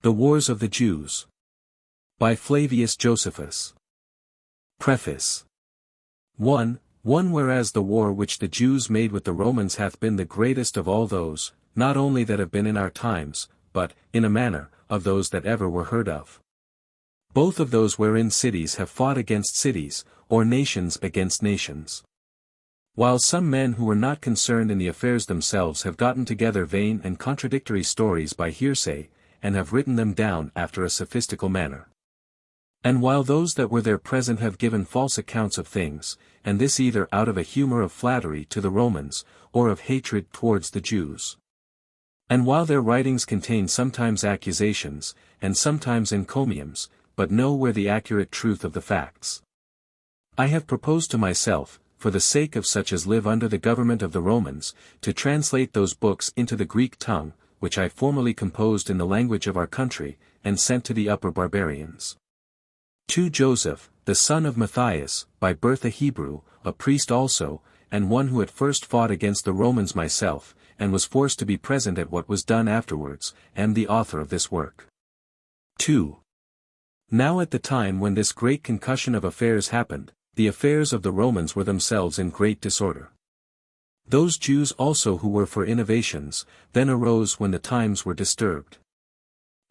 The Wars of the Jews. By Flavius Josephus. Preface. 1. Whereas the war which the Jews made with the Romans hath been the greatest of all those, not only that have been in our times, but, in a manner, of those that ever were heard of. Both of those wherein cities have fought against cities, or nations against nations. While some men who were not concerned in the affairs themselves have gotten together vain and contradictory stories by hearsay, and have written them down after a sophistical manner. And while those that were there present have given false accounts of things, and this either out of a humor of flattery to the Romans, or of hatred towards the Jews. And while their writings contain sometimes accusations, and sometimes encomiums, but nowhere the accurate truth of the facts. I have proposed to myself, for the sake of such as live under the government of the Romans, to translate those books into the Greek tongue, which I formerly composed in the language of our country, and sent to the upper barbarians. 2. Joseph, the son of Matthias, by birth a Hebrew, a priest also, and one who at first fought against the Romans myself, and was forced to be present at what was done afterwards, am the author of this work. 2. Now at the time when this great concussion of affairs happened, the affairs of the Romans were themselves in great disorder. Those Jews also who were for innovations, then arose when the times were disturbed.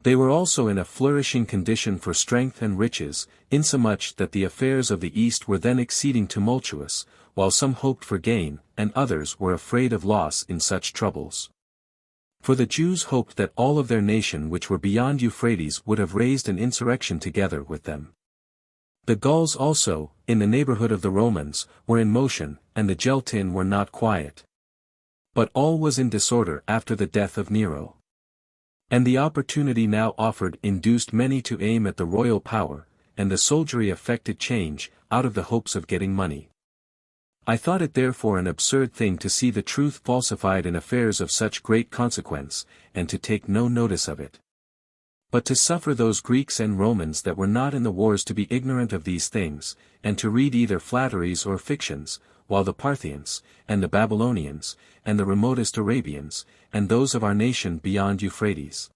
They were also in a flourishing condition for strength and riches, insomuch that the affairs of the East were then exceeding tumultuous, while some hoped for gain, and others were afraid of loss in such troubles. For the Jews hoped that all of their nation which were beyond Euphrates would have raised an insurrection together with them. The Gauls also, in the neighborhood of the Romans, were in motion, and the Geltin were not quiet. But all was in disorder after the death of Nero. And the opportunity now offered induced many to aim at the royal power, and the soldiery affected change, out of the hopes of getting money. I thought it therefore an absurd thing to see the truth falsified in affairs of such great consequence, and to take no notice of it. But to suffer those Greeks and Romans that were not in the wars to be ignorant of these things, and to read either flatteries or fictions, while the Parthians, and the Babylonians, and the remotest Arabians, and those of our nation beyond Euphrates,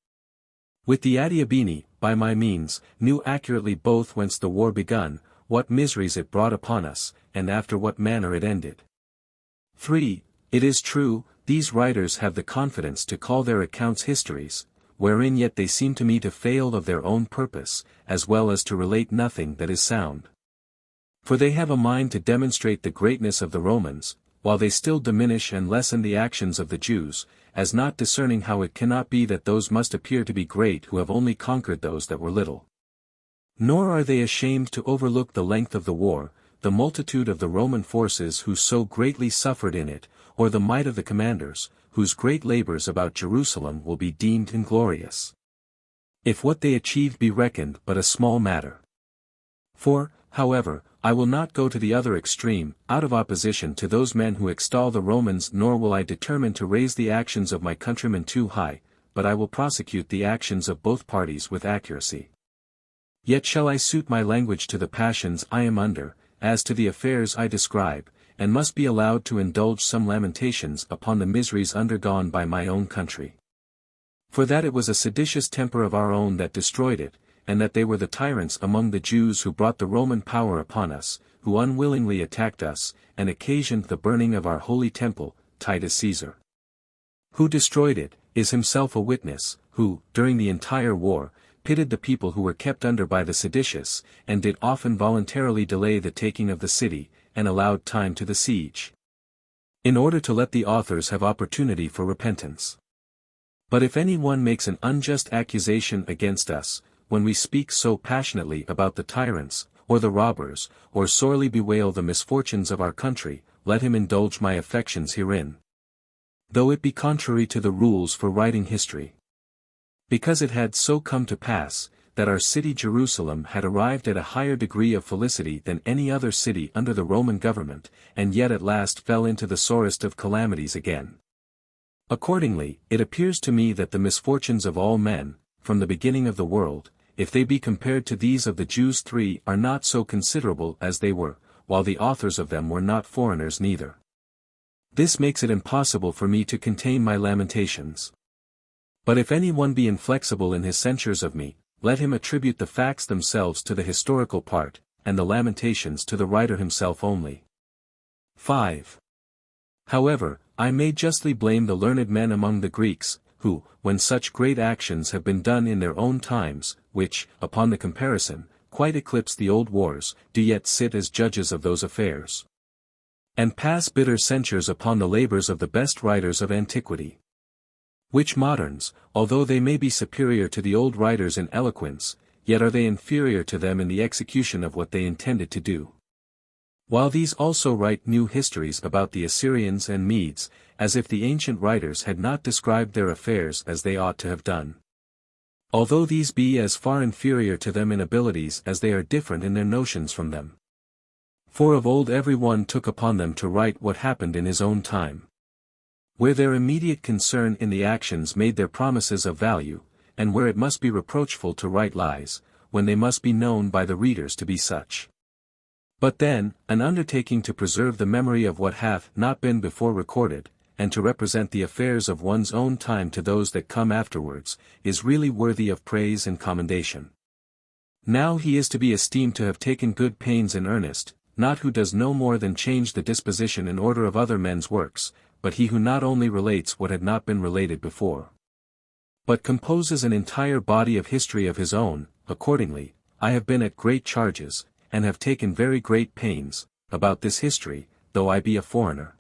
with the Adiabeni, by my means, knew accurately both whence the war begun, what miseries it brought upon us, and after what manner it ended. 3. It is true, these writers have the confidence to call their accounts histories, wherein yet they seem to me to fail of their own purpose, as well as to relate nothing that is sound. For they have a mind to demonstrate the greatness of the Romans, while they still diminish and lessen the actions of the Jews, as not discerning how it cannot be that those must appear to be great who have only conquered those that were little. Nor are they ashamed to overlook the length of the war, the multitude of the Roman forces who so greatly suffered in it, or the might of the commanders, whose great labors about Jerusalem will be deemed inglorious, if what they achieved be reckoned but a small matter. For, however, I will not go to the other extreme, out of opposition to those men who extol the Romans, nor will I determine to raise the actions of my countrymen too high, but I will prosecute the actions of both parties with accuracy. Yet shall I suit my language to the passions I am under, as to the affairs I describe, and must be allowed to indulge some lamentations upon the miseries undergone by my own country. For that it was a seditious temper of our own that destroyed it, and that they were the tyrants among the Jews who brought the Roman power upon us, who unwillingly attacked us, and occasioned the burning of our holy temple, Titus Caesar, who destroyed it, is himself a witness, who, during the entire war, pitted the people who were kept under by the seditious, and did often voluntarily delay the taking of the city, and allowed time to the siege, in order to let the authors have opportunity for repentance. But if any one makes an unjust accusation against us, when we speak so passionately about the tyrants, or the robbers, or sorely bewail the misfortunes of our country, let him indulge my affections herein, though it be contrary to the rules for writing history. Because it had so come to pass, that our city Jerusalem had arrived at a higher degree of felicity than any other city under the Roman government, and yet at last fell into the sorest of calamities again. Accordingly, it appears to me that the misfortunes of all men, from the beginning of the world, if they be compared to these of the Jews 3, are not so considerable as they were, while the authors of them were not foreigners neither. This makes it impossible for me to contain my lamentations. But if any one be inflexible in his censures of me, let him attribute the facts themselves to the historical part, and the lamentations to the writer himself only. 5. However, I may justly blame the learned men among the Greeks, who, when such great actions have been done in their own times, which, upon the comparison, quite eclipse the old wars, do yet sit as judges of those affairs, and pass bitter censures upon the labors of the best writers of antiquity. Which moderns, although they may be superior to the old writers in eloquence, yet are they inferior to them in the execution of what they intended to do. While these also write new histories about the Assyrians and Medes, as if the ancient writers had not described their affairs as they ought to have done. Although these be as far inferior to them in abilities as they are different in their notions from them. For of old every one took upon them to write what happened in his own time, where their immediate concern in the actions made their promises of value, and where it must be reproachful to write lies, when they must be known by the readers to be such. But then, an undertaking to preserve the memory of what hath not been before recorded, and to represent the affairs of one's own time to those that come afterwards, is really worthy of praise and commendation. Now he is to be esteemed to have taken good pains in earnest, not who does no more than change the disposition and order of other men's works, but he who not only relates what had not been related before, but composes an entire body of history of his own. Accordingly, I have been at great charges, and have taken very great pains, about this history, though I be a foreigner.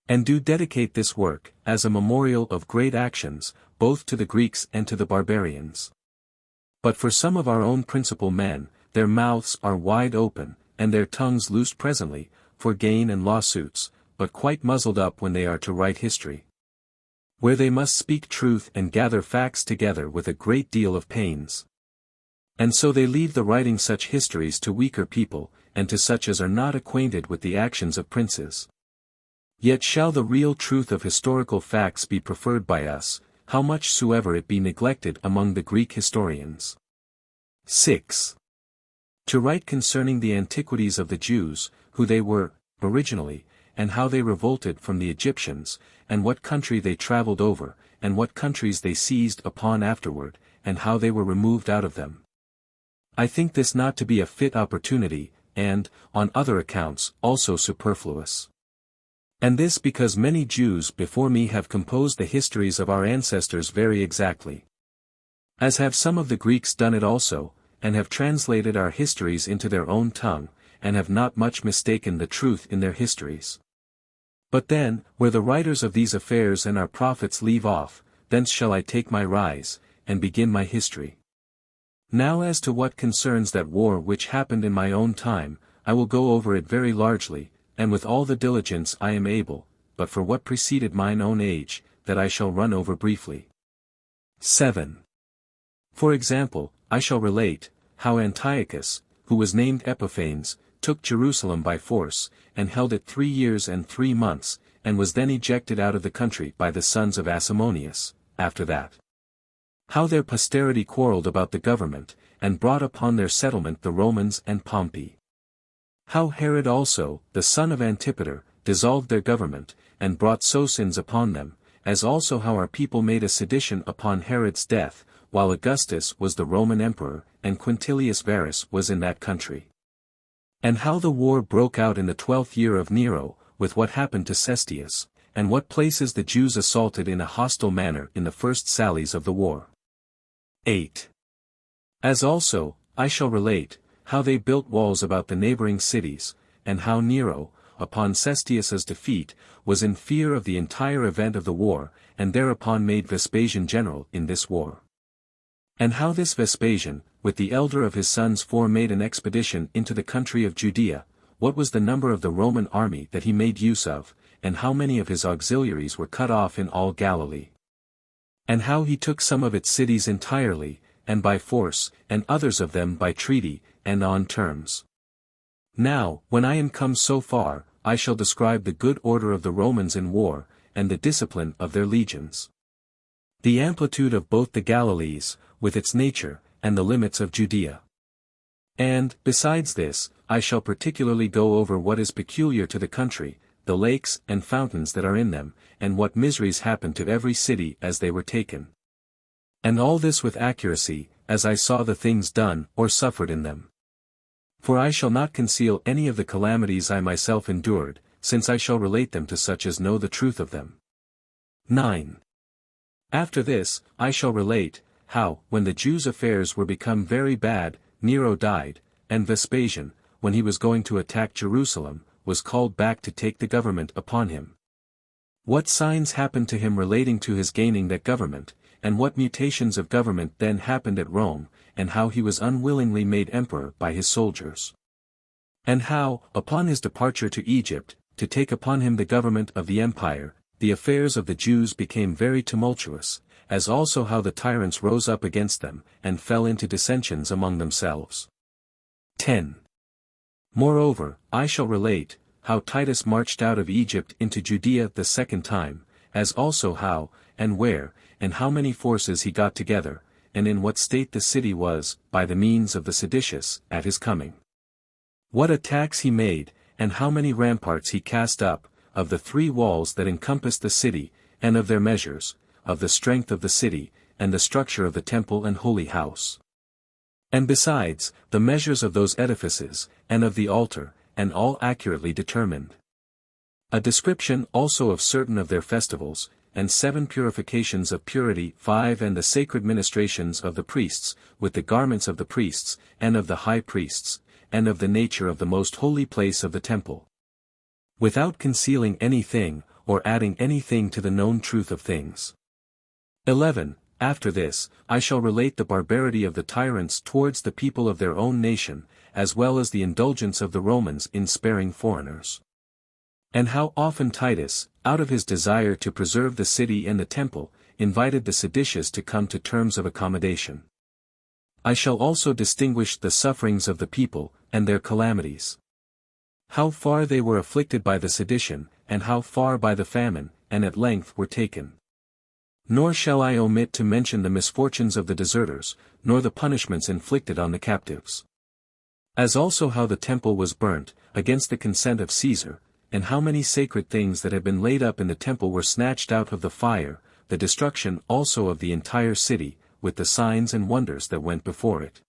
And do dedicate this work, as a memorial of great actions, both to the Greeks and to the barbarians. But for some of our own principal men, their mouths are wide open, and their tongues loosed presently, for gain and lawsuits, but quite muzzled up when they are to write history, where they must speak truth and gather facts together with a great deal of pains. And so they leave the writing such histories to weaker people, and to such as are not acquainted with the actions of princes. Yet shall the real truth of historical facts be preferred by us, how much soever it be neglected among the Greek historians. 6. To write concerning the antiquities of the Jews, who they were, originally, and how they revolted from the Egyptians, and what country they travelled over, and what countries they seized upon afterward, and how they were removed out of them. I think this not to be a fit opportunity, and, on other accounts, also superfluous. And this because many Jews before me have composed the histories of our ancestors very exactly, as have some of the Greeks done it also, and have translated our histories into their own tongue, and have not much mistaken the truth in their histories. But then, where the writers of these affairs and our prophets leave off, thence shall I take my rise, and begin my history. Now as to what concerns that war which happened in my own time, I will go over it very largely, and with all the diligence I am able, but for what preceded mine own age, that I shall run over briefly. 7. For example, I shall relate, how Antiochus, who was named Epiphanes, took Jerusalem by force, and held it 3 years and 3 months, and was then ejected out of the country by the sons of Asamoneus, after that. How their posterity quarrelled about the government, and brought upon their settlement the Romans and Pompey. How Herod also, the son of Antipater, dissolved their government, and brought sins upon them, as also how our people made a sedition upon Herod's death, while Augustus was the Roman emperor, and Quintilius Varus was in that country. And how the war broke out in the 12th year of Nero, with what happened to Cestius, and what places the Jews assaulted in a hostile manner in the first sallies of the war. 8. As also, I shall relate, how they built walls about the neighboring cities, and how Nero, upon Cestius's defeat, was in fear of the entire event of the war, and thereupon made Vespasian general in this war. And how this Vespasian, with the elder of his sons made an expedition into the country of Judea, what was the number of the Roman army that he made use of, and how many of his auxiliaries were cut off in all Galilee. And how he took some of its cities entirely, and by force, and others of them by treaty, and on terms. Now, when I am come so far, I shall describe the good order of the Romans in war, and the discipline of their legions. The amplitude of both the Galilees, with its nature, and the limits of Judea. And, besides this, I shall particularly go over what is peculiar to the country, the lakes and fountains that are in them, and what miseries happened to every city as they were taken. And all this with accuracy, as I saw the things done or suffered in them. For I shall not conceal any of the calamities I myself endured, since I shall relate them to such as know the truth of them. 9. After this, I shall relate, how, when the Jews' affairs were become very bad, Nero died, and Vespasian, when he was going to attack Jerusalem, was called back to take the government upon him. What signs happened to him relating to his gaining that government, and what mutations of government then happened at Rome, and how he was unwillingly made emperor by his soldiers. And how, upon his departure to Egypt, to take upon him the government of the empire, the affairs of the Jews became very tumultuous, as also how the tyrants rose up against them, and fell into dissensions among themselves. 10. Moreover, I shall relate, how Titus marched out of Egypt into Judea the second time, as also how, and where, and how many forces he got together, and in what state the city was, by the means of the seditious, at his coming. What attacks he made, and how many ramparts he cast up, of the 3 walls that encompassed the city, and of their measures, of the strength of the city, and the structure of the temple and holy house. And besides, the measures of those edifices, and of the altar, and all accurately determined. A description also of certain of their festivals, and 7 purifications of purity, 5 and the sacred ministrations of the priests, with the garments of the priests, and of the high priests, and of the nature of the most holy place of the temple. Without concealing anything, or adding anything to the known truth of things. 11. After this, I shall relate the barbarity of the tyrants towards the people of their own nation, as well as the indulgence of the Romans in sparing foreigners. And how often Titus, out of his desire to preserve the city and the temple, invited the seditious to come to terms of accommodation. I shall also distinguish the sufferings of the people, and their calamities. How far they were afflicted by the sedition, and how far by the famine, and at length were taken. Nor shall I omit to mention the misfortunes of the deserters, nor the punishments inflicted on the captives. As also how the temple was burnt, against the consent of Caesar, and how many sacred things that had been laid up in the temple were snatched out of the fire, the destruction also of the entire city, with the signs and wonders that went before it.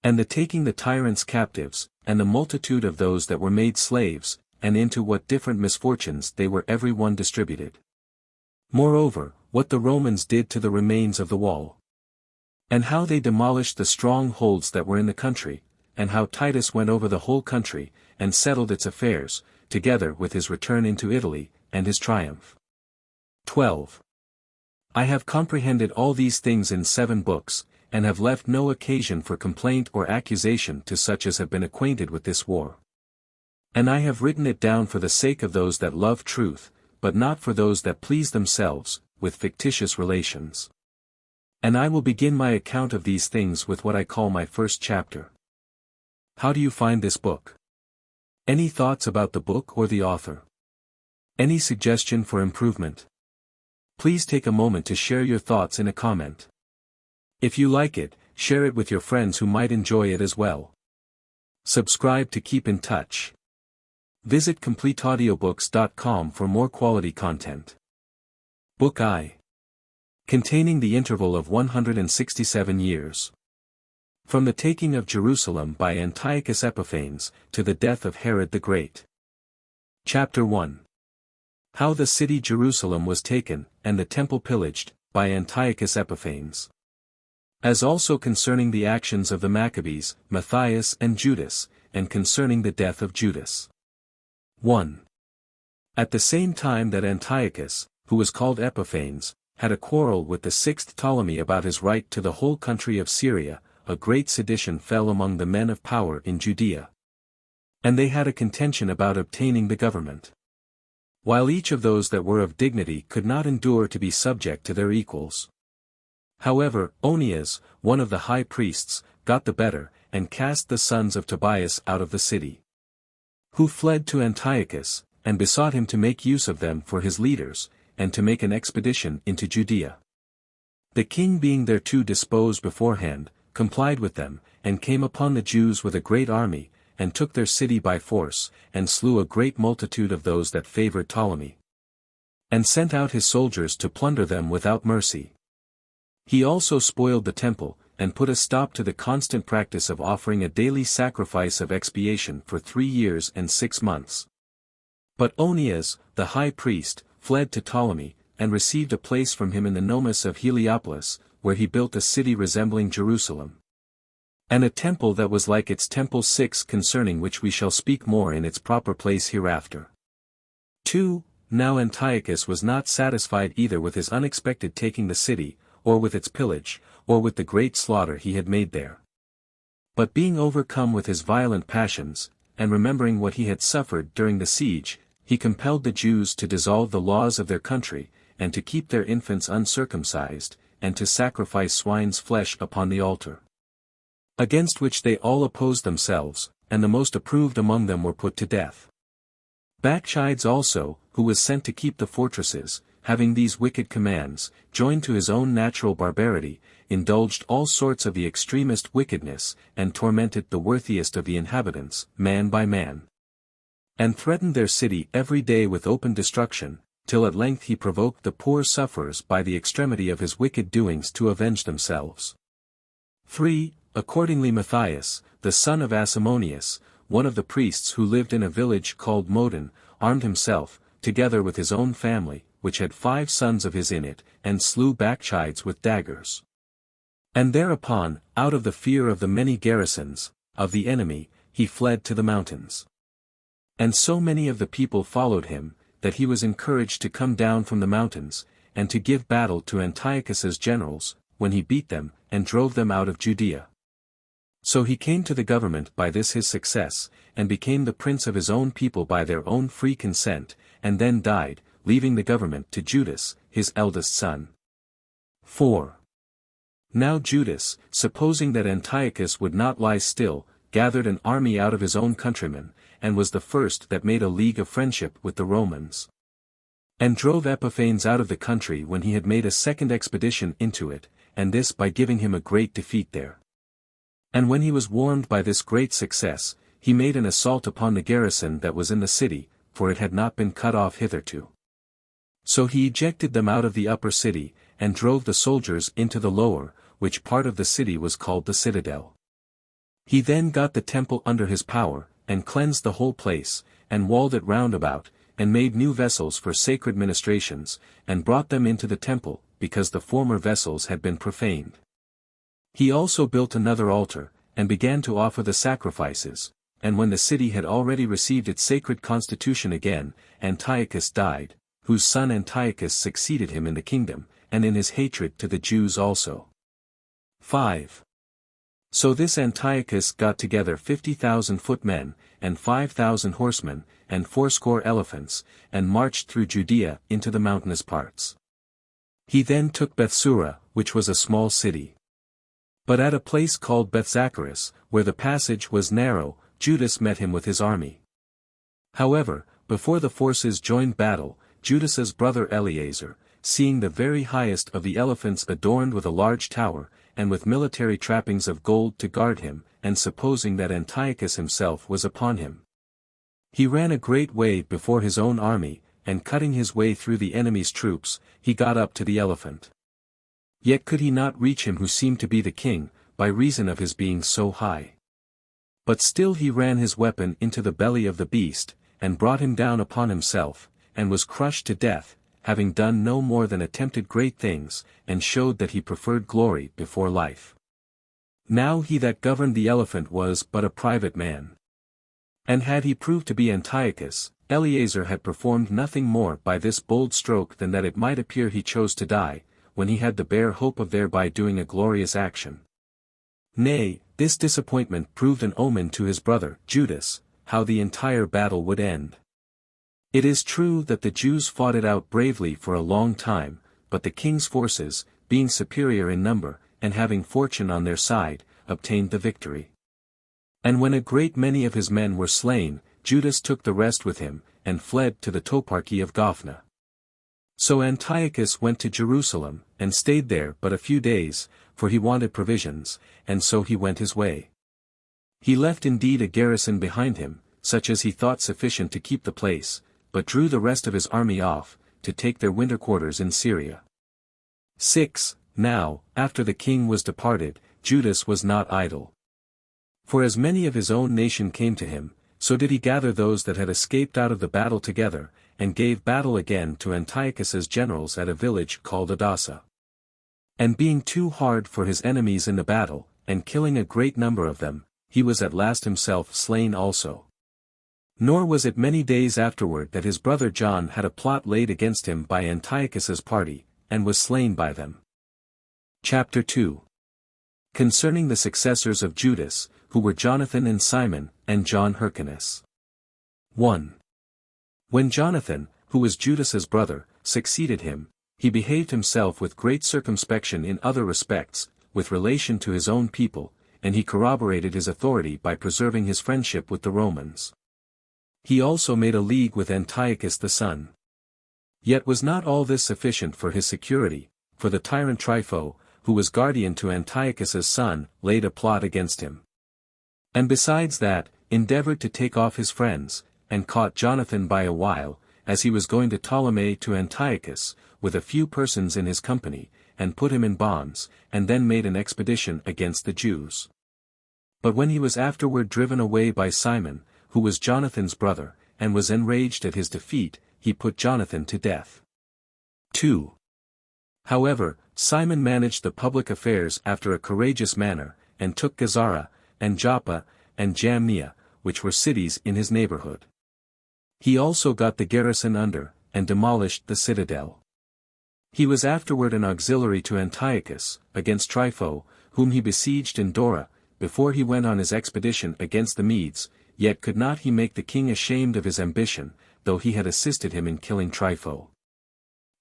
And the taking the tyrants captives, and the multitude of those that were made slaves, and into what different misfortunes they were every one distributed. Moreover, what the Romans did to the remains of the wall. And how they demolished the strongholds that were in the country, and how Titus went over the whole country, and settled its affairs, together with his return into Italy, and his triumph. 12. I have comprehended all these things in 7 books, and have left no occasion for complaint or accusation to such as have been acquainted with this war. And I have written it down for the sake of those that love truth, but not for those that please themselves, with fictitious relations. And I will begin my account of these things with what I call my first chapter. How do you find this book? Any thoughts about the book or the author? Any suggestion for improvement? Please take a moment to share your thoughts in a comment. If you like it, share it with your friends who might enjoy it as well. Subscribe to keep in touch. Visit CompleteAudiobooks.com for more quality content. Book I. Containing the interval of 167 years. From the taking of Jerusalem by Antiochus Epiphanes, to the death of Herod the Great. Chapter 1. How the city Jerusalem was taken, and the temple pillaged, by Antiochus Epiphanes. As also concerning the actions of the Maccabees, Matthias and Judas, and concerning the death of Judas. 1. At the same time that Antiochus, who was called Epiphanes, had a quarrel with the 6th Ptolemy about his right to the whole country of Syria, a great sedition fell among the men of power in Judea. And they had a contention about obtaining the government. While each of those that were of dignity could not endure to be subject to their equals. However, Onias, one of the high priests, got the better, and cast the sons of Tobias out of the city. Who fled to Antiochus, and besought him to make use of them for his leaders, and to make an expedition into Judea. The king being thereto disposed beforehand, complied with them, and came upon the Jews with a great army, and took their city by force, and slew a great multitude of those that favored Ptolemy. And sent out his soldiers to plunder them without mercy. He also spoiled the temple, and put a stop to the constant practice of offering a daily sacrifice of expiation for 3 years and 6 months. But Onias, the high priest, fled to Ptolemy, and received a place from him in the Nomus of Heliopolis, where he built a city resembling Jerusalem. And a temple that was like its temple 6, concerning which we shall speak more in its proper place hereafter. 2. Now Antiochus was not satisfied either with his unexpected taking the city, or with its pillage, or with the great slaughter he had made there. But being overcome with his violent passions, and remembering what he had suffered during the siege, he compelled the Jews to dissolve the laws of their country, and to keep their infants uncircumcised, and to sacrifice swine's flesh upon the altar. Against which they all opposed themselves, and the most approved among them were put to death. Bacchides also, who was sent to keep the fortresses, having these wicked commands, joined to his own natural barbarity, indulged all sorts of the extremest wickedness, and tormented the worthiest of the inhabitants, man by man. And threatened their city every day with open destruction, till at length he provoked the poor sufferers by the extremity of his wicked doings to avenge themselves. 3. Accordingly Matthias, the son of Asamoneus, one of the priests who lived in a village called Modin, armed himself, together with his own family, which had 5 sons of his in it, and slew Bacchides with daggers. And thereupon, out of the fear of the many garrisons, of the enemy, he fled to the mountains. And so many of the people followed him, that he was encouraged to come down from the mountains, and to give battle to Antiochus's generals, when he beat them, and drove them out of Judea. So he came to the government by this his success, and became the prince of his own people by their own free consent, and then died, leaving the government to Judas, his eldest son. 4. Now Judas, supposing that Antiochus would not lie still, gathered an army out of his own countrymen, and was the first that made a league of friendship with the Romans. And drove Epiphanes out of the country when he had made a second expedition into it, and this by giving him a great defeat there. And when he was warned by this great success, he made an assault upon the garrison that was in the city, for it had not been cut off hitherto. So he ejected them out of the upper city, and drove the soldiers into the lower, which part of the city was called the citadel. He then got the temple under his power, and cleansed the whole place, and walled it round about, and made new vessels for sacred ministrations, and brought them into the temple, because the former vessels had been profaned. He also built another altar, and began to offer the sacrifices, and when the city had already received its sacred constitution again, Antiochus died, whose son Antiochus succeeded him in the kingdom, and in his hatred to the Jews also. 5. So this Antiochus got together 50,000 footmen, and 5,000 horsemen, and 80 elephants, and marched through Judea into the mountainous parts. He then took Bethsura, which was a small city. But at a place called Bethzacharis, where the passage was narrow, Judas met him with his army. However, before the forces joined battle, Judas's brother Eleazar, seeing the very highest of the elephants adorned with a large tower, and with military trappings of gold to guard him, and supposing that Antiochus himself was upon him, he ran a great way before his own army, and cutting his way through the enemy's troops, he got up to the elephant. Yet could he not reach him who seemed to be the king, by reason of his being so high. But still he ran his weapon into the belly of the beast, and brought him down upon himself, and was crushed to death, having done no more than attempted great things, and showed that he preferred glory before life. Now he that governed the elephant was but a private man. And had he proved to be Antiochus, Eleazar had performed nothing more by this bold stroke than that it might appear he chose to die, when he had the bare hope of thereby doing a glorious action. Nay, this disappointment proved an omen to his brother, Judas, how the entire battle would end. It is true that the Jews fought it out bravely for a long time, but the king's forces, being superior in number, and having fortune on their side, obtained the victory. And when a great many of his men were slain, Judas took the rest with him, and fled to the toparchy of Gophna. So Antiochus went to Jerusalem, and stayed there but a few days, for he wanted provisions, and so he went his way. He left indeed a garrison behind him, such as he thought sufficient to keep the place, but drew the rest of his army off, to take their winter quarters in Syria. 6. Now, after the king was departed, Judas was not idle. For as many of his own nation came to him, so did he gather those that had escaped out of the battle together, and gave battle again to Antiochus's generals at a village called Edessa. And being too hard for his enemies in the battle, and killing a great number of them, he was at last himself slain also. Nor was it many days afterward that his brother John had a plot laid against him by Antiochus's party, and was slain by them. Chapter 2. Concerning the successors of Judas, who were Jonathan and Simon, and John Hyrcanus. 1. When Jonathan, who was Judas's brother, succeeded him, he behaved himself with great circumspection in other respects, with relation to his own people, and he corroborated his authority by preserving his friendship with the Romans. He also made a league with Antiochus the son. Yet was not all this sufficient for his security, for the tyrant Trypho, who was guardian to Antiochus's son, laid a plot against him. And besides that, endeavored to take off his friends, and caught Jonathan by a wile, as he was going to Ptolemy to Antiochus, with a few persons in his company, and put him in bonds, and then made an expedition against the Jews. But when he was afterward driven away by Simon, who was Jonathan's brother, and was enraged at his defeat, he put Jonathan to death. 2. However, Simon managed the public affairs after a courageous manner, and took Gazara, and Joppa, and Jamnia, which were cities in his neighborhood. He also got the garrison under, and demolished the citadel. He was afterward an auxiliary to Antiochus, against Trypho, whom he besieged in Dora, before he went on his expedition against the Medes, yet could not he make the king ashamed of his ambition, though he had assisted him in killing Trypho.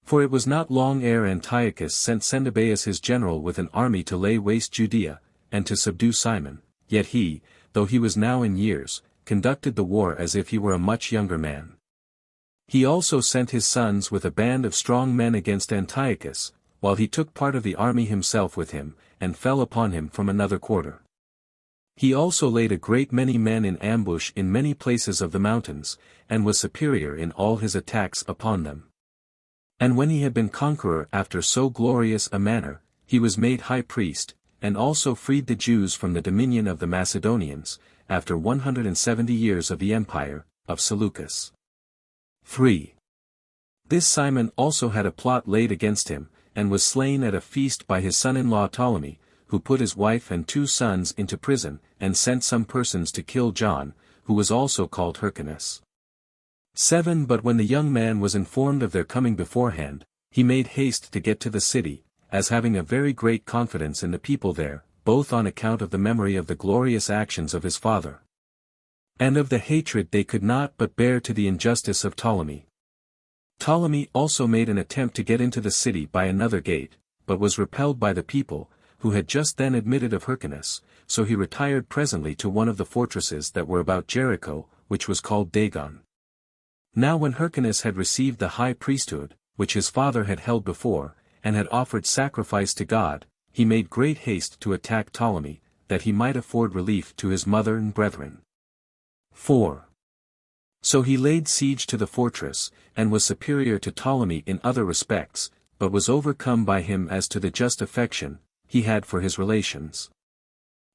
For it was not long ere Antiochus sent Sendebaeus his general with an army to lay waste Judea, and to subdue Simon, yet he, though he was now in years, conducted the war as if he were a much younger man. He also sent his sons with a band of strong men against Antiochus, while he took part of the army himself with him, and fell upon him from another quarter. He also laid a great many men in ambush in many places of the mountains, and was superior in all his attacks upon them. And when he had been conqueror after so glorious a manner, he was made high priest, and also freed the Jews from the dominion of the Macedonians, after 170 years of the empire, of Seleucus. 3. This Simon also had a plot laid against him, and was slain at a feast by his son-in-law Ptolemy, who put his wife and 2 sons into prison, and sent some persons to kill John, who was also called Hyrcanus. 7. But when the young man was informed of their coming beforehand, he made haste to get to the city, as having a very great confidence in the people there, both on account of the memory of the glorious actions of his father, and of the hatred they could not but bear to the injustice of Ptolemy. Ptolemy also made an attempt to get into the city by another gate, but was repelled by the people, who had just then admitted of Hyrcanus, so he retired presently to one of the fortresses that were about Jericho, which was called Dagon. Now when Hyrcanus had received the high priesthood, which his father had held before, and had offered sacrifice to God, he made great haste to attack Ptolemy, that he might afford relief to his mother and brethren. 4. So he laid siege to the fortress, and was superior to Ptolemy in other respects, but was overcome by him as to the just affection he had for his relations.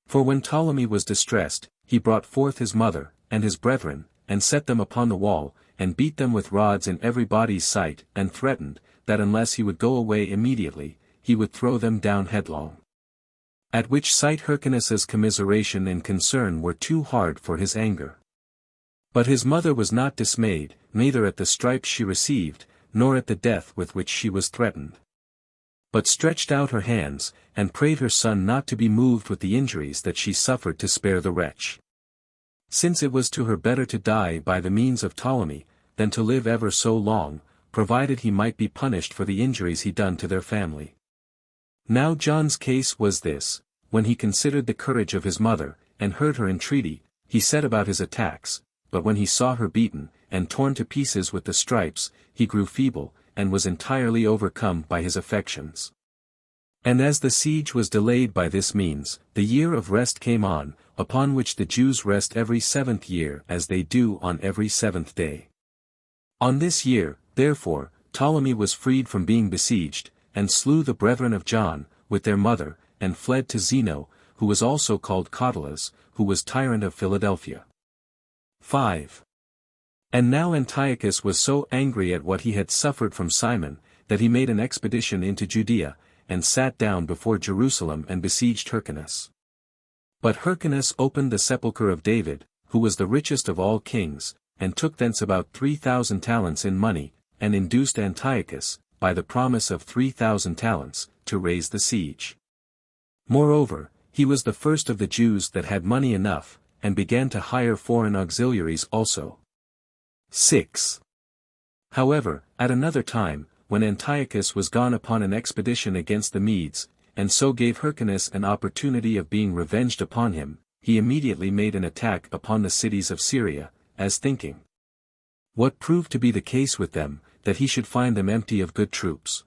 For when Ptolemy was distressed, he brought forth his mother, and his brethren, and set them upon the wall, and beat them with rods in everybody's sight, and threatened, that unless he would go away immediately, he would throw them down headlong. At which sight Hyrcanus's commiseration and concern were too hard for his anger. But his mother was not dismayed, neither at the stripes she received, nor at the death with which she was threatened, but stretched out her hands, and prayed her son not to be moved with the injuries that she suffered to spare the wretch, since it was to her better to die by the means of Ptolemy, than to live ever so long, provided he might be punished for the injuries he done to their family. Now John's case was this: when he considered the courage of his mother, and heard her entreaty, he set about his attacks, but when he saw her beaten, and torn to pieces with the stripes, he grew feeble, and was entirely overcome by his affections. And as the siege was delayed by this means, the year of rest came on, upon which the Jews rest every 7th year as they do on every 7th day. On this year, therefore, Ptolemy was freed from being besieged, and slew the brethren of John, with their mother, and fled to Zeno, who was also called Catullus, who was tyrant of Philadelphia. 5. And now Antiochus was so angry at what he had suffered from Simon, that he made an expedition into Judea, and sat down before Jerusalem and besieged Hyrcanus. But Hyrcanus opened the sepulchre of David, who was the richest of all kings, and took thence about 3,000 talents in money, and induced Antiochus, by the promise of 3,000 talents, to raise the siege. Moreover, he was the first of the Jews that had money enough, and began to hire foreign auxiliaries also. 6. However, at another time, when Antiochus was gone upon an expedition against the Medes, and so gave Hyrcanus an opportunity of being revenged upon him, he immediately made an attack upon the cities of Syria, as thinking what proved to be the case with them, that he should find them empty of good troops.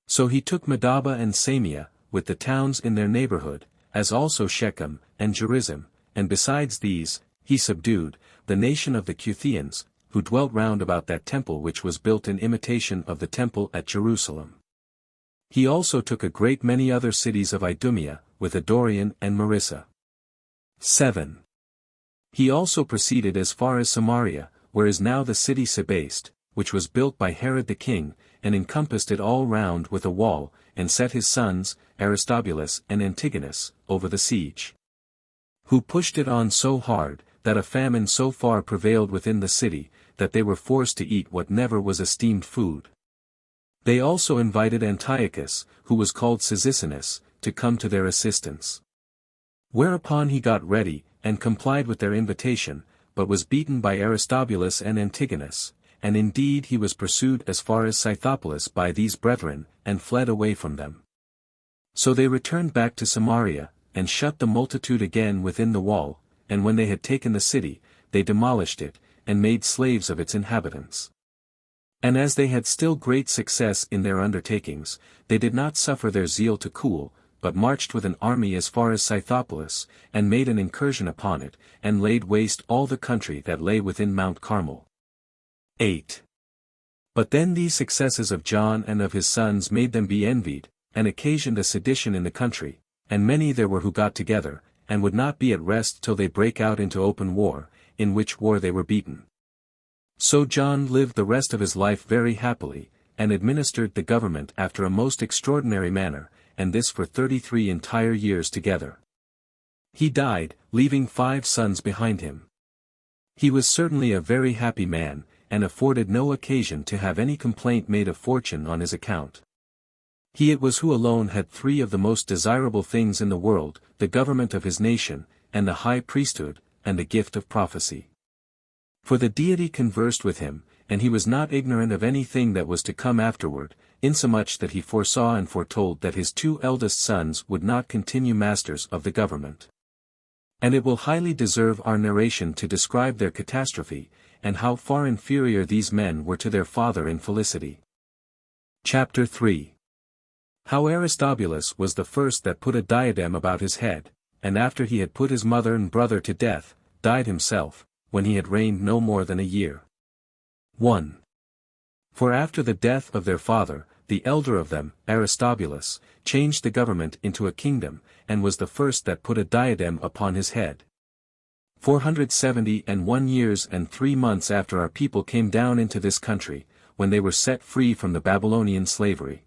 So he took Medaba and Samia, with the towns in their neighborhood, as also Shechem, and Gerizim, and besides these, he subdued the nation of the Cuthians, who dwelt round about that temple which was built in imitation of the temple at Jerusalem. He also took a great many other cities of Idumea, with Adorian and Marissa. 7. He also proceeded as far as Samaria, where is now the city Sebaste, which was built by Herod the king, and encompassed it all round with a wall, and set his sons, Aristobulus and Antigonus, over the siege. Who pushed it on so hard, that a famine so far prevailed within the city, that they were forced to eat what never was esteemed food. They also invited Antiochus, who was called Cyzicenus, to come to their assistance. Whereupon he got ready, and complied with their invitation, but was beaten by Aristobulus and Antigonus, and indeed he was pursued as far as Scythopolis by these brethren, and fled away from them. So they returned back to Samaria, and shut the multitude again within the wall, and when they had taken the city, they demolished it, and made slaves of its inhabitants. And as they had still great success in their undertakings, they did not suffer their zeal to cool, but marched with an army as far as Scythopolis, and made an incursion upon it, and laid waste all the country that lay within Mount Carmel. 8. But then these successes of John and of his sons made them be envied, and occasioned a sedition in the country, and many there were who got together, and would not be at rest till they brake out into open war, in which war they were beaten. So John lived the rest of his life very happily, and administered the government after a most extraordinary manner, and this for 33 entire years together. He died, leaving 5 sons behind him. He was certainly a very happy man, and afforded no occasion to have any complaint made of fortune on his account. He it was who alone had 3 of the most desirable things in the world, the government of his nation, and the high priesthood, and the gift of prophecy. For the deity conversed with him, and he was not ignorant of anything that was to come afterward, insomuch that he foresaw and foretold that his 2 eldest sons would not continue masters of the government. And it will highly deserve our narration to describe their catastrophe, and how far inferior these men were to their father in felicity. Chapter 3. How Aristobulus was the first that put a diadem about his head, and after he had put his mother and brother to death, died himself, when he had reigned no more than a year. 1. For after the death of their father, the elder of them, Aristobulus, changed the government into a kingdom, and was the first that put a diadem upon his head. 471 years and 3 months after our people came down into this country, when they were set free from the Babylonian slavery.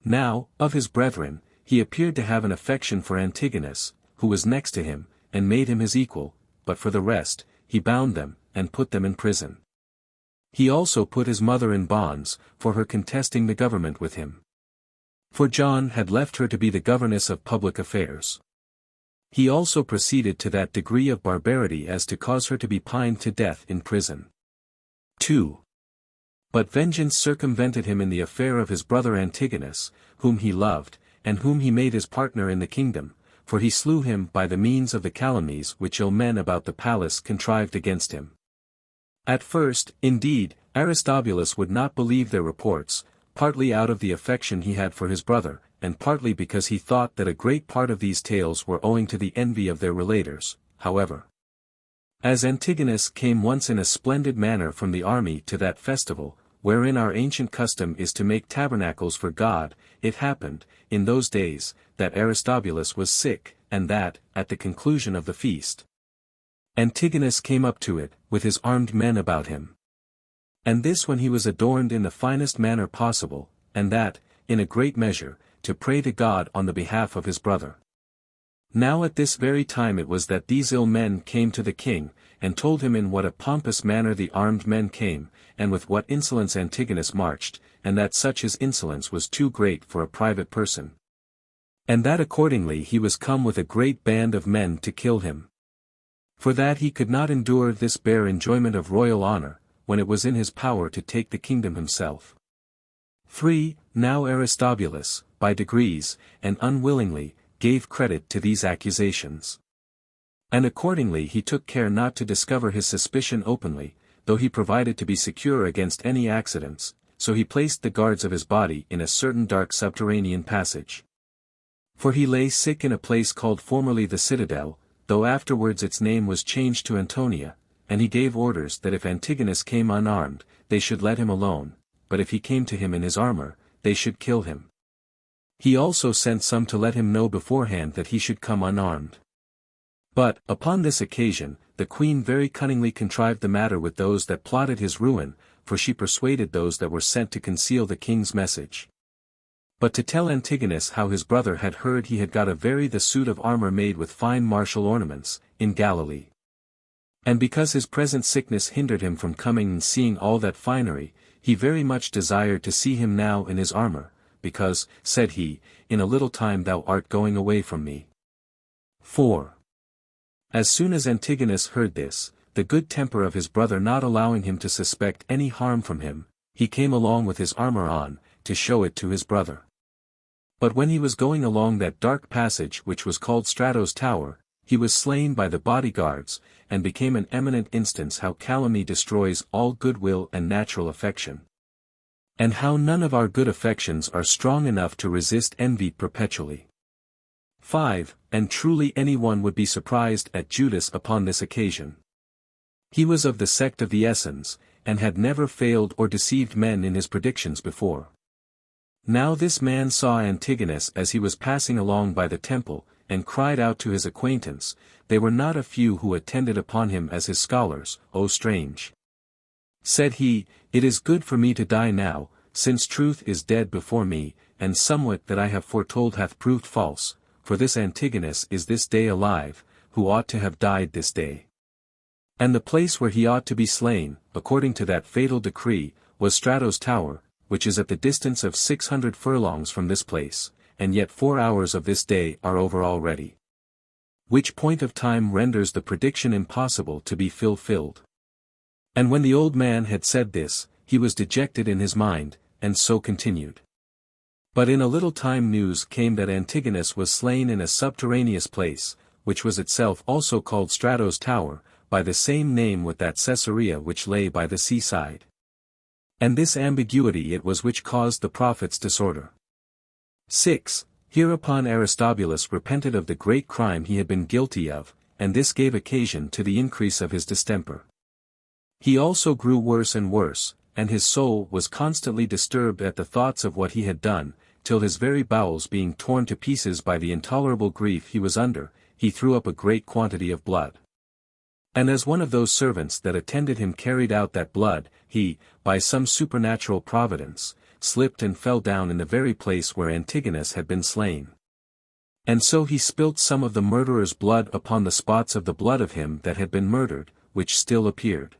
Now, of his brethren, he appeared to have an affection for Antigonus, who was next to him, and made him his equal, but for the rest, he bound them, and put them in prison. He also put his mother in bonds, for her contesting the government with him. For John had left her to be the governess of public affairs. He also proceeded to that degree of barbarity as to cause her to be pined to death in prison. 2. But vengeance circumvented him in the affair of his brother Antigonus, whom he loved, and whom he made his partner in the kingdom, for he slew him by the means of the calumnies which ill men about the palace contrived against him. At first, indeed, Aristobulus would not believe their reports, partly out of the affection he had for his brother, and partly because he thought that a great part of these tales were owing to the envy of their relators. However, as Antigonus came once in a splendid manner from the army to that festival, wherein our ancient custom is to make tabernacles for God, it happened, in those days, that Aristobulus was sick, and that, at the conclusion of the feast, Antigonus came up to it, with his armed men about him. And this when he was adorned in the finest manner possible, and that, in a great measure, to pray to God on the behalf of his brother. Now at this very time it was that these ill men came to the king, and told him in what a pompous manner the armed men came, and with what insolence Antigonus marched, and that such his insolence was too great for a private person. And that accordingly he was come with a great band of men to kill him. For that he could not endure this bare enjoyment of royal honor, when it was in his power to take the kingdom himself. 3. Now Aristobulus, by degrees, and unwillingly, gave credit to these accusations. And accordingly he took care not to discover his suspicion openly, though he provided to be secure against any accidents, so he placed the guards of his body in a certain dark subterranean passage. For he lay sick in a place called formerly the Citadel, though afterwards its name was changed to Antonia, and he gave orders that if Antigonus came unarmed, they should let him alone, but if he came to him in his armor, they should kill him. He also sent some to let him know beforehand that he should come unarmed. But, upon this occasion, the queen very cunningly contrived the matter with those that plotted his ruin, for she persuaded those that were sent to conceal the king's message. But to tell Antigonus how his brother had heard he had got the suit of armor made with fine martial ornaments, in Galilee. And because his present sickness hindered him from coming and seeing all that finery, he very much desired to see him now in his armor, because, said he, in a little time thou art going away from me. 4. As soon as Antigonus heard this, the good temper of his brother not allowing him to suspect any harm from him, he came along with his armor on, to show it to his brother. But when he was going along that dark passage which was called Strato's Tower, he was slain by the bodyguards, and became an eminent instance how calumny destroys all goodwill and natural affection. And how none of our good affections are strong enough to resist envy perpetually. 5. And truly any one would be surprised at Judas upon this occasion. He was of the sect of the Essenes, and had never failed or deceived men in his predictions before. Now this man saw Antigonus as he was passing along by the temple, and cried out to his acquaintance, they were not a few who attended upon him as his scholars, O strange! Said he, it is good for me to die now, since truth is dead before me, and somewhat that I have foretold hath proved false, for this Antigonus is this day alive, who ought to have died this day. And the place where he ought to be slain, according to that fatal decree, was Strato's Tower, which is at the distance of 600 furlongs from this place, and yet 4 hours of this day are over already. Which point of time renders the prediction impossible to be fulfilled. And when the old man had said this, he was dejected in his mind, and so continued. But in a little time news came that Antigonus was slain in a subterraneous place, which was itself also called Strato's Tower, by the same name with that Caesarea which lay by the seaside. And this ambiguity it was which caused the prophet's disorder. 6. Hereupon Aristobulus repented of the great crime he had been guilty of, and this gave occasion to the increase of his distemper. He also grew worse and worse, and his soul was constantly disturbed at the thoughts of what he had done, till his very bowels being torn to pieces by the intolerable grief he was under, he threw up a great quantity of blood. And as one of those servants that attended him carried out that blood, he, by some supernatural providence, slipped and fell down in the very place where Antigonus had been slain. And so he spilt some of the murderer's blood upon the spots of the blood of him that had been murdered, which still appeared.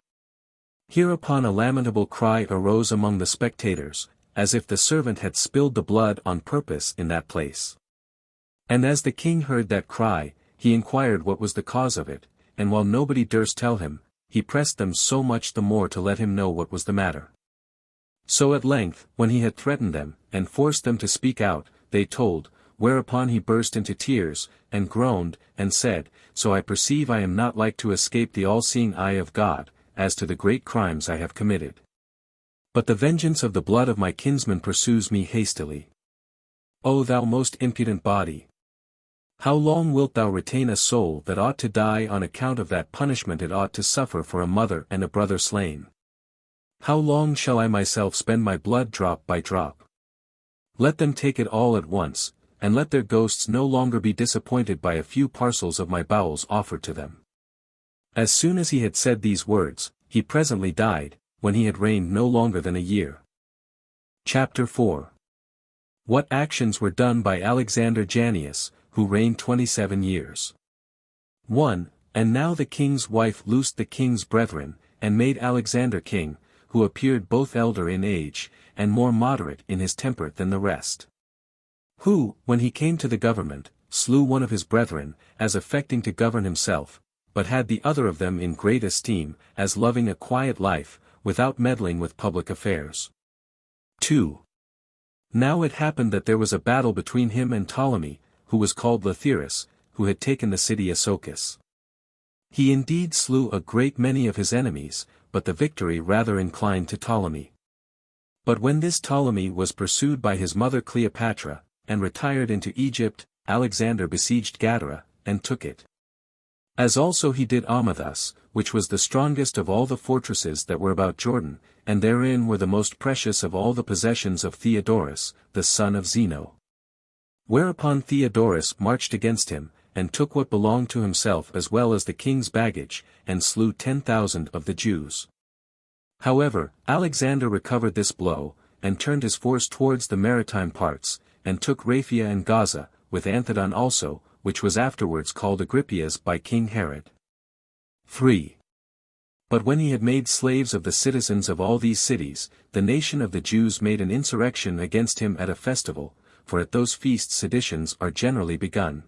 Hereupon a lamentable cry arose among the spectators, as if the servant had spilled the blood on purpose in that place. And as the king heard that cry, he inquired what was the cause of it, and while nobody durst tell him, he pressed them so much the more to let him know what was the matter. So at length, when he had threatened them, and forced them to speak out, they told, whereupon he burst into tears, and groaned, and said, So I perceive I am not like to escape the all-seeing eye of God, as to the great crimes I have committed. But the vengeance of the blood of my kinsman pursues me hastily. O thou most impudent body! How long wilt thou retain a soul that ought to die on account of that punishment it ought to suffer for a mother and a brother slain? How long shall I myself spend my blood drop by drop? Let them take it all at once, and let their ghosts no longer be disappointed by a few parcels of my bowels offered to them. As soon as he had said these words, he presently died, when he had reigned no longer than a year. Chapter 4. What actions were done by Alexander Jannaeus, who reigned 27 years. 1. And now the king's wife loosed the king's brethren, and made Alexander king, who appeared both elder in age, and more moderate in his temper than the rest. Who, when he came to the government, slew one of his brethren, as affecting to govern himself, but had the other of them in great esteem, as loving a quiet life, without meddling with public affairs. 2. Now it happened that there was a battle between him and Ptolemy, who was called Lathyrus, who had taken the city Asochus. He indeed slew a great many of his enemies, but the victory rather inclined to Ptolemy. But when this Ptolemy was pursued by his mother Cleopatra, and retired into Egypt, Alexander besieged Gadara, and took it. As also he did Amathus, which was the strongest of all the fortresses that were about Jordan, and therein were the most precious of all the possessions of Theodorus, the son of Zeno. Whereupon Theodorus marched against him, and took what belonged to himself as well as the king's baggage, and slew 10,000 of the Jews. However, Alexander recovered this blow, and turned his force towards the maritime parts, and took Raphia and Gaza, with Anthedon also, which was afterwards called Agrippias by King Herod. 3. But when he had made slaves of the citizens of all these cities, the nation of the Jews made an insurrection against him at a festival, for at those feasts seditions are generally begun.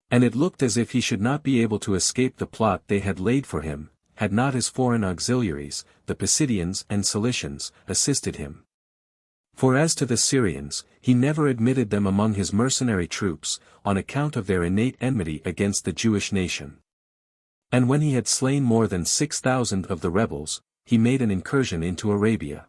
And it looked as if he should not be able to escape the plot they had laid for him, had not his foreign auxiliaries, the Pisidians and Cilicians, assisted him. For as to the Syrians, he never admitted them among his mercenary troops, on account of their innate enmity against the Jewish nation. And when he had slain more than 6,000 of the rebels, he made an incursion into Arabia.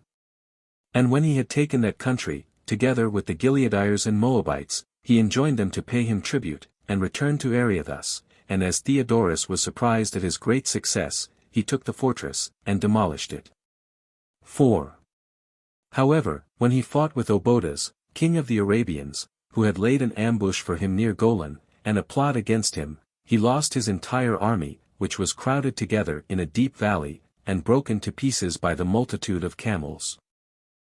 And when he had taken that country, together with the Gileadites and Moabites, he enjoined them to pay him tribute, and returned to Areothus, and as Theodorus was surprised at his great success, he took the fortress, and demolished it. 4. However, when he fought with Obodas, king of the Arabians, who had laid an ambush for him near Golan, and a plot against him, he lost his entire army, which was crowded together in a deep valley, and broken to pieces by the multitude of camels.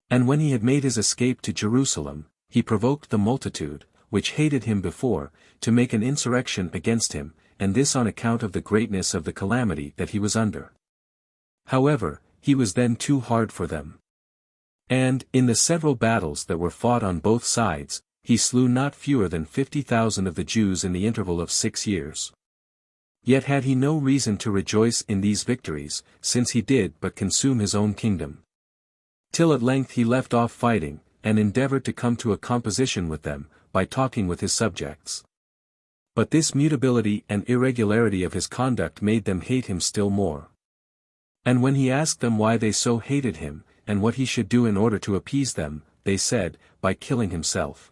And when he had made his escape to Jerusalem, he provoked the multitude, which hated him before, to make an insurrection against him, and this on account of the greatness of the calamity that he was under. However, he was then too hard for them. And, in the several battles that were fought on both sides, he slew not fewer than 50,000 of the Jews in the interval of 6 years. Yet had he no reason to rejoice in these victories, since he did but consume his own kingdom. Till at length he left off fighting, and endeavored to come to a composition with them, by talking with his subjects. But this mutability and irregularity of his conduct made them hate him still more. And when he asked them why they so hated him, and what he should do in order to appease them, they said, by killing himself.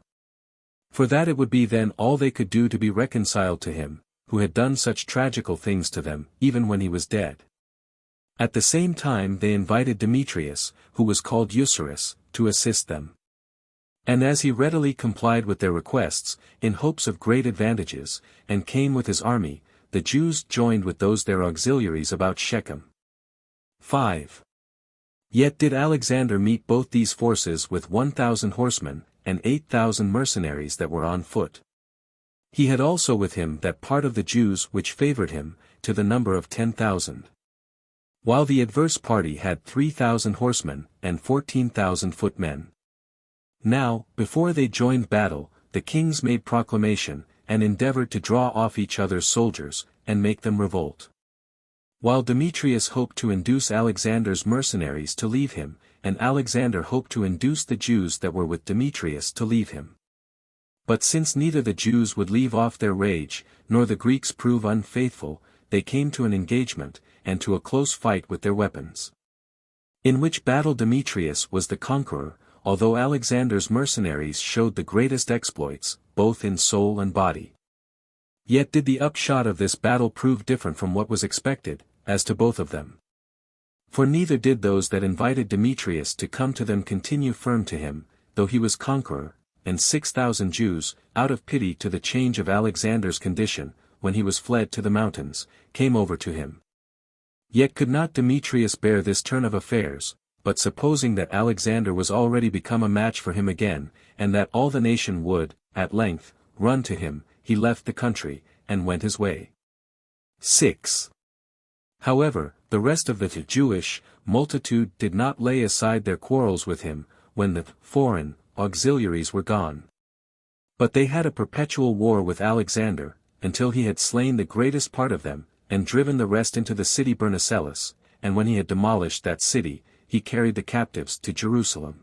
For that it would be then all they could do to be reconciled to him, who had done such tragical things to them, even when he was dead. At the same time they invited Demetrius, who was called Eucerus, to assist them. And as he readily complied with their requests, in hopes of great advantages, and came with his army, the Jews joined with those their auxiliaries about Shechem. 5. Yet did Alexander meet both these forces with 1,000 horsemen, and 8,000 mercenaries that were on foot. He had also with him that part of the Jews which favored him, to the number of 10,000. While the adverse party had 3,000 horsemen, and 14,000 footmen. Now, before they joined battle, the kings made proclamation, and endeavored to draw off each other's soldiers, and make them revolt. While Demetrius hoped to induce Alexander's mercenaries to leave him, and Alexander hoped to induce the Jews that were with Demetrius to leave him. But since neither the Jews would leave off their rage, nor the Greeks prove unfaithful, they came to an engagement, and to a close fight with their weapons. In which battle Demetrius was the conqueror, although Alexander's mercenaries showed the greatest exploits, both in soul and body. Yet did the upshot of this battle prove different from what was expected, as to both of them. For neither did those that invited Demetrius to come to them continue firm to him, though he was conqueror, and 6,000 Jews, out of pity to the change of Alexander's condition, when he was fled to the mountains, came over to him. Yet could not Demetrius bear this turn of affairs, but supposing that Alexander was already become a match for him again, and that all the nation would, at length, run to him, he left the country, and went his way. 6. However, the rest of the Jewish multitude did not lay aside their quarrels with him, when the foreign auxiliaries were gone. But they had a perpetual war with Alexander, until he had slain the greatest part of them, and driven the rest into the city Bernicellus, and when he had demolished that city, he carried the captives to Jerusalem.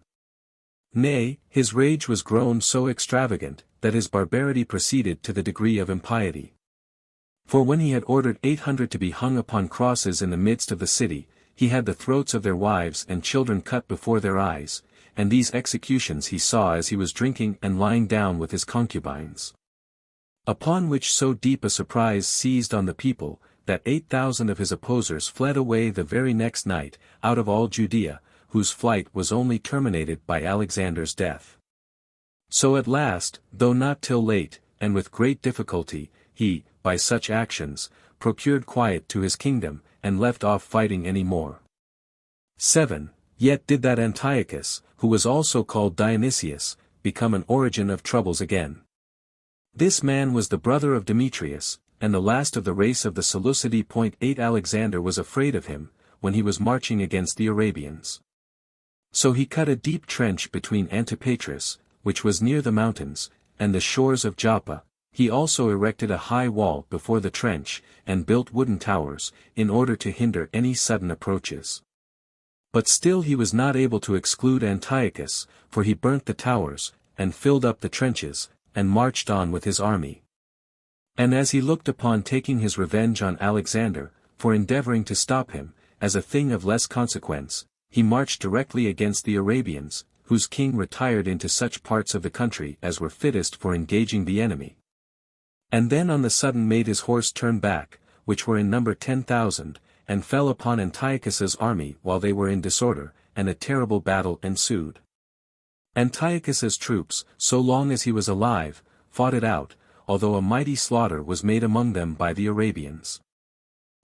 Nay, his rage was grown so extravagant, that his barbarity proceeded to the degree of impiety. For when he had ordered 800 to be hung upon crosses in the midst of the city, he had the throats of their wives and children cut before their eyes, and these executions he saw as he was drinking and lying down with his concubines. Upon which so deep a surprise seized on the people, that 8,000 of his opposers fled away the very next night, out of all Judea, whose flight was only terminated by Alexander's death. So at last, though not till late, and with great difficulty, he, by such actions, procured quiet to his kingdom, and left off fighting any more. 7. Yet did that Antiochus, who was also called Dionysius, become an origin of troubles again. This man was the brother of Demetrius, and the last of the race of the Seleucid. 8 Alexander was afraid of him, when he was marching against the Arabians. So he cut a deep trench between Antipatris, which was near the mountains, and the shores of Joppa. He also erected a high wall before the trench, and built wooden towers, in order to hinder any sudden approaches. But still he was not able to exclude Antiochus, for he burnt the towers, and filled up the trenches, and marched on with his army. And as he looked upon taking his revenge on Alexander, for endeavoring to stop him, as a thing of less consequence, he marched directly against the Arabians, whose king retired into such parts of the country as were fittest for engaging the enemy. And then on the sudden made his horse turn back, which were in number 10,000, and fell upon Antiochus's army while they were in disorder, and a terrible battle ensued. Antiochus's troops, so long as he was alive, fought it out, although a mighty slaughter was made among them by the Arabians.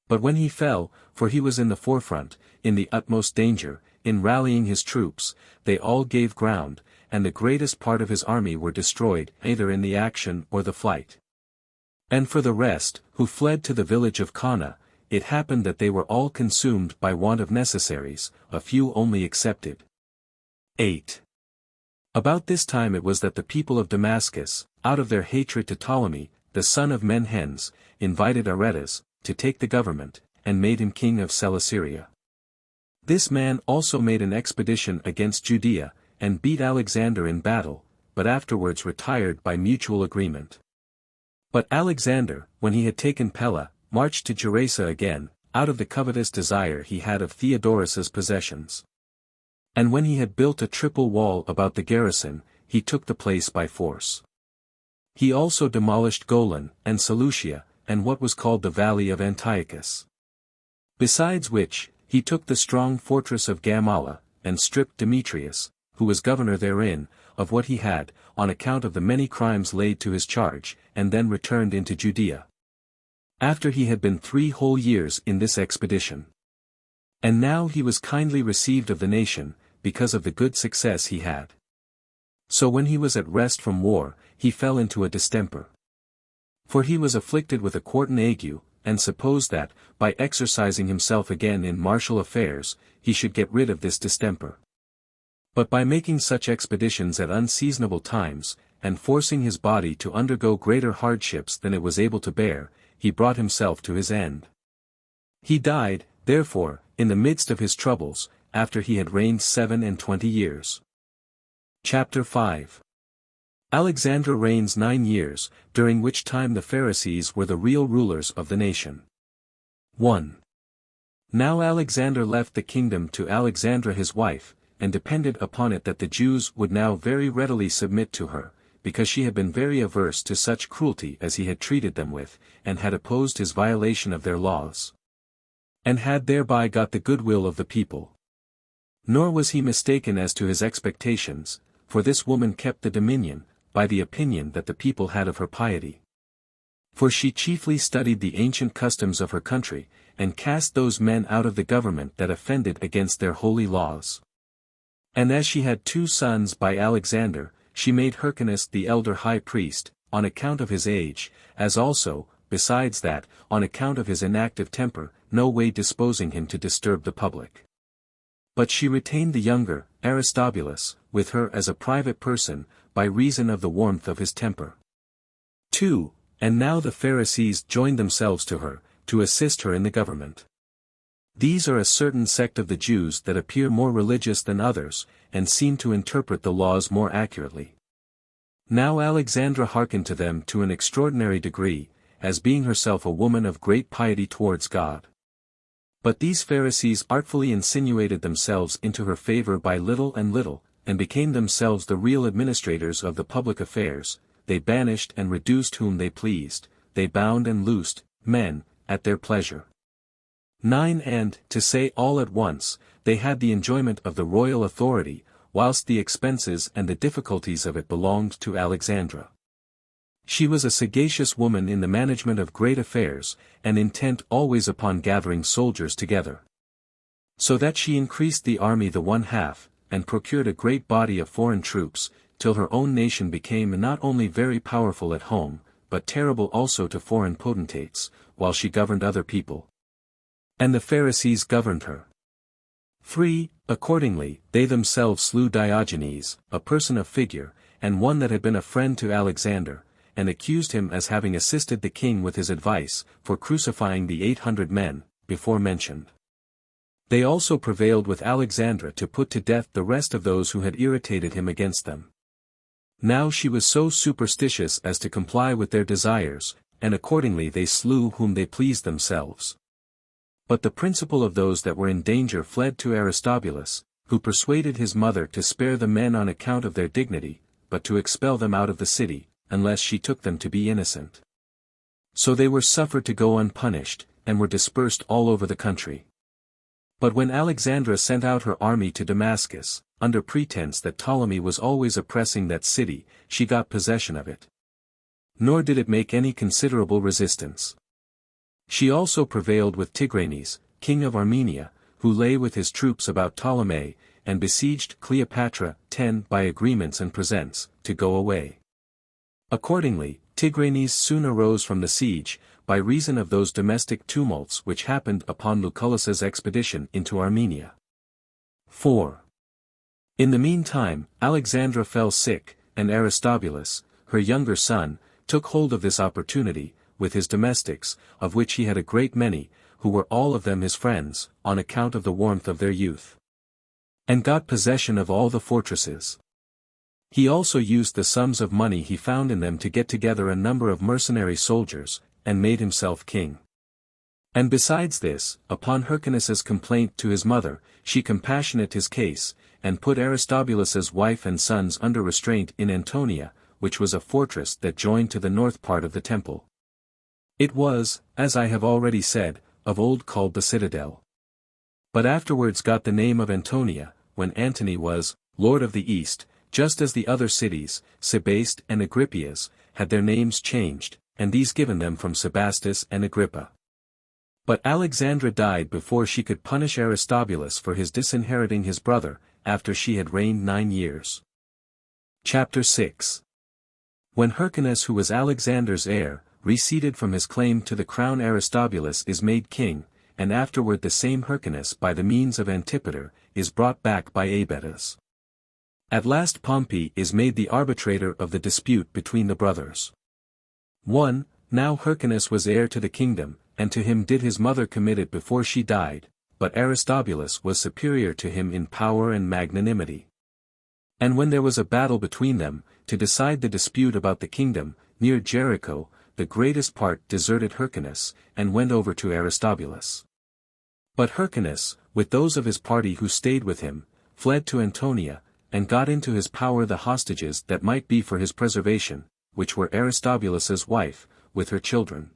But when he fell, for he was in the forefront, in the utmost danger, in rallying his troops, they all gave ground, and the greatest part of his army were destroyed either in the action or the flight. And for the rest, who fled to the village of Cana, it happened that they were all consumed by want of necessaries, a few only excepted. 8. About this time it was that the people of Damascus, out of their hatred to Ptolemy, the son of Menhens, invited Aretas, to take the government, and made him king of Celesyria. This man also made an expedition against Judea, and beat Alexander in battle, but afterwards retired by mutual agreement. But Alexander, when he had taken Pella, marched to Gerasa again, out of the covetous desire he had of Theodorus's possessions. And when he had built a triple wall about the garrison, he took the place by force. He also demolished Golan, and Seleucia, and what was called the valley of Antiochus. Besides which, he took the strong fortress of Gamala, and stripped Demetrius, who was governor therein, of what he had, on account of the many crimes laid to his charge, and then returned into Judea. After he had been 3 whole years in this expedition. And now he was kindly received of the nation, because of the good success he had. So when he was at rest from war, he fell into a distemper. For he was afflicted with a quartan ague, and supposed that, by exercising himself again in martial affairs, he should get rid of this distemper. But by making such expeditions at unseasonable times, and forcing his body to undergo greater hardships than it was able to bear, he brought himself to his end. He died, therefore, in the midst of his troubles, after he had reigned 27 years. Chapter 5. Alexander reigns 9 years, during which time the Pharisees were the real rulers of the nation. 1. Now Alexander left the kingdom to Alexandra his wife, and depended upon it that the Jews would now very readily submit to her, because she had been very averse to such cruelty as he had treated them with, and had opposed his violation of their laws. and had thereby got the goodwill of the people. Nor was he mistaken as to his expectations, for this woman kept the dominion, by the opinion that the people had of her piety. For she chiefly studied the ancient customs of her country, and cast those men out of the government that offended against their holy laws. And as she had 2 sons by Alexander, she made Hyrcanus the elder high priest, on account of his age, as also, besides that, on account of his inactive temper, no way disposing him to disturb the public. But she retained the younger, Aristobulus, with her as a private person, by reason of the warmth of his temper. 2. And now the Pharisees joined themselves to her, to assist her in the government. These are a certain sect of the Jews that appear more religious than others, and seem to interpret the laws more accurately. Now Alexandra hearkened to them to an extraordinary degree, as being herself a woman of great piety towards God. But these Pharisees artfully insinuated themselves into her favor by little and little, and became themselves the real administrators of the public affairs. They banished and reduced whom they pleased, they bound and loosed men, at their pleasure. 9. And, to say all at once, they had the enjoyment of the royal authority, whilst the expenses and the difficulties of it belonged to Alexandra. She was a sagacious woman in the management of great affairs, and intent always upon gathering soldiers together. So that she increased the army the 1/2, and procured a great body of foreign troops, till her own nation became not only very powerful at home, but terrible also to foreign potentates, while she governed other people. And the Pharisees governed her. 3. Accordingly, they themselves slew Diogenes, a person of figure, and one that had been a friend to Alexander, and accused him as having assisted the king with his advice, for crucifying the 800 men, before mentioned. They also prevailed with Alexandra to put to death the rest of those who had irritated him against them. Now she was so superstitious as to comply with their desires, and accordingly they slew whom they pleased themselves. But the principal of those that were in danger fled to Aristobulus, who persuaded his mother to spare the men on account of their dignity, but to expel them out of the city, unless she took them to be innocent. So they were suffered to go unpunished, and were dispersed all over the country. But when Alexandra sent out her army to Damascus, under pretense that Ptolemy was always oppressing that city, she got possession of it. Nor did it make any considerable resistance. She also prevailed with Tigranes, king of Armenia, who lay with his troops about Ptolemy, and besieged Cleopatra, 10 by agreements and presents, to go away. Accordingly, Tigranes soon arose from the siege, by reason of those domestic tumults which happened upon Lucullus's expedition into Armenia. 4. In the meantime, Alexandra fell sick, and Aristobulus, her younger son, took hold of this opportunity, with his domestics, of which he had a great many, who were all of them his friends, on account of the warmth of their youth. And got possession of all the fortresses. He also used the sums of money he found in them to get together a number of mercenary soldiers, and made himself king. And besides this, upon Hyrcanus's complaint to his mother, she compassionated his case, and put Aristobulus's wife and sons under restraint in Antonia, which was a fortress that joined to the north part of the temple. It was, as I have already said, of old called the citadel. But afterwards got the name of Antonia, when Antony was lord of the East, just as the other cities, Sebaste and Agrippias, had their names changed, and these given them from Sebastus and Agrippa. But Alexandra died before she could punish Aristobulus for his disinheriting his brother, after she had reigned 9 years. Chapter 6. When Hyrcanus, who was Alexander's heir, receded from his claim to the crown, Aristobulus is made king, and afterward the same Hyrcanus by the means of Antipater, is brought back by Abetas. At last Pompey is made the arbitrator of the dispute between the brothers. 1. Now Hyrcanus was heir to the kingdom, and to him did his mother commit it before she died, but Aristobulus was superior to him in power and magnanimity. And when there was a battle between them, to decide the dispute about the kingdom, near Jericho, the greatest part deserted Hyrcanus, and went over to Aristobulus. But Hyrcanus, with those of his party who stayed with him, fled to Antonia, and got into his power the hostages that might be for his preservation, which were Aristobulus's wife, with her children.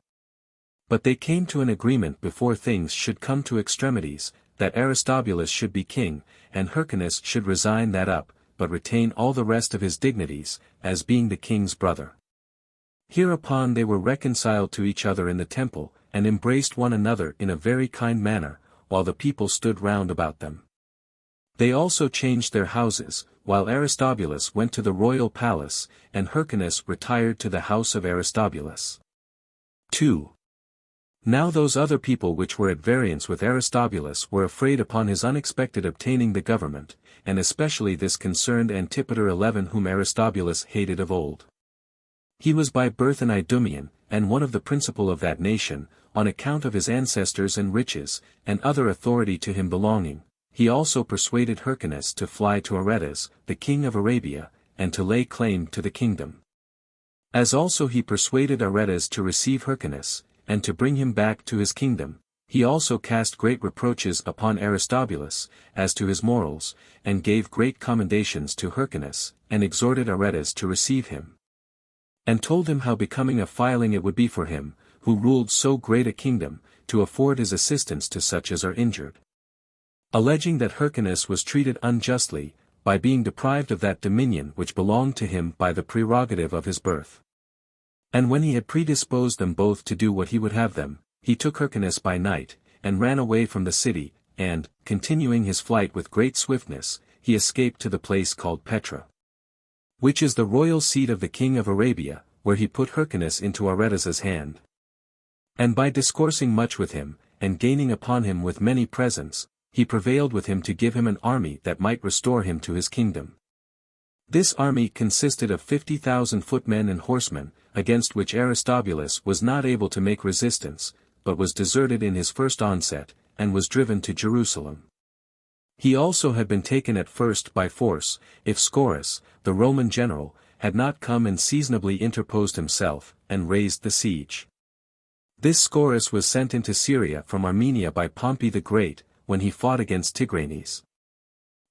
But they came to an agreement before things should come to extremities, that Aristobulus should be king, and Hyrcanus should resign that up, but retain all the rest of his dignities, as being the king's brother. Hereupon they were reconciled to each other in the temple, and embraced one another in a very kind manner, while the people stood round about them. They also changed their houses, while Aristobulus went to the royal palace, and Hyrcanus retired to the house of Aristobulus. 2. Now those other people which were at variance with Aristobulus were afraid upon his unexpected obtaining the government, and especially this concerned Antipater 11 whom Aristobulus hated of old. He was by birth an Idumean, and one of the principal of that nation, on account of his ancestors and riches, and other authority to him belonging. He also persuaded Hyrcanus to fly to Aretas, the king of Arabia, and to lay claim to the kingdom. As also he persuaded Aretas to receive Hyrcanus, and to bring him back to his kingdom. He also cast great reproaches upon Aristobulus, as to his morals, and gave great commendations to Hyrcanus, and exhorted Aretas to receive him. And told him how becoming a filing it would be for him, who ruled so great a kingdom, to afford his assistance to such as are injured. Alleging that Hyrcanus was treated unjustly, by being deprived of that dominion which belonged to him by the prerogative of his birth. And when he had predisposed them both to do what he would have them, he took Hyrcanus by night, and ran away from the city, and, continuing his flight with great swiftness, he escaped to the place called Petra, which is the royal seat of the king of Arabia, where he put Hyrcanus into Aretas's hand. And by discoursing much with him, and gaining upon him with many presents, he prevailed with him to give him an army that might restore him to his kingdom. This army consisted of 50,000 footmen and horsemen, against which Aristobulus was not able to make resistance, but was deserted in his first onset, and was driven to Jerusalem. He also had been taken at first by force, if Scaurus, the Roman general, had not come and seasonably interposed himself, and raised the siege. This Scaurus was sent into Syria from Armenia by Pompey the Great, when he fought against Tigranes.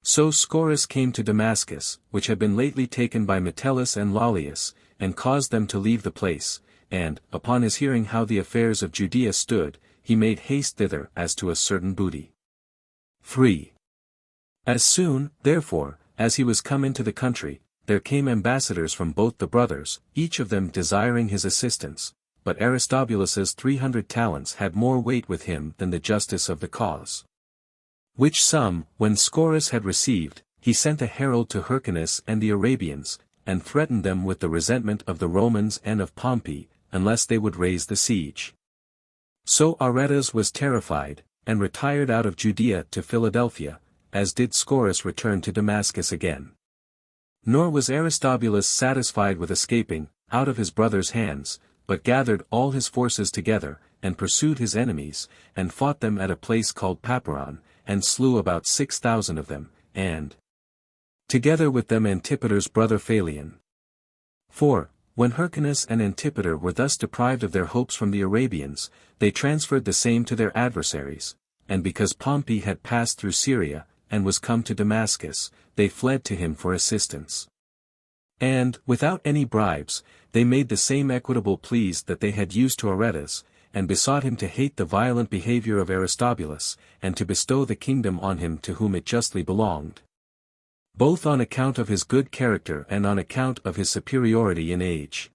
So Scaurus came to Damascus, which had been lately taken by Metellus and Laulius, and caused them to leave the place, and, upon his hearing how the affairs of Judea stood, he made haste thither as to a certain booty. 3. As soon, therefore, as he was come into the country, there came ambassadors from both the brothers, each of them desiring his assistance, but Aristobulus's 300 talents had more weight with him than the justice of the cause. Which sum, when Scaurus had received, he sent a herald to Hyrcanus and the Arabians, and threatened them with the resentment of the Romans and of Pompey, unless they would raise the siege. So Aretas was terrified, and retired out of Judea to Philadelphia, as did Scaurus return to Damascus again. Nor was Aristobulus satisfied with escaping, out of his brother's hands, but gathered all his forces together, and pursued his enemies, and fought them at a place called Paparon, and slew about 6,000 of them, and together with them Antipater's brother Phalion. 4. When Hyrcanus and Antipater were thus deprived of their hopes from the Arabians, they transferred the same to their adversaries, and because Pompey had passed through Syria, and was come to Damascus, they fled to him for assistance. And, without any bribes, they made the same equitable pleas that they had used to Aretas, and besought him to hate the violent behavior of Aristobulus, and to bestow the kingdom on him to whom it justly belonged, both on account of his good character and on account of his superiority in age.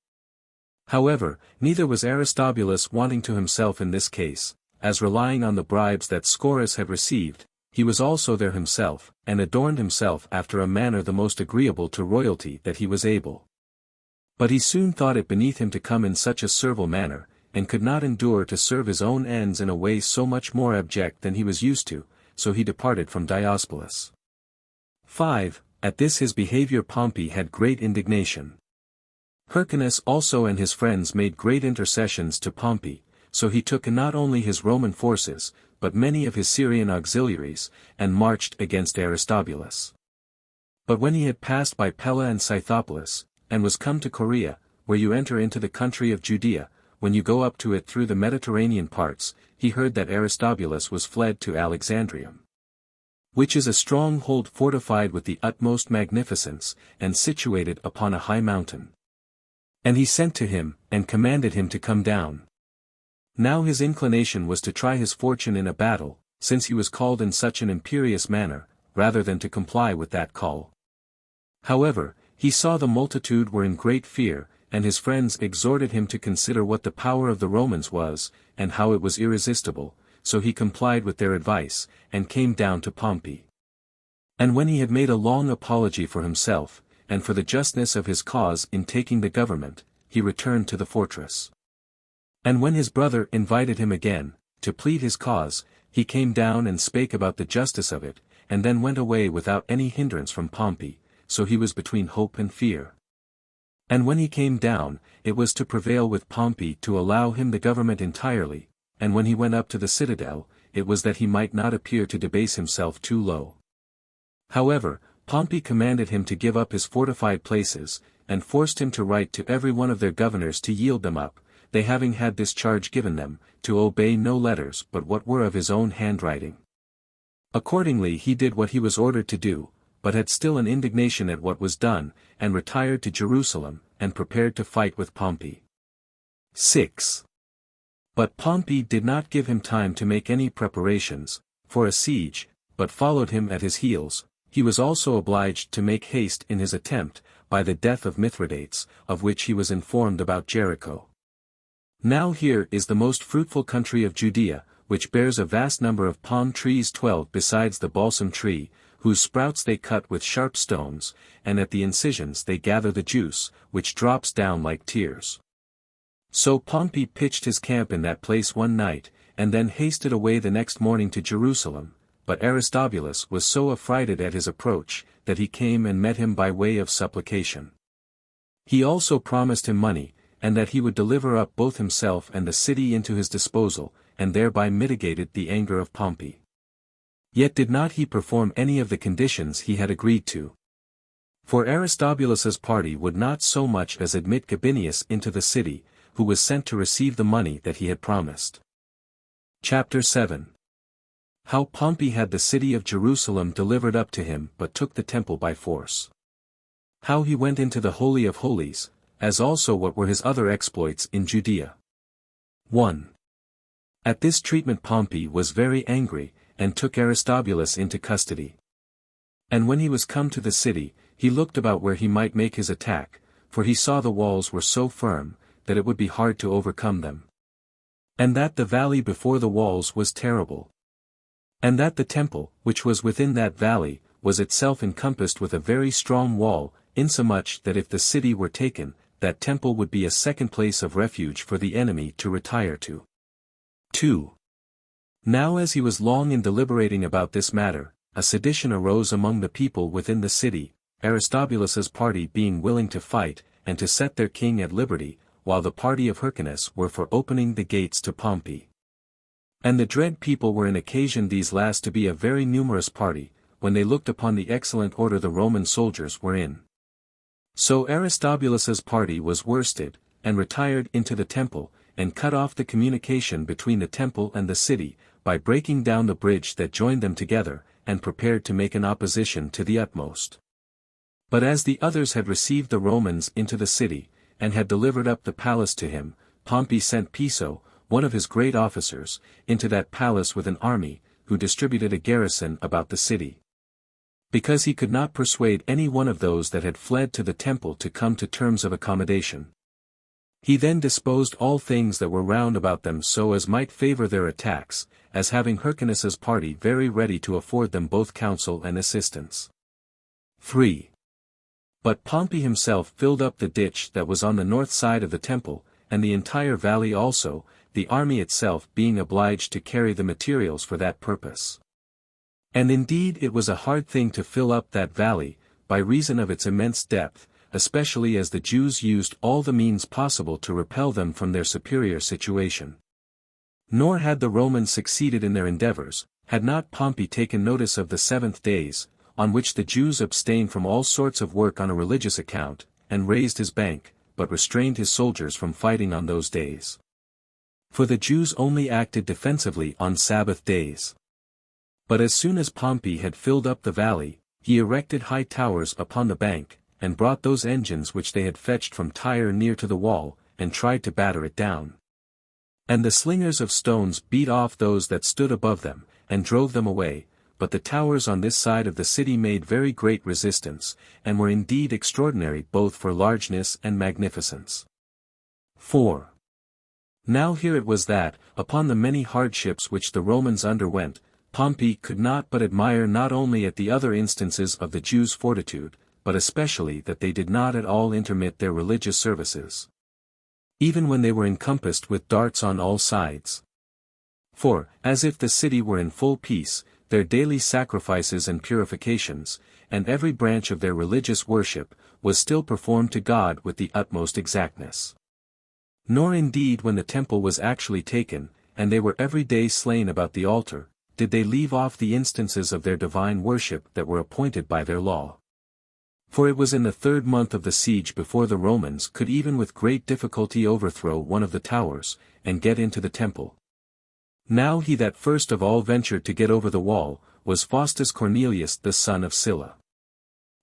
However, neither was Aristobulus wanting to himself in this case, as relying on the bribes that Scaurus had received, he was also there himself, and adorned himself after a manner the most agreeable to royalty that he was able. But he soon thought it beneath him to come in such a servile manner, and could not endure to serve his own ends in a way so much more abject than he was used to, so he departed from Diospolis. 5. At this his behavior Pompey had great indignation. Hyrcanus also and his friends made great intercessions to Pompey, so he took not only his Roman forces, but many of his Syrian auxiliaries, and marched against Aristobulus. But when he had passed by Pella and Scythopolis, and was come to Corea, where you enter into the country of Judea, when you go up to it through the Mediterranean parts, he heard that Aristobulus was fled to Alexandrium, which is a stronghold fortified with the utmost magnificence, and situated upon a high mountain. And he sent to him, and commanded him to come down. Now his inclination was to try his fortune in a battle, since he was called in such an imperious manner, rather than to comply with that call. However, he saw the multitude were in great fear, and his friends exhorted him to consider what the power of the Romans was, and how it was irresistible, so he complied with their advice, and came down to Pompey. And when he had made a long apology for himself, and for the justness of his cause in taking the government, he returned to the fortress. And when his brother invited him again, to plead his cause, he came down and spake about the justice of it, and then went away without any hindrance from Pompey, so he was between hope and fear. And when he came down, it was to prevail with Pompey to allow him the government entirely, and when he went up to the citadel, it was that he might not appear to debase himself too low. However, Pompey commanded him to give up his fortified places, and forced him to write to every one of their governors to yield them up, they having had this charge given them, to obey no letters but what were of his own handwriting. Accordingly he did what he was ordered to do, but had still an indignation at what was done, and retired to Jerusalem, and prepared to fight with Pompey. 6. But Pompey did not give him time to make any preparations for a siege, but followed him at his heels. He was also obliged to make haste in his attempt, by the death of Mithridates, of which he was informed about Jericho. Now here is the most fruitful country of Judea, which bears a vast number of palm trees 12 besides the balsam tree, whose sprouts they cut with sharp stones, and at the incisions they gather the juice, which drops down like tears. So Pompey pitched his camp in that place one night, and then hasted away the next morning to Jerusalem, but Aristobulus was so affrighted at his approach, that he came and met him by way of supplication. He also promised him money, and that he would deliver up both himself and the city into his disposal, and thereby mitigated the anger of Pompey. Yet did not he perform any of the conditions he had agreed to. For Aristobulus's party would not so much as admit Gabinius into the city, who was sent to receive the money that he had promised. Chapter 7. How Pompey had the city of Jerusalem delivered up to him but took the temple by force. How he went into the Holy of Holies, as also what were his other exploits in Judea. 1. At this treatment Pompey was very angry, and took Aristobulus into custody. And when he was come to the city, he looked about where he might make his attack, for he saw the walls were so firm, that it would be hard to overcome them. And that the valley before the walls was terrible. And that the temple, which was within that valley, was itself encompassed with a very strong wall, insomuch that if the city were taken, that temple would be a second place of refuge for the enemy to retire to. 2. Now as he was long in deliberating about this matter, a sedition arose among the people within the city, Aristobulus's party being willing to fight, and to set their king at liberty, while the party of Hyrcanus were for opening the gates to Pompey. And the dread people were in occasion these last to be a very numerous party, when they looked upon the excellent order the Roman soldiers were in. So Aristobulus's party was worsted, and retired into the temple, and cut off the communication between the temple and the city, by breaking down the bridge that joined them together, and prepared to make an opposition to the utmost. But as the others had received the Romans into the city, and had delivered up the palace to him, Pompey sent Piso, one of his great officers, into that palace with an army, who distributed a garrison about the city. Because he could not persuade any one of those that had fled to the temple to come to terms of accommodation. He then disposed all things that were round about them so as might favor their attacks, as having Hyrcanus's party very ready to afford them both counsel and assistance. 3. But Pompey himself filled up the ditch that was on the north side of the temple, and the entire valley also, the army itself being obliged to carry the materials for that purpose. And indeed it was a hard thing to fill up that valley, by reason of its immense depth, especially as the Jews used all the means possible to repel them from their superior situation. Nor had the Romans succeeded in their endeavors, had not Pompey taken notice of the 7th days, on which the Jews abstained from all sorts of work on a religious account, and raised his bank, but restrained his soldiers from fighting on those days. For the Jews only acted defensively on Sabbath days. But as soon as Pompey had filled up the valley, he erected high towers upon the bank, and brought those engines which they had fetched from Tyre near to the wall, and tried to batter it down. And the slingers of stones beat off those that stood above them, and drove them away, but the towers on this side of the city made very great resistance, and were indeed extraordinary both for largeness and magnificence. 4. Now here it was that, upon the many hardships which the Romans underwent, Pompey could not but admire not only at the other instances of the Jews' fortitude, but especially that they did not at all intermit their religious services, even when they were encompassed with darts on all sides. For, as if the city were in full peace, their daily sacrifices and purifications, and every branch of their religious worship, was still performed to God with the utmost exactness. Nor indeed when the temple was actually taken, and they were every day slain about the altar, did they leave off the instances of their divine worship that were appointed by their law. For it was in the 3rd month of the siege before the Romans could even with great difficulty overthrow one of the towers, and get into the temple. Now he that first of all ventured to get over the wall, was Faustus Cornelius the son of Sylla.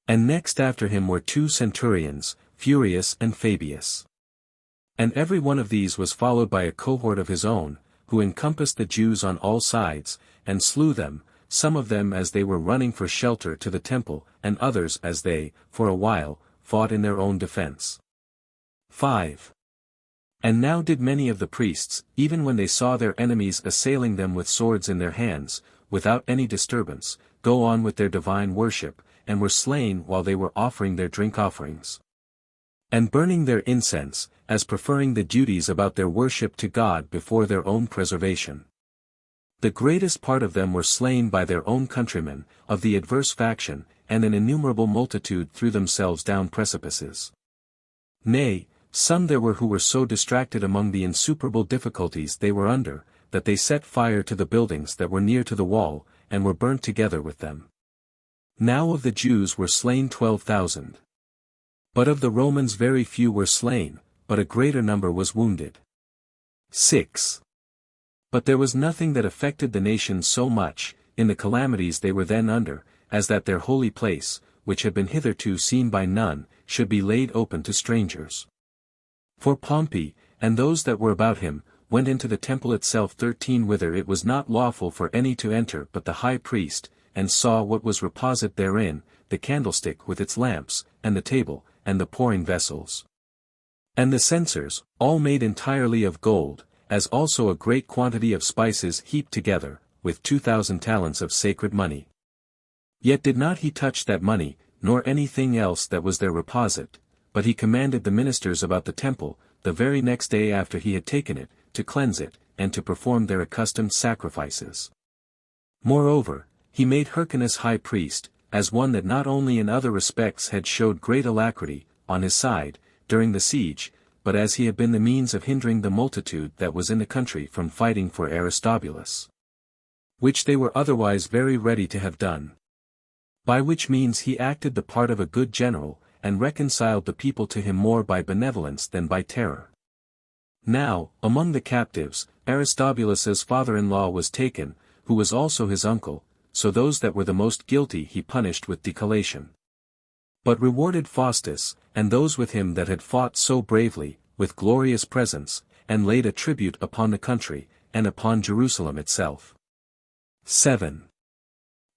And next after him were 2 centurions, Furius and Fabius. And every one of these was followed by a cohort of his own, who encompassed the Jews on all sides, and slew them, some of them as they were running for shelter to the temple, and others as they, for a while, fought in their own defense. 5. And now did many of the priests, even when they saw their enemies assailing them with swords in their hands, without any disturbance, go on with their divine worship, and were slain while they were offering their drink offerings, and burning their incense, as preferring the duties about their worship to God before their own preservation. The greatest part of them were slain by their own countrymen, of the adverse faction, and an innumerable multitude threw themselves down precipices. Nay, some there were who were so distracted among the insuperable difficulties they were under, that they set fire to the buildings that were near to the wall, and were burnt together with them. Now of the Jews were slain 12,000. But of the Romans very few were slain, but a greater number was wounded. 6. But there was nothing that affected the nation so much, in the calamities they were then under, as that their holy place, which had been hitherto seen by none, should be laid open to strangers. For Pompey, and those that were about him, went into the temple itself 13 whither it was not lawful for any to enter but the high priest, and saw what was reposite therein, the candlestick with its lamps, and the table, and the pouring vessels, and the censers, all made entirely of gold, as also a great quantity of spices heaped together, with 2,000 talents of sacred money. Yet did not he touch that money, nor anything else that was there reposite, but he commanded the ministers about the temple, the very next day after he had taken it, to cleanse it, and to perform their accustomed sacrifices. Moreover, he made Hyrcanus high priest, as one that not only in other respects had showed great alacrity, on his side, during the siege, but as he had been the means of hindering the multitude that was in the country from fighting for Aristobulus, which they were otherwise very ready to have done. By which means he acted the part of a good general, and reconciled the people to him more by benevolence than by terror. Now, among the captives, Aristobulus's father-in-law was taken, who was also his uncle, so those that were the most guilty he punished with decollation, but rewarded Faustus, and those with him that had fought so bravely, with glorious presents, and laid a tribute upon the country, and upon Jerusalem itself. 7.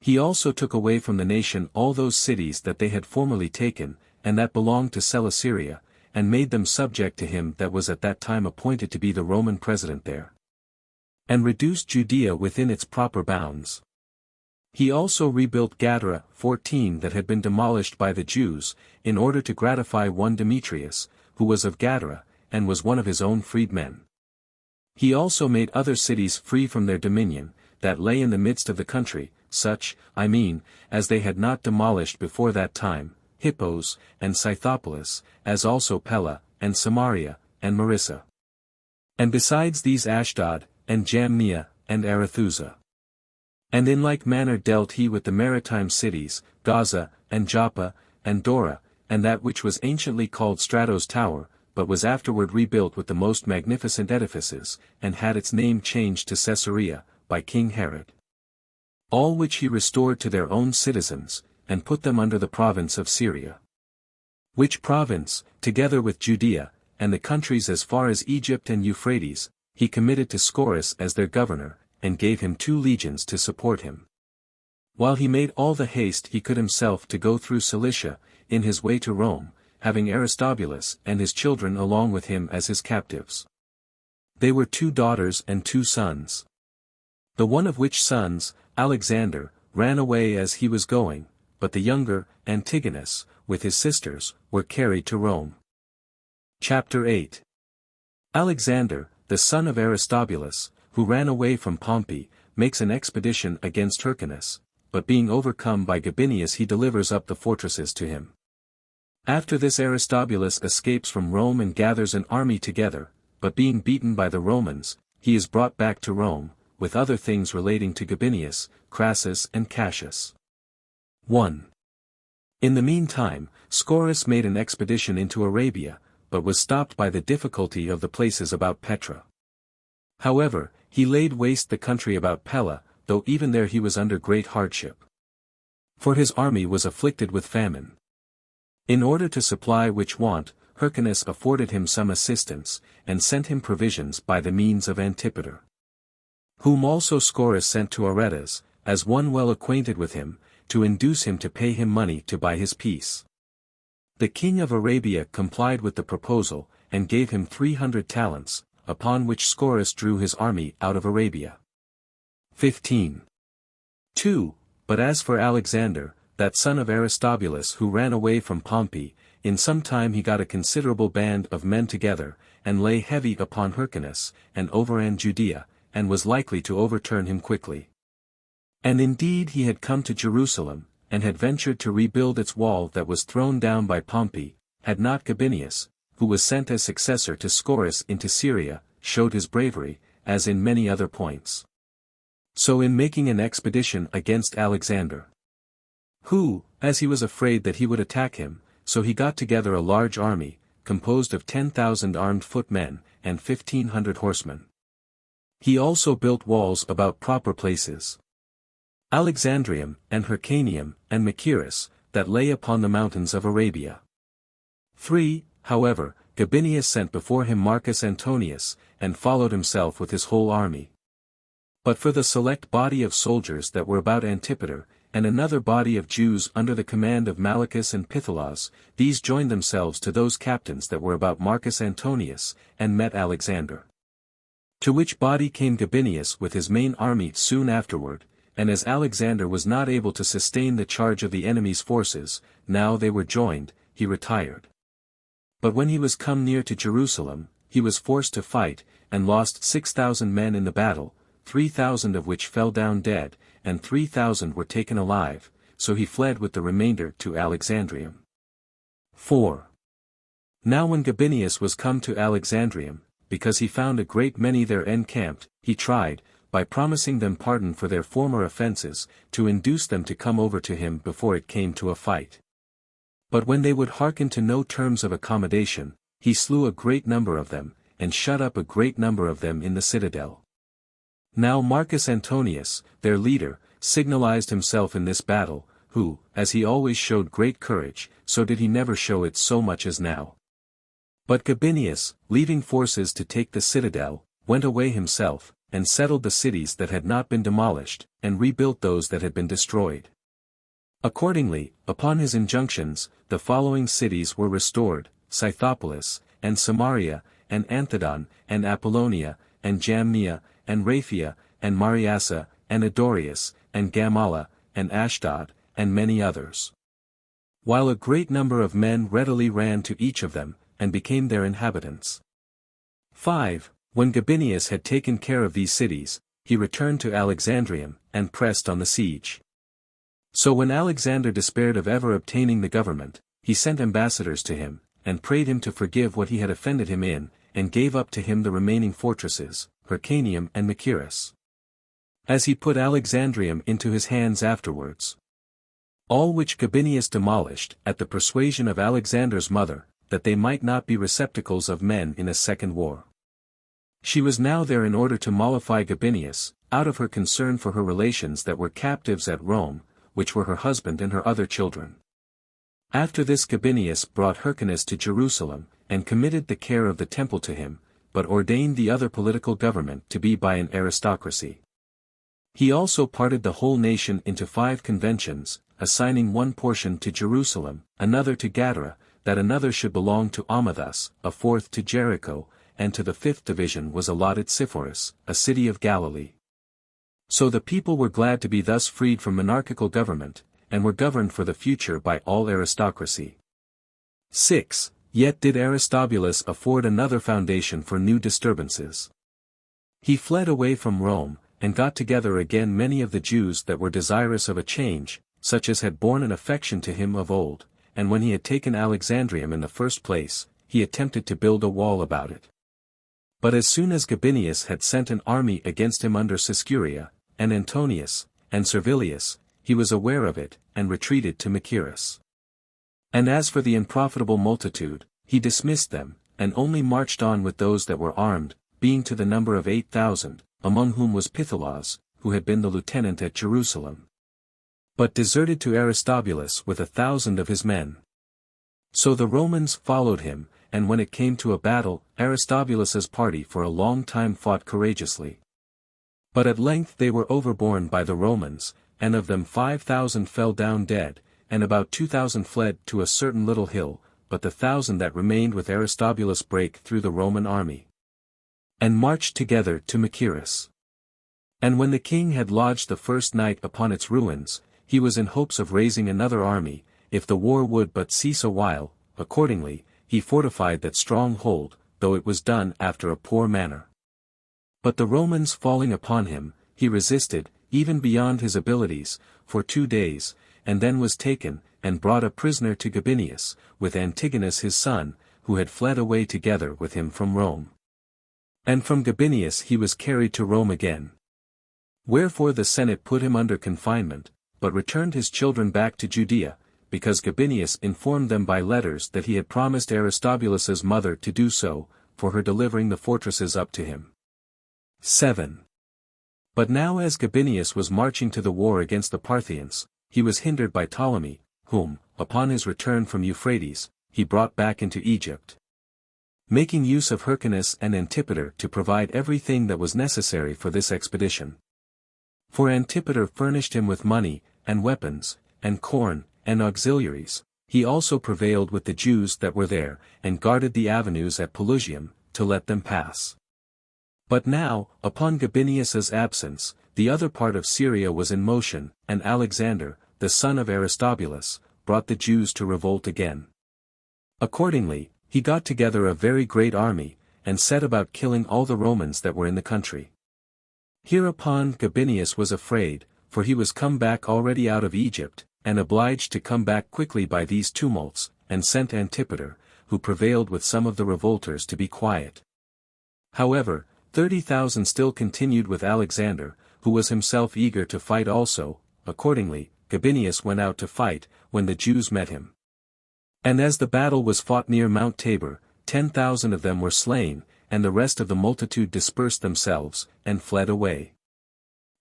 He also took away from the nation all those cities that they had formerly taken, and that belonged to Seleucid, and made them subject to him that was at that time appointed to be the Roman president there, and reduced Judea within its proper bounds. He also rebuilt Gadara 14 that had been demolished by the Jews, in order to gratify one Demetrius, who was of Gadara, and was one of his own freedmen. He also made other cities free from their dominion, that lay in the midst of the country, such, I mean, as they had not demolished before that time, Hippos, and Scythopolis, as also Pella, and Samaria, and Marissa. And besides these Ashdod, and Jamnia, and Arethusa. And in like manner dealt he with the maritime cities, Gaza, and Joppa, and Dora, and that which was anciently called Strato's Tower, but was afterward rebuilt with the most magnificent edifices, and had its name changed to Caesarea, by King Herod. All which he restored to their own citizens, and put them under the province of Syria. Which province, together with Judea, and the countries as far as Egypt and Euphrates, he committed to Scaurus as their governor, and gave him 2 legions to support him. While he made all the haste he could himself to go through Cilicia, in his way to Rome, having Aristobulus and his children along with him as his captives. They were 2 daughters and 2 sons. The one of which sons, Alexander, ran away as he was going, but the younger, Antigonus, with his sisters, were carried to Rome. Chapter 8. Alexander, the son of Aristobulus, who ran away from Pompey, makes an expedition against Hyrcanus, but being overcome by Gabinius he delivers up the fortresses to him. After this Aristobulus escapes from Rome and gathers an army together, but being beaten by the Romans, he is brought back to Rome, with other things relating to Gabinius, Crassus and Cassius. 1. In the meantime, Scaurus made an expedition into Arabia, but was stopped by the difficulty of the places about Petra. However, he laid waste the country about Pella, though even there he was under great hardship. For his army was afflicted with famine. In order to supply which want, Hyrcanus afforded him some assistance, and sent him provisions by the means of Antipater. Whom also Scaurus sent to Aretas, as one well acquainted with him, to induce him to pay him money to buy his peace. The king of Arabia complied with the proposal, and gave him 300 talents, upon which Scaurus drew his army out of Arabia. 15. 2. But as for Alexander, that son of Aristobulus who ran away from Pompey, in some time he got a considerable band of men together, and lay heavy upon Hyrcanus, and overran Judea, and was likely to overturn him quickly. And indeed he had come to Jerusalem, and had ventured to rebuild its wall that was thrown down by Pompey, had not Gabinius, who was sent as successor to Scaurus into Syria, showed his bravery, as in many other points. So in making an expedition against Alexander, who, as he was afraid that he would attack him, so he got together a large army, composed of 10,000 armed footmen, and 1,500 horsemen. He also built walls about proper places, Alexandrium, and Hyrcanium, and Machaerus, that lay upon the mountains of Arabia. 3. However, Gabinius sent before him Marcus Antonius, and followed himself with his whole army. But for the select body of soldiers that were about Antipater, and another body of Jews under the command of Malichus and Pythalas, these joined themselves to those captains that were about Marcus Antonius, and met Alexander. To which body came Gabinius with his main army soon afterward, and as Alexander was not able to sustain the charge of the enemy's forces, now they were joined, he retired. But when he was come near to Jerusalem, he was forced to fight, and lost 6,000 men in the battle, 3,000 of which fell down dead, and 3,000 were taken alive, so he fled with the remainder to Alexandrium. 4. Now when Gabinius was come to Alexandrium, because he found a great many there encamped, he tried, by promising them pardon for their former offences, to induce them to come over to him before it came to a fight. But when they would hearken to no terms of accommodation, he slew a great number of them, and shut up a great number of them in the citadel. Now Marcus Antonius, their leader, signalized himself in this battle, who, as he always showed great courage, so did he never show it so much as now. But Gabinius, leaving forces to take the citadel, went away himself, and settled the cities that had not been demolished, and rebuilt those that had been destroyed. Accordingly, upon his injunctions, the following cities were restored: Scythopolis, and Samaria, and Anthedon, and Apollonia, and Jamnia, and Raphia, and Mariassa, and Adorius, and Gamala, and Ashdod, and many others. While a great number of men readily ran to each of them, and became their inhabitants. 5. When Gabinius had taken care of these cities, he returned to Alexandrium, and pressed on the siege. So when Alexander despaired of ever obtaining the government, he sent ambassadors to him, and prayed him to forgive what he had offended him in, and gave up to him the remaining fortresses, Hyrcanium and Machaerus. As he put Alexandrium into his hands afterwards. All which Gabinius demolished, at the persuasion of Alexander's mother, that they might not be receptacles of men in a second war. She was now there in order to mollify Gabinius, out of her concern for her relations that were captives at Rome, which were her husband and her other children. After this Gabinius brought Hyrcanus to Jerusalem, and committed the care of the temple to him, but ordained the other political government to be by an aristocracy. He also parted the whole nation into 5 conventions, assigning one portion to Jerusalem, another to Gadara, that another should belong to Amathus, a fourth to Jericho, and to the 5th division was allotted Sepphoris, a city of Galilee. So the people were glad to be thus freed from monarchical government, and were governed for the future by all aristocracy. 6. Yet did Aristobulus afford another foundation for new disturbances. He fled away from Rome, and got together again many of the Jews that were desirous of a change, such as had borne an affection to him of old, and when he had taken Alexandrium in the first place, he attempted to build a wall about it. But as soon as Gabinius had sent an army against him under Sicarii, and Antonius, and Servilius, he was aware of it, and retreated to Machaerus. And as for the unprofitable multitude, he dismissed them, and only marched on with those that were armed, being to the number of 8,000, among whom was Pythilas, who had been the lieutenant at Jerusalem. But deserted to Aristobulus with 1,000 of his men. So the Romans followed him, and when it came to a battle, Aristobulus's party for a long time fought courageously. But at length they were overborne by the Romans, and of them 5,000 fell down dead, and about 2,000 fled to a certain little hill, but the 1,000 that remained with Aristobulus brake through the Roman army, and marched together to Machaerus. And when the king had lodged the first night upon its ruins, he was in hopes of raising another army, if the war would but cease a while. Accordingly, he fortified that strong hold, though it was done after a poor manner. But the Romans falling upon him, he resisted, even beyond his abilities, for 2 days, and then was taken, and brought a prisoner to Gabinius, with Antigonus his son, who had fled away together with him from Rome. And from Gabinius he was carried to Rome again. Wherefore the Senate put him under confinement, but returned his children back to Judea, because Gabinius informed them by letters that he had promised Aristobulus's mother to do so, for her delivering the fortresses up to him. 7. But now as Gabinius was marching to the war against the Parthians, he was hindered by Ptolemy, whom, upon his return from Euphrates, he brought back into Egypt, making use of Hyrcanus and Antipater to provide everything that was necessary for this expedition. For Antipater furnished him with money, and weapons, and corn, and auxiliaries. He also prevailed with the Jews that were there, and guarded the avenues at Pelusium, to let them pass. But now, upon Gabinius's absence, the other part of Syria was in motion, and Alexander, the son of Aristobulus, brought the Jews to revolt again. Accordingly, he got together a very great army, and set about killing all the Romans that were in the country. Hereupon Gabinius was afraid, for he was come back already out of Egypt, and obliged to come back quickly by these tumults, and sent Antipater, who prevailed with some of the revolters to be quiet. However, 30,000 still continued with Alexander, who was himself eager to fight also. Accordingly, Gabinius went out to fight, when the Jews met him. And as the battle was fought near Mount Tabor, 10,000 of them were slain, and the rest of the multitude dispersed themselves, and fled away.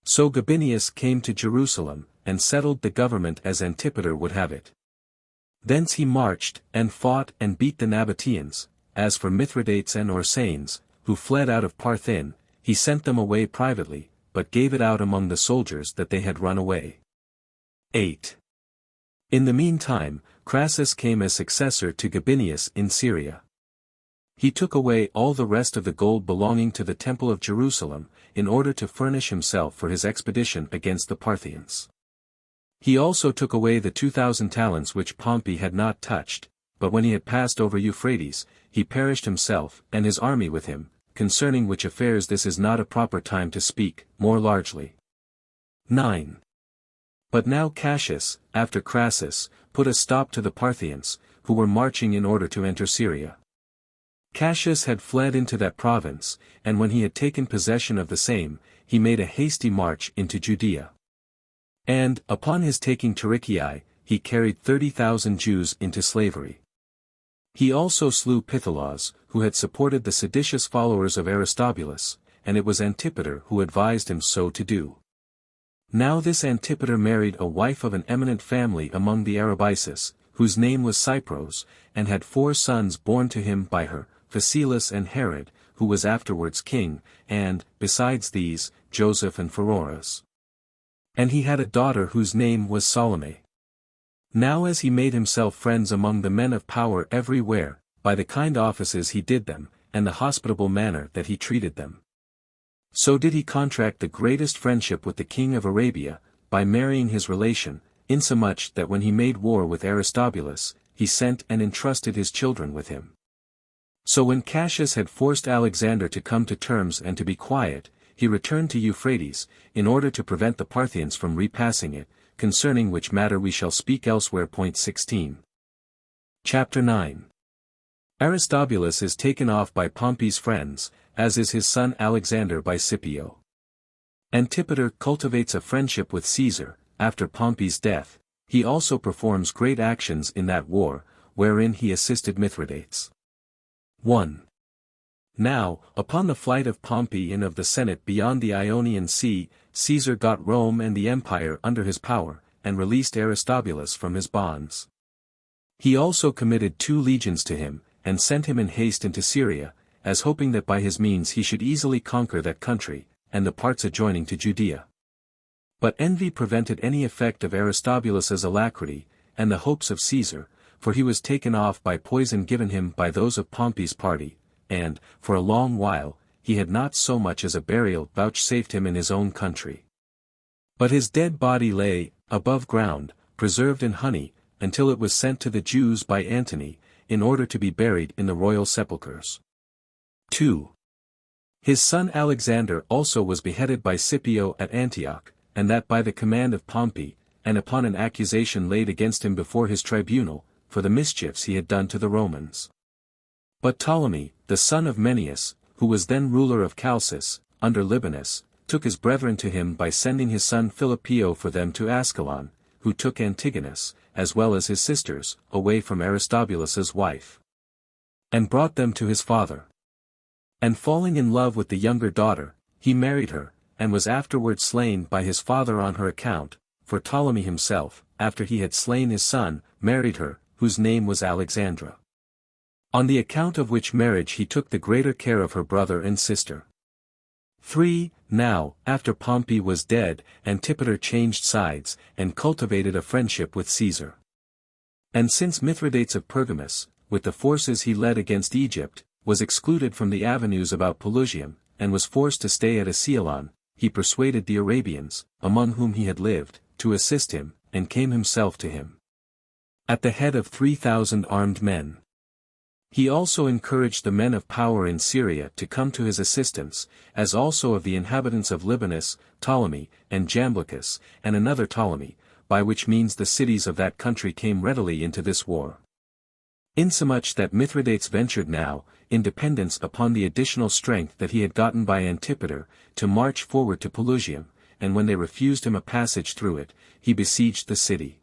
So Gabinius came to Jerusalem, and settled the government as Antipater would have it. Thence he marched, and fought and beat the Nabateans. As for Mithridates and Orsanes, who fled out of Parthin, he sent them away privately, but gave it out among the soldiers that they had run away. 8. In the meantime, Crassus came as successor to Gabinius in Syria. He took away all the rest of the gold belonging to the temple of Jerusalem, in order to furnish himself for his expedition against the Parthians. He also took away the 2,000 talents which Pompey had not touched, but when he had passed over Euphrates, he perished himself and his army with him, concerning which affairs this is not a proper time to speak more largely. 9. But now Cassius, after Crassus, put a stop to the Parthians, who were marching in order to enter Syria. Cassius had fled into that province, and when he had taken possession of the same, he made a hasty march into Judea. And, upon his taking Tarichae, he carried 30,000 Jews into slavery. He also slew Pythilas, who had supported the seditious followers of Aristobulus, and it was Antipater who advised him so to do. Now this Antipater married a wife of an eminent family among the Arabices, whose name was Cypros, and had 4 sons born to him by her, Phasaelus and Herod, who was afterwards king, and, besides these, Joseph and Pheroras. And he had a daughter whose name was Salome. Now as he made himself friends among the men of power everywhere, by the kind offices he did them, and the hospitable manner that he treated them, so did he contract the greatest friendship with the king of Arabia, by marrying his relation, insomuch that when he made war with Aristobulus, he sent and entrusted his children with him. So when Cassius had forced Alexander to come to terms and to be quiet, he returned to Euphrates, in order to prevent the Parthians from repassing it, concerning which matter we shall speak elsewhere. 16. Chapter 9. Aristobulus is taken off by Pompey's friends, as is his son Alexander by Scipio. Antipater cultivates a friendship with Caesar. After Pompey's death, he also performs great actions in that war, wherein he assisted Mithridates. 1. Now, upon the flight of Pompey and of the Senate beyond the Ionian Sea, Caesar got Rome and the empire under his power, and released Aristobulus from his bonds. He also committed 2 legions to him, and sent him in haste into Syria, as hoping that by his means he should easily conquer that country, and the parts adjoining to Judea. But envy prevented any effect of Aristobulus's alacrity, and the hopes of Caesar, for he was taken off by poison given him by those of Pompey's party, and, for a long while, he had not so much as a burial vouchsafed him in his own country. But his dead body lay, above ground, preserved in honey, until it was sent to the Jews by Antony, in order to be buried in the royal sepulchres. 2. His son Alexander also was beheaded by Scipio at Antioch, and that by the command of Pompey, and upon an accusation laid against him before his tribunal, for the mischiefs he had done to the Romans. But Ptolemy, the son of Menneus, who was then ruler of Chalcis, under Libanus, took his brethren to him by sending his son Philippio for them to Ascalon, who took Antigonus, as well as his sisters, away from Aristobulus's wife, and brought them to his father. And falling in love with the younger daughter, he married her, and was afterward slain by his father on her account, for Ptolemy himself, after he had slain his son, married her, whose name was Alexandra. On the account of which marriage he took the greater care of her brother and sister. 3. Now, after Pompey was dead, Antipater changed sides, and cultivated a friendship with Caesar. And since Mithridates of Pergamus, with the forces he led against Egypt, was excluded from the avenues about Pelusium, and was forced to stay at Ascalon, he persuaded the Arabians, among whom he had lived, to assist him, and came himself to him, at the head of 3,000 armed men. He also encouraged the men of power in Syria to come to his assistance, as also of the inhabitants of Libanus, Ptolemy, and Jamblichus, and another Ptolemy, by which means the cities of that country came readily into this war. Insomuch that Mithridates ventured now, in dependence upon the additional strength that he had gotten by Antipater, to march forward to Pelusium, and when they refused him a passage through it, he besieged the city.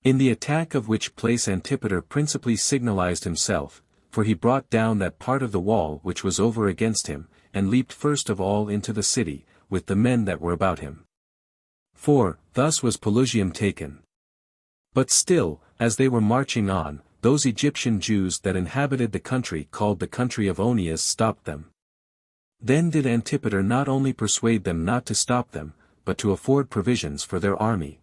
In the attack of which place Antipater principally signalized himself, for he brought down that part of the wall which was over against him, and leaped first of all into the city, with the men that were about him. 4. Thus was Pelusium taken. But still, as they were marching on, those Egyptian Jews that inhabited the country called the country of Onias stopped them. Then did Antipater not only persuade them not to stop them, but to afford provisions for their army.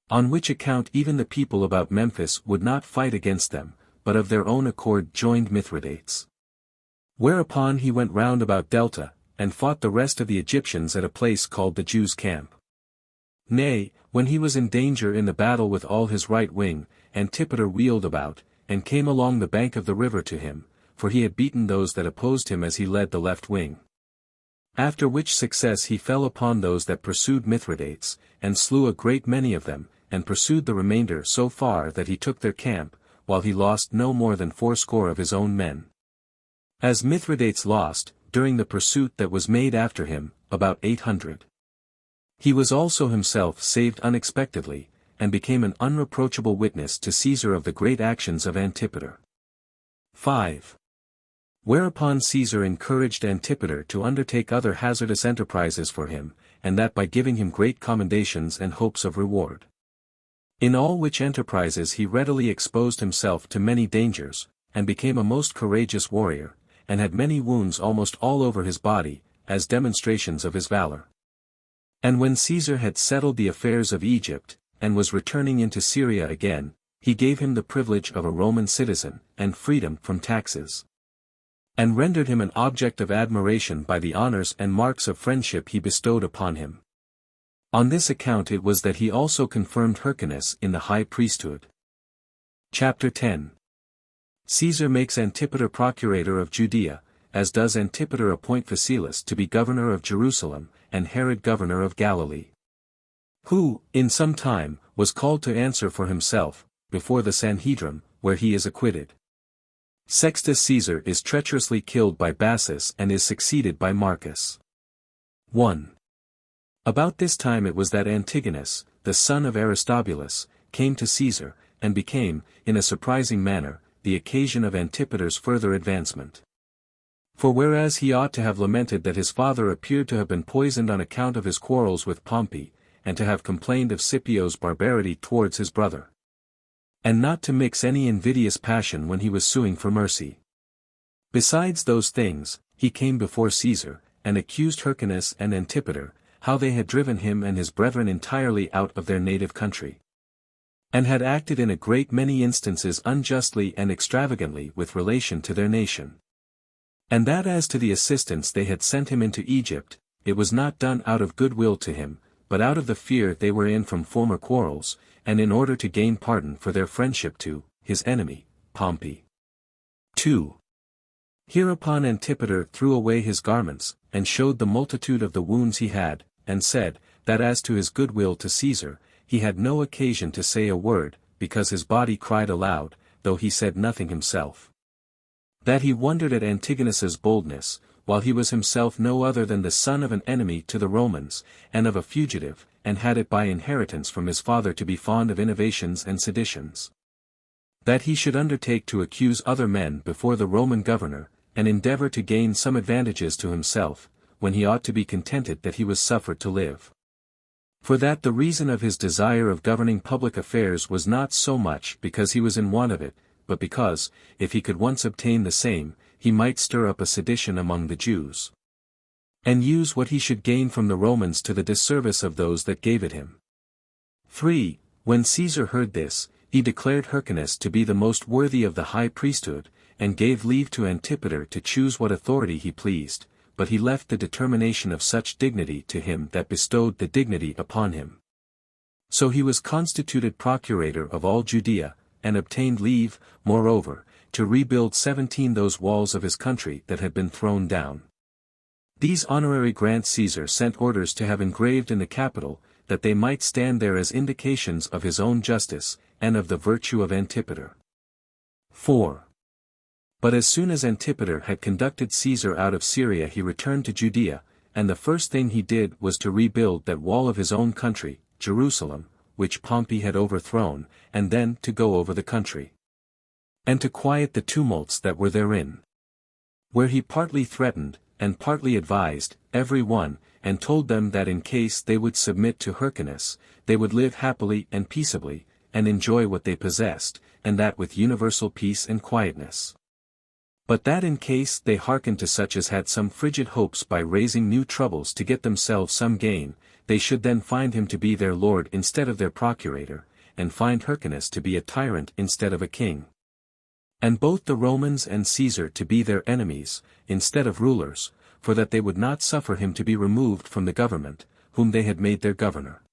On which account even the people about Memphis would not fight against them, but of their own accord joined Mithridates. Whereupon he went round about Delta, and fought the rest of the Egyptians at a place called the Jews' camp. Nay, when he was in danger in the battle with all his right wing, Antipater wheeled about, and came along the bank of the river to him, for he had beaten those that opposed him as he led the left wing. After which success he fell upon those that pursued Mithridates, and slew a great many of them, and pursued the remainder so far that he took their camp, while he lost no more than 80 of his own men. As Mithridates lost, during the pursuit that was made after him, about 800. He was also himself saved unexpectedly, and became an unreproachable witness to Caesar of the great actions of Antipater. 5. Whereupon Caesar encouraged Antipater to undertake other hazardous enterprises for him, and that by giving him great commendations and hopes of reward. In all which enterprises he readily exposed himself to many dangers, and became a most courageous warrior, and had many wounds almost all over his body, as demonstrations of his valor. And when Caesar had settled the affairs of Egypt, and was returning into Syria again, he gave him the privilege of a Roman citizen, and freedom from taxes. And rendered him an object of admiration by the honors and marks of friendship he bestowed upon him. On this account it was that he also confirmed Hyrcanus in the high priesthood. Chapter 10. Caesar makes Antipater procurator of Judea, as does Antipater appoint Phasaelus to be governor of Jerusalem, and Herod governor of Galilee. Who, in some time, was called to answer for himself, before the Sanhedrim, where he is acquitted. Sextus Caesar is treacherously killed by Bassus and is succeeded by Marcus. 1. About this time it was that Antigonus, the son of Aristobulus, came to Caesar, and became, in a surprising manner, the occasion of Antipater's further advancement. For whereas he ought to have lamented that his father appeared to have been poisoned on account of his quarrels with Pompey, and to have complained of Scipio's barbarity towards his brother, and not to mix any invidious passion when he was suing for mercy. Besides those things, he came before Caesar, and accused Hyrcanus and Antipater, how they had driven him and his brethren entirely out of their native country, and had acted in a great many instances unjustly and extravagantly with relation to their nation. And that as to the assistance they had sent him into Egypt, it was not done out of good will to him, but out of the fear they were in from former quarrels, and in order to gain pardon for their friendship to his enemy, Pompey. 2. Hereupon Antipater threw away his garments, and showed the multitude of the wounds he had, and said, that as to his good will to Caesar, he had no occasion to say a word, because his body cried aloud, though he said nothing himself. That he wondered at Antigonus's boldness, while he was himself no other than the son of an enemy to the Romans, and of a fugitive, and had it by inheritance from his father to be fond of innovations and seditions. That he should undertake to accuse other men before the Roman governor, and endeavor to gain some advantages to himself, when he ought to be contented that he was suffered to live. For that the reason of his desire of governing public affairs was not so much because he was in want of it, but because, if he could once obtain the same, he might stir up a sedition among the Jews, and use what he should gain from the Romans to the disservice of those that gave it him. 3. When Caesar heard this, he declared Hyrcanus to be the most worthy of the high priesthood, and gave leave to Antipater to choose what authority he pleased, but he left the determination of such dignity to him that bestowed the dignity upon him. So he was constituted procurator of all Judea, and obtained leave, moreover, to rebuild 17 those walls of his country that had been thrown down. These honorary grants Caesar sent orders to have engraved in the Capitol, that they might stand there as indications of his own justice, and of the virtue of Antipater. 4. But as soon as Antipater had conducted Caesar out of Syria he returned to Judea, and the first thing he did was to rebuild that wall of his own country, Jerusalem, which Pompey had overthrown, and then to go over the country, and to quiet the tumults that were therein. Where he partly threatened, and partly advised, every one, and told them that in case they would submit to Hyrcanus, they would live happily and peaceably, and enjoy what they possessed, and that with universal peace and quietness. But that in case they hearkened to such as had some frigid hopes by raising new troubles to get themselves some gain, they should then find him to be their lord instead of their procurator, and find Hyrcanus to be a tyrant instead of a king, and both the Romans and Caesar to be their enemies, instead of rulers, for that they would not suffer him to be removed from the government, whom they had made their governor.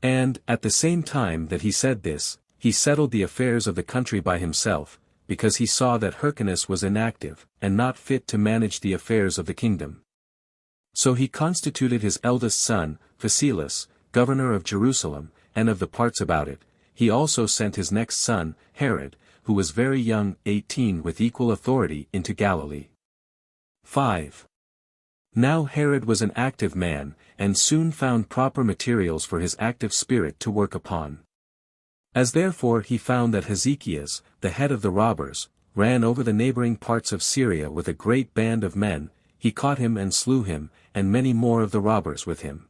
And, at the same time that he said this, he settled the affairs of the country by himself, because he saw that Hyrcanus was inactive, and not fit to manage the affairs of the kingdom. So he constituted his eldest son, Phasaelus, governor of Jerusalem, and of the parts about it. He also sent his next son, Herod, who was very young, 18, with equal authority, into Galilee. 5. Now Herod was an active man, and soon found proper materials for his active spirit to work upon. As therefore he found that Hezekias, the head of the robbers, ran over the neighboring parts of Syria with a great band of men, he caught him and slew him, and many more of the robbers with him.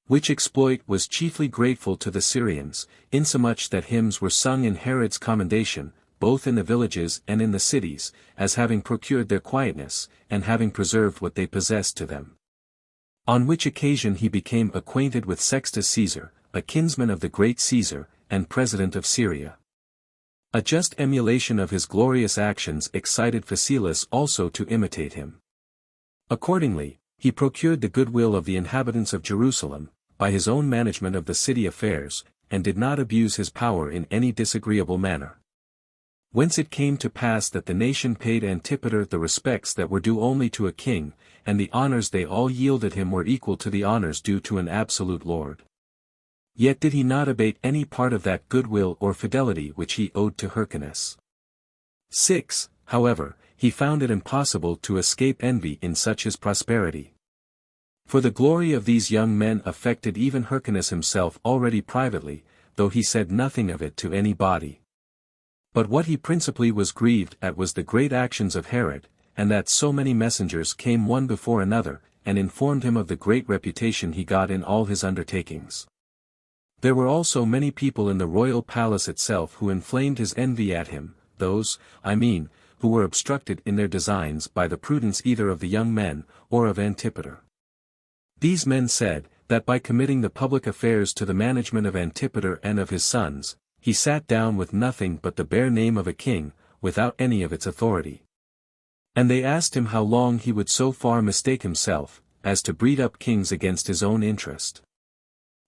Which exploit was chiefly grateful to the Syrians, insomuch that hymns were sung in Herod's commendation, both in the villages and in the cities, as having procured their quietness, and having preserved what they possessed to them. On which occasion he became acquainted with Sextus Caesar, a kinsman of the great Caesar, and president of Syria. A just emulation of his glorious actions excited Phasaelus also to imitate him. Accordingly, he procured the goodwill of the inhabitants of Jerusalem, by his own management of the city affairs, and did not abuse his power in any disagreeable manner. Whence it came to pass that the nation paid Antipater the respects that were due only to a king, and the honors they all yielded him were equal to the honors due to an absolute lord. Yet did he not abate any part of that goodwill or fidelity which he owed to Hyrcanus. 6. However, he found it impossible to escape envy in such his prosperity. For the glory of these young men affected even Hyrcanus himself already privately, though he said nothing of it to any body. But what he principally was grieved at was the great actions of Herod, and that so many messengers came one before another, and informed him of the great reputation he got in all his undertakings. There were also many people in the royal palace itself who inflamed his envy at him, those, I mean, who were obstructed in their designs by the prudence either of the young men, or of Antipater. These men said, that by committing the public affairs to the management of Antipater and of his sons, he sat down with nothing but the bare name of a king, without any of its authority. And they asked him how long he would so far mistake himself, as to breed up kings against his own interest.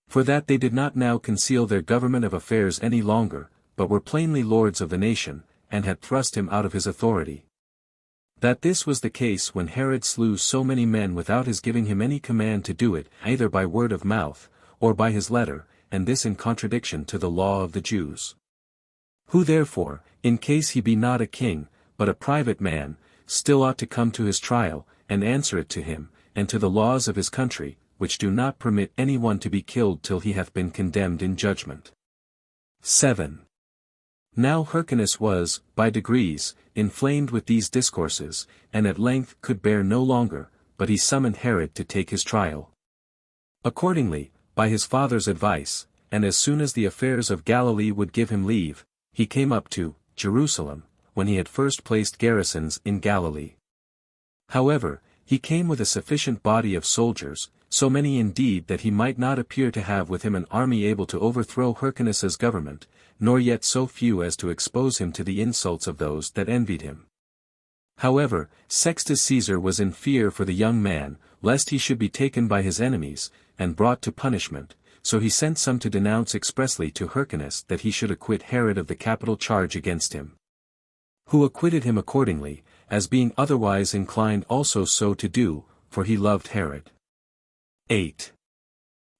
For that they did not now conceal their government of affairs any longer, but were plainly lords of the nation, and had thrust him out of his authority. That this was the case when Herod slew so many men without his giving him any command to do it, either by word of mouth, or by his letter, and this in contradiction to the law of the Jews. Who therefore, in case he be not a king, but a private man, still ought to come to his trial, and answer it to him, and to the laws of his country, which do not permit any one to be killed till he hath been condemned in judgment. 7. Now Hyrcanus was, by degrees, inflamed with these discourses, and at length could bear no longer, but he summoned Herod to take his trial. Accordingly, by his father's advice, and as soon as the affairs of Galilee would give him leave, he came up to Jerusalem, when he had first placed garrisons in Galilee. However, he came with a sufficient body of soldiers, so many indeed that he might not appear to have with him an army able to overthrow Hyrcanus's government, nor yet so few as to expose him to the insults of those that envied him. However, Sextus Caesar was in fear for the young man, lest he should be taken by his enemies, and brought to punishment, so he sent some to denounce expressly to Hyrcanus that he should acquit Herod of the capital charge against him. Who acquitted him accordingly, as being otherwise inclined also so to do, for he loved Herod. 8.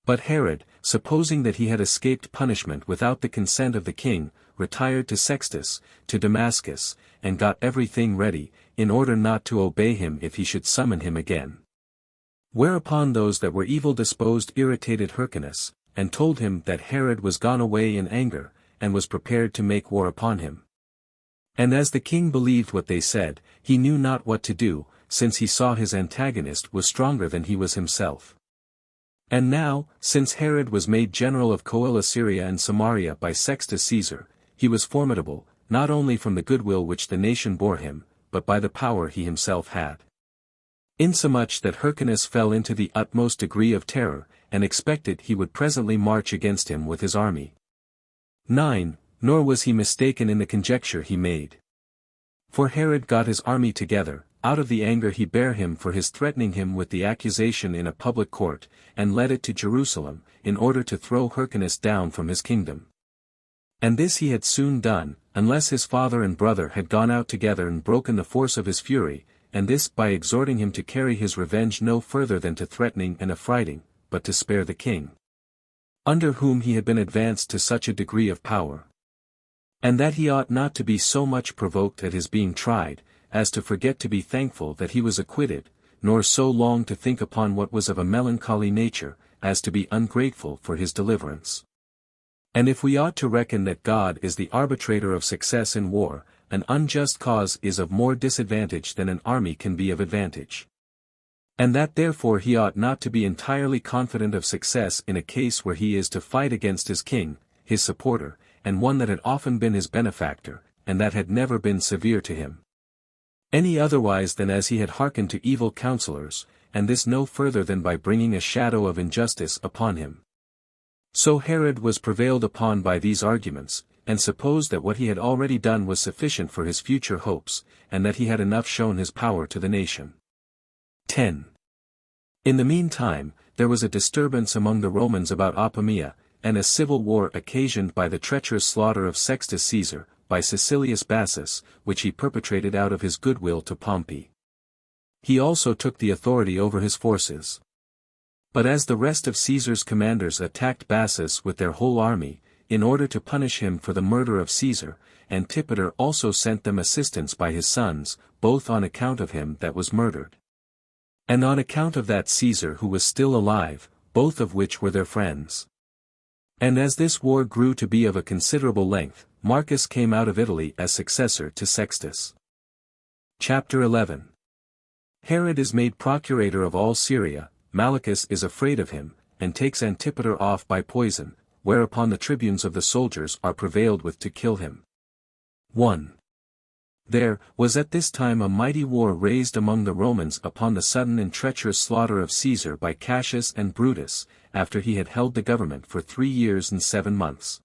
But Herod, supposing that he had escaped punishment without the consent of the king, retired to Sextus, to Damascus, and got everything ready, in order not to obey him if he should summon him again. Whereupon those that were evil disposed irritated Hyrcanus, and told him that Herod was gone away in anger, and was prepared to make war upon him. And as the king believed what they said, he knew not what to do, since he saw his antagonist was stronger than he was himself. And now, since Herod was made general of Coele-Syria and Samaria by Sextus Caesar, he was formidable, not only from the goodwill which the nation bore him, but by the power he himself had. Insomuch that Hyrcanus fell into the utmost degree of terror, and expected he would presently march against him with his army. 9. Nor was he mistaken in the conjecture he made. For Herod got his army together, out of the anger he bare him for his threatening him with the accusation in a public court, and led it to Jerusalem, in order to throw Hyrcanus down from his kingdom. And this he had soon done, unless his father and brother had gone out together and broken the force of his fury, and this by exhorting him to carry his revenge no further than to threatening and affrighting, but to spare the king, under whom he had been advanced to such a degree of power. And that he ought not to be so much provoked at his being tried, as to forget to be thankful that he was acquitted, nor so long to think upon what was of a melancholy nature, as to be ungrateful for his deliverance. And if we ought to reckon that God is the arbitrator of success in war, an unjust cause is of more disadvantage than an army can be of advantage. And that therefore he ought not to be entirely confident of success in a case where he is to fight against his king, his supporter, and one that had often been his benefactor, and that had never been severe to him. Any otherwise than as he had hearkened to evil counselors, and this no further than by bringing a shadow of injustice upon him. So Herod was prevailed upon by these arguments, and supposed that what he had already done was sufficient for his future hopes, and that he had enough shown his power to the nation. 10. In the meantime, there was a disturbance among the Romans about Apamea, and a civil war occasioned by the treacherous slaughter of Sextus Caesar, by Caecilius Bassus, which he perpetrated out of his goodwill to Pompey. He also took the authority over his forces. But as the rest of Caesar's commanders attacked Bassus with their whole army, in order to punish him for the murder of Caesar, Antipater also sent them assistance by his sons, both on account of him that was murdered, and on account of that Caesar who was still alive, both of which were their friends. And as this war grew to be of a considerable length, Marcus came out of Italy as successor to Sextus. Chapter 11. Herod is made procurator of all Syria. Malichus is afraid of him, and takes Antipater off by poison, whereupon the tribunes of the soldiers are prevailed with to kill him. 1. There was at this time a mighty war raised among the Romans upon the sudden and treacherous slaughter of Caesar by Cassius and Brutus, after he had held the government for 3 years and 7 months.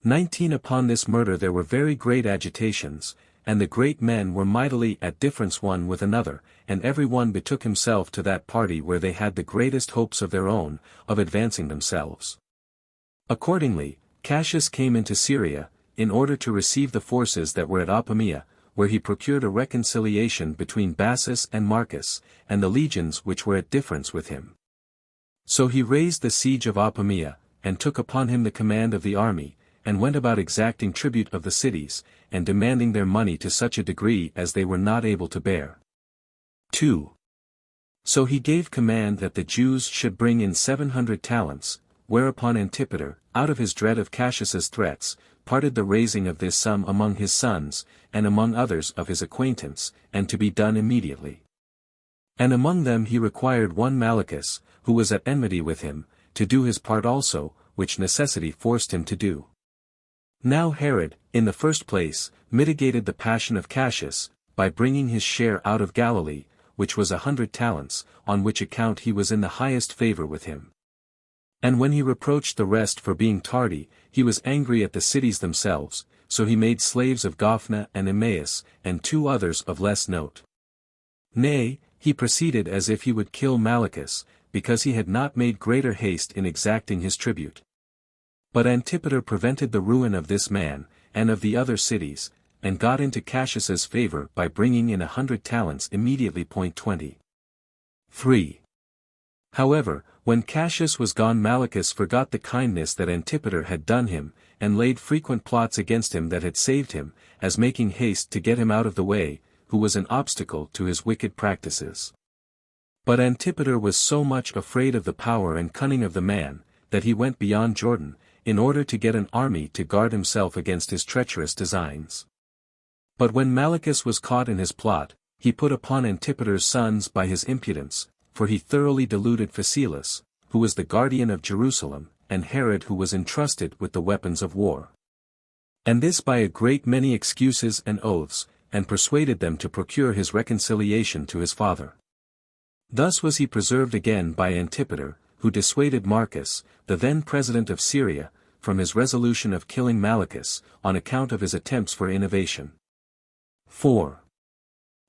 19 Upon this murder there were very great agitations, and the great men were mightily at difference one with another, and every one betook himself to that party where they had the greatest hopes of their own, of advancing themselves. Accordingly, Cassius came into Syria, in order to receive the forces that were at Apamea, where he procured a reconciliation between Bassus and Marcus, and the legions which were at difference with him. So he raised the siege of Apamea, and took upon him the command of the army, and went about exacting tribute of the cities, and demanding their money to such a degree as they were not able to bear. 2. So he gave command that the Jews should bring in 700 talents, whereupon Antipater, out of his dread of Cassius's threats, parted the raising of this sum among his sons, and among others of his acquaintance, and to be done immediately. And among them he required one Malichus, who was at enmity with him, to do his part also, which necessity forced him to do. Now Herod, in the first place, mitigated the passion of Cassius, by bringing his share out of Galilee, which was 100 talents, on which account he was in the highest favor with him. And when he reproached the rest for being tardy, he was angry at the cities themselves, so he made slaves of Gophna and Emmaus, and 2 others of less note. Nay, he proceeded as if he would kill Malichus, because he had not made greater haste in exacting his tribute. But Antipater prevented the ruin of this man, and of the other cities, and got into Cassius's favor by bringing in 100 talents immediately. 20. 3. However, when Cassius was gone, Malichus forgot the kindness that Antipater had done him, and laid frequent plots against him that had saved him, as making haste to get him out of the way, who was an obstacle to his wicked practices. But Antipater was so much afraid of the power and cunning of the man, that he went beyond Jordan, in order to get an army to guard himself against his treacherous designs. But when Malichus was caught in his plot, he put upon Antipater's sons by his impudence, for he thoroughly deluded Phasaelus, who was the guardian of Jerusalem, and Herod who was entrusted with the weapons of war. And this by a great many excuses and oaths, and persuaded them to procure his reconciliation to his father. Thus was he preserved again by Antipater, who dissuaded Marcus, the then president of Syria, from his resolution of killing Malichus, on account of his attempts for innovation. 4.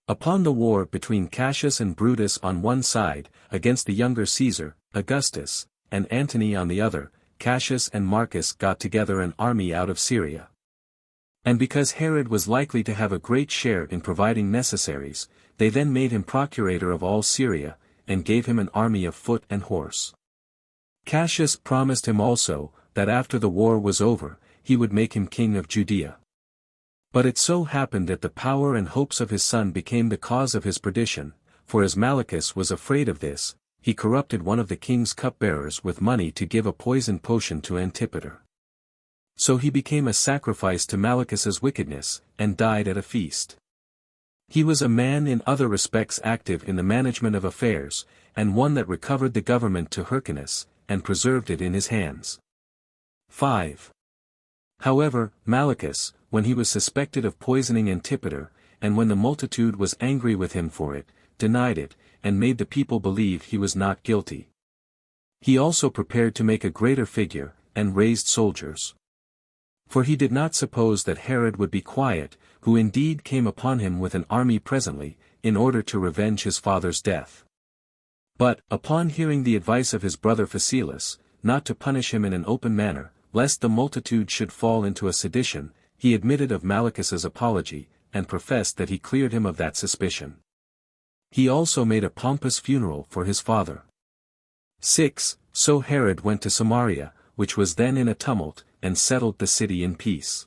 Upon the war between Cassius and Brutus on one side, against the younger Caesar, Augustus, and Antony on the other, Cassius and Marcus got together an army out of Syria. And because Herod was likely to have a great share in providing necessaries, they then made him procurator of all Syria, and gave him an army of foot and horse. Cassius promised him also, that after the war was over, he would make him king of Judea. But it so happened that the power and hopes of his son became the cause of his perdition, for as Malichus was afraid of this, he corrupted one of the king's cupbearers with money to give a poisoned potion to Antipater. So he became a sacrifice to Malichus's wickedness, and died at a feast. He was a man in other respects active in the management of affairs, and one that recovered the government to Hyrcanus, and preserved it in his hands. 5. However, Malichus, when he was suspected of poisoning Antipater, and when the multitude was angry with him for it, denied it, and made the people believe he was not guilty. He also prepared to make a greater figure, and raised soldiers. For he did not suppose that Herod would be quiet, who indeed came upon him with an army presently, in order to revenge his father's death. But, upon hearing the advice of his brother Phasaelus, not to punish him in an open manner, lest the multitude should fall into a sedition, he admitted of Malichus's apology, and professed that he cleared him of that suspicion. He also made a pompous funeral for his father. 6. So Herod went to Samaria, which was then in a tumult, and settled the city in peace.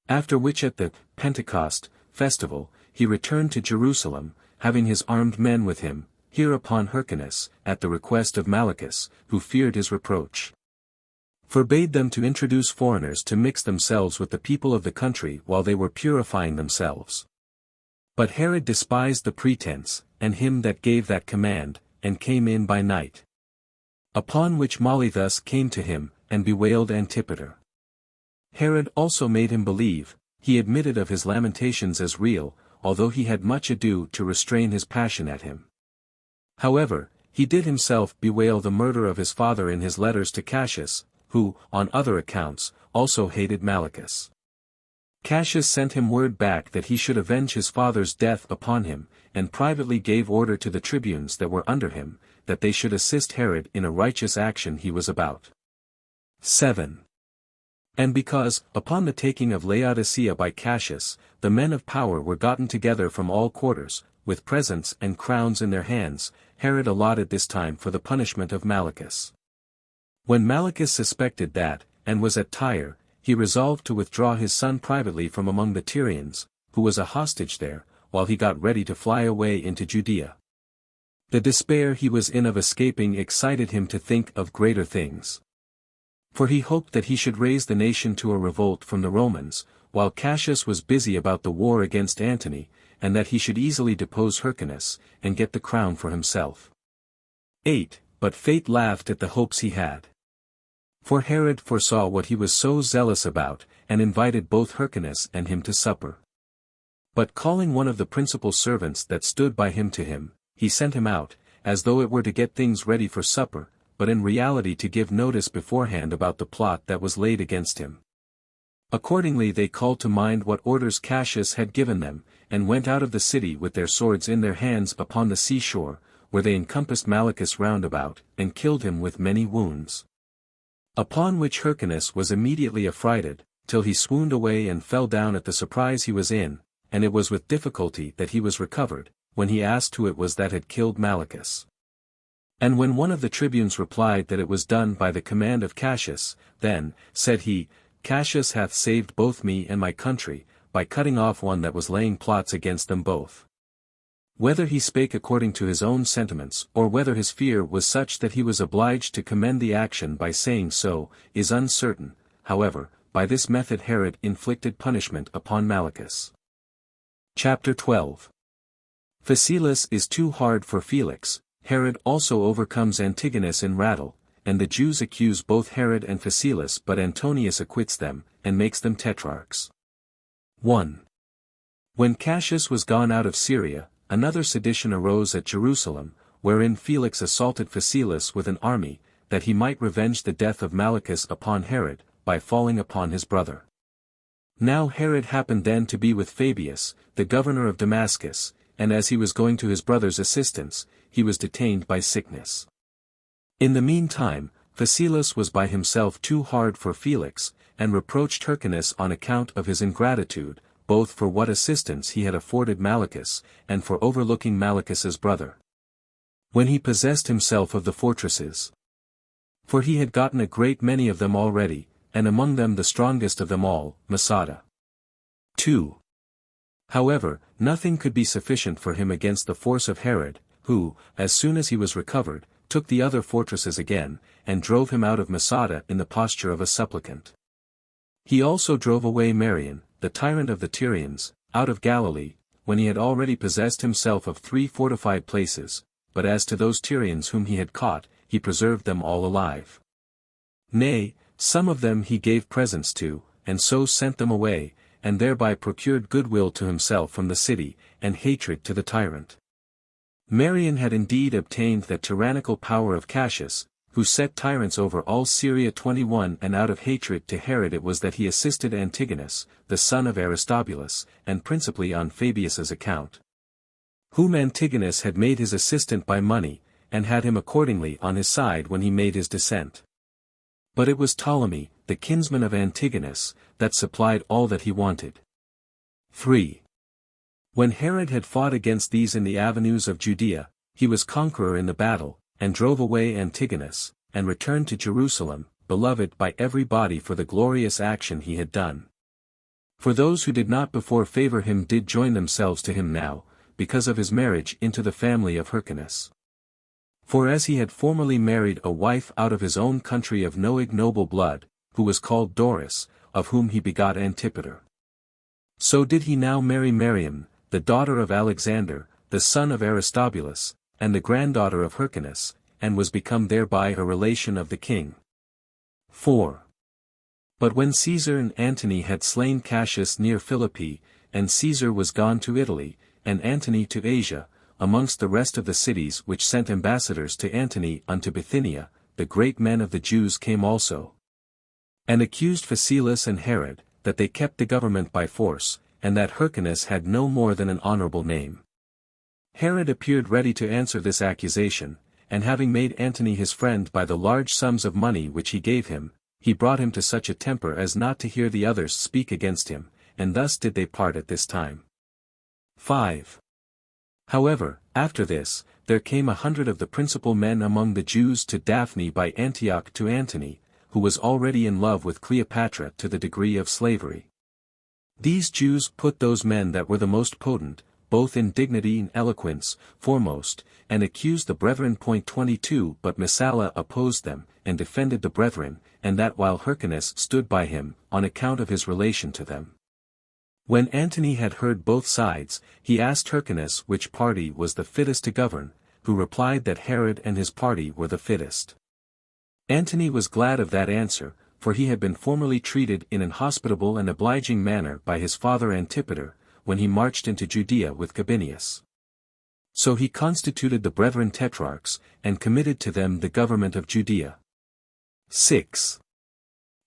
After which at the Pentecost festival, he returned to Jerusalem, having his armed men with him, hereupon Hyrcanus, at the request of Malichus, who feared his reproach, forbade them to introduce foreigners to mix themselves with the people of the country while they were purifying themselves. But Herod despised the pretense, and him that gave that command, and came in by night. Upon which Malithus came to him, and bewailed Antipater. Herod also made him believe, he admitted of his lamentations as real, although he had much ado to restrain his passion at him. However, he did himself bewail the murder of his father in his letters to Cassius, who, on other accounts, also hated Malichus. Cassius sent him word back that he should avenge his father's death upon him, and privately gave order to the tribunes that were under him, that they should assist Herod in a righteous action he was about. 7. And because, upon the taking of Laodicea by Cassius, the men of power were gotten together from all quarters, with presents and crowns in their hands, Herod allotted this time for the punishment of Malichus. When Malichus suspected that, and was at Tyre, he resolved to withdraw his son privately from among the Tyrians, who was a hostage there, while he got ready to fly away into Judea. The despair he was in of escaping excited him to think of greater things. For he hoped that he should raise the nation to a revolt from the Romans, while Cassius was busy about the war against Antony, and that he should easily depose Hyrcanus, and get the crown for himself. 8. But fate laughed at the hopes he had. For Herod foresaw what he was so zealous about, and invited both Hyrcanus and him to supper. But calling one of the principal servants that stood by him to him, he sent him out, as though it were to get things ready for supper, but in reality to give notice beforehand about the plot that was laid against him. Accordingly they called to mind what orders Cassius had given them, and went out of the city with their swords in their hands upon the seashore, where they encompassed Malichus round about, and killed him with many wounds. Upon which Hyrcanus was immediately affrighted, till he swooned away and fell down at the surprise he was in, and it was with difficulty that he was recovered, when he asked who it was that had killed Malichus. And when one of the tribunes replied that it was done by the command of Cassius, then, said he, Cassius hath saved both me and my country, by cutting off one that was laying plots against them both. Whether he spake according to his own sentiments, or whether his fear was such that he was obliged to commend the action by saying so, is uncertain. However, by this method Herod inflicted punishment upon Malichus. Chapter 12. Phasaelus is too hard for Felix. Herod also overcomes Antigonus in rattle, and the Jews accuse both Herod and Phasaelus, but Antonius acquits them, and makes them tetrarchs. 1. When Cassius was gone out of Syria, another sedition arose at Jerusalem, wherein Felix assaulted Phasaelus with an army, that he might revenge the death of Malichus upon Herod, by falling upon his brother. Now Herod happened then to be with Fabius, the governor of Damascus, and as he was going to his brother's assistance, he was detained by sickness. In the meantime, Phasaelus was by himself too hard for Felix, and reproached Hyrcanus on account of his ingratitude, both for what assistance he had afforded Malichus, and for overlooking Malichus's brother, when he possessed himself of the fortresses. For he had gotten a great many of them already, and among them the strongest of them all, Masada. 2. However, nothing could be sufficient for him against the force of Herod, who, as soon as he was recovered, took the other fortresses again, and drove him out of Masada in the posture of a supplicant. He also drove away Marion, the tyrant of the Tyrians, out of Galilee, when he had already possessed himself of 3 fortified places, but as to those Tyrians whom he had caught, he preserved them all alive. Nay, some of them he gave presents to, and so sent them away, and thereby procured goodwill to himself from the city, and hatred to the tyrant. Marion had indeed obtained that tyrannical power of Cassius, who set tyrants over all Syria 21, and out of hatred to Herod it was that he assisted Antigonus, the son of Aristobulus, and principally on Fabius's account, whom Antigonus had made his assistant by money, and had him accordingly on his side when he made his descent. But it was Ptolemy, the kinsman of Antigonus, that supplied all that he wanted. 3. When Herod had fought against these in the avenues of Judea, he was conqueror in the battle, and drove away Antigonus, and returned to Jerusalem, beloved by every body for the glorious action he had done. For those who did not before favor him did join themselves to him now, because of his marriage into the family of Hyrcanus. For as he had formerly married a wife out of his own country of no ignoble blood, who was called Doris, of whom he begot Antipater, so did he now marry Miriam, the daughter of Alexander, the son of Aristobulus, and the granddaughter of Hyrcanus, and was become thereby a relation of the king. 4. But when Caesar and Antony had slain Cassius near Philippi, and Caesar was gone to Italy, and Antony to Asia, amongst the rest of the cities which sent ambassadors to Antony unto Bithynia, the great men of the Jews came also, and accused Phasaelus and Herod, that they kept the government by force, and that Hyrcanus had no more than an honorable name. Herod appeared ready to answer this accusation, and having made Antony his friend by the large sums of money which he gave him, he brought him to such a temper as not to hear the others speak against him, and thus did they part at this time. 5. However, after this, there came 100 of the principal men among the Jews to Daphne by Antioch to Antony, who was already in love with Cleopatra to the degree of slavery. These Jews put those men that were the most potent, both in dignity and eloquence, foremost, and accused the brethren. 22 But Messala opposed them, and defended the brethren, and that while Hyrcanus stood by him, on account of his relation to them. When Antony had heard both sides, he asked Hyrcanus which party was the fittest to govern, who replied that Herod and his party were the fittest. Antony was glad of that answer, for he had been formerly treated in an hospitable and obliging manner by his father Antipater, when he marched into Judea with Gabinius. So he constituted the brethren tetrarchs, and committed to them the government of Judea. 6.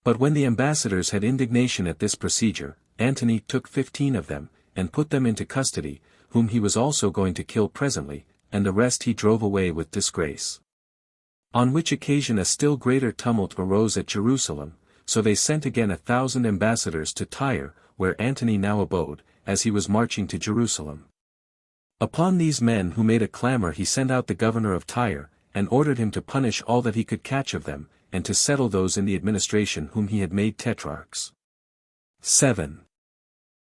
But when the ambassadors had indignation at this procedure, Antony took 15 of them, and put them into custody, whom he was also going to kill presently, and the rest he drove away with disgrace. On which occasion a still greater tumult arose at Jerusalem, so they sent again 1,000 ambassadors to Tyre, where Antony now abode, as he was marching to Jerusalem. Upon these men who made a clamor he sent out the governor of Tyre, and ordered him to punish all that he could catch of them, and to settle those in the administration whom he had made tetrarchs. 7.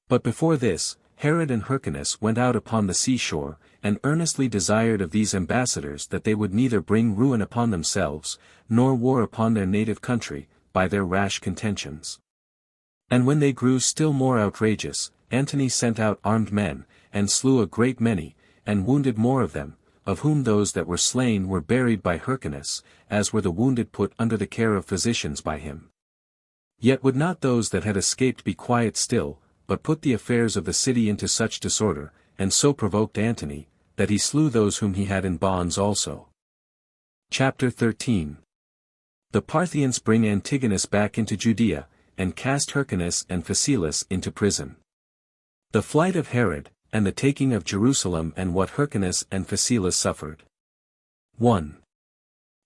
But before this, Herod and Hyrcanus went out upon the seashore, and earnestly desired of these ambassadors that they would neither bring ruin upon themselves, nor war upon their native country, by their rash contentions. And when they grew still more outrageous, Antony sent out armed men, and slew a great many, and wounded more of them, of whom those that were slain were buried by Hyrcanus, as were the wounded put under the care of physicians by him. Yet would not those that had escaped be quiet still, but put the affairs of the city into such disorder, and so provoked Antony, that he slew those whom he had in bonds also. Chapter 13. The Parthians bring Antigonus back into Judea, and cast Hyrcanus and Phasaelus into prison. The flight of Herod, and the taking of Jerusalem, and what Hyrcanus and Phasaelus suffered. 1.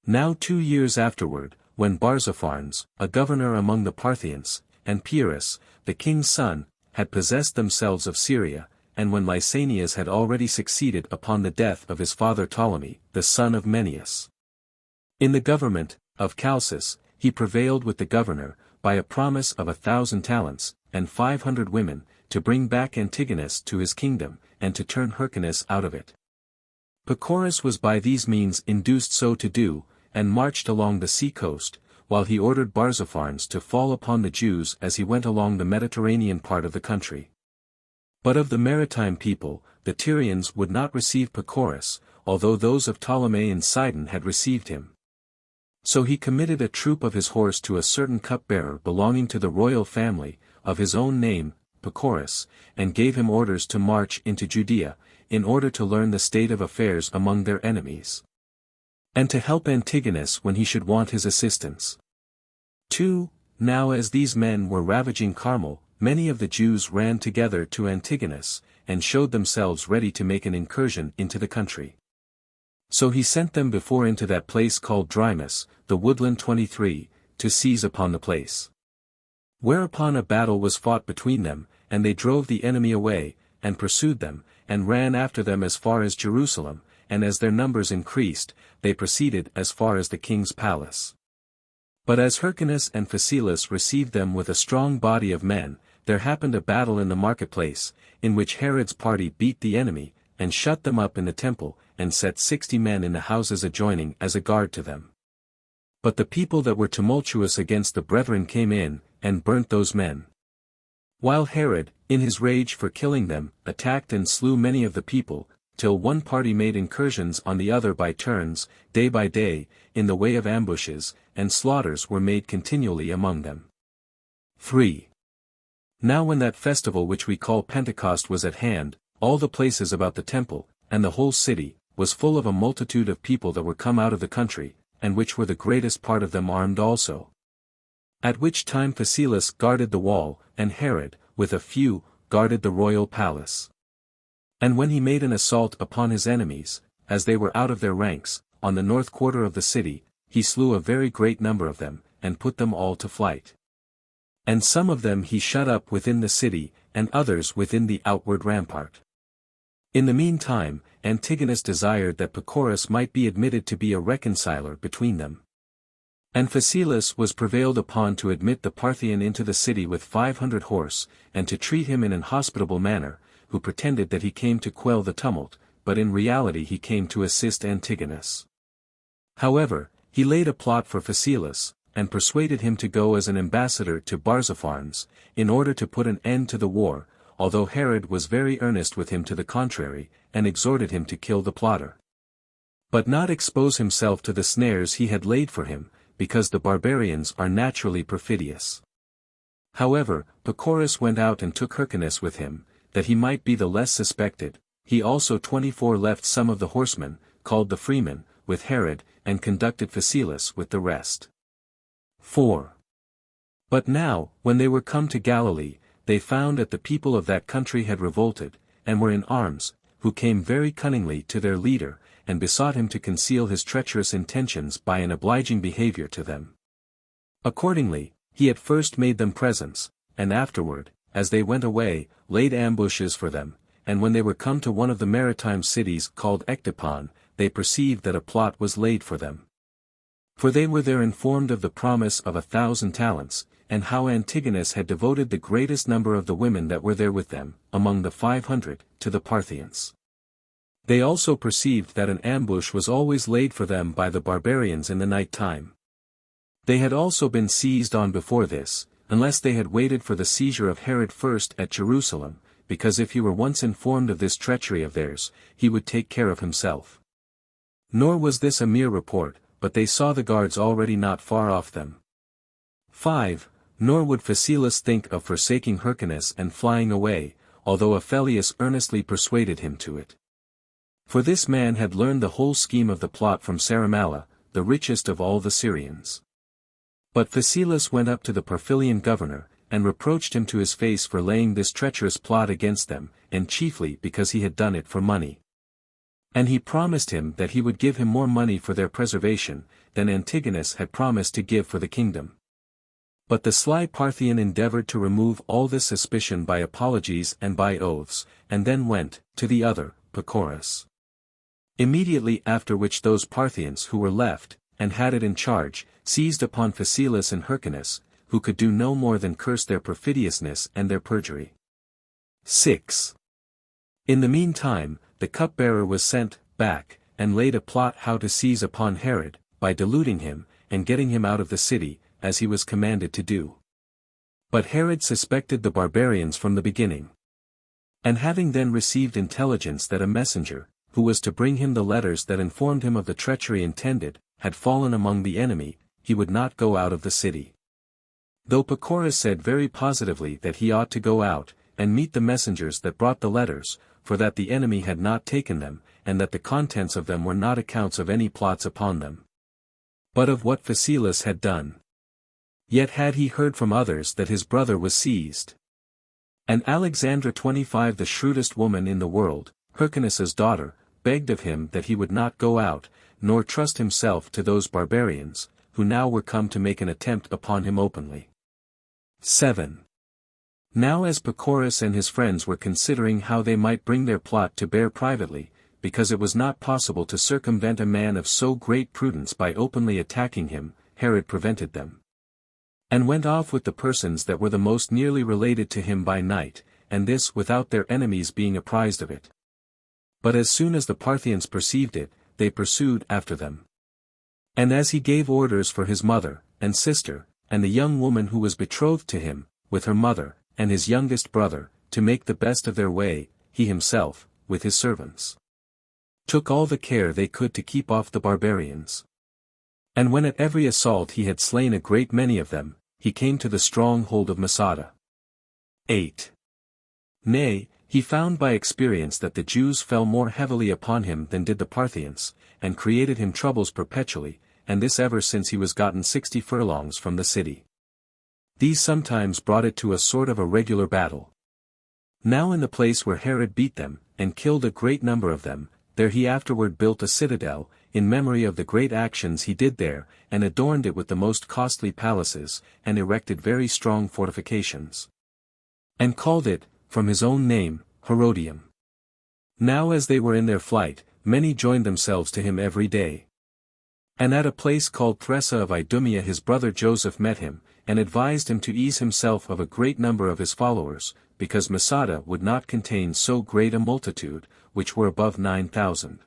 Now 2 years afterward, when Barzapharnes, a governor among the Parthians, and Pyrrhus, the king's son, had possessed themselves of Syria, and when Lysanias had already succeeded upon the death of his father Ptolemy, the son of Menneus. In the government of Chalcis, he prevailed with the governor, by a promise of 1,000 talents, and 500 women, to bring back Antigonus to his kingdom, and to turn Hyrcanus out of it. Pacorus was by these means induced so to do, and marched along the sea coast, while he ordered Barzapharnes to fall upon the Jews as he went along the Mediterranean part of the country. But of the maritime people, the Tyrians would not receive Pacorus, although those of Ptolemy and Sidon had received him. So he committed a troop of his horse to a certain cupbearer belonging to the royal family, of his own name, Pacorus, and gave him orders to march into Judea, in order to learn the state of affairs among their enemies, and to help Antigonus when he should want his assistance. 2. Now as these men were ravaging Carmel, many of the Jews ran together to Antigonus, and showed themselves ready to make an incursion into the country. So he sent them before into that place called Drymus, the woodland 23, to seize upon the place. Whereupon a battle was fought between them, and they drove the enemy away, and pursued them, and ran after them as far as Jerusalem, and as their numbers increased, they proceeded as far as the king's palace. But as Hyrcanus and Phasaelus received them with a strong body of men, there happened a battle in the marketplace, in which Herod's party beat the enemy, and shut them up in the temple, and set 60 men in the houses adjoining as a guard to them. But the people that were tumultuous against the brethren came in, and burnt those men. While Herod, in his rage for killing them, attacked and slew many of the people, till one party made incursions on the other by turns, day by day, in the way of ambushes, and slaughters were made continually among them. 3. Now when that festival which we call Pentecost was at hand, all the places about the temple, and the whole city, was full of a multitude of people that were come out of the country, and which were the greatest part of them armed also. At which time Phasaelus guarded the wall, and Herod, with a few, guarded the royal palace. And when he made an assault upon his enemies, as they were out of their ranks, on the north quarter of the city, he slew a very great number of them, and put them all to flight. And some of them he shut up within the city, and others within the outward rampart. In the meantime, Antigonus desired that Pacorus might be admitted to be a reconciler between them. And Phasaelus was prevailed upon to admit the Parthian into the city with 500 horse, and to treat him in an hospitable manner, who pretended that he came to quell the tumult, but in reality he came to assist Antigonus. However, he laid a plot for Phasaelus, and persuaded him to go as an ambassador to Barzapharnes, in order to put an end to the war, although Herod was very earnest with him to the contrary, and exhorted him to kill the plotter, but not expose himself to the snares he had laid for him, because the barbarians are naturally perfidious. However, Pacorus went out and took Hyrcanus with him, that he might be the less suspected. He also 24 left some of the horsemen, called the freemen, with Herod, and conducted Phasaelus with the rest. 4. But now, when they were come to Galilee, they found that the people of that country had revolted, and were in arms, who came very cunningly to their leader, and besought him to conceal his treacherous intentions by an obliging behavior to them. Accordingly, he at first made them presents, and afterward, as they went away, laid ambushes for them, and when they were come to one of the maritime cities called Ectopon, they perceived that a plot was laid for them. For they were there informed of the promise of 1,000 talents, and how Antigonus had devoted the greatest number of the women that were there with them, among the 500, to the Parthians. They also perceived that an ambush was always laid for them by the barbarians in the night time. They had also been seized on before this, unless they had waited for the seizure of Herod first at Jerusalem, because if he were once informed of this treachery of theirs, he would take care of himself. Nor was this a mere report, but they saw the guards already not far off them. 5. Nor would Phasaelus think of forsaking Hyrcanus and flying away, although Flavius earnestly persuaded him to it. For this man had learned the whole scheme of the plot from Saramalla, the richest of all the Syrians. But Phasaelus went up to the Parthilian governor, and reproached him to his face for laying this treacherous plot against them, and chiefly because he had done it for money. And he promised him that he would give him more money for their preservation, than Antigonus had promised to give for the kingdom. But the sly Parthian endeavored to remove all this suspicion by apologies and by oaths, and then went, to the other, Pacorus. Immediately after which those Parthians who were left, and had it in charge, seized upon Phasaelus and Hyrcanus, who could do no more than curse their perfidiousness and their perjury. 6. In the meantime, the cupbearer was sent back, and laid a plot how to seize upon Herod, by deluding him, and getting him out of the city, as he was commanded to do. But Herod suspected the barbarians from the beginning. And having then received intelligence that a messenger, who was to bring him the letters that informed him of the treachery intended, had fallen among the enemy, he would not go out of the city. Though Pacorus said very positively that he ought to go out, and meet the messengers that brought the letters, for that the enemy had not taken them, and that the contents of them were not accounts of any plots upon them, but of what Phasaelus had done. Yet had he heard from others that his brother was seized. And Alexandra 25, the shrewdest woman in the world, Hyrcanus's daughter, begged of him that he would not go out, nor trust himself to those barbarians, who now were come to make an attempt upon him openly. 7. Now as Pacorus and his friends were considering how they might bring their plot to bear privately, because it was not possible to circumvent a man of so great prudence by openly attacking him, Herod prevented them. And went off with the persons that were the most nearly related to him by night, and this without their enemies being apprised of it. But as soon as the Parthians perceived it, they pursued after them. And as he gave orders for his mother, and sister, and the young woman who was betrothed to him, with her mother, and his youngest brother, to make the best of their way, he himself, with his servants, took all the care they could to keep off the barbarians. And when at every assault he had slain a great many of them, he came to the stronghold of Masada. 8. Nay, he found by experience that the Jews fell more heavily upon him than did the Parthians, and created him troubles perpetually, and this ever since he was gotten 60 furlongs from the city. These sometimes brought it to a sort of a regular battle. Now in the place where Herod beat them, and killed a great number of them, there he afterward built a citadel, in memory of the great actions he did there, and adorned it with the most costly palaces, and erected very strong fortifications. And called it, from his own name, Herodium. Now as they were in their flight, many joined themselves to him every day. And at a place called Thressa of Idumea his brother Joseph met him, and advised him to ease himself of a great number of his followers, because Masada would not contain so great a multitude, which were above 9,000.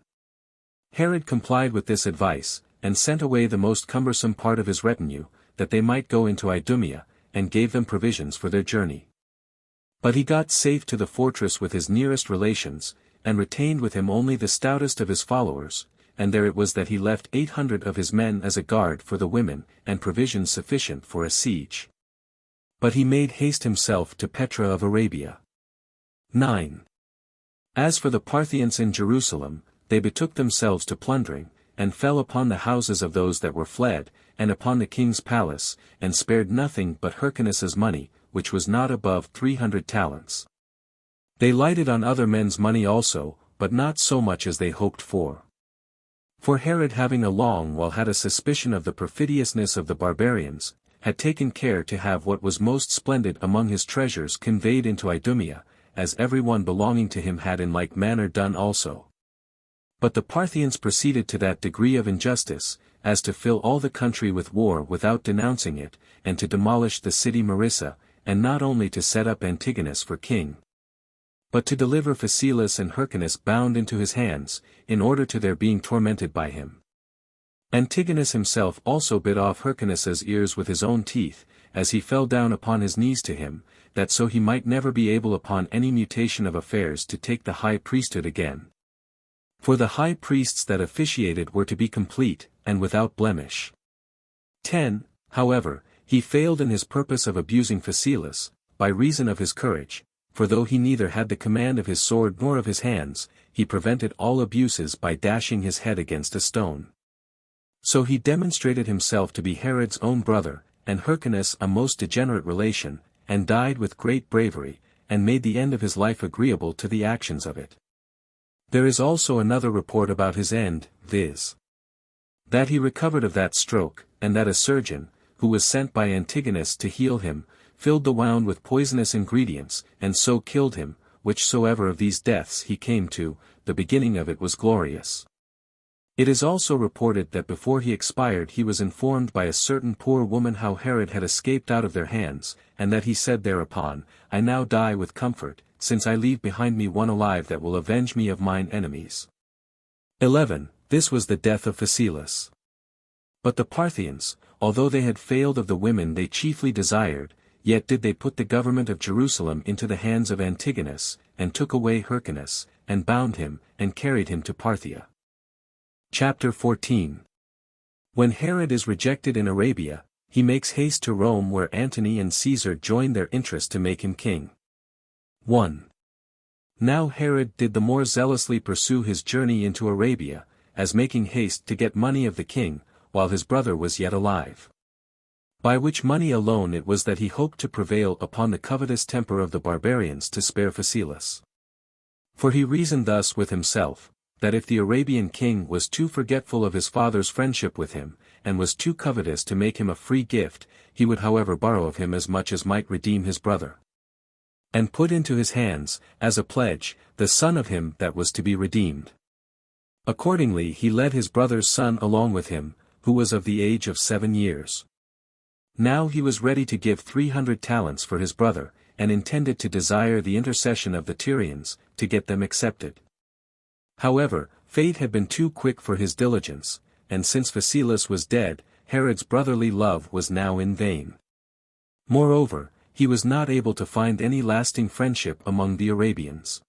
Herod complied with this advice, and sent away the most cumbersome part of his retinue, that they might go into Idumea, and gave them provisions for their journey. But he got safe to the fortress with his nearest relations, and retained with him only the stoutest of his followers, and there it was that he left 800 of his men as a guard for the women, and provisions sufficient for a siege. But he made haste himself to Petra of Arabia. 9. As for the Parthians in Jerusalem, they betook themselves to plundering, and fell upon the houses of those that were fled, and upon the king's palace, and spared nothing but Hyrcanus's money, which was not above 300 talents. They lighted on other men's money also, but not so much as they hoped for. For Herod having a long while had a suspicion of the perfidiousness of the barbarians, had taken care to have what was most splendid among his treasures conveyed into Idumea, as every one belonging to him had in like manner done also. But the Parthians proceeded to that degree of injustice, as to fill all the country with war without denouncing it, and to demolish the city Marissa, and not only to set up Antigonus for king, but to deliver Phasaelus and Hyrcanus bound into his hands, in order to their being tormented by him. Antigonus himself also bit off Hyrcanus's ears with his own teeth, as he fell down upon his knees to him, that so he might never be able upon any mutation of affairs to take the high priesthood again. For the high priests that officiated were to be complete, and without blemish. 10. However, he failed in his purpose of abusing Phasaelus, by reason of his courage, for though he neither had the command of his sword nor of his hands, he prevented all abuses by dashing his head against a stone. So he demonstrated himself to be Herod's own brother, and Hyrcanus a most degenerate relation, and died with great bravery, and made the end of his life agreeable to the actions of it. There is also another report about his end, viz. that he recovered of that stroke, and that a surgeon, who was sent by Antigonus to heal him, filled the wound with poisonous ingredients, and so killed him, whichsoever of these deaths he came to, the beginning of it was glorious. It is also reported that before he expired he was informed by a certain poor woman how Herod had escaped out of their hands, and that he said thereupon, I now die with comfort, since I leave behind me one alive that will avenge me of mine enemies. 11. This was the death of Phasaelus. But the Parthians, although they had failed of the women they chiefly desired, yet did they put the government of Jerusalem into the hands of Antigonus, and took away Hyrcanus, and bound him, and carried him to Parthia. Chapter 14. When Herod is rejected in Arabia, he makes haste to Rome where Antony and Caesar join their interest to make him king. 1. Now Herod did the more zealously pursue his journey into Arabia, as making haste to get money of the king, while his brother was yet alive. By which money alone it was that he hoped to prevail upon the covetous temper of the barbarians to spare Phasaelus. For he reasoned thus with himself, that if the Arabian king was too forgetful of his father's friendship with him, and was too covetous to make him a free gift, he would however borrow of him as much as might redeem his brother, and put into his hands, as a pledge, the son of him that was to be redeemed. Accordingly he led his brother's son along with him, who was of the age of 7 years. Now he was ready to give 300 talents for his brother, and intended to desire the intercession of the Tyrians, to get them accepted. However, fate had been too quick for his diligence, and since Phasaelus was dead, Herod's brotherly love was now in vain. Moreover, he was not able to find any lasting friendship among the Arabians.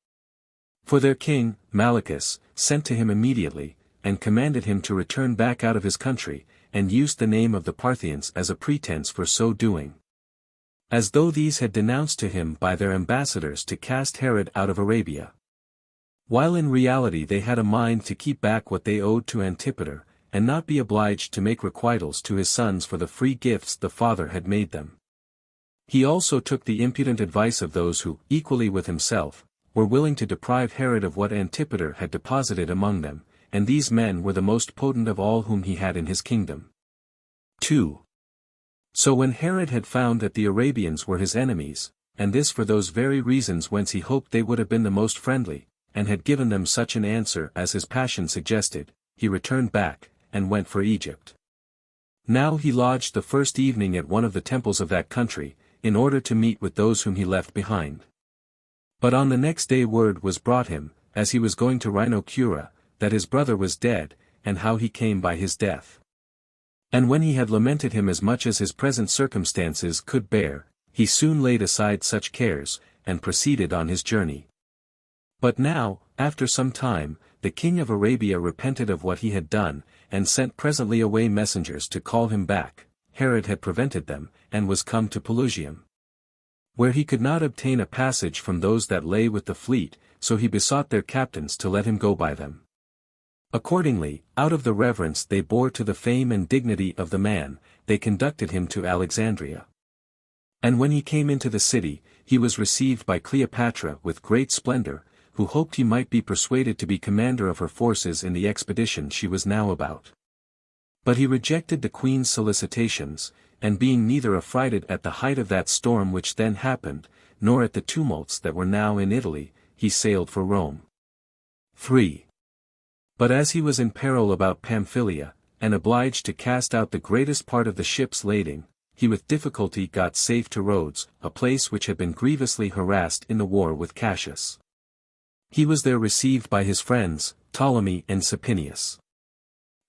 For their king, Malichus, sent to him immediately, and commanded him to return back out of his country, and used the name of the Parthians as a pretense for so doing, as though these had denounced to him by their ambassadors to cast Herod out of Arabia, while in reality they had a mind to keep back what they owed to Antipater, and not be obliged to make requitals to his sons for the free gifts the father had made them. He also took the impudent advice of those who, equally with himself, were willing to deprive Herod of what Antipater had deposited among them, and these men were the most potent of all whom he had in his kingdom. 2. So when Herod had found that the Arabians were his enemies, and this for those very reasons whence he hoped they would have been the most friendly, and had given them such an answer as his passion suggested, he returned back, and went for Egypt. Now he lodged the first evening at one of the temples of that country, in order to meet with those whom he left behind. But on the next day word was brought him, as he was going to Rhinocura, that his brother was dead, and how he came by his death. And when he had lamented him as much as his present circumstances could bear, he soon laid aside such cares, and proceeded on his journey. But now, after some time, the king of Arabia repented of what he had done, and sent presently away messengers to call him back. Herod had prevented them, and was come to Pelusium, where he could not obtain a passage from those that lay with the fleet, so he besought their captains to let him go by them. Accordingly, out of the reverence they bore to the fame and dignity of the man, they conducted him to Alexandria. And when he came into the city, he was received by Cleopatra with great splendor, who hoped he might be persuaded to be commander of her forces in the expedition she was now about. But he rejected the queen's solicitations, and being neither affrighted at the height of that storm which then happened, nor at the tumults that were now in Italy, he sailed for Rome. 3. But as he was in peril about Pamphylia, and obliged to cast out the greatest part of the ships lading, he with difficulty got safe to Rhodes, a place which had been grievously harassed in the war with Cassius. He was there received by his friends, Ptolemy and Sapinius.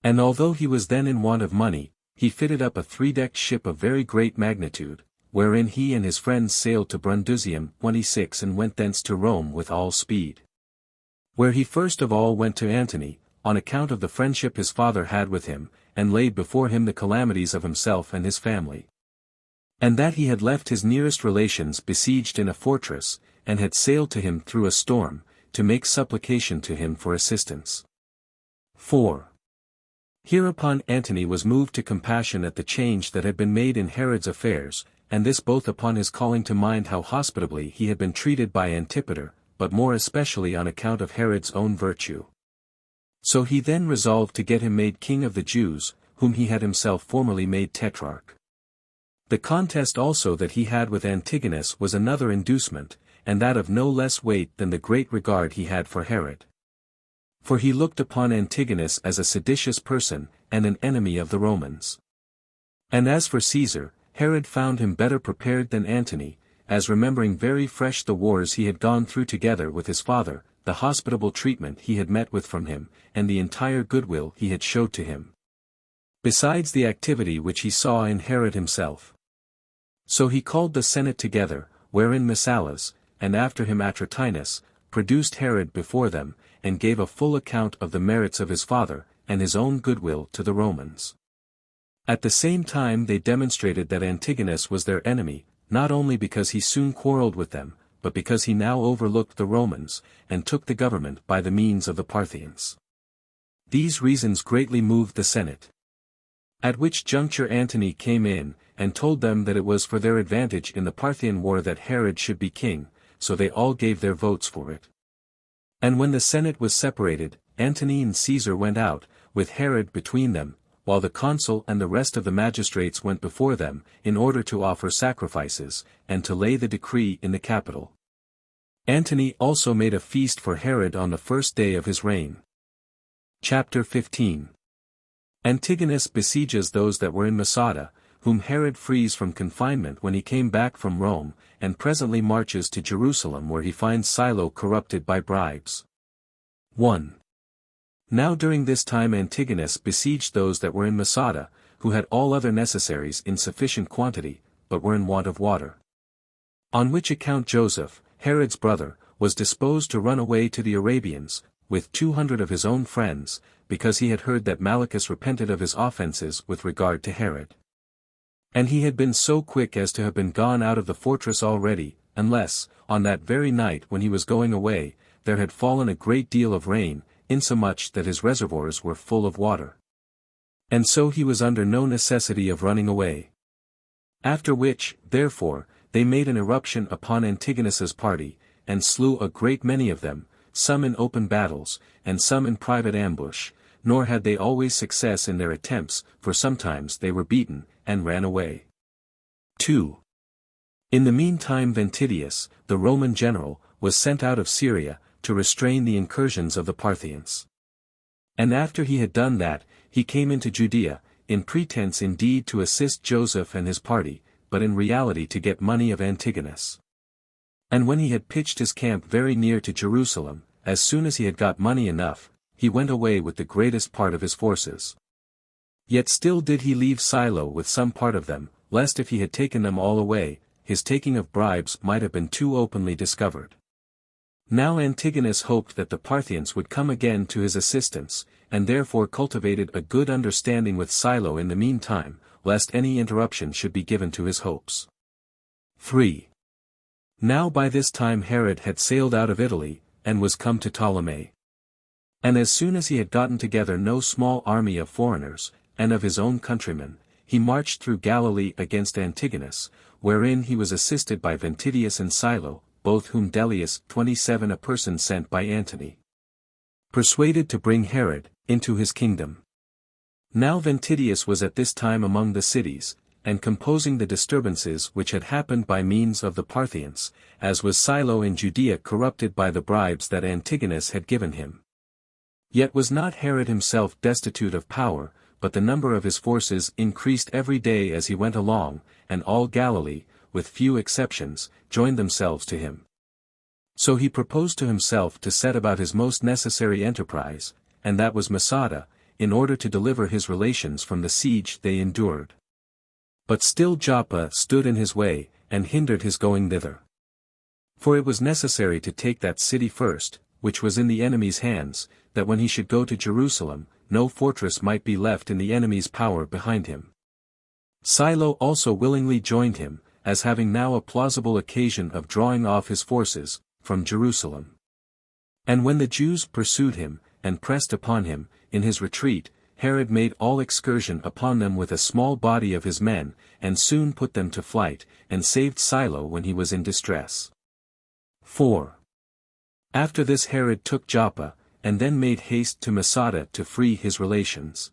And although he was then in want of money, he fitted up a 3-decked ship of very great magnitude, wherein he and his friends sailed to Brundusium 26 and went thence to Rome with all speed. Where he first of all went to Antony, on account of the friendship his father had with him, and laid before him the calamities of himself and his family. And that he had left his nearest relations besieged in a fortress, and had sailed to him through a storm, to make supplication to him for assistance. 4. Hereupon Antony was moved to compassion at the change that had been made in Herod's affairs, and this both upon his calling to mind how hospitably he had been treated by Antipater, but more especially on account of Herod's own virtue. So he then resolved to get him made king of the Jews, whom he had himself formerly made tetrarch. The contest also that he had with Antigonus was another inducement, and that of no less weight than the great regard he had for Herod. For he looked upon Antigonus as a seditious person, and an enemy of the Romans. And as for Caesar, Herod found him better prepared than Antony, as remembering very fresh the wars he had gone through together with his father, the hospitable treatment he had met with from him, and the entire goodwill he had showed to him. Besides the activity which he saw in Herod himself. So he called the Senate together, wherein Messalas, and after him Atratinus, produced Herod before them, and gave a full account of the merits of his father, and his own goodwill to the Romans. At the same time they demonstrated that Antigonus was their enemy, not only because he soon quarreled with them, but because he now overlooked the Romans, and took the government by the means of the Parthians. These reasons greatly moved the Senate. At which juncture Antony came in, and told them that it was for their advantage in the Parthian war that Herod should be king, so they all gave their votes for it. And when the Senate was separated, Antony and Caesar went out, with Herod between them, while the consul and the rest of the magistrates went before them, in order to offer sacrifices, and to lay the decree in the Capitol. Antony also made a feast for Herod on the first day of his reign. Chapter 15. Antigonus besieges those that were in Masada, whom Herod frees from confinement when he came back from Rome, and presently marches to Jerusalem where he finds Silo corrupted by bribes. 1. Now during this time Antigonus besieged those that were in Masada, who had all other necessaries in sufficient quantity, but were in want of water. On which account Joseph, Herod's brother, was disposed to run away to the Arabians, with 200 of his own friends, because he had heard that Malichus repented of his offenses with regard to Herod. And he had been so quick as to have been gone out of the fortress already, unless, on that very night when he was going away, there had fallen a great deal of rain, insomuch that his reservoirs were full of water. And so he was under no necessity of running away. After which, therefore, they made an irruption upon Antigonus's party, and slew a great many of them, some in open battles, and some in private ambush, nor had they always success in their attempts, for sometimes they were beaten, and ran away. 2. In the meantime Ventidius, the Roman general, was sent out of Syria, to restrain the incursions of the Parthians. And after he had done that, he came into Judea, in pretense indeed to assist Joseph and his party, but in reality to get money of Antigonus. And when he had pitched his camp very near to Jerusalem, as soon as he had got money enough, he went away with the greatest part of his forces. Yet still did he leave Silo with some part of them, lest if he had taken them all away, his taking of bribes might have been too openly discovered. Now Antigonus hoped that the Parthians would come again to his assistance, and therefore cultivated a good understanding with Silo in the meantime, lest any interruption should be given to his hopes. 3. Now by this time Herod had sailed out of Italy, and was come to Ptolemy. And as soon as he had gotten together no small army of foreigners, and of his own countrymen, he marched through Galilee against Antigonus, wherein he was assisted by Ventidius and Silo, both whom Dellius 27 a person sent by Antony, persuaded to bring Herod into his kingdom. Now Ventidius was at this time among the cities, and composing the disturbances which had happened by means of the Parthians, as was Silo in Judea corrupted by the bribes that Antigonus had given him. Yet was not Herod himself destitute of power, but the number of his forces increased every day as he went along, and all Galilee, with few exceptions, joined themselves to him. So he proposed to himself to set about his most necessary enterprise, and that was Masada, in order to deliver his relations from the siege they endured. But still Joppa stood in his way, and hindered his going thither. For it was necessary to take that city first, which was in the enemy's hands, that when he should go to Jerusalem, no fortress might be left in the enemy's power behind him. Silo also willingly joined him, as having now a plausible occasion of drawing off his forces from Jerusalem. And when the Jews pursued him, and pressed upon him, in his retreat, Herod made all excursion upon them with a small body of his men, and soon put them to flight, and saved Silo when he was in distress. 4. After this Herod took Joppa, and then made haste to Masada to free his relations.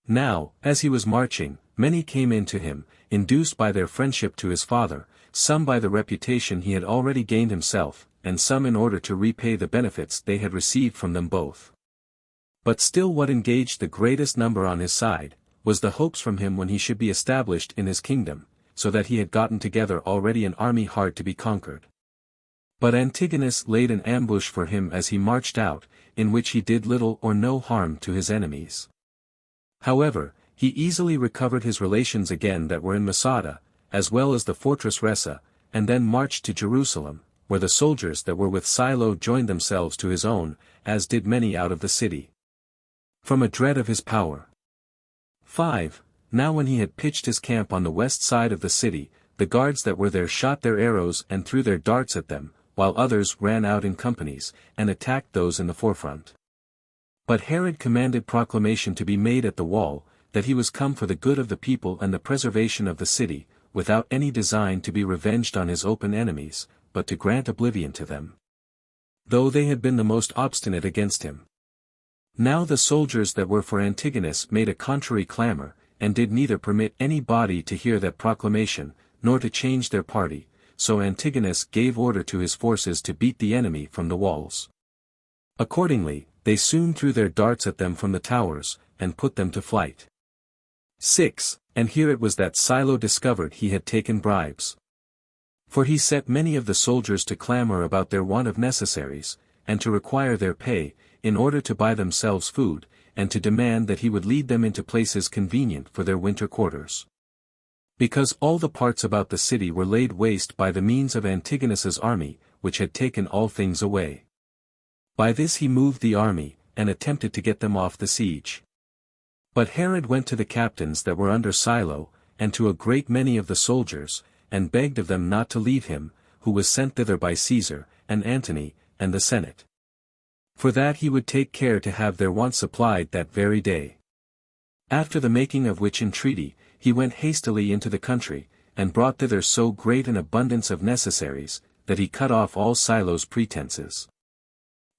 Now, as he was marching, many came in to him, induced by their friendship to his father, some by the reputation he had already gained himself, and some in order to repay the benefits they had received from them both. But still what engaged the greatest number on his side, was the hopes from him when he should be established in his kingdom, so that he had gotten together already an army hard to be conquered. But Antigonus laid an ambush for him as he marched out, in which he did little or no harm to his enemies. However, he easily recovered his relations again that were in Masada, as well as the fortress Ressa, and then marched to Jerusalem, where the soldiers that were with Silo joined themselves to his own, as did many out of the city, from a dread of his power. 5. Now when he had pitched his camp on the west side of the city, the guards that were there shot their arrows and threw their darts at them, while others ran out in companies, and attacked those in the forefront. But Herod commanded proclamation to be made at the wall, that he was come for the good of the people and the preservation of the city, without any design to be revenged on his open enemies, but to grant oblivion to them, though they had been the most obstinate against him. Now the soldiers that were for Antigonus made a contrary clamor, and did neither permit any body to hear that proclamation, nor to change their party, so Antigonus gave order to his forces to beat the enemy from the walls. Accordingly, they soon threw their darts at them from the towers, and put them to flight. 6. And here it was that Silo discovered he had taken bribes. For he set many of the soldiers to clamor about their want of necessaries, and to require their pay, in order to buy themselves food, and to demand that he would lead them into places convenient for their winter quarters. Because all the parts about the city were laid waste by the means of Antigonus's army, which had taken all things away. By this he moved the army, and attempted to get them off the siege. But Herod went to the captains that were under Silo, and to a great many of the soldiers, and begged of them not to leave him, who was sent thither by Caesar, and Antony, and the Senate. For that he would take care to have their want supplied that very day. After the making of which entreaty, he went hastily into the country, and brought thither so great an abundance of necessaries, that he cut off all Silo's pretenses.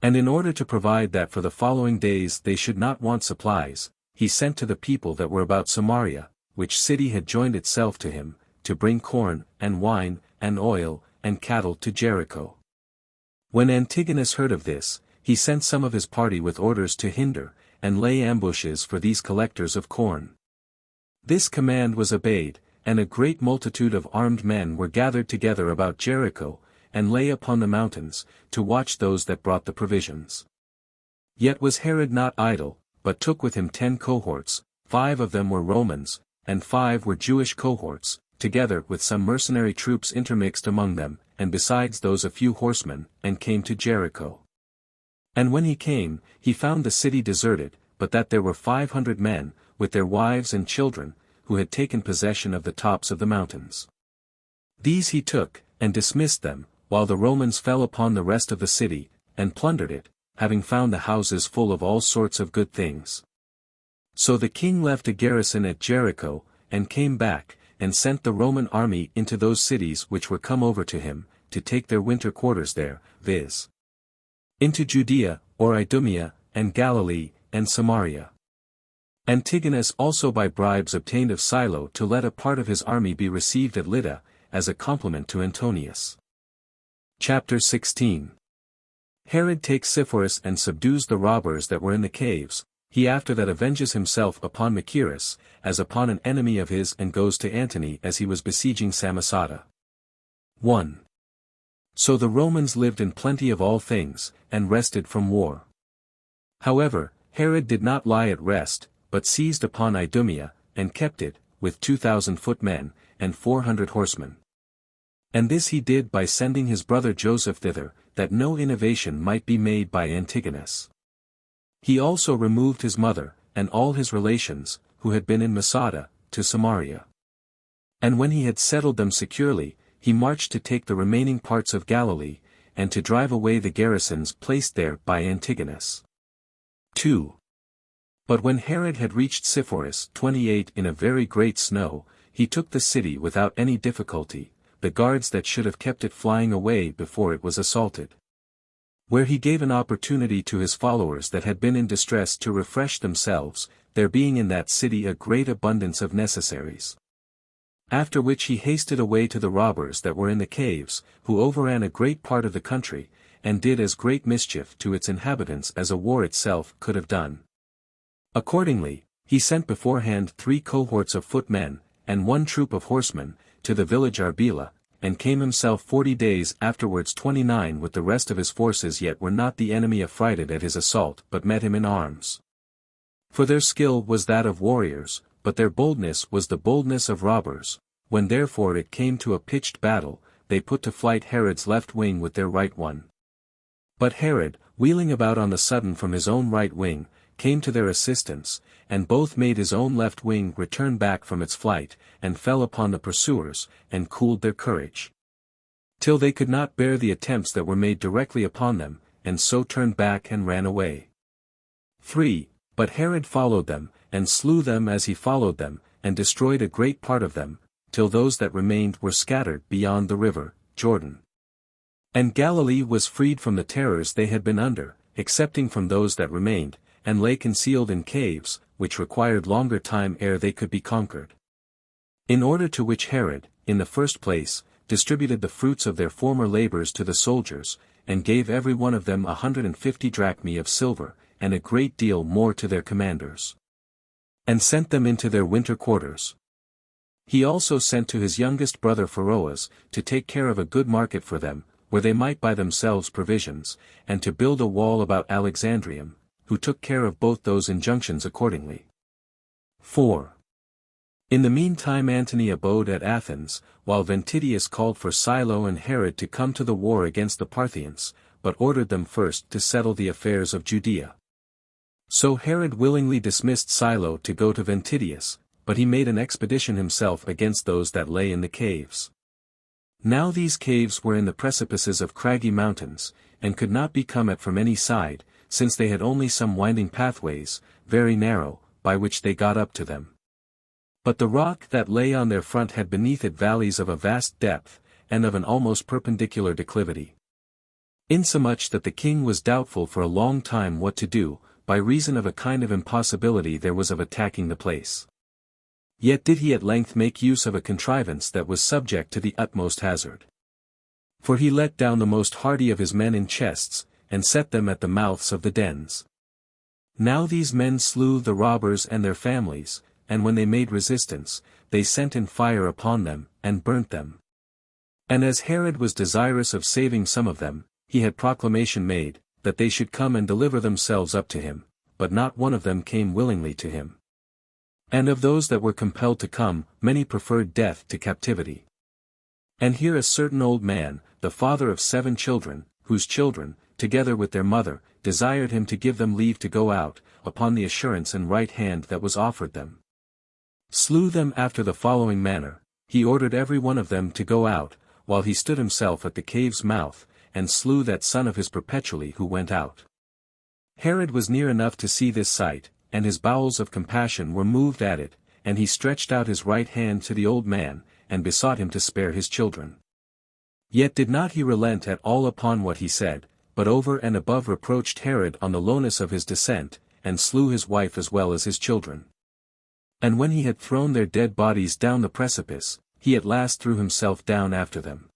And in order to provide that for the following days they should not want supplies, he sent to the people that were about Samaria, which city had joined itself to him, to bring corn, and wine, and oil, and cattle to Jericho. When Antigonus heard of this, he sent some of his party with orders to hinder, and lay ambushes for these collectors of corn. This command was obeyed, and a great multitude of armed men were gathered together about Jericho, and lay upon the mountains, to watch those that brought the provisions. Yet was Herod not idle, but took with him 10 cohorts, 5 of them were Romans, and 5 were Jewish cohorts, together with some mercenary troops intermixed among them, and besides those a few horsemen, and came to Jericho. And when he came, he found the city deserted, but that there were 500 men, with their wives and children, who had taken possession of the tops of the mountains. These he took, and dismissed them, while the Romans fell upon the rest of the city, and plundered it, having found the houses full of all sorts of good things. So the king left a garrison at Jericho, and came back, and sent the Roman army into those cities which were come over to him, to take their winter quarters there, viz. into Judea, or Idumea, and Galilee, and Samaria. Antigonus also by bribes obtained of Silo to let a part of his army be received at Lydda, as a compliment to Antonius. Chapter 16. Herod takes Sepphoris and subdues the robbers that were in the caves, he after that avenges himself upon Machaerus, as upon an enemy of his, and goes to Antony as he was besieging Samosata. 1. So the Romans lived in plenty of all things, and rested from war. However, Herod did not lie at rest, but seized upon Idumea, and kept it, with 2,000 footmen, and 400 horsemen. And this he did by sending his brother Joseph thither, that no innovation might be made by Antigonus. He also removed his mother, and all his relations, who had been in Masada, to Samaria. And when he had settled them securely, he marched to take the remaining parts of Galilee, and to drive away the garrisons placed there by Antigonus. 2. But when Herod had reached Sepphoris 28 in a very great snow, he took the city without any difficulty, the guards that should have kept it flying away before it was assaulted. Where he gave an opportunity to his followers that had been in distress to refresh themselves, there being in that city a great abundance of necessaries. After which he hasted away to the robbers that were in the caves, who overran a great part of the country, and did as great mischief to its inhabitants as a war itself could have done. Accordingly, he sent beforehand 3 cohorts of footmen, and 1 troop of horsemen, to the village Arbela, and came himself 40 days afterwards 29 with the rest of his forces, yet were not the enemy affrighted at his assault but met him in arms. For their skill was that of warriors, but their boldness was the boldness of robbers. When therefore it came to a pitched battle, they put to flight Herod's left wing with their right one. But Herod, wheeling about on the sudden from his own right wing, came to their assistance, and both made his own left wing return back from its flight, and fell upon the pursuers, and cooled their courage, till they could not bear the attempts that were made directly upon them, and so turned back and ran away. 3. But Herod followed them, and slew them as he followed them, and destroyed a great part of them, till those that remained were scattered beyond the river, Jordan. And Galilee was freed from the terrors they had been under, excepting from those that remained, and lay concealed in caves, which required longer time ere they could be conquered. In order to which Herod, in the first place, distributed the fruits of their former labors to the soldiers, and gave every one of them 150 drachmae of silver, and a great deal more to their commanders, and sent them into their winter quarters. He also sent to his youngest brother Pharoas, to take care of a good market for them, where they might buy themselves provisions, and to build a wall about Alexandrium, who took care of both those injunctions accordingly. 4. In the meantime Antony abode at Athens, while Ventidius called for Silo and Herod to come to the war against the Parthians, but ordered them first to settle the affairs of Judea. So Herod willingly dismissed Silo to go to Ventidius, but he made an expedition himself against those that lay in the caves. Now these caves were in the precipices of craggy mountains, and could not be come at from any side, since they had only some winding pathways, very narrow, by which they got up to them. But the rock that lay on their front had beneath it valleys of a vast depth, and of an almost perpendicular declivity. Insomuch that the king was doubtful for a long time what to do, by reason of a kind of impossibility there was of attacking the place. Yet did he at length make use of a contrivance that was subject to the utmost hazard. For he let down the most hardy of his men in chests, and set them at the mouths of the dens. Now these men slew the robbers and their families, and when they made resistance, they sent in fire upon them, and burnt them. And as Herod was desirous of saving some of them, he had proclamation made, that they should come and deliver themselves up to him, but not one of them came willingly to him. And of those that were compelled to come, many preferred death to captivity. And here a certain old man, the father of 7 children, whose children, together with their mother, desired him to give them leave to go out, upon the assurance and right hand that was offered them, slew them after the following manner. He ordered every one of them to go out, while he stood himself at the cave's mouth, and slew that son of his perpetually who went out. Herod was near enough to see this sight, and his bowels of compassion were moved at it, and he stretched out his right hand to the old man, and besought him to spare his children. Yet did not he relent at all upon what he said, but over and above reproached Herod on the lowness of his descent, and slew his wife as well as his children. And when he had thrown their dead bodies down the precipice, he at last threw himself down after them.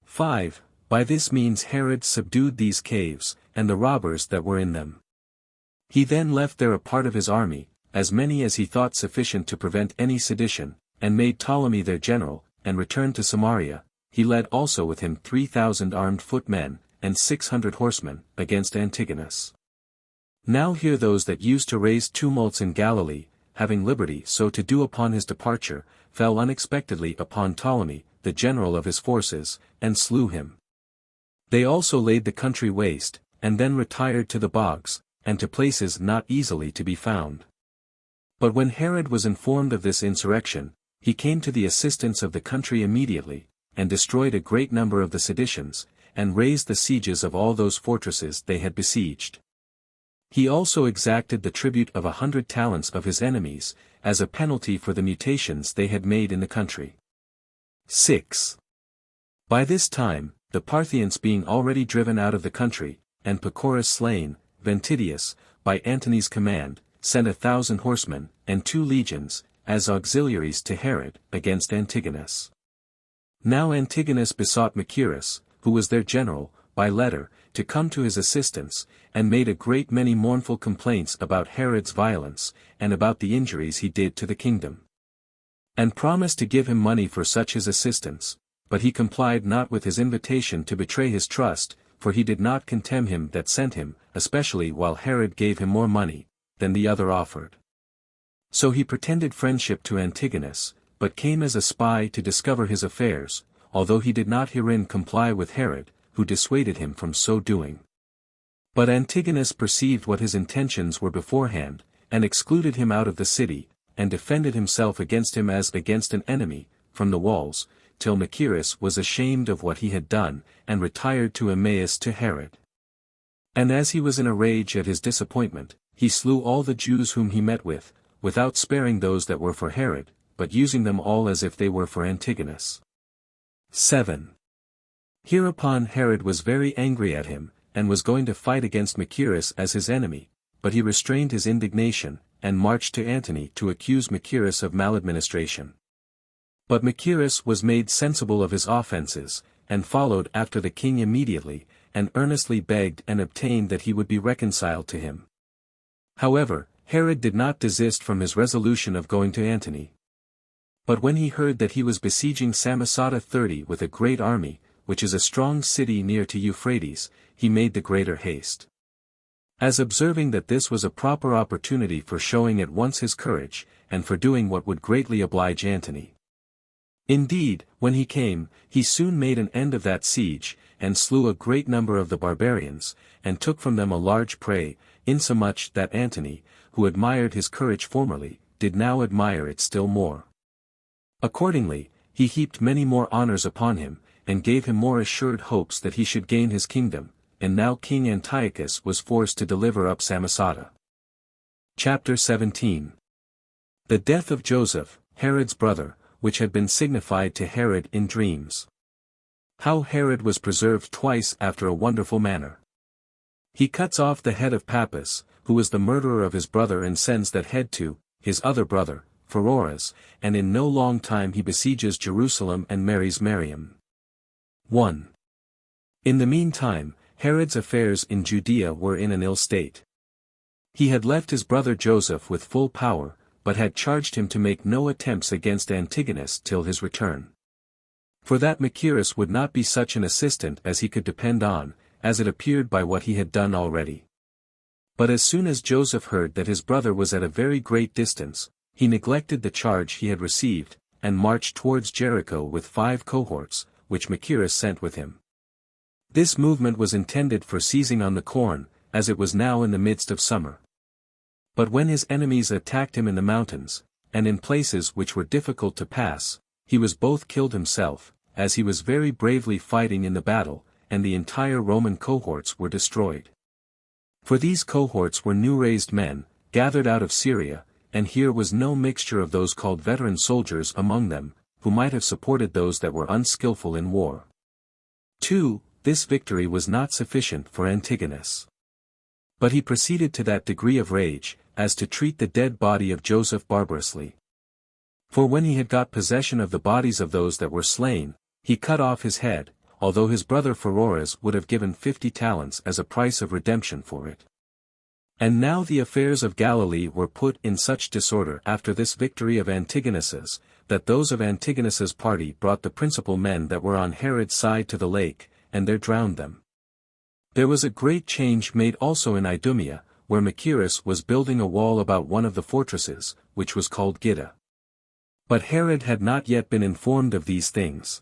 5. By this means Herod subdued these caves, and the robbers that were in them. He then left there a part of his army, as many as he thought sufficient to prevent any sedition, and made Ptolemy their general, and returned to Samaria. He led also with him 3,000 armed footmen, and 600 horsemen, against Antigonus. Now here those that used to raise tumults in Galilee, having liberty so to do upon his departure, fell unexpectedly upon Ptolemy, the general of his forces, and slew him. They also laid the country waste, and then retired to the bogs, and to places not easily to be found. But when Herod was informed of this insurrection, he came to the assistance of the country immediately, and destroyed a great number of the seditions, and raised the sieges of all those fortresses they had besieged. He also exacted the tribute of 100 talents of his enemies, as a penalty for the mutations they had made in the country. 6. By this time, the Parthians being already driven out of the country, and Pacorus slain, Ventidius, by Antony's command, sent 1,000 horsemen, and 2 legions, as auxiliaries to Herod, against Antigonus. Now Antigonus besought Machaerus, who was their general, by letter, to come to his assistance, and made a great many mournful complaints about Herod's violence, and about the injuries he did to the kingdom. And promised to give him money for such his assistance, but he complied not with his invitation to betray his trust, for he did not contemn him that sent him, especially while Herod gave him more money than the other offered. So he pretended friendship to Antigonus, but came as a spy to discover his affairs, although he did not herein comply with Herod, who dissuaded him from so doing. But Antigonus perceived what his intentions were beforehand, and excluded him out of the city, and defended himself against him as against an enemy, from the walls, till Machaerus was ashamed of what he had done, and retired to Emmaus to Herod. And as he was in a rage at his disappointment, he slew all the Jews whom he met with, without sparing those that were for Herod, but using them all as if they were for Antigonus. 7. Hereupon Herod was very angry at him, and was going to fight against Machaerus as his enemy, but he restrained his indignation, and marched to Antony to accuse Machaerus of maladministration. But Machaerus was made sensible of his offenses, and followed after the king immediately, and earnestly begged and obtained that he would be reconciled to him. However, Herod did not desist from his resolution of going to Antony. But when he heard that he was besieging Samosata 30 with a great army, which is a strong city near to Euphrates, he made the greater haste. As observing that this was a proper opportunity for showing at once his courage, and for doing what would greatly oblige Antony. Indeed, when he came, he soon made an end of that siege, and slew a great number of the barbarians, and took from them a large prey, insomuch that Antony, who admired his courage formerly, did now admire it still more. Accordingly, he heaped many more honors upon him, and gave him more assured hopes that he should gain his kingdom, and now King Antiochus was forced to deliver up Samosata. Chapter 17. The death of Joseph, Herod's brother, which had been signified to Herod in dreams. How Herod was preserved twice after a wonderful manner. He cuts off the head of Pappus, who was the murderer of his brother, and sends that head to his other brother, Pheroras, and in no long time he besieges Jerusalem and marries Miriam. 1. In the meantime, Herod's affairs in Judea were in an ill state. He had left his brother Joseph with full power, but had charged him to make no attempts against Antigonus till his return. For that Machaerus would not be such an assistant as he could depend on, as it appeared by what he had done already. But as soon as Joseph heard that his brother was at a very great distance, he neglected the charge he had received, and marched towards Jericho with 5 cohorts, which Machaerus sent with him. This movement was intended for seizing on the corn, as it was now in the midst of summer. But when his enemies attacked him in the mountains, and in places which were difficult to pass, he was both killed himself, as he was very bravely fighting in the battle, and the entire Roman cohorts were destroyed. For these cohorts were new-raised men, gathered out of Syria, and here was no mixture of those called veteran soldiers among them, who might have supported those that were unskillful in war. 2. This victory was not sufficient for Antigonus. But he proceeded to that degree of rage, as to treat the dead body of Joseph barbarously. For when he had got possession of the bodies of those that were slain, he cut off his head, although his brother Pheroras would have given 50 talents as a price of redemption for it. And now the affairs of Galilee were put in such disorder after this victory of Antigonus's, that those of Antigonus's party brought the principal men that were on Herod's side to the lake, and there drowned them. There was a great change made also in Idumea, where Machaerus was building a wall about one of the fortresses, which was called Gidda. But Herod had not yet been informed of these things.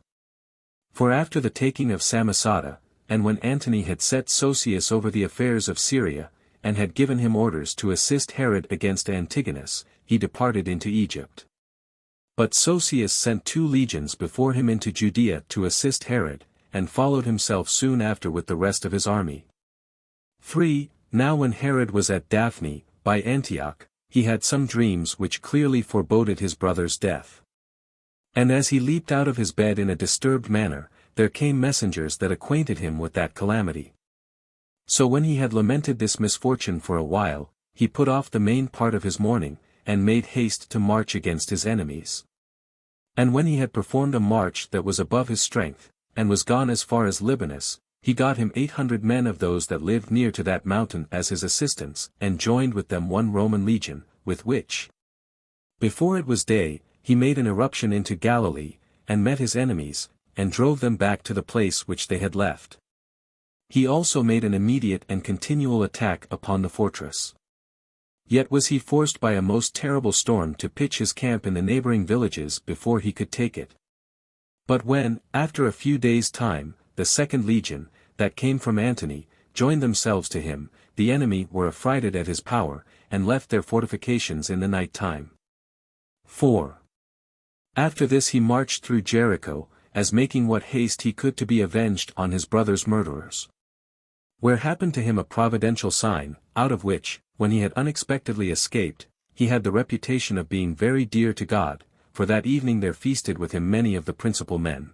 For after the taking of Samosata, and when Antony had set Sosius over the affairs of Syria, and had given him orders to assist Herod against Antigonus, he departed into Egypt. But Sosius sent 2 legions before him into Judea to assist Herod, and followed himself soon after with the rest of his army. 3. Now when Herod was at Daphne, by Antioch, he had some dreams which clearly foreboded his brother's death. And as he leaped out of his bed in a disturbed manner, there came messengers that acquainted him with that calamity. So when he had lamented this misfortune for a while, he put off the main part of his mourning, and made haste to march against his enemies. And when he had performed a march that was above his strength, and was gone as far as Libanus, he got him 800 men of those that lived near to that mountain as his assistants, and joined with them 1 Roman legion, with which, before it was day, he made an irruption into Galilee, and met his enemies, and drove them back to the place which they had left. He also made an immediate and continual attack upon the fortress. Yet was he forced by a most terrible storm to pitch his camp in the neighboring villages before he could take it. But when, after a few days' time, the 2nd legion, that came from Antony, joined themselves to him, the enemy were affrighted at his power, and left their fortifications in the night time. 4. After this he marched through Jericho, as making what haste he could to be avenged on his brother's murderers. Where happened to him a providential sign, out of which, when he had unexpectedly escaped, he had the reputation of being very dear to God, for that evening there feasted with him many of the principal men.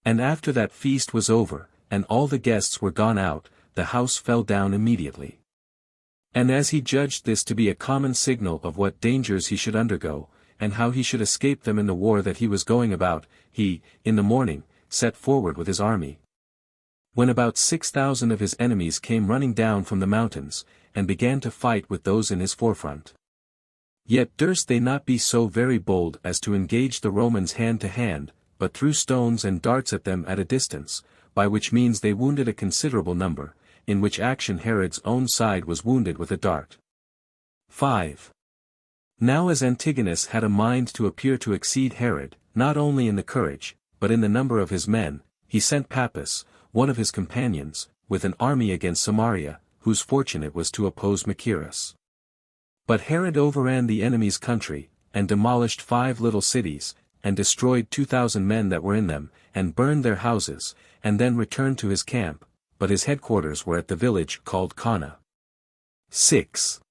And after that feast was over, and all the guests were gone out, the house fell down immediately. And as he judged this to be a common signal of what dangers he should undergo, and how he should escape them in the war that he was going about, he, in the morning, set forward with his army. When about 6,000 of his enemies came running down from the mountains, and began to fight with those in his forefront. Yet durst they not be so very bold as to engage the Romans hand to hand, but threw stones and darts at them at a distance, by which means they wounded a considerable number, in which action Herod's own side was wounded with a dart. 5. Now as Antigonus had a mind to appear to exceed Herod, not only in the courage, but in the number of his men, he sent Pappus, one of his companions, with an army against Samaria, whose fortune it was to oppose Machaerus. But Herod overran the enemy's country, and demolished 5 little cities, and destroyed 2,000 men that were in them, and burned their houses, and then returned to his camp, but his headquarters were at the village called Cana. 6.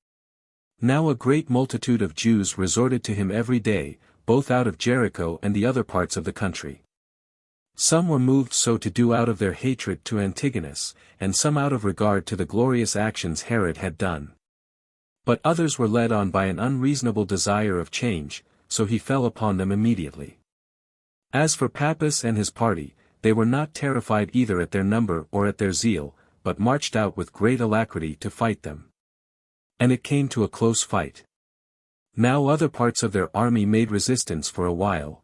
Now a great multitude of Jews resorted to him every day, both out of Jericho and the other parts of the country. Some were moved so to do out of their hatred to Antigonus, and some out of regard to the glorious actions Herod had done. But others were led on by an unreasonable desire of change, so he fell upon them immediately. As for Pappus and his party, they were not terrified either at their number or at their zeal, but marched out with great alacrity to fight them. And it came to a close fight. Now other parts of their army made resistance for a while.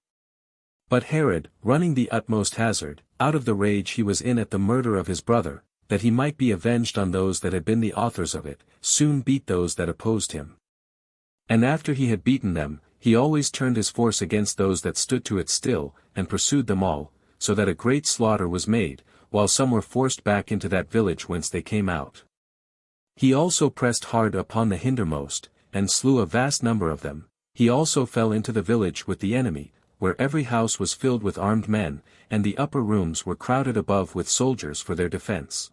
But Herod, running the utmost hazard, out of the rage he was in at the murder of his brother, that he might be avenged on those that had been the authors of it, soon beat those that opposed him. And after he had beaten them, he always turned his force against those that stood to it still, and pursued them all, so that a great slaughter was made, while some were forced back into that village whence they came out. He also pressed hard upon the hindermost, and slew a vast number of them. He also fell into the village with the enemy, where every house was filled with armed men, and the upper rooms were crowded above with soldiers for their defense.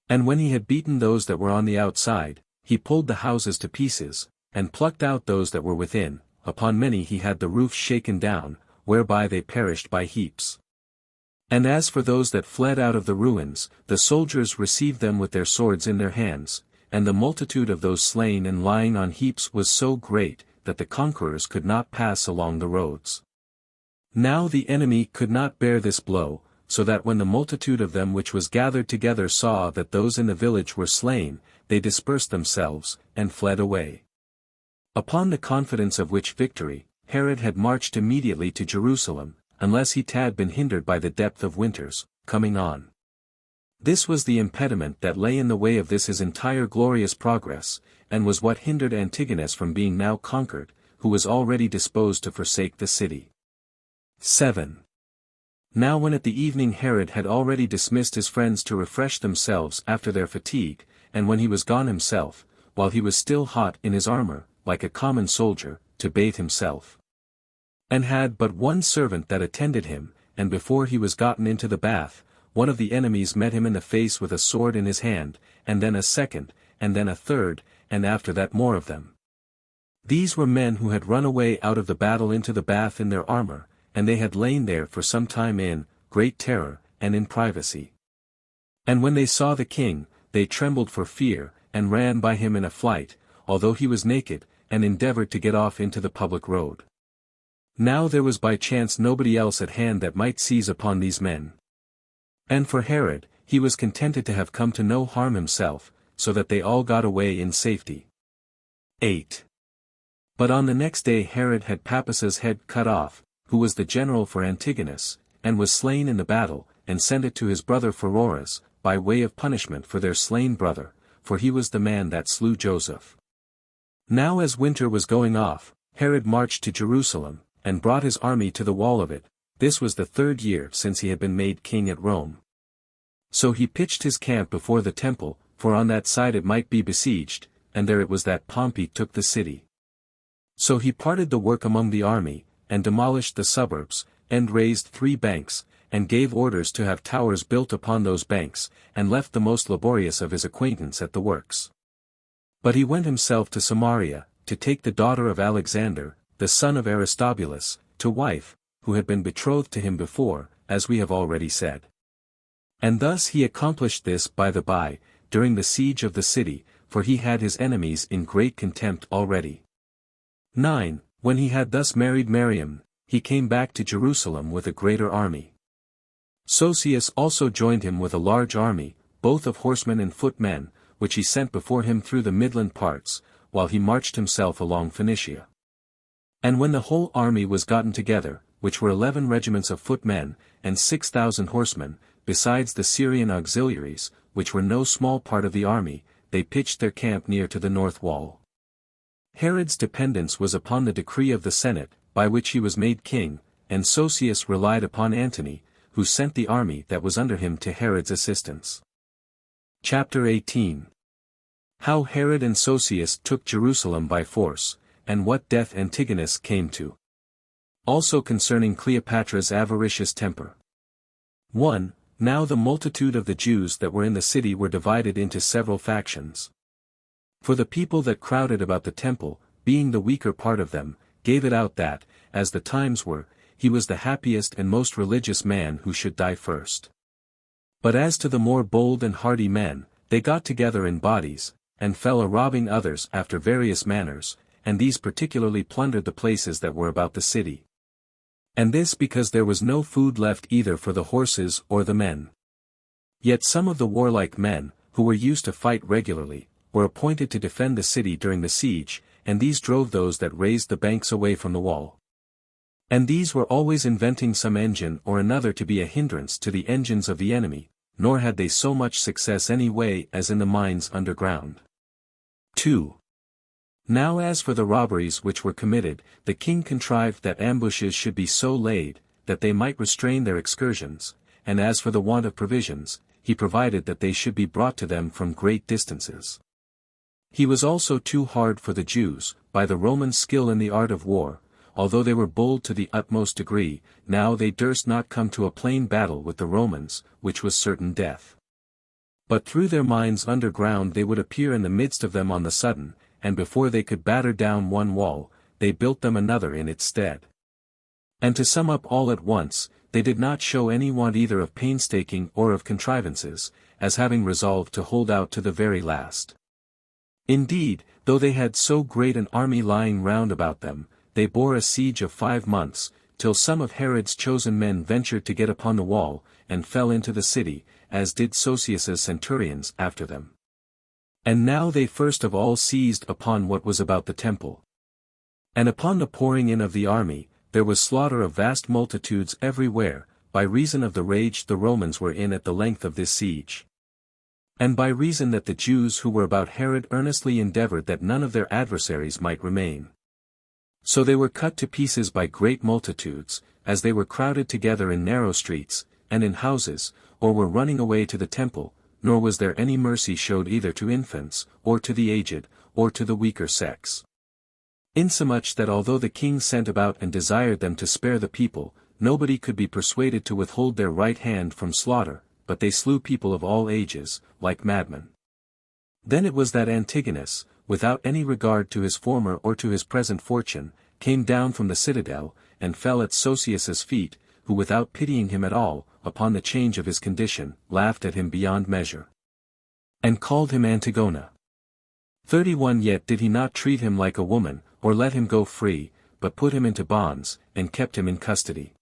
And when he had beaten those that were on the outside, he pulled the houses to pieces, and plucked out those that were within. Upon many he had the roofs shaken down, whereby they perished by heaps. And as for those that fled out of the ruins, the soldiers received them with their swords in their hands, and the multitude of those slain and lying on heaps was so great, that the conquerors could not pass along the roads. Now the enemy could not bear this blow, so that when the multitude of them which was gathered together saw that those in the village were slain, they dispersed themselves, and fled away. Upon the confidence of which victory, Herod had marched immediately to Jerusalem, unless he had been hindered by the depth of winters, coming on. This was the impediment that lay in the way of this his entire glorious progress, and was what hindered Antigonus from being now conquered, who was already disposed to forsake the city. 7. Now when at the evening Herod had already dismissed his friends to refresh themselves after their fatigue, and when he was gone himself, while he was still hot in his armor, like a common soldier, to bathe himself, and had but one servant that attended him, and before he was gotten into the bath, one of the enemies met him in the face with a sword in his hand, and then a second, and then a third, and after that more of them. These were men who had run away out of the battle into the bath in their armor, and they had lain there for some time in great terror, and in privacy. And when they saw the king, they trembled for fear, and ran by him in a flight, although he was naked, and endeavored to get off into the public road. Now there was by chance nobody else at hand that might seize upon these men. And for Herod, he was contented to have come to no harm himself, so that they all got away in safety. 8. But on the next day Herod had Pappus's head cut off, who was the general for Antigonus, and was slain in the battle, and sent it to his brother Pheroras, by way of punishment for their slain brother, for he was the man that slew Joseph. Now as winter was going off, Herod marched to Jerusalem, and brought his army to the wall of it. This was the 3rd year since he had been made king at Rome. So he pitched his camp before the temple, for on that side it might be besieged, and there it was that Pompey took the city. So he parted the work among the army, and demolished the suburbs, and raised 3 banks, and gave orders to have towers built upon those banks, and left the most laborious of his acquaintance at the works. But he went himself to Samaria, to take the daughter of Alexander, the son of Aristobulus, to wife, who had been betrothed to him before, as we have already said. And thus he accomplished this by the by, during the siege of the city, for he had his enemies in great contempt already. 9. When he had thus married Miriam, he came back to Jerusalem with a greater army. Sosius also joined him with a large army, both of horsemen and footmen, which he sent before him through the midland parts, while he marched himself along Phoenicia. And when the whole army was gotten together, which were 11 regiments of footmen, and 6,000 horsemen, besides the Syrian auxiliaries, which were no small part of the army, they pitched their camp near to the north wall. Herod's dependence was upon the decree of the Senate, by which he was made king, and Sosius relied upon Antony, who sent the army that was under him to Herod's assistance. Chapter 18. How Herod and Sosius took Jerusalem by force, and what death Antigonus came to. Also concerning Cleopatra's avaricious temper. 1. Now the multitude of the Jews that were in the city were divided into several factions. For the people that crowded about the temple, being the weaker part of them, gave it out that, as the times were, he was the happiest and most religious man who should die first. But as to the more bold and hardy men, they got together in bodies, and fell a-robbing others after various manners, and these particularly plundered the places that were about the city. And this because there was no food left either for the horses or the men. Yet some of the warlike men, who were used to fight regularly, were appointed to defend the city during the siege, and these drove those that raised the banks away from the wall. And these were always inventing some engine or another to be a hindrance to the engines of the enemy, nor had they so much success any way as in the mines underground. 2. Now as for the robberies which were committed, the king contrived that ambushes should be so laid, that they might restrain their excursions, and as for the want of provisions, he provided that they should be brought to them from great distances. He was also too hard for the Jews, by the Roman skill in the art of war, although they were bold to the utmost degree, now they durst not come to a plain battle with the Romans, which was certain death. But through their mines underground they would appear in the midst of them on the sudden, and before they could batter down one wall, they built them another in its stead. And to sum up all at once, they did not show any want either of painstaking or of contrivances, as having resolved to hold out to the very last. Indeed, though they had so great an army lying round about them, they bore a siege of 5 months, till some of Herod's chosen men ventured to get upon the wall, and fell into the city, as did Sosius's centurions after them. And now they first of all seized upon what was about the temple. And upon the pouring in of the army, there was slaughter of vast multitudes everywhere, by reason of the rage the Romans were in at the length of this siege. And by reason that the Jews who were about Herod earnestly endeavored that none of their adversaries might remain. So they were cut to pieces by great multitudes, as they were crowded together in narrow streets, and in houses, or were running away to the temple, nor was there any mercy showed either to infants, or to the aged, or to the weaker sex. Insomuch that although the king sent about and desired them to spare the people, nobody could be persuaded to withhold their right hand from slaughter, but they slew people of all ages, like madmen. Then it was that Antigonus, without any regard to his former or to his present fortune, came down from the citadel, and fell at Sosius's feet, who without pitying him at all, upon the change of his condition, laughed at him beyond measure. And called him Antigona. 31 Yet did he not treat him like a woman, or let him go free, but put him into bonds, and kept him in custody.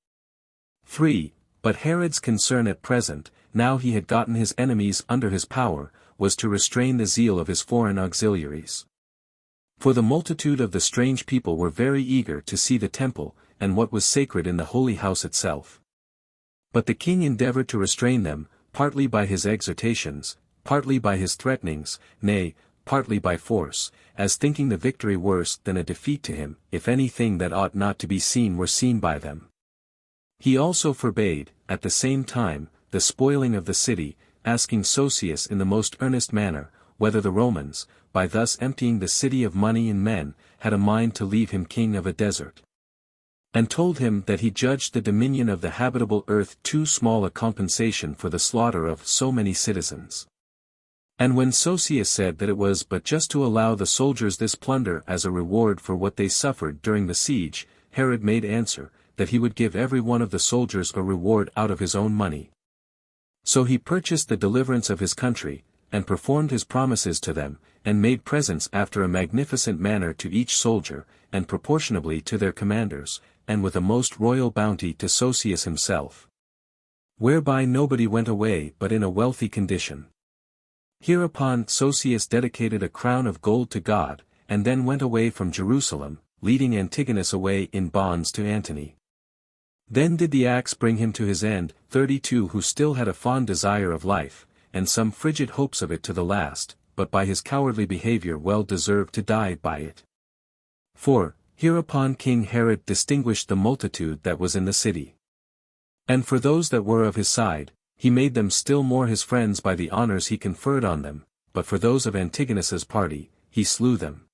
3. But Herod's concern at present, now he had gotten his enemies under his power, was to restrain the zeal of his foreign auxiliaries. For the multitude of the strange people were very eager to see the temple, and what was sacred in the holy house itself. But the king endeavored to restrain them, partly by his exhortations, partly by his threatenings, nay, partly by force, as thinking the victory worse than a defeat to him, if anything that ought not to be seen were seen by them. He also forbade, at the same time, the spoiling of the city, asking Sosius in the most earnest manner, whether the Romans, by thus emptying the city of money and men, had a mind to leave him king of a desert. And told him that he judged the dominion of the habitable earth too small a compensation for the slaughter of so many citizens. And when Sosius said that it was but just to allow the soldiers this plunder as a reward for what they suffered during the siege, Herod made answer, that he would give every one of the soldiers a reward out of his own money. So he purchased the deliverance of his country, and performed his promises to them, and made presents after a magnificent manner to each soldier, and proportionably to their commanders, and with a most royal bounty to Sosius himself. Whereby nobody went away but in a wealthy condition. Hereupon Sosius dedicated a crown of gold to God, and then went away from Jerusalem, leading Antigonus away in bonds to Antony. Then did the axe bring him to his end, 32 who still had a fond desire of life, and some frigid hopes of it to the last, but by his cowardly behavior well deserved to die by it. 4. Hereupon King Herod distinguished the multitude that was in the city. And for those that were of his side, he made them still more his friends by the honors he conferred on them, but for those of Antigonus's party, he slew them.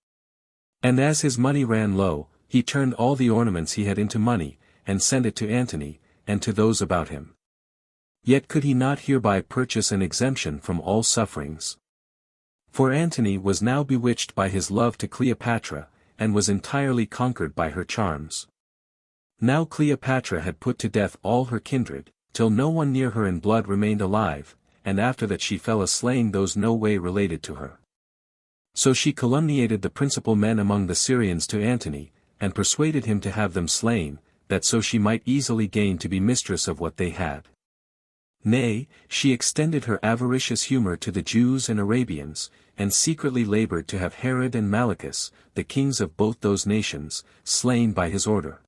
And as his money ran low, he turned all the ornaments he had into money, and sent it to Antony, and to those about him. Yet could he not hereby purchase an exemption from all sufferings. For Antony was now bewitched by his love to Cleopatra, and was entirely conquered by her charms. Now Cleopatra had put to death all her kindred, till no one near her in blood remained alive, and after that she fell a slaying those no way related to her. So she calumniated the principal men among the Syrians to Antony, and persuaded him to have them slain, that so she might easily gain to be mistress of what they had. Nay, she extended her avaricious humor to the Jews and Arabians, and secretly labored to have Herod and Malichus, the kings of both those nations, slain by his order.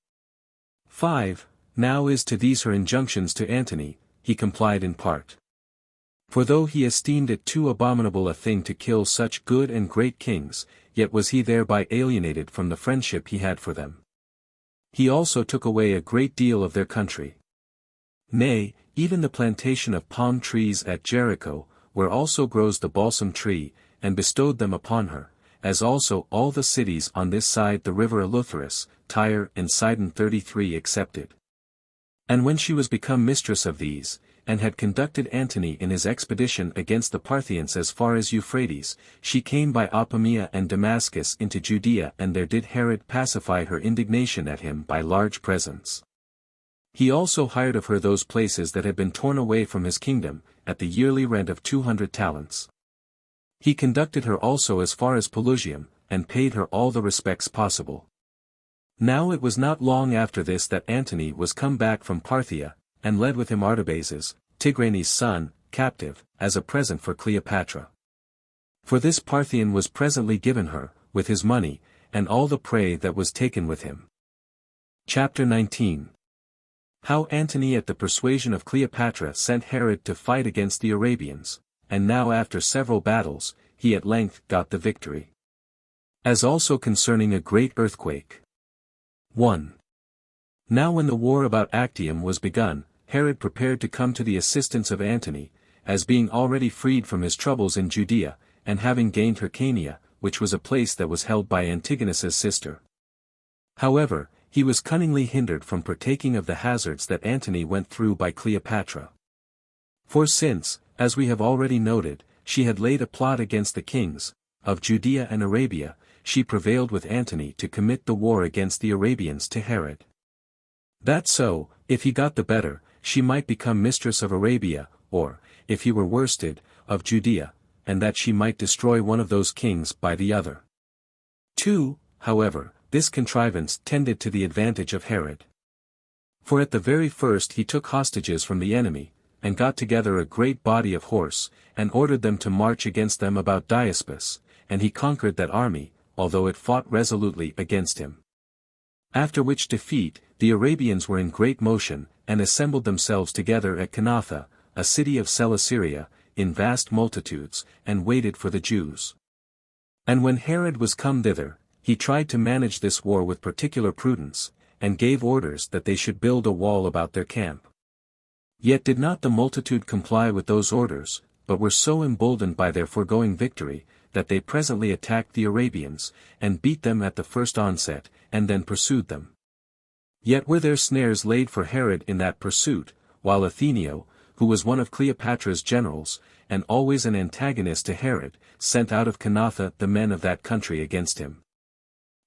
5. Now as to these her injunctions to Antony, he complied in part. For though he esteemed it too abominable a thing to kill such good and great kings, yet was he thereby alienated from the friendship he had for them. He also took away a great deal of their country. Nay, even the plantation of palm trees at Jericho, where also grows the balsam tree, and bestowed them upon her, as also all the cities on this side the river Eleutherus, Tyre and Sidon 33 excepted. And when she was become mistress of these, and had conducted Antony in his expedition against the Parthians as far as Euphrates, she came by Apamea and Damascus into Judea, and there did Herod pacify her indignation at him by large presents. He also hired of her those places that had been torn away from his kingdom, at the yearly rent of 200 talents. He conducted her also as far as Pelusium, and paid her all the respects possible. Now it was not long after this that Antony was come back from Parthia, and led with him Artabazus, Tigranes' son, captive, as a present for Cleopatra. For this Parthian was presently given her, with his money, and all the prey that was taken with him. Chapter 19. How Antony at the persuasion of Cleopatra sent Herod to fight against the Arabians, and now after several battles, he at length got the victory. As also concerning a great earthquake. 1. Now when the war about Actium was begun, Herod prepared to come to the assistance of Antony, as being already freed from his troubles in Judea, and having gained Hyrcania, which was a place that was held by Antigonus's sister. However, he was cunningly hindered from partaking of the hazards that Antony went through by Cleopatra. For since, as we have already noted, she had laid a plot against the kings of Judea and Arabia, she prevailed with Antony to commit the war against the Arabians to Herod. That so, if he got the better, she might become mistress of Arabia, or, if he were worsted, of Judea, and that she might destroy one of those kings by the other. 2. However, this contrivance tended to the advantage of Herod. For at the very first he took hostages from the enemy, and got together a great body of horse, and ordered them to march against them about Diaspus, and he conquered that army, although it fought resolutely against him. After which defeat, the Arabians were in great motion, and assembled themselves together at Canatha, a city of Seleucid, in vast multitudes, and waited for the Jews. And when Herod was come thither, he tried to manage this war with particular prudence, and gave orders that they should build a wall about their camp. Yet did not the multitude comply with those orders, but were so emboldened by their foregoing victory, that they presently attacked the Arabians, and beat them at the first onset, and then pursued them. Yet were there snares laid for Herod in that pursuit, while Athenio, who was one of Cleopatra's generals, and always an antagonist to Herod, sent out of Canatha the men of that country against him.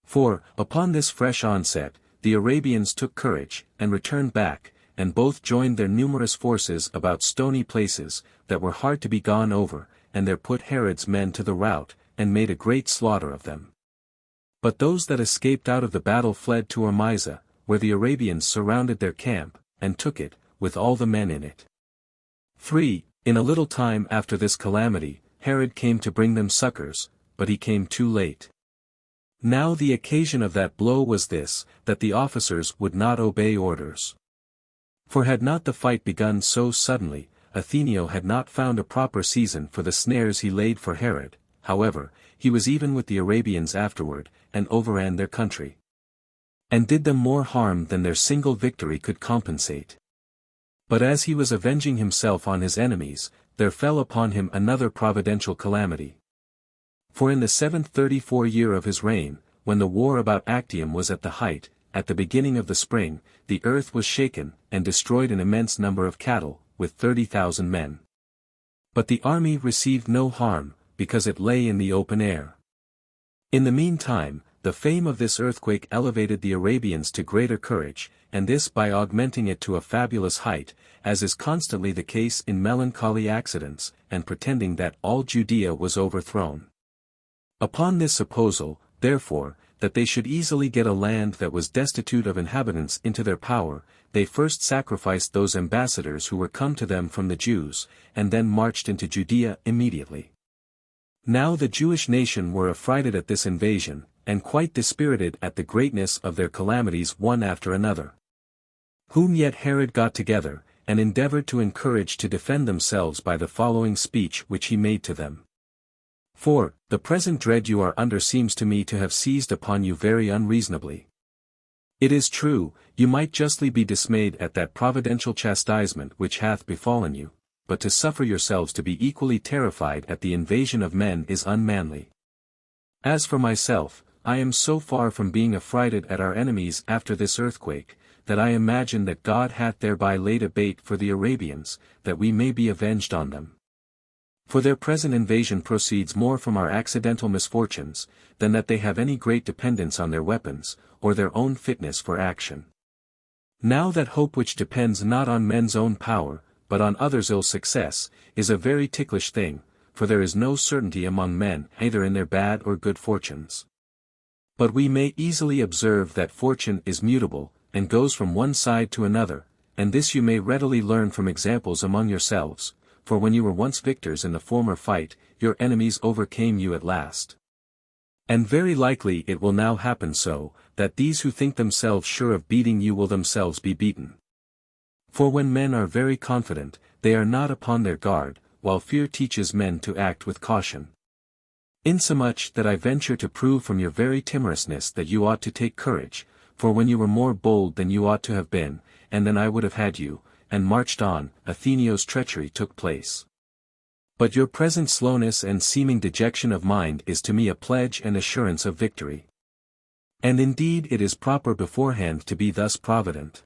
For, upon this fresh onset, the Arabians took courage, and returned back, and both joined their numerous forces about stony places, that were hard to be gone over, and there put Herod's men to the rout, and made a great slaughter of them. But those that escaped out of the battle fled to Ormizah, where the Arabians surrounded their camp, and took it, with all the men in it. 3. In a little time after this calamity, Herod came to bring them succors, but he came too late. Now the occasion of that blow was this, that the officers would not obey orders. For had not the fight begun so suddenly, Athenio had not found a proper season for the snares he laid for Herod. However, he was even with the Arabians afterward, and overran their country, and did them more harm than their single victory could compensate. But as he was avenging himself on his enemies, there fell upon him another providential calamity. For in the 734 year of his reign, when the war about Actium was at the height, at the beginning of the spring, the earth was shaken, and destroyed an immense number of cattle, with 30,000 men. But the army received no harm, because it lay in the open air. In the meantime, the fame of this earthquake elevated the Arabians to greater courage, and this by augmenting it to a fabulous height, as is constantly the case in melancholy accidents, and pretending that all Judea was overthrown. Upon this supposal, therefore, that they should easily get a land that was destitute of inhabitants into their power, they first sacrificed those ambassadors who were come to them from the Jews, and then marched into Judea immediately. Now the Jewish nation were affrighted at this invasion, and quite dispirited at the greatness of their calamities one after another. Whom yet Herod got together, and endeavored to encourage to defend themselves by the following speech which he made to them. For, the present dread you are under seems to me to have seized upon you very unreasonably. It is true, you might justly be dismayed at that providential chastisement which hath befallen you, but to suffer yourselves to be equally terrified at the invasion of men is unmanly. As for myself, I am so far from being affrighted at our enemies after this earthquake, that I imagine that God hath thereby laid a bait for the Arabians, that we may be avenged on them. For their present invasion proceeds more from our accidental misfortunes, than that they have any great dependence on their weapons, or their own fitness for action. Now that hope which depends not on men's own power, but on others' ill success, is a very ticklish thing, for there is no certainty among men either in their bad or good fortunes. But we may easily observe that fortune is mutable, and goes from one side to another, and this you may readily learn from examples among yourselves, for when you were once victors in the former fight, your enemies overcame you at last. And very likely it will now happen so, that these who think themselves sure of beating you will themselves be beaten. For when men are very confident, they are not upon their guard, while fear teaches men to act with caution. Insomuch that I venture to prove from your very timorousness that you ought to take courage, for when you were more bold than you ought to have been, and then I would have had you, and marched on, Athenio's treachery took place. But your present slowness and seeming dejection of mind is to me a pledge and assurance of victory. And indeed it is proper beforehand to be thus provident.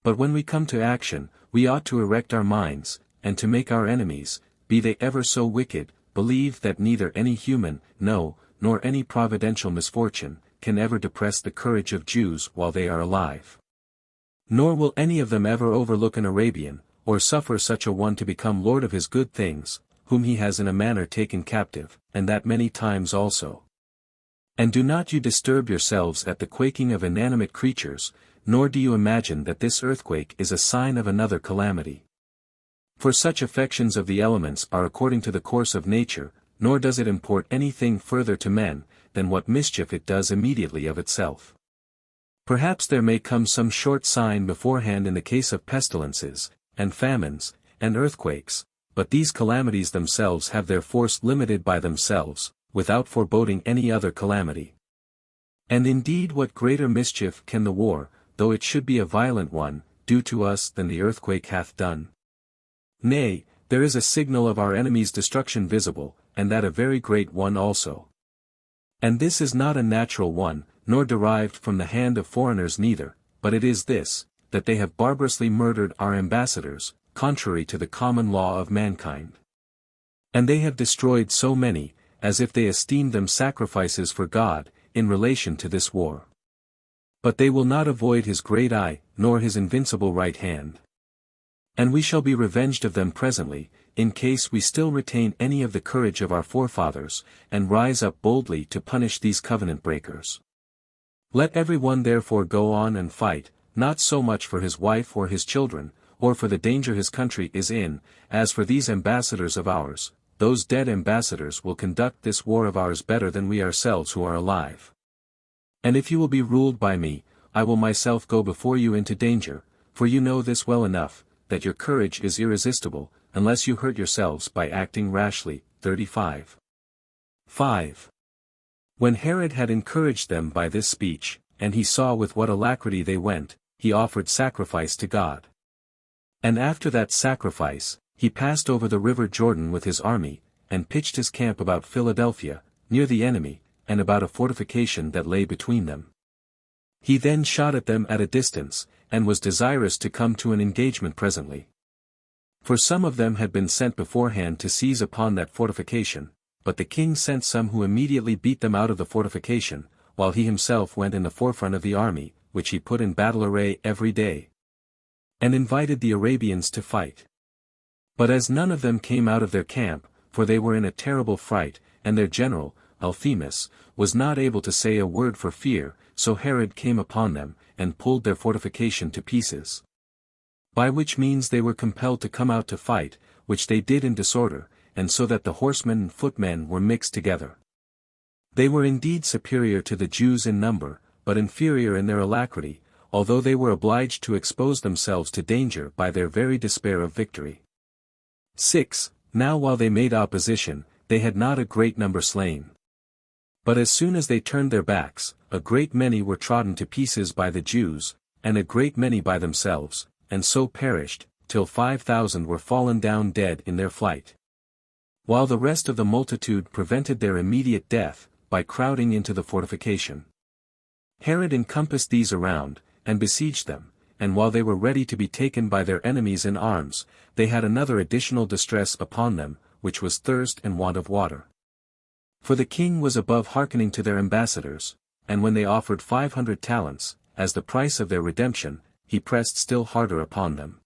But when we come to action, we ought to erect our minds, and to make our enemies, be they ever so wicked, believe that neither any human, no, nor any providential misfortune, can ever depress the courage of Jews while they are alive. Nor will any of them ever overlook an Arabian, or suffer such a one to become lord of his good things, whom he has in a manner taken captive, and that many times also. And do not you disturb yourselves at the quaking of inanimate creatures, nor do you imagine that this earthquake is a sign of another calamity. For such affections of the elements are according to the course of nature, nor does it import anything further to men, than what mischief it does immediately of itself. Perhaps there may come some short sign beforehand in the case of pestilences, and famines, and earthquakes, but these calamities themselves have their force limited by themselves, without foreboding any other calamity. And indeed what greater mischief can the war, though it should be a violent one, do to us than the earthquake hath done? Nay, There is a signal of our enemy's destruction visible, and that a very great one also. And this is not a natural one, nor derived from the hand of foreigners neither, but it is this, that they have barbarously murdered our ambassadors, contrary to the common law of mankind. And they have destroyed so many, as if they esteemed them sacrifices for God, in relation to this war. But they will not avoid his great eye, nor his invincible right hand. And we shall be revenged of them presently, in case we still retain any of the courage of our forefathers, and rise up boldly to punish these covenant breakers. Let every one therefore go on and fight, not so much for his wife or his children, or for the danger his country is in, as for these ambassadors of ours. Those dead ambassadors will conduct this war of ours better than we ourselves who are alive. And if you will be ruled by me, I will myself go before you into danger, for you know this well enough, that your courage is irresistible, unless you hurt yourselves by acting rashly. 35. 5. When Herod had encouraged them by this speech, and he saw with what alacrity they went, he offered sacrifice to God. And after that sacrifice, he passed over the river Jordan with his army, and pitched his camp about Philadelphia, near the enemy, and about a fortification that lay between them. He then shot at them at a distance, and was desirous to come to an engagement presently. For some of them had been sent beforehand to seize upon that fortification, but the king sent some who immediately beat them out of the fortification, while he himself went in the forefront of the army, which he put in battle array every day, and invited the Arabians to fight. But as none of them came out of their camp, for they were in a terrible fright, and their general, Epiphanes, was not able to say a word for fear, so Herod came upon them, and pulled their fortification to pieces. By which means they were compelled to come out to fight, which they did in disorder, and so that the horsemen and footmen were mixed together. They were indeed superior to the Jews in number, but inferior in their alacrity, although they were obliged to expose themselves to danger by their very despair of victory. 6. Now while they made opposition, they had not a great number slain. But as soon as they turned their backs, a great many were trodden to pieces by the Jews, and a great many by themselves, and so perished, till 5,000 were fallen down dead in their flight. While the rest of the multitude prevented their immediate death, by crowding into the fortification. Herod encompassed these around, and besieged them, and while they were ready to be taken by their enemies in arms, they had another additional distress upon them, which was thirst and want of water. For the king was above hearkening to their ambassadors, and when they offered 500 talents, as the price of their redemption, he pressed still harder upon them.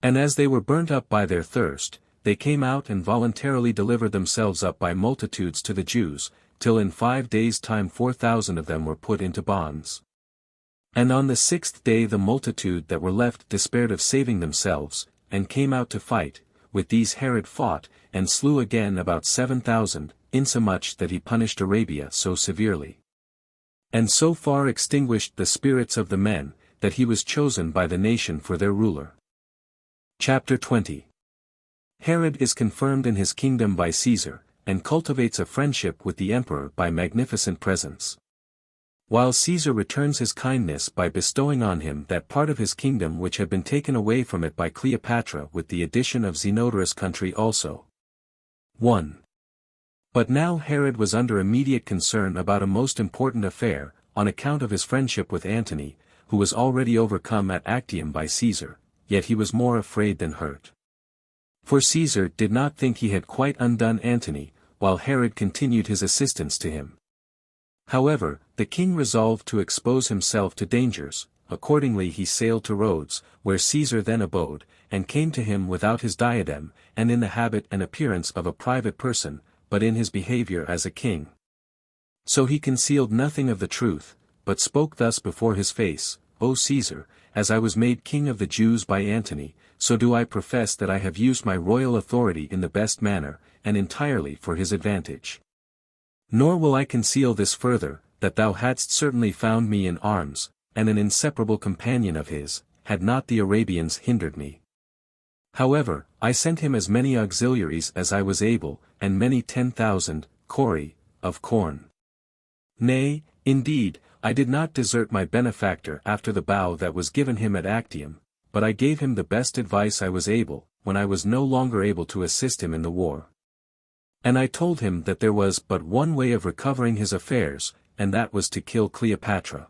And as they were burnt up by their thirst, they came out and voluntarily delivered themselves up by multitudes to the Jews, till in 5 days' time 4,000 of them were put into bonds. And on the 6th day the multitude that were left despaired of saving themselves, and came out to fight. With these Herod fought, and slew again about 7,000, insomuch that he punished Arabia so severely. And so far extinguished the spirits of the men, that he was chosen by the nation for their ruler. Chapter 20. Herod is confirmed in his kingdom by Caesar, and cultivates a friendship with the emperor by magnificent presents. While Caesar returns his kindness by bestowing on him that part of his kingdom which had been taken away from it by Cleopatra with the addition of Zenodorus' country also. 1. But now Herod was under immediate concern about a most important affair, on account of his friendship with Antony, who was already overcome at Actium by Caesar, yet he was more afraid than hurt. For Caesar did not think he had quite undone Antony, while Herod continued his assistance to him. However, the king resolved to expose himself to dangers. Accordingly he sailed to Rhodes, where Caesar then abode, and came to him without his diadem, and in the habit and appearance of a private person, but in his behavior as a king. So he concealed nothing of the truth, but spoke thus before his face: O Caesar, as I was made king of the Jews by Antony, so do I profess that I have used my royal authority in the best manner, and entirely for his advantage. Nor will I conceal this further, that thou hadst certainly found me in arms, and an inseparable companion of his, had not the Arabians hindered me. However, I sent him as many auxiliaries as I was able, and many 10,000 cori of corn. Nay, indeed, I did not desert my benefactor after the bow that was given him at Actium, but I gave him the best advice I was able, when I was no longer able to assist him in the war. And I told him that there was but one way of recovering his affairs, and that was to kill Cleopatra.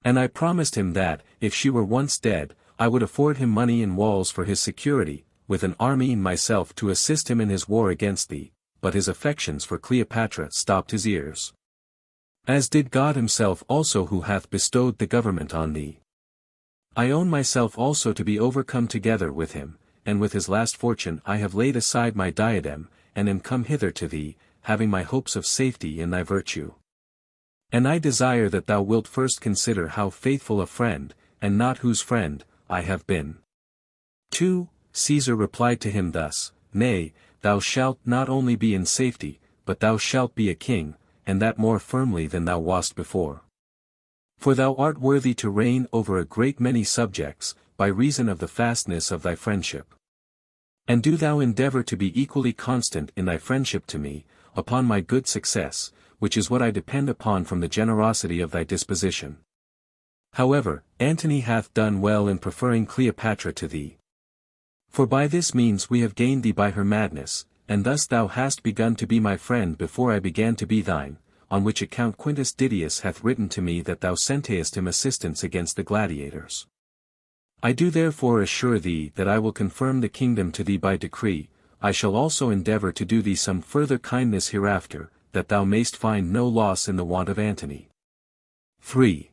And I promised him that, if she were once dead, I would afford him money and walls for his security, with an army and myself to assist him in his war against thee, but his affections for Cleopatra stopped his ears. As did God himself also who hath bestowed the government on thee. I own myself also to be overcome together with him, and with his last fortune I have laid aside my diadem, and am come hither to thee, having my hopes of safety in thy virtue. And I desire that thou wilt first consider how faithful a friend, and not whose friend, I have been. 2. Caesar replied to him thus, Nay, thou shalt not only be in safety, but thou shalt be a king, and that more firmly than thou wast before. For thou art worthy to reign over a great many subjects, by reason of the fastness of thy friendship. And do thou endeavor to be equally constant in thy friendship to me, upon my good success, which is what I depend upon from the generosity of thy disposition. However, Antony hath done well in preferring Cleopatra to thee. For by this means we have gained thee by her madness, and thus thou hast begun to be my friend before I began to be thine, on which account Quintus Didius hath written to me that thou sentest him assistance against the gladiators. I do therefore assure thee that I will confirm the kingdom to thee by decree. I shall also endeavor to do thee some further kindness hereafter, that thou mayst find no loss in the want of Antony. 3.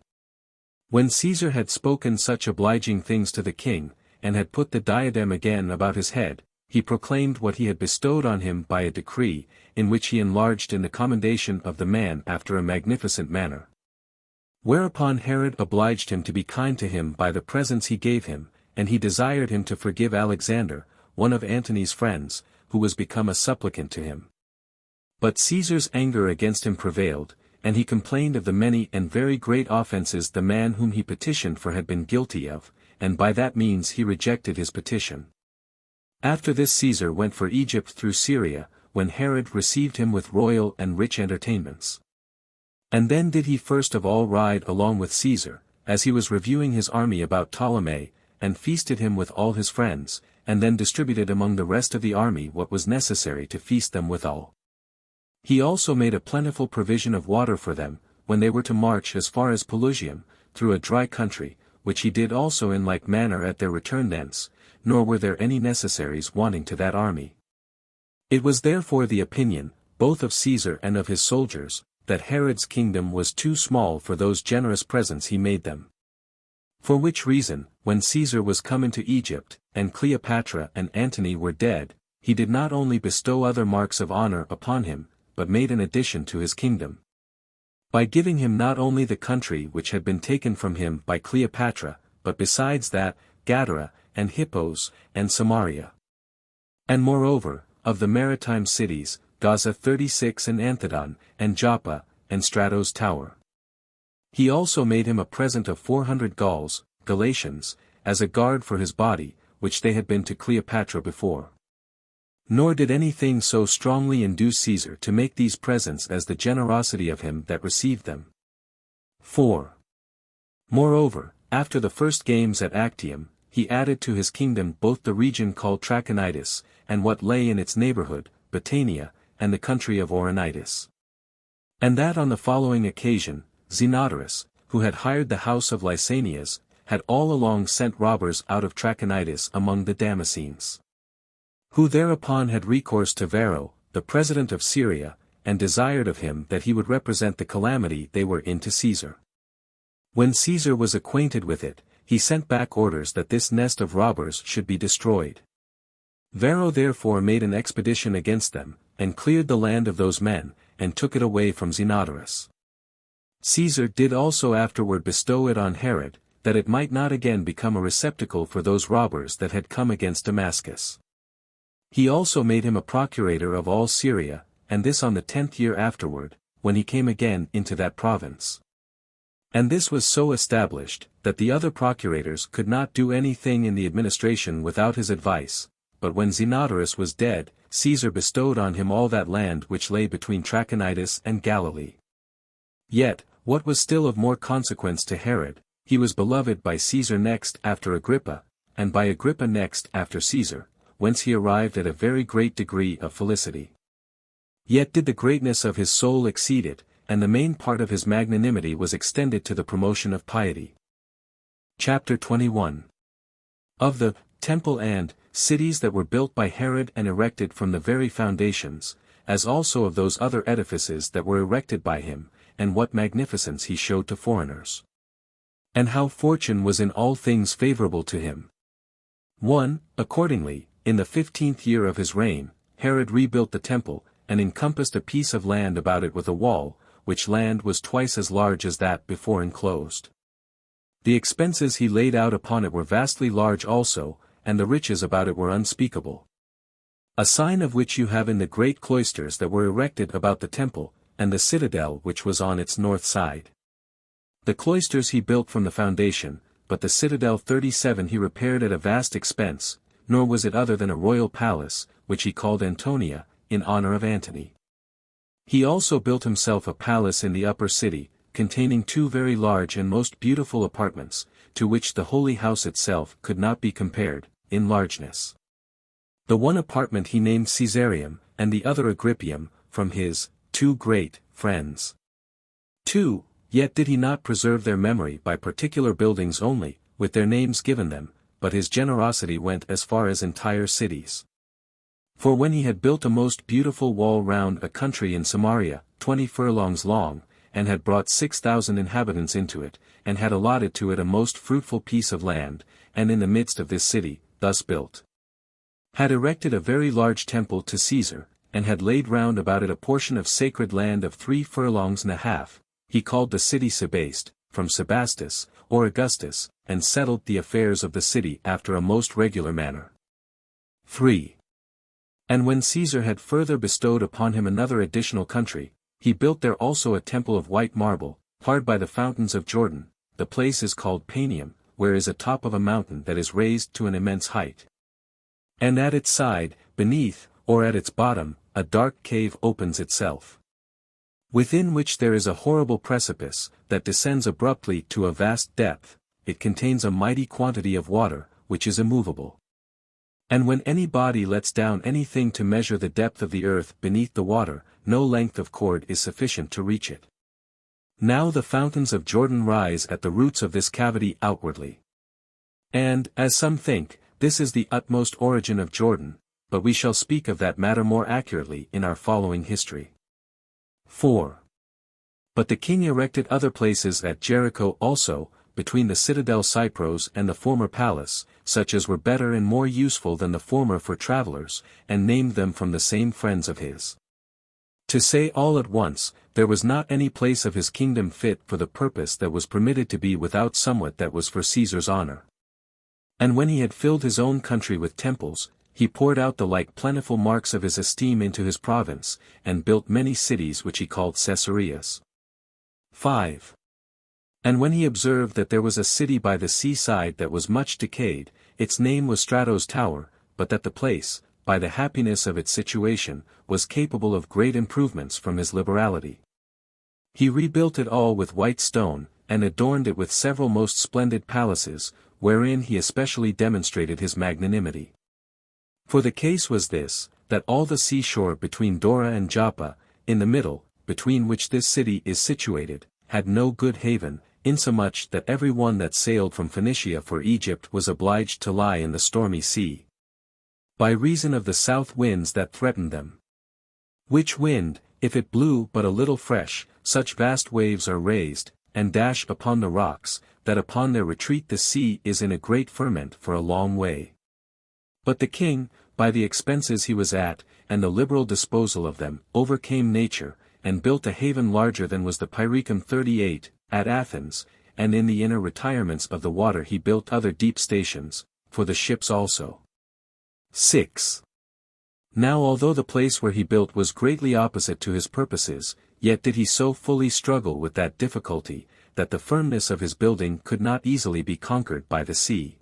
When Caesar had spoken such obliging things to the king, and had put the diadem again about his head, he proclaimed what he had bestowed on him by a decree, in which he enlarged in the commendation of the man after a magnificent manner. Whereupon Herod obliged him to be kind to him by the presents he gave him, and he desired him to forgive Alexander, one of Antony's friends, who was become a supplicant to him. But Caesar's anger against him prevailed, and he complained of the many and very great offences the man whom he petitioned for had been guilty of, and by that means he rejected his petition. After this Caesar went for Egypt through Syria, when Herod received him with royal and rich entertainments. And then did he first of all ride along with Caesar, as he was reviewing his army about Ptolemy, and feasted him with all his friends, and then distributed among the rest of the army what was necessary to feast them withal. He also made a plentiful provision of water for them, when they were to march as far as Pelusium, through a dry country, which he did also in like manner at their return thence, nor were there any necessaries wanting to that army. It was therefore the opinion, both of Caesar and of his soldiers, that Herod's kingdom was too small for those generous presents he made them. For which reason, when Caesar was come into Egypt, and Cleopatra and Antony were dead, he did not only bestow other marks of honor upon him, but made an addition to his kingdom. By giving him not only the country which had been taken from him by Cleopatra, but besides that, Gadara, and Hippos, and Samaria. And moreover, of the maritime cities, Gaza 36 and Anthedon, and Joppa, and Strato's tower. He also made him a present of 400 Gauls, Galatians, as a guard for his body, which they had been to Cleopatra before. Nor did anything so strongly induce Caesar to make these presents as the generosity of him that received them. 4. Moreover, after the first games at Actium, he added to his kingdom both the region called Trachonitis, and what lay in its neighborhood, Batanea, and the country of Auranitis. And that on the following occasion, Zenodorus, who had hired the house of Lysanias, had all along sent robbers out of Trachonitis among the Damascenes. Who thereupon had recourse to Varro, the president of Syria, and desired of him that he would represent the calamity they were in to Caesar. When Caesar was acquainted with it, he sent back orders that this nest of robbers should be destroyed. Varro therefore made an expedition against them, and cleared the land of those men, and took it away from Zenodorus. Caesar did also afterward bestow it on Herod, that it might not again become a receptacle for those robbers that had come against Damascus. He also made him a procurator of all Syria, and this on the 10th year afterward, when he came again into that province. And this was so established, that the other procurators could not do anything in the administration without his advice, but when Zenodorus was dead, Caesar bestowed on him all that land which lay between Trachonitis and Galilee. Yet, what was still of more consequence to Herod, he was beloved by Caesar next after Agrippa, and by Agrippa next after Caesar, whence he arrived at a very great degree of felicity. Yet did the greatness of his soul exceed it, and the main part of his magnanimity was extended to the promotion of piety. Chapter 21. Of the temple and cities that were built by Herod and erected from the very foundations, as also of those other edifices that were erected by him, and what magnificence he showed to foreigners. And how fortune was in all things favorable to him. 1. Accordingly, in the 15th year of his reign, Herod rebuilt the temple, and encompassed a piece of land about it with a wall, which land was twice as large as that before enclosed. The expenses he laid out upon it were vastly large also, and the riches about it were unspeakable. A sign of which you have in the great cloisters that were erected about the temple, and the citadel which was on its north side. The cloisters he built from the foundation, but the citadel 37 he repaired at a vast expense, nor was it other than a royal palace, which he called Antonia, in honor of Antony. He also built himself a palace in the upper city, containing 2 very large and most beautiful apartments, to which the holy house itself could not be compared, in largeness. The one apartment he named Caesarium, and the other Agrippium, from his 2 great friends. 2. Yet did he not preserve their memory by particular buildings only, with their names given them, but his generosity went as far as entire cities. For when he had built a most beautiful wall round a country in Samaria, 20 furlongs long, and had brought 6,000 inhabitants into it, and had allotted to it a most fruitful piece of land, and in the midst of this city, thus built, had erected a very large temple to Caesar, and had laid round about it a portion of sacred land of 3 furlongs and a half, he called the city Sebaste, from Sebastus, or Augustus, and settled the affairs of the city after a most regular manner. 3. And when Caesar had further bestowed upon him another additional country, he built there also a temple of white marble, hard by the fountains of Jordan. The place is called Panium, where is a top of a mountain that is raised to an immense height. And at its side, beneath, or at its bottom, a dark cave opens itself, within which there is a horrible precipice, that descends abruptly to a vast depth. It contains a mighty quantity of water, which is immovable. And when any body lets down anything to measure the depth of the earth beneath the water, no length of cord is sufficient to reach it. Now the fountains of Jordan rise at the roots of this cavity outwardly. And, as some think, this is the utmost origin of Jordan, but we shall speak of that matter more accurately in our following history. 4. But the king erected other places at Jericho also, between the citadel Cypros and the former palace, such as were better and more useful than the former for travelers, and named them from the same friends of his. To say all at once, there was not any place of his kingdom fit for the purpose that was permitted to be without somewhat that was for Caesar's honor. And when he had filled his own country with temples, he poured out the like plentiful marks of his esteem into his province, and built many cities which he called Caesareas. 5. And when he observed that there was a city by the seaside that was much decayed, its name was Strato's Tower, but that the place, by the happiness of its situation, was capable of great improvements from his liberality, he rebuilt it all with white stone, and adorned it with several most splendid palaces, wherein he especially demonstrated his magnanimity. For the case was this, that all the seashore between Dora and Joppa, in the middle, between which this city is situated, had no good haven, insomuch that every one that sailed from Phoenicia for Egypt was obliged to lie in the stormy sea, by reason of the south winds that threatened them. Which wind, if it blew but a little fresh, such vast waves are raised, and dash upon the rocks, that upon their retreat the sea is in a great ferment for a long way. But the king, by the expenses he was at, and the liberal disposal of them, overcame nature, and built a haven larger than was the Pyrrhicum 38, at Athens, and in the inner retirements of the water he built other deep stations, for the ships also. 6. Now although the place where he built was greatly opposite to his purposes, yet did he so fully struggle with that difficulty, that the firmness of his building could not easily be conquered by the sea.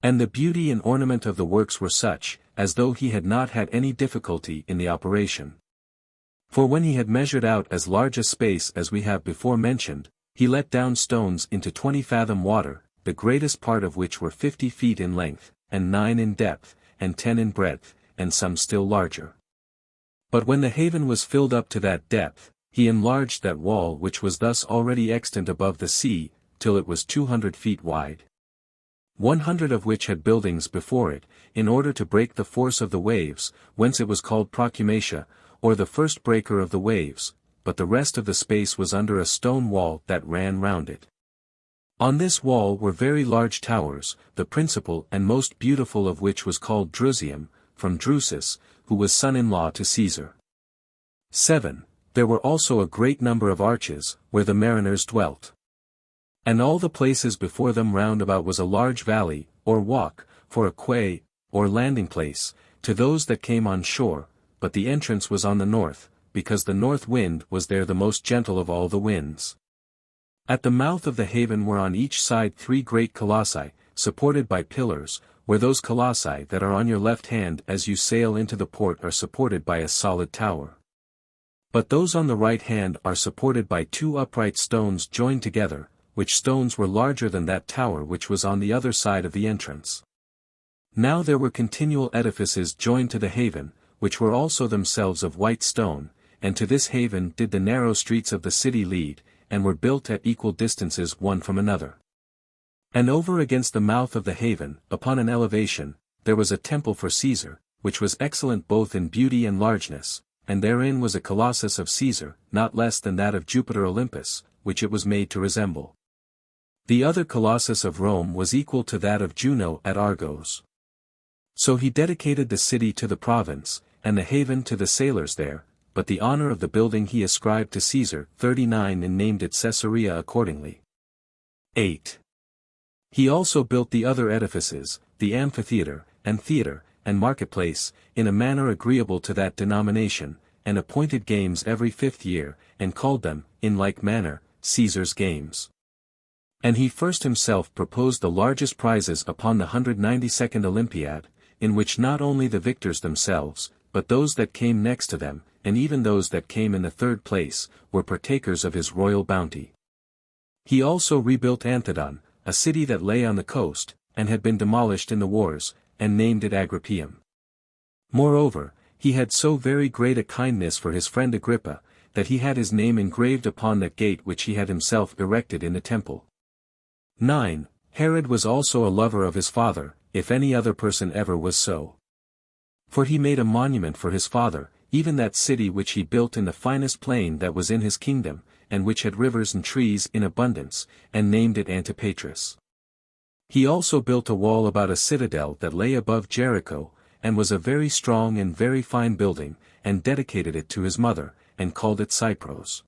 And the beauty and ornament of the works were such, as though he had not had any difficulty in the operation. For when he had measured out as large a space as we have before mentioned, he let down stones into 20 fathom water, the greatest part of which were 50 feet in length, and 9 in depth, and 10 in breadth, and some still larger. But when the haven was filled up to that depth, he enlarged that wall which was thus already extant above the sea, till it was 200 feet wide. 100 of which had buildings before it, in order to break the force of the waves, whence it was called Procumatia, or the first breaker of the waves, but the rest of the space was under a stone wall that ran round it. On this wall were very large towers, the principal and most beautiful of which was called Drusium, from Drusus, who was son-in-law to Caesar. 7. There were also a great number of arches, where the mariners dwelt. And all the places before them round about was a large valley, or walk, for a quay, or landing place, to those that came on shore, but the entrance was on the north, because the north wind was there the most gentle of all the winds. At the mouth of the haven were on each side 3 great colossi, supported by pillars, where those colossi that are on your left hand as you sail into the port are supported by a solid tower. But those on the right hand are supported by 2 upright stones joined together, which stones were larger than that tower which was on the other side of the entrance. Now there were continual edifices joined to the haven, which were also themselves of white stone, and to this haven did the narrow streets of the city lead, and were built at equal distances one from another. And over against the mouth of the haven, upon an elevation, there was a temple for Caesar, which was excellent both in beauty and largeness, and therein was a colossus of Caesar, not less than that of Jupiter Olympus, which it was made to resemble. The other colossus of Rome was equal to that of Juno at Argos. So he dedicated the city to the province, and the haven to the sailors there, but the honor of the building he ascribed to Caesar. 39 and named it Caesarea accordingly. 8. He also built the other edifices, the amphitheatre, and theatre, and marketplace, in a manner agreeable to that denomination, and appointed games every 5th year, and called them, in like manner, Caesar's games. And he first himself proposed the largest prizes upon the 192nd Olympiad, in which not only the victors themselves, but those that came next to them, and even those that came in the 3rd place, were partakers of his royal bounty. He also rebuilt Anthedon, a city that lay on the coast, and had been demolished in the wars, and named it Agrippium. Moreover, he had so very great a kindness for his friend Agrippa, that he had his name engraved upon that gate which he had himself erected in the temple. 9. Herod was also a lover of his father, if any other person ever was so. For he made a monument for his father, even that city which he built in the finest plain that was in his kingdom, and which had rivers and trees in abundance, and named it Antipatris. He also built a wall about a citadel that lay above Jericho, and was a very strong and very fine building, and dedicated it to his mother, and called it Cypros.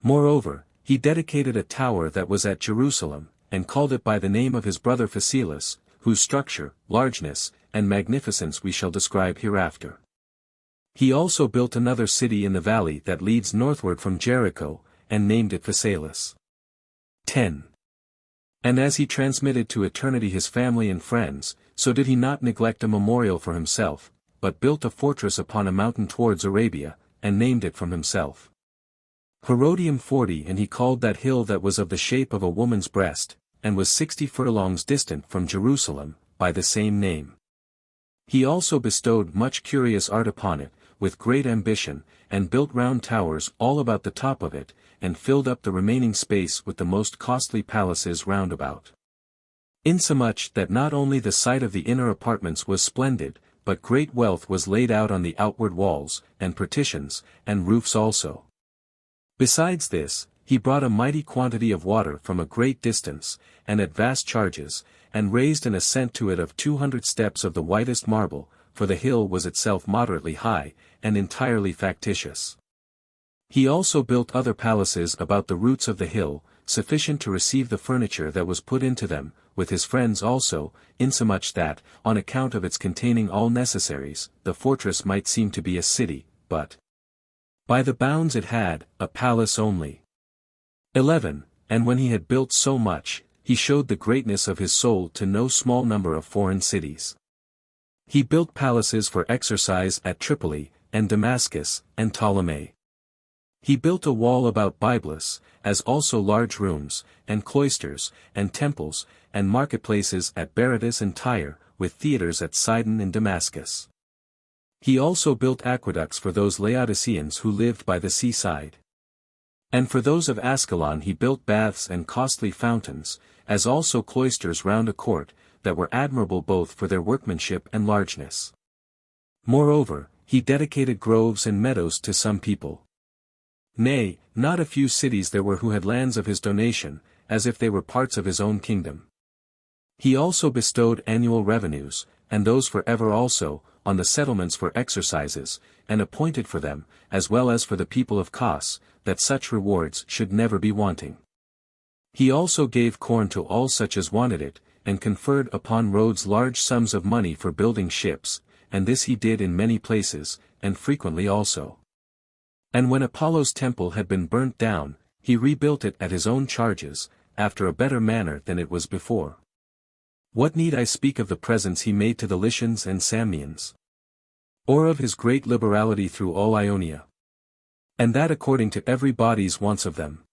Moreover, he dedicated a tower that was at Jerusalem, and called it by the name of his brother Phasaelus, whose structure, largeness, and magnificence we shall describe hereafter. He also built another city in the valley that leads northward from Jericho, and named it Phasaelus. 10. And as he transmitted to eternity his family and friends, so did he not neglect a memorial for himself, but built a fortress upon a mountain towards Arabia, and named it from himself. Herodium 40, and he called that hill that was of the shape of a woman's breast, and was 60 furlongs distant from Jerusalem, by the same name. He also bestowed much curious art upon it, with great ambition, and built round towers all about the top of it, and filled up the remaining space with the most costly palaces round about. Insomuch that not only the site of the inner apartments was splendid, but great wealth was laid out on the outward walls, and partitions, and roofs also. Besides this, he brought a mighty quantity of water from a great distance, and at vast charges, and raised an ascent to it of 200 steps of the whitest marble, for the hill was itself moderately high, and entirely factitious. He also built other palaces about the roots of the hill, sufficient to receive the furniture that was put into them, with his friends also, insomuch that, on account of its containing all necessaries, the fortress might seem to be a city, but by the bounds it had, a palace only. 11. And when he had built so much, he showed the greatness of his soul to no small number of foreign cities. He built palaces for exercise at Tripoli, and Damascus, and Ptolemy. He built a wall about Byblos, as also large rooms, and cloisters, and temples, and marketplaces at Berytus and Tyre, with theatres at Sidon and Damascus. He also built aqueducts for those Laodiceans who lived by the seaside. And for those of Ascalon he built baths and costly fountains, as also cloisters round a court, that were admirable both for their workmanship and largeness. Moreover, he dedicated groves and meadows to some people. Nay, not a few cities there were who had lands of his donation, as if they were parts of his own kingdom. He also bestowed annual revenues, and those for ever also, on the settlements for exercises, and appointed for them, as well as for the people of Kos, that such rewards should never be wanting. He also gave corn to all such as wanted it, and conferred upon Rhodes large sums of money for building ships, and this he did in many places, and frequently also. And when Apollo's temple had been burnt down, he rebuilt it at his own charges, after a better manner than it was before. What need I speak of the presents he made to the Lycians and Samians? Or of his great liberality through all Ionia? And that according to every body's wants of them.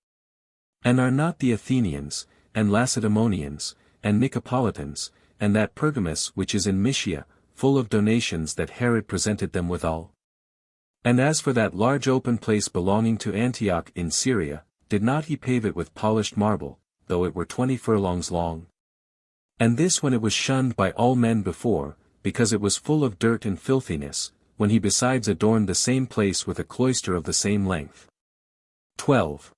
And are not the Athenians, and Lacedaemonians, and Nicopolitans, and that Pergamus which is in Mysia, full of donations that Herod presented them withal? And as for that large open place belonging to Antioch in Syria, did not he pave it with polished marble, though it were 20 furlongs long? And this when it was shunned by all men before, because it was full of dirt and filthiness, when he besides adorned the same place with a cloister of the same length. 12.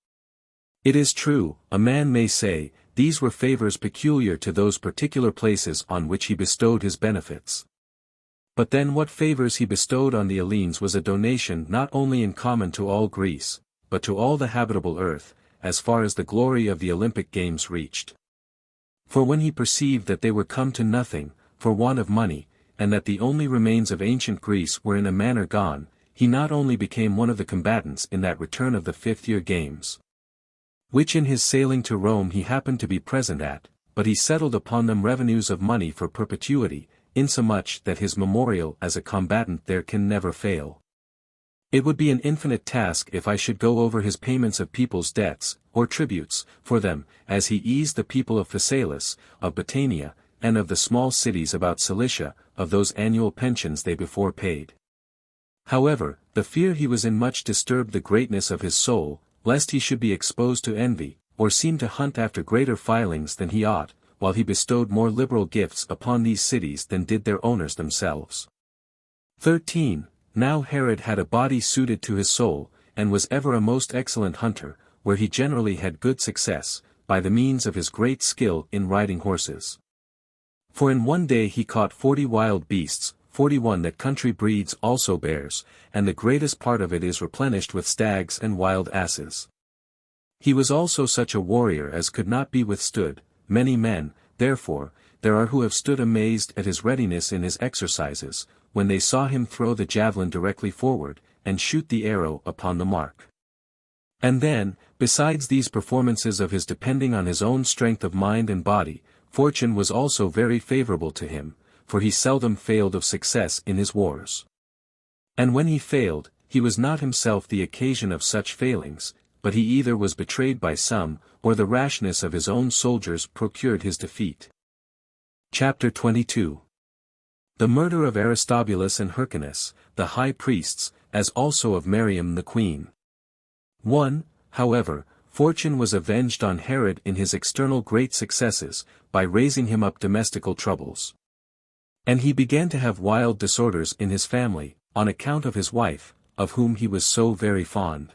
It is true, a man may say, these were favors peculiar to those particular places on which he bestowed his benefits. But then what favors he bestowed on the Hellenes was a donation not only in common to all Greece, but to all the habitable earth, as far as the glory of the Olympic games reached. For when he perceived that they were come to nothing, for want of money, and that the only remains of ancient Greece were in a manner gone, he not only became one of the combatants in that return of the 5th year games, which in his sailing to Rome he happened to be present at, but he settled upon them revenues of money for perpetuity, insomuch that his memorial as a combatant there can never fail. It would be an infinite task if I should go over his payments of people's debts, or tributes, for them, as he eased the people of Phasaelis, of Batanea, and of the small cities about Cilicia, of those annual pensions they before paid. However, the fear he was in much disturbed the greatness of his soul, lest he should be exposed to envy, or seem to hunt after greater filings than he ought, while he bestowed more liberal gifts upon these cities than did their owners themselves. 13. Now Herod had a body suited to his soul, and was ever a most excellent hunter, where he generally had good success, by the means of his great skill in riding horses. For in one day he caught 40 wild beasts, 41 that country breeds also bears, and the greatest part of it is replenished with stags and wild asses. He was also such a warrior as could not be withstood. Many men, therefore, there are who have stood amazed at his readiness in his exercises, when they saw him throw the javelin directly forward, and shoot the arrow upon the mark. And then, besides these performances of his depending on his own strength of mind and body, fortune was also very favorable to him, for he seldom failed of success in his wars. And when he failed, he was not himself the occasion of such failings, but he either was betrayed by some, or the rashness of his own soldiers procured his defeat. Chapter 22. The murder of Aristobulus and Hyrcanus, the high priests, as also of Miriam the queen. 1. However, fortune was avenged on Herod in his external great successes, by raising him up domestical troubles. And he began to have wild disorders in his family, on account of his wife, of whom he was so very fond.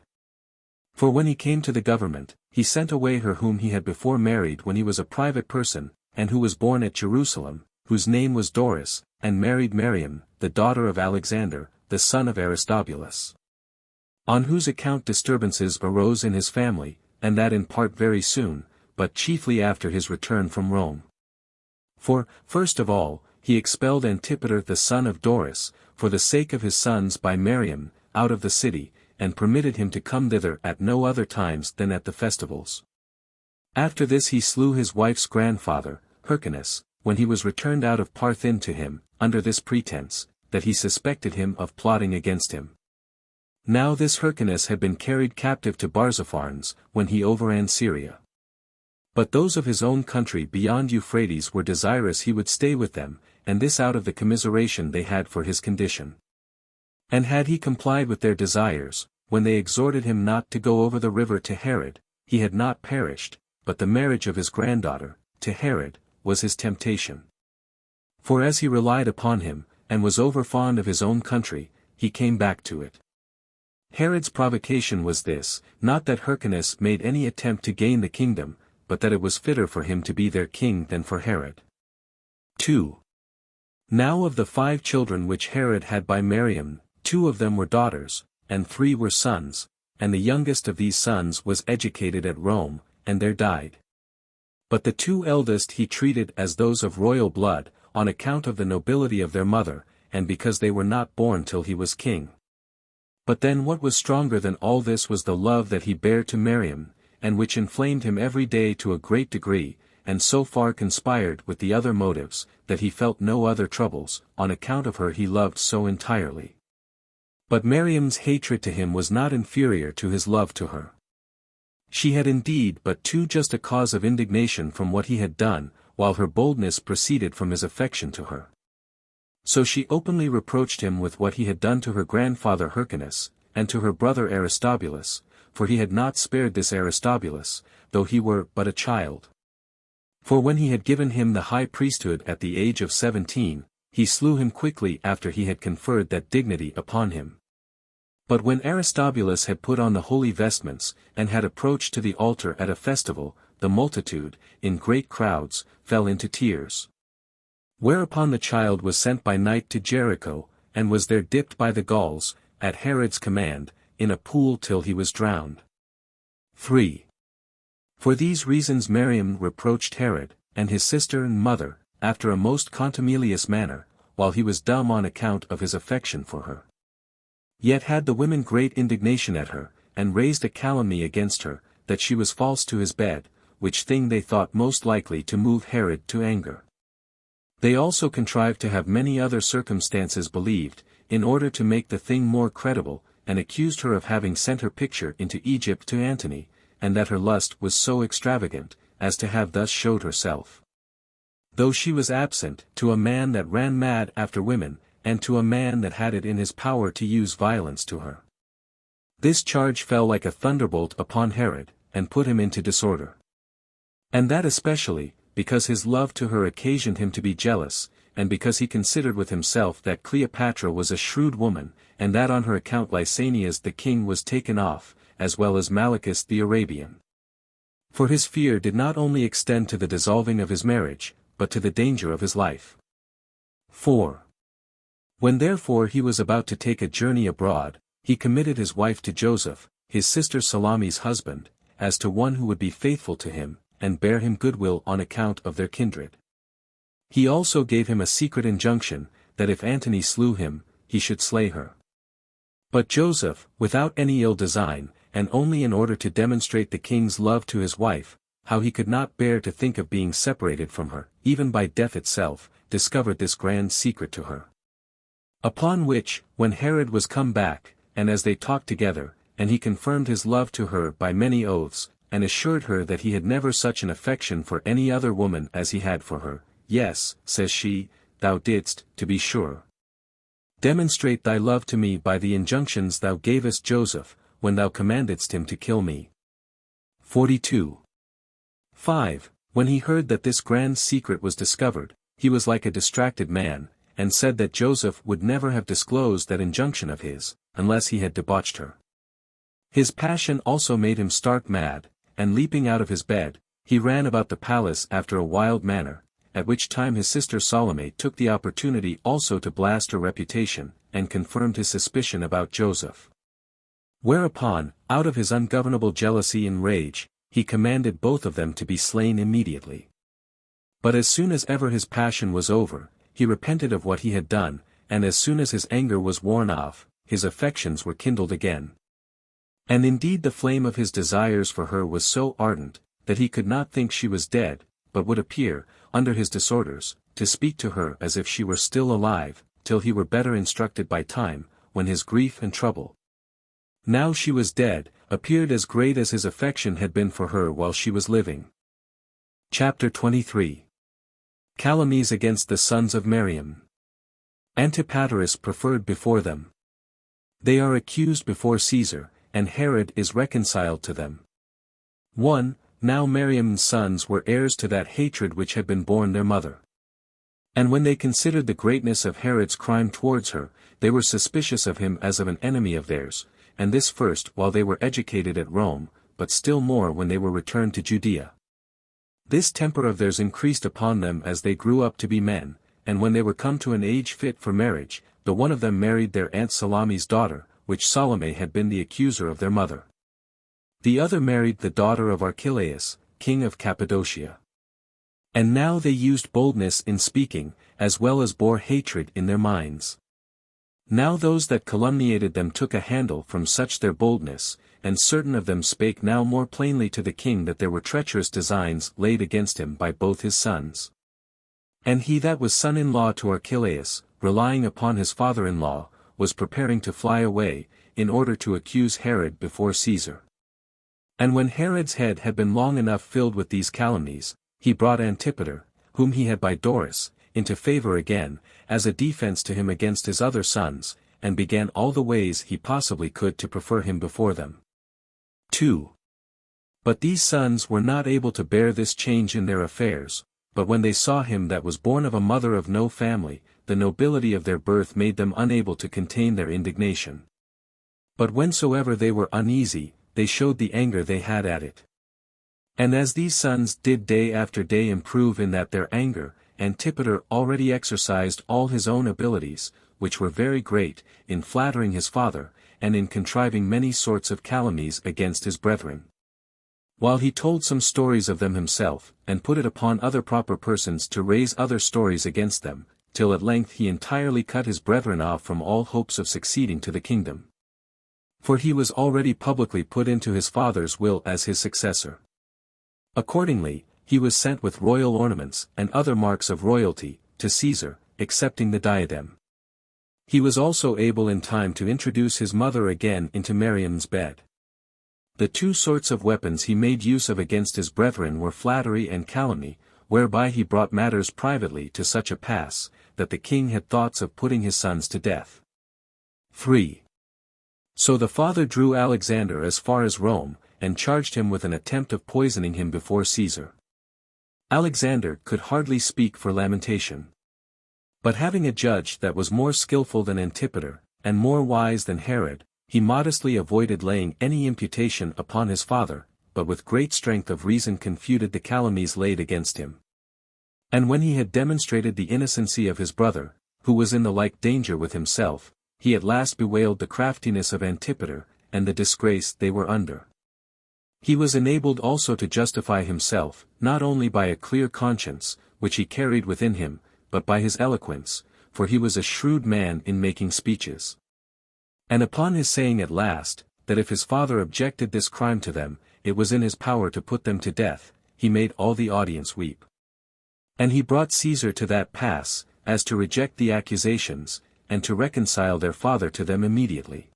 For when he came to the government, he sent away her whom he had before married when he was a private person, and who was born at Jerusalem, whose name was Doris, and married Miriam, the daughter of Alexander, the son of Aristobulus. On whose account disturbances arose in his family, and that in part very soon, but chiefly after his return from Rome. For, first of all, he expelled Antipater the son of Doris, for the sake of his sons by Miriam, out of the city, and permitted him to come thither at no other times than at the festivals. After this he slew his wife's grandfather, Hyrcanus, when he was returned out of Parthin to him, under this pretense, that he suspected him of plotting against him. Now this Hyrcanus had been carried captive to Barzapharnes, when he overran Syria. But those of his own country beyond Euphrates were desirous he would stay with them, and this out of the commiseration they had for his condition. And had he complied with their desires, when they exhorted him not to go over the river to Herod, he had not perished, but the marriage of his granddaughter, to Herod, was his temptation. For as he relied upon him, and was overfond of his own country, he came back to it. Herod's provocation was this, not that Hyrcanus made any attempt to gain the kingdom, but that it was fitter for him to be their king than for Herod. 2. Now of the 5 children which Herod had by Miriam, 2 of them were daughters, and 3 were sons, and the youngest of these sons was educated at Rome, and there died. But the 2 eldest he treated as those of royal blood, on account of the nobility of their mother, and because they were not born till he was king. But then what was stronger than all this was the love that he bare to Miriam, and which inflamed him every day to a great degree, and so far conspired with the other motives, that he felt no other troubles, on account of her he loved so entirely. But Miriam's hatred to him was not inferior to his love to her. She had indeed but too just a cause of indignation from what he had done, while her boldness proceeded from his affection to her. So she openly reproached him with what he had done to her grandfather Hyrcanus, and to her brother Aristobulus, for he had not spared this Aristobulus, though he were but a child. For when he had given him the high priesthood at the age of 17, he slew him quickly after he had conferred that dignity upon him. But when Aristobulus had put on the holy vestments, and had approached to the altar at a festival, the multitude, in great crowds, fell into tears. Whereupon the child was sent by night to Jericho, and was there dipped by the Gauls, at Herod's command, in a pool till he was drowned. 3. For these reasons Miriam reproached Herod, and his sister and mother, after a most contumelious manner, while he was dumb on account of his affection for her. Yet had the women great indignation at her, and raised a calumny against her, that she was false to his bed, which thing they thought most likely to move Herod to anger. They also contrived to have many other circumstances believed, in order to make the thing more credible, and accused her of having sent her picture into Egypt to Antony, and that her lust was so extravagant, as to have thus showed herself, though she was absent, to a man that ran mad after women, and to a man that had it in his power to use violence to her. This charge fell like a thunderbolt upon Herod, and put him into disorder. And that especially, because his love to her occasioned him to be jealous, and because he considered with himself that Cleopatra was a shrewd woman, and that on her account Lysanias the king was taken off, as well as Malichus the Arabian. For his fear did not only extend to the dissolving of his marriage, but to the danger of his life. 4. When therefore he was about to take a journey abroad, he committed his wife to Joseph, his sister Salome's husband, as to one who would be faithful to him, and bear him goodwill on account of their kindred. He also gave him a secret injunction, that if Antony slew him, he should slay her. But Joseph, without any ill design, and only in order to demonstrate the king's love to his wife, how he could not bear to think of being separated from her, even by death itself, discovered this grand secret to her. Upon which, when Herod was come back, and as they talked together, and he confirmed his love to her by many oaths, and assured her that he had never such an affection for any other woman as he had for her, "Yes," says she, "thou didst, to be sure, demonstrate thy love to me by the injunctions thou gavest Joseph, when thou commandedst him to kill me." 42. 5. When he heard that this grand secret was discovered, he was like a distracted man, and said that Joseph would never have disclosed that injunction of his, unless he had debauched her. His passion also made him stark mad, and leaping out of his bed, he ran about the palace after a wild manner, at which time his sister Salome took the opportunity also to blast her reputation, and confirmed his suspicion about Joseph. Whereupon, out of his ungovernable jealousy and rage, he commanded both of them to be slain immediately. But as soon as ever his passion was over, he repented of what he had done, and as soon as his anger was worn off, his affections were kindled again. And indeed the flame of his desires for her was so ardent, that he could not think she was dead, but would appear, under his disorders, to speak to her as if she were still alive, till he were better instructed by time, when his grief and trouble now she was dead, appeared as great as his affection had been for her while she was living. Chapter 23. Calumnies against the sons of Miriam. Antipater preferred before them. They are accused before Caesar, and Herod is reconciled to them. 1. Now Miriam's sons were heirs to that hatred which had been born their mother. And when they considered the greatness of Herod's crime towards her, they were suspicious of him as of an enemy of theirs, and this first while they were educated at Rome, but still more when they were returned to Judea. This temper of theirs increased upon them as they grew up to be men, and when they were come to an age fit for marriage, the one of them married their aunt Salome's daughter, which Salome had been the accuser of their mother. The other married the daughter of Archelaus, king of Cappadocia. And now they used boldness in speaking, as well as bore hatred in their minds. Now those that calumniated them took a handle from such their boldness, and certain of them spake now more plainly to the king that there were treacherous designs laid against him by both his sons. And he that was son-in-law to Archelaus, relying upon his father-in-law, was preparing to fly away, in order to accuse Herod before Caesar. And when Herod's head had been long enough filled with these calumnies, he brought Antipater, whom he had by Doris, into favor again, as a defense to him against his other sons, and began all the ways he possibly could to prefer him before them. 2. But these sons were not able to bear this change in their affairs, but when they saw him that was born of a mother of no family, the nobility of their birth made them unable to contain their indignation. But whensoever they were uneasy, they showed the anger they had at it. And as these sons did day after day improve in that their anger, Antipater already exercised all his own abilities, which were very great, in flattering his father, and in contriving many sorts of calumnies against his brethren. While he told some stories of them himself, and put it upon other proper persons to raise other stories against them, till at length he entirely cut his brethren off from all hopes of succeeding to the kingdom. For he was already publicly put into his father's will as his successor. Accordingly, he was sent with royal ornaments and other marks of royalty, to Caesar, excepting the diadem. He was also able in time to introduce his mother again into Miriam's bed. The two sorts of weapons he made use of against his brethren were flattery and calumny, whereby he brought matters privately to such a pass, that the king had thoughts of putting his sons to death. 3. So the father drew Alexander as far as Rome, and charged him with an attempt of poisoning him before Caesar. Alexander could hardly speak for lamentation. But having a judge that was more skillful than Antipater, and more wise than Herod, he modestly avoided laying any imputation upon his father, but with great strength of reason confuted the calumnies laid against him. And when he had demonstrated the innocency of his brother, who was in the like danger with himself, he at last bewailed the craftiness of Antipater, and the disgrace they were under. He was enabled also to justify himself, not only by a clear conscience, which he carried within him, but by his eloquence, for he was a shrewd man in making speeches. And upon his saying at last, that if his father objected this crime to them, it was in his power to put them to death, he made all the audience weep. And he brought Caesar to that pass, as to reject the accusations, and to reconcile their father to them immediately.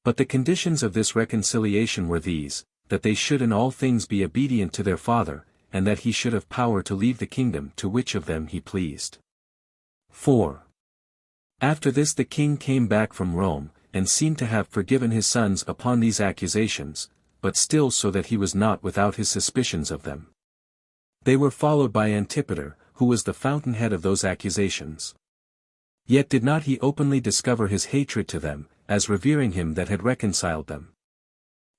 But the conditions of this reconciliation were these, that they should in all things be obedient to their father, and that he should have power to leave the kingdom to which of them he pleased. 4. After this the king came back from Rome, and seemed to have forgiven his sons upon these accusations, but still so that he was not without his suspicions of them. They were followed by Antipater, who was the fountainhead of those accusations. Yet did not he openly discover his hatred to them, as revering him that had reconciled them.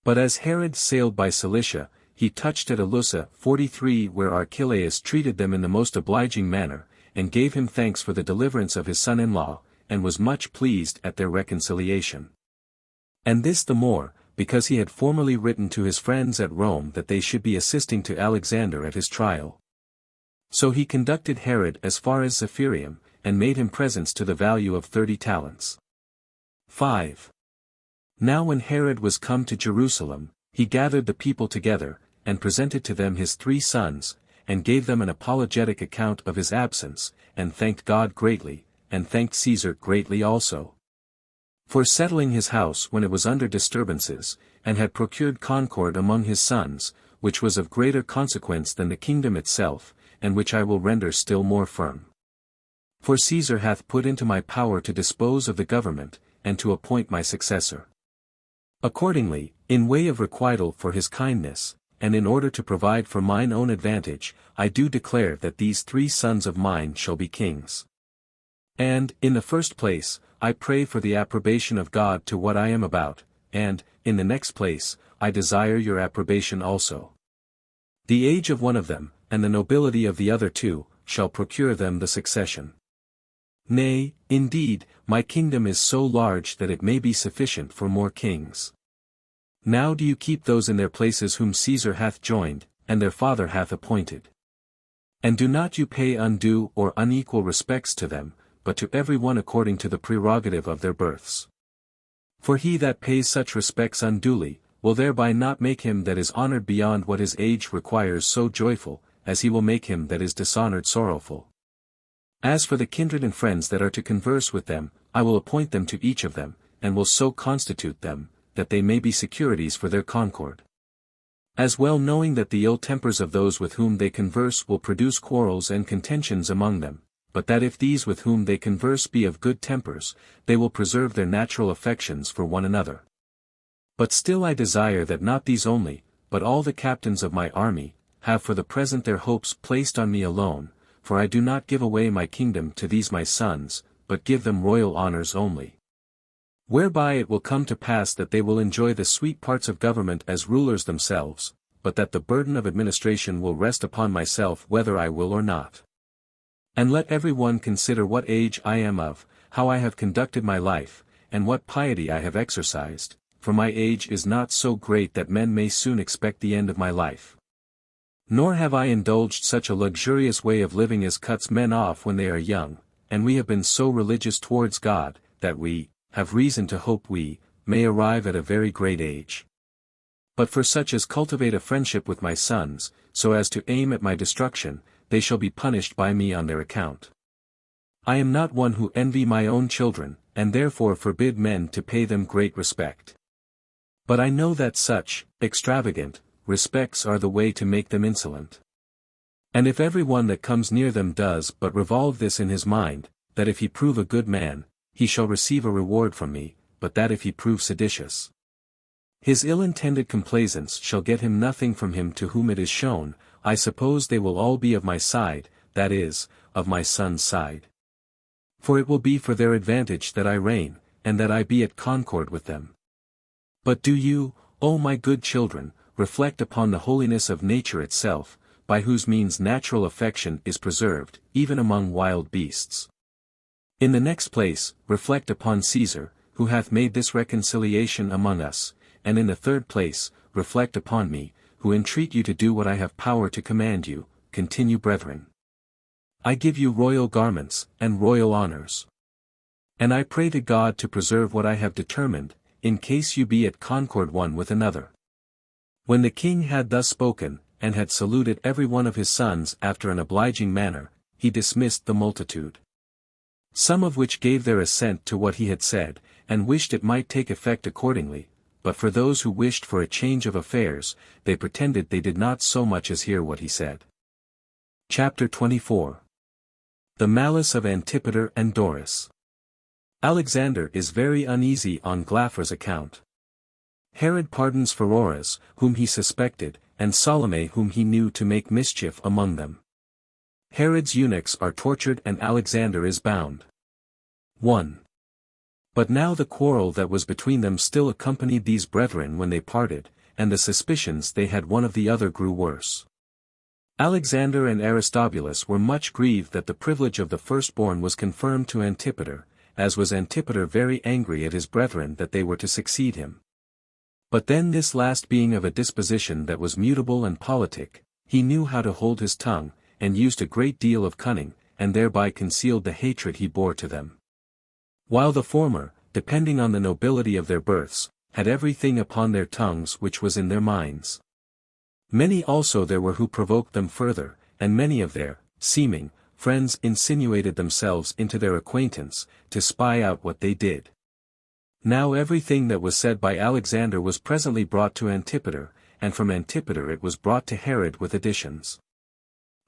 But as Herod sailed by Cilicia, he touched at Alusa 43 where Archelaus treated them in the most obliging manner, and gave him thanks for the deliverance of his son-in-law, and was much pleased at their reconciliation. And this the more, because he had formerly written to his friends at Rome that they should be assisting to Alexander at his trial. So he conducted Herod as far as Zephirium, and made him presents to the value of 30 talents. 5. Now when Herod was come to Jerusalem, he gathered the people together, and presented to them his 3 sons, and gave them an apologetic account of his absence, and thanked God greatly, and thanked Caesar greatly also. for settling his house when it was under disturbances, and had procured concord among his sons, which was of greater consequence than the kingdom itself, and which I will render still more firm. For Caesar hath put into my power to dispose of the government, and to appoint my successor. Accordingly, in way of requital for his kindness, and in order to provide for mine own advantage, I do declare that these 3 sons of mine shall be kings. And, in the first place, I pray for the approbation of God to what I am about, and, in the next place, I desire your approbation also. The age of one of them, and the nobility of the other 2, shall procure them the succession. Nay, indeed, my kingdom is so large that it may be sufficient for more kings. Now do you keep those in their places whom Caesar hath joined, and their father hath appointed. And do not you pay undue or unequal respects to them, but to every one according to the prerogative of their births. For he that pays such respects unduly, will thereby not make him that is honored beyond what his age requires so joyful, as he will make him that is dishonored sorrowful. As for the kindred and friends that are to converse with them, I will appoint them to each of them, and will so constitute them, that they may be securities for their concord. As well knowing that the ill tempers of those with whom they converse will produce quarrels and contentions among them, but that if these with whom they converse be of good tempers, they will preserve their natural affections for one another. But still I desire that not these only, but all the captains of my army, have for the present their hopes placed on me alone, for I do not give away my kingdom to these my sons, but give them royal honors only. Whereby it will come to pass that they will enjoy the sweet parts of government as rulers themselves, but that the burden of administration will rest upon myself whether I will or not. And let every one consider what age I am of, how I have conducted my life, and what piety I have exercised, for my age is not so great that men may soon expect the end of my life. Nor have I indulged such a luxurious way of living as cuts men off when they are young, and we have been so religious towards God, that we have reason to hope we may arrive at a very great age. But for such as cultivate a friendship with my sons, so as to aim at my destruction, they shall be punished by me on their account. I am not one who envy my own children, and therefore forbid men to pay them great respect. But I know that such, extravagant, respects are the way to make them insolent. And if every one that comes near them does but revolve this in his mind, that if he prove a good man, he shall receive a reward from me, but that if he prove seditious, his ill-intended complaisance shall get him nothing from him to whom it is shown. I suppose they will all be of my side, that is, of my son's side. For it will be for their advantage that I reign, and that I be at concord with them. But do you, O my good children, reflect upon the holiness of nature itself, by whose means natural affection is preserved, even among wild beasts. In the next place, reflect upon Caesar, who hath made this reconciliation among us, and in the third place, reflect upon me, who entreat you to do what I have power to command you. Continue, brethren. I give you royal garments, and royal honors. And I pray to God to preserve what I have determined, in case you be at concord one with another. When the king had thus spoken, and had saluted every one of his sons after an obliging manner, he dismissed the multitude. Some of which gave their assent to what he had said, and wished it might take effect accordingly, but for those who wished for a change of affairs, they pretended they did not so much as hear what he said. Chapter 24. The malice of Antipater and Doris. Alexander is very uneasy on Glaphar's account. Herod pardons Pheroras, whom he suspected, and Salome whom he knew to make mischief among them. Herod's eunuchs are tortured and Alexander is bound. 1. But now the quarrel that was between them still accompanied these brethren when they parted, and the suspicions they had one of the other grew worse. Alexander and Aristobulus were much grieved that the privilege of the firstborn was confirmed to Antipater, as was Antipater very angry at his brethren that they were to succeed him. But then this last being of a disposition that was mutable and politic, he knew how to hold his tongue, and used a great deal of cunning, and thereby concealed the hatred he bore to them. While the former, depending on the nobility of their births, had everything upon their tongues which was in their minds. Many also there were who provoked them further, and many of their seeming friends insinuated themselves into their acquaintance, to spy out what they did. Now everything that was said by Alexander was presently brought to Antipater, and from Antipater it was brought to Herod with additions.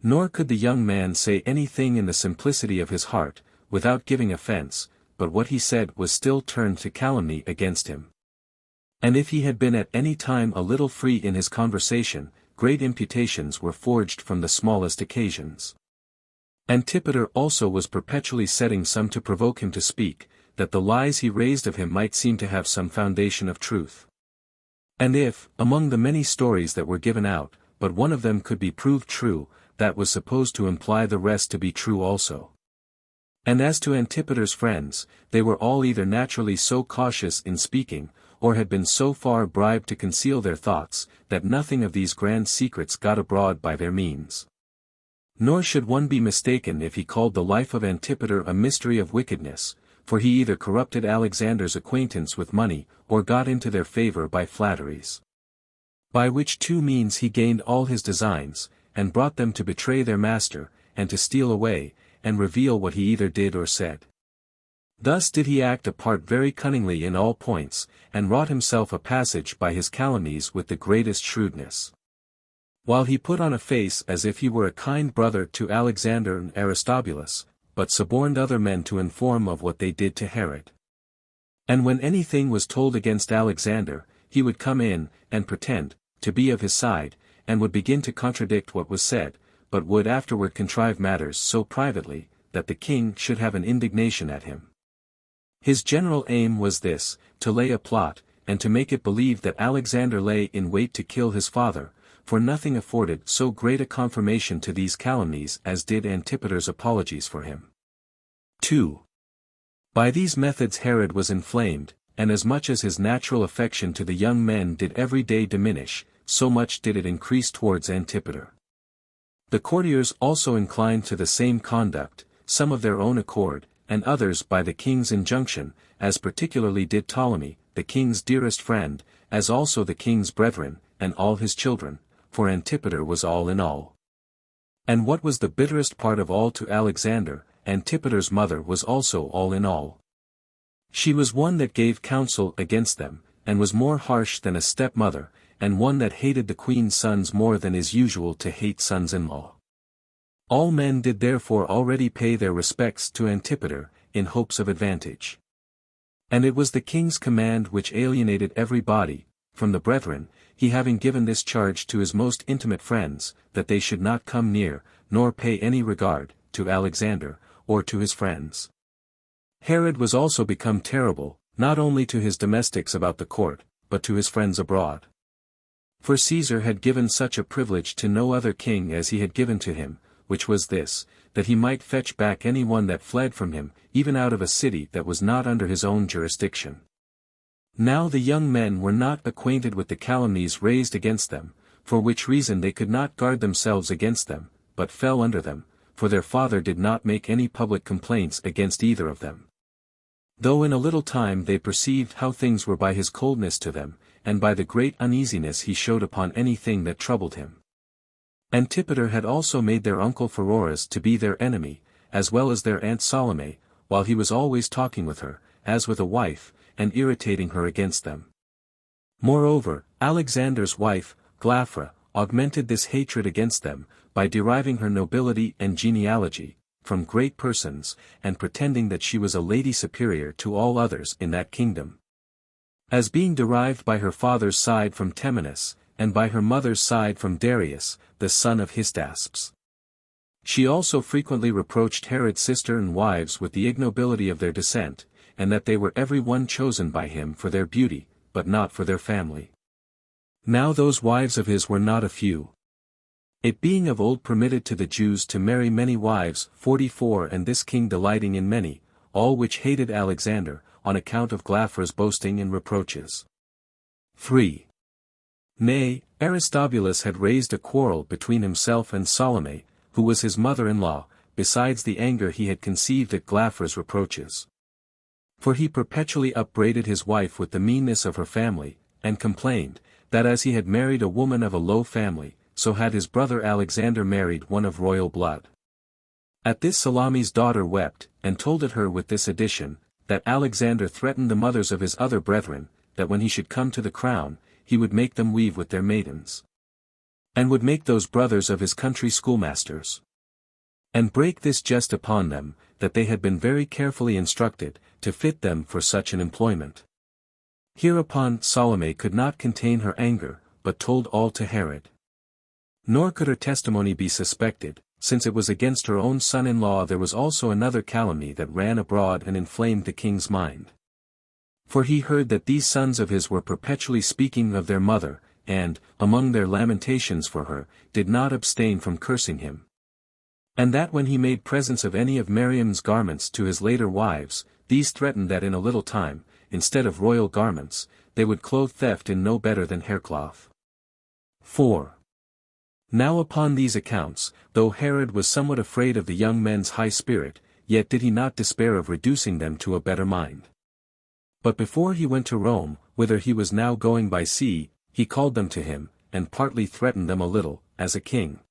Nor could the young man say anything in the simplicity of his heart, without giving offense, but what he said was still turned to calumny against him. And if he had been at any time a little free in his conversation, great imputations were forged from the smallest occasions. Antipater also was perpetually setting some to provoke him to speak, that the lies he raised of him might seem to have some foundation of truth. And if, among the many stories that were given out, but one of them could be proved true, that was supposed to imply the rest to be true also. And as to Antipater's friends, they were all either naturally so cautious in speaking, or had been so far bribed to conceal their thoughts, that nothing of these grand secrets got abroad by their means. Nor should one be mistaken if he called the life of Antipater a mystery of wickedness, for he either corrupted Alexander's acquaintance with money, or got into their favor by flatteries. By which two means he gained all his designs, and brought them to betray their master, and to steal away, and reveal what he either did or said. Thus did he act a part very cunningly in all points, and wrought himself a passage by his calumnies with the greatest shrewdness. While he put on a face as if he were a kind brother to Alexander and Aristobulus, but suborned other men to inform of what they did to Herod. And when anything was told against Alexander, he would come in, and pretend to be of his side, and would begin to contradict what was said, but would afterward contrive matters so privately, that the king should have an indignation at him. His general aim was this, to lay a plot, and to make it believed that Alexander lay in wait to kill his father, for nothing afforded so great a confirmation to these calumnies as did Antipater's apologies for him. 2. By these methods Herod was inflamed, and as much as his natural affection to the young men did every day diminish, so much did it increase towards Antipater. The courtiers also inclined to the same conduct, some of their own accord, and others by the king's injunction, as particularly did Ptolemy, the king's dearest friend, as also the king's brethren, and all his children, for Antipater was all in all. And what was the bitterest part of all to Alexander, Antipater's mother was also all in all. She was one that gave counsel against them, and was more harsh than a stepmother, and one that hated the queen's sons more than is usual to hate sons-in-law. All men did therefore already pay their respects to Antipater, in hopes of advantage. And it was the king's command which alienated every body, from the brethren, he having given this charge to his most intimate friends, that they should not come near, nor pay any regard, to Alexander, or to his friends. Herod was also become terrible, not only to his domestics about the court, but to his friends abroad. For Caesar had given such a privilege to no other king as he had given to him, which was this, that he might fetch back any one that fled from him, even out of a city that was not under his own jurisdiction. Now the young men were not acquainted with the calumnies raised against them, for which reason they could not guard themselves against them, but fell under them, for their father did not make any public complaints against either of them. Though in a little time they perceived how things were by his coldness to them, and by the great uneasiness he showed upon anything that troubled him. Antipater had also made their uncle Pheroras to be their enemy, as well as their aunt Salome, while he was always talking with her, as with a wife, and irritating her against them. Moreover, Alexander's wife, Glaphyra, augmented this hatred against them, by deriving her nobility and genealogy from great persons, and pretending that she was a lady superior to all others in that kingdom. As being derived by her father's side from Temenus, and by her mother's side from Darius, the son of Hystaspes. She also frequently reproached Herod's sister and wives with the ignobility of their descent, and that they were every one chosen by him for their beauty, but not for their family. Now those wives of his were not a few. It being of old permitted to the Jews to marry many wives, 44, and this king delighting in many, all which hated Alexander, on account of Glaphyra's boasting and reproaches. 3. Nay, Aristobulus had raised a quarrel between himself and Salome, who was his mother-in-law, besides the anger he had conceived at Glaphyra's reproaches. For he perpetually upbraided his wife with the meanness of her family, and complained, that as he had married a woman of a low family, so had his brother Alexander married one of royal blood. At this Salome's daughter wept, and told it her with this addition, that Alexander threatened the mothers of his other brethren, that when he should come to the crown, he would make them weave with their maidens. And would make those brothers of his country schoolmasters. And break this jest upon them, that they had been very carefully instructed, to fit them for such an employment. Hereupon Salome could not contain her anger, but told all to Herod. Nor could her testimony be suspected, since it was against her own son-in-law. There was also another calumny that ran abroad and inflamed the king's mind. For he heard that these sons of his were perpetually speaking of their mother, and, among their lamentations for her, did not abstain from cursing him. And that when he made presents of any of Miriam's garments to his later wives, these threatened that in a little time, instead of royal garments, they would clothe theft in no better than haircloth. 4. Now upon these accounts, though Herod was somewhat afraid of the young men's high spirit, yet did he not despair of reducing them to a better mind. But before he went to Rome, whither he was now going by sea, he called them to him, and partly threatened them a little, as a king.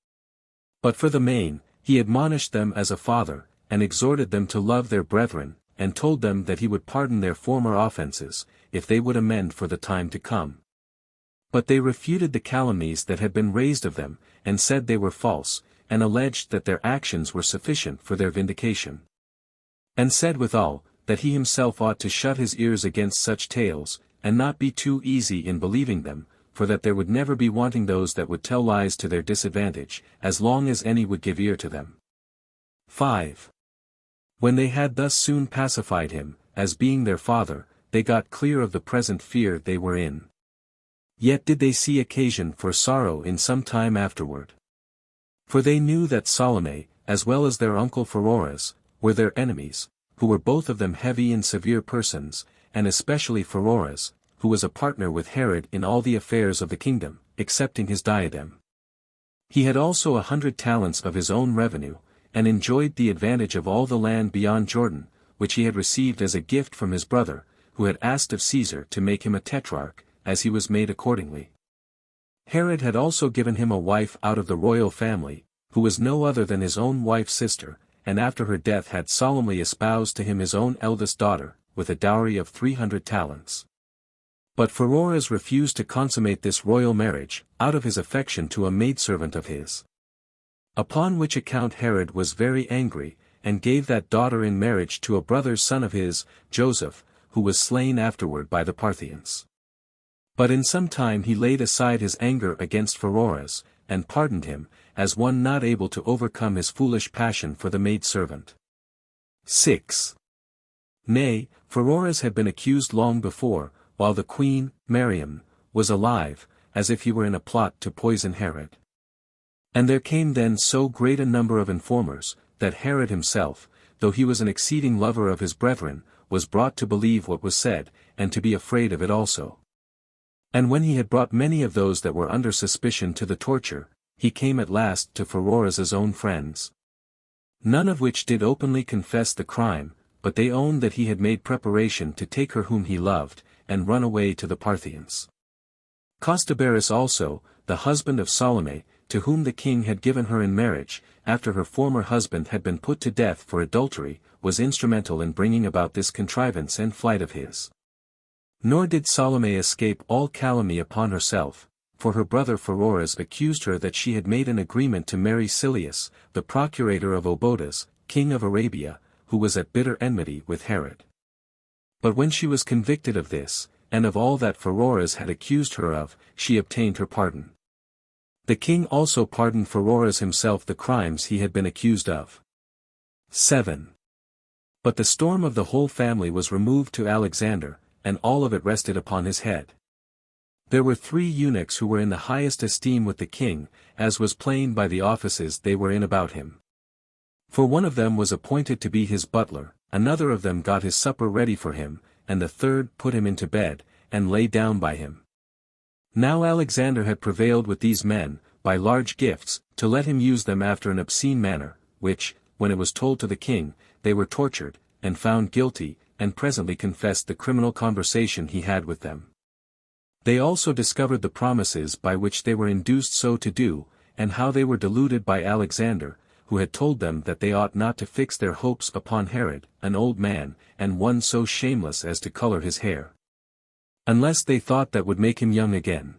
But for the main, he admonished them as a father, and exhorted them to love their brethren, and told them that he would pardon their former offenses, if they would amend for the time to come. But they refuted the calumnies that had been raised of them, and said they were false, and alleged that their actions were sufficient for their vindication. And said withal, that he himself ought to shut his ears against such tales, and not be too easy in believing them, for that there would never be wanting those that would tell lies to their disadvantage, as long as any would give ear to them. 5. When they had thus soon pacified him, as being their father, they got clear of the present fear they were in. Yet did they see occasion for sorrow in some time afterward. For they knew that Salome, as well as their uncle Pheroras, were their enemies, who were both of them heavy and severe persons, and especially Pheroras, who was a partner with Herod in all the affairs of the kingdom, excepting his diadem. He had also 100 talents of his own revenue, and enjoyed the advantage of all the land beyond Jordan, which he had received as a gift from his brother, who had asked of Caesar to make him a tetrarch, as he was made accordingly. Herod had also given him a wife out of the royal family, who was no other than his own wife's sister, and after her death had solemnly espoused to him his own eldest daughter, with a dowry of 300 talents. But Pheroras refused to consummate this royal marriage, out of his affection to a maidservant of his. Upon which account Herod was very angry, and gave that daughter in marriage to a brother's son of his, Joseph, who was slain afterward by the Parthians. But in some time he laid aside his anger against Pheroras, and pardoned him, as one not able to overcome his foolish passion for the maidservant. 6. Nay, Pheroras had been accused long before, while the queen, Miriam, was alive, as if he were in a plot to poison Herod. And there came then so great a number of informers, that Herod himself, though he was an exceeding lover of his brethren, was brought to believe what was said, and to be afraid of it also. And when he had brought many of those that were under suspicion to the torture, he came at last to Pheroras's own friends. None of which did openly confess the crime, but they owned that he had made preparation to take her whom he loved, and run away to the Parthians. Costobarus also, the husband of Salome, to whom the king had given her in marriage, after her former husband had been put to death for adultery, was instrumental in bringing about this contrivance and flight of his. Nor did Salome escape all calumny upon herself, for her brother Pheroras accused her that she had made an agreement to marry Silius, the procurator of Obodas, king of Arabia, who was at bitter enmity with Herod. But when she was convicted of this, and of all that Pheroras had accused her of, she obtained her pardon. The king also pardoned Pheroras himself the crimes he had been accused of. 7. But the storm of the whole family was removed to Alexander, and all of it rested upon his head. There were 3 eunuchs who were in the highest esteem with the king, as was plain by the offices they were in about him. For one of them was appointed to be his butler, another of them got his supper ready for him, and the third put him into bed, and lay down by him. Now Alexander had prevailed with these men, by large gifts, to let him use them after an obscene manner, which, when it was told to the king, they were tortured, and found guilty, and presently confessed the criminal conversation he had with them. They also discovered the promises by which they were induced so to do, and how they were deluded by Alexander, who had told them that they ought not to fix their hopes upon Herod, an old man, and one so shameless as to color his hair, unless they thought that would make him young again,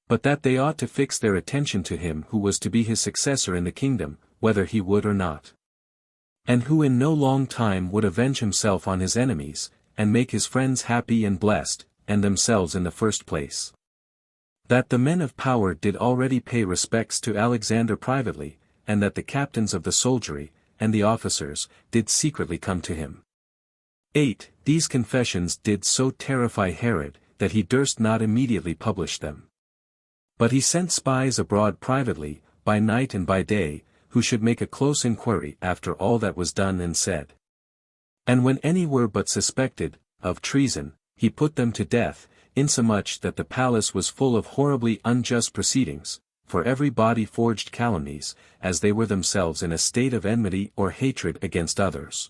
but that they ought to fix their attention to him who was to be his successor in the kingdom, whether he would or not, and who in no long time would avenge himself on his enemies, and make his friends happy and blessed, and themselves in the first place. That the men of power did already pay respects to Alexander privately, and that the captains of the soldiery, and the officers, did secretly come to him. 8. These confessions did so terrify Herod, that he durst not immediately publish them. But he sent spies abroad privately, by night and by day, who should make a close inquiry after all that was done and said. And when any were but suspected of treason, he put them to death, insomuch that the palace was full of horribly unjust proceedings, for every body forged calumnies, as they were themselves in a state of enmity or hatred against others.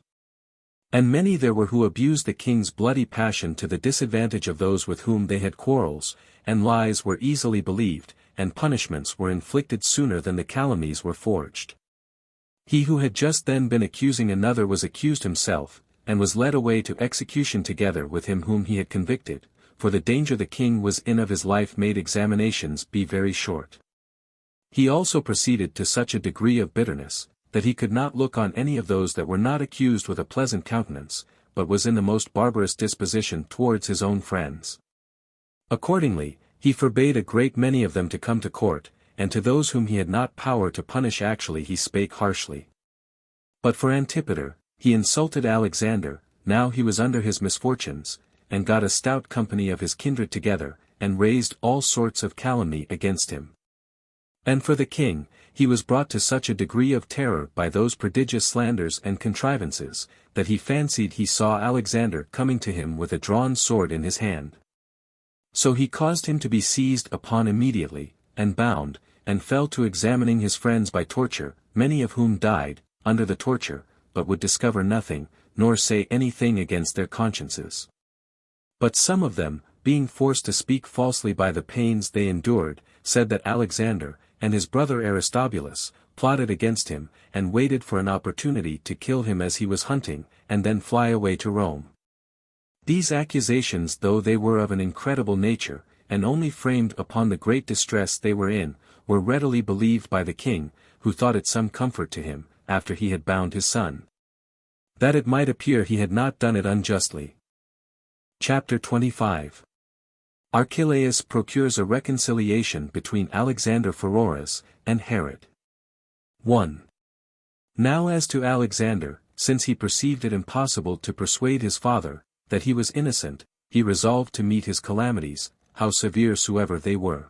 And many there were who abused the king's bloody passion to the disadvantage of those with whom they had quarrels, and lies were easily believed, and punishments were inflicted sooner than the calumnies were forged. He who had just then been accusing another was accused himself, and was led away to execution together with him whom he had convicted, for the danger the king was in of his life made examinations be very short. He also proceeded to such a degree of bitterness, that he could not look on any of those that were not accused with a pleasant countenance, but was in the most barbarous disposition towards his own friends. Accordingly, he forbade a great many of them to come to court, and to those whom he had not power to punish actually he spake harshly. But for Antipater, he insulted Alexander, now he was under his misfortunes, and got a stout company of his kindred together, and raised all sorts of calumny against him. And for the king, he was brought to such a degree of terror by those prodigious slanders and contrivances, that he fancied he saw Alexander coming to him with a drawn sword in his hand. So he caused him to be seized upon immediately, and bound, and fell to examining his friends by torture, many of whom died, under the torture, but would discover nothing, nor say anything against their consciences. But some of them, being forced to speak falsely by the pains they endured, said that Alexander, and his brother Aristobulus, plotted against him, and waited for an opportunity to kill him as he was hunting, and then fly away to Rome. These accusations, though they were of an incredible nature, and only framed upon the great distress they were in, were readily believed by the king, who thought it some comfort to him, after he had bound his son, that it might appear he had not done it unjustly. Chapter 25. Archelaus procures a reconciliation between Alexander Pheroras and Herod. 1. Now as to Alexander, since he perceived it impossible to persuade his father, that he was innocent, he resolved to meet his calamities, how severe soever they were.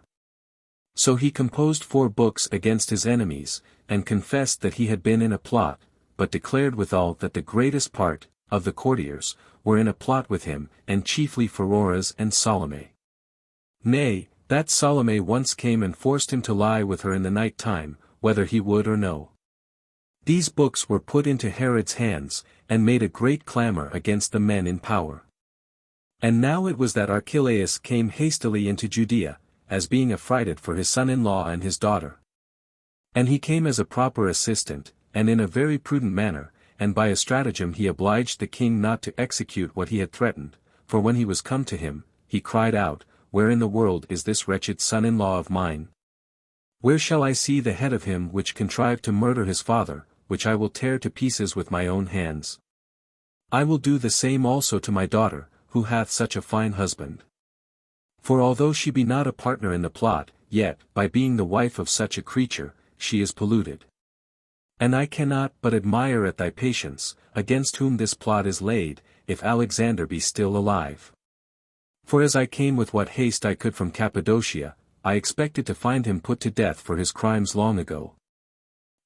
So he composed 4 books against his enemies, and confessed that he had been in a plot, but declared withal that the greatest part of the courtiers were in a plot with him, and chiefly Pheroras and Salome. Nay, that Salome once came and forced him to lie with her in the night time, whether he would or no. These books were put into Herod's hands, and made a great clamor against the men in power. And now it was that Archelaus came hastily into Judea, as being affrighted for his son-in-law and his daughter. And he came as a proper assistant, and in a very prudent manner, and by a stratagem he obliged the king not to execute what he had threatened, for when he was come to him, he cried out, Where in the world is this wretched son-in-law of mine? Where shall I see the head of him which contrived to murder his father, which I will tear to pieces with my own hands? I will do the same also to my daughter, who hath such a fine husband. For although she be not a partner in the plot, yet, by being the wife of such a creature, she is polluted. And I cannot but admire at thy patience, against whom this plot is laid, if Alexander be still alive. For as I came with what haste I could from Cappadocia, I expected to find him put to death for his crimes long ago.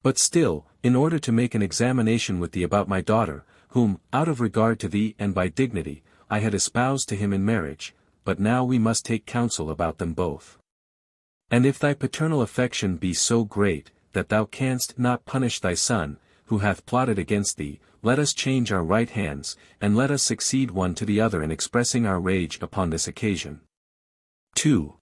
But still, in order to make an examination with thee about my daughter, whom, out of regard to thee and by dignity, I had espoused to him in marriage, but now we must take counsel about them both. And if thy paternal affection be so great, that thou canst not punish thy son, who hath plotted against thee, let us change our right hands, and let us succeed one to the other in expressing our rage upon this occasion. 2.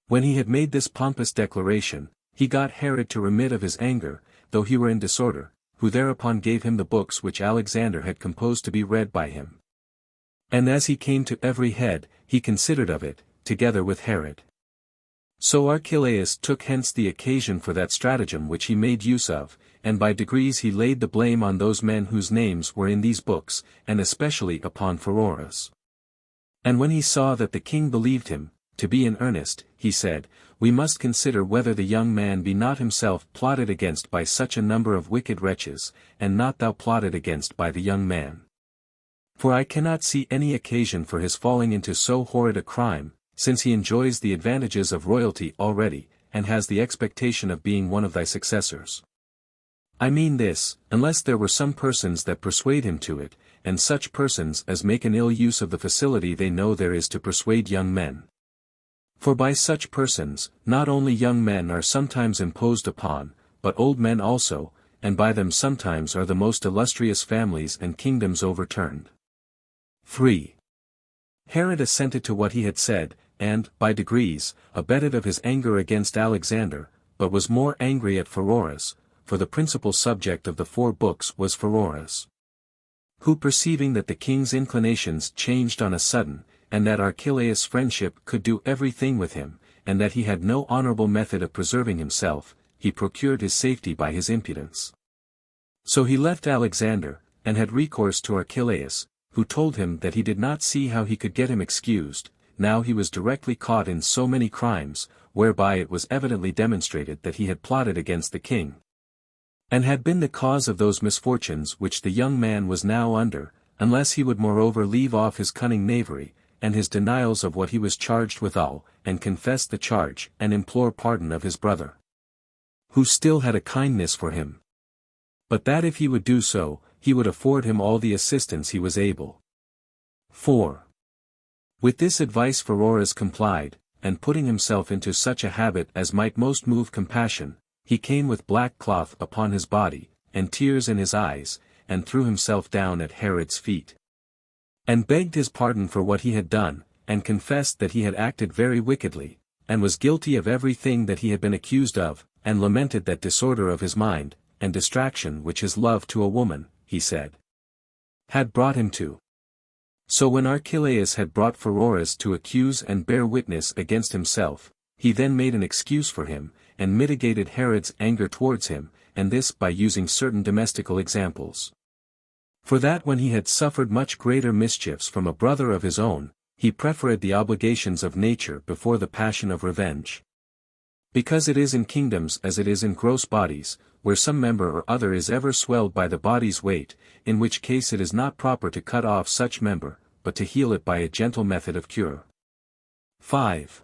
When he had made this pompous declaration, he got Herod to remit of his anger, though he were in disorder, who thereupon gave him the books which Alexander had composed to be read by him. And as he came to every head, he considered of it, together with Herod. So Archelaus took hence the occasion for that stratagem which he made use of, and by degrees he laid the blame on those men whose names were in these books, and especially upon Pheroras. And when he saw that the king believed him to be in earnest, he said, "We must consider whether the young man be not himself plotted against by such a number of wicked wretches, and not thou plotted against by the young man. For I cannot see any occasion for his falling into so horrid a crime, since he enjoys the advantages of royalty already, and has the expectation of being one of thy successors. I mean this, unless there were some persons that persuade him to it, and such persons as make an ill use of the facility they know there is to persuade young men. For by such persons, not only young men are sometimes imposed upon, but old men also, and by them sometimes are the most illustrious families and kingdoms overturned." 3. Herod assented to what he had said, and, by degrees, abated of his anger against Alexander, but was more angry at Pheroras, for the principal subject of the 4 books was Pheroras. Who perceiving that the king's inclinations changed on a sudden, and that Archelaus' friendship could do everything with him, and that he had no honorable method of preserving himself, he procured his safety by his impudence. So he left Alexander, and had recourse to Archelaus, who told him that he did not see how he could get him excused, now he was directly caught in so many crimes, whereby it was evidently demonstrated that he had plotted against the king, and had been the cause of those misfortunes which the young man was now under, unless he would moreover leave off his cunning knavery, and his denials of what he was charged withal, and confess the charge, and implore pardon of his brother, who still had a kindness for him. But that if he would do so, he would afford him all the assistance he was able. 4. With this advice Pheroras complied, and putting himself into such a habit as might most move compassion, he came with black cloth upon his body, and tears in his eyes, and threw himself down at Herod's feet, and begged his pardon for what he had done, and confessed that he had acted very wickedly, and was guilty of everything that he had been accused of, and lamented that disorder of his mind, and distraction which his love to a woman, he said, had brought him to. So when Archelaus had brought Pheroras to accuse and bear witness against himself, he then made an excuse for him, and mitigated Herod's anger towards him, and this by using certain domestical examples. For that when he had suffered much greater mischiefs from a brother of his own, he preferred the obligations of nature before the passion of revenge. Because it is in kingdoms as it is in gross bodies, where some member or other is ever swelled by the body's weight, in which case it is not proper to cut off such member, but to heal it by a gentle method of cure. 5.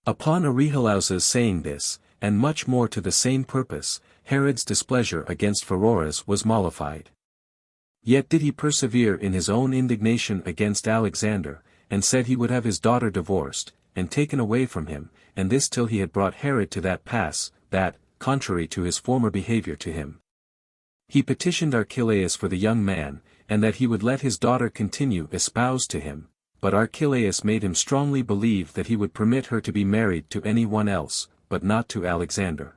Upon Archelaus's saying this, and much more to the same purpose, Herod's displeasure against Pheroras was mollified. Yet did he persevere in his own indignation against Alexander, and said he would have his daughter divorced, and taken away from him, and this till he had brought Herod to that pass, that, contrary to his former behavior to him, he petitioned Archelaus for the young man, and that he would let his daughter continue espoused to him, but Archelaus made him strongly believe that he would permit her to be married to any one else, but not to Alexander,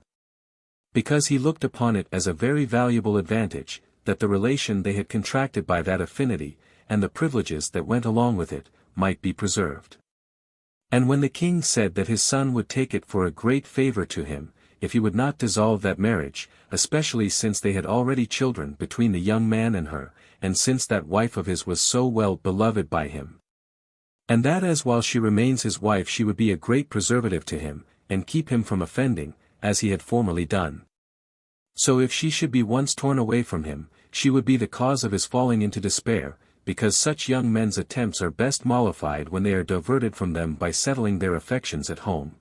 because he looked upon it as a very valuable advantage, that the relation they had contracted by that affinity, and the privileges that went along with it, might be preserved. And when the king said that his son would take it for a great favor to him, if he would not dissolve that marriage, especially since they had already children between the young man and her, and since that wife of his was so well beloved by him, and that as while she remains his wife she would be a great preservative to him, and keep him from offending, as he had formerly done. So if she should be once torn away from him, she would be the cause of his falling into despair, because such young men's attempts are best mollified when they are diverted from them by settling their affections at home.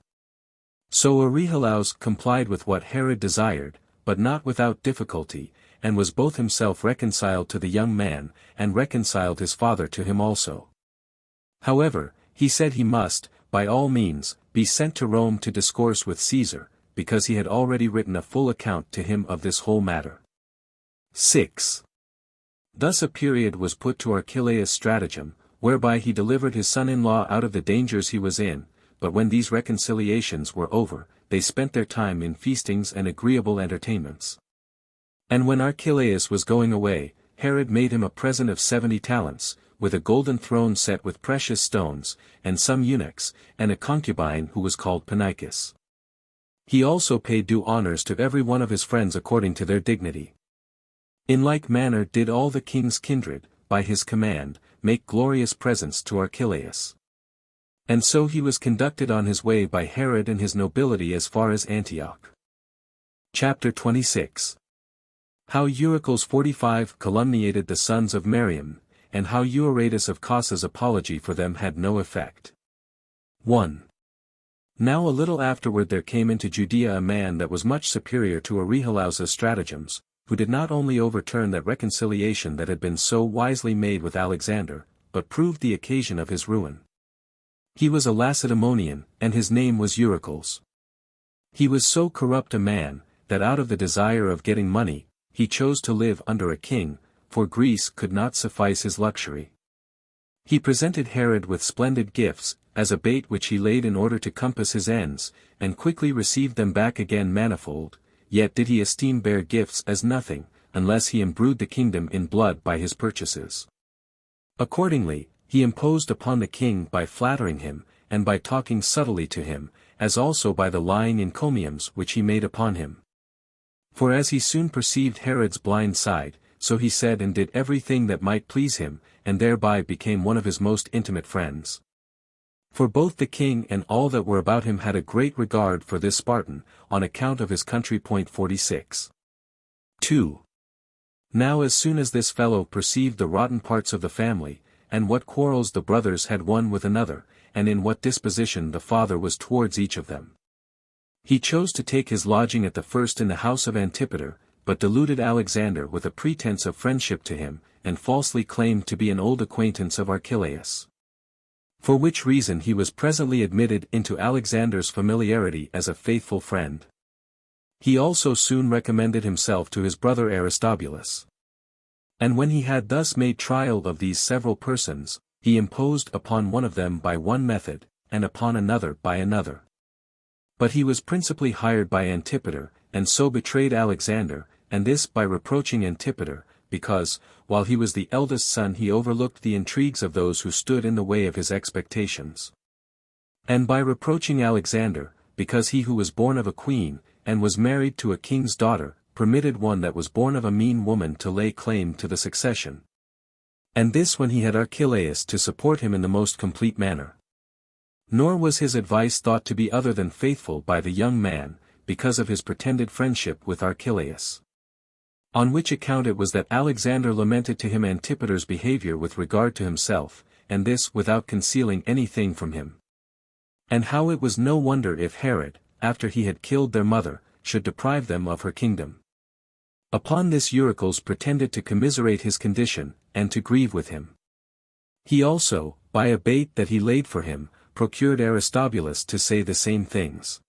So Archelaus complied with what Herod desired, but not without difficulty, and was both himself reconciled to the young man, and reconciled his father to him also. However, he said he must, by all means, be sent to Rome to discourse with Caesar, because he had already written a full account to him of this whole matter. 6. Thus a period was put to Archelaus' stratagem, whereby he delivered his son-in-law out of the dangers he was in, but when these reconciliations were over, they spent their time in feastings and agreeable entertainments. And when Archelaus was going away, Herod made him a present of 70 talents, with a golden throne set with precious stones, and some eunuchs, and a concubine who was called Panicus. He also paid due honors to every one of his friends according to their dignity. In like manner did all the king's kindred, by his command, make glorious presents to Archelaus. And so he was conducted on his way by Herod and his nobility as far as Antioch. Chapter 26. How Eurycles 45 calumniated the sons of Miriam, and how Euaratus of Causa's apology for them had no effect. 1. Now a little afterward there came into Judea a man that was much superior to Archelaus's stratagems, who did not only overturn that reconciliation that had been so wisely made with Alexander, but proved the occasion of his ruin. He was a Lacedaemonian, and his name was Eurycles. He was so corrupt a man, that out of the desire of getting money, he chose to live under a king, for Greece could not suffice his luxury. He presented Herod with splendid gifts, as a bait which he laid in order to compass his ends, and quickly received them back again manifold, yet did he esteem bare gifts as nothing, unless he imbrued the kingdom in blood by his purchases. Accordingly, he imposed upon the king by flattering him, and by talking subtly to him, as also by the lying encomiums which he made upon him. For as he soon perceived Herod's blind side, so he said and did everything that might please him, and thereby became one of his most intimate friends. For both the king and all that were about him had a great regard for this Spartan, on account of his country. 46. 2. Now as soon as this fellow perceived the rotten parts of the family, and what quarrels the brothers had one with another, and in what disposition the father was towards each of them, he chose to take his lodging at the first in the house of Antipater, but deluded Alexander with a pretense of friendship to him, and falsely claimed to be an old acquaintance of Archelaus. For which reason he was presently admitted into Alexander's familiarity as a faithful friend. He also soon recommended himself to his brother Aristobulus. And when he had thus made trial of these several persons, he imposed upon one of them by one method, and upon another by another. But he was principally hired by Antipater, and so betrayed Alexander, and this by reproaching Antipater, because, while he was the eldest son he overlooked the intrigues of those who stood in the way of his expectations. And by reproaching Alexander, because he who was born of a queen, and was married to a king's daughter, permitted one that was born of a mean woman to lay claim to the succession. And this when he had Archelaus to support him in the most complete manner. Nor was his advice thought to be other than faithful by the young man, because of his pretended friendship with Archelaus. On which account it was that Alexander lamented to him Antipater's behavior with regard to himself, and this without concealing anything from him. And how it was no wonder if Herod, after he had killed their mother, should deprive them of her kingdom. Upon this Eurycles pretended to commiserate his condition, and to grieve with him. He also, by a bait that he laid for him, procured Aristobulus to say the same things.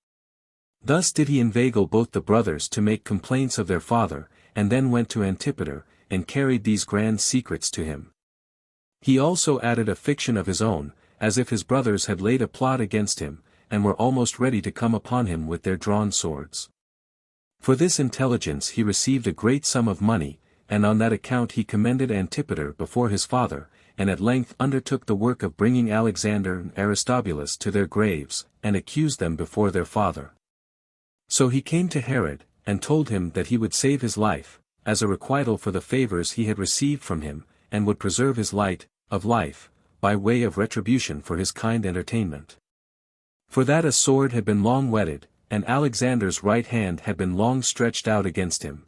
Thus did he inveigle both the brothers to make complaints of their father, and then went to Antipater, and carried these grand secrets to him. He also added a fiction of his own, as if his brothers had laid a plot against him, and were almost ready to come upon him with their drawn swords. For this intelligence he received a great sum of money, and on that account he commended Antipater before his father, and at length undertook the work of bringing Alexander and Aristobulus to their graves, and accused them before their father. So he came to Herod, and told him that he would save his life, as a requital for the favors he had received from him, and would preserve his light of life, by way of retribution for his kind entertainment. For that a sword had been long whetted, and Alexander's right hand had been long stretched out against him.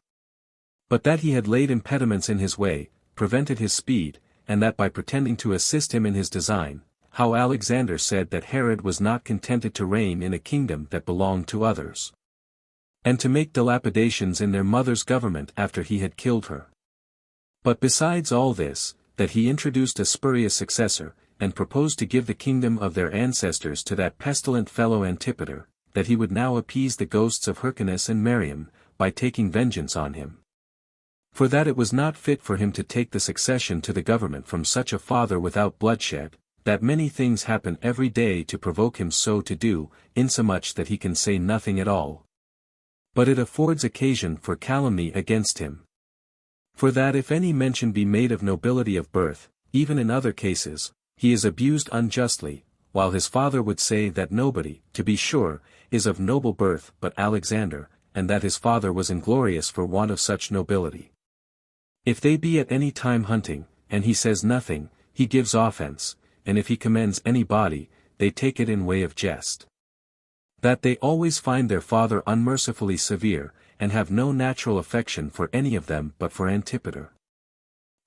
But that he had laid impediments in his way, prevented his speed, and that by pretending to assist him in his design, how Alexander said that Herod was not contented to reign in a kingdom that belonged to others, and to make dilapidations in their mother's government after he had killed her. But besides all this, that he introduced a spurious successor, and proposed to give the kingdom of their ancestors to that pestilent fellow Antipater, that he would now appease the ghosts of Hyrcanus and Miriam, by taking vengeance on him. For that it was not fit for him to take the succession to the government from such a father without bloodshed, that many things happen every day to provoke him so to do, insomuch that he can say nothing at all. But it affords occasion for calumny against him. For that if any mention be made of nobility of birth, even in other cases, he is abused unjustly, while his father would say that nobody, to be sure, is of noble birth but Alexander, and that his father was inglorious for want of such nobility. If they be at any time hunting, and he says nothing, he gives offense, and if he commends any body, they take it in way of jest. That they always find their father unmercifully severe, and have no natural affection for any of them but for Antipater.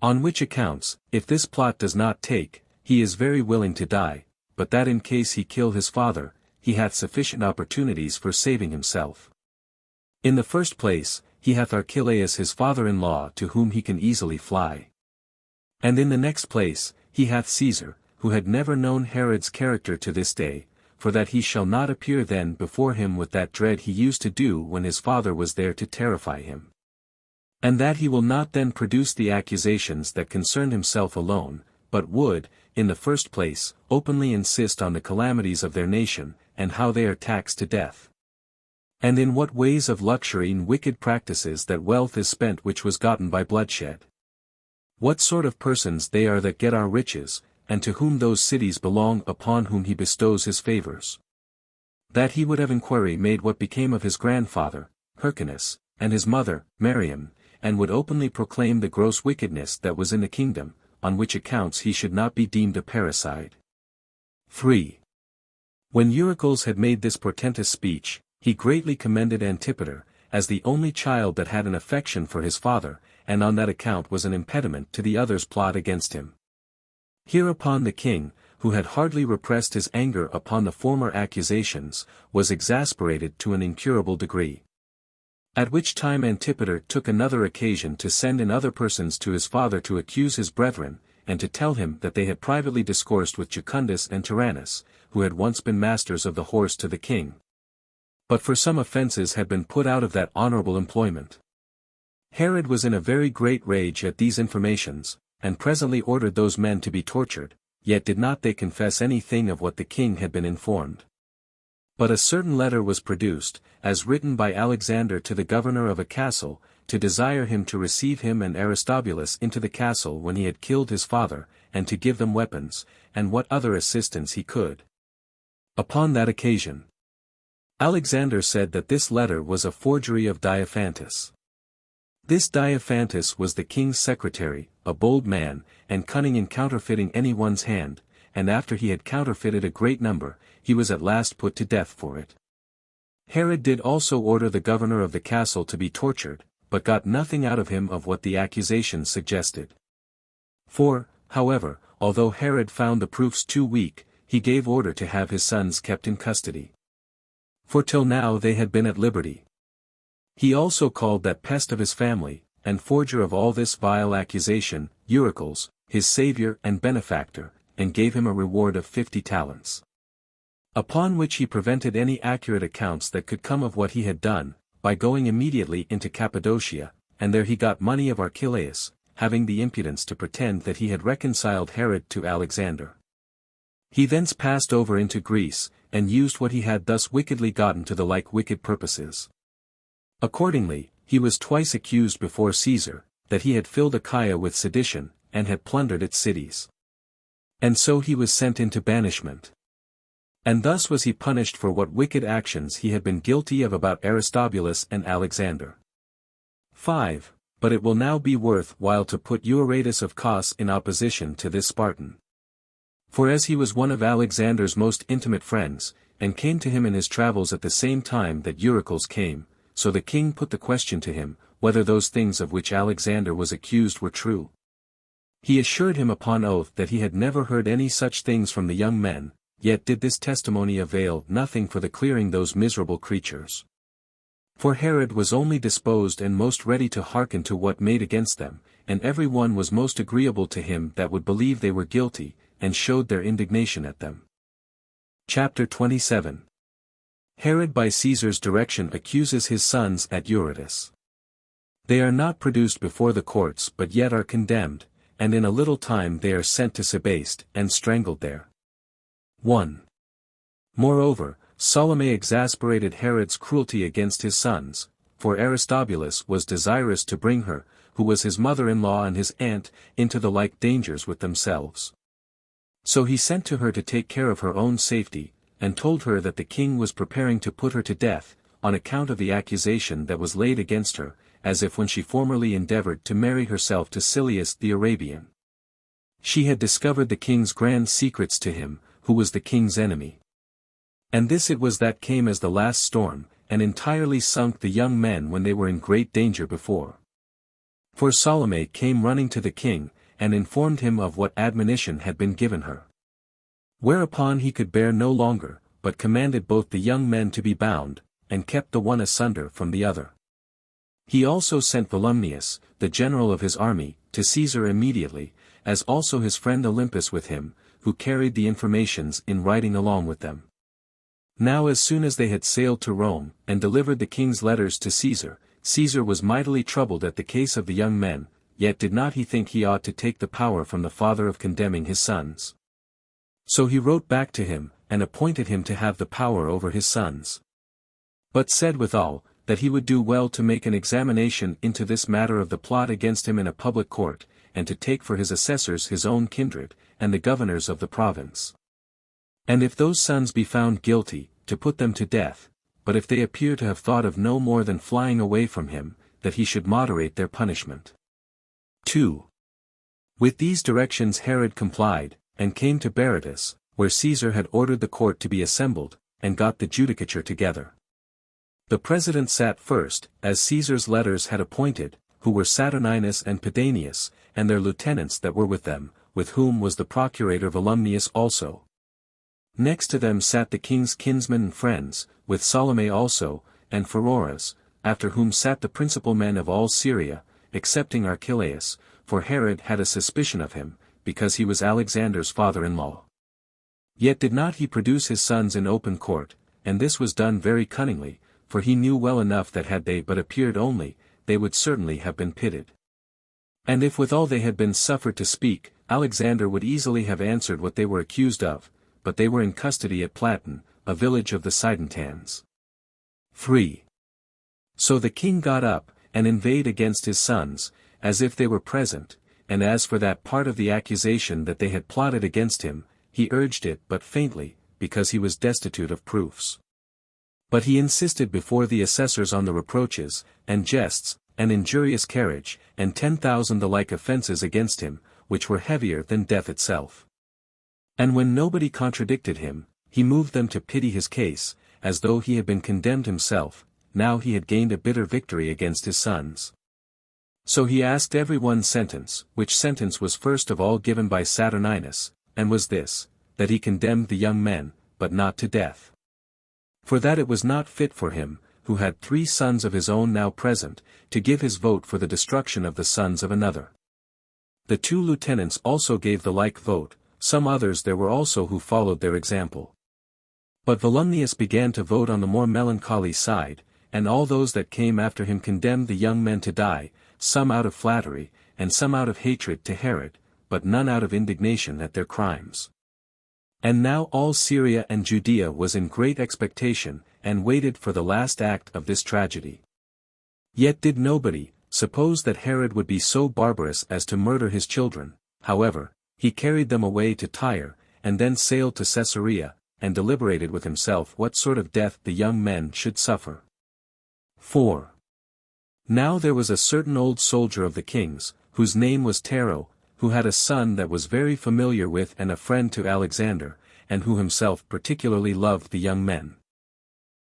On which accounts, if this plot does not take, he is very willing to die, but that in case he kill his father, he hath sufficient opportunities for saving himself. In the first place, he hath Archelaus his father-in-law to whom he can easily fly. And in the next place, he hath Caesar, who had never known Herod's character to this day, for that he shall not appear then before him with that dread he used to do when his father was there to terrify him. And that he will not then produce the accusations that concern himself alone, but would, in the first place, openly insist on the calamities of their nation, and how they are taxed to death. And in what ways of luxury and wicked practices that wealth is spent which was gotten by bloodshed. What sort of persons they are that get our riches, and to whom those cities belong upon whom he bestows his favors. That he would have inquiry made what became of his grandfather, Hyrcanus, and his mother, Mariam, and would openly proclaim the gross wickedness that was in the kingdom, on which accounts he should not be deemed a parricide. 3. When Eurycles had made this portentous speech, he greatly commended Antipater, as the only child that had an affection for his father, and on that account was an impediment to the others' plot against him. Hereupon the king, who had hardly repressed his anger upon the former accusations, was exasperated to an incurable degree. At which time Antipater took another occasion to send in other persons to his father to accuse his brethren, and to tell him that they had privately discoursed with Jucundus and Tyrannus, who had once been masters of the horse to the king, but for some offences had been put out of that honorable employment. Herod was in a very great rage at these informations, and presently ordered those men to be tortured, yet did not they confess anything of what the king had been informed. But a certain letter was produced, as written by Alexander to the governor of a castle, to desire him to receive him and Aristobulus into the castle when he had killed his father, and to give them weapons, and what other assistance he could. Upon that occasion, Alexander said that this letter was a forgery of Diophantus. This Diophantus was the king's secretary, a bold man, and cunning in counterfeiting any one's hand, and after he had counterfeited a great number, he was at last put to death for it. Herod did also order the governor of the castle to be tortured, but got nothing out of him of what the accusations suggested. For, however, although Herod found the proofs too weak, he gave order to have his sons kept in custody. For till now they had been at liberty. He also called that pest of his family, and forger of all this vile accusation, Eurycles, his savior and benefactor, and gave him a reward of 50 talents. Upon which he prevented any accurate accounts that could come of what he had done, by going immediately into Cappadocia, and there he got money of Archelaus, having the impudence to pretend that he had reconciled Herod to Alexander. He thence passed over into Greece, and used what he had thus wickedly gotten to the like wicked purposes. Accordingly, he was twice accused before Caesar, that he had filled Achaia with sedition, and had plundered its cities. And so he was sent into banishment. And thus was he punished for what wicked actions he had been guilty of about Aristobulus and Alexander. 5. But it will now be worth while to put Euaratus of Cos in opposition to this Spartan. For as he was one of Alexander's most intimate friends, and came to him in his travels at the same time that Eurycles came, so the king put the question to him, whether those things of which Alexander was accused were true. He assured him upon oath that he had never heard any such things from the young men, yet did this testimony avail nothing for the clearing those miserable creatures. For Herod was only disposed and most ready to hearken to what made against them, and every one was most agreeable to him that would believe they were guilty, and showed their indignation at them. Chapter 27. Herod by Caesar's direction accuses his sons at Eurytus. They are not produced before the courts but yet are condemned, and in a little time they are sent to Sebaste, and strangled there. 1. Moreover, Salome exasperated Herod's cruelty against his sons, for Aristobulus was desirous to bring her, who was his mother-in-law and his aunt, into the like dangers with themselves. So he sent to her to take care of her own safety, and told her that the king was preparing to put her to death, on account of the accusation that was laid against her, as if when she formerly endeavored to marry herself to Seleucid the Arabian. She had discovered the king's grand secrets to him, who was the king's enemy. And this it was that came as the last storm, and entirely sunk the young men when they were in great danger before. For Salome came running to the king, and informed him of what admonition had been given her. Whereupon he could bear no longer, but commanded both the young men to be bound, and kept the one asunder from the other. He also sent Volumnius, the general of his army, to Caesar immediately, as also his friend Olympus with him, who carried the informations in writing along with them. Now as soon as they had sailed to Rome, and delivered the king's letters to Caesar, Caesar was mightily troubled at the case of the young men, yet did not he think he ought to take the power from the father of condemning his sons. So he wrote back to him, and appointed him to have the power over his sons. But said withal, that he would do well to make an examination into this matter of the plot against him in a public court, and to take for his assessors his own kindred, and the governors of the province. And if those sons be found guilty, to put them to death, but if they appear to have thought of no more than flying away from him, that he should moderate their punishment. 2. With these directions Herod complied, and came to Berytus, where Caesar had ordered the court to be assembled, and got the judicature together. The president sat first, as Caesar's letters had appointed, who were Saturninus and Pedanius, and their lieutenants that were with them, with whom was the procurator Volumnius also. Next to them sat the king's kinsmen and friends, with Salome also, and Pheroras, after whom sat the principal men of all Syria, excepting Archelaus, for Herod had a suspicion of him, because he was Alexander's father-in-law. Yet did not he produce his sons in open court, and this was done very cunningly, for he knew well enough that had they but appeared only, they would certainly have been pitted. And if withal they had been suffered to speak, Alexander would easily have answered what they were accused of, but they were in custody at Platen, a village of the Sidentans. 3. So the king got up, and inveighed against his sons, as if they were present, and as for that part of the accusation that they had plotted against him, he urged it but faintly, because he was destitute of proofs. But he insisted before the assessors on the reproaches, and jests, and injurious carriage, and 10,000 the like offences against him, which were heavier than death itself. And when nobody contradicted him, he moved them to pity his case, as though he had been condemned himself, now he had gained a bitter victory against his sons. So he asked every one sentence, which sentence was first of all given by Saturninus, and was this, that he condemned the young men, but not to death. For that it was not fit for him, who had 3 sons of his own now present, to give his vote for the destruction of the sons of another. The 2 lieutenants also gave the like vote, some others there were also who followed their example. But Volumnius began to vote on the more melancholy side, and all those that came after him condemned the young men to die, some out of flattery, and some out of hatred to Herod, but none out of indignation at their crimes. And now all Syria and Judea was in great expectation, and waited for the last act of this tragedy. Yet did nobody suppose that Herod would be so barbarous as to murder his children. However, he carried them away to Tyre, and then sailed to Caesarea, and deliberated with himself what sort of death the young men should suffer. 4. Now there was a certain old soldier of the king's, whose name was Tero, who had a son that was very familiar with and a friend to Alexander, and who himself particularly loved the young men.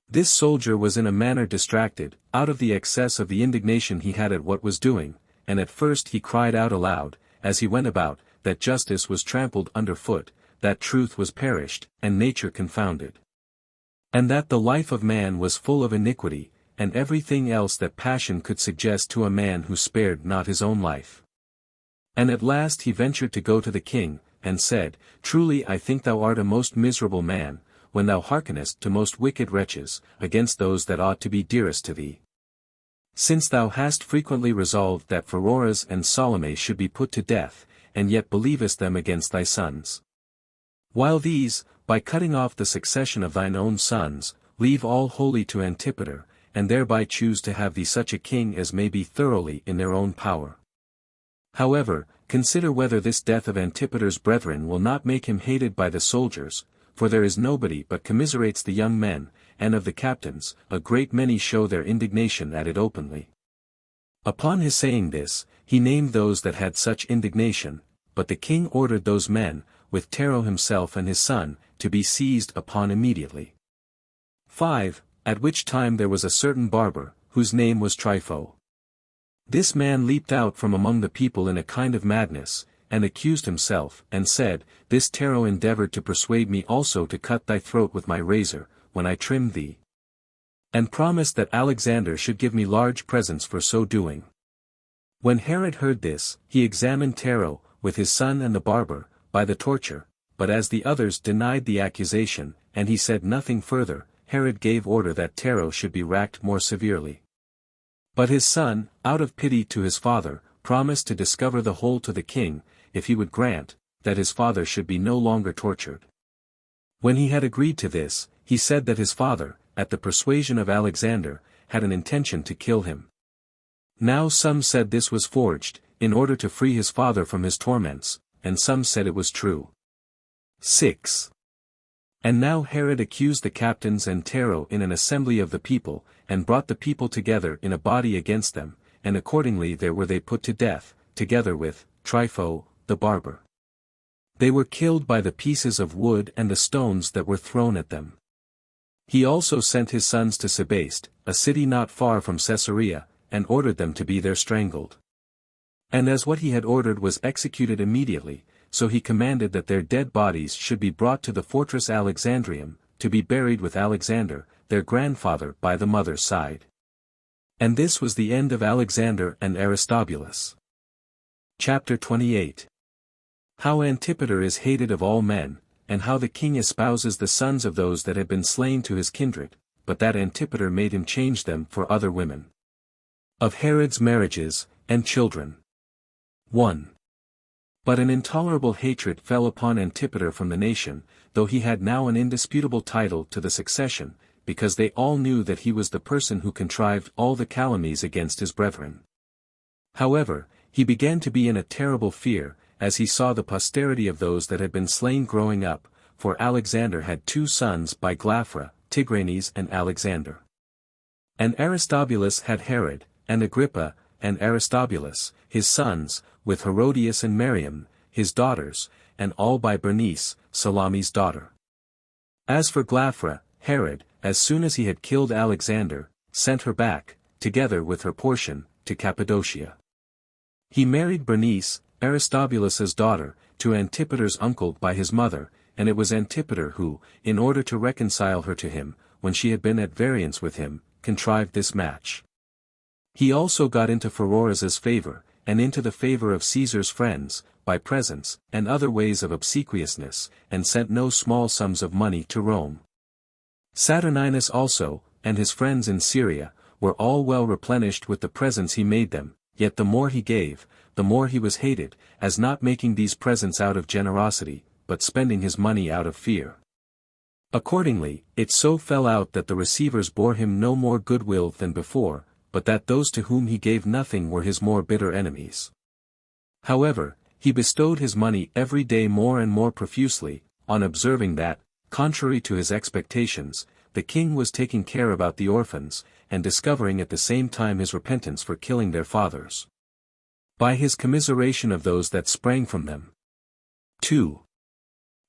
This soldier was in a manner distracted, out of the excess of the indignation he had at what was doing, and at first he cried out aloud, as he went about, that justice was trampled under foot, that truth was perished, and nature confounded. And that the life of man was full of iniquity, and everything else that passion could suggest to a man who spared not his own life. And at last he ventured to go to the king, and said, Truly I think thou art a most miserable man, when thou hearkenest to most wicked wretches, against those that ought to be dearest to thee. Since thou hast frequently resolved that Pheroras and Salome should be put to death, and yet believest them against thy sons. While these, by cutting off the succession of thine own sons, leave all wholly to Antipater, and thereby choose to have thee such a king as may be thoroughly in their own power. However, consider whether this death of Antipater's brethren will not make him hated by the soldiers, for there is nobody but commiserates the young men, and of the captains, a great many show their indignation at it openly. Upon his saying this, he named those that had such indignation, but the king ordered those men, with Nero himself and his son, to be seized upon immediately. 5. At which time there was a certain barber, whose name was Trypho. This man leaped out from among the people in a kind of madness, and accused himself, and said, This Nero endeavored to persuade me also to cut thy throat with my razor, when I trimmed thee. And promised that Alexander should give me large presents for so doing. When Herod heard this, he examined Nero, with his son and the barber, by the torture, but as the others denied the accusation, and he said nothing further, Herod gave order that Nero should be racked more severely. But his son, out of pity to his father, promised to discover the whole to the king, if he would grant, that his father should be no longer tortured. When he had agreed to this, he said that his father, at the persuasion of Alexander, had an intention to kill him. Now some said this was forged, in order to free his father from his torments, and some said it was true. 6. And now Herod accused the captains and Nero in an assembly of the people, and brought the people together in a body against them, and accordingly there were they put to death, together with Trypho, the barber. They were killed by the pieces of wood and the stones that were thrown at them. He also sent his sons to Sebaste, a city not far from Caesarea, and ordered them to be there strangled. And as what he had ordered was executed immediately, so he commanded that their dead bodies should be brought to the fortress Alexandrium, to be buried with Alexander, their grandfather by the mother's side. And this was the end of Alexander and Aristobulus. Chapter 28. How Antipater is hated of all men, and how the king espouses the sons of those that had been slain to his kindred, but that Antipater made him change them for other women. Of Herod's marriages, and children. 1. But an intolerable hatred fell upon Antipater from the nation, though he had now an indisputable title to the succession, because they all knew that he was the person who contrived all the calumnies against his brethren. However, he began to be in a terrible fear, as he saw the posterity of those that had been slain growing up, for Alexander had 2 sons by Glaphyra, Tigranes and Alexander. And Aristobulus had Herod, and Agrippa, and Aristobulus, his sons, with Herodias and Miriam, his daughters, and all by Bernice, Salame's daughter. As for Glaphyra, Herod, as soon as he had killed Alexander, sent her back, together with her portion, to Cappadocia. He married Bernice, Aristobulus's daughter, to Antipater's uncle by his mother, and it was Antipater who, in order to reconcile her to him, when she had been at variance with him, contrived this match. He also got into Pheroras's favor, and into the favor of Caesar's friends, by presents, and other ways of obsequiousness, and sent no small sums of money to Rome. Saturninus also, and his friends in Syria, were all well replenished with the presents he made them, yet the more he gave, the more he was hated, as not making these presents out of generosity, but spending his money out of fear. Accordingly, it so fell out that the receivers bore him no more goodwill than before, but that those to whom he gave nothing were his more bitter enemies. However, he bestowed his money every day more and more profusely, on observing that, contrary to his expectations, the king was taking care about the orphans, and discovering at the same time his repentance for killing their fathers, by his commiseration of those that sprang from them. 2.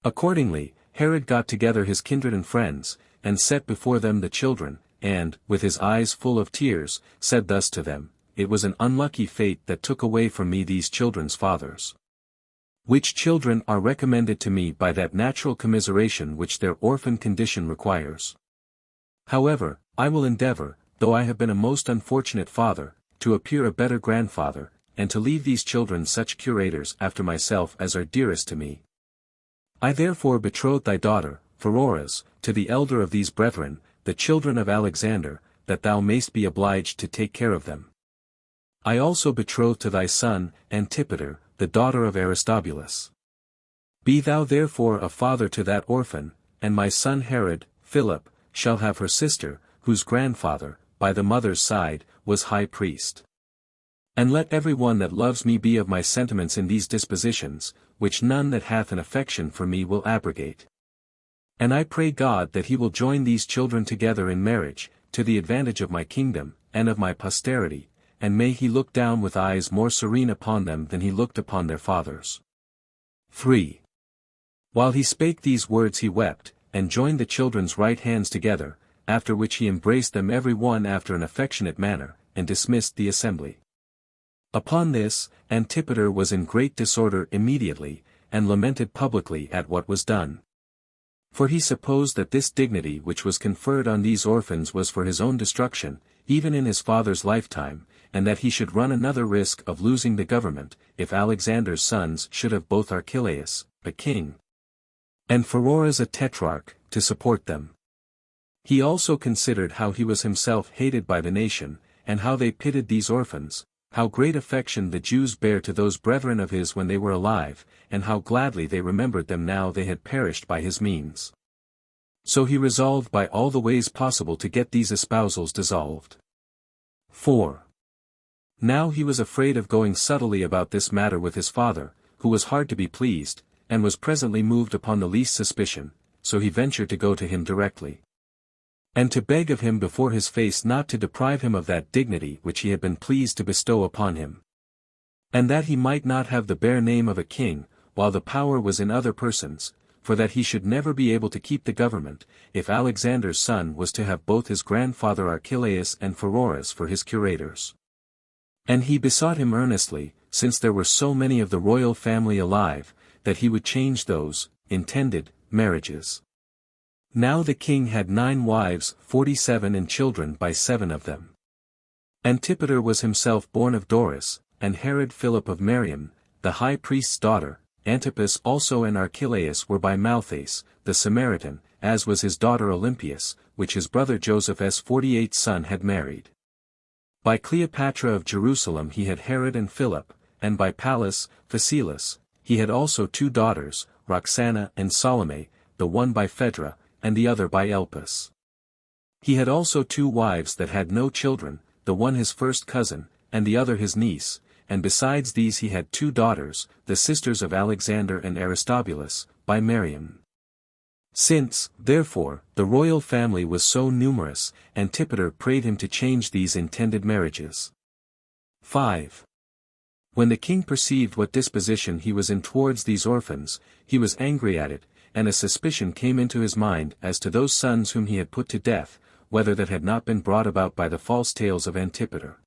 Accordingly, Herod got together his kindred and friends, and set before them the children, and, with his eyes full of tears, said thus to them, It was an unlucky fate that took away from me these children's fathers. Which children are recommended to me by that natural commiseration which their orphan condition requires. However, I will endeavor, though I have been a most unfortunate father, to appear a better grandfather, and to leave these children such curators after myself as are dearest to me. I therefore betroth thy daughter, Pheroras, to the elder of these brethren, the children of Alexander, that thou mayst be obliged to take care of them. I also betroth to thy son, Antipater, the daughter of Aristobulus. Be thou therefore a father to that orphan, and my son Herod, Philip, shall have her sister, whose grandfather, by the mother's side, was high priest. And let every one that loves me be of my sentiments in these dispositions, which none that hath an affection for me will abrogate. And I pray God that he will join these children together in marriage, to the advantage of my kingdom, and of my posterity, and may he look down with eyes more serene upon them than he looked upon their fathers. 3. While he spake these words he wept, and joined the children's right hands together, after which he embraced them every one after an affectionate manner, and dismissed the assembly. Upon this, Antipater was in great disorder immediately, and lamented publicly at what was done. For he supposed that this dignity which was conferred on these orphans was for his own destruction, even in his father's lifetime, and that he should run another risk of losing the government, if Alexander's sons should have both Archelaus, a king, and Pheroras a tetrarch, to support them. He also considered how he was himself hated by the nation, and how they pitied these orphans, how great affection the Jews bare to those brethren of his when they were alive, and how gladly they remembered them now they had perished by his means. So he resolved by all the ways possible to get these espousals dissolved. 4. Now he was afraid of going subtly about this matter with his father, who was hard to be pleased, and was presently moved upon the least suspicion, so he ventured to go to him directly, and to beg of him before his face not to deprive him of that dignity which he had been pleased to bestow upon him. And that he might not have the bare name of a king, while the power was in other persons, for that he should never be able to keep the government, if Alexander's son was to have both his grandfather Archelaus and Pheroras for his curators. And he besought him earnestly, since there were so many of the royal family alive, that he would change those, intended, marriages. Now the king had 9 wives, 47 and children by 7 of them. Antipater was himself born of Doris, and Herod Philip of Mariam, the high priest's daughter. Antipas also and Archelaus were by Malthace, the Samaritan, as was his daughter Olympias, which his brother Josephus' 48th son had married. By Cleopatra of Jerusalem he had Herod and Philip, and by Pallas, Phasaelus, he had also 2 daughters, Roxana and Salome, the one by Phaedra, and the other by Elpis. He had also 2 wives that had no children, the one his first cousin, and the other his niece, and besides these he had 2 daughters, the sisters of Alexander and Aristobulus, by Mariam. Since, therefore, the royal family was so numerous, Antipater prayed him to change these intended marriages. 5. When the king perceived what disposition he was in towards these orphans, he was angry at it, and a suspicion came into his mind as to those sons whom he had put to death, whether that had not been brought about by the false tales of Antipater.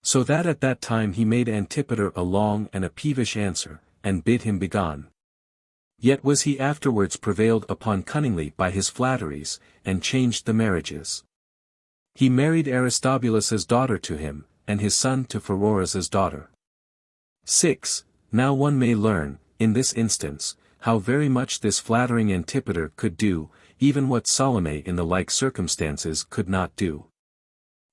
So that at that time he made Antipater a long and a peevish answer, and bid him begone. Yet was he afterwards prevailed upon cunningly by his flatteries, and changed the marriages. He married Aristobulus's daughter to him, and his son to Pheroras's daughter. 6. Now one may learn, in this instance, how very much this flattering Antipater could do, even what Salome in the like circumstances could not do.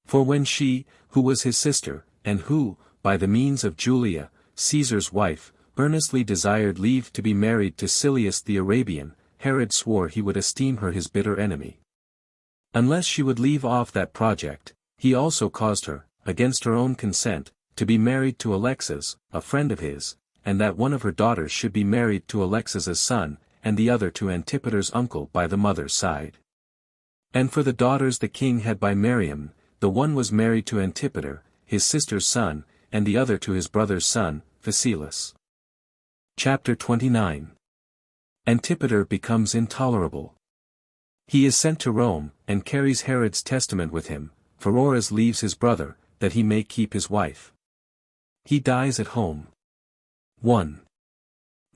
For when she, who was his sister, and who, by the means of Julia, Caesar's wife, earnestly desired leave to be married to Silius the Arabian, Herod swore he would esteem her his bitter enemy. Unless she would leave off that project, he also caused her, against her own consent, to be married to Alexas, a friend of his, and that one of her daughters should be married to Alexas's son, and the other to Antipater's uncle by the mother's side. And for the daughters the king had by Mariam, the one was married to Antipater, his sister's son, and the other to his brother's son, Phasaelus. Chapter 29. Antipater becomes intolerable. He is sent to Rome, and carries Herod's testament with him. Pheroras leaves his brother, that he may keep his wife. He dies at home. 1.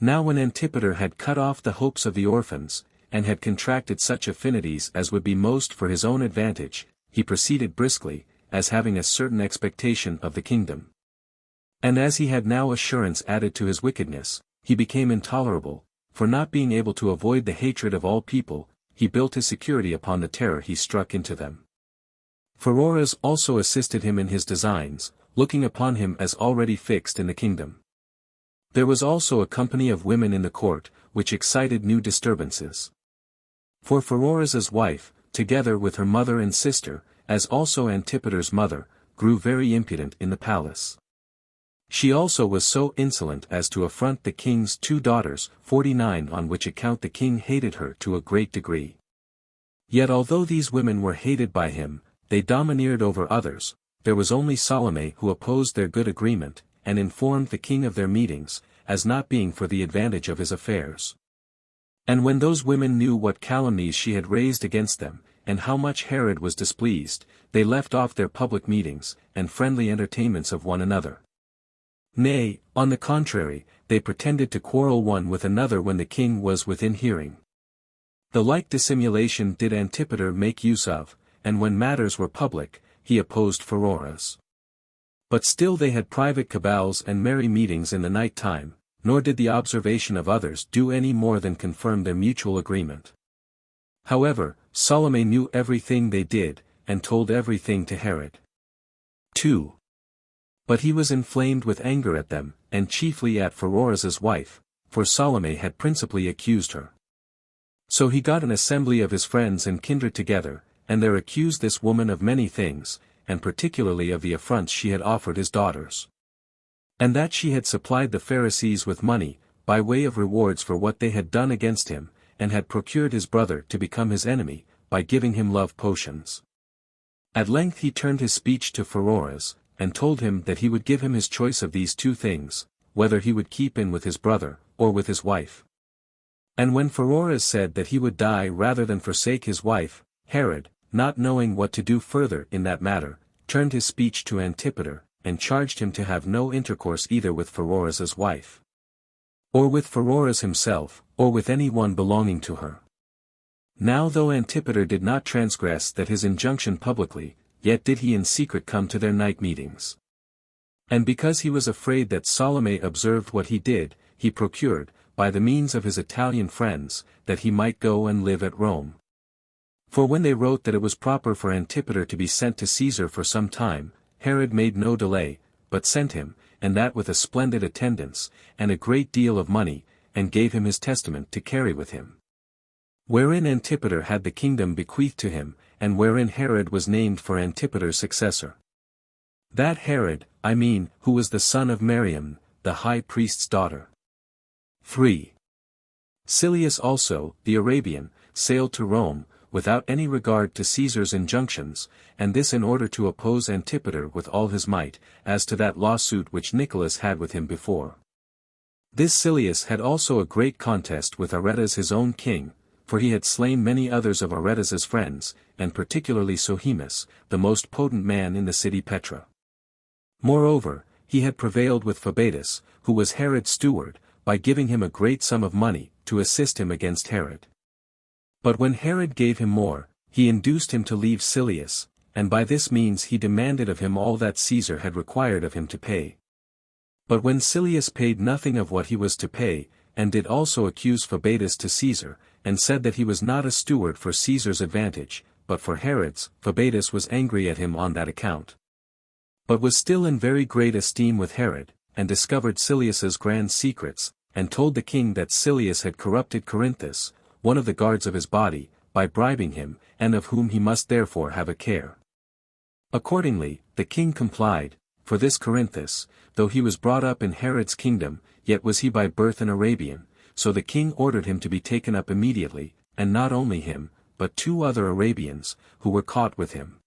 Now when Antipater had cut off the hopes of the orphans, and had contracted such affinities as would be most for his own advantage, he proceeded briskly, as having a certain expectation of the kingdom. And as he had now assurance added to his wickedness, he became intolerable, for not being able to avoid the hatred of all people, he built his security upon the terror he struck into them. Pheroras also assisted him in his designs, looking upon him as already fixed in the kingdom. There was also a company of women in the court, which excited new disturbances. For Pheroras's wife, together with her mother and sister, as also Antipater's mother, grew very impudent in the palace. She also was so insolent as to affront the king's 2 daughters, 49, on which account the king hated her to a great degree. Yet although these women were hated by him, they domineered over others. There was only Salome who opposed their good agreement, and informed the king of their meetings, as not being for the advantage of his affairs. And when those women knew what calumnies she had raised against them, and how much Herod was displeased, they left off their public meetings, and friendly entertainments of one another. Nay, on the contrary, they pretended to quarrel one with another when the king was within hearing. The like dissimulation did Antipater make use of, and when matters were public, he opposed Pheroras. But still they had private cabals and merry meetings in the night time, nor did the observation of others do any more than confirm their mutual agreement. However, Salome knew everything they did, and told everything to Herod. 2. But he was inflamed with anger at them, and chiefly at Pheroras's wife, for Salome had principally accused her. So he got an assembly of his friends and kindred together, and there accused this woman of many things, and particularly of the affronts she had offered his daughters. And that she had supplied the Pharisees with money, by way of rewards for what they had done against him, and had procured his brother to become his enemy, by giving him love potions. At length he turned his speech to Pheroras, and told him that he would give him his choice of these 2 things, whether he would keep in with his brother, or with his wife. And when Pheroras said that he would die rather than forsake his wife, Herod, not knowing what to do further in that matter, turned his speech to Antipater, and charged him to have no intercourse either with Pheroras's wife, or with Pheroras himself, or with any one belonging to her. Now though Antipater did not transgress that his injunction publicly, yet did he in secret come to their night meetings. And because he was afraid that Salome observed what he did, he procured, by the means of his Italian friends, that he might go and live at Rome. For when they wrote that it was proper for Antipater to be sent to Caesar for some time, Herod made no delay, but sent him, and that with a splendid attendance, and a great deal of money, and gave him his testament to carry with him, wherein Antipater had the kingdom bequeathed to him, and wherein Herod was named for Antipater's successor. That Herod, I mean, who was the son of Mariam, the high priest's daughter. 3. Silius also, the Arabian, sailed to Rome, without any regard to Caesar's injunctions, and this in order to oppose Antipater with all his might, as to that lawsuit which Nicholas had with him before. This Silius had also a great contest with Aretas his own king, for he had slain many others of Aretas's friends, and particularly Sohemus, the most potent man in the city Petra. Moreover, he had prevailed with Phabatus, who was Herod's steward, by giving him a great sum of money, to assist him against Herod. But when Herod gave him more, he induced him to leave Silius, and by this means he demanded of him all that Caesar had required of him to pay. But when Silius paid nothing of what he was to pay, and did also accuse Phabatus to Caesar, and said that he was not a steward for Caesar's advantage, but for Herod's, Phabatus was angry at him on that account. But was still in very great esteem with Herod, and discovered Silius's grand secrets, and told the king that Silius had corrupted Corinthus, one of the guards of his body, by bribing him, and of whom he must therefore have a care. Accordingly, the king complied, for this Corinthus, though he was brought up in Herod's kingdom, yet was he by birth an Arabian, so the king ordered him to be taken up immediately, and not only him, but 2 other Arabians, who were caught with him.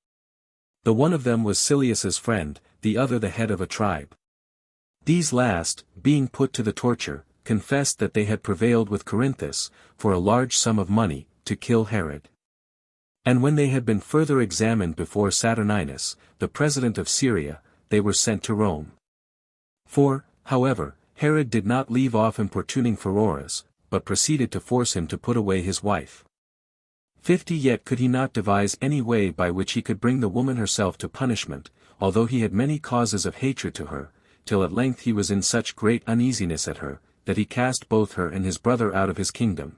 The one of them was Silius's friend, the other the head of a tribe. These last, being put to the torture, confessed that they had prevailed with Corinthus, for a large sum of money, to kill Herod. And when they had been further examined before Saturninus, the president of Syria, they were sent to Rome. For, however, Herod did not leave off importuning Pheroras, but proceeded to force him to put away his wife. 50 Yet could he not devise any way by which he could bring the woman herself to punishment, although he had many causes of hatred to her, till at length he was in such great uneasiness at her, that he cast both her and his brother out of his kingdom.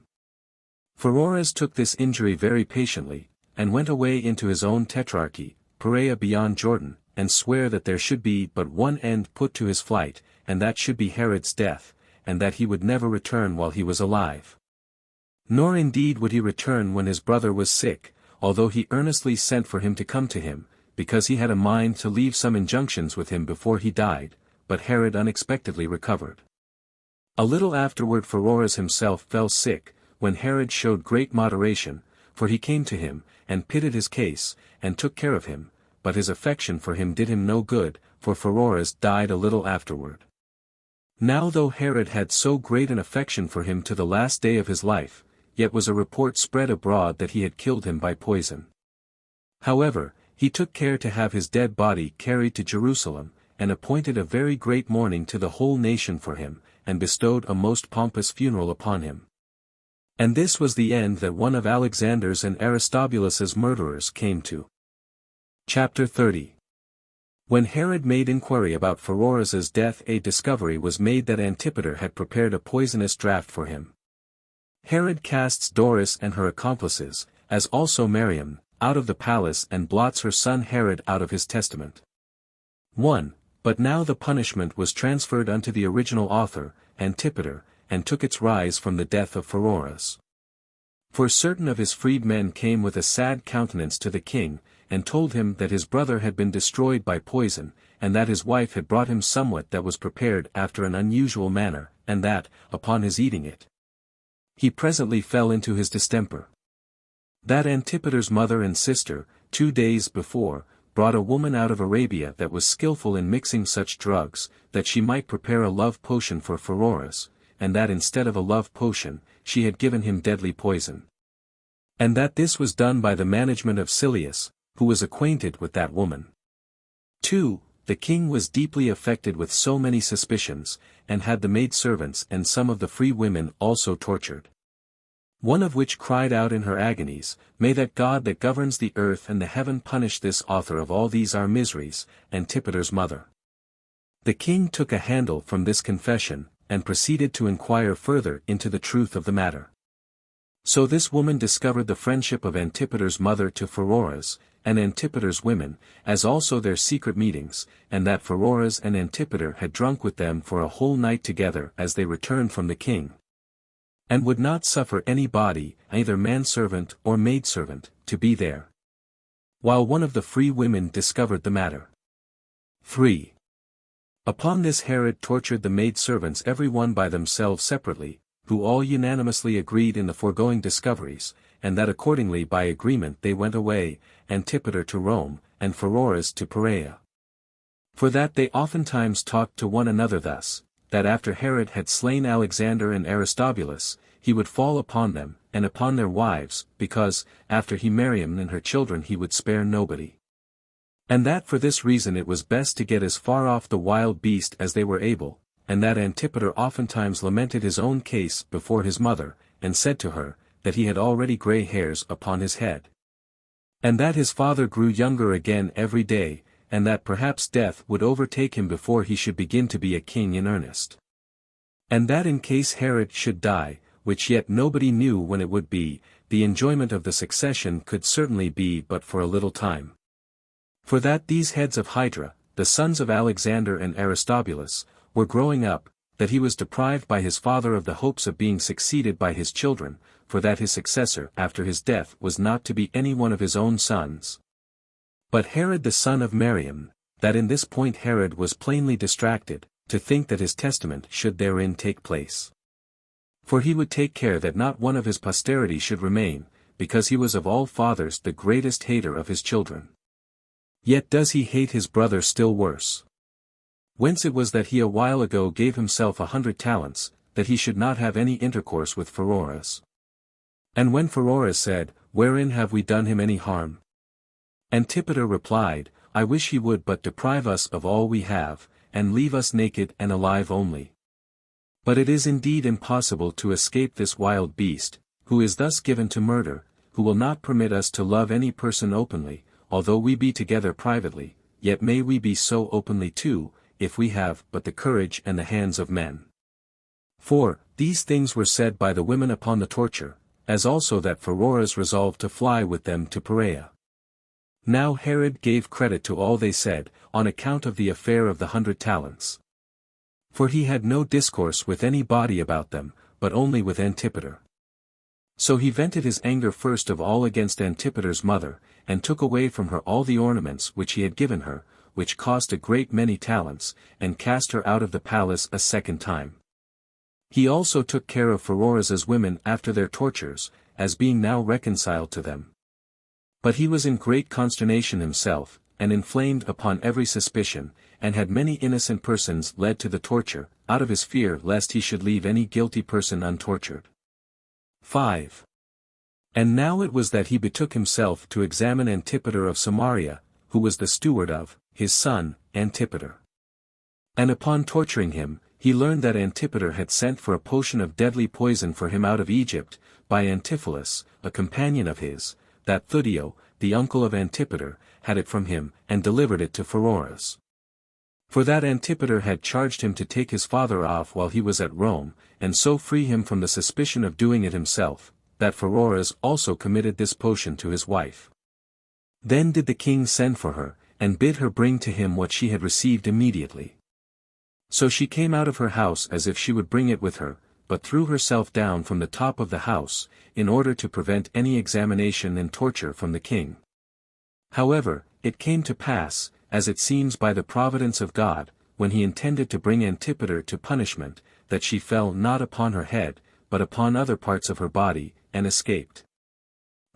Pheroras took this injury very patiently, and went away into his own tetrarchy, Perea beyond Jordan, and sware that there should be but one end put to his flight, and that should be Herod's death, and that he would never return while he was alive. Nor indeed would he return when his brother was sick, although he earnestly sent for him to come to him, because he had a mind to leave some injunctions with him before he died, but Herod unexpectedly recovered. A little afterward Pheroras himself fell sick, when Herod showed great moderation, for he came to him, and pitted his case, and took care of him, but his affection for him did him no good, for Pheroras died a little afterward. Now though Herod had so great an affection for him to the last day of his life, yet was a report spread abroad that he had killed him by poison. However, he took care to have his dead body carried to Jerusalem, and appointed a very great mourning to the whole nation for him, and bestowed a most pompous funeral upon him. And this was the end that one of Alexander's and Aristobulus's murderers came to. Chapter 30. When Herod made inquiry about Pheroras's death, a discovery was made that Antipater had prepared a poisonous draught for him. Herod casts Doris and her accomplices, as also Miriam, out of the palace and blots her son Herod out of his testament. 1. But now the punishment was transferred unto the original author, Antipater, and took its rise from the death of Pheroras. For certain of his freedmen came with a sad countenance to the king, and told him that his brother had been destroyed by poison, and that his wife had brought him somewhat that was prepared after an unusual manner, and that, upon his eating it, he presently fell into his distemper. That Antipater's mother and sister, 2 days before, brought a woman out of Arabia that was skillful in mixing such drugs, that she might prepare a love potion for Pheroras, and that instead of a love potion, she had given him deadly poison. And that this was done by the management of Silius, who was acquainted with that woman. 2. The king was deeply affected with so many suspicions, and had the maidservants and some of the free women also tortured. One of which cried out in her agonies, "May that God that governs the earth and the heaven punish this author of all these our miseries, Antipater's mother." The king took a handle from this confession, and proceeded to inquire further into the truth of the matter. So this woman discovered the friendship of Antipater's mother to Pheroras, and Antipater's women, as also their secret meetings, and that Pheroras and Antipater had drunk with them for a whole night together as they returned from the king, and would not suffer any body, either manservant or maidservant, to be there. While one of the free women discovered the matter. 3. Upon this Herod tortured the maidservants every one by themselves separately, who all unanimously agreed in the foregoing discoveries, and that accordingly by agreement they went away, Antipater to Rome, and Pheroras to Perea. For that they oftentimes talked to one another thus, that after Herod had slain Alexander and Aristobulus, he would fall upon them, and upon their wives, because, after he Miriam and her children he would spare nobody. And that for this reason it was best to get as far off the wild beast as they were able, and that Antipater oftentimes lamented his own case before his mother, and said to her, that he had already grey hairs upon his head. And that his father grew younger again every day, and that perhaps death would overtake him before he should begin to be a king in earnest. And that in case Herod should die, which yet nobody knew when it would be, the enjoyment of the succession could certainly be but for a little time. For that these heads of Hydra, the sons of Alexander and Aristobulus, were growing up, that he was deprived by his father of the hopes of being succeeded by his children, for that his successor after his death was not to be any one of his own sons, but Herod the son of Miriam, that in this point Herod was plainly distracted, to think that his testament should therein take place. For he would take care that not one of his posterity should remain, because he was of all fathers the greatest hater of his children. Yet does he hate his brother still worse. Whence it was that he a while ago gave himself 100 talents, that he should not have any intercourse with Pheroras. And when Pheroras said, "Wherein have we done him any harm?" Antipater replied, "I wish he would but deprive us of all we have, and leave us naked and alive only. But it is indeed impossible to escape this wild beast, who is thus given to murder, who will not permit us to love any person openly, although we be together privately, yet may we be so openly too, if we have but the courage and the hands of men." 4. These things were said by the women upon the torture, as also that Pheroras resolved to fly with them to Perea. Now Herod gave credit to all they said, on account of the affair of the 100 talents. For he had no discourse with any body about them, but only with Antipater. So he vented his anger first of all against Antipater's mother, and took away from her all the ornaments which he had given her, which cost a great many talents, and cast her out of the palace a second time. He also took care of Pheroras's women after their tortures, as being now reconciled to them. But he was in great consternation himself, and inflamed upon every suspicion, and had many innocent persons led to the torture, out of his fear lest he should leave any guilty person untortured. 5. And now it was that he betook himself to examine Antipater of Samaria, who was the steward of his son, Antipater. And upon torturing him, he learned that Antipater had sent for a potion of deadly poison for him out of Egypt, by Antipholus, a companion of his, that Thudio, the uncle of Antipater, had it from him, and delivered it to Pheroras. For that Antipater had charged him to take his father off while he was at Rome, and so free him from the suspicion of doing it himself, that Pheroras also committed this potion to his wife. Then did the king send for her, and bid her bring to him what she had received immediately. So she came out of her house as if she would bring it with her, but threw herself down from the top of the house, in order to prevent any examination and torture from the king. However, it came to pass, as it seems by the providence of God, when he intended to bring Antipater to punishment, that she fell not upon her head, but upon other parts of her body, and escaped.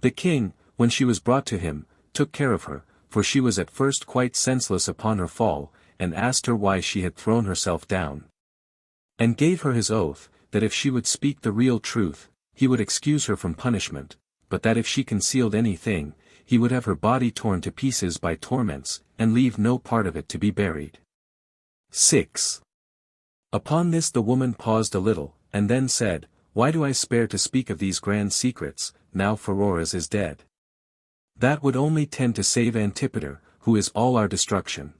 The king, when she was brought to him, took care of her, for she was at first quite senseless upon her fall, and asked her why she had thrown herself down. And gave her his oath, that if she would speak the real truth, he would excuse her from punishment, but that if she concealed anything, he would have her body torn to pieces by torments, and leave no part of it to be buried. 6. Upon this the woman paused a little, and then said, Why do I spare to speak of these grand secrets, now Pheroras is dead? That would only tend to save Antipater, who is all our destruction.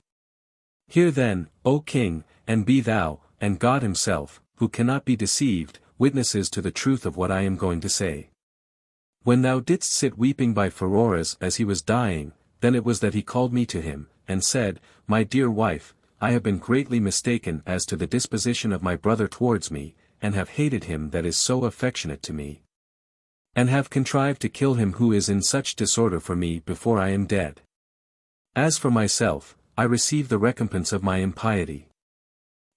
Hear then, O king, and be thou, and God himself, who cannot be deceived, witnesses to the truth of what I am going to say. When thou didst sit weeping by Pheroras as he was dying, then it was that he called me to him, and said, My dear wife, I have been greatly mistaken as to the disposition of my brother towards me, and have hated him that is so affectionate to me. And have contrived to kill him who is in such disorder for me before I am dead. As for myself, I receive the recompense of my impiety.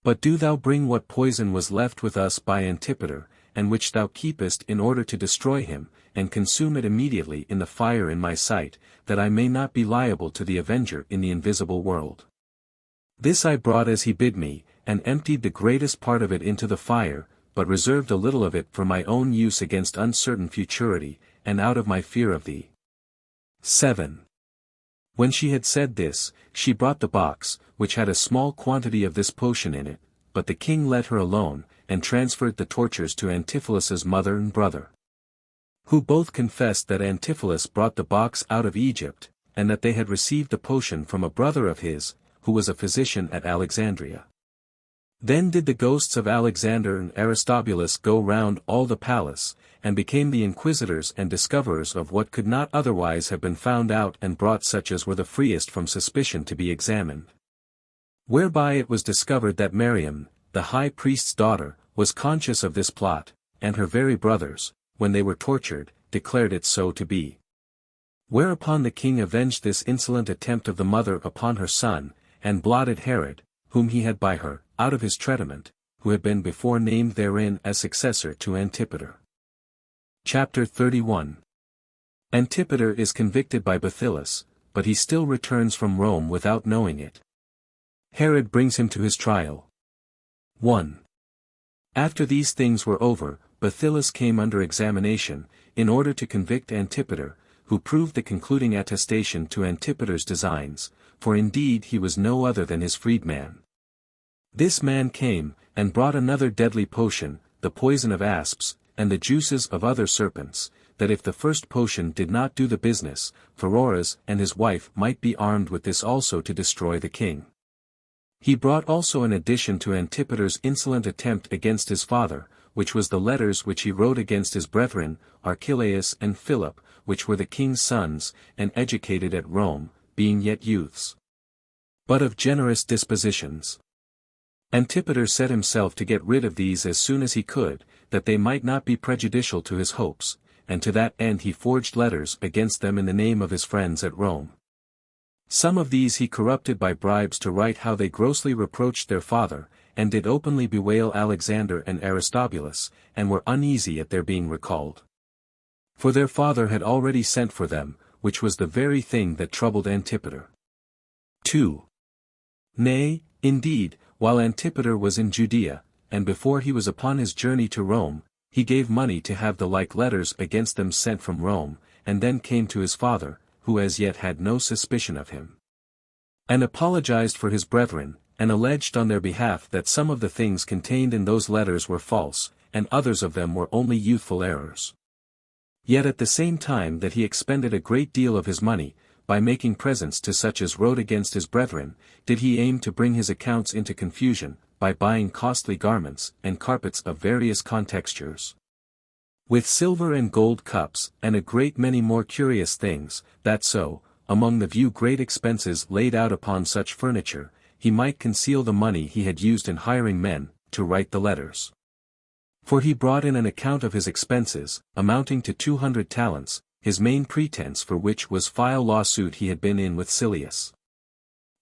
But do thou bring what poison was left with us by Antipater, and which thou keepest in order to destroy him, and consume it immediately in the fire in my sight, that I may not be liable to the avenger in the invisible world. This I brought as he bid me, and emptied the greatest part of it into the fire, but reserved a little of it for my own use against uncertain futurity, and out of my fear of thee. 7. When she had said this, she brought the box, which had a small quantity of this potion in it, but the king let her alone, and transferred the tortures to Antipholus's mother and brother. Who both confessed that Antipholus brought the box out of Egypt, and that they had received the potion from a brother of his, who was a physician at Alexandria. Then did the ghosts of Alexander and Aristobulus go round all the palace, and became the inquisitors and discoverers of what could not otherwise have been found out, and brought such as were the freest from suspicion to be examined. Whereby it was discovered that Miriam, the high priest's daughter, was conscious of this plot, and her very brothers, when they were tortured, declared it so to be. Whereupon the king avenged this insolent attempt of the mother upon her son, and blotted Herod, whom he had by her, out of his treatment, who had been before named therein as successor to Antipater. Chapter 31. Antipater is convicted by Bathyllus, but he still returns from Rome without knowing it. Herod brings him to his trial. 1. After these things were over, Bathyllus came under examination, in order to convict Antipater, who proved the concluding attestation to Antipater's designs, for indeed he was no other than his freedman. This man came, and brought another deadly potion, the poison of asps, and the juices of other serpents, that if the first potion did not do the business, Pheroras and his wife might be armed with this also to destroy the king. He brought also an addition to Antipater's insolent attempt against his father, which was the letters which he wrote against his brethren, Archelaus and Philip, which were the king's sons, and educated at Rome, being yet youths, but of generous dispositions. Antipater set himself to get rid of these as soon as he could, that they might not be prejudicial to his hopes, and to that end he forged letters against them in the name of his friends at Rome. Some of these he corrupted by bribes to write how they grossly reproached their father, and did openly bewail Alexander and Aristobulus, and were uneasy at their being recalled. For their father had already sent for them, which was the very thing that troubled Antipater. 2. Nay, indeed, while Antipater was in Judea, and before he was upon his journey to Rome, he gave money to have the like letters against them sent from Rome, and then came to his father, who as yet had no suspicion of him, and apologized for his brethren, and alleged on their behalf that some of the things contained in those letters were false, and others of them were only youthful errors. Yet at the same time that he expended a great deal of his money, by making presents to such as wrote against his brethren, did he aim to bring his accounts into confusion, by buying costly garments and carpets of various contextures, with silver and gold cups, and a great many more curious things, that so, among the few great expenses laid out upon such furniture, he might conceal the money he had used in hiring men, to write the letters. For he brought in an account of his expenses, amounting to 200 talents, his main pretense for which was file lawsuit he had been in with Silius.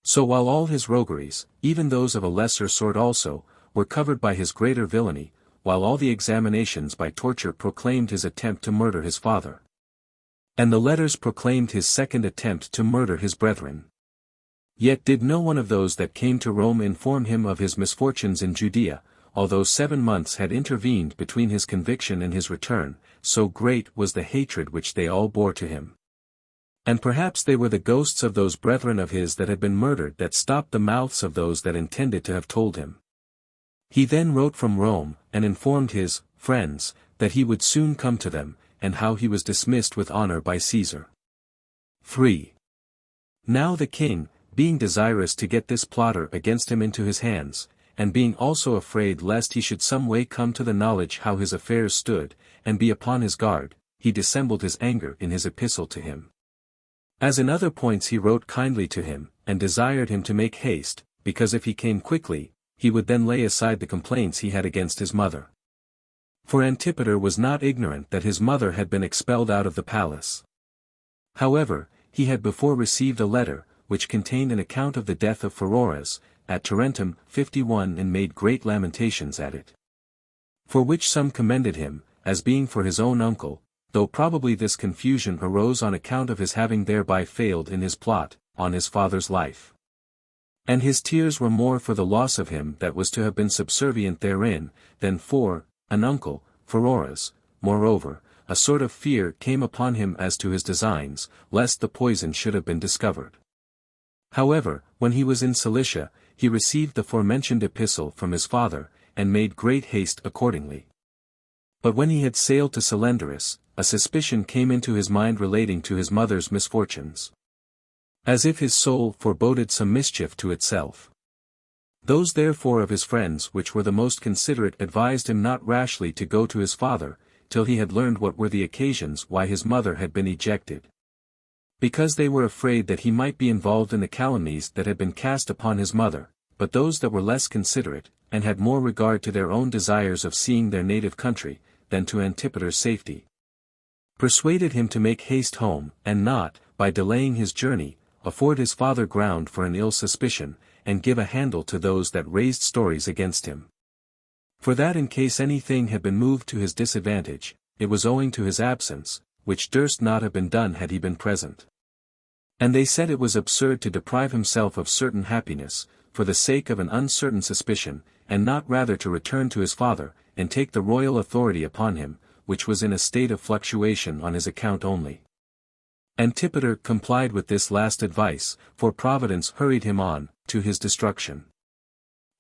So while all his rogueries, even those of a lesser sort also, were covered by his greater villainy, while all the examinations by torture proclaimed his attempt to murder his father, and the letters proclaimed his second attempt to murder his brethren. Yet did no one of those that came to Rome inform him of his misfortunes in Judea, although 7 months had intervened between his conviction and his return, so great was the hatred which they all bore to him. And perhaps they were the ghosts of those brethren of his that had been murdered that stopped the mouths of those that intended to have told him. He then wrote from Rome, and informed his friends that he would soon come to them, and how he was dismissed with honor by Caesar. 3. Now the king, being desirous to get this plotter against him into his hands, and being also afraid lest he should some way come to the knowledge how his affairs stood, and be upon his guard, he dissembled his anger in his epistle to him. As in other points he wrote kindly to him, and desired him to make haste, because if he came quickly, he would then lay aside the complaints he had against his mother. For Antipater was not ignorant that his mother had been expelled out of the palace. However, he had before received a letter, which contained an account of the death of Pheroras, at Tarentum, 51, and made great lamentations at it. For which some commended him, as being for his own uncle, though probably this confusion arose on account of his having thereby failed in his plot, on his father's life. And his tears were more for the loss of him that was to have been subservient therein, than for an uncle, Pheroras. Moreover, a sort of fear came upon him as to his designs, lest the poison should have been discovered. However, when he was in Cilicia, he received the forementioned epistle from his father, and made great haste accordingly. But when he had sailed to Salendarus, a suspicion came into his mind relating to his mother's misfortunes, as if his soul foreboded some mischief to itself. Those therefore of his friends which were the most considerate advised him not rashly to go to his father, till he had learned what were the occasions why his mother had been ejected, because they were afraid that he might be involved in the calumnies that had been cast upon his mother. But those that were less considerate, and had more regard to their own desires of seeing their native country, than to Antipater's safety, persuaded him to make haste home, and not, by delaying his journey, afford his father ground for an ill suspicion, and give a handle to those that raised stories against him. For that in case anything had been moved to his disadvantage, it was owing to his absence, which durst not have been done had he been present. And they said it was absurd to deprive himself of certain happiness, for the sake of an uncertain suspicion, and not rather to return to his father, and take the royal authority upon him, which was in a state of fluctuation on his account only. Antipater complied with this last advice, for Providence hurried him on, to his destruction.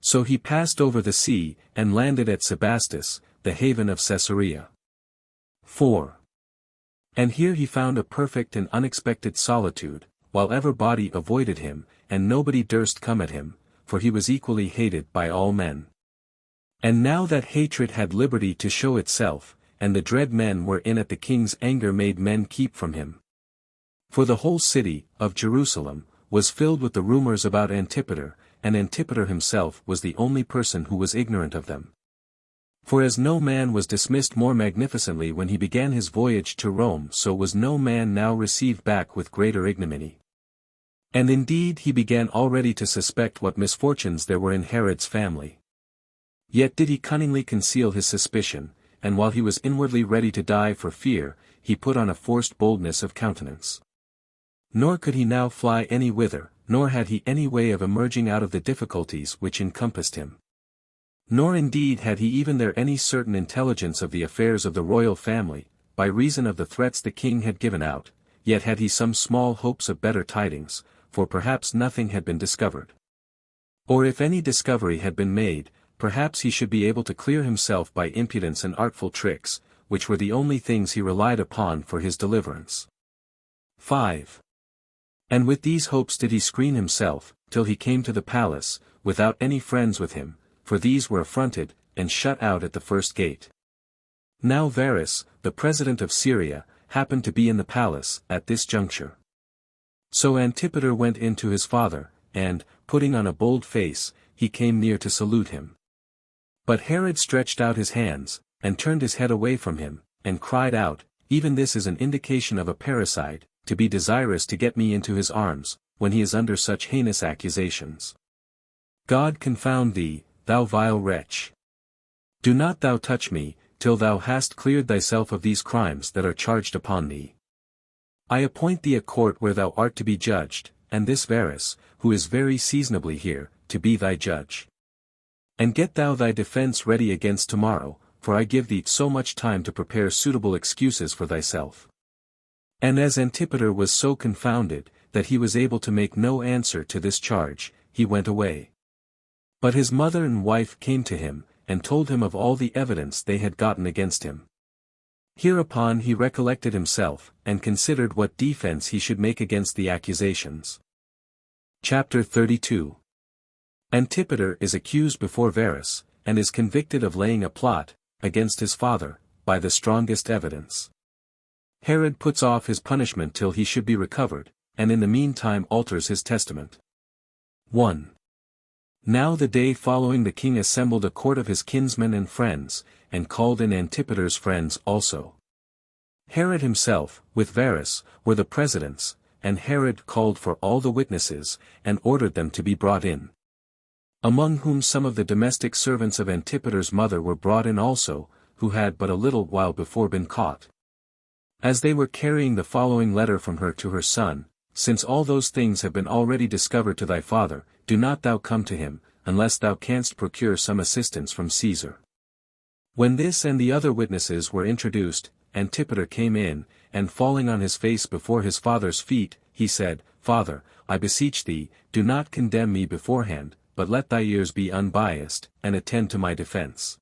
So he passed over the sea, and landed at Sebastus, the haven of Caesarea. 4. And here he found a perfect and unexpected solitude, while everybody avoided him, and nobody durst come at him, for he was equally hated by all men. And now that hatred had liberty to show itself, and the dread men were in at the king's anger made men keep from him. For the whole city, of Jerusalem, was filled with the rumors about Antipater, and Antipater himself was the only person who was ignorant of them. For as no man was dismissed more magnificently when he began his voyage to Rome, so was no man now received back with greater ignominy. And indeed he began already to suspect what misfortunes there were in Herod's family. Yet did he cunningly conceal his suspicion, and while he was inwardly ready to die for fear, he put on a forced boldness of countenance. Nor could he now fly any whither, nor had he any way of emerging out of the difficulties which encompassed him. Nor indeed had he even there any certain intelligence of the affairs of the royal family, by reason of the threats the king had given out, yet had he some small hopes of better tidings, for perhaps nothing had been discovered. Or if any discovery had been made, perhaps he should be able to clear himself by impudence and artful tricks, which were the only things he relied upon for his deliverance. 5. And with these hopes did he screen himself, till he came to the palace, without any friends with him, for these were affronted, and shut out at the first gate. Now Varus, the president of Syria, happened to be in the palace, at this juncture. So Antipater went in to his father, and, putting on a bold face, he came near to salute him. But Herod stretched out his hands, and turned his head away from him, and cried out, "Even this is an indication of a parricide, to be desirous to get me into his arms, when he is under such heinous accusations. God confound thee, thou vile wretch! Do not thou touch me, till thou hast cleared thyself of these crimes that are charged upon thee. I appoint thee a court where thou art to be judged, and this Varus, who is very seasonably here, to be thy judge. And get thou thy defense ready against tomorrow, for I give thee so much time to prepare suitable excuses for thyself." And as Antipater was so confounded, that he was able to make no answer to this charge, he went away. But his mother and wife came to him, and told him of all the evidence they had gotten against him. Hereupon he recollected himself, and considered what defense he should make against the accusations. Chapter 32. Antipater is accused before Varus, and is convicted of laying a plot against his father, by the strongest evidence. Herod puts off his punishment till he should be recovered, and in the meantime alters his testament. 1. Now the day following the king assembled a court of his kinsmen and friends, and called in Antipater's friends also. Herod himself, with Varus, were the presidents, and Herod called for all the witnesses, and ordered them to be brought in. Among whom some of the domestic servants of Antipater's mother were brought in also, who had but a little while before been caught. As they were carrying the following letter from her to her son, "Since all those things have been already discovered to thy father, do not thou come to him, unless thou canst procure some assistance from Caesar." When this and the other witnesses were introduced, Antipater came in, and falling on his face before his father's feet, he said, "Father, I beseech thee, do not condemn me beforehand, but let thy ears be unbiased, and attend to my defense.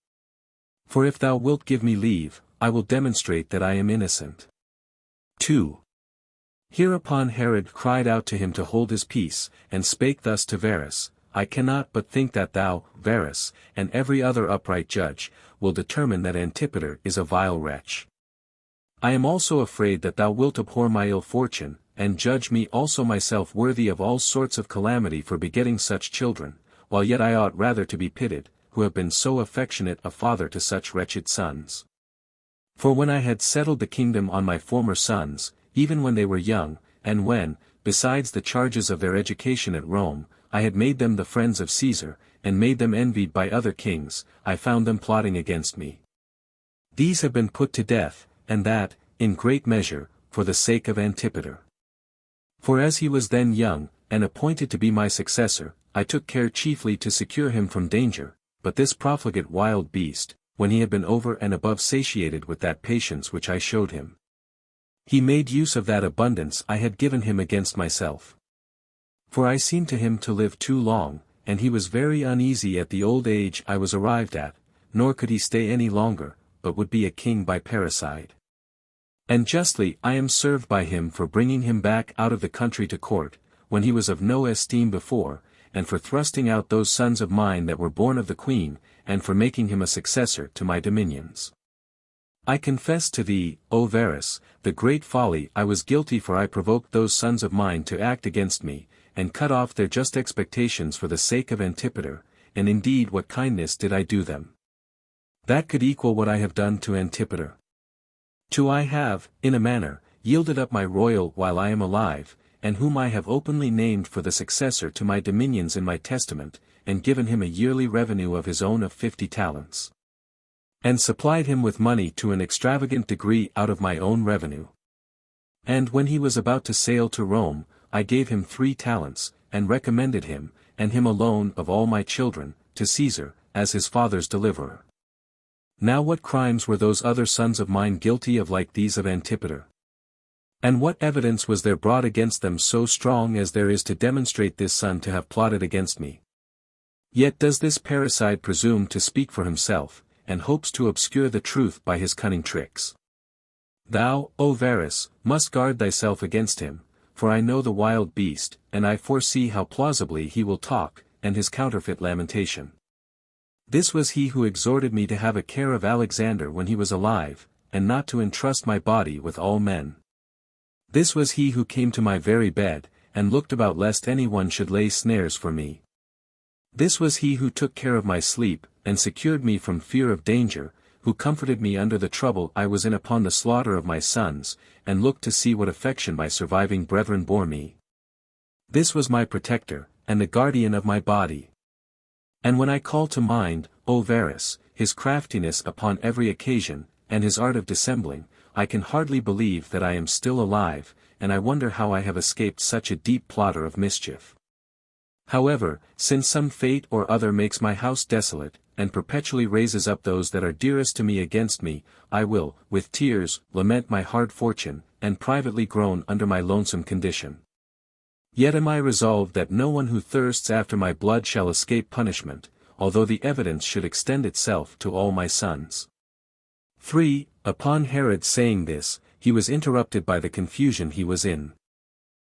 For if thou wilt give me leave, I will demonstrate that I am innocent." 2. Hereupon Herod cried out to him to hold his peace, and spake thus to Varus, "I cannot but think that thou, Varus, and every other upright judge, will determine that Antipater is a vile wretch. I am also afraid that thou wilt abhor my ill fortune, and judge me also myself worthy of all sorts of calamity for begetting such children, while yet I ought rather to be pitied, who have been so affectionate a father to such wretched sons. For when I had settled the kingdom on my former sons, even when they were young, and when, besides the charges of their education at Rome, I had made them the friends of Caesar, and made them envied by other kings, I found them plotting against me. These have been put to death, and that, in great measure, for the sake of Antipater. For as he was then young, and appointed to be my successor, I took care chiefly to secure him from danger, but this profligate wild beast, when he had been over and above satiated with that patience which I showed him, he made use of that abundance I had given him against myself. For I seemed to him to live too long, and he was very uneasy at the old age I was arrived at, nor could he stay any longer, but would be a king by parricide. And justly I am served by him for bringing him back out of the country to court, when he was of no esteem before, and for thrusting out those sons of mine that were born of the queen, and for making him a successor to my dominions. I confess to thee, O Varus, the great folly I was guilty, for I provoked those sons of mine to act against me, and cut off their just expectations for the sake of Antipater, and indeed what kindness did I do them? That could equal what I have done to Antipater. To I have, in a manner, yielded up my royal while I am alive, and whom I have openly named for the successor to my dominions in my testament, and given him a yearly revenue of his own of 50 talents. And supplied him with money to an extravagant degree out of my own revenue. And when he was about to sail to Rome, I gave him 3 talents, and recommended him, and him alone of all my children, to Caesar, as his father's deliverer. Now what crimes were those other sons of mine guilty of like these of Antipater? And what evidence was there brought against them so strong as there is to demonstrate this son to have plotted against me? Yet does this parricide presume to speak for himself, and hopes to obscure the truth by his cunning tricks. Thou, O Varus, must guard thyself against him, for I know the wild beast, and I foresee how plausibly he will talk, and his counterfeit lamentation. This was he who exhorted me to have a care of Alexander when he was alive, and not to entrust my body with all men. This was he who came to my very bed, and looked about lest any one should lay snares for me. This was he who took care of my sleep, and secured me from fear of danger, who comforted me under the trouble I was in upon the slaughter of my sons, and looked to see what affection my surviving brethren bore me. This was my protector, and the guardian of my body. And when I call to mind, O Varus, his craftiness upon every occasion, and his art of dissembling, I can hardly believe that I am still alive, and I wonder how I have escaped such a deep plotter of mischief. However, since some fate or other makes my house desolate, and perpetually raises up those that are dearest to me against me, I will, with tears, lament my hard fortune, and privately groan under my lonesome condition. Yet am I resolved that no one who thirsts after my blood shall escape punishment, although the evidence should extend itself to all my sons. 3. Upon Herod saying this, he was interrupted by the confusion he was in.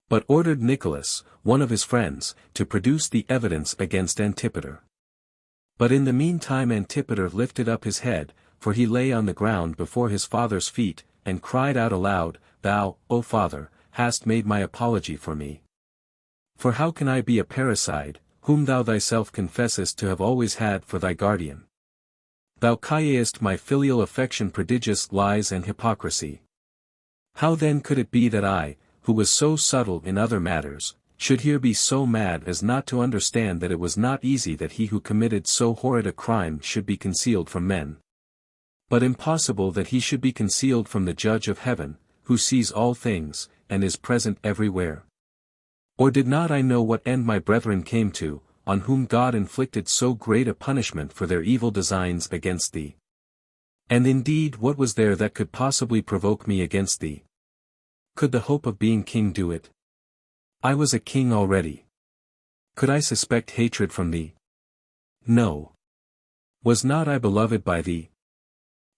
But ordered Nicholas, one of his friends, to produce the evidence against Antipater. But in the meantime Antipater lifted up his head, for he lay on the ground before his father's feet, and cried out aloud, Thou, O father, hast made my apology for me. For how can I be a parricide, whom thou thyself confessest to have always had for thy guardian? Thou callest my filial affection prodigious lies and hypocrisy. How then could it be that I, who was so subtle in other matters, should here be so mad as not to understand that it was not easy that he who committed so horrid a crime should be concealed from men? But impossible that he should be concealed from the Judge of heaven, who sees all things, and is present everywhere. Or did not I know what end my brethren came to, on whom God inflicted so great a punishment for their evil designs against thee? And indeed what was there that could possibly provoke me against thee? Could the hope of being king do it? I was a king already. Could I suspect hatred from thee? No. Was not I beloved by thee?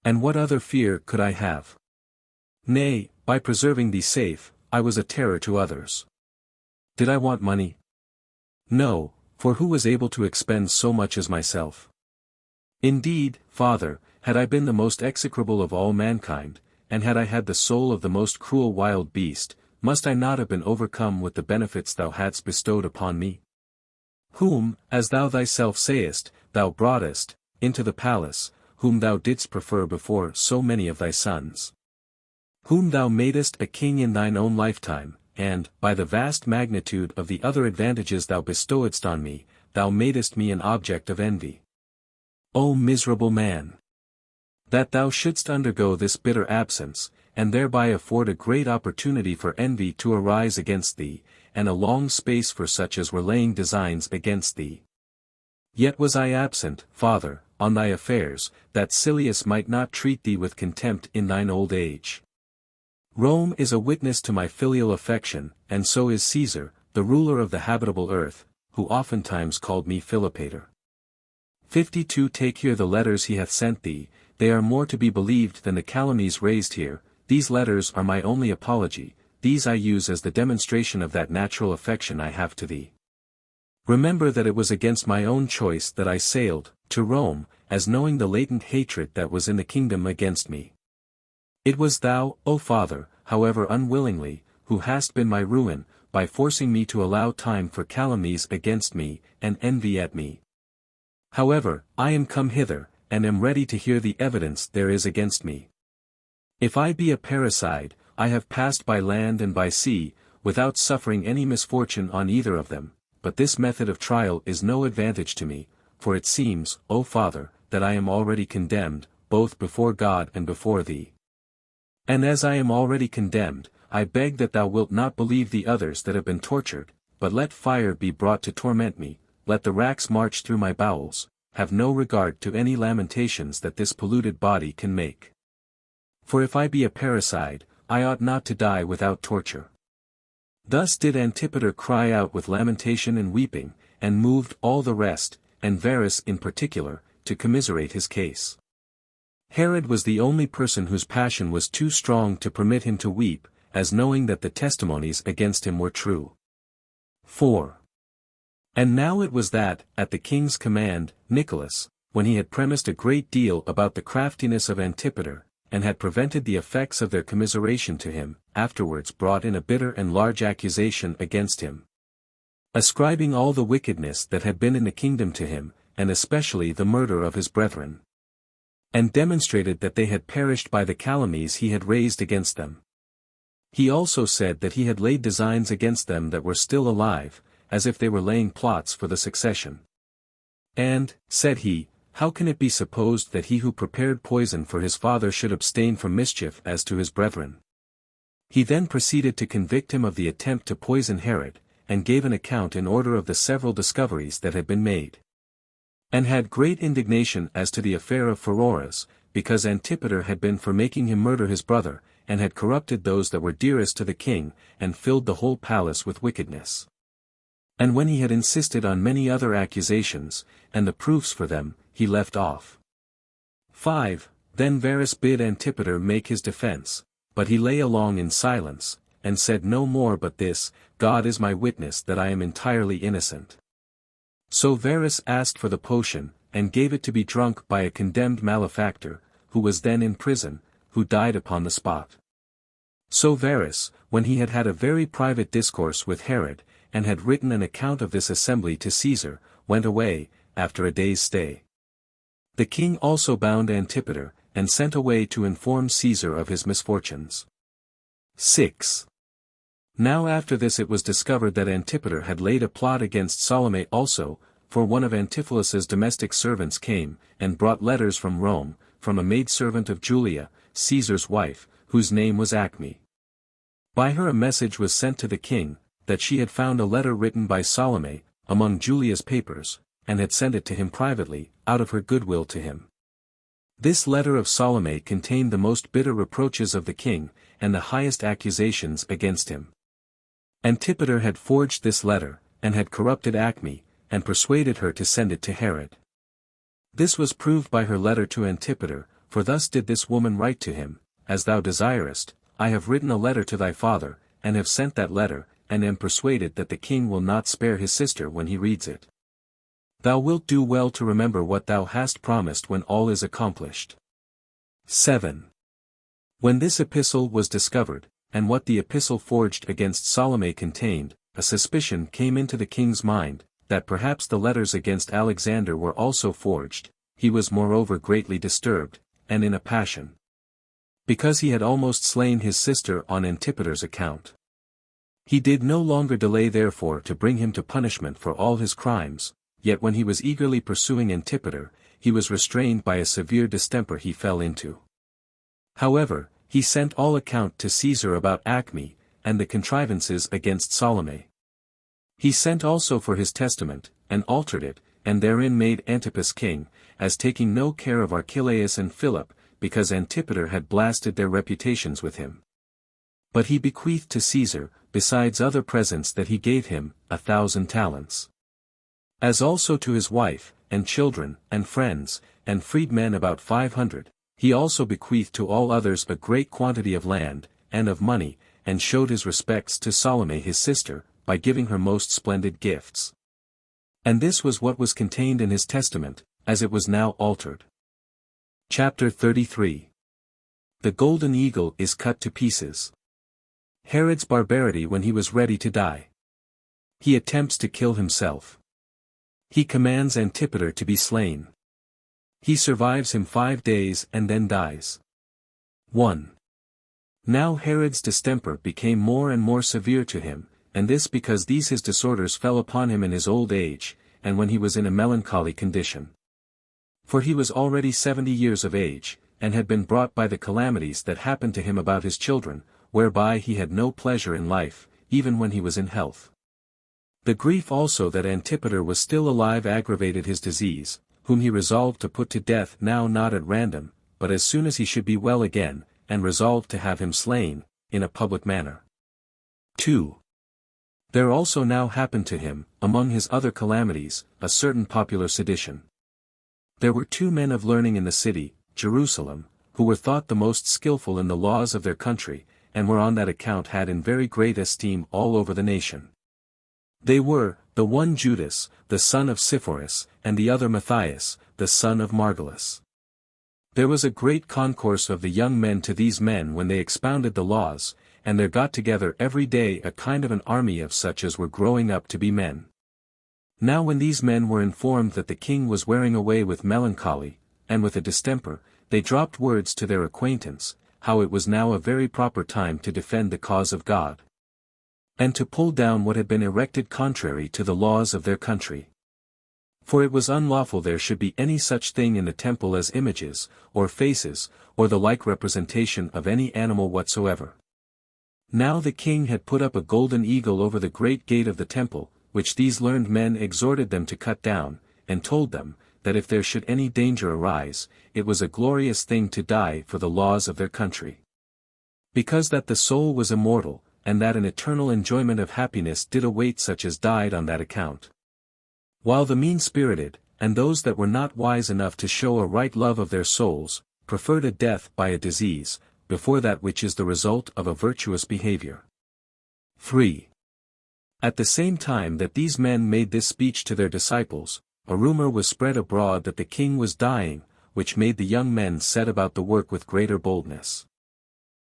And what other fear could I have? Nay, by preserving thee safe, I was a terror to others. Did I want money? No, for who was able to expend so much as myself? Indeed, father, had I been the most execrable of all mankind, and had I had the soul of the most cruel wild beast, must I not have been overcome with the benefits thou hadst bestowed upon me? Whom, as thou thyself sayest, thou broughtest into the palace, whom thou didst prefer before so many of thy sons. Whom thou madest a king in thine own lifetime, and, by the vast magnitude of the other advantages thou bestowedst on me, thou madest me an object of envy. O miserable man! That thou shouldst undergo this bitter absence, and thereby afford a great opportunity for envy to arise against thee, and a long space for such as were laying designs against thee. Yet was I absent, father, on thy affairs, that Silius might not treat thee with contempt in thine old age. Rome is a witness to my filial affection, and so is Caesar, the ruler of the habitable earth, who oftentimes called me Philopater. 52 Take here the letters he hath sent thee, they are more to be believed than the calumnies raised here. These letters are my only apology, these I use as the demonstration of that natural affection I have to thee. Remember that it was against my own choice that I sailed to Rome, as knowing the latent hatred that was in the kingdom against me. It was thou, O father, however unwillingly, who hast been my ruin, by forcing me to allow time for calumnies against me, and envy at me. However, I am come hither, and am ready to hear the evidence there is against me. If I be a parricide, I have passed by land and by sea, without suffering any misfortune on either of them, but this method of trial is no advantage to me, for it seems, O Father, that I am already condemned, both before God and before thee. And as I am already condemned, I beg that thou wilt not believe the others that have been tortured, but let fire be brought to torment me, let the racks march through my bowels, have no regard to any lamentations that this polluted body can make. For if I be a parricide, I ought not to die without torture. Thus did Antipater cry out with lamentation and weeping, and moved all the rest, and Varus in particular, to commiserate his case. Herod was the only person whose passion was too strong to permit him to weep, as knowing that the testimonies against him were true. 4. And now it was that, at the king's command, Nicholas, when he had premised a great deal about the craftiness of Antipater, and had prevented the effects of their commiseration to him, afterwards brought in a bitter and large accusation against him, ascribing all the wickedness that had been in the kingdom to him, and especially the murder of his brethren, and demonstrated that they had perished by the calumnies he had raised against them. He also said that he had laid designs against them that were still alive, as if they were laying plots for the succession. And, said he, how can it be supposed that he who prepared poison for his father should abstain from mischief as to his brethren? He then proceeded to convict him of the attempt to poison Herod, and gave an account in order of the several discoveries that had been made. And had great indignation as to the affair of Pheroras, because Antipater had been for making him murder his brother, and had corrupted those that were dearest to the king, and filled the whole palace with wickedness. And when he had insisted on many other accusations, and the proofs for them, he left off. 5. Then Varus bid Antipater make his defense, but he lay along in silence, and said no more but this, God is my witness that I am entirely innocent. So Varus asked for the potion, and gave it to be drunk by a condemned malefactor, who was then in prison, who died upon the spot. So Varus, when he had had a very private discourse with Herod, and had written an account of this assembly to Caesar, went away, after a day's stay. The king also bound Antipater, and sent away to inform Caesar of his misfortunes. 6. Now after this it was discovered that Antipater had laid a plot against Salome also, for one of Antiphilus's domestic servants came, and brought letters from Rome, from a maidservant of Julia, Caesar's wife, whose name was Acme. By her a message was sent to the king, that she had found a letter written by Salome, among Julia's papers, and had sent it to him privately, out of her goodwill to him. This letter of Salome contained the most bitter reproaches of the king, and the highest accusations against him. Antipater had forged this letter, and had corrupted Acme, and persuaded her to send it to Herod. This was proved by her letter to Antipater, for thus did this woman write to him, As thou desirest, I have written a letter to thy father, and have sent that letter, and am persuaded that the king will not spare his sister when he reads it. Thou wilt do well to remember what thou hast promised when all is accomplished. 7. When this epistle was discovered, and what the epistle forged against Salome contained, a suspicion came into the king's mind, that perhaps the letters against Alexander were also forged. He was moreover greatly disturbed, and in a passion, because he had almost slain his sister on Antipater's account. He did no longer delay therefore to bring him to punishment for all his crimes, yet when he was eagerly pursuing Antipater, he was restrained by a severe distemper he fell into. However, he sent all account to Caesar about Acme, and the contrivances against Salome. He sent also for his testament, and altered it, and therein made Antipas king, as taking no care of Archelaus and Philip, because Antipater had blasted their reputations with him. But he bequeathed to Caesar, besides other presents that he gave him, 1,000 talents. As also to his wife, and children, and friends, and freedmen about 500, he also bequeathed to all others a great quantity of land, and of money, and showed his respects to Salome his sister, by giving her most splendid gifts. And this was what was contained in his testament, as it was now altered. Chapter 33. The golden eagle is cut to pieces. Herod's barbarity when he was ready to die. He attempts to kill himself. He commands Antipater to be slain. He survives him 5 days and then dies. 1. Now Herod's distemper became more and more severe to him, and this because these his disorders fell upon him in his old age, and when he was in a melancholy condition. For he was already 70 years of age, and had been brought by the calamities that happened to him about his children, whereby he had no pleasure in life, even when he was in health. The grief also that Antipater was still alive aggravated his disease, whom he resolved to put to death now not at random, but as soon as he should be well again, and resolved to have him slain, in a public manner. 2. There also now happened to him, among his other calamities, a certain popular sedition. There were 2 men of learning in the city, Jerusalem, who were thought the most skillful in the laws of their country, and were on that account had in very great esteem all over the nation. They were, the one Judas, the son of Sepphoris, and the other Matthias, the son of Margalus. There was a great concourse of the young men to these men when they expounded the laws, and there got together every day a kind of an army of such as were growing up to be men. Now when these men were informed that the king was wearing away with melancholy, and with a distemper, they dropped words to their acquaintance, how it was now a very proper time to defend the cause of God, and to pull down what had been erected contrary to the laws of their country. For it was unlawful there should be any such thing in the temple as images, or faces, or the like representation of any animal whatsoever. Now the king had put up a golden eagle over the great gate of the temple, which these learned men exhorted them to cut down, and told them, that if there should any danger arise, it was a glorious thing to die for the laws of their country. Because that the soul was immortal, and that an eternal enjoyment of happiness did await such as died on that account. While the mean-spirited, and those that were not wise enough to show a right love of their souls, preferred a death by a disease, before that which is the result of a virtuous behavior. 3. At the same time that these men made this speech to their disciples, a rumor was spread abroad that the king was dying, which made the young men set about the work with greater boldness.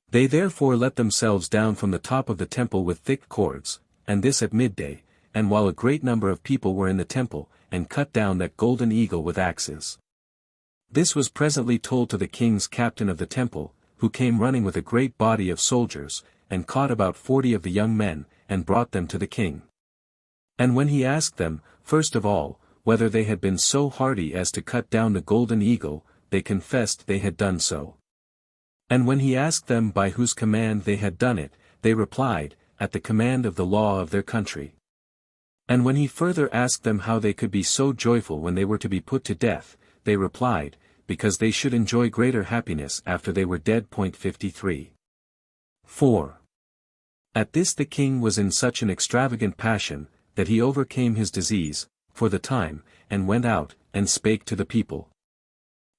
They therefore let themselves down from the top of the temple with thick cords, and this at midday, and while a great number of people were in the temple, and cut down that golden eagle with axes. This was presently told to the king's captain of the temple, who came running with a great body of soldiers, and caught about 40 of the young men, and brought them to the king. And when he asked them, first of all, whether they had been so hardy as to cut down the golden eagle, they confessed they had done so. And when he asked them by whose command they had done it, they replied, at the command of the law of their country. And when he further asked them how they could be so joyful when they were to be put to death, they replied, because they should enjoy greater happiness after they were dead. 53. 4. At this the king was in such an extravagant passion, that he overcame his disease, for the time, and went out, and spake to the people.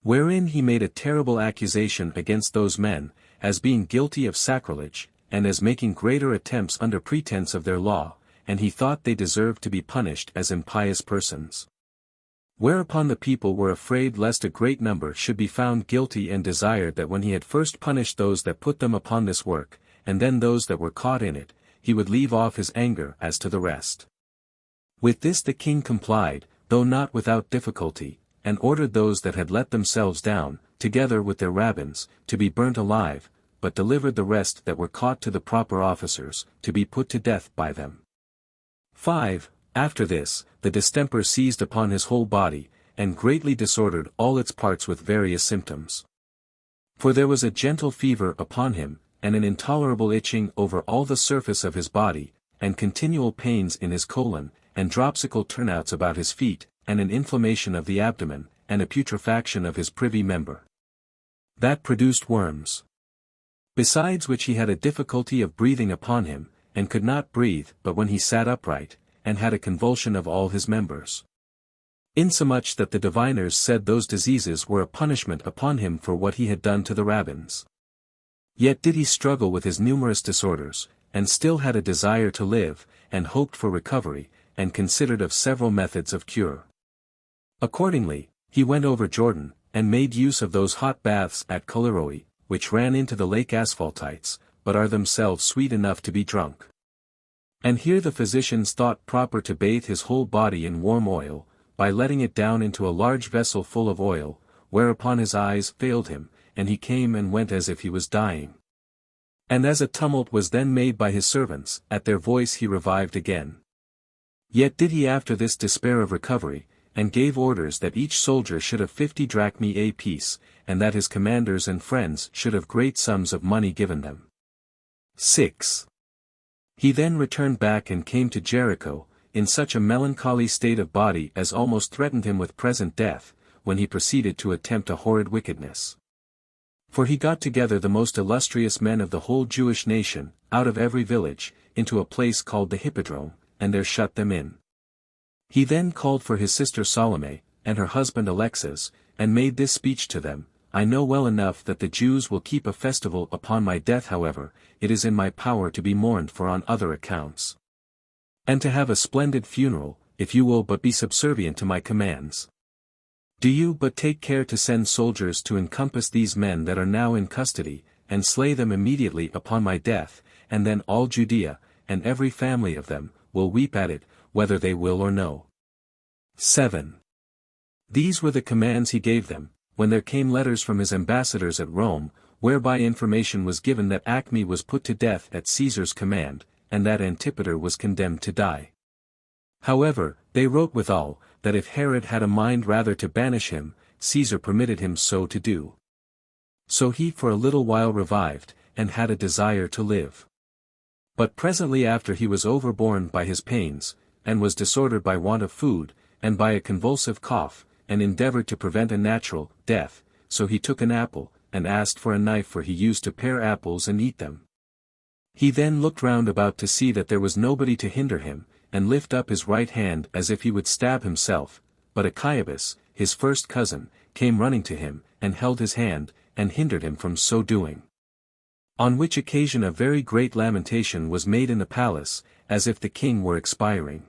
Wherein he made a terrible accusation against those men, as being guilty of sacrilege, and as making greater attempts under pretense of their law, and he thought they deserved to be punished as impious persons. Whereupon the people were afraid lest a great number should be found guilty, and desired that when he had first punished those that put them upon this work, and then those that were caught in it, he would leave off his anger as to the rest. With this the king complied, though not without difficulty, and ordered those that had let themselves down, together with their rabbins, to be burnt alive, but delivered the rest that were caught to the proper officers, to be put to death by them. 5. After this, the distemper seized upon his whole body, and greatly disordered all its parts with various symptoms. For there was a gentle fever upon him, and an intolerable itching over all the surface of his body, and continual pains in his colon, and dropsical turnouts about his feet, and an inflammation of the abdomen, and a putrefaction of his privy member, that produced worms. Besides which he had a difficulty of breathing upon him, and could not breathe but when he sat upright, and had a convulsion of all his members. Insomuch that the diviners said those diseases were a punishment upon him for what he had done to the rabbins. Yet did he struggle with his numerous disorders, and still had a desire to live, and hoped for recovery, and considered of several methods of cure. Accordingly, he went over Jordan, and made use of those hot baths at Coloroi, which ran into the lake Asphaltites, but are themselves sweet enough to be drunk. And here the physicians thought proper to bathe his whole body in warm oil, by letting it down into a large vessel full of oil, whereupon his eyes failed him, and he came and went as if he was dying. And as a tumult was then made by his servants, at their voice he revived again. Yet did he after this despair of recovery, and gave orders that each soldier should have 50 drachmae apiece, and that his commanders and friends should have great sums of money given them. 6. He then returned back and came to Jericho, in such a melancholy state of body as almost threatened him with present death, when he proceeded to attempt a horrid wickedness. For he got together the most illustrious men of the whole Jewish nation, out of every village, into a place called the Hippodrome, and there shut them in. He then called for his sister Salome, and her husband Alexas, and made this speech to them: I know well enough that the Jews will keep a festival upon my death, however, it is in my power to be mourned for on other accounts. And to have a splendid funeral, if you will but be subservient to my commands. Do you but take care to send soldiers to encompass these men that are now in custody, and slay them immediately upon my death, and then all Judea, and every family of them, will weep at it, whether they will or no. 7. These were the commands he gave them, when there came letters from his ambassadors at Rome, whereby information was given that Acme was put to death at Caesar's command, and that Antipater was condemned to die. However, they wrote withal, that if Herod had a mind rather to banish him, Caesar permitted him so to do. So he for a little while revived, and had a desire to live. But presently after he was overborne by his pains, and was disordered by want of food, and by a convulsive cough, and endeavored to prevent a natural death, so he took an apple, and asked for a knife, for he used to pare apples and eat them. He then looked round about to see that there was nobody to hinder him, and lift up his right hand as if he would stab himself, but Achaebus, his first cousin, came running to him, and held his hand, and hindered him from so doing. On which occasion a very great lamentation was made in the palace, as if the king were expiring.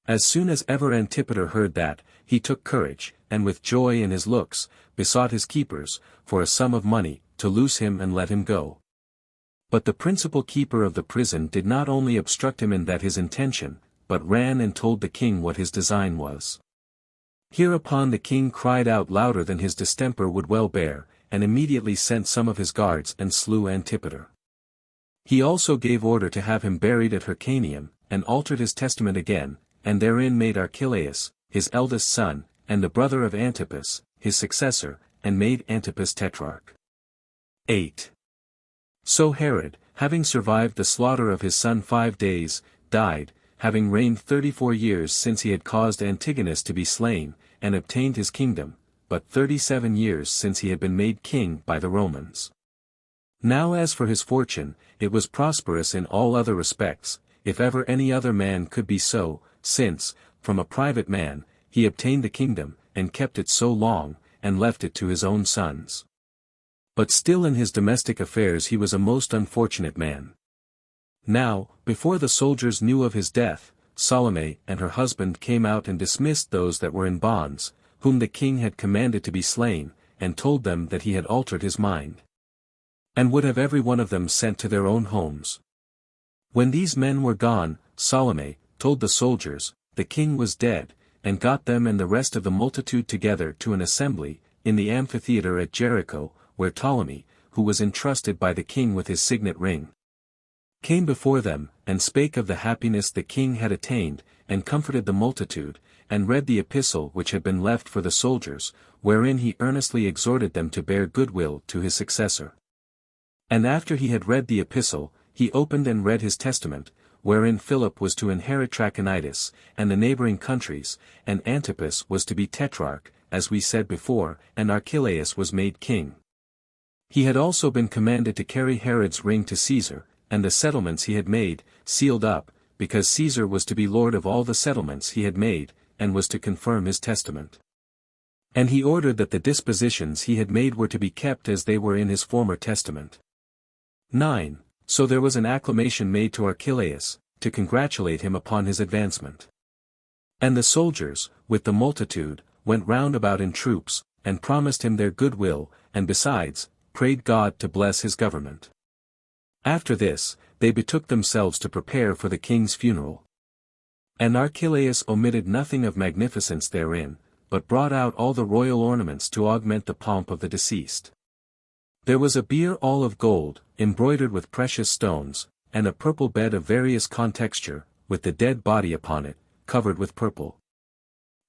As soon as ever Antipater heard that, he took courage, and with joy in his looks, besought his keepers, for a sum of money, to loose him and let him go. But the principal keeper of the prison did not only obstruct him in that his intention, but ran and told the king what his design was. Hereupon the king cried out louder than his distemper would well bear, and immediately sent some of his guards and slew Antipater. He also gave order to have him buried at Hyrcanium, and altered his testament again, and therein made Archelaus, his eldest son, and the brother of Antipas, his successor, and made Antipas tetrarch. 8. So Herod, having survived the slaughter of his son 5 days, died, having reigned 34 years since he had caused Antigonus to be slain, and obtained his kingdom, but 37 years since he had been made king by the Romans. Now as for his fortune, it was prosperous in all other respects, if ever any other man could be so, since, from a private man, he obtained the kingdom, and kept it so long, and left it to his own sons. But still in his domestic affairs he was a most unfortunate man. Now, before the soldiers knew of his death, Salome and her husband came out and dismissed those that were in bonds, whom the king had commanded to be slain, and told them that he had altered his mind, and would have every one of them sent to their own homes. When these men were gone, Salome told the soldiers, the king was dead, and got them and the rest of the multitude together to an assembly, in the amphitheatre at Jericho, where Ptolemy, who was entrusted by the king with his signet ring, came before them, and spake of the happiness the king had attained, and comforted the multitude, and read the epistle which had been left for the soldiers, wherein he earnestly exhorted them to bear goodwill to his successor. And after he had read the epistle, he opened and read his testament, wherein Philip was to inherit Trachonitis, and the neighboring countries, and Antipas was to be tetrarch, as we said before, and Archelaus was made king. He had also been commanded to carry Herod's ring to Caesar, and the settlements he had made, sealed up, because Caesar was to be lord of all the settlements he had made, and was to confirm his testament. And he ordered that the dispositions he had made were to be kept as they were in his former testament. 9. So there was an acclamation made to Archelaus, to congratulate him upon his advancement. And the soldiers, with the multitude, went round about in troops, and promised him their good will, and besides, prayed God to bless his government. After this, they betook themselves to prepare for the king's funeral. And Archelaus omitted nothing of magnificence therein, but brought out all the royal ornaments to augment the pomp of the deceased. There was a bier all of gold, embroidered with precious stones, and a purple bed of various contexture, with the dead body upon it, covered with purple.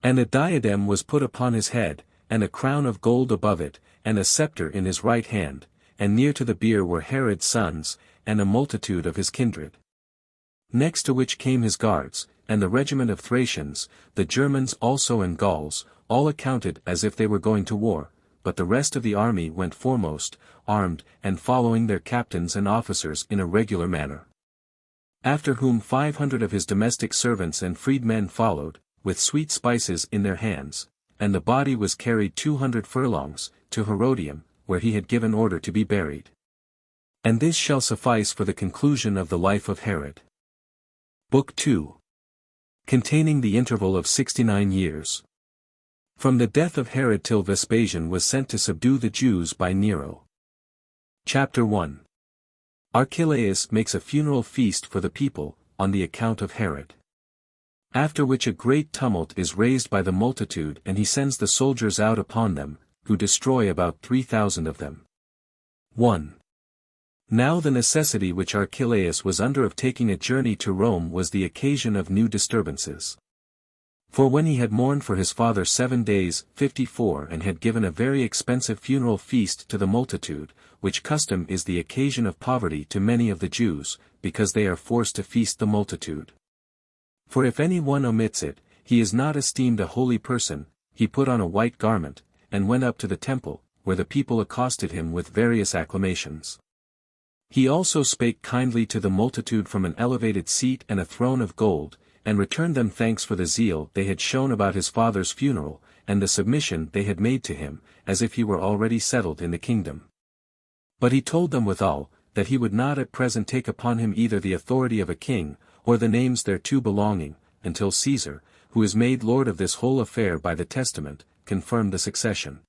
And a diadem was put upon his head, and a crown of gold above it, and a scepter in his right hand, and near to the bier were Herod's sons, and a multitude of his kindred. Next to which came his guards, and the regiment of Thracians, the Germans also and Gauls, all accounted as if they were going to war, but the rest of the army went foremost, armed, and following their captains and officers in a regular manner. After whom 500 of his domestic servants and freedmen followed, with sweet spices in their hands, and the body was carried 200 furlongs, to Herodium, where he had given order to be buried. And this shall suffice for the conclusion of the life of Herod. Book 2. Containing the interval of 69 years. From the death of Herod till Vespasian was sent to subdue the Jews by Nero. Chapter 1. Archelaus makes a funeral feast for the people, on the account of Herod. After which a great tumult is raised by the multitude and he sends the soldiers out upon them, who destroy about 3,000 of them. 1. Now the necessity which Archelaus was under of taking a journey to Rome was the occasion of new disturbances. For when he had mourned for his father 7 days, 54 and had given a very expensive funeral feast to the multitude, which custom is the occasion of poverty to many of the Jews, because they are forced to feast the multitude. For if any one omits it, he is not esteemed a holy person, he put on a white garment, and went up to the temple, where the people accosted him with various acclamations. He also spake kindly to the multitude from an elevated seat and a throne of gold, and returned them thanks for the zeal they had shown about his father's funeral, and the submission they had made to him, as if he were already settled in the kingdom. But he told them withal, that he would not at present take upon him either the authority of a king, or the names thereto belonging, until Caesar, who is made lord of this whole affair by the testament, confirm the succession.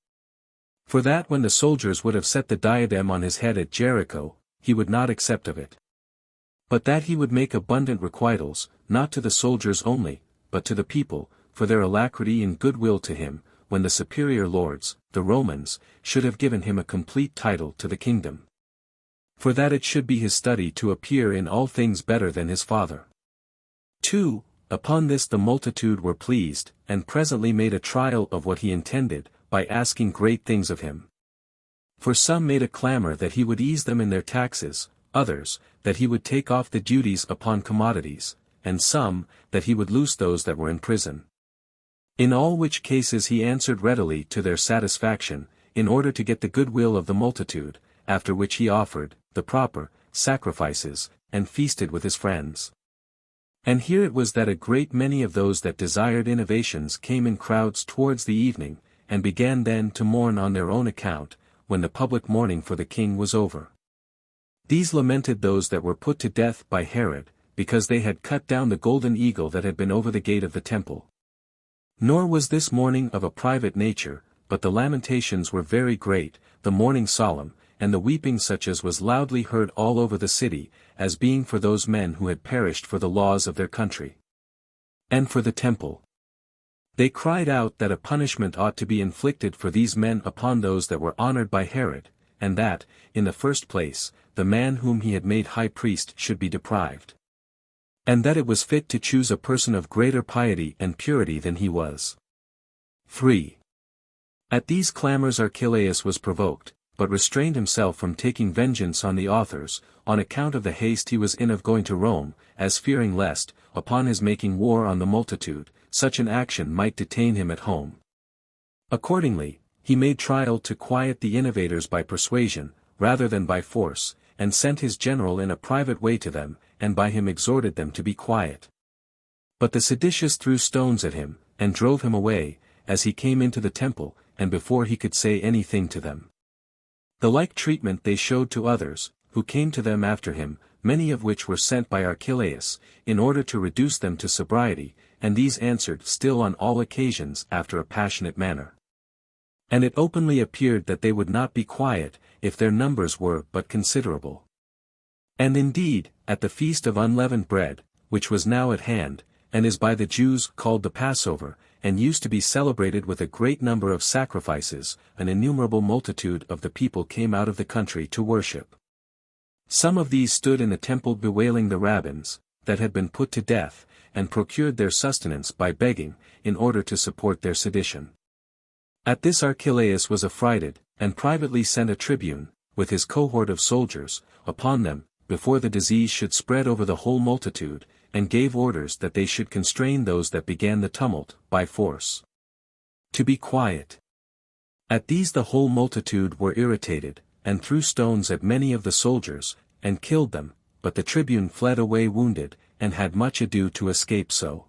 For that when the soldiers would have set the diadem on his head at Jericho, he would not accept of it. But that he would make abundant requitals, not to the soldiers only, but to the people, for their alacrity and goodwill to him, when the superior lords, the Romans, should have given him a complete title to the kingdom. For that it should be his study to appear in all things better than his father. 2. Upon this the multitude were pleased, and presently made a trial of what he intended, by asking great things of him. For some made a clamor that he would ease them in their taxes, others, that he would take off the duties upon commodities, and some, that he would loose those that were in prison. In all which cases he answered readily to their satisfaction, in order to get the goodwill of the multitude, after which he offered, the proper, sacrifices, and feasted with his friends. And here it was that a great many of those that desired innovations came in crowds towards the evening, and began then to mourn on their own account, when the public mourning for the king was over. These lamented those that were put to death by Herod, because they had cut down the golden eagle that had been over the gate of the temple. Nor was this mourning of a private nature, but the lamentations were very great, the mourning solemn, and the weeping such as was loudly heard all over the city, as being for those men who had perished for the laws of their country, and for the temple. They cried out that a punishment ought to be inflicted for these men upon those that were honored by Herod, and that, in the first place, the man whom he had made high priest should be deprived. And that it was fit to choose a person of greater piety and purity than he was. 3. At these clamors Archelaus was provoked, but restrained himself from taking vengeance on the authors, on account of the haste he was in of going to Rome, as fearing lest, upon his making war on the multitude, such an action might detain him at home. Accordingly, he made trial to quiet the innovators by persuasion, rather than by force, and sent his general in a private way to them, and by him exhorted them to be quiet. But the seditious threw stones at him, and drove him away, as he came into the temple, and before he could say anything to them. The like treatment they showed to others, who came to them after him, many of which were sent by Archelaus, in order to reduce them to sobriety, and these answered still on all occasions after a passionate manner. And it openly appeared that they would not be quiet, if their numbers were but considerable. And indeed, at the feast of unleavened bread, which was now at hand, and is by the Jews called the Passover, and used to be celebrated with a great number of sacrifices. An innumerable multitude of the people came out of the country to worship. Some of these stood in the temple bewailing the rabbins, that had been put to death, and procured their sustenance by begging, in order to support their sedition. At this Archelaus was affrighted, and privately sent a tribune, with his cohort of soldiers, upon them, before the disease should spread over the whole multitude, and gave orders that they should constrain those that began the tumult, by force, to be quiet. At these the whole multitude were irritated, and threw stones at many of the soldiers, and killed them, but the tribune fled away wounded, and had much ado to escape so.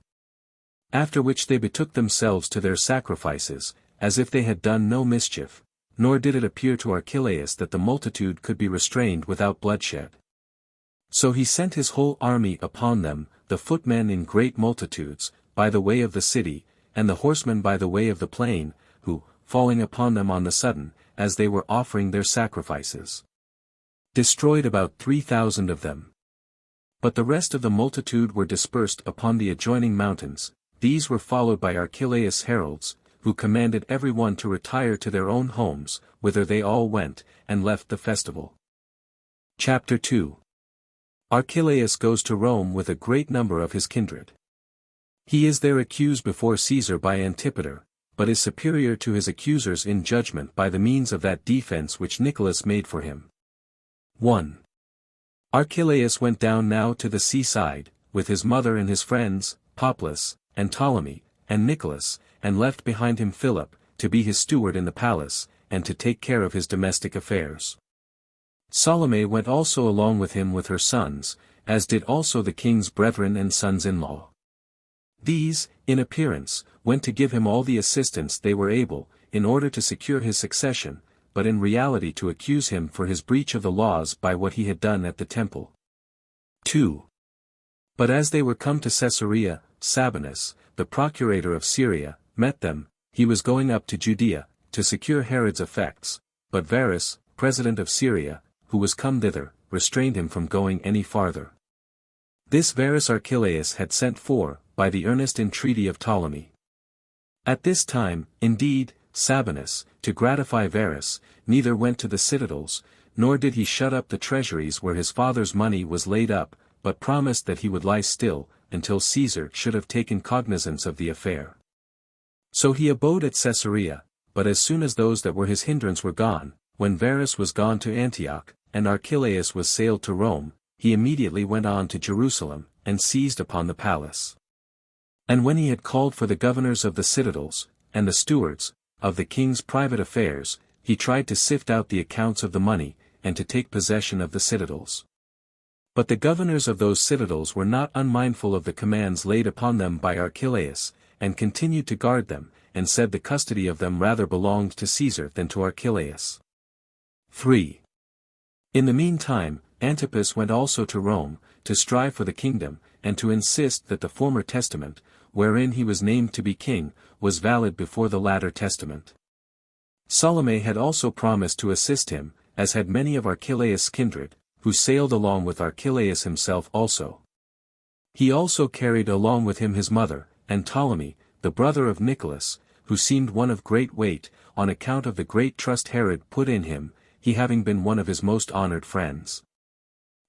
After which they betook themselves to their sacrifices, as if they had done no mischief, nor did it appear to Archelaus that the multitude could be restrained without bloodshed. So he sent his whole army upon them, the footmen in great multitudes, by the way of the city, and the horsemen by the way of the plain, who, falling upon them on the sudden, as they were offering their sacrifices, destroyed about 3,000 of them. But the rest of the multitude were dispersed upon the adjoining mountains. These were followed by Archelaus' heralds, who commanded every one to retire to their own homes, whither they all went, and left the festival. Chapter 2. Archelaus goes to Rome with a great number of his kindred. He is there accused before Caesar by Antipater, but is superior to his accusers in judgment by the means of that defense which Nicholas made for him. 1. Archelaus went down now to the seaside, with his mother and his friends, Poplas, and Ptolemy, and Nicholas, and left behind him Philip, to be his steward in the palace, and to take care of his domestic affairs. Salome went also along with him with her sons, as did also the king's brethren and sons-in-law. These, in appearance, went to give him all the assistance they were able, in order to secure his succession, but in reality to accuse him for his breach of the laws by what he had done at the temple. 2. But as they were come to Caesarea, Sabinus, the procurator of Syria, met them. He was going up to Judea, to secure Herod's effects, but Varus, president of Syria, who was come thither, restrained him from going any farther. This Varus Archelaus had sent for, by the earnest entreaty of Ptolemy. At this time, indeed, Sabinus, to gratify Varus, neither went to the citadels, nor did he shut up the treasuries where his father's money was laid up, but promised that he would lie still, until Caesar should have taken cognizance of the affair. So he abode at Caesarea, but as soon as those that were his hindrance were gone, when Varus was gone to Antioch, and Archelaus was sailed to Rome, he immediately went on to Jerusalem, and seized upon the palace. And when he had called for the governors of the citadels, and the stewards, of the king's private affairs, he tried to sift out the accounts of the money, and to take possession of the citadels. But the governors of those citadels were not unmindful of the commands laid upon them by Archelaus, and continued to guard them, and said the custody of them rather belonged to Caesar than to Archelaus. 3. In the meantime, Antipas went also to Rome, to strive for the kingdom, and to insist that the former testament, wherein he was named to be king, was valid before the latter testament. Salome had also promised to assist him, as had many of Archelaus' kindred, who sailed along with Archelaus himself also. He also carried along with him his mother, and Ptolemy, the brother of Nicholas, who seemed one of great weight, on account of the great trust Herod put in him, he having been one of his most honored friends.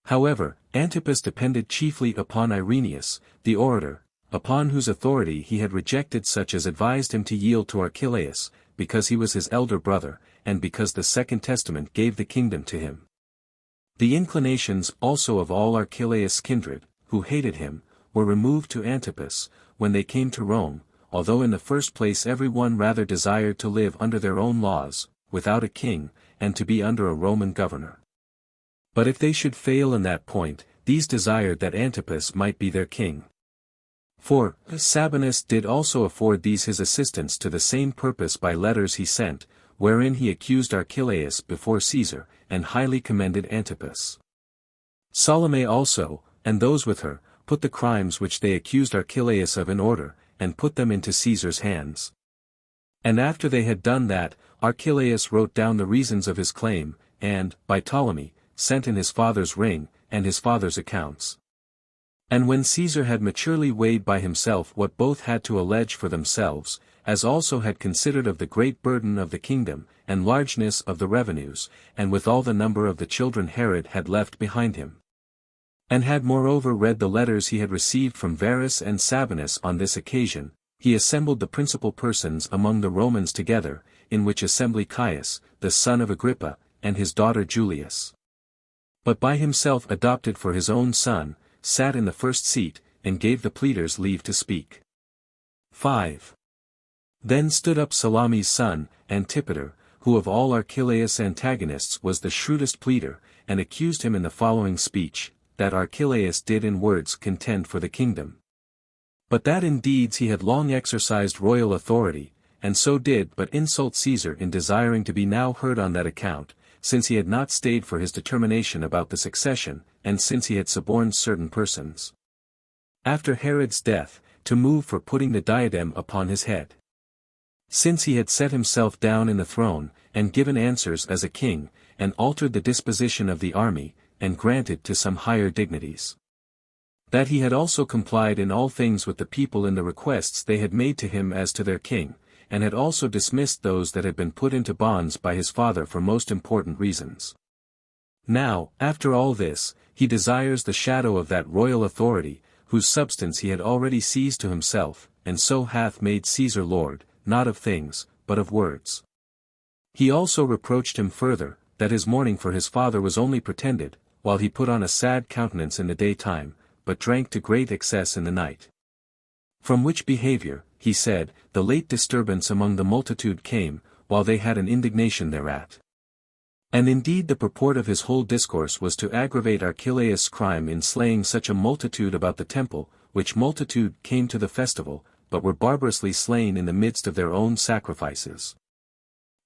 However, Antipas depended chiefly upon Irenaeus, the orator, upon whose authority he had rejected such as advised him to yield to Archelaus, because he was his elder brother, and because the Second Testament gave the kingdom to him. The inclinations also of all Archelaus' kindred, who hated him, were removed to Antipas, when they came to Rome, although in the first place every one rather desired to live under their own laws, without a king, and to be under a Roman governor. But if they should fail in that point, these desired that Antipas might be their king. For Sabinus did also afford these his assistance to the same purpose by letters he sent, wherein he accused Archelaus before Caesar, and highly commended Antipas. Salome also, and those with her, put the crimes which they accused Archelaus of in order, and put them into Caesar's hands. And after they had done that, Archelaus wrote down the reasons of his claim, and, by Ptolemy, sent in his father's ring, and his father's accounts. And when Caesar had maturely weighed by himself what both had to allege for themselves, as also had considered of the great burden of the kingdom, and largeness of the revenues, and with all the number of the children Herod had left behind him, and had moreover read the letters he had received from Varus and Sabinus on this occasion, he assembled the principal persons among the Romans together, in which assembly Caius, the son of Agrippa, and his daughter Julius, but by himself adopted for his own son, sat in the first seat, and gave the pleaders leave to speak. 5. Then stood up Salamis' son, Antipater, who of all Archelaus' antagonists was the shrewdest pleader, and accused him in the following speech, that Archelaus did in words contend for the kingdom, but that in deeds he had long exercised royal authority, and so did but insult Caesar in desiring to be now heard on that account, since he had not stayed for his determination about the succession, and since he had suborned certain persons, after Herod's death, to move for putting the diadem upon his head. Since he had set himself down in the throne, and given answers as a king, and altered the disposition of the army, and granted to some higher dignities, that he had also complied in all things with the people in the requests they had made to him as to their king, and had also dismissed those that had been put into bonds by his father for most important reasons. Now, after all this, he desires the shadow of that royal authority, whose substance he had already seized to himself, and so hath made Caesar Lord, not of things, but of words. He also reproached him further, that his mourning for his father was only pretended, while he put on a sad countenance in the daytime, but drank to great excess in the night. From which behavior, he said, the late disturbance among the multitude came, while they had an indignation thereat. And indeed the purport of his whole discourse was to aggravate Archelaus' crime in slaying such a multitude about the temple, which multitude came to the festival, but were barbarously slain in the midst of their own sacrifices.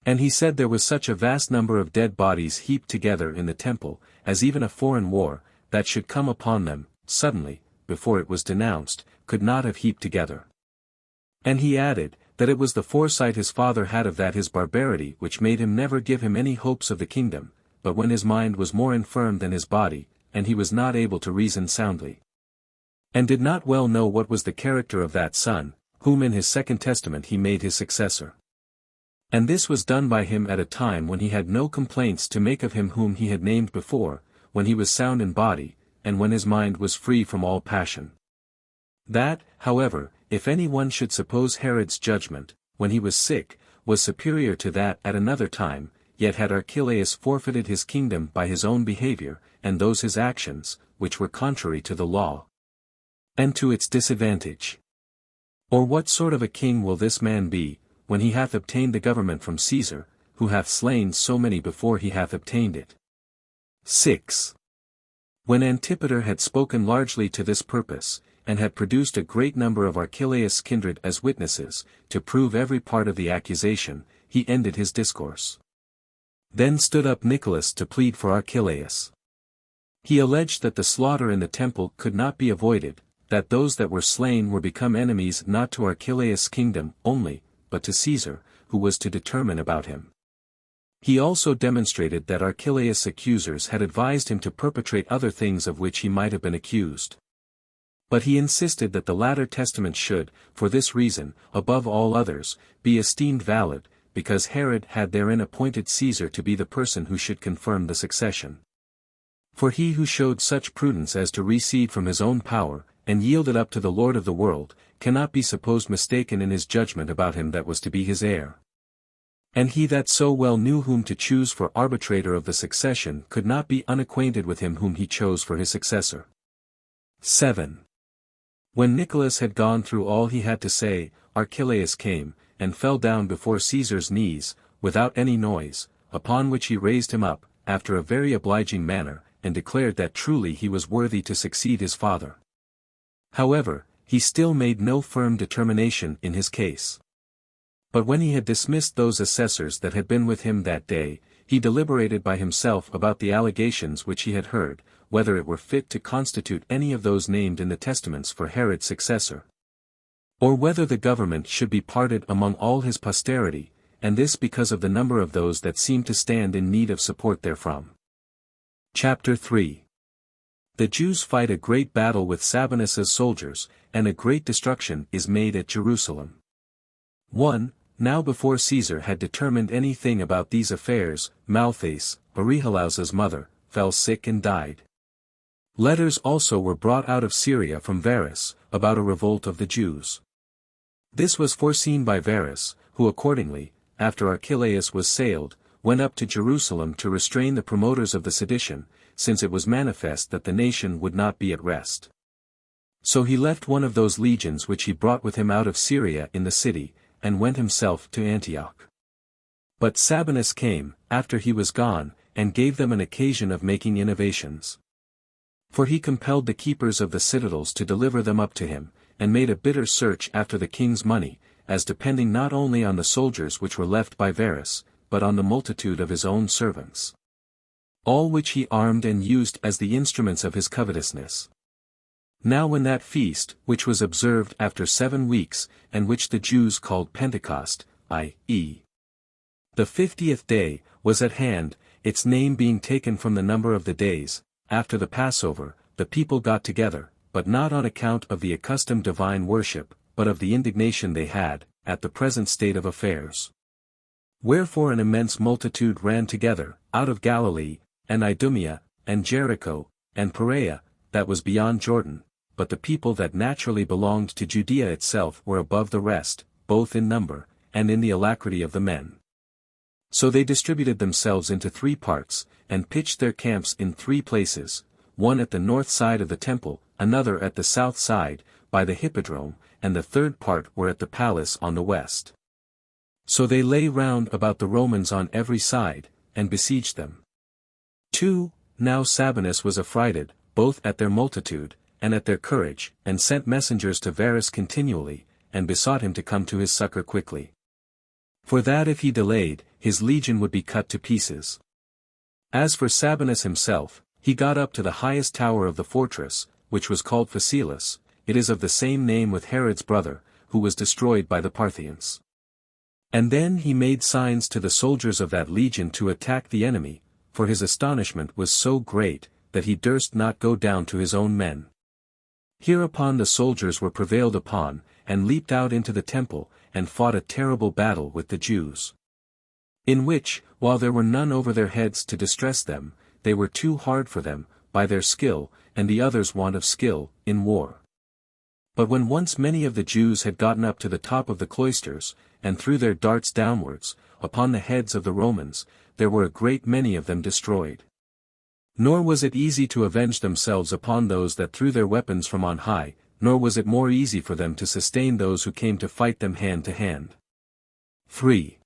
And he said there was such a vast number of dead bodies heaped together in the temple, as even a foreign war, that should come upon them, suddenly, before it was denounced, could not have heaped together. And he added, that it was the foresight his father had of that his barbarity which made him never give him any hopes of the kingdom, but when his mind was more infirm than his body, and he was not able to reason soundly, and did not well know what was the character of that son, whom in his second testament he made his successor. And this was done by him at a time when he had no complaints to make of him whom he had named before, when he was sound in body, and when his mind was free from all passion. That, however, if any one should suppose Herod's judgment, when he was sick, was superior to that at another time, yet had Archelaus forfeited his kingdom by his own behavior, and those his actions, which were contrary to the law, and to its disadvantage. Or what sort of a king will this man be, when he hath obtained the government from Caesar, who hath slain so many before he hath obtained it? 6. When Antipater had spoken largely to this purpose, and had produced a great number of Archelaus' kindred as witnesses, to prove every part of the accusation, he ended his discourse. Then stood up Nicholas to plead for Archelaus. He alleged that the slaughter in the temple could not be avoided, that those that were slain were become enemies not to Archelaus' kingdom only, but to Caesar, who was to determine about him. He also demonstrated that Archelaus' accusers had advised him to perpetrate other things of which he might have been accused. But he insisted that the latter testament should, for this reason, above all others, be esteemed valid, because Herod had therein appointed Caesar to be the person who should confirm the succession. For he who showed such prudence as to recede from his own power, and yield it up to the Lord of the world, cannot be supposed mistaken in his judgment about him that was to be his heir. And he that so well knew whom to choose for arbitrator of the succession could not be unacquainted with him whom he chose for his successor. 7. When Nicholas had gone through all he had to say, Archelaus came, and fell down before Caesar's knees, without any noise, upon which he raised him up, after a very obliging manner, and declared that truly he was worthy to succeed his father. However, he still made no firm determination in his case. But when he had dismissed those assessors that had been with him that day, he deliberated by himself about the allegations which he had heard, whether it were fit to constitute any of those named in the testaments for Herod's successor, or whether the government should be parted among all his posterity, and this because of the number of those that seemed to stand in need of support therefrom. Chapter 3. The Jews fight a great battle with Sabinus's soldiers, and a great destruction is made at Jerusalem. 1. Now before Caesar had determined anything about these affairs, Malthace, Arehelaus's mother, fell sick and died. Letters also were brought out of Syria from Varus, about a revolt of the Jews. This was foreseen by Varus, who accordingly, after Archelaus was sailed, went up to Jerusalem to restrain the promoters of the sedition, since it was manifest that the nation would not be at rest. So he left one of those legions which he brought with him out of Syria in the city, and went himself to Antioch. But Sabinus came, after he was gone, and gave them an occasion of making innovations. For he compelled the keepers of the citadels to deliver them up to him, and made a bitter search after the king's money, as depending not only on the soldiers which were left by Varus, but on the multitude of his own servants. All which he armed and used as the instruments of his covetousness. Now when that feast, which was observed after 7 weeks, and which the Jews called Pentecost, i.e. the 50th day, was at hand, its name being taken from the number of the days, after the Passover, the people got together, but not on account of the accustomed divine worship, but of the indignation they had, at the present state of affairs. Wherefore an immense multitude ran together, out of Galilee, and Idumea, and Jericho, and Perea, that was beyond Jordan, but the people that naturally belonged to Judea itself were above the rest, both in number, and in the alacrity of the men. So they distributed themselves into 3 parts, and pitched their camps in 3 places, one at the north side of the temple, another at the south side, by the hippodrome, and the third part were at the palace on the west. So they lay round about the Romans on every side, and besieged them. 2. Now Sabinus was affrighted, both at their multitude, and at their courage, and sent messengers to Varus continually, and besought him to come to his succor quickly. For that if he delayed, his legion would be cut to pieces. As for Sabinus himself, he got up to the highest tower of the fortress, which was called Phaselis, it is of the same name with Herod's brother, who was destroyed by the Parthians. And then he made signs to the soldiers of that legion to attack the enemy, for his astonishment was so great, that he durst not go down to his own men. Hereupon the soldiers were prevailed upon, and leaped out into the temple, and fought a terrible battle with the Jews. In which, while there were none over their heads to distress them, they were too hard for them, by their skill, and the others' want of skill, in war. But when once many of the Jews had gotten up to the top of the cloisters, and threw their darts downwards, upon the heads of the Romans, there were a great many of them destroyed. Nor was it easy to avenge themselves upon those that threw their weapons from on high, nor was it more easy for them to sustain those who came to fight them hand to hand. 3.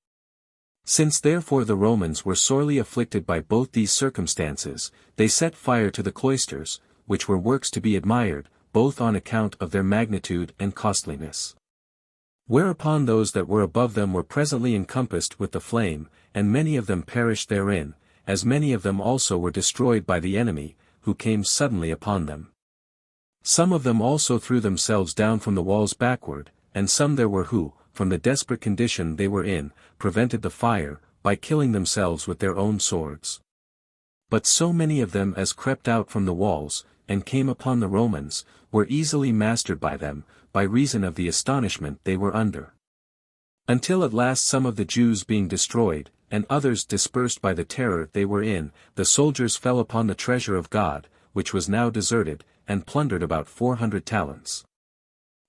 Since therefore the Romans were sorely afflicted by both these circumstances, they set fire to the cloisters, which were works to be admired, both on account of their magnitude and costliness. Whereupon those that were above them were presently encompassed with the flame, and many of them perished therein, as many of them also were destroyed by the enemy, who came suddenly upon them. Some of them also threw themselves down from the walls backward, and some there were who, from the desperate condition they were in, prevented the fire, by killing themselves with their own swords. But so many of them as crept out from the walls, and came upon the Romans, were easily mastered by them, by reason of the astonishment they were under. Until at last some of the Jews being destroyed, and others dispersed by the terror they were in, the soldiers fell upon the treasure of God, which was now deserted, and plundered about 400 talents.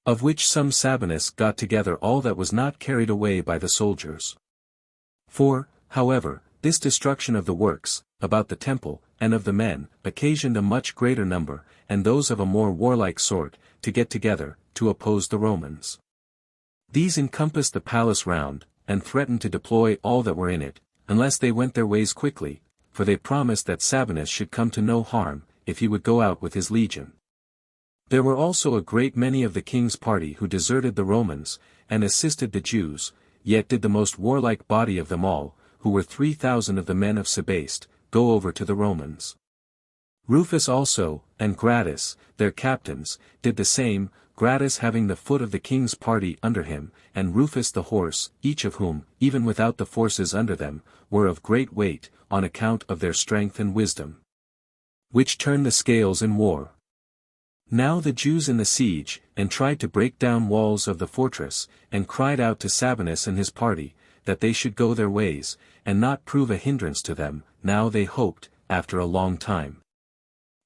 Of which some Sabinus got together all that was not carried away by the soldiers. For, however, this destruction of the works, about the temple, and of the men, occasioned a much greater number, and those of a more warlike sort, to get together, to oppose the Romans. These encompassed the palace round, and threatened to deploy all that were in it, unless they went their ways quickly, for they promised that Sabinus should come to no harm, if he would go out with his legion. There were also a great many of the king's party who deserted the Romans, and assisted the Jews, yet did the most warlike body of them all, who were 3,000 of the men of Sebaste, go over to the Romans. Rufus also, and Gratus, their captains, did the same, Gratus having the foot of the king's party under him, and Rufus the horse, each of whom, even without the forces under them, were of great weight, on account of their strength and wisdom. which turned the scales in war. Now the Jews in the siege, and tried to break down walls of the fortress, and cried out to Sabinus and his party, that they should go their ways, and not prove a hindrance to them. Now they hoped, after a long time,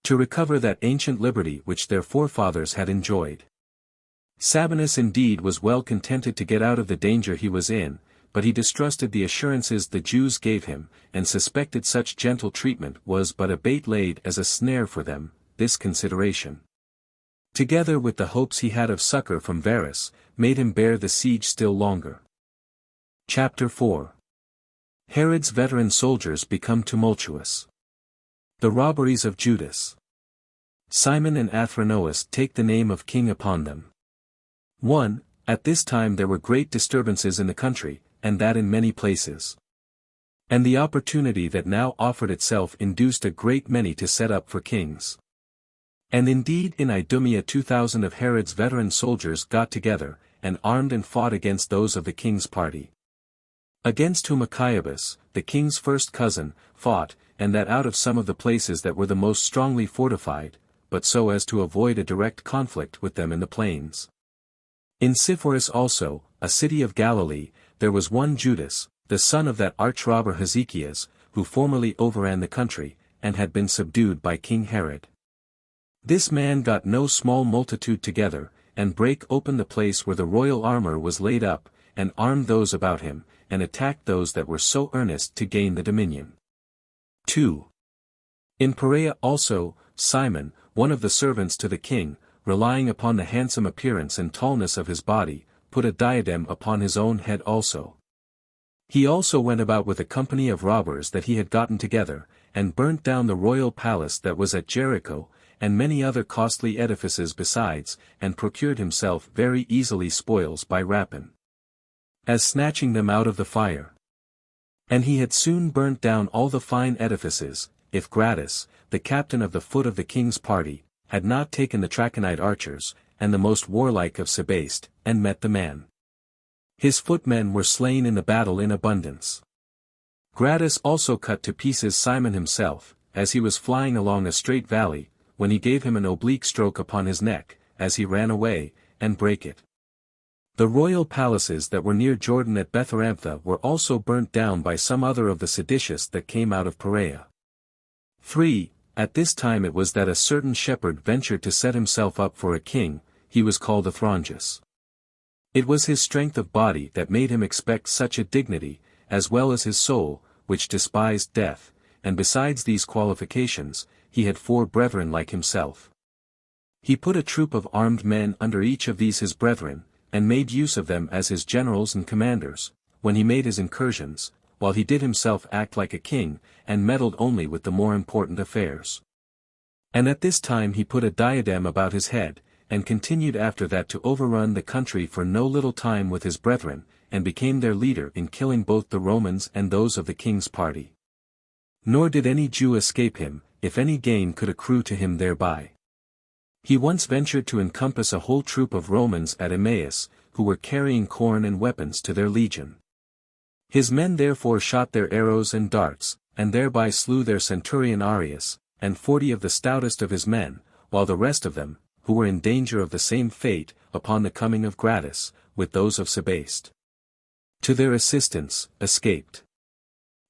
to recover that ancient liberty which their forefathers had enjoyed. Sabinus indeed was well contented to get out of the danger he was in, but he distrusted the assurances the Jews gave him, and suspected such gentle treatment was but a bait laid as a snare for them. This consideration, together with the hopes he had of succor from Varus, made him bear the siege still longer. Chapter 4. Herod's veteran soldiers become tumultuous. The robberies of Judas. Simon and Athranous take the name of king upon them. 1. At this time there were great disturbances in the country, and that in many places. And the opportunity that now offered itself induced a great many to set up for kings. And indeed in Idumea 2,000 of Herod's veteran soldiers got together, and armed and fought against those of the king's party. Against whom Achaeabus, the king's first cousin, fought, and that out of some of the places that were the most strongly fortified, but so as to avoid a direct conflict with them in the plains. In Sepphoris also, a city of Galilee, there was one Judas, the son of that arch-robber Hezekias, who formerly overran the country, and had been subdued by King Herod. This man got no small multitude together, and brake open the place where the royal armor was laid up, and armed those about him, and attacked those that were so earnest to gain the dominion. 2. In Perea also, Simon, one of the servants to the king, relying upon the handsome appearance and tallness of his body, put a diadem upon his own head also. He also went about with a company of robbers that he had gotten together, and burnt down the royal palace that was at Jericho, and many other costly edifices besides, and procured himself very easily spoils by rapine, as snatching them out of the fire. And he had soon burnt down all the fine edifices, if Gratus, the captain of the foot of the king's party, had not taken the Trachonite archers, and the most warlike of Sebaste, and met the man. His footmen were slain in the battle in abundance. Gratus also cut to pieces Simon himself, as he was flying along a straight valley, when he gave him an oblique stroke upon his neck, as he ran away, and brake it. The royal palaces that were near Jordan at Betharantha were also burnt down by some other of the seditious that came out of Perea. 3. At this time it was that a certain shepherd ventured to set himself up for a king. He was called Athronges. It was his strength of body that made him expect such a dignity, as well as his soul, which despised death, and besides these qualifications, he had 4 brethren like himself. He put a troop of armed men under each of these his brethren, and made use of them as his generals and commanders, when he made his incursions, while he did himself act like a king, and meddled only with the more important affairs. And at this time he put a diadem about his head, and continued after that to overrun the country for no little time with his brethren, and became their leader in killing both the Romans and those of the king's party. Nor did any Jew escape him, if any gain could accrue to him thereby. He once ventured to encompass a whole troop of Romans at Emmaus, who were carrying corn and weapons to their legion. His men therefore shot their arrows and darts, and thereby slew their centurion Arius, and 40 of the stoutest of his men, while the rest of them, who were in danger of the same fate, upon the coming of Gratus, with those of Sebaste, to their assistance, escaped.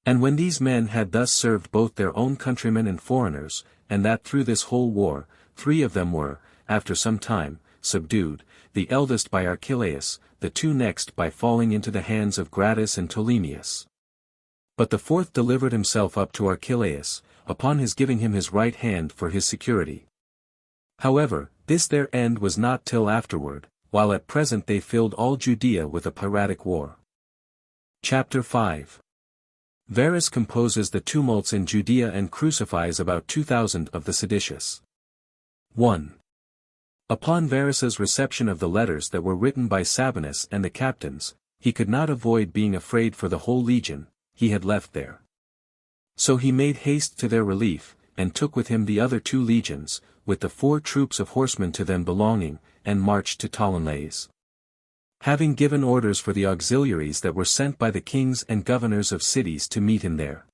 And when these men had thus served both their own countrymen and foreigners, and that through this whole war, 3 of them were, after some time, subdued, the eldest by Archelaus, the 2 next by falling into the hands of Gratus and Ptolemaeus. But the 4th delivered himself up to Archelaus, upon his giving him his right hand for his security. However, this their end was not till afterward, while at present they filled all Judea with a piratic war. Chapter 5. Varus composes the tumults in Judea and crucifies about 2,000 of the seditious. 1. Upon Varus's reception of the letters that were written by Sabinus and the captains, he could not avoid being afraid for the whole legion he had left there. So he made haste to their relief, and took with him the other 2 legions, with the 4 troops of horsemen to them belonging, and marched to Ptolemais. Having given orders for the auxiliaries that were sent by the kings and governors of cities to meet him there.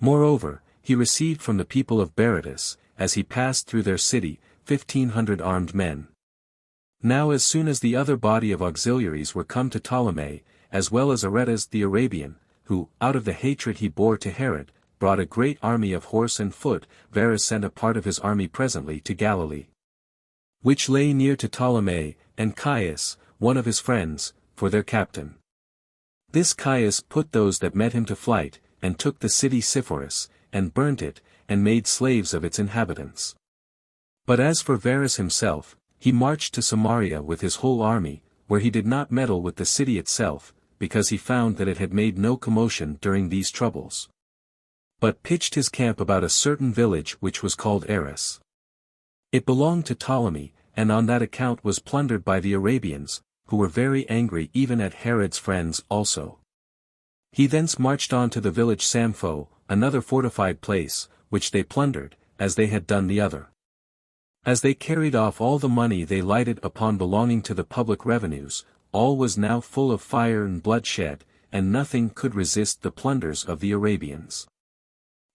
Moreover, he received from the people of Berytus, as he passed through their city, 1,500 armed men. Now as soon as the other body of auxiliaries were come to Ptolemy, as well as Aretas the Arabian, who, out of the hatred he bore to Herod, brought a great army of horse and foot, Varus sent a part of his army presently to Galilee, which lay near to Ptolemy, and Caius, one of his friends, for their captain. This Caius put those that met him to flight, and took the city Sepphoris, and burnt it, and made slaves of its inhabitants. But as for Varus himself, he marched to Samaria with his whole army, where he did not meddle with the city itself, because he found that it had made no commotion during these troubles, but pitched his camp about a certain village which was called Aris. It belonged to Ptolemy, and on that account was plundered by the Arabians, who were very angry even at Herod's friends also. He thence marched on to the village Sampho, another fortified place, which they plundered, as they had done the other. As they carried off all the money they lighted upon belonging to the public revenues, all was now full of fire and bloodshed, and nothing could resist the plunders of the Arabians.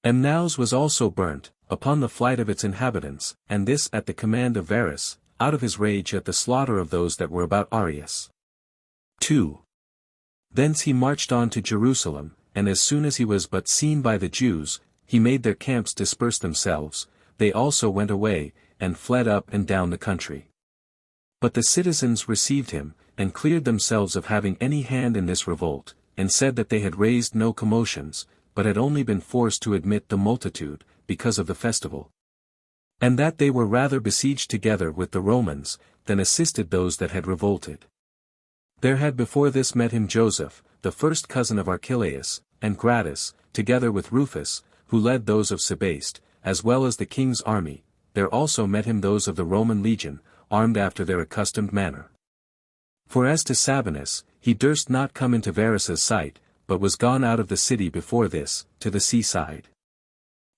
Emnaus was also burnt, upon the flight of its inhabitants, and this at the command of Varus, out of his rage at the slaughter of those that were about Arius. 2. Thence he marched on to Jerusalem, and as soon as he was but seen by the Jews, he made their camps disperse themselves, they also went away, and fled up and down the country. But the citizens received him, and cleared themselves of having any hand in this revolt, and said that they had raised no commotions, but had only been forced to admit the multitude, because of the festival. And that they were rather besieged together with the Romans, than assisted those that had revolted. There had before this met him Joseph, the first cousin of Archelaus, and Gratus, together with Rufus, who led those of Sebaste, as well as the king's army. There also met him those of the Roman legion, armed after their accustomed manner. For as to Sabinus, he durst not come into Varus's sight, but was gone out of the city before this, to the seaside.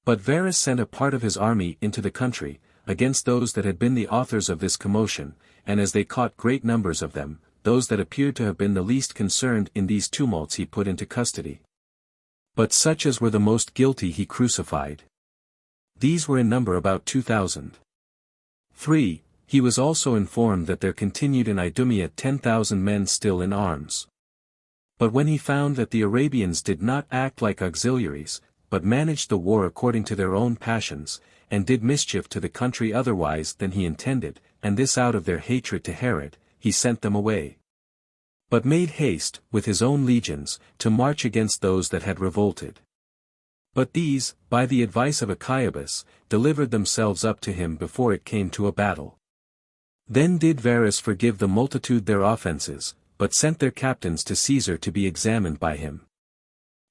But Varus sent a part of his army into the country, against those that had been the authors of this commotion, and as they caught great numbers of them, those that appeared to have been the least concerned in these tumults he put into custody. But such as were the most guilty he crucified. These were in number about 2,000. 3. He was also informed that there continued in Idumea 10,000 men still in arms. But when he found that the Arabians did not act like auxiliaries, but managed the war according to their own passions, and did mischief to the country otherwise than he intended, and this out of their hatred to Herod, he sent them away. But made haste, with his own legions, to march against those that had revolted. But these, by the advice of Achaebus, delivered themselves up to him before it came to a battle. Then did Varus forgive the multitude their offences, but sent their captains to Caesar to be examined by him.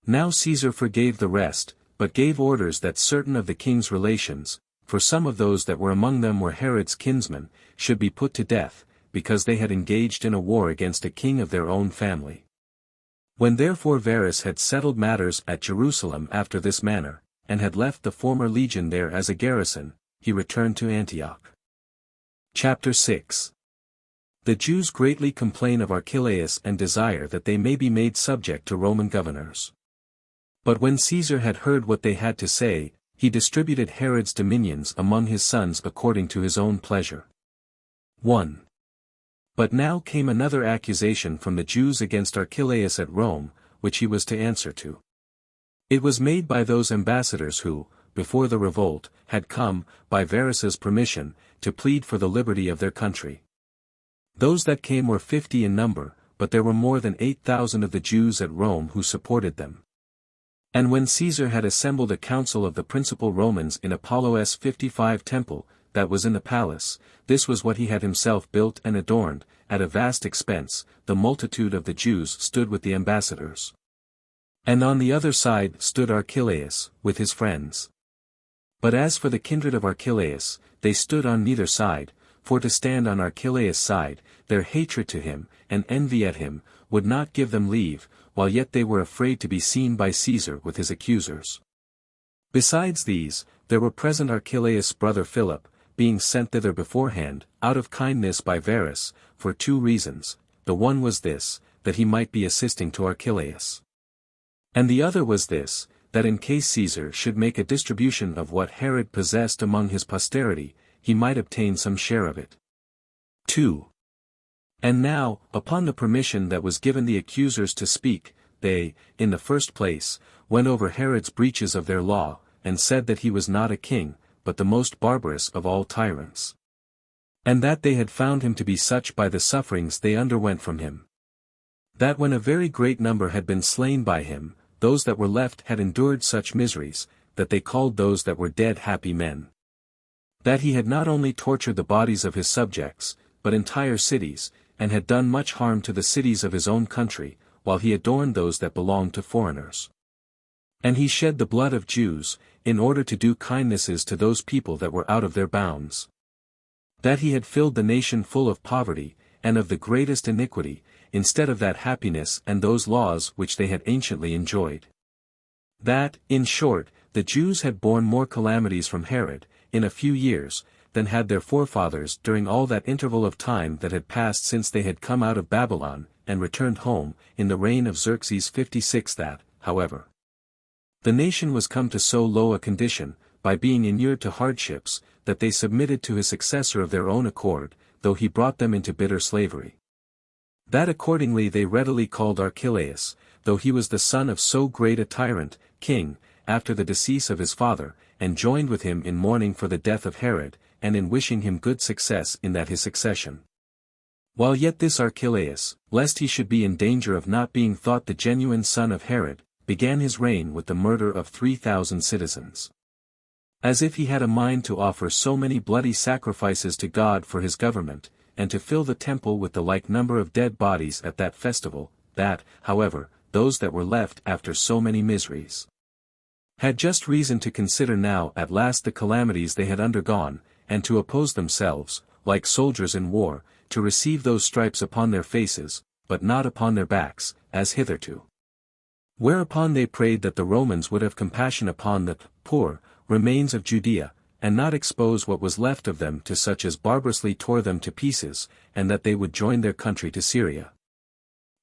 Now Caesar forgave the rest, but gave orders that certain of the king's relations, for some of those that were among them were Herod's kinsmen, should be put to death, because they had engaged in a war against a king of their own family. When therefore Varus had settled matters at Jerusalem after this manner, and had left the former legion there as a garrison, he returned to Antioch. Chapter 6. The Jews greatly complain of Archelaus and desire that they may be made subject to Roman governors. But when Caesar had heard what they had to say, he distributed Herod's dominions among his sons according to his own pleasure. 1. But now came another accusation from the Jews against Archelaus at Rome, which he was to answer to. It was made by those ambassadors who, before the revolt, had come, by Varus's permission, to plead for the liberty of their country. Those that came were 50 in number, but there were more than 8,000 of the Jews at Rome who supported them. And when Caesar had assembled a council of the principal Romans in Apollo's 55 temple, that was in the palace, this was what he had himself built and adorned, at a vast expense, the multitude of the Jews stood with the ambassadors. And on the other side stood Archelaus, with his friends. But as for the kindred of Archelaus, they stood on neither side, for to stand on Archelaus' side, their hatred to him, and envy at him, would not give them leave, while yet they were afraid to be seen by Caesar with his accusers. Besides these, there were present Archelaus' brother Philip, being sent thither beforehand, out of kindness by Varus, for 2 reasons, the one was this, that he might be assisting to Archelaus. And the other was this, that in case Caesar should make a distribution of what Herod possessed among his posterity, he might obtain some share of it. 2. And now, upon the permission that was given the accusers to speak, they, in the first place, went over Herod's breaches of their law, and said that he was not a king, but the most barbarous of all tyrants. And that they had found him to be such by the sufferings they underwent from him. That when a very great number had been slain by him, those that were left had endured such miseries, that they called those that were dead happy men. That he had not only tortured the bodies of his subjects, but entire cities, and had done much harm to the cities of his own country, while he adorned those that belonged to foreigners. And he shed the blood of Jews, in order to do kindnesses to those people that were out of their bounds. That he had filled the nation full of poverty, and of the greatest iniquity, instead of that happiness and those laws which they had anciently enjoyed. That, in short, the Jews had borne more calamities from Herod, in a few years, than had their forefathers during all that interval of time that had passed since they had come out of Babylon, and returned home, in the reign of Xerxes 56. That, however, the nation was come to so low a condition, by being inured to hardships, that they submitted to his successor of their own accord, though he brought them into bitter slavery. That accordingly they readily called Archelaus, though he was the son of so great a tyrant, king, after the decease of his father, and joined with him in mourning for the death of Herod, and in wishing him good success in that his succession. While yet this Archelaus, lest he should be in danger of not being thought the genuine son of Herod, began his reign with the murder of 3,000 citizens. As if he had a mind to offer so many bloody sacrifices to God for his government, and to fill the temple with the like number of dead bodies at that festival, that, however, those that were left after so many miseries had just reason to consider now at last the calamities they had undergone, and to oppose themselves, like soldiers in war, to receive those stripes upon their faces, but not upon their backs, as hitherto. Whereupon they prayed that the Romans would have compassion upon the poor remains of Judea, and not expose what was left of them to such as barbarously tore them to pieces, and that they would join their country to Syria,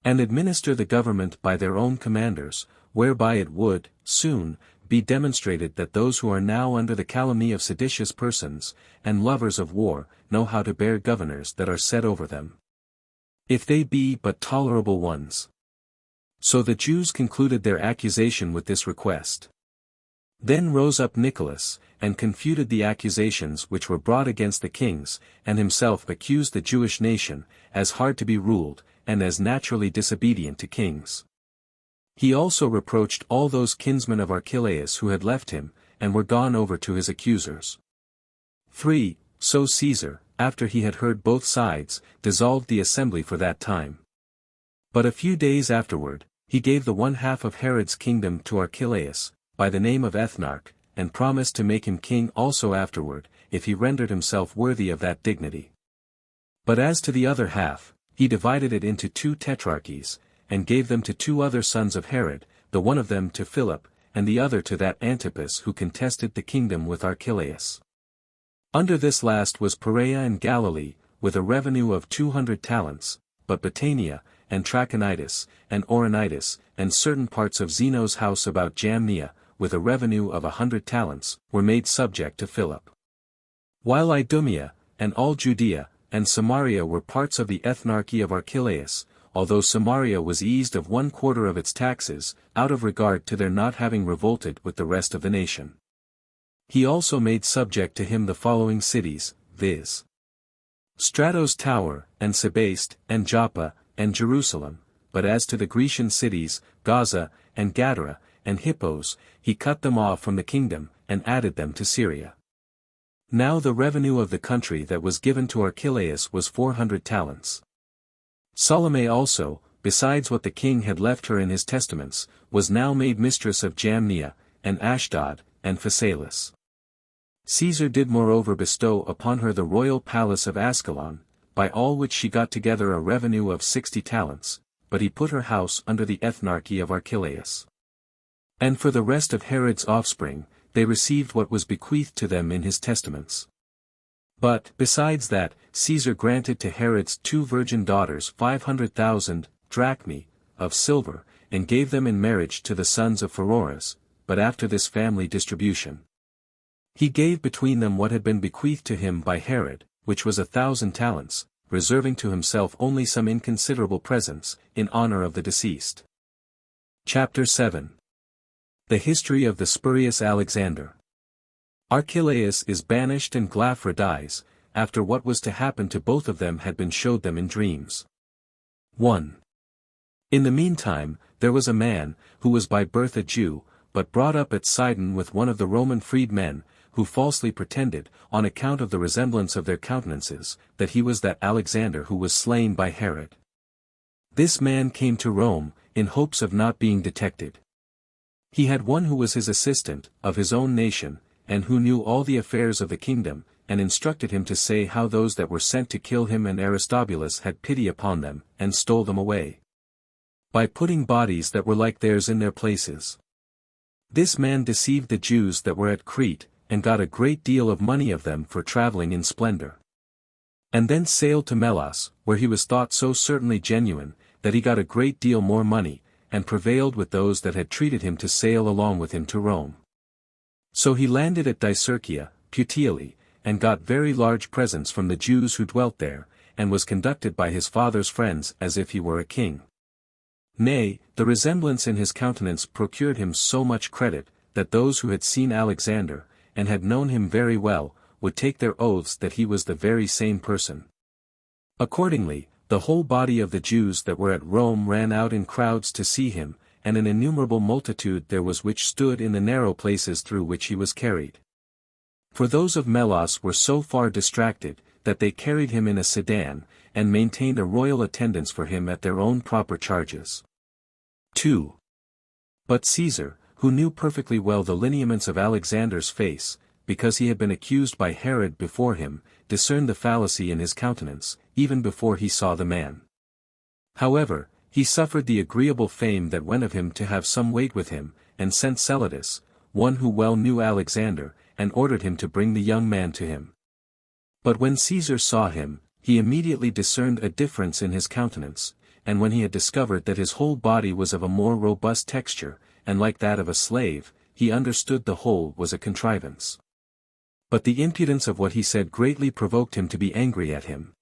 and administer the government by their own commanders, whereby it would, soon, be demonstrated that those who are now under the calumny of seditious persons, and lovers of war, know how to bear governors that are set over them, if they be but tolerable ones. So the Jews concluded their accusation with this request. Then rose up Nicholas, and confuted the accusations which were brought against the kings, and himself accused the Jewish nation, as hard to be ruled, and as naturally disobedient to kings. He also reproached all those kinsmen of Archelaus who had left him, and were gone over to his accusers. 3. So Caesar, after he had heard both sides, dissolved the assembly for that time. But a few days afterward, he gave the one half of Herod's kingdom to Archelaus, by the name of ethnarch, and promised to make him king also afterward, if he rendered himself worthy of that dignity. But as to the other half, he divided it into 2 tetrarchies, and gave them to 2 other sons of Herod, the one of them to Philip, and the other to that Antipas who contested the kingdom with Archelaus. Under this last was Perea and Galilee, with a revenue of 200 talents, but Batanea, and Trachonitis, and Auronitis, and certain parts of Zeno's house about Jamnia, with a revenue of 100 talents, were made subject to Philip. While Idumea, and all Judea, and Samaria were parts of the ethnarchy of Archelaus, although Samaria was eased of 1/4 of its taxes, out of regard to their not having revolted with the rest of the nation. He also made subject to him the following cities, viz. Stratos Tower, and Sebaste, and Joppa, and Jerusalem, but as to the Grecian cities, Gaza, and Gadara, and Hippos, he cut them off from the kingdom, and added them to Syria. Now the revenue of the country that was given to Archelaus was 400 talents. Salome also, besides what the king had left her in his testaments, was now made mistress of Jamnia, and Ashdod, and Phasaelis. Caesar did moreover bestow upon her the royal palace of Ascalon, by all which she got together a revenue of 60 talents, but he put her house under the ethnarchy of Archelaus. And for the rest of Herod's offspring, they received what was bequeathed to them in his testaments. But, besides that, Caesar granted to Herod's 2 virgin daughters 500,000 drachmae of silver, and gave them in marriage to the sons of Pheroras, but after this family distribution. He gave between them what had been bequeathed to him by Herod, which was 1,000 talents, reserving to himself only some inconsiderable presents, in honor of the deceased. Chapter 7. The History of the Spurious Alexander. Archelaus is banished and Glaphyra dies, after what was to happen to both of them had been showed them in dreams. 1. In the meantime, there was a man, who was by birth a Jew, but brought up at Sidon with one of the Roman freedmen, who falsely pretended, on account of the resemblance of their countenances, that he was that Alexander who was slain by Herod. This man came to Rome, in hopes of not being detected. He had one who was his assistant, of his own nation, and who knew all the affairs of the kingdom, and instructed him to say how those that were sent to kill him and Aristobulus had pity upon them, and stole them away, by putting bodies that were like theirs in their places. This man deceived the Jews that were at Crete, and got a great deal of money of them for traveling in splendor. And then sailed to Melos, where he was thought so certainly genuine, that he got a great deal more money, and prevailed with those that had treated him to sail along with him to Rome. So he landed at Dicerchia, Puteoli, and got very large presents from the Jews who dwelt there, and was conducted by his father's friends as if he were a king. Nay, the resemblance in his countenance procured him so much credit, that those who had seen Alexander, and had known him very well, would take their oaths that he was the very same person. Accordingly, the whole body of the Jews that were at Rome ran out in crowds to see him, and an innumerable multitude there was which stood in the narrow places through which he was carried. For those of Melos were so far distracted, that they carried him in a sedan, and maintained a royal attendance for him at their own proper charges. 2. But Caesar, who knew perfectly well the lineaments of Alexander's face, because he had been accused by Herod before him, discerned the fallacy in his countenance, even before he saw the man. However, he suffered the agreeable fame that went of him to have some weight with him, and sent Celadus, one who well knew Alexander, and ordered him to bring the young man to him. But when Caesar saw him, he immediately discerned a difference in his countenance, and when he had discovered that his whole body was of a more robust texture, and like that of a slave, he understood the whole was a contrivance. But the impudence of what he said greatly provoked him to be angry at him.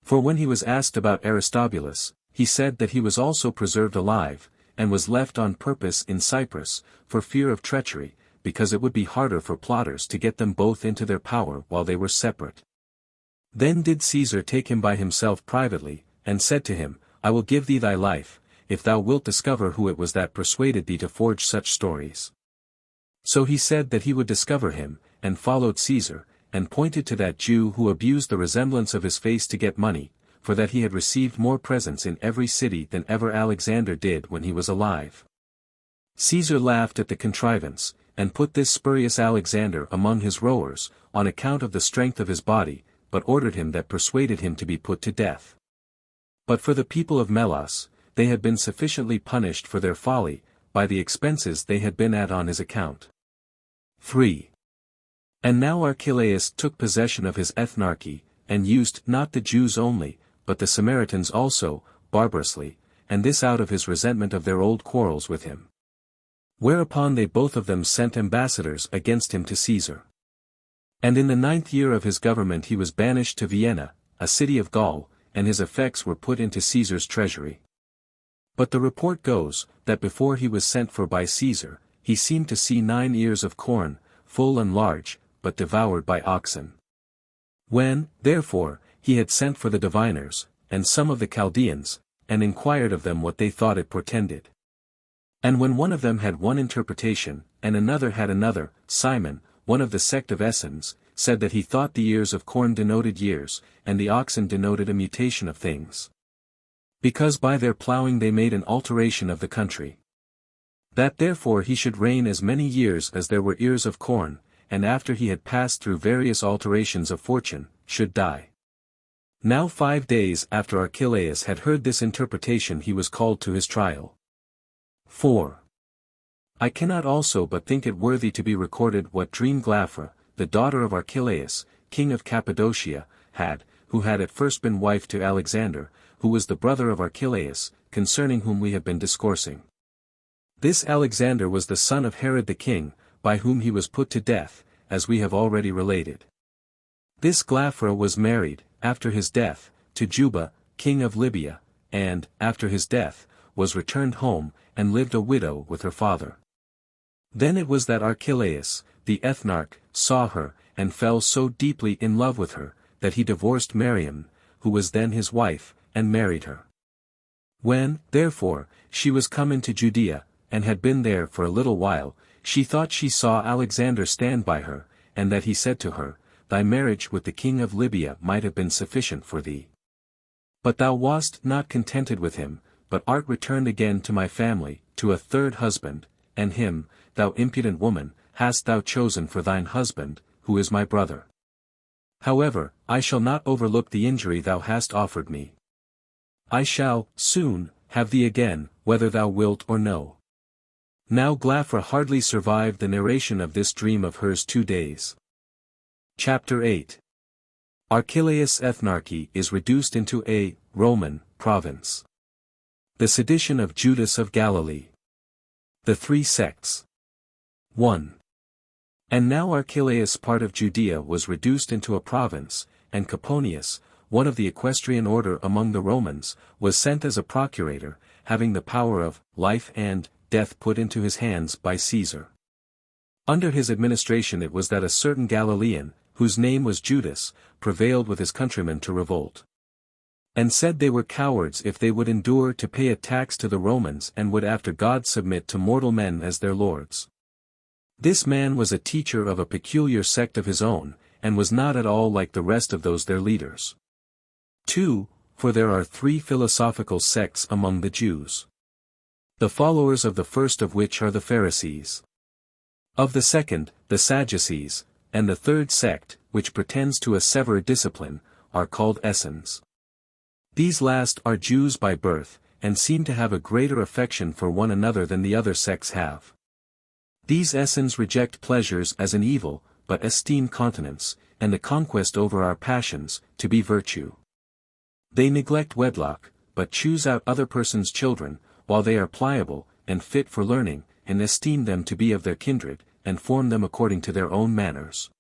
For when he was asked about Aristobulus, he said that he was also preserved alive, and was left on purpose in Cyprus, for fear of treachery, because it would be harder for plotters to get them both into their power while they were separate. Then did Caesar take him by himself privately, and said to him, I will give thee thy life, if thou wilt discover who it was that persuaded thee to forge such stories. So he said that he would discover him, and followed Caesar, and pointed to that Jew who abused the resemblance of his face to get money, for that he had received more presents in every city than ever Alexander did when he was alive. Caesar laughed at the contrivance, and put this spurious Alexander among his rowers, on account of the strength of his body, but ordered him that persuaded him to be put to death. But for the people of Melos, they had been sufficiently punished for their folly, by the expenses they had been at on his account. 3. And now Archelaus took possession of his ethnarchy, and used not the Jews only, but the Samaritans also, barbarously, and this out of his resentment of their old quarrels with him. Whereupon they both of them sent ambassadors against him to Caesar. And in the 9th year of his government he was banished to Vienna, a city of Gaul, and his effects were put into Caesar's treasury. But the report goes, that before he was sent for by Caesar, he seemed to see 9 ears of corn, full and large, but devoured by oxen. When, therefore, he had sent for the diviners, and some of the Chaldeans, and inquired of them what they thought it portended. And when one of them had one interpretation, and another had another, Simon, one of the sect of Essenes, said that he thought the ears of corn denoted years, and the oxen denoted a mutation of things. Because by their ploughing they made an alteration of the country. That therefore he should reign as many years as there were ears of corn, and after he had passed through various alterations of fortune, should die. Now 5 days after Archelaus had heard this interpretation he was called to his trial. 4. I cannot also but think it worthy to be recorded what dream Glaphyra, the daughter of Archelaus, king of Cappadocia, had, who had at first been wife to Alexander, who was the brother of Archelaus, concerning whom we have been discoursing. This Alexander was the son of Herod the king, by whom he was put to death, as we have already related. This Glaphyra was married, after his death, to Juba, king of Libya, and, after his death, was returned home, and lived a widow with her father. Then it was that Archelaus, the ethnarch, saw her, and fell so deeply in love with her, that he divorced Miriam, who was then his wife, and married her. When, therefore, she was come into Judea, and had been there for a little while, she thought she saw Alexander stand by her, and that he said to her, Thy marriage with the king of Libya might have been sufficient for thee. But thou wast not contented with him, but art returned again to my family, to a third husband, and him, thou impudent woman, hast thou chosen for thine husband, who is my brother. However, I shall not overlook the injury thou hast offered me. I shall, soon, have thee again, whether thou wilt or no. Now Glaphyra hardly survived the narration of this dream of hers 2 days. Chapter 8. Archelaus' ethnarchy is reduced into a Roman province. The sedition of Judas of Galilee. The 3 sects. 1. And now Archelaus part of Judea was reduced into a province, and Coponius, one of the equestrian order among the Romans, was sent as a procurator, having the power of life and death put into his hands by Caesar. Under his administration it was that a certain Galilean, whose name was Judas, prevailed with his countrymen to revolt. And said they were cowards if they would endure to pay a tax to the Romans and would after God submit to mortal men as their lords. This man was a teacher of a peculiar sect of his own, and was not at all like the rest of those their leaders. 2. For there are 3 philosophical sects among the Jews. The followers of the first of which are the Pharisees. Of the second, the Sadducees, and the third sect, which pretends to a severe discipline, are called Essenes. These last are Jews by birth, and seem to have a greater affection for one another than the other sects have. These Essenes reject pleasures as an evil, but esteem continence, and the conquest over our passions, to be virtue. They neglect wedlock, but choose out other persons' children, while they are pliable, and fit for learning, and esteem them to be of their kindred, and form them according to their own manners.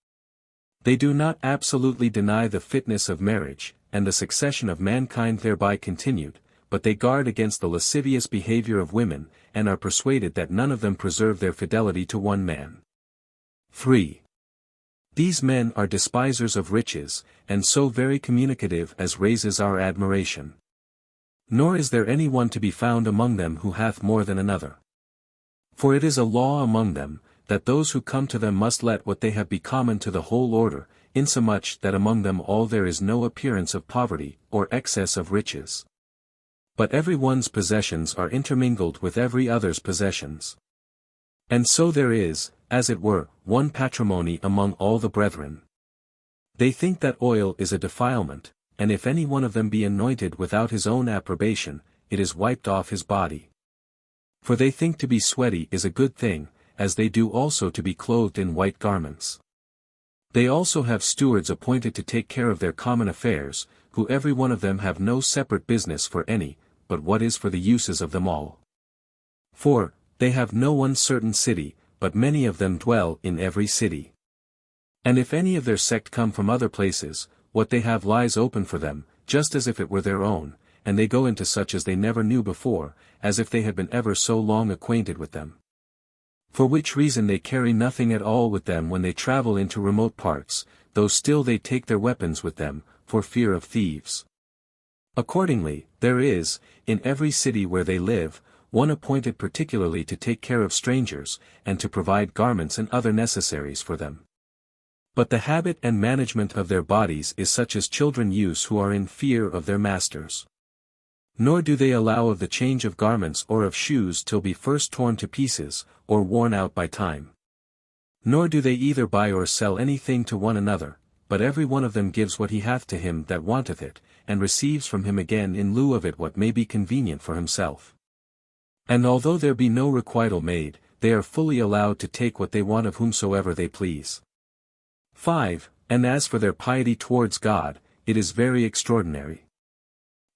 They do not absolutely deny the fitness of marriage, and the succession of mankind thereby continued, but they guard against the lascivious behavior of women, and are persuaded that none of them preserve their fidelity to one man. 3. These men are despisers of riches, and so very communicative as raises our admiration. Nor is there any one to be found among them who hath more than another. For it is a law among them, that those who come to them must let what they have be common to the whole order, insomuch that among them all there is no appearance of poverty, or excess of riches. But every one's possessions are intermingled with every other's possessions. And so there is, as it were, one patrimony among all the brethren. They think that oil is a defilement, and if any one of them be anointed without his own approbation, it is wiped off his body. For they think to be sweaty is a good thing, as they do also to be clothed in white garments. They also have stewards appointed to take care of their common affairs, who every one of them have no separate business for any, but what is for the uses of them all. 4. They have no one certain city, but many of them dwell in every city. And if any of their sect come from other places, what they have lies open for them, just as if it were their own, and they go into such as they never knew before, as if they had been ever so long acquainted with them. For which reason they carry nothing at all with them when they travel into remote parts, though still they take their weapons with them, for fear of thieves. Accordingly, there is, in every city where they live, one appointed particularly to take care of strangers, and to provide garments and other necessaries for them. But the habit and management of their bodies is such as children use who are in fear of their masters. Nor do they allow of the change of garments or of shoes till be first torn to pieces, or worn out by time. Nor do they either buy or sell anything to one another, but every one of them gives what he hath to him that wanteth it, and receives from him again in lieu of it what may be convenient for himself. And although there be no requital made, they are fully allowed to take what they want of whomsoever they please. 5. And as for their piety towards God, it is very extraordinary.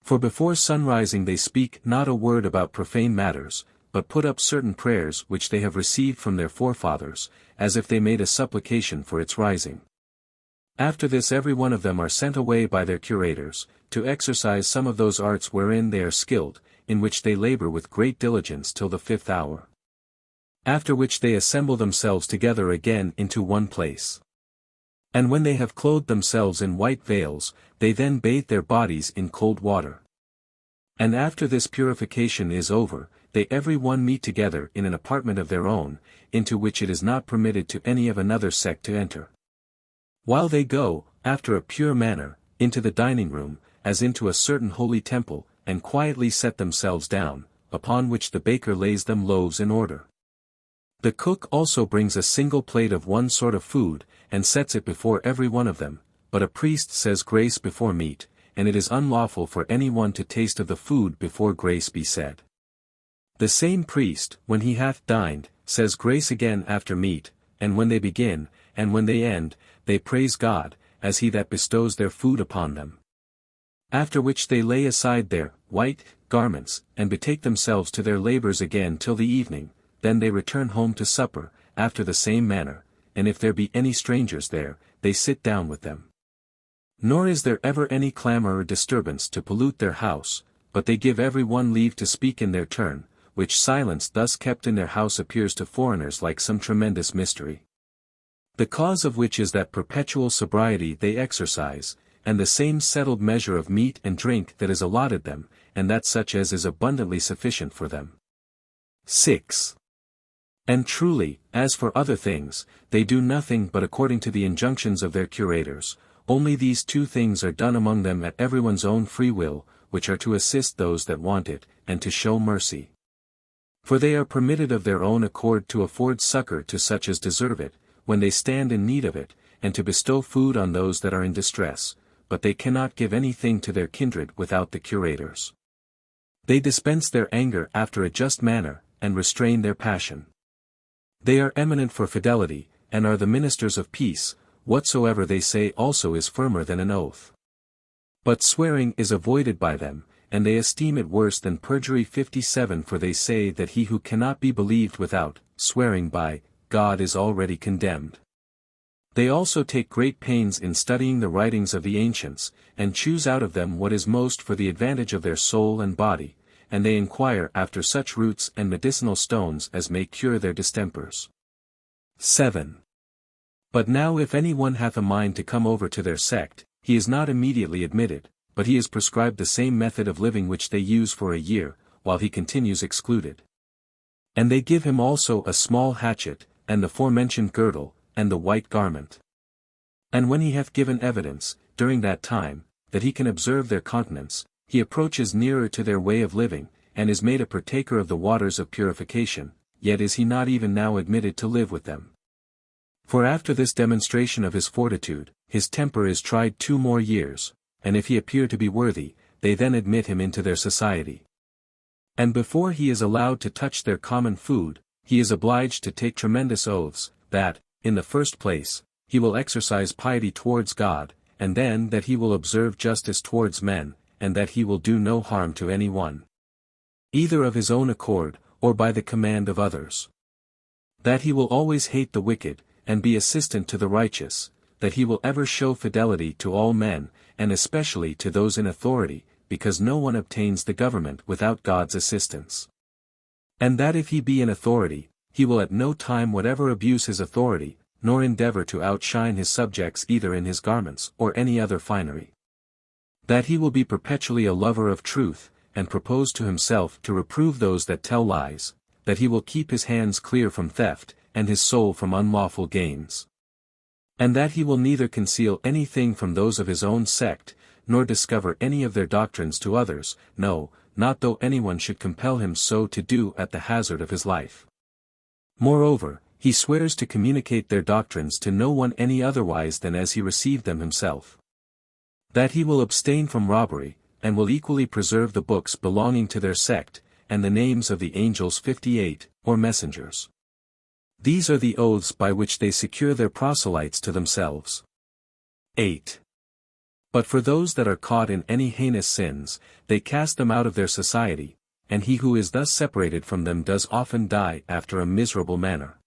For before sunrising they speak not a word about profane matters, but put up certain prayers which they have received from their forefathers, as if they made a supplication for its rising. After this every one of them are sent away by their curators, to exercise some of those arts wherein they are skilled, in which they labor with great diligence till the 5th hour. After which they assemble themselves together again into one place. And when they have clothed themselves in white veils, they then bathe their bodies in cold water. And after this purification is over, they every one meet together in an apartment of their own, into which it is not permitted to any of another sect to enter. While they go, after a pure manner, into the dining room, as into a certain holy temple, and quietly set themselves down, upon which the baker lays them loaves in order. The cook also brings a single plate of one sort of food, and sets it before every one of them, but a priest says grace before meat, and it is unlawful for any one to taste of the food before grace be said. The same priest, when he hath dined, says grace again after meat, and when they begin, and when they end, they praise God, as he that bestows their food upon them. After which they lay aside their white garments, and betake themselves to their labors again till the evening, then they return home to supper, after the same manner, and if there be any strangers there, they sit down with them. Nor is there ever any clamor or disturbance to pollute their house, but they give every one leave to speak in their turn, which silence thus kept in their house appears to foreigners like some tremendous mystery. The cause of which is that perpetual sobriety they exercise, and the same settled measure of meat and drink that is allotted them, and that such as is abundantly sufficient for them. 6. And truly, as for other things, they do nothing but according to the injunctions of their curators, only these 2 things are done among them at everyone's own free will, which are to assist those that want it, and to show mercy. For they are permitted of their own accord to afford succor to such as deserve it, when they stand in need of it, and to bestow food on those that are in distress, but they cannot give anything to their kindred without the curators. They dispense their anger after a just manner, and restrain their passion. They are eminent for fidelity, and are the ministers of peace, whatsoever they say also is firmer than an oath. But swearing is avoided by them, and they esteem it worse than perjury. 57 For they say that he who cannot be believed without swearing by God is already condemned. They also take great pains in studying the writings of the ancients, and choose out of them what is most for the advantage of their soul and body, and they inquire after such roots and medicinal stones as may cure their distempers. 7. But now if any one hath a mind to come over to their sect, he is not immediately admitted, but he is prescribed the same method of living which they use for a year, while he continues excluded. And they give him also a small hatchet, and the forementioned girdle, and the white garment. And when he hath given evidence, during that time, that he can observe their continence, he approaches nearer to their way of living, and is made a partaker of the waters of purification, yet is he not even now admitted to live with them. For after this demonstration of his fortitude, his temper is tried 2 more years, and if he appear to be worthy, they then admit him into their society. And before he is allowed to touch their common food, he is obliged to take tremendous oaths, that, in the first place, he will exercise piety towards God, and then that he will observe justice towards men, and that he will do no harm to any one, either of his own accord, or by the command of others. That he will always hate the wicked, and be assistant to the righteous, that he will ever show fidelity to all men, and especially to those in authority, because no one obtains the government without God's assistance. And that if he be in authority, he will at no time whatever abuse his authority, nor endeavor to outshine his subjects either in his garments or any other finery. That he will be perpetually a lover of truth, and propose to himself to reprove those that tell lies, that he will keep his hands clear from theft, and his soul from unlawful gains. And that he will neither conceal anything from those of his own sect, nor discover any of their doctrines to others, no, not though anyone should compel him so to do at the hazard of his life. Moreover, he swears to communicate their doctrines to no one any otherwise than as he received them himself. That he will abstain from robbery, and will equally preserve the books belonging to their sect, and the names of the angels 58, or messengers. These are the oaths by which they secure their proselytes to themselves. 8. But for those that are caught in any heinous sins, they cast them out of their society, and he who is thus separated from them does often die after a miserable manner.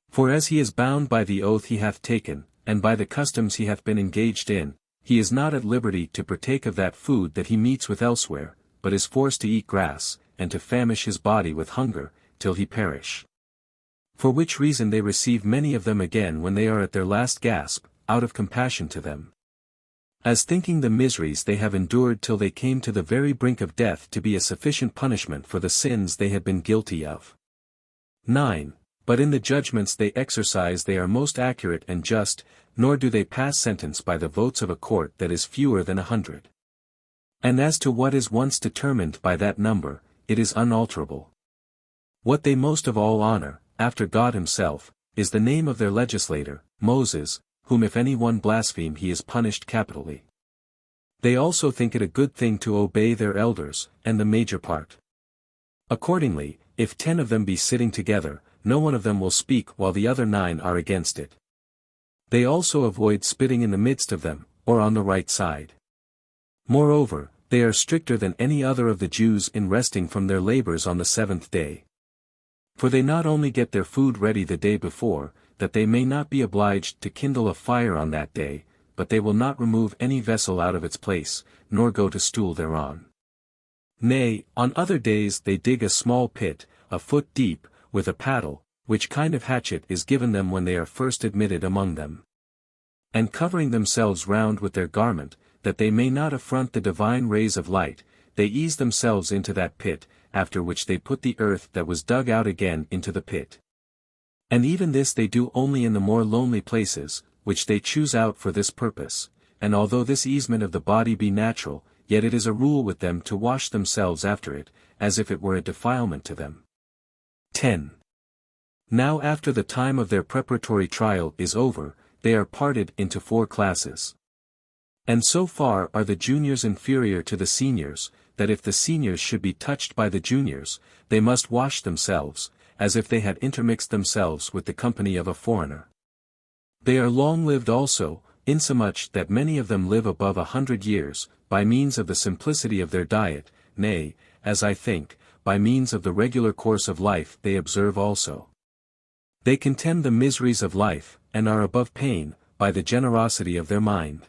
For as he is bound by the oath he hath taken, and by the customs he hath been engaged in, he is not at liberty to partake of that food that he meets with elsewhere, but is forced to eat grass, and to famish his body with hunger, till he perish. For which reason they receive many of them again when they are at their last gasp, out of compassion to them. As thinking the miseries they have endured till they came to the very brink of death to be a sufficient punishment for the sins they had been guilty of. 9. But in the judgments they exercise they are most accurate and just, nor do they pass sentence by the votes of a court that is fewer than 100. And as to what is once determined by that number, it is unalterable. What they most of all honor, after God himself, is the name of their legislator, Moses, whom if any one blaspheme he is punished capitally. They also think it a good thing to obey their elders, and the major part. Accordingly, if 10 of them be sitting together, no one of them will speak while the other 9 are against it. They also avoid spitting in the midst of them, or on the right side. Moreover, they are stricter than any other of the Jews in resting from their labors on the 7th day. For they not only get their food ready the day before, that they may not be obliged to kindle a fire on that day, but they will not remove any vessel out of its place, nor go to stool thereon. Nay, on other days they dig a small pit, a foot deep, with a paddle, which kind of hatchet is given them when they are first admitted among them. And covering themselves round with their garment, that they may not affront the divine rays of light, they ease themselves into that pit, after which they put the earth that was dug out again into the pit. And even this they do only in the more lonely places, which they choose out for this purpose, and although this easement of the body be natural, yet it is a rule with them to wash themselves after it, as if it were a defilement to them. 10. Now after the time of their preparatory trial is over, they are parted into 4 classes. And so far are the juniors inferior to the seniors, that if the seniors should be touched by the juniors, they must wash themselves, as if they had intermixed themselves with the company of a foreigner. They are long-lived also, insomuch that many of them live above 100 years, by means of the simplicity of their diet, nay, as I think, by means of the regular course of life they observe also. They contemn the miseries of life, and are above pain, by the generosity of their mind.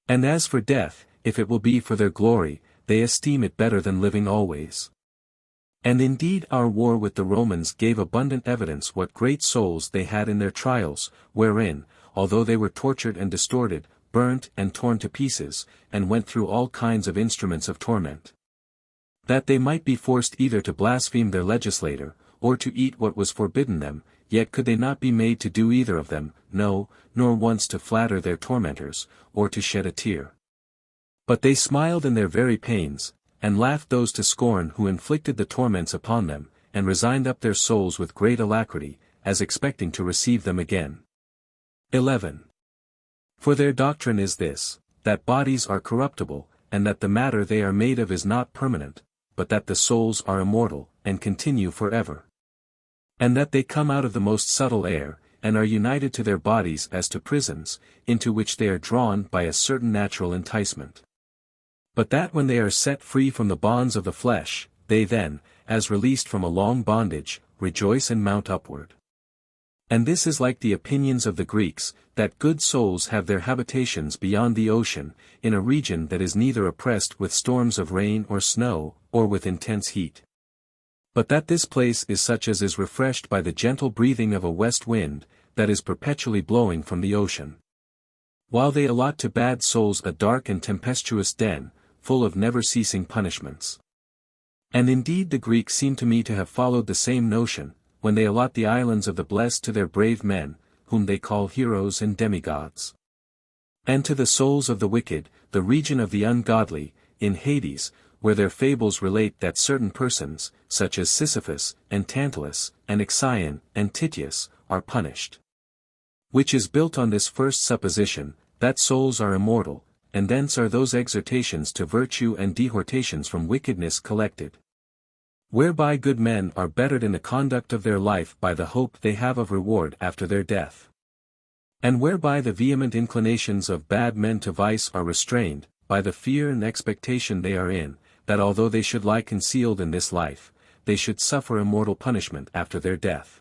And as for death, if it will be for their glory, they esteem it better than living always. And indeed our war with the Romans gave abundant evidence what great souls they had in their trials, wherein, although they were tortured and distorted, burnt and torn to pieces, and went through all kinds of instruments of torment, that they might be forced either to blaspheme their legislator, or to eat what was forbidden them, yet could they not be made to do either of them, no, nor once to flatter their tormentors, or to shed a tear. But they smiled in their very pains, and laughed those to scorn who inflicted the torments upon them, and resigned up their souls with great alacrity, as expecting to receive them again. 11. For their doctrine is this, that bodies are corruptible, and that the matter they are made of is not permanent, but that the souls are immortal, and continue forever. And that they come out of the most subtle air, and are united to their bodies as to prisons, into which they are drawn by a certain natural enticement. But that when they are set free from the bonds of the flesh, they then, as released from a long bondage, rejoice and mount upward. And this is like the opinions of the Greeks, that good souls have their habitations beyond the ocean, in a region that is neither oppressed with storms of rain or snow, or with intense heat. But that this place is such as is refreshed by the gentle breathing of a west wind, that is perpetually blowing from the ocean. While they allot to bad souls a dark and tempestuous den, full of never-ceasing punishments. And indeed the Greeks seem to me to have followed the same notion, when they allot the islands of the blessed to their brave men, whom they call heroes and demigods. And to the souls of the wicked, the region of the ungodly, in Hades, where their fables relate that certain persons, such as Sisyphus, and Tantalus, and Ixion, and Titius, are punished. Which is built on this first supposition, that souls are immortal, and thence are those exhortations to virtue and dehortations from wickedness collected. Whereby good men are bettered in the conduct of their life by the hope they have of reward after their death. And whereby the vehement inclinations of bad men to vice are restrained, by the fear and expectation they are in, that although they should lie concealed in this life, they should suffer immortal punishment after their death.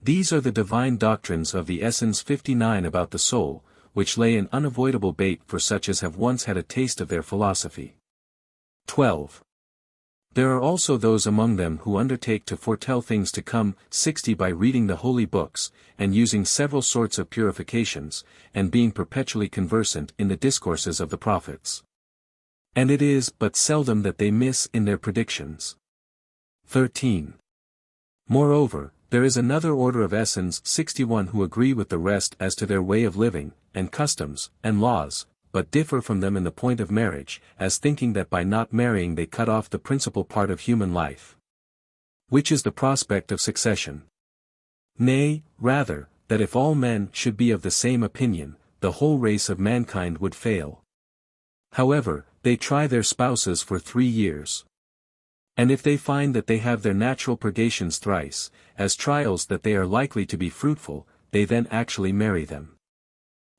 These are the divine doctrines of the Essence 59 about the soul, which lay an unavoidable bait for such as have once had a taste of their philosophy. 12. There are also those among them who undertake to foretell things to come, 60 by reading the holy books, and using several sorts of purifications, and being perpetually conversant in the discourses of the prophets. And it is but seldom that they miss in their predictions. 13. Moreover, there is another order of Essens 61 who agree with the rest as to their way of living, and customs, and laws, but differ from them in the point of marriage, as thinking that by not marrying they cut off the principal part of human life, which is the prospect of succession. Nay, rather, that if all men should be of the same opinion, the whole race of mankind would fail. However, they try their spouses for 3 years. And if they find that they have their natural purgations thrice, as trials that they are likely to be fruitful, they then actually marry them.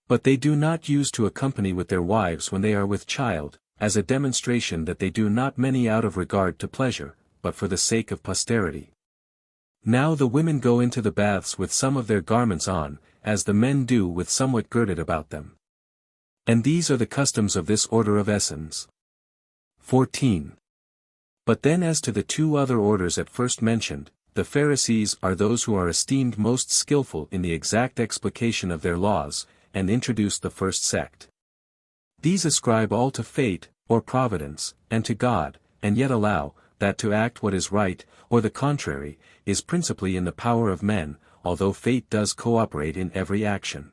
But they do not use to accompany with their wives when they are with child, as a demonstration that they do not many out of regard to pleasure, but for the sake of posterity. Now the women go into the baths with some of their garments on, as the men do with somewhat girded about them. And these are the customs of this order of Essens. 14. But then as to the 2 other orders at first mentioned, the Pharisees are those who are esteemed most skillful in the exact explication of their laws, and introduce the first sect. These ascribe all to fate, or providence, and to God, and yet allow, that to act what is right, or the contrary, is principally in the power of men, although fate does cooperate in every action.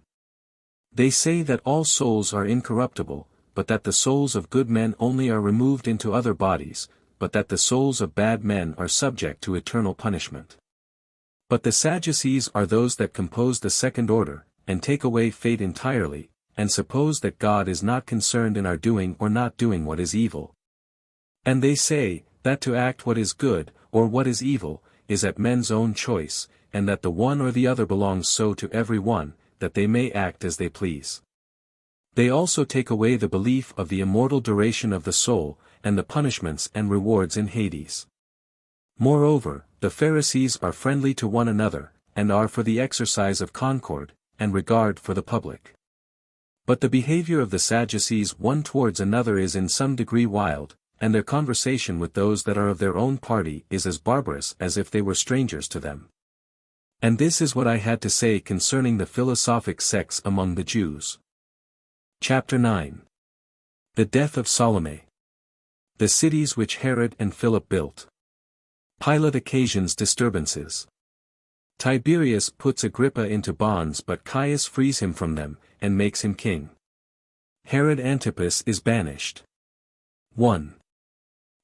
They say that all souls are incorruptible, but that the souls of good men only are removed into other bodies, but that the souls of bad men are subject to eternal punishment. But the Sadducees are those that compose the second order, and take away fate entirely, and suppose that God is not concerned in our doing or not doing what is evil. And they say, that to act what is good, or what is evil, is at men's own choice, and that the one or the other belongs so to every one, that they may act as they please. They also take away the belief of the immortal duration of the soul, and the punishments and rewards in Hades. Moreover, the Pharisees are friendly to one another, and are for the exercise of concord, and regard for the public. But the behavior of the Sadducees one towards another is in some degree wild, and their conversation with those that are of their own party is as barbarous as if they were strangers to them. And this is what I had to say concerning the philosophic sects among the Jews. Chapter 9. The death of Salome. The cities which Herod and Philip built. Pilate occasions disturbances. Tiberius puts Agrippa into bonds but Caius frees him from them, and makes him king. Herod Antipas is banished. 1.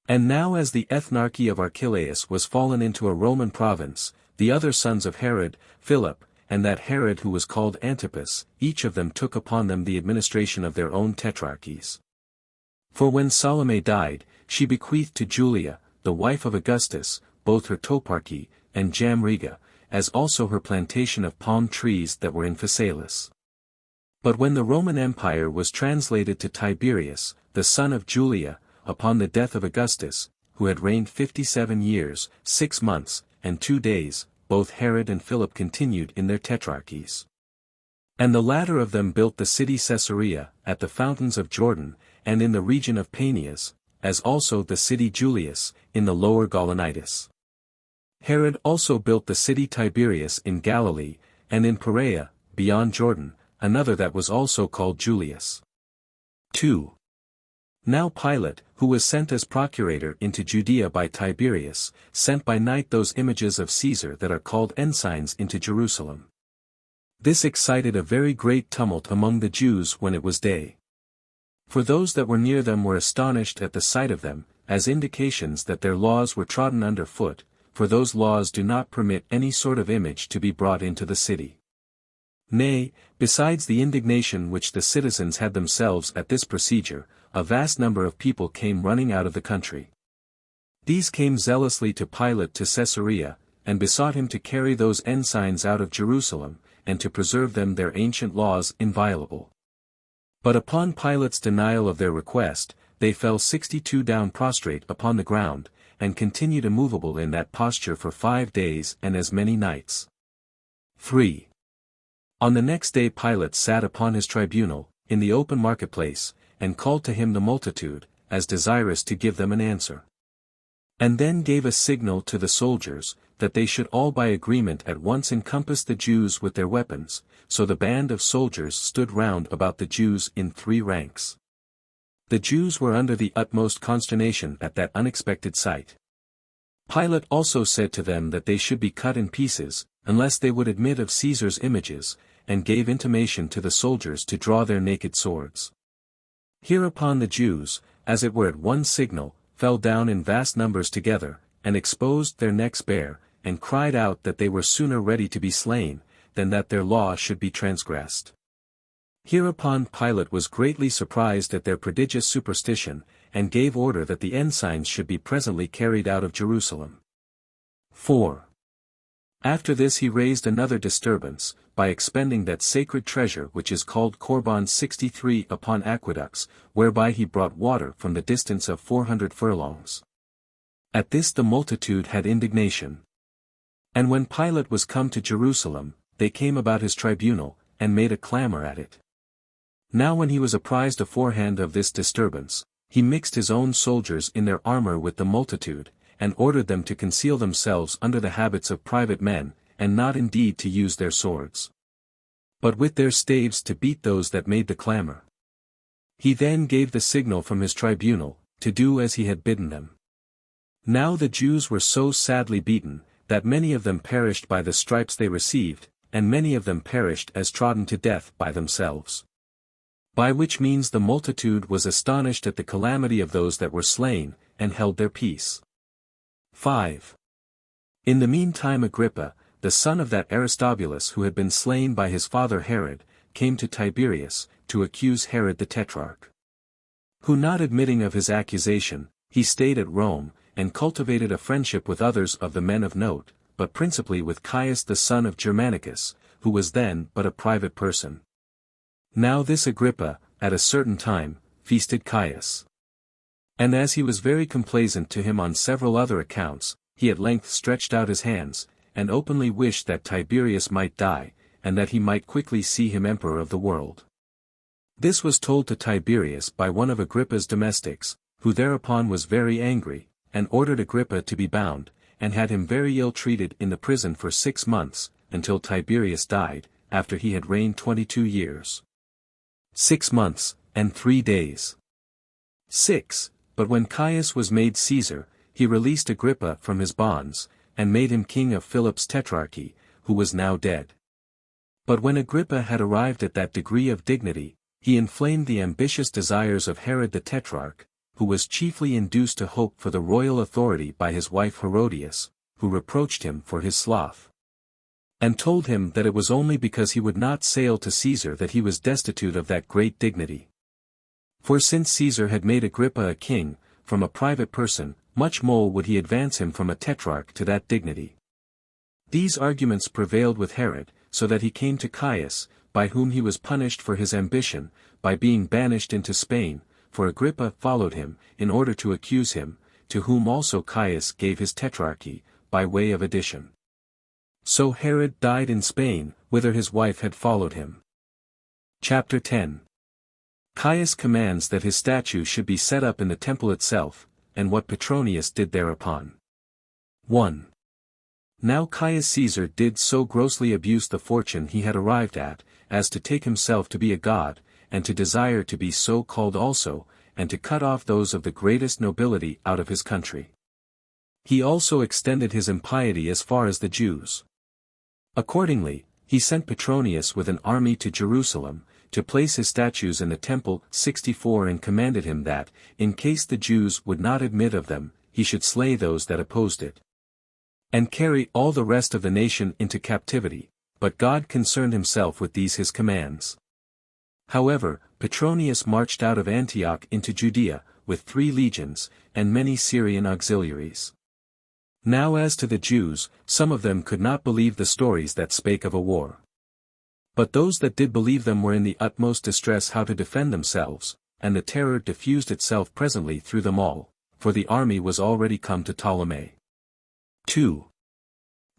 And now as the ethnarchy of Archelaus was fallen into a Roman province, the other sons of Herod, Philip, and that Herod who was called Antipas, each of them took upon them the administration of their own tetrarchies. For when Salome died, she bequeathed to Julia, the wife of Augustus, both her toparchy, and Jamriga, as also her plantation of palm trees that were in Phasaelis. But when the Roman Empire was translated to Tiberius, the son of Julia, upon the death of Augustus, who had reigned 57 years, 6 months, and 2 days, both Herod and Philip continued in their tetrarchies. And the latter of them built the city Caesarea, at the fountains of Jordan, and in the region of Panias, as also the city Julias, in the lower Gaulonitis. Herod also built the city Tiberias in Galilee, and in Perea, beyond Jordan, another that was also called Julias. 2. Now Pilate, who was sent as procurator into Judea by Tiberius, sent by night those images of Caesar that are called ensigns into Jerusalem. This excited a very great tumult among the Jews when it was day. For those that were near them were astonished at the sight of them, as indications that their laws were trodden under foot, for those laws do not permit any sort of image to be brought into the city. Nay, besides the indignation which the citizens had themselves at this procedure, a vast number of people came running out of the country. These came zealously to Pilate to Caesarea, and besought him to carry those ensigns out of Jerusalem, and to preserve them their ancient laws inviolable. But upon Pilate's denial of their request, they fell 62 down prostrate upon the ground, and continued immovable in that posture for 5 days and as many nights. 3. On the next day Pilate sat upon his tribunal, in the open marketplace, and called to him the multitude, as desirous to give them an answer. And then gave a signal to the soldiers, that they should all by agreement at once encompass the Jews with their weapons, so the band of soldiers stood round about the Jews in 3 ranks. The Jews were under the utmost consternation at that unexpected sight. Pilate also said to them that they should be cut in pieces, unless they would admit of Caesar's images, and gave intimation to the soldiers to draw their naked swords. Hereupon the Jews, as it were at one signal, fell down in vast numbers together, and exposed their necks bare, and cried out that they were sooner ready to be slain, than that their law should be transgressed. Hereupon Pilate was greatly surprised at their prodigious superstition, and gave order that the ensigns should be presently carried out of Jerusalem. 4. After this he raised another disturbance, by expending that sacred treasure which is called Corban 63 upon aqueducts, whereby he brought water from the distance of 400 furlongs. At this the multitude had indignation. And when Pilate was come to Jerusalem, they came about his tribunal, and made a clamor at it. Now when he was apprised aforehand of this disturbance, he mixed his own soldiers in their armor with the multitude, and ordered them to conceal themselves under the habits of private men, and not indeed to use their swords, but with their staves to beat those that made the clamor. He then gave the signal from his tribunal, to do as he had bidden them. Now the Jews were so sadly beaten, that many of them perished by the stripes they received, and many of them perished as trodden to death by themselves. By which means the multitude was astonished at the calamity of those that were slain, and held their peace. 5. In the meantime Agrippa, the son of that Aristobulus who had been slain by his father Herod, came to Tiberias, to accuse Herod the Tetrarch. Who not admitting of his accusation, he stayed at Rome, and cultivated a friendship with others of the men of note, but principally with Caius the son of Germanicus, who was then but a private person. Now this Agrippa, at a certain time, feasted Caius. And as he was very complaisant to him on several other accounts, he at length stretched out his hands, and openly wished that Tiberius might die, and that he might quickly see him emperor of the world. This was told to Tiberius by one of Agrippa's domestics, who thereupon was very angry, and ordered Agrippa to be bound, and had him very ill treated in the prison for 6 months, until Tiberius died, after he had reigned 22 years. 6 months, and 3 days. 6. But when Caius was made Caesar, he released Agrippa from his bonds, and made him king of Philip's tetrarchy, who was now dead. But when Agrippa had arrived at that degree of dignity, he inflamed the ambitious desires of Herod the Tetrarch, who was chiefly induced to hope for the royal authority by his wife Herodias, who reproached him for his sloth, and told him that it was only because he would not sail to Caesar that he was destitute of that great dignity. For since Caesar had made Agrippa a king, from a private person, much more would he advance him from a tetrarch to that dignity. These arguments prevailed with Herod, so that he came to Caius, by whom he was punished for his ambition, by being banished into Spain, for Agrippa followed him, in order to accuse him, to whom also Caius gave his tetrarchy, by way of addition. So Herod died in Spain, whither his wife had followed him. Chapter 10. Caius commands that his statue should be set up in the temple itself, and what Petronius did thereupon. 1. Now Caius Caesar did so grossly abuse the fortune he had arrived at, as to take himself to be a god, and to desire to be so called also, and to cut off those of the greatest nobility out of his country. He also extended his impiety as far as the Jews. Accordingly, he sent Petronius with an army to Jerusalem, to place his statues in the temple 64 and commanded him that, in case the Jews would not admit of them, he should slay those that opposed it, and carry all the rest of the nation into captivity, but God concerned himself with these his commands. However, Petronius marched out of Antioch into Judea, with 3 legions, and many Syrian auxiliaries. Now as to the Jews, some of them could not believe the stories that spake of a war. But those that did believe them were in the utmost distress how to defend themselves, and the terror diffused itself presently through them all, for the army was already come to Ptolemy. 2.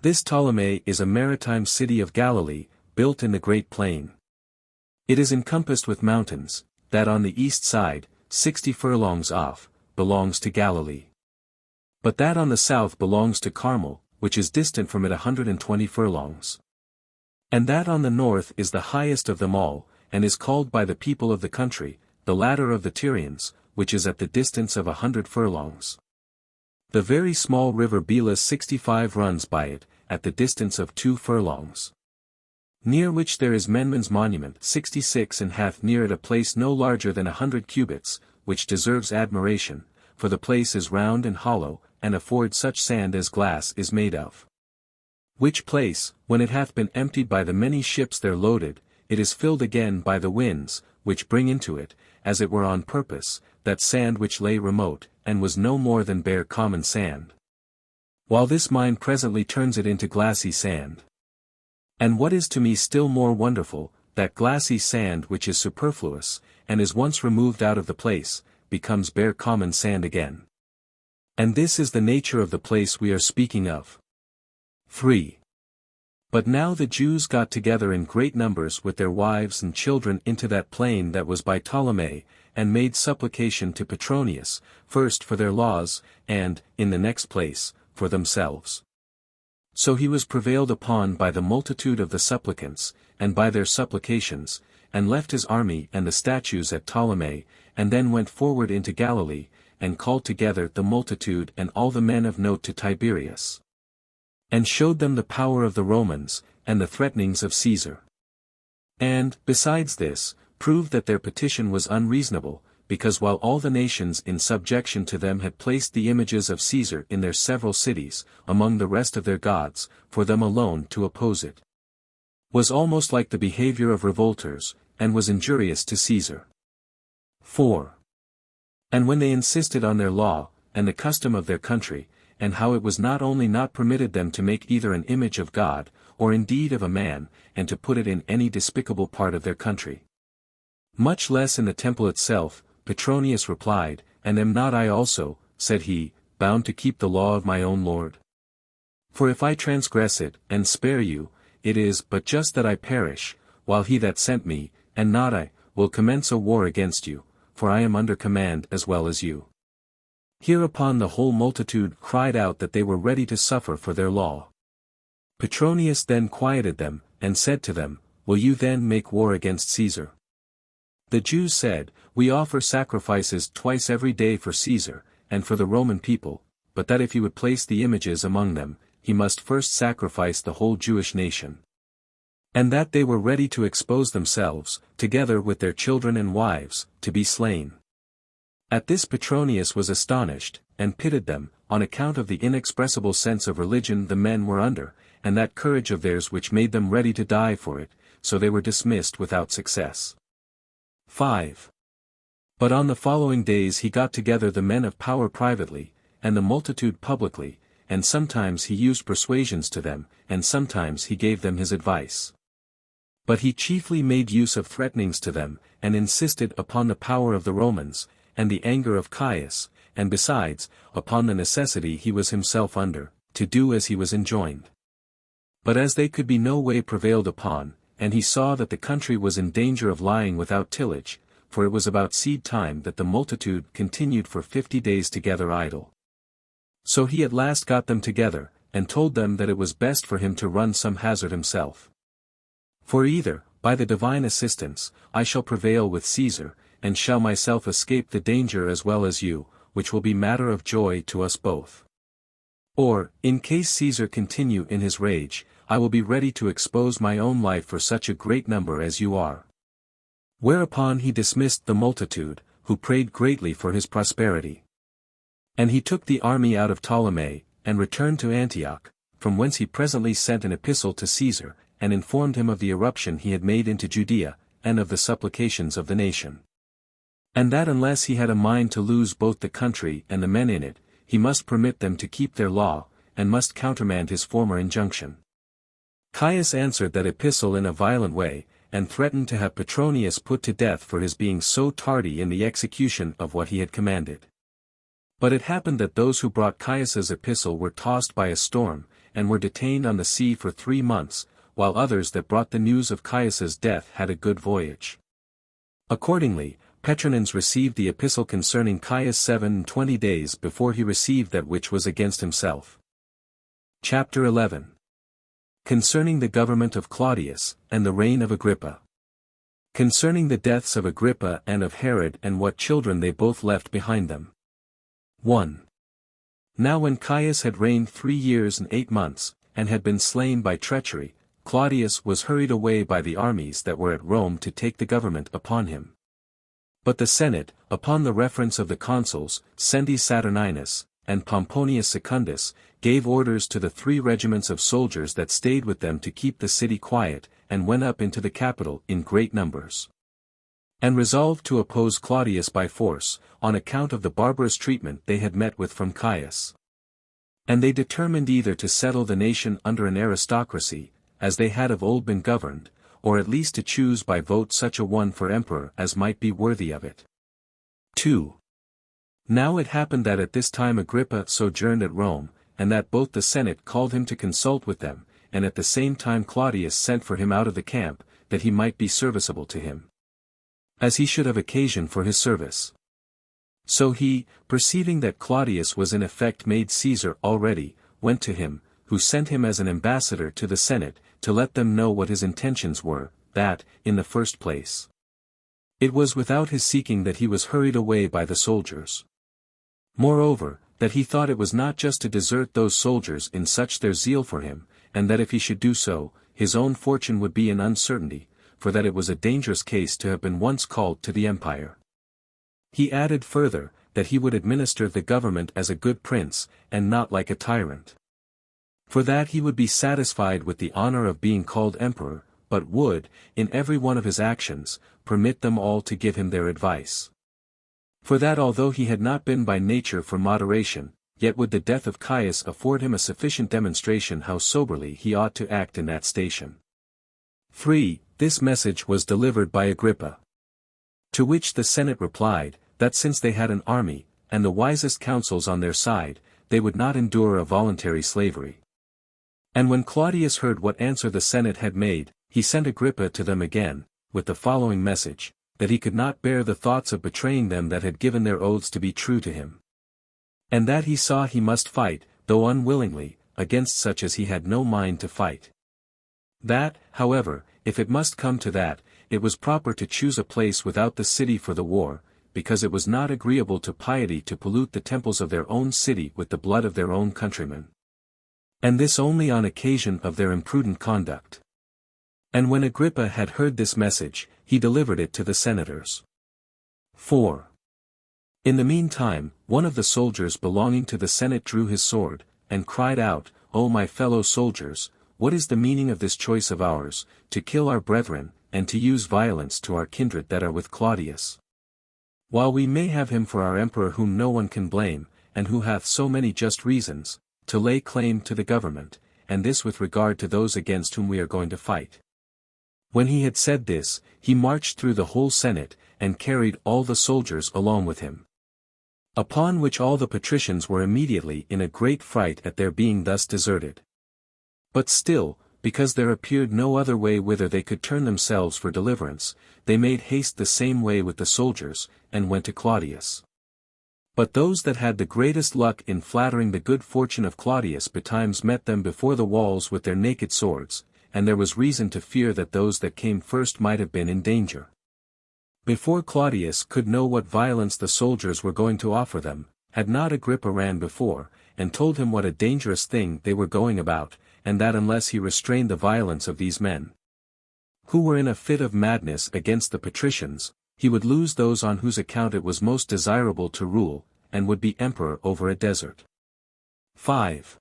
This Ptolemy is a maritime city of Galilee, built in the great plain. It is encompassed with mountains, that on the east side, 60 furlongs off, belongs to Galilee. But that on the south belongs to Carmel, which is distant from it 120 furlongs. And that on the north is the highest of them all, and is called by the people of the country, the ladder of the Tyrians, which is at the distance of 100 furlongs. The very small river Bela 65 runs by it, at the distance of 2 furlongs. Near which there is Menman's monument 66 and hath near it a place no larger than 100 cubits, which deserves admiration, for the place is round and hollow, and affords such sand as glass is made of. Which place, when it hath been emptied by the many ships there loaded, it is filled again by the winds, which bring into it, as it were on purpose, that sand which lay remote, and was no more than bare common sand. While this mine presently turns it into glassy sand. And what is to me still more wonderful, that glassy sand which is superfluous, and is once removed out of the place, becomes bare common sand again. And this is the nature of the place we are speaking of. 3. But now the Jews got together in great numbers with their wives and children into that plain that was by Ptolemy, and made supplication to Petronius, first for their laws, and, in the next place, for themselves. So he was prevailed upon by the multitude of the supplicants, and by their supplications, and left his army and the statues at Ptolemy, and then went forward into Galilee, and called together the multitude and all the men of note to Tiberias. And showed them the power of the Romans, and the threatenings of Caesar. And, besides this, proved that their petition was unreasonable, because while all the nations in subjection to them had placed the images of Caesar in their several cities, among the rest of their gods, for them alone to oppose it, was almost like the behavior of revolters, and was injurious to Caesar. 4. And when they insisted on their law, and the custom of their country, and how it was not only not permitted them to make either an image of God, or indeed of a man, and to put it in any despicable part of their country, much less in the temple itself, Petronius replied, And am not I also, said he, bound to keep the law of my own Lord? For if I transgress it, and spare you, it is but just that I perish, while he that sent me, and not I, will commence a war against you, for I am under command as well as you. Hereupon the whole multitude cried out that they were ready to suffer for their law. Petronius then quieted them, and said to them, Will you then make war against Caesar? The Jews said, We offer sacrifices twice every day for Caesar, and for the Roman people, but that if he would place the images among them, he must first sacrifice the whole Jewish nation. And that they were ready to expose themselves, together with their children and wives, to be slain. At this Petronius was astonished, and pitied them, on account of the inexpressible sense of religion the men were under, and that courage of theirs which made them ready to die for it, so they were dismissed without success. 5. But on the following days he got together the men of power privately, and the multitude publicly, and sometimes he used persuasions to them, and sometimes he gave them his advice. But he chiefly made use of threatenings to them, and insisted upon the power of the Romans, and the anger of Caius, and besides, upon the necessity he was himself under, to do as he was enjoined. But as they could be no way prevailed upon, and he saw that the country was in danger of lying without tillage, for it was about seed time that the multitude continued for 50 days together idle. So he at last got them together, and told them that it was best for him to run some hazard himself. For either, by the divine assistance, I shall prevail with Caesar, and shall myself escape the danger as well as you, which will be matter of joy to us both. Or, in case Caesar continue in his rage, I will be ready to expose my own life for such a great number as you are. Whereupon he dismissed the multitude, who prayed greatly for his prosperity. And he took the army out of Ptolemy, and returned to Antioch, from whence he presently sent an epistle to Caesar, and informed him of the eruption he had made into Judea, and of the supplications of the nation. And that unless he had a mind to lose both the country and the men in it, he must permit them to keep their law, and must countermand his former injunction. Caius answered that epistle in a violent way, and threatened to have Petronius put to death for his being so tardy in the execution of what he had commanded. But it happened that those who brought Caius's epistle were tossed by a storm, and were detained on the sea for 3 months, while others that brought the news of Caius's death had a good voyage. Accordingly, Petronius received the epistle concerning Caius 27 days before he received that which was against himself. Chapter 11. Concerning the government of Claudius, and the reign of Agrippa. Concerning the deaths of Agrippa and of Herod and what children they both left behind them. 1. Now when Caius had reigned 3 years and 8 months, and had been slain by treachery, Claudius was hurried away by the armies that were at Rome to take the government upon him. But the Senate, upon the reference of the consuls, Sendius Saturninus, and Pomponius Secundus, gave orders to the 3 regiments of soldiers that stayed with them to keep the city quiet, and went up into the capital in great numbers. And resolved to oppose Claudius by force, on account of the barbarous treatment they had met with from Caius. And they determined either to settle the nation under an aristocracy, as they had of old been governed, or at least to choose by vote such a one for emperor as might be worthy of it. 2. Now it happened that at this time Agrippa sojourned at Rome, and that both the Senate called him to consult with them, and at the same time Claudius sent for him out of the camp, that he might be serviceable to him, as he should have occasion for his service. So he, perceiving that Claudius was in effect made Caesar already, went to him, who sent him as an ambassador to the Senate, to let them know what his intentions were, that, in the first place, it was without his seeking that he was hurried away by the soldiers. Moreover, that he thought it was not just to desert those soldiers in such their zeal for him, and that if he should do so, his own fortune would be in uncertainty, for that it was a dangerous case to have been once called to the empire. He added further, that he would administer the government as a good prince, and not like a tyrant. For that he would be satisfied with the honor of being called emperor, but would, in every one of his actions, permit them all to give him their advice. For that although he had not been by nature for moderation, yet would the death of Caius afford him a sufficient demonstration how soberly he ought to act in that station. 3. This message was delivered by Agrippa. To which the Senate replied, that since they had an army, and the wisest counsels on their side, they would not endure a voluntary slavery. And when Claudius heard what answer the Senate had made, he sent Agrippa to them again, with the following message, that he could not bear the thoughts of betraying them that had given their oaths to be true to him. And that he saw he must fight, though unwillingly, against such as he had no mind to fight. That, however, if it must come to that, it was proper to choose a place without the city for the war, because it was not agreeable to piety to pollute the temples of their own city with the blood of their own countrymen. And this only on occasion of their imprudent conduct. And when Agrippa had heard this message, he delivered it to the senators. 4. In the meantime, one of the soldiers belonging to the Senate drew his sword, and cried out, O my fellow soldiers, what is the meaning of this choice of ours, to kill our brethren, and to use violence to our kindred that are with Claudius? While we may have him for our emperor whom no one can blame, and who hath so many just reasons, to lay claim to the government, and this with regard to those against whom we are going to fight. When he had said this, he marched through the whole Senate, and carried all the soldiers along with him. Upon which all the patricians were immediately in a great fright at their being thus deserted. But still, because there appeared no other way whither they could turn themselves for deliverance, they made haste the same way with the soldiers, and went to Claudius. But those that had the greatest luck in flattering the good fortune of Claudius betimes met them before the walls with their naked swords, and there was reason to fear that those that came first might have been in danger. Before Claudius could know what violence the soldiers were going to offer them, had not Agrippa ran before, and told him what a dangerous thing they were going about, and that unless he restrained the violence of these men, who were in a fit of madness against the patricians, he would lose those on whose account it was most desirable to rule, and would be emperor over a desert. 5.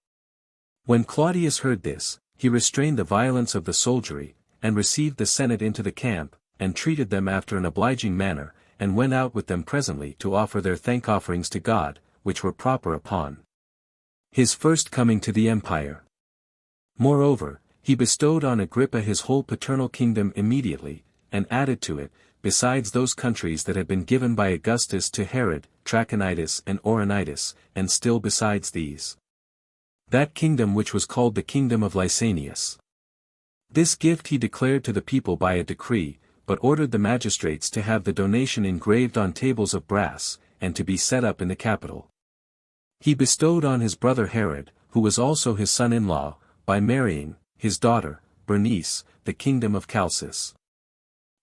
When Claudius heard this, he restrained the violence of the soldiery, and received the Senate into the camp, and treated them after an obliging manner, and went out with them presently to offer their thank offerings to God, which were proper upon his first coming to the empire. Moreover, He bestowed on Agrippa his whole paternal kingdom immediately, and added to it, besides those countries that had been given by Augustus to Herod, Trachonitis and Auranitis, and still besides these, that kingdom which was called the kingdom of Lysanias. This gift he declared to the people by a decree, but ordered the magistrates to have the donation engraved on tables of brass, and to be set up in the Capitol. He bestowed on his brother Herod, who was also his son-in-law, by marrying his daughter, Bernice, the kingdom of Chalcis.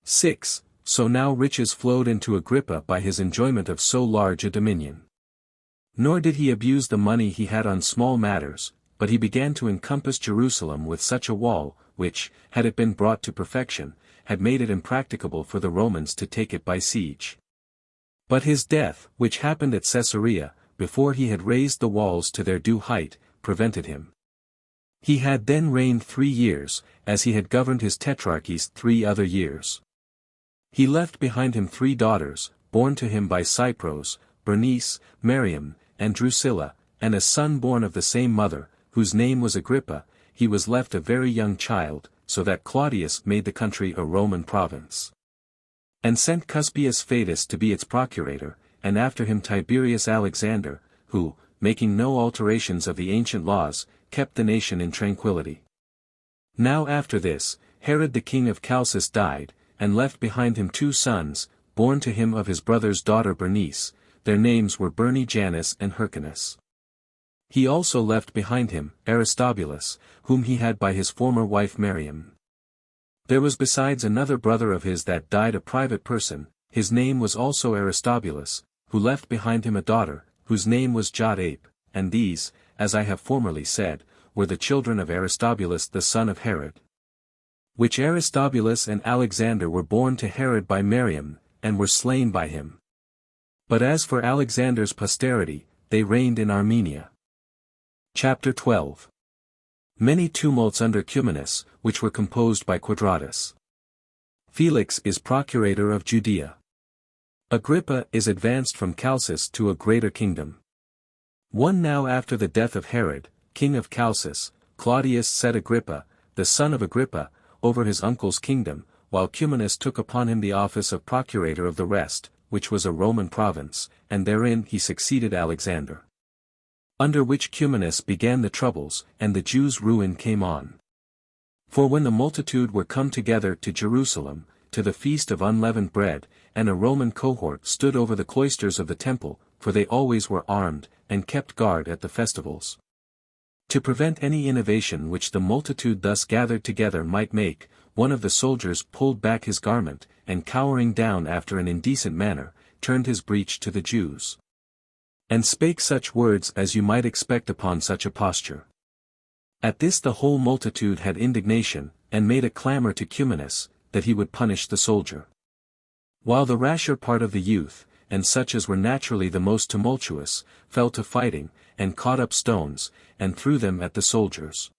6. So now riches flowed into Agrippa by his enjoyment of so large a dominion. Nor did he abuse the money he had on small matters, but he began to encompass Jerusalem with such a wall, which, had it been brought to perfection, had made it impracticable for the Romans to take it by siege. But his death, which happened at Caesarea, before he had raised the walls to their due height, prevented him. He had then reigned 3 years, as he had governed his tetrarchies 3 other years. He left behind him 3 daughters, born to him by Cypros, Bernice, Miriam, and Drusilla, and a son born of the same mother, whose name was Agrippa. He was left a very young child, so that Claudius made the country a Roman province, and sent Cuspius Fadus to be its procurator, and after him Tiberius Alexander, who, making no alterations of the ancient laws, kept the nation in tranquility. Now after this, Herod the king of Chalcis died, and left behind him 2 sons, born to him of his brother's daughter Bernice. Their names were Bernijanus and Hyrcanus. He also left behind him Aristobulus, whom he had by his former wife Miriam. There was besides another brother of his that died a private person, his name was also Aristobulus, who left behind him a daughter, whose name was Jotapata, and these, as I have formerly said, were the children of Aristobulus the son of Herod. Which Aristobulus and Alexander were born to Herod by Miriam, and were slain by him. But as for Alexander's posterity, they reigned in Armenia. Chapter 12. Many tumults under Cumanus, which were composed by Quadratus. Felix is procurator of Judea. Agrippa is advanced from Chalcis to a greater kingdom. One now after the death of Herod, king of Chalcis, Claudius set Agrippa, the son of Agrippa, over his uncle's kingdom, while Cumanus took upon him the office of procurator of the rest, which was a Roman province, and therein he succeeded Alexander. Under which Cumanus began the troubles, and the Jews' ruin came on. For when the multitude were come together to Jerusalem, to the feast of unleavened bread, and a Roman cohort stood over the cloisters of the temple, for they always were armed, and kept guard at the festivals. To prevent any innovation which the multitude thus gathered together might make, one of the soldiers pulled back his garment, and cowering down after an indecent manner, turned his breech to the Jews, and spake such words as you might expect upon such a posture. At this the whole multitude had indignation, and made a clamor to Cumanus, that he would punish the soldier. While the rasher part of the youth, and such as were naturally the most tumultuous, fell to fighting, and caught up stones, and threw them at the soldiers.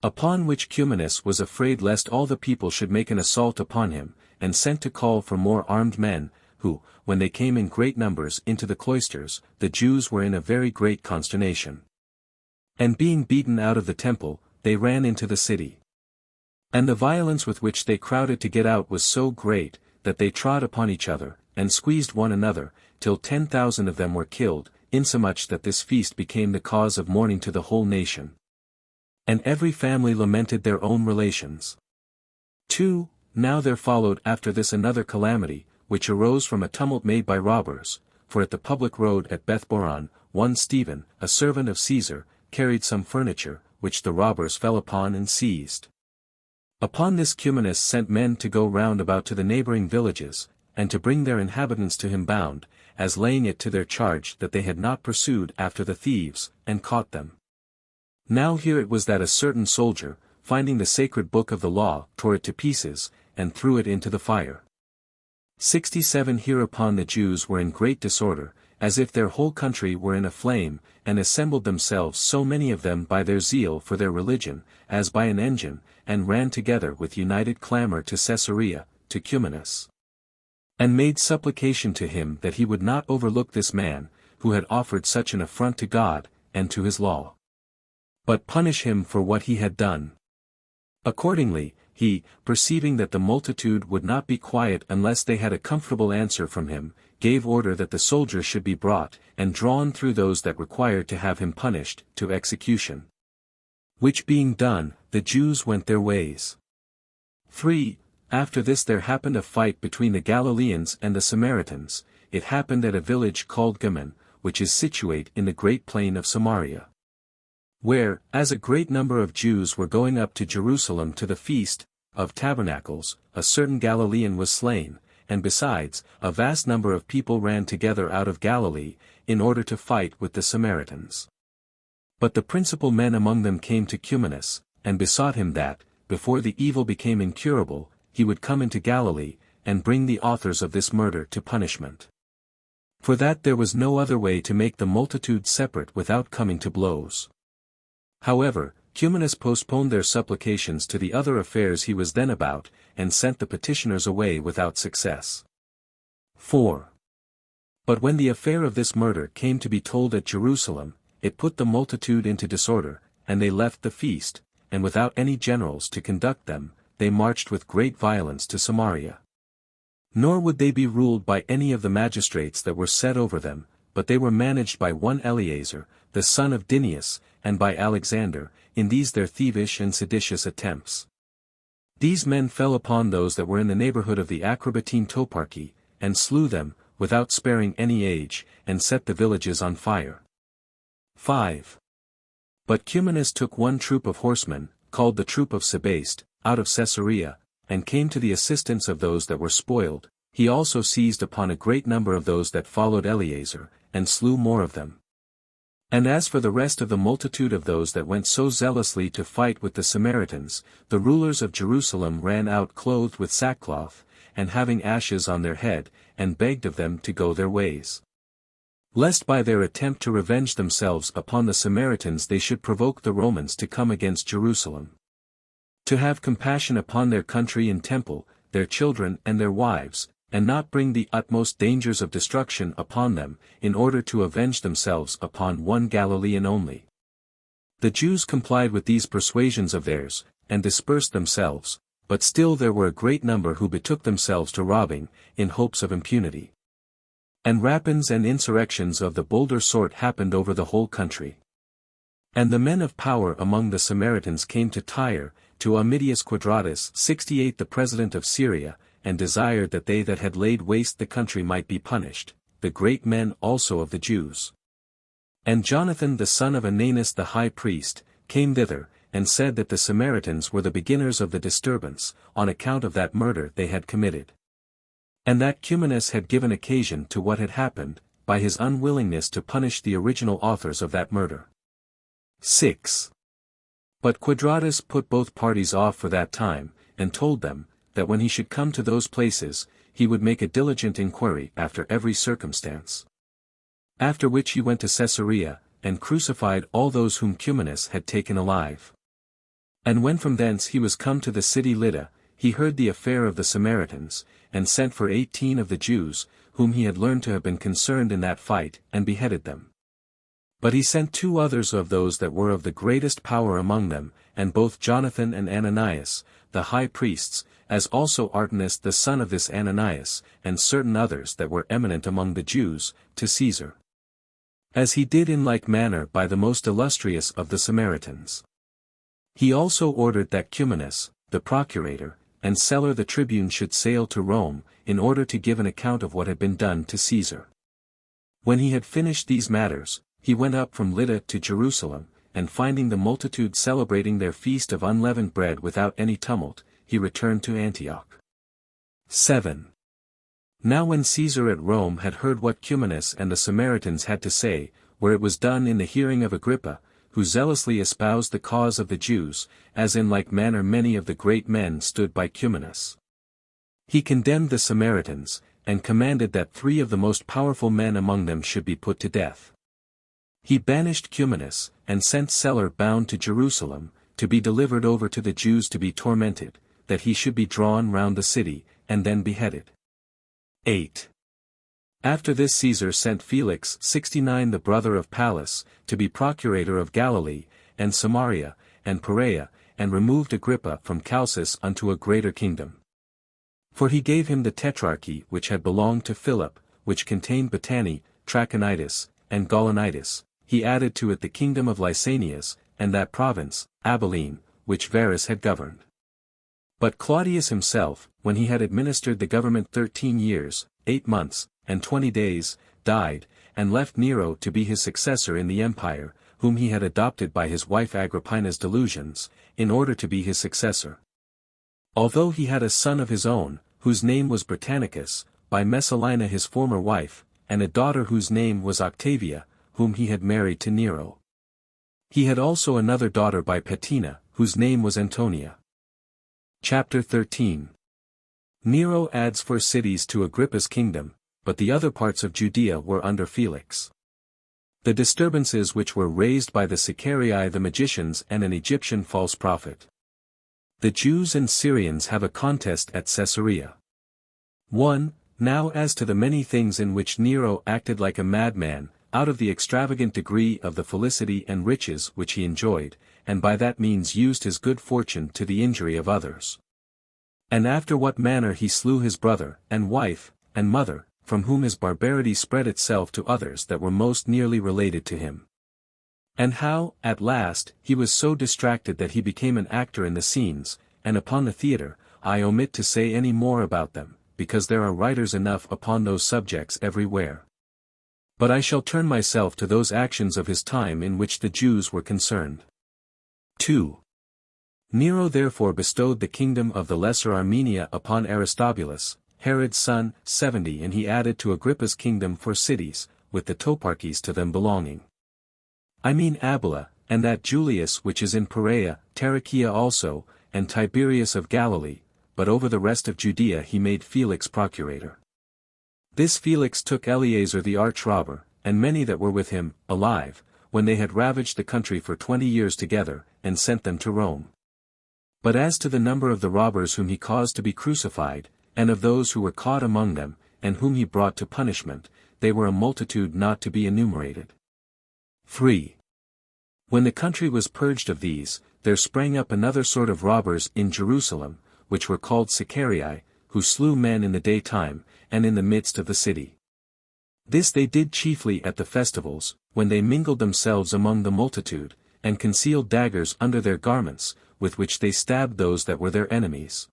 Upon which Cumanus was afraid lest all the people should make an assault upon him, and sent to call for more armed men, who, when they came in great numbers into the cloisters, the Jews were in a very great consternation. And being beaten out of the temple, they ran into the city. And the violence with which they crowded to get out was so great, that they trod upon each other, and squeezed one another, till 10,000 of them were killed, insomuch that this feast became the cause of mourning to the whole nation. And every family lamented their own relations. 2. Now there followed after this another calamity, which arose from a tumult made by robbers, for at the public road at Bethboron, one Stephen, a servant of Caesar, carried some furniture, which the robbers fell upon and seized. Upon this Cumanus sent men to go round about to the neighboring villages, and to bring their inhabitants to him bound, as laying it to their charge that they had not pursued after the thieves, and caught them. Now here it was that a certain soldier, finding the sacred book of the law, tore it to pieces, and threw it into the fire. 67 Hereupon the Jews were in great disorder, as if their whole country were in a flame, and assembled themselves so many of them by their zeal for their religion, as by an engine, and ran together with united clamor to Caesarea, to Cumanus, and made supplication to him that he would not overlook this man, who had offered such an affront to God, and to his law, but punish him for what he had done. Accordingly, he, perceiving that the multitude would not be quiet unless they had a comfortable answer from him, gave order that the soldiers should be brought, and drawn through those that required to have him punished, to execution. Which being done, the Jews went their ways. 3. After this there happened a fight between the Galileans and the Samaritans. It happened at a village called Gammon, which is situate in the great plain of Samaria. Where, as a great number of Jews were going up to Jerusalem to the feast of tabernacles, a certain Galilean was slain, and besides, a vast number of people ran together out of Galilee, in order to fight with the Samaritans. But the principal men among them came to Cumanus, and besought him that, before the evil became incurable, he would come into Galilee, and bring the authors of this murder to punishment. For that there was no other way to make the multitude separate without coming to blows. However, Cumanus postponed their supplications to the other affairs he was then about, and sent the petitioners away without success. 4. But when the affair of this murder came to be told at Jerusalem, it put the multitude into disorder, and they left the feast, and without any generals to conduct them, they marched with great violence to Samaria. Nor would they be ruled by any of the magistrates that were set over them, but they were managed by one Eleazar, the son of Dineus, and by Alexander, in these their thievish and seditious attempts. These men fell upon those that were in the neighborhood of the Acrabatine toparchy, and slew them, without sparing any age, and set the villages on fire. 5. But Cumanus took one troop of horsemen, called the troop of Sebaste, out of Caesarea, and came to the assistance of those that were spoiled. He also seized upon a great number of those that followed Eleazar, and slew more of them. And as for the rest of the multitude of those that went so zealously to fight with the Samaritans, the rulers of Jerusalem ran out clothed with sackcloth, and having ashes on their head, and begged of them to go their ways, lest by their attempt to revenge themselves upon the Samaritans they should provoke the Romans to come against Jerusalem, to have compassion upon their country and temple, their children and their wives, and not bring the utmost dangers of destruction upon them, in order to avenge themselves upon one Galilean only. The Jews complied with these persuasions of theirs, and dispersed themselves, but still there were a great number who betook themselves to robbing, in hopes of impunity. And rapines and insurrections of the bolder sort happened over the whole country. And the men of power among the Samaritans came to Tyre, to Ammidius Quadratus 68 the president of Syria, and desired that they that had laid waste the country might be punished, the great men also of the Jews. And Jonathan the son of Ananus the high priest, came thither, and said that the Samaritans were the beginners of the disturbance, on account of that murder they had committed. And that Cumanus had given occasion to what had happened, by his unwillingness to punish the original authors of that murder. 6. But Quadratus put both parties off for that time, and told them, that when he should come to those places, he would make a diligent inquiry after every circumstance. After which he went to Caesarea, and crucified all those whom Cumanus had taken alive. And when from thence he was come to the city Lydda, he heard the affair of the Samaritans, and sent for 18 of the Jews, whom he had learned to have been concerned in that fight, and beheaded them. But he sent 2 others of those that were of the greatest power among them, and both Jonathan and Ananias, the high priests, as also Artanus the son of this Ananias, and certain others that were eminent among the Jews, to Caesar. As he did in like manner by the most illustrious of the Samaritans. He also ordered that Cumanus, the procurator, and Celer the tribune should sail to Rome, in order to give an account of what had been done to Caesar. When he had finished these matters, he went up from Lydda to Jerusalem, and finding the multitude celebrating their feast of unleavened bread without any tumult, he returned to Antioch. 7. Now when Caesar at Rome had heard what Cumanus and the Samaritans had to say, where it was done in the hearing of Agrippa, who zealously espoused the cause of the Jews, as in like manner many of the great men stood by Cumanus, he condemned the Samaritans, and commanded that 3 of the most powerful men among them should be put to death. He banished Cumanus, and sent Celer bound to Jerusalem, to be delivered over to the Jews to be tormented, that he should be drawn round the city, and then beheaded. 8. After this Caesar sent Felix 69 the brother of Pallas, to be procurator of Galilee, and Samaria, and Perea, and removed Agrippa from Chalcis unto a greater kingdom. For he gave him the tetrarchy which had belonged to Philip, which contained Botany, Trachonitis, and Gaulonitis. He added to it the kingdom of Lysanias, and that province, Abilene, which Varus had governed. But Claudius himself, when he had administered the government 13 years, 8 months, and 20 days, died, and left Nero to be his successor in the empire, whom he had adopted by his wife Agrippina's delusions, in order to be his successor. Although he had a son of his own, whose name was Britannicus, by Messalina his former wife, and a daughter whose name was Octavia, whom he had married to Nero. He had also another daughter by Paetina, whose name was Antonia. Chapter 13. Nero adds 4 cities to Agrippa's kingdom, but the other parts of Judea were under Felix. The disturbances which were raised by the Sicarii the magicians and an Egyptian false prophet. The Jews and Syrians have a contest at Caesarea. 1. Now as to the many things in which Nero acted like a madman, out of the extravagant degree of the felicity and riches which he enjoyed, and by that means used his good fortune to the injury of others. And after what manner he slew his brother, and wife, and mother, from whom his barbarity spread itself to others that were most nearly related to him. And how, at last, he was so distracted that he became an actor in the scenes, and upon the theatre. I omit to say any more about them, because there are writers enough upon those subjects everywhere. But I shall turn myself to those actions of his time in which the Jews were concerned. 2. Nero therefore bestowed the kingdom of the Lesser Armenia upon Aristobulus, Herod's son, 70, and he added to Agrippa's kingdom 4 cities, with the toparchies to them belonging. I mean Abila, and that Julius which is in Perea, Tarichea also, and Tiberias of Galilee, but over the rest of Judea he made Felix procurator. This Felix took Eleazar the arch-robber, and many that were with him, alive, when they had ravaged the country for 20 years together, and sent them to Rome. But as to the number of the robbers whom he caused to be crucified, and of those who were caught among them, and whom he brought to punishment, they were a multitude not to be enumerated. 3. When the country was purged of these, there sprang up another sort of robbers in Jerusalem, which were called Sicarii, who slew men in the daytime, and in the midst of the city. This they did chiefly at the festivals, when they mingled themselves among the multitude, and concealed daggers under their garments, with which they stabbed those that were their enemies.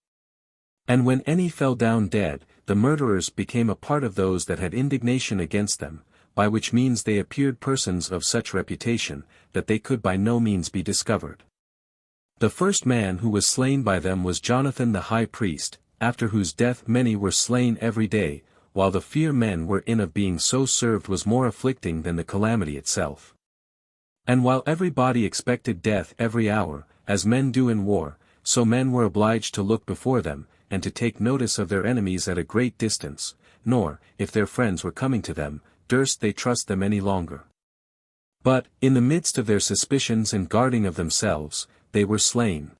And when any fell down dead, the murderers became a part of those that had indignation against them, by which means they appeared persons of such reputation, that they could by no means be discovered. The first man who was slain by them was Jonathan the high priest, after whose death many were slain every day, while the fear men were in of being so served was more afflicting than the calamity itself. And while every body expected death every hour, as men do in war, so men were obliged to look before them, and to take notice of their enemies at a great distance, nor, if their friends were coming to them, durst they trust them any longer. But, in the midst of their suspicions and guarding of themselves, they were slain.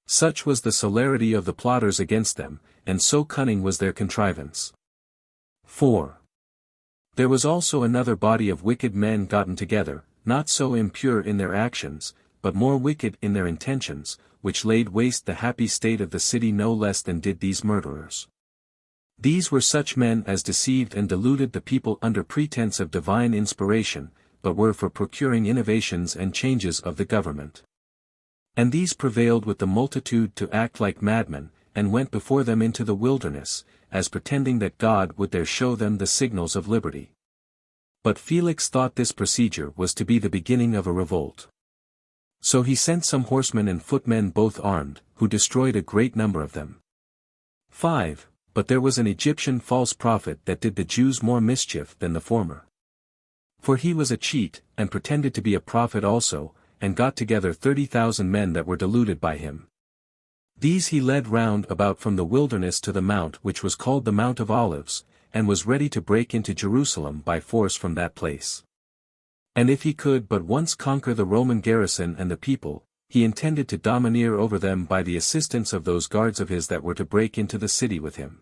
Such was the celerity of the plotters against them, and so cunning was their contrivance. 4. There was also another body of wicked men gotten together, not so impure in their actions, but more wicked in their intentions, which laid waste the happy state of the city no less than did these murderers. These were such men as deceived and deluded the people under pretense of divine inspiration, but were for procuring innovations and changes of the government. And these prevailed with the multitude to act like madmen, and went before them into the wilderness, as pretending that God would there show them the signals of liberty. But Felix thought this procedure was to be the beginning of a revolt. So he sent some horsemen and footmen both armed, who destroyed a great number of them. 5. But there was an Egyptian false prophet that did the Jews more mischief than the former. For he was a cheat, and pretended to be a prophet also, and got together 30,000 men that were deluded by him. These he led round about from the wilderness to the mount which was called the Mount of Olives, and was ready to break into Jerusalem by force from that place. And if he could but once conquer the Roman garrison and the people, he intended to domineer over them by the assistance of those guards of his that were to break into the city with him.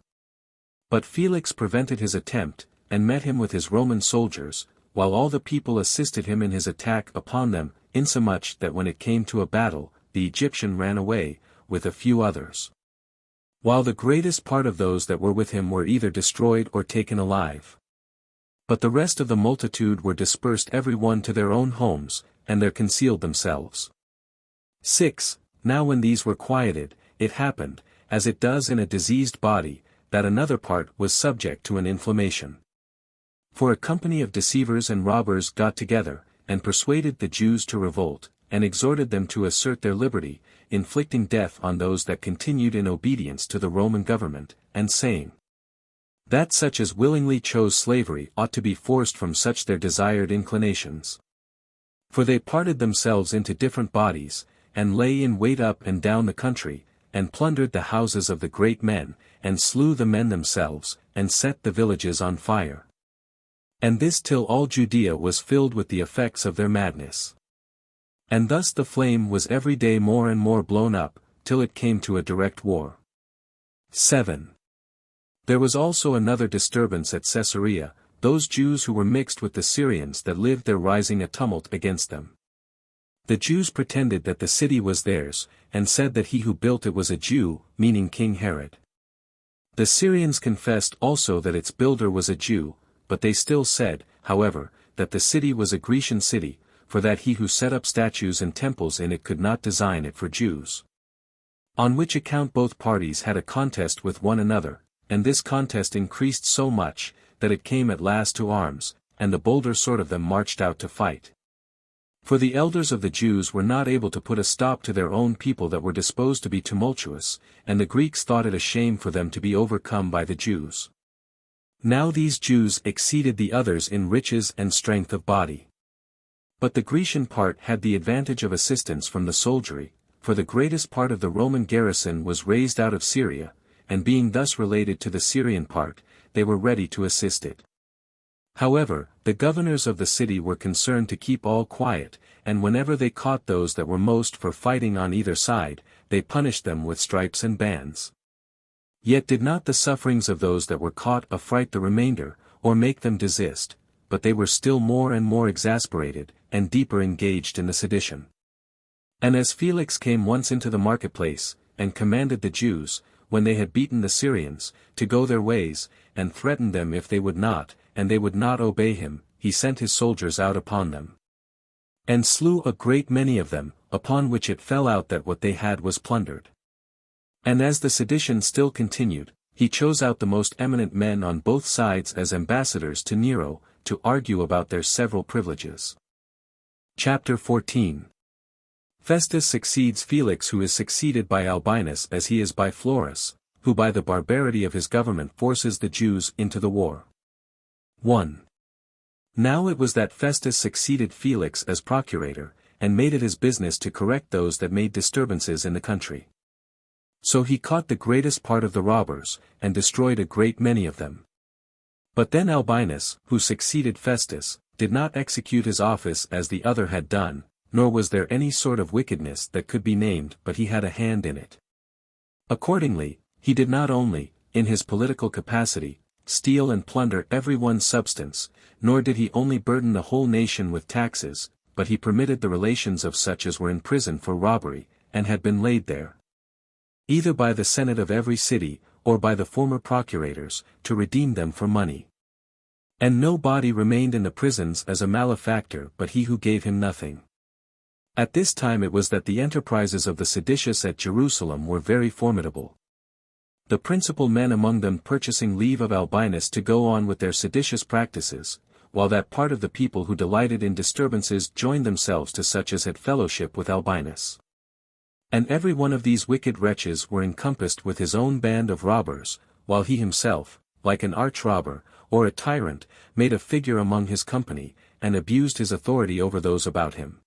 But Felix prevented his attempt, and met him with his Roman soldiers, while all the people assisted him in his attack upon them, insomuch that when it came to a battle, the Egyptian ran away, with a few others. While the greatest part of those that were with him were either destroyed or taken alive. But the rest of the multitude were dispersed every one to their own homes, and there concealed themselves. 6. Now when these were quieted, it happened, as it does in a diseased body, that another part was subject to an inflammation. For a company of deceivers and robbers got together, and persuaded the Jews to revolt, and exhorted them to assert their liberty, inflicting death on those that continued in obedience to the Roman government, and saying that such as willingly chose slavery ought to be forced from such their desired inclinations. For they parted themselves into different bodies, and lay in wait up and down the country, and plundered the houses of the great men, and slew the men themselves, and set the villages on fire. And this till all Judea was filled with the effects of their madness. And thus the flame was every day more and more blown up, till it came to a direct war. 7. There was also another disturbance at Caesarea, those Jews who were mixed with the Syrians that lived there rising a tumult against them. The Jews pretended that the city was theirs, and said that he who built it was a Jew, meaning King Herod. The Syrians confessed also that its builder was a Jew, but they still said, however, that the city was a Grecian city, for that he who set up statues and temples in it could not design it for Jews. On which account both parties had a contest with one another, and this contest increased so much, that it came at last to arms, and the bolder sort of them marched out to fight. For the elders of the Jews were not able to put a stop to their own people that were disposed to be tumultuous, and the Greeks thought it a shame for them to be overcome by the Jews. Now these Jews exceeded the others in riches and strength of body. But the Grecian part had the advantage of assistance from the soldiery, for the greatest part of the Roman garrison was raised out of Syria, and being thus related to the Syrian part, they were ready to assist it. However, the governors of the city were concerned to keep all quiet, and whenever they caught those that were most for fighting on either side, they punished them with stripes and bands. Yet did not the sufferings of those that were caught affright the remainder, or make them desist, but they were still more and more exasperated, and deeper engaged in the sedition. And as Felix came once into the marketplace, and commanded the Jews, when they had beaten the Syrians, to go their ways, and threatened them if they would not, and they would not obey him, he sent his soldiers out upon them. And slew a great many of them, upon which it fell out that what they had was plundered. And as the sedition still continued, he chose out the most eminent men on both sides as ambassadors to Nero, to argue about their several privileges. Chapter 14. Festus succeeds Felix, who is succeeded by Albinus as he is by Florus, who by the barbarity of his government forces the Jews into the war. 1. Now it was that Festus succeeded Felix as procurator, and made it his business to correct those that made disturbances in the country. So he caught the greatest part of the robbers, and destroyed a great many of them. But then Albinus, who succeeded Festus, did not execute his office as the other had done, nor was there any sort of wickedness that could be named, but he had a hand in it. Accordingly, he did not only, in his political capacity, steal and plunder every one's substance, nor did he only burden the whole nation with taxes, but he permitted the relations of such as were in prison for robbery, and had been laid there, either by the senate of every city, or by the former procurators, to redeem them for money. And no body remained in the prisons as a malefactor but he who gave him nothing. At this time it was that the enterprises of the seditious at Jerusalem were very formidable. The principal men among them purchasing leave of Albinus to go on with their seditious practices, while that part of the people who delighted in disturbances joined themselves to such as had fellowship with Albinus. And every one of these wicked wretches were encompassed with his own band of robbers, while he himself, like an arch-robber, or a tyrant, made a figure among his company, and abused his authority over those about him,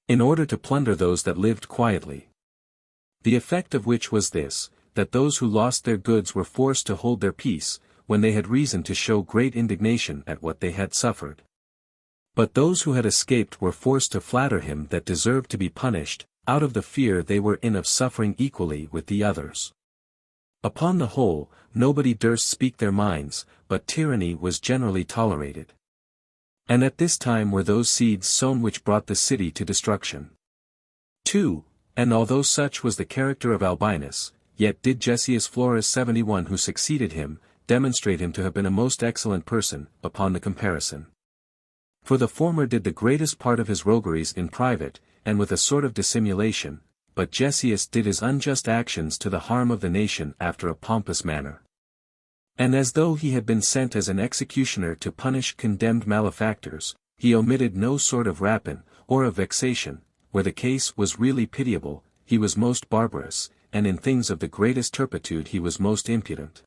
in order to plunder those that lived quietly. The effect of which was this, that those who lost their goods were forced to hold their peace, when they had reason to show great indignation at what they had suffered. But those who had escaped were forced to flatter him that deserved to be punished, out of the fear they were in of suffering equally with the others. Upon the whole, nobody durst speak their minds, but tyranny was generally tolerated. And at this time were those seeds sown which brought the city to destruction. 2. And although such was the character of Albinus, yet did Gessius Florus 71 who succeeded him, demonstrate him to have been a most excellent person, upon the comparison. For the former did the greatest part of his rogueries in private, and with a sort of dissimulation, but Gessius did his unjust actions to the harm of the nation after a pompous manner. And as though he had been sent as an executioner to punish condemned malefactors, he omitted no sort of rapine, or of vexation, where the case was really pitiable, he was most barbarous, and in things of the greatest turpitude he was most impudent.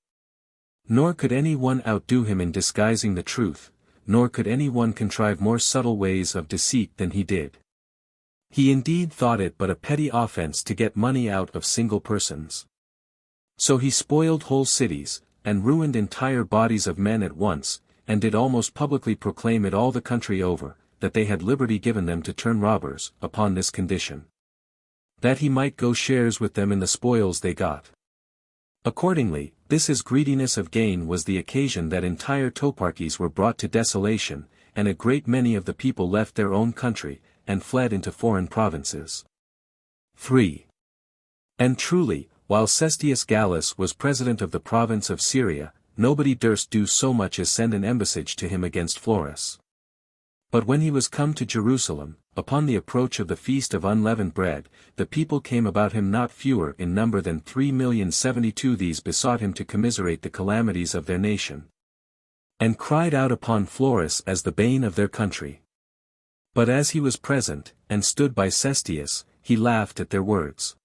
Nor could any one outdo him in disguising the truth, nor could any one contrive more subtle ways of deceit than he did. He indeed thought it but a petty offense to get money out of single persons. So he spoiled whole cities, and ruined entire bodies of men at once, and did almost publicly proclaim it all the country over, that they had liberty given them to turn robbers, upon this condition, that he might go shares with them in the spoils they got. Accordingly, this his greediness of gain was the occasion that entire toparchies were brought to desolation, and a great many of the people left their own country, and fled into foreign provinces. 3. And truly, while Cestius Gallus was president of the province of Syria, nobody durst do so much as send an embassage to him against Florus. But when he was come to Jerusalem, upon the approach of the feast of unleavened bread, the people came about him not fewer in number than 3,072,000. These besought him to commiserate the calamities of their nation, and cried out upon Florus as the bane of their country. But as he was present, and stood by Cestius, he laughed at their words.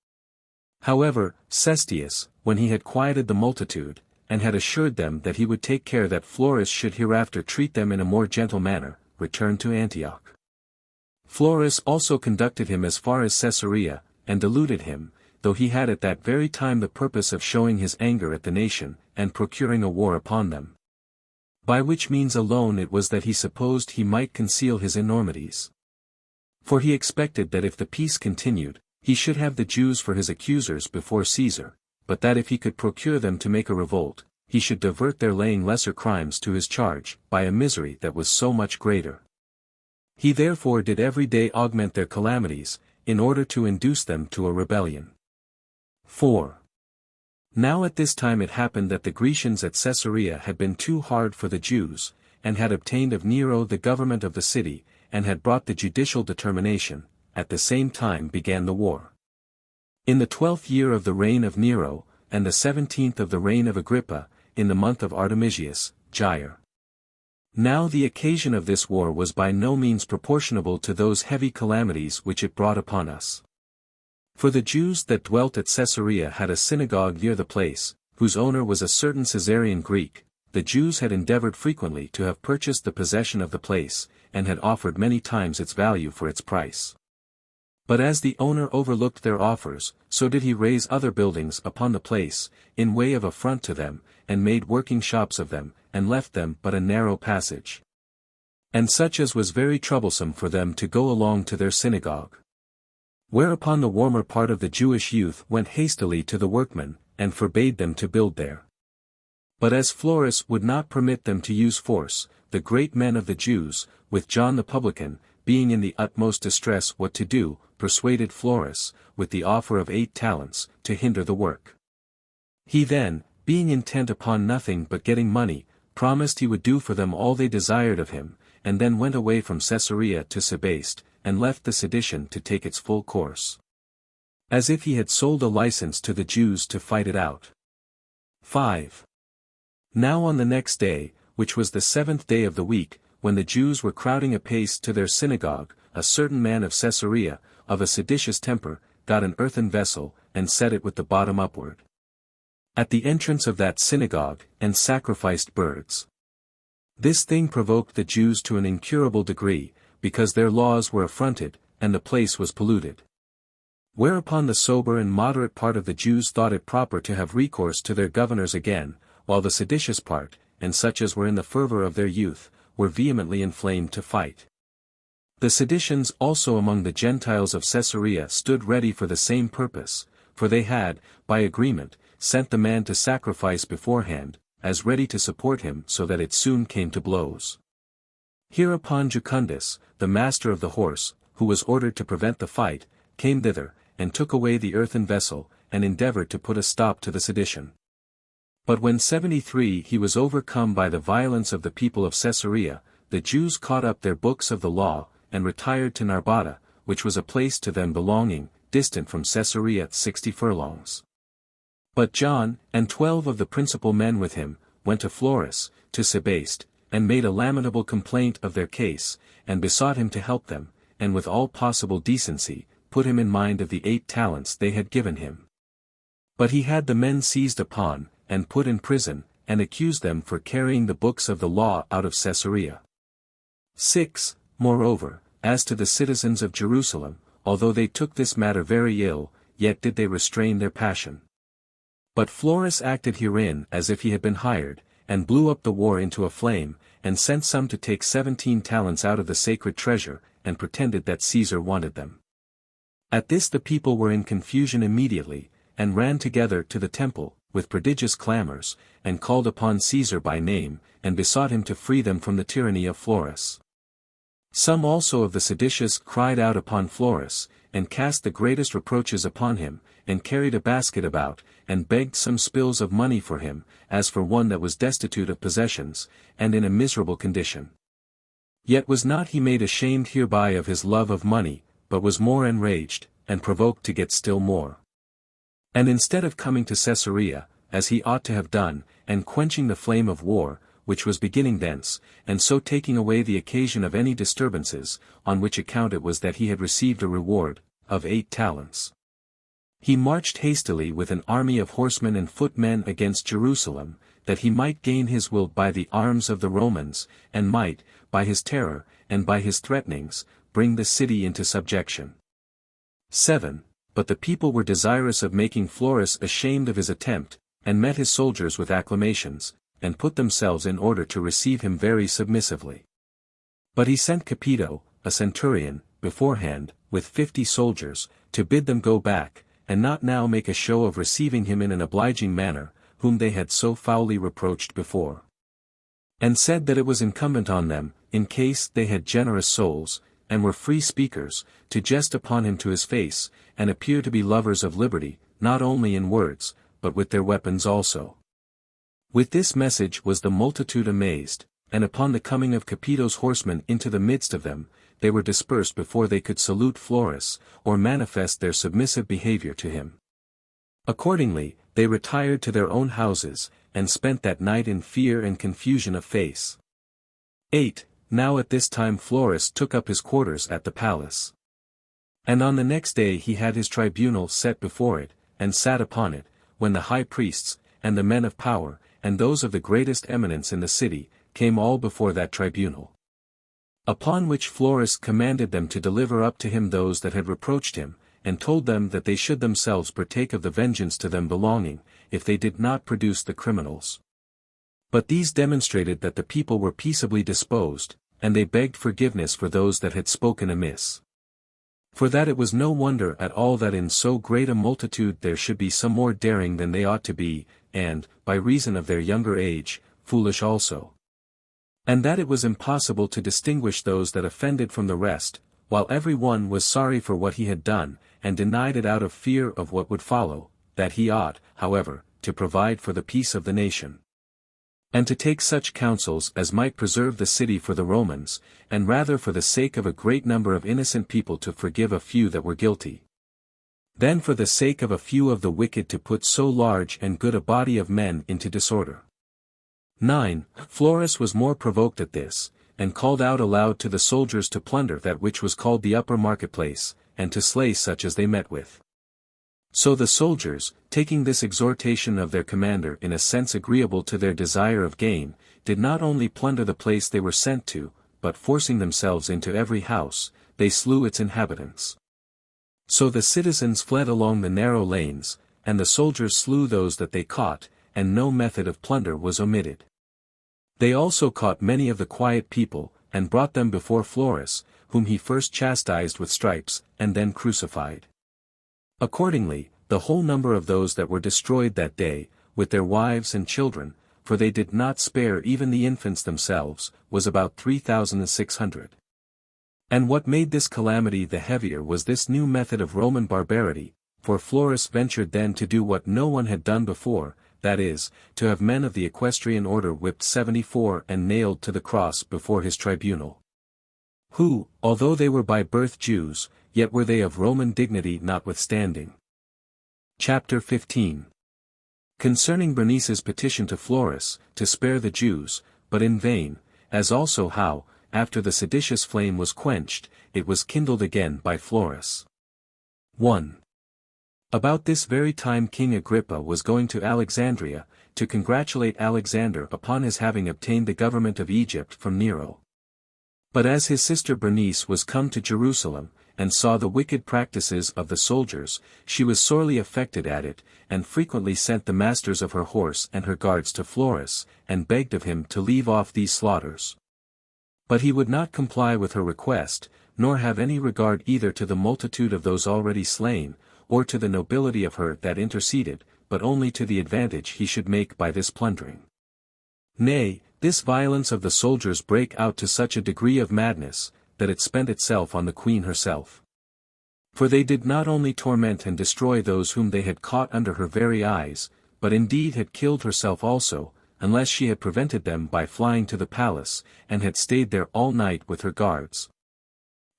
However, Cestius, when he had quieted the multitude, and had assured them that he would take care that Florus should hereafter treat them in a more gentle manner, returned to Antioch. Florus also conducted him as far as Caesarea, and deluded him, though he had at that very time the purpose of showing his anger at the nation, and procuring a war upon them. By which means alone it was that he supposed he might conceal his enormities. For he expected that if the peace continued, he should have the Jews for his accusers before Caesar, but that if he could procure them to make a revolt, he should divert their laying lesser crimes to his charge, by a misery that was so much greater. He therefore did every day augment their calamities, in order to induce them to a rebellion. 4. Now at this time it happened that the Grecians at Caesarea had been too hard for the Jews, and had obtained of Nero the government of the city, and had brought the judicial determination. At the same time began the war. In the 12th year of the reign of Nero, and the 17th of the reign of Agrippa, in the month of Artemisius, Jair. Now the occasion of this war was by no means proportionable to those heavy calamities which it brought upon us. For the Jews that dwelt at Caesarea had a synagogue near the place, whose owner was a certain Caesarean Greek. The Jews had endeavored frequently to have purchased the possession of the place, and had offered many times its value for its price. But as the owner overlooked their offers, so did he raise other buildings upon the place, in way of affront to them, and made working shops of them, and left them but a narrow passage, and such as was very troublesome for them to go along to their synagogue. Whereupon the warmer part of the Jewish youth went hastily to the workmen, and forbade them to build there. But as Florus would not permit them to use force, the great men of the Jews, with John the publican, being in the utmost distress what to do, persuaded Florus, with the offer of 8 talents, to hinder the work. He then, being intent upon nothing but getting money, promised he would do for them all they desired of him, and then went away from Caesarea to Sebaste, and left the sedition to take its full course, as if he had sold a license to the Jews to fight it out. 5. Now on the next day, which was the 7th day of the week, when the Jews were crowding apace to their synagogue, a certain man of Caesarea, of a seditious temper, got an earthen vessel, and set it with the bottom upward at the entrance of that synagogue, and sacrificed birds. This thing provoked the Jews to an incurable degree, because their laws were affronted, and the place was polluted. Whereupon the sober and moderate part of the Jews thought it proper to have recourse to their governors again, while the seditious part, and such as were in the fervor of their youth, were vehemently inflamed to fight. The seditions also among the Gentiles of Caesarea stood ready for the same purpose, for they had, by agreement, sent the man to sacrifice beforehand, as ready to support him so that it soon came to blows. Hereupon Jucundus, the master of the horse, who was ordered to prevent the fight, came thither, and took away the earthen vessel, and endeavored to put a stop to the sedition. But when 73 he was overcome by the violence of the people of Caesarea, the Jews caught up their books of the law, and retired to Narbata, which was a place to them belonging, distant from Caesarea 60 furlongs. But John, and 12 of the principal men with him, went to Florus, to Sebaste, and made a lamentable complaint of their case, and besought him to help them, and with all possible decency, put him in mind of the 8 talents they had given him. But he had the men seized upon, and put in prison, and accused them for carrying the books of the law out of Caesarea. 6. Moreover, as to the citizens of Jerusalem, although they took this matter very ill, yet did they restrain their passion. But Florus acted herein as if he had been hired, and blew up the war into a flame, and sent some to take 17 talents out of the sacred treasure, and pretended that Caesar wanted them. At this the people were in confusion immediately, and ran together to the temple, with prodigious clamors, and called upon Caesar by name, and besought him to free them from the tyranny of Florus. Some also of the seditious cried out upon Florus, and cast the greatest reproaches upon him, and carried a basket about, and begged some spills of money for him, as for one that was destitute of possessions, and in a miserable condition. Yet was not he made ashamed hereby of his love of money, but was more enraged, and provoked to get still more. And instead of coming to Caesarea, as he ought to have done, and quenching the flame of war, which was beginning thence, and so taking away the occasion of any disturbances, on which account it was that he had received a reward, of 8 talents. He marched hastily with an army of horsemen and footmen against Jerusalem, that he might gain his will by the arms of the Romans, and might, by his terror, and by his threatenings, bring the city into subjection. 7. But the people were desirous of making Florus ashamed of his attempt, and met his soldiers with acclamations, and put themselves in order to receive him very submissively. But he sent Capito, a centurion, beforehand, with 50 soldiers, to bid them go back, and not now make a show of receiving him in an obliging manner, whom they had so foully reproached before. And said that it was incumbent on them, in case they had generous souls, and were free speakers, to jest upon him to his face, and appear to be lovers of liberty, not only in words, but with their weapons also. With this message was the multitude amazed, and upon the coming of Capito's horsemen into the midst of them, they were dispersed before they could salute Florus, or manifest their submissive behavior to him. Accordingly, they retired to their own houses, and spent that night in fear and confusion of face. 8. Now at this time Florus took up his quarters at the palace. And on the next day he had his tribunal set before it, and sat upon it, when the high priests, and the men of power, and those of the greatest eminence in the city, came all before that tribunal. Upon which Florus commanded them to deliver up to him those that had reproached him, and told them that they should themselves partake of the vengeance to them belonging, if they did not produce the criminals. But these demonstrated that the people were peaceably disposed, and they begged forgiveness for those that had spoken amiss. For that it was no wonder at all that in so great a multitude there should be some more daring than they ought to be, and, by reason of their younger age, foolish also. And that it was impossible to distinguish those that offended from the rest, while every one was sorry for what he had done, and denied it out of fear of what would follow, that he ought, however, to provide for the peace of the nation. And to take such counsels as might preserve the city for the Romans, and rather for the sake of a great number of innocent people to forgive a few that were guilty, than for the sake of a few of the wicked to put so large and good a body of men into disorder. 9. Florus was more provoked at this, and called out aloud to the soldiers to plunder that which was called the upper marketplace, and to slay such as they met with. So the soldiers, taking this exhortation of their commander in a sense agreeable to their desire of gain, did not only plunder the place they were sent to, but forcing themselves into every house, they slew its inhabitants. So the citizens fled along the narrow lanes, and the soldiers slew those that they caught, and no method of plunder was omitted. They also caught many of the quiet people, and brought them before Florus, whom he first chastised with stripes, and then crucified. Accordingly, the whole number of those that were destroyed that day, with their wives and children, for they did not spare even the infants themselves, was about 3,600. And what made this calamity the heavier was this new method of Roman barbarity, for Florus ventured then to do what no one had done before, that is, to have men of the equestrian order whipped 74 and nailed to the cross before his tribunal. Who, although they were by birth Jews, yet were they of Roman dignity notwithstanding. Chapter 15. Concerning Bernice's petition to Florus, to spare the Jews, but in vain, as also how, after the seditious flame was quenched, it was kindled again by Florus. 1. About this very time King Agrippa was going to Alexandria, to congratulate Alexander upon his having obtained the government of Egypt from Nero. But as his sister Bernice was come to Jerusalem, and saw the wicked practices of the soldiers, she was sorely affected at it, and frequently sent the masters of her horse and her guards to Florus, and begged of him to leave off these slaughters. But he would not comply with her request, nor have any regard either to the multitude of those already slain, or to the nobility of her that interceded, but only to the advantage he should make by this plundering. Nay, this violence of the soldiers brake out to such a degree of madness, that it spent itself on the queen herself. For they did not only torment and destroy those whom they had caught under her very eyes, but indeed had killed herself also, unless she had prevented them by flying to the palace, and had stayed there all night with her guards,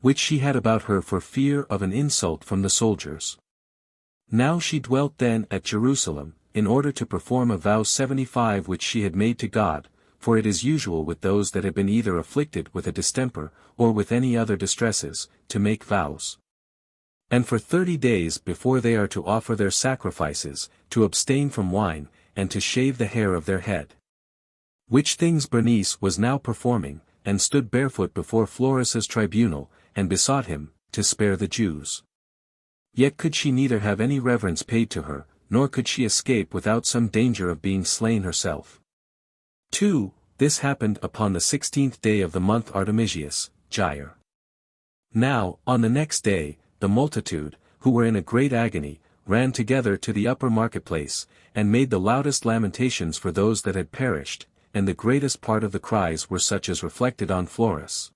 which she had about her for fear of an insult from the soldiers. Now she dwelt then at Jerusalem, in order to perform a vow 75 which she had made to God, for it is usual with those that have been either afflicted with a distemper, or with any other distresses, to make vows. And for 30 days before they are to offer their sacrifices, to abstain from wine, and to shave the hair of their head. Which things Bernice was now performing, and stood barefoot before Florus's tribunal, and besought him, to spare the Jews. Yet could she neither have any reverence paid to her, nor could she escape without some danger of being slain herself. 2. This happened upon the 16th day of the month Artemisius, Jair. Now, on the next day, the multitude, who were in a great agony, ran together to the upper marketplace, and made the loudest lamentations for those that had perished, and the greatest part of the cries were such as reflected on Florus.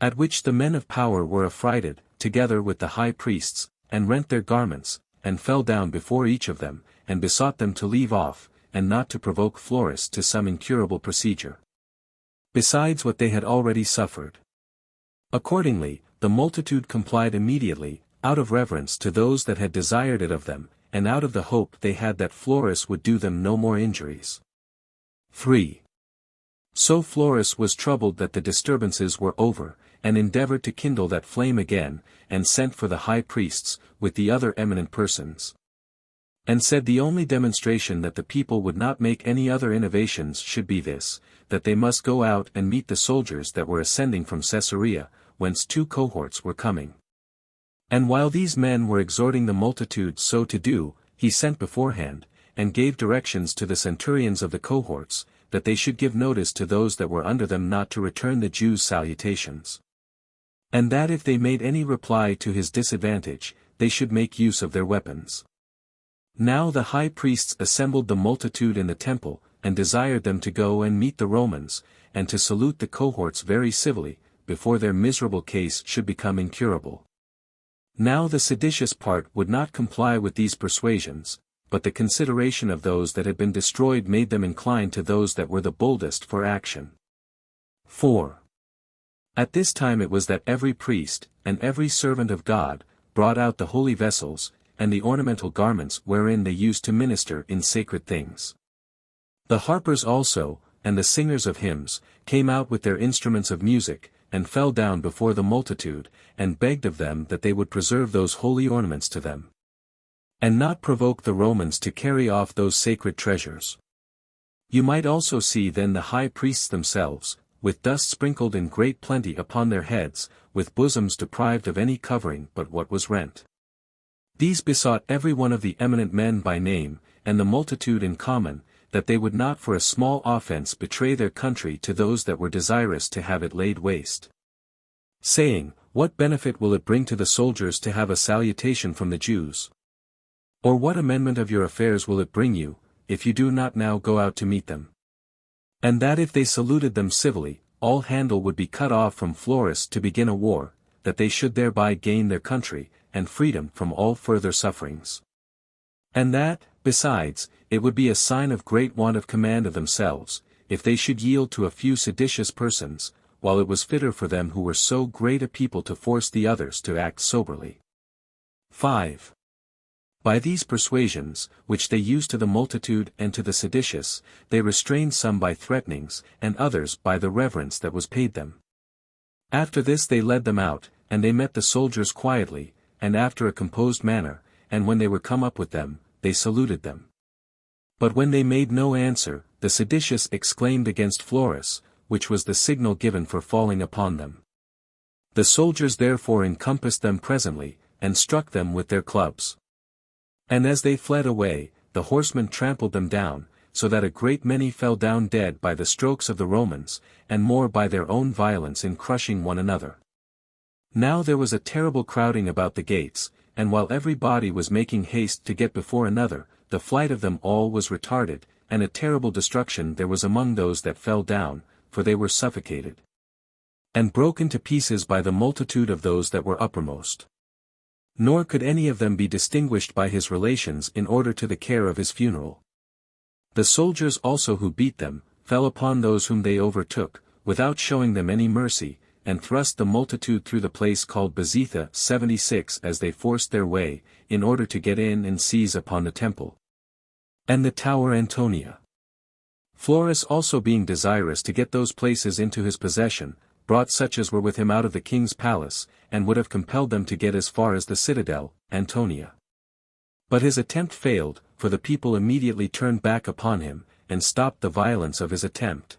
At which the men of power were affrighted, together with the high priests, and rent their garments, and fell down before each of them, and besought them to leave off, and not to provoke Florus to some incurable procedure, besides what they had already suffered. Accordingly, the multitude complied immediately, out of reverence to those that had desired it of them, and out of the hope they had that Florus would do them no more injuries. 3. So Florus was troubled that the disturbances were over, and endeavored to kindle that flame again, and sent for the high priests, with the other eminent persons. And said the only demonstration that the people would not make any other innovations should be this, that they must go out and meet the soldiers that were ascending from Caesarea, whence 2 cohorts were coming. And while these men were exhorting the multitude so to do, he sent beforehand, and gave directions to the centurions of the cohorts, that they should give notice to those that were under them not to return the Jews' salutations. And that if they made any reply to his disadvantage, they should make use of their weapons. Now the high priests assembled the multitude in the temple, and desired them to go and meet the Romans, and to salute the cohorts very civilly, before their miserable case should become incurable. Now the seditious part would not comply with these persuasions, but the consideration of those that had been destroyed made them incline to those that were the boldest for action. 4. At this time it was that every priest, and every servant of God, brought out the holy vessels, and the ornamental garments wherein they used to minister in sacred things. The harpers also, and the singers of hymns, came out with their instruments of music, and fell down before the multitude, and begged of them that they would preserve those holy ornaments to them, and not provoke the Romans to carry off those sacred treasures. You might also see then the high priests themselves, with dust sprinkled in great plenty upon their heads, with bosoms deprived of any covering but what was rent. These besought every one of the eminent men by name, and the multitude in common, that they would not for a small offense betray their country to those that were desirous to have it laid waste. Saying, what benefit will it bring to the soldiers to have a salutation from the Jews? Or what amendment of your affairs will it bring you, if you do not now go out to meet them? And that if they saluted them civilly, all handle would be cut off from Florus to begin a war, that they should thereby gain their country, and freedom from all further sufferings. And that, besides, it would be a sign of great want of command of themselves, if they should yield to a few seditious persons, while it was fitter for them who were so great a people to force the others to act soberly. 5. By these persuasions, which they used to the multitude and to the seditious, they restrained some by threatenings, and others by the reverence that was paid them. After this they led them out, and they met the soldiers quietly, and after a composed manner, and when they were come up with them, they saluted them. But when they made no answer, the seditious exclaimed against Florus, which was the signal given for falling upon them. The soldiers therefore encompassed them presently, and struck them with their clubs. And as they fled away, the horsemen trampled them down, so that a great many fell down dead by the strokes of the Romans, and more by their own violence in crushing one another. Now there was a terrible crowding about the gates, and while every body was making haste to get before another, the flight of them all was retarded, and a terrible destruction there was among those that fell down, for they were suffocated, and broken to pieces by the multitude of those that were uppermost. Nor could any of them be distinguished by his relations in order to the care of his funeral. The soldiers also who beat them, fell upon those whom they overtook, without showing them any mercy, and thrust the multitude through the place called Bezetha 76 as they forced their way, in order to get in and seize upon the temple and the tower Antonia. Florus also being desirous to get those places into his possession, brought such as were with him out of the king's palace, and would have compelled them to get as far as the citadel, Antonia. But his attempt failed, for the people immediately turned back upon him, and stopped the violence of his attempt.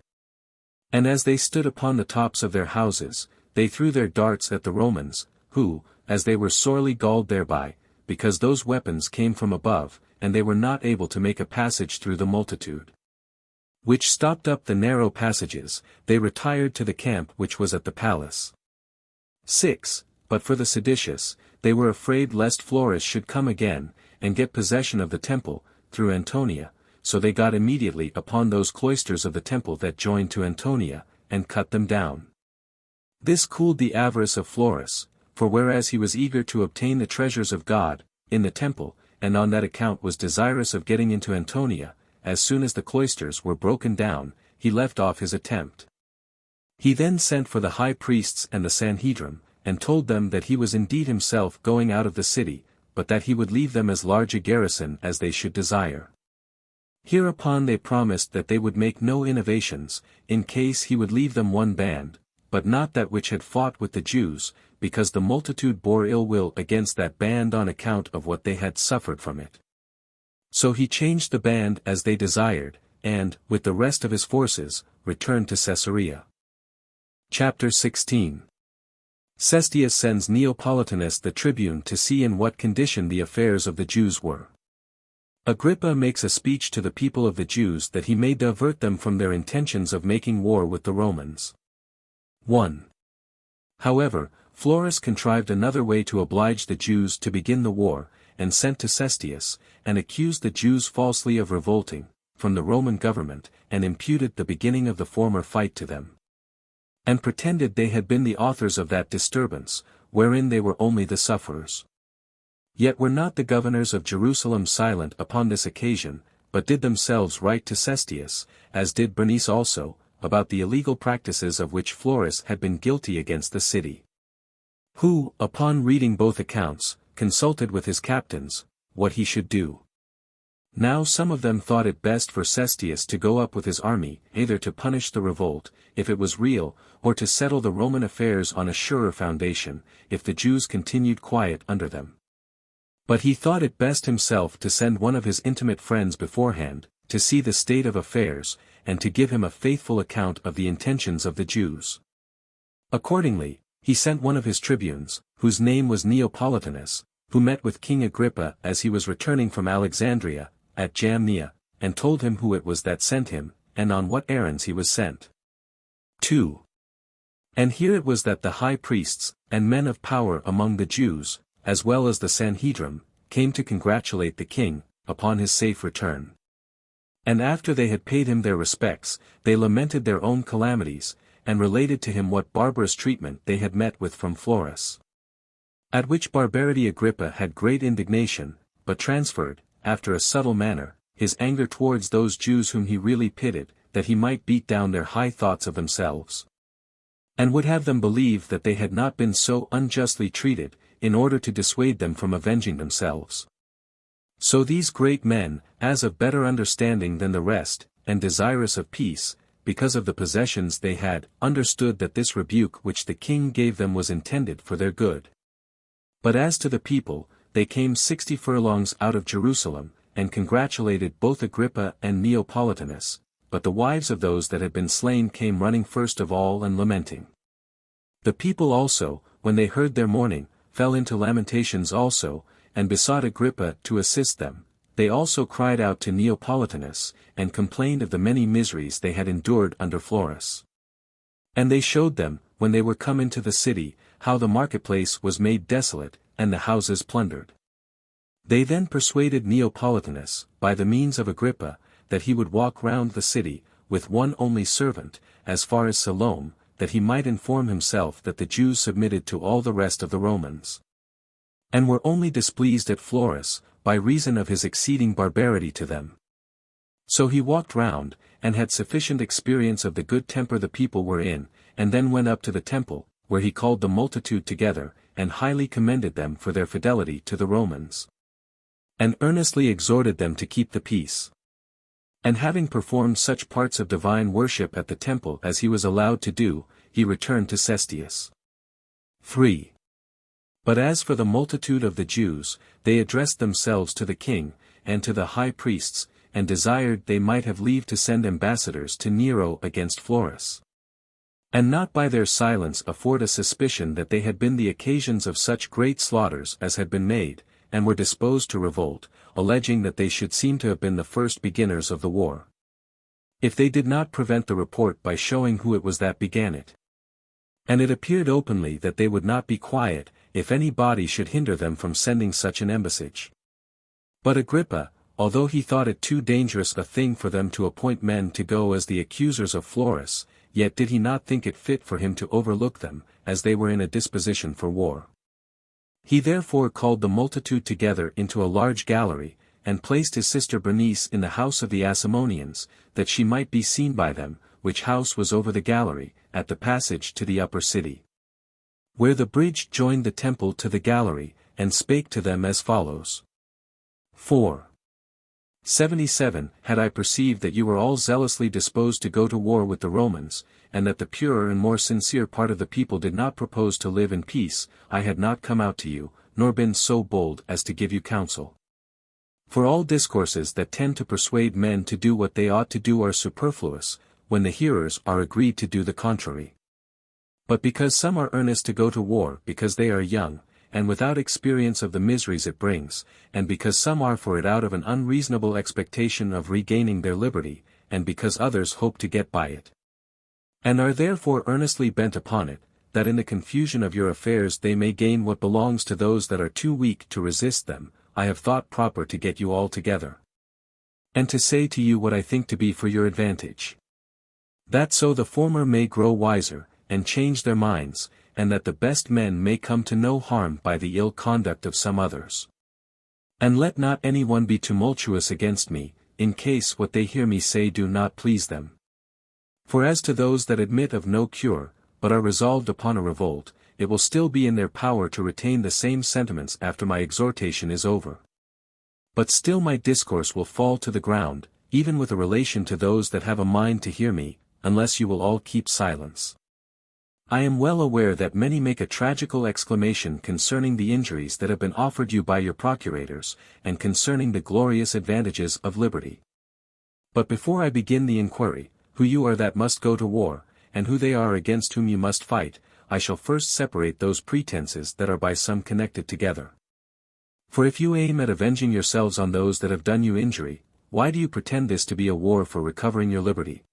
And as they stood upon the tops of their houses, they threw their darts at the Romans, who, as they were sorely galled thereby, because those weapons came from above, and they were not able to make a passage through the multitude, which stopped up the narrow passages, they retired to the camp which was at the palace. 6. But for the seditious, they were afraid lest Florus should come again, and get possession of the temple, through Antonia, so they got immediately upon those cloisters of the temple that joined to Antonia, and cut them down. This cooled the avarice of Florus, for whereas he was eager to obtain the treasures of God, in the temple, and on that account was desirous of getting into Antonia, as soon as the cloisters were broken down, he left off his attempt. He then sent for the high priests and the Sanhedrim, and told them that he was indeed himself going out of the city, but that he would leave them as large a garrison as they should desire. Hereupon they promised that they would make no innovations, in case he would leave them one band, but not that which had fought with the Jews, because the multitude bore ill will against that band on account of what they had suffered from it. So he changed the band as they desired, and, with the rest of his forces, returned to Caesarea. Chapter 16. Cestius sends Neopolitanus the tribune to see in what condition the affairs of the Jews were. Agrippa makes a speech to the people of the Jews that he may divert them from their intentions of making war with the Romans. 1. However, Florus contrived another way to oblige the Jews to begin the war, and sent to Cestius, and accused the Jews falsely of revolting from the Roman government, and imputed the beginning of the former fight to them, and pretended they had been the authors of that disturbance, wherein they were only the sufferers. Yet were not the governors of Jerusalem silent upon this occasion, but did themselves write to Cestius, as did Bernice also, about the illegal practices of which Florus had been guilty against the city. Who, upon reading both accounts, consulted with his captains, what he should do. Now some of them thought it best for Cestius to go up with his army, either to punish the revolt, if it was real, or to settle the Roman affairs on a surer foundation, if the Jews continued quiet under them. But he thought it best himself to send one of his intimate friends beforehand, to see the state of affairs, and to give him a faithful account of the intentions of the Jews. Accordingly, he sent one of his tribunes, whose name was Neopolitanus, who met with King Agrippa as he was returning from Alexandria, at Jamnia, and told him who it was that sent him, and on what errands he was sent. 2. And here it was that the high priests, and men of power among the Jews, as well as the Sanhedrim, came to congratulate the king, upon his safe return. And after they had paid him their respects, they lamented their own calamities, and related to him what barbarous treatment they had met with from Florus. At which barbarity Agrippa had great indignation, but transferred, after a subtle manner, his anger towards those Jews whom he really pitied, that he might beat down their high thoughts of themselves. And would have them believe that they had not been so unjustly treated, in order to dissuade them from avenging themselves. So these great men, as of better understanding than the rest, and desirous of peace, because of the possessions they had, understood that this rebuke which the king gave them was intended for their good. But as to the people, they came 60 furlongs out of Jerusalem, and congratulated both Agrippa and Neopolitanus, but the wives of those that had been slain came running first of all and lamenting. The people also, when they heard their mourning, fell into lamentations also, and besought Agrippa to assist them. They also cried out to Neopolitanus, and complained of the many miseries they had endured under Florus. And they showed them, when they were come into the city, how the marketplace was made desolate, and the houses plundered. They then persuaded Neopolitanus, by the means of Agrippa, that he would walk round the city, with one only servant, as far as Siloam, that he might inform himself that the Jews submitted to all the rest of the Romans, and were only displeased at Florus, by reason of his exceeding barbarity to them. So he walked round, and had sufficient experience of the good temper the people were in, and then went up to the temple, where he called the multitude together, and highly commended them for their fidelity to the Romans, and earnestly exhorted them to keep the peace. And having performed such parts of divine worship at the temple as he was allowed to do, he returned to Cestius. 3. But as for the multitude of the Jews, they addressed themselves to the king, and to the high priests, and desired they might have leave to send ambassadors to Nero against Florus, and not by their silence afford a suspicion that they had been the occasions of such great slaughters as had been made, and were disposed to revolt, alleging that they should seem to have been the first beginners of the war, if they did not prevent the report by showing who it was that began it. And it appeared openly that they would not be quiet, if any body should hinder them from sending such an embassage. But Agrippa, although he thought it too dangerous a thing for them to appoint men to go as the accusers of Florus, yet did he not think it fit for him to overlook them, as they were in a disposition for war. He therefore called the multitude together into a large gallery, and placed his sister Bernice in the house of the Asamoneans, that she might be seen by them, which house was over the gallery, at the passage to the upper city, where the bridge joined the temple to the gallery, and spake to them as follows. 4. 77 Had I perceived that you were all zealously disposed to go to war with the Romans, and that the purer and more sincere part of the people did not propose to live in peace, I had not come out to you, nor been so bold as to give you counsel. For all discourses that tend to persuade men to do what they ought to do are superfluous, when the hearers are agreed to do the contrary. But because some are earnest to go to war because they are young, and without experience of the miseries it brings, and because some are for it out of an unreasonable expectation of regaining their liberty, and because others hope to get by it, and are therefore earnestly bent upon it, that in the confusion of your affairs they may gain what belongs to those that are too weak to resist them, I have thought proper to get you all together, and to say to you what I think to be for your advantage, that so the former may grow wiser, and change their minds, and that the best men may come to no harm by the ill conduct of some others. And let not any one be tumultuous against me, in case what they hear me say do not please them. For as to those that admit of no cure, but are resolved upon a revolt, it will still be in their power to retain the same sentiments after my exhortation is over. But still my discourse will fall to the ground, even with a relation to those that have a mind to hear me, unless you will all keep silence. I am well aware that many make a tragical exclamation concerning the injuries that have been offered you by your procurators, and concerning the glorious advantages of liberty. But before I begin the inquiry, who you are that must go to war, and who they are against whom you must fight, I shall first separate those pretenses that are by some connected together. For if you aim at avenging yourselves on those that have done you injury, why do you pretend this to be a war for recovering your liberty?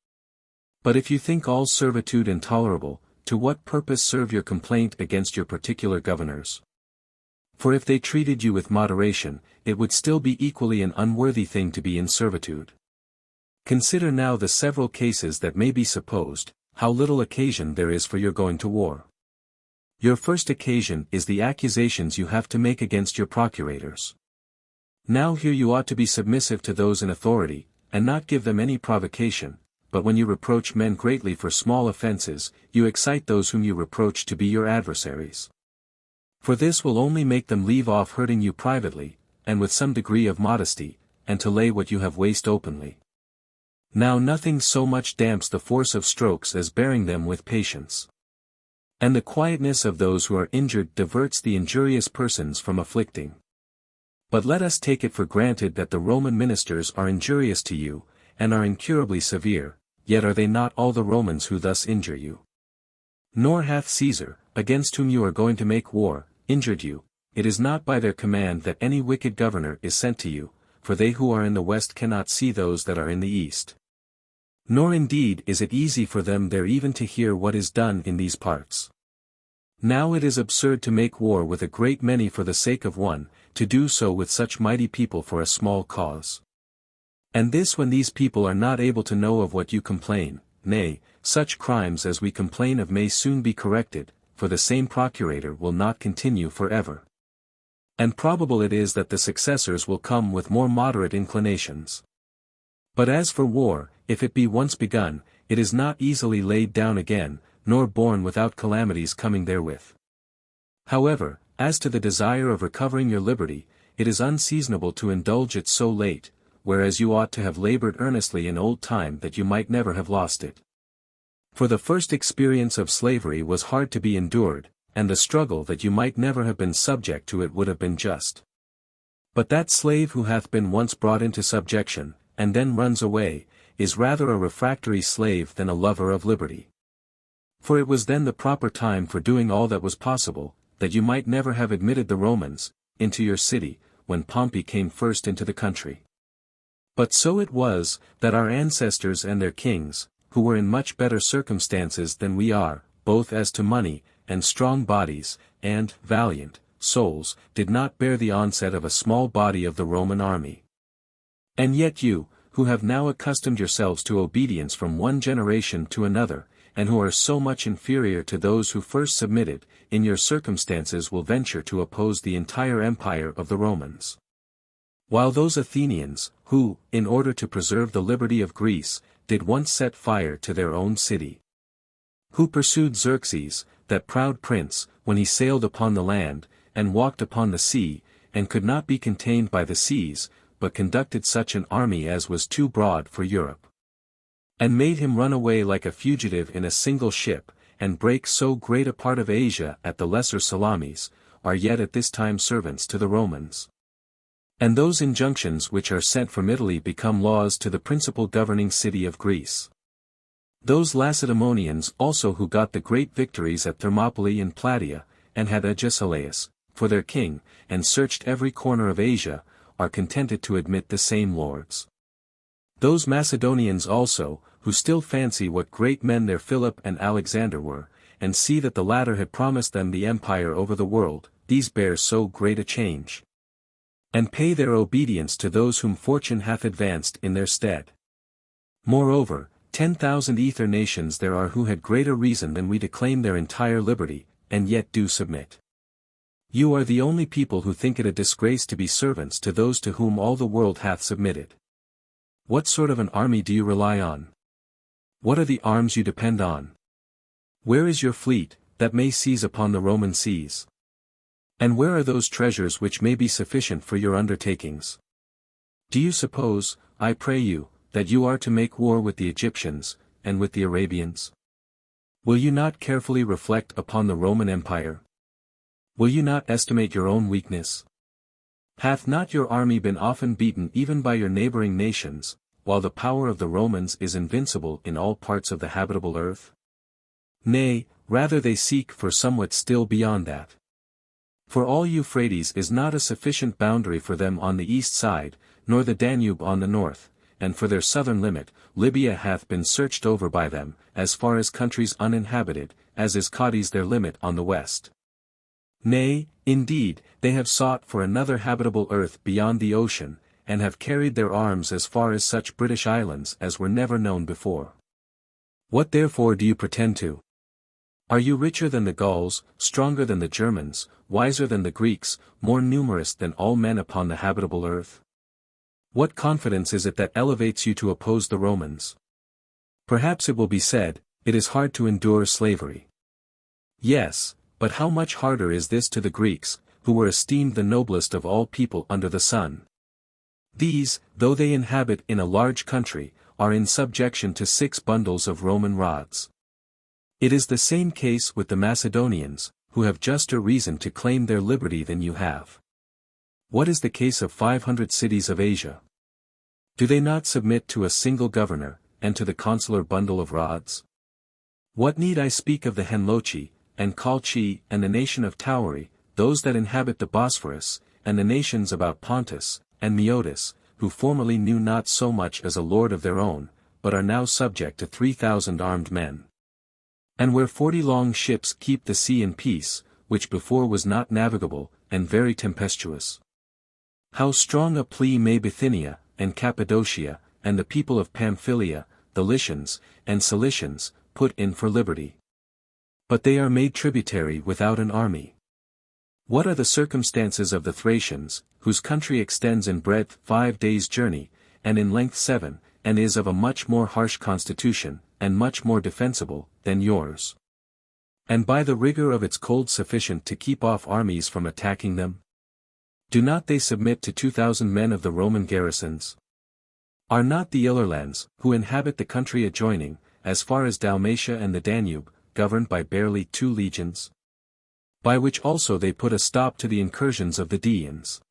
But if you think all servitude intolerable, to what purpose serve your complaint against your particular governors? For if they treated you with moderation, it would still be equally an unworthy thing to be in servitude. Consider now the several cases that may be supposed, how little occasion there is for your going to war. Your first occasion is the accusations you have to make against your procurators. Now here you ought to be submissive to those in authority, and not give them any provocation, but when you reproach men greatly for small offenses, you excite those whom you reproach to be your adversaries. For this will only make them leave off hurting you privately, and with some degree of modesty, and to lay what you have waste openly. Now nothing so much damps the force of strokes as bearing them with patience. And the quietness of those who are injured diverts the injurious persons from afflicting. But let us take it for granted that the Roman ministers are injurious to you, and are incurably severe, yet are they not all the Romans who thus injure you? Nor hath Caesar, against whom you are going to make war, injured you. It is not by their command that any wicked governor is sent to you, for they who are in the west cannot see those that are in the east. Nor indeed is it easy for them there even to hear what is done in these parts. Now it is absurd to make war with a great many for the sake of one, to do so with such mighty people for a small cause. And this when these people are not able to know of what you complain, nay, such crimes as we complain of may soon be corrected, for the same procurator will not continue forever. And probable it is that the successors will come with more moderate inclinations. But as for war, if it be once begun, it is not easily laid down again, nor borne without calamities coming therewith. However, as to the desire of recovering your liberty, it is unseasonable to indulge it so late, whereas you ought to have labored earnestly in old time that you might never have lost it. For the first experience of slavery was hard to be endured, and the struggle that you might never have been subject to it would have been just. But that slave who hath been once brought into subjection, and then runs away, is rather a refractory slave than a lover of liberty. For it was then the proper time for doing all that was possible, that you might never have admitted the Romans into your city, when Pompey came first into the country. But so it was, that our ancestors and their kings, who were in much better circumstances than we are, both as to money, and strong bodies, and valiant souls, did not bear the onset of a small body of the Roman army. And yet you, who have now accustomed yourselves to obedience from one generation to another, and who are so much inferior to those who first submitted, in your circumstances will venture to oppose the entire empire of the Romans. While those Athenians, who, in order to preserve the liberty of Greece, did once set fire to their own city. Who pursued Xerxes, that proud prince, when he sailed upon the land, and walked upon the sea, and could not be contained by the seas, but conducted such an army as was too broad for Europe. And made him run away like a fugitive in a single ship, and break so great a part of Asia at the lesser Salamis, are yet at this time servants to the Romans. And those injunctions which are sent from Italy become laws to the principal governing city of Greece. Those Lacedaemonians also who got the great victories at Thermopylae and Plataea, and had Agesilaus for their king, and searched every corner of Asia, are contented to admit the same lords. Those Macedonians also, who still fancy what great men their Philip and Alexander were, and see that the latter had promised them the empire over the world, these bear so great a change, and pay their obedience to those whom fortune hath advanced in their stead. Moreover, 10,000 ether nations there are who had greater reason than we to claim their entire liberty, and yet do submit. You are the only people who think it a disgrace to be servants to those to whom all the world hath submitted. What sort of an army do you rely on? What are the arms you depend on? Where is your fleet, that may seize upon the Roman seas? And where are those treasures which may be sufficient for your undertakings? Do you suppose, I pray you, that you are to make war with the Egyptians, and with the Arabians? Will you not carefully reflect upon the Roman Empire? Will you not estimate your own weakness? Hath not your army been often beaten even by your neighboring nations, while the power of the Romans is invincible in all parts of the habitable earth? Nay, rather they seek for somewhat still beyond that. For all Euphrates is not a sufficient boundary for them on the east side, nor the Danube on the north, and for their southern limit, Libya hath been searched over by them, as far as countries uninhabited, as is Cadiz their limit on the west. Nay, indeed, they have sought for another habitable earth beyond the ocean, and have carried their arms as far as such British islands as were never known before. What therefore do you pretend to? Are you richer than the Gauls, stronger than the Germans, wiser than the Greeks, more numerous than all men upon the habitable earth? What confidence is it that elevates you to oppose the Romans? Perhaps it will be said, it is hard to endure slavery. Yes, but how much harder is this to the Greeks, who were esteemed the noblest of all people under the sun? These, though they inhabit in a large country, are in subjection to 6 bundles of Roman rods. It is the same case with the Macedonians, who have juster reason to claim their liberty than you have. What is the case of 500 cities of Asia? Do they not submit to a single governor, and to the consular bundle of rods? What need I speak of the Henlochi, and Colchi, and the nation of Tauri, those that inhabit the Bosphorus, and the nations about Pontus, and Meotis, who formerly knew not so much as a lord of their own, but are now subject to 3,000 armed men? And where 40 long ships keep the sea in peace, which before was not navigable, and very tempestuous? How strong a plea may Bithynia, and Cappadocia, and the people of Pamphylia, the Lycians, and Cilicians, put in for liberty. But they are made tributary without an army. What are the circumstances of the Thracians, whose country extends in breadth 5 days' journey, and in length 7, and is of a much more harsh constitution, and much more defensible, than yours? And by the rigor of its cold sufficient to keep off armies from attacking them? Do not they submit to 2,000 men of the Roman garrisons? Are not the Ilerlands, who inhabit the country adjoining, as far as Dalmatia and the Danube, governed by barely 2 legions? By which also they put a stop to the incursions of the Daeans.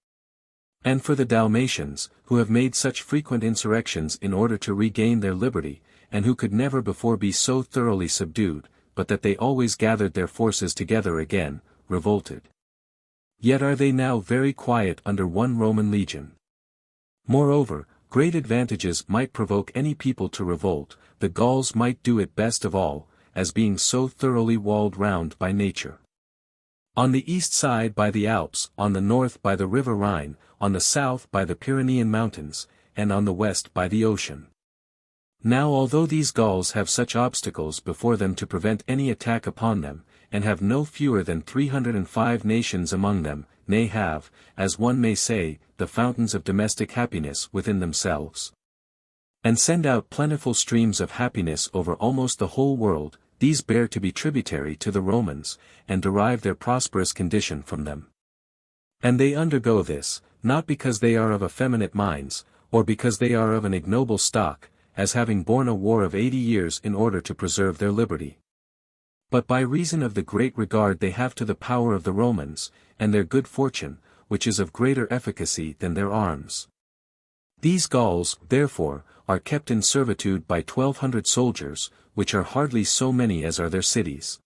And for the Dalmatians, who have made such frequent insurrections in order to regain their liberty, and who could never before be so thoroughly subdued, but that they always gathered their forces together again, revolted. Yet are they now very quiet under 1 Roman legion. Moreover, great advantages might provoke any people to revolt. The Gauls might do it best of all, as being so thoroughly walled round by nature. On the east side by the Alps, on the north by the river Rhine, on the south by the Pyrenean mountains, and on the west by the ocean. Now although these Gauls have such obstacles before them to prevent any attack upon them, and have no fewer than 305 nations among them, nay have, as one may say, the fountains of domestic happiness within themselves, and send out plentiful streams of happiness over almost the whole world, these bear to be tributary to the Romans, and derive their prosperous condition from them. And they undergo this, not because they are of effeminate minds, or because they are of an ignoble stock, as having borne a war of 80 years in order to preserve their liberty, but by reason of the great regard they have to the power of the Romans, and their good fortune, which is of greater efficacy than their arms. These Gauls, therefore, are kept in servitude by 1,200 soldiers, which are hardly so many as are their cities.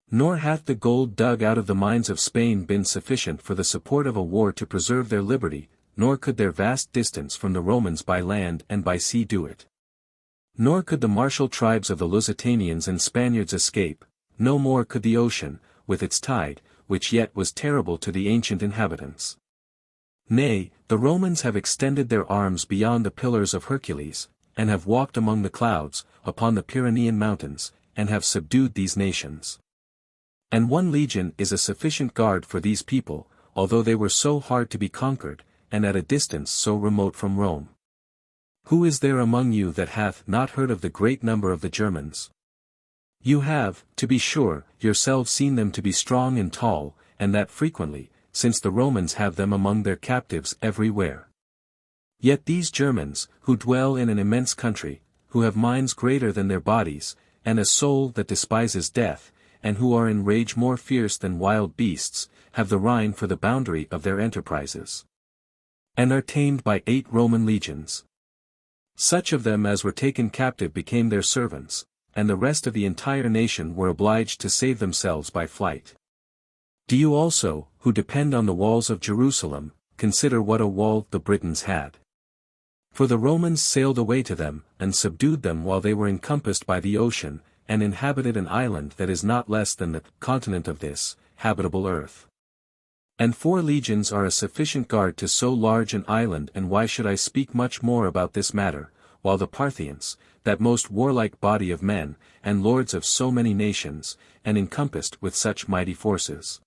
Nor hath the gold dug out of the mines of Spain been sufficient for the support of a war to preserve their liberty, nor could their vast distance from the Romans by land and by sea do it. Nor could the martial tribes of the Lusitanians and Spaniards escape, no more could the ocean, with its tide, which yet was terrible to the ancient inhabitants. Nay, the Romans have extended their arms beyond the Pillars of Hercules, and have walked among the clouds, upon the Pyrenean mountains, and have subdued these nations. And 1 legion is a sufficient guard for these people, although they were so hard to be conquered, and at a distance so remote from Rome. Who is there among you that hath not heard of the great number of the Germans? You have, to be sure, yourselves seen them to be strong and tall, and that frequently, since the Romans have them among their captives everywhere. Yet these Germans, who dwell in an immense country, who have minds greater than their bodies, and a soul that despises death, and who are in rage more fierce than wild beasts, have the Rhine for the boundary of their enterprises, and are tamed by 8 Roman legions. Such of them as were taken captive became their servants, and the rest of the entire nation were obliged to save themselves by flight. Do you also, who depend on the walls of Jerusalem, consider what a wall the Britons had? For the Romans sailed away to them, and subdued them while they were encompassed by the ocean, and inhabited an island that is not less than the continent of this habitable earth. And 4 legions are a sufficient guard to so large an island, and why should I speak much more about this matter, while the Parthians, that most warlike body of men, and lords of so many nations, and encompassed with such mighty forces,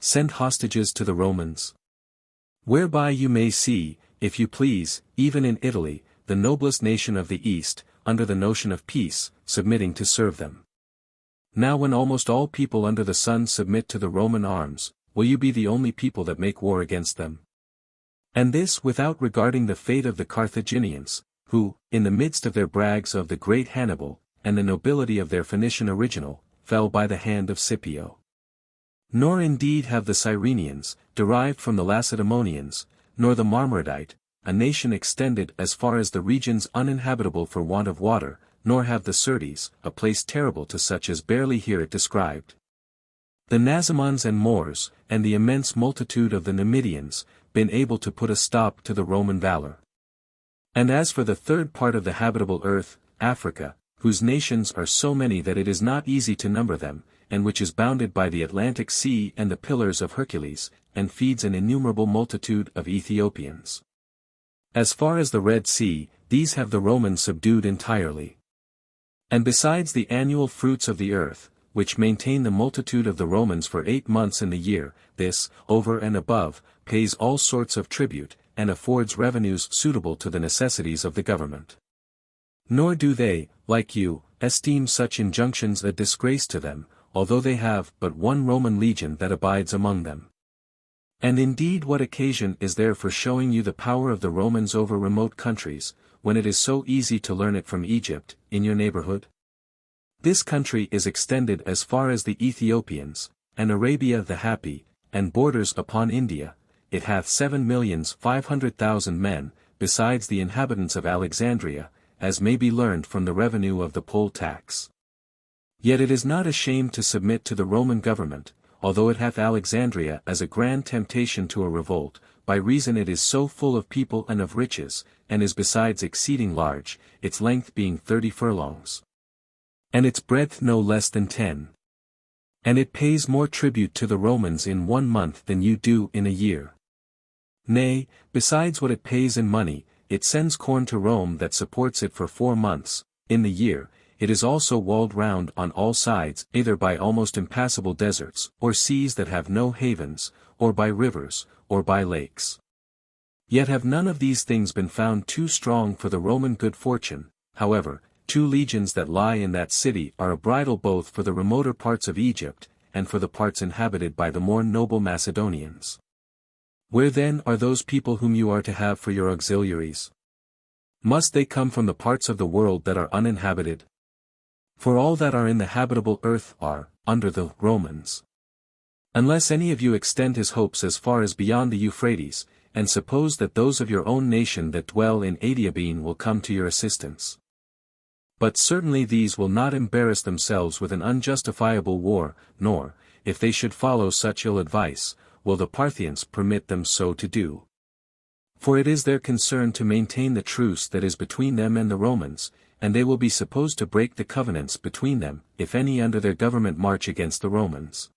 sent hostages to the Romans. Whereby you may see, if you please, even in Italy, the noblest nation of the East, under the notion of peace, submitting to serve them. Now when almost all people under the sun submit to the Roman arms, will you be the only people that make war against them? And this without regarding the fate of the Carthaginians, who, in the midst of their brags of the great Hannibal, and the nobility of their Phoenician original, fell by the hand of Scipio. Nor indeed have the Cyrenians, derived from the Lacedaemonians, nor the Marmaridite, a nation extended as far as the regions uninhabitable for want of water, nor have the Syrtes, a place terrible to such as barely hear it described. The Nasamons and Moors, and the immense multitude of the Numidians, been able to put a stop to the Roman valor. And as for the third part of the habitable earth, Africa, whose nations are so many that it is not easy to number them, and which is bounded by the Atlantic Sea and the Pillars of Hercules, and feeds an innumerable multitude of Ethiopians. As far as the Red Sea, these have the Romans subdued entirely. And besides the annual fruits of the earth, which maintain the multitude of the Romans for 8 months in the year, this, over and above, pays all sorts of tribute, and affords revenues suitable to the necessities of the government. Nor do they, like you, esteem such injunctions a disgrace to them, although they have but one Roman legion that abides among them. And indeed what occasion is there for showing you the power of the Romans over remote countries, when it is so easy to learn it from Egypt, in your neighborhood? This country is extended as far as the Ethiopians, and Arabia the Happy, and borders upon India. It hath 7,500,000 men, besides the inhabitants of Alexandria, as may be learned from the revenue of the poll tax. Yet it is not ashamed to submit to the Roman government, although it hath Alexandria as a grand temptation to a revolt, by reason it is so full of people and of riches, and is besides exceeding large, its length being 30 furlongs. And its breadth no less than 10. And it pays more tribute to the Romans in 1 month than you do in a year. Nay, besides what it pays in money, it sends corn to Rome that supports it for 4 months, in the year. It is also walled round on all sides, either by almost impassable deserts, or seas that have no havens, or by rivers, or by lakes. Yet have none of these things been found too strong for the Roman good fortune. However, 2 legions that lie in that city are a bridle both for the remoter parts of Egypt, and for the parts inhabited by the more noble Macedonians. Where then are those people whom you are to have for your auxiliaries? Must they come from the parts of the world that are uninhabited? For all that are in the habitable earth are, under the Romans. Unless any of you extend his hopes as far as beyond the Euphrates, and suppose that those of your own nation that dwell in Adiabene will come to your assistance. But certainly these will not embarrass themselves with an unjustifiable war, nor, if they should follow such ill advice, will the Parthians permit them so to do. For it is their concern to maintain the truce that is between them and the Romans, and they will be supposed to break the covenants between them, if any under their government march against the Romans.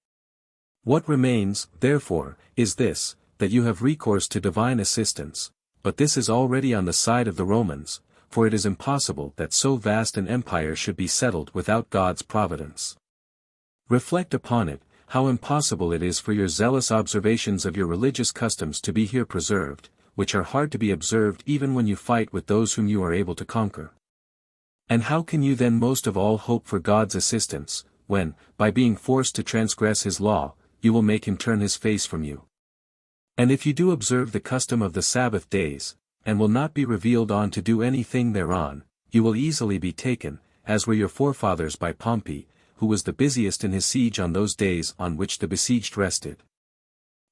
What remains, therefore, is this, that you have recourse to divine assistance, but this is already on the side of the Romans, for it is impossible that so vast an empire should be settled without God's providence. Reflect upon it, how impossible it is for your zealous observations of your religious customs to be here preserved, which are hard to be observed even when you fight with those whom you are able to conquer. And how can you then most of all hope for God's assistance, when, by being forced to transgress his law, you will make him turn his face from you? And if you do observe the custom of the Sabbath days, and will not be revealed on to do anything thereon, you will easily be taken, as were your forefathers by Pompey, who was the busiest in his siege on those days on which the besieged rested.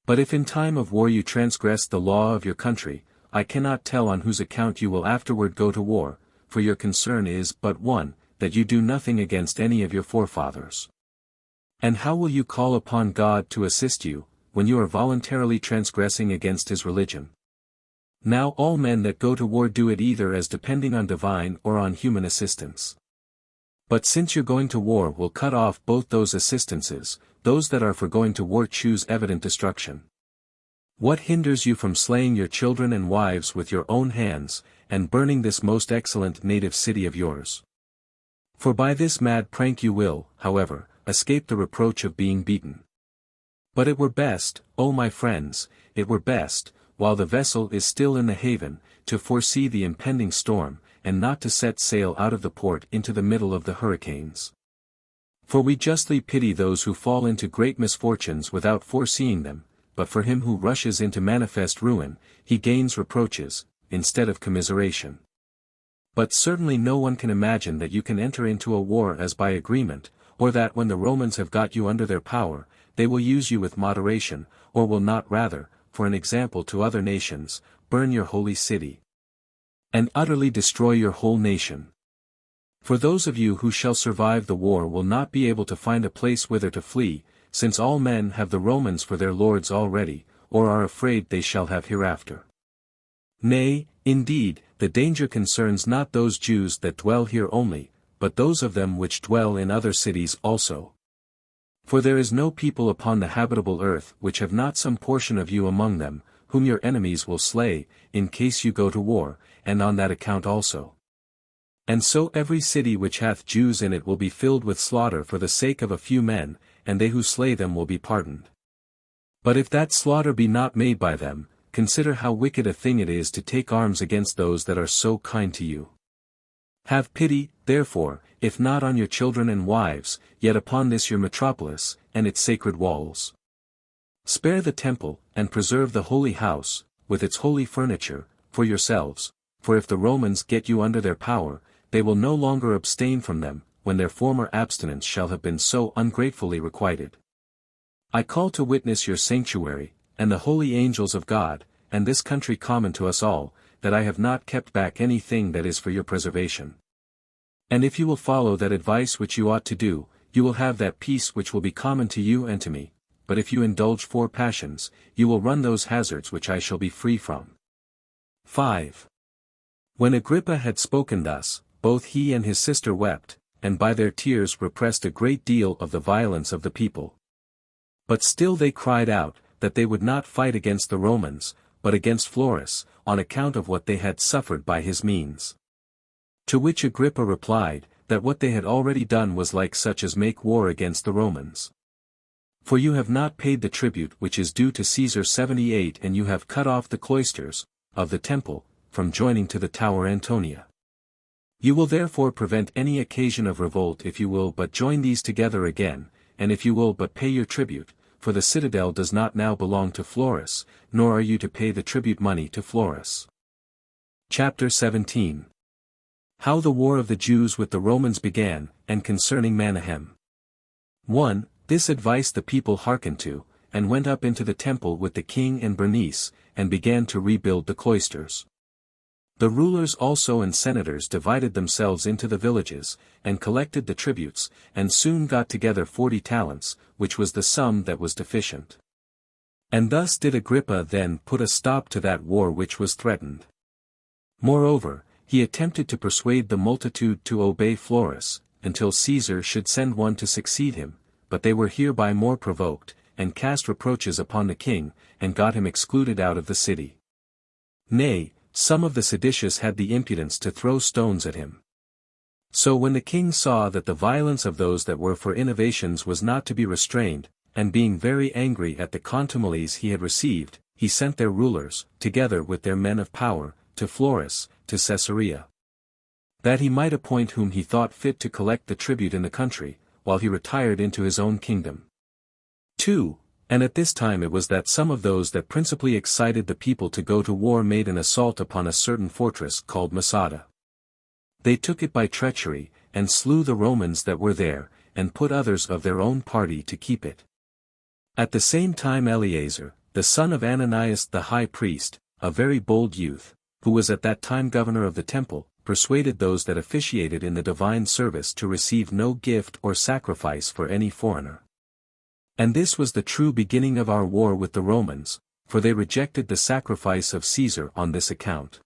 But if in time of war you transgress the law of your country, I cannot tell on whose account you will afterward go to war, for your concern is but one, that you do nothing against any of your forefathers. And how will you call upon God to assist you, when you are voluntarily transgressing against his religion? Now all men that go to war do it either as depending on divine or on human assistance. But since your going to war will cut off both those assistances, those that are for going to war choose evident destruction. What hinders you from slaying your children and wives with your own hands, and burning this most excellent native city of yours. For by this mad prank you will, however, escape the reproach of being beaten. But it were best, O my friends, it were best, while the vessel is still in the haven, to foresee the impending storm, and not to set sail out of the port into the middle of the hurricanes. For we justly pity those who fall into great misfortunes without foreseeing them, but for him who rushes into manifest ruin, he gains reproaches, instead of commiseration. But certainly no one can imagine that you can enter into a war as by agreement, or that when the Romans have got you under their power, they will use you with moderation, or will not rather, for an example to other nations, burn your holy city, and utterly destroy your whole nation. For those of you who shall survive the war will not be able to find a place whither to flee, since all men have the Romans for their lords already, or are afraid they shall have hereafter. Nay, indeed, the danger concerns not those Jews that dwell here only, but those of them which dwell in other cities also. For there is no people upon the habitable earth which have not some portion of you among them, whom your enemies will slay, in case you go to war, and on that account also. And so every city which hath Jews in it will be filled with slaughter for the sake of a few men, and they who slay them will be pardoned. But if that slaughter be not made by them, consider how wicked a thing it is to take arms against those that are so kind to you. Have pity, therefore, if not on your children and wives, yet upon this your metropolis, and its sacred walls. Spare the temple, and preserve the holy house, with its holy furniture, for yourselves, for if the Romans get you under their power, they will no longer abstain from them, when their former abstinence shall have been so ungratefully requited. I call to witness your sanctuary, and the holy angels of God, and this country common to us all, that I have not kept back anything that is for your preservation. And if you will follow that advice which you ought to do, you will have that peace which will be common to you and to me, but if you indulge four passions, you will run those hazards which I shall be free from. 5. When Agrippa had spoken thus, both he and his sister wept, and by their tears repressed a great deal of the violence of the people. But still they cried out, that they would not fight against the Romans, but against Florus, on account of what they had suffered by his means. To which Agrippa replied, that what they had already done was like such as make war against the Romans. For you have not paid the tribute which is due to Caesar 78, and you have cut off the cloisters, of the temple, from joining to the tower Antonia. You will therefore prevent any occasion of revolt if you will but join these together again, and if you will but pay your tribute, for the citadel does not now belong to Florus, nor are you to pay the tribute money to Florus. Chapter 17. How the War of the Jews with the Romans began, and concerning Manahem. 1. This advice the people hearkened to, and went up into the temple with the king and Bernice, and began to rebuild the cloisters. The rulers also and senators divided themselves into the villages, and collected the tributes, and soon got together 40 talents, which was the sum that was deficient. And thus did Agrippa then put a stop to that war which was threatened. Moreover, he attempted to persuade the multitude to obey Florus, until Caesar should send one to succeed him, but they were hereby more provoked, and cast reproaches upon the king, and got him excluded out of the city. Nay, some of the seditious had the impudence to throw stones at him. So when the king saw that the violence of those that were for innovations was not to be restrained, and being very angry at the contumelies he had received, he sent their rulers, together with their men of power, to Florus, to Caesarea, that he might appoint whom he thought fit to collect the tribute in the country, while he retired into his own kingdom. 2. And at this time it was that some of those that principally excited the people to go to war made an assault upon a certain fortress called Masada. They took it by treachery, and slew the Romans that were there, and put others of their own party to keep it. At the same time Eleazar, the son of Ananias the high priest, a very bold youth, who was at that time governor of the temple, persuaded those that officiated in the divine service to receive no gift or sacrifice for any foreigner. And this was the true beginning of our war with the Romans, for they rejected the sacrifice of Caesar on this account.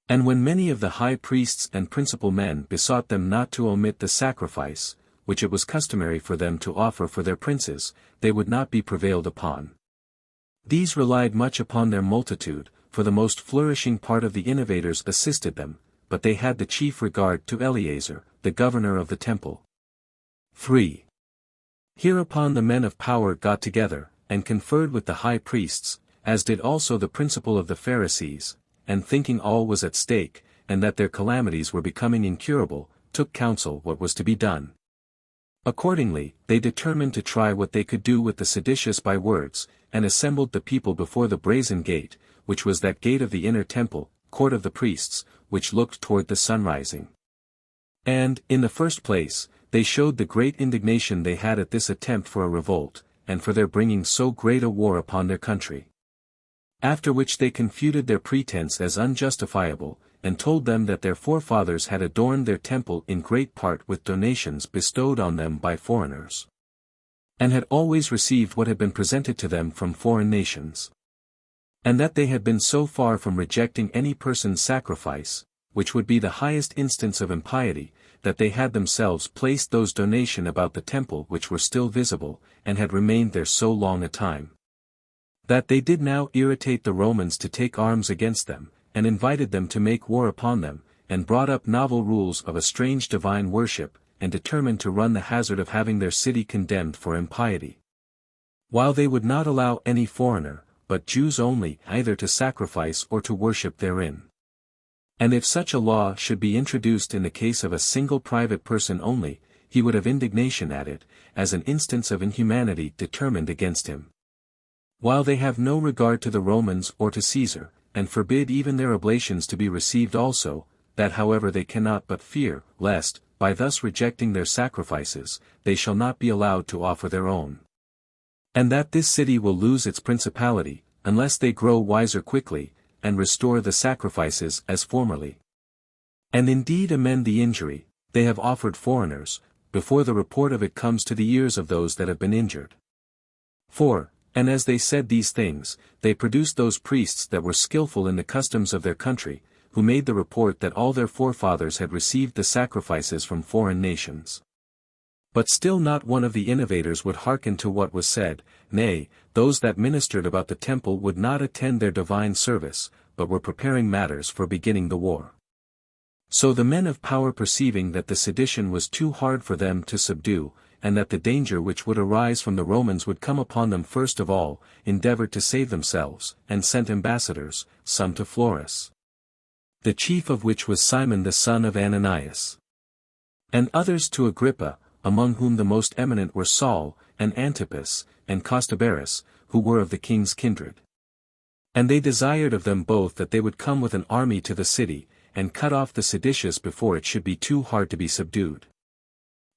And when many of the high priests and principal men besought them not to omit the sacrifice, which it was customary for them to offer for their princes, they would not be prevailed upon. These relied much upon their multitude, for the most flourishing part of the innovators assisted them, but they had the chief regard to Eleazar, the governor of the temple. 3. Hereupon the men of power got together, and conferred with the high priests, as did also the principal of the Pharisees, and thinking all was at stake, and that their calamities were becoming incurable, took counsel what was to be done. Accordingly, they determined to try what they could do with the seditious by words, and assembled the people before the brazen gate, which was that gate of the inner temple, court of the priests, which looked toward the sun rising. And, in the first place, they showed the great indignation they had at this attempt for a revolt, and for their bringing so great a war upon their country. After which they confuted their pretense as unjustifiable, and told them that their forefathers had adorned their temple in great part with donations bestowed on them by foreigners, and had always received what had been presented to them from foreign nations. And that they had been so far from rejecting any person's sacrifice, which would be the highest instance of impiety, that they had themselves placed those donations about the temple which were still visible, and had remained there so long a time, that they did now irritate the Romans to take arms against them, and invited them to make war upon them, and brought up novel rules of a strange divine worship, and determined to run the hazard of having their city condemned for impiety, while they would not allow any foreigner, but Jews only, either to sacrifice or to worship therein. And if such a law should be introduced in the case of a single private person only, he would have indignation at it, as an instance of inhumanity determined against him. While they have no regard to the Romans or to Caesar, and forbid even their oblations to be received also, that however they cannot but fear, lest, by thus rejecting their sacrifices, they shall not be allowed to offer their own. And that this city will lose its principality, unless they grow wiser quickly, and restore the sacrifices as formerly. And indeed amend the injury, they have offered foreigners, before the report of it comes to the ears of those that have been injured. 4. And as they said these things, they produced those priests that were skillful in the customs of their country, who made the report that all their forefathers had received the sacrifices from foreign nations. But still not one of the innovators would hearken to what was said, nay, those that ministered about the temple would not attend their divine service, but were preparing matters for beginning the war. So the men of power, perceiving that the sedition was too hard for them to subdue, and that the danger which would arise from the Romans would come upon them first of all, endeavored to save themselves, and sent ambassadors, some to Florus, the chief of which was Simon the son of Ananias, and others to Agrippa, among whom the most eminent were Saul, and Antipas, and Costobarus, who were of the king's kindred. And they desired of them both that they would come with an army to the city, and cut off the seditious before it should be too hard to be subdued.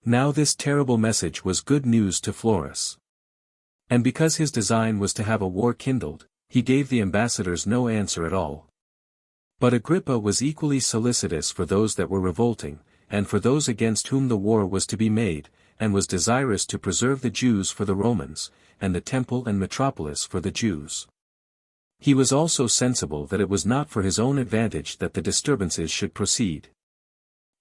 Now this terrible message was good news to Florus. And because his design was to have a war kindled, he gave the ambassadors no answer at all. But Agrippa was equally solicitous for those that were revolting, and for those against whom the war was to be made, and was desirous to preserve the Jews for the Romans, and the temple and metropolis for the Jews. He was also sensible that it was not for his own advantage that the disturbances should proceed.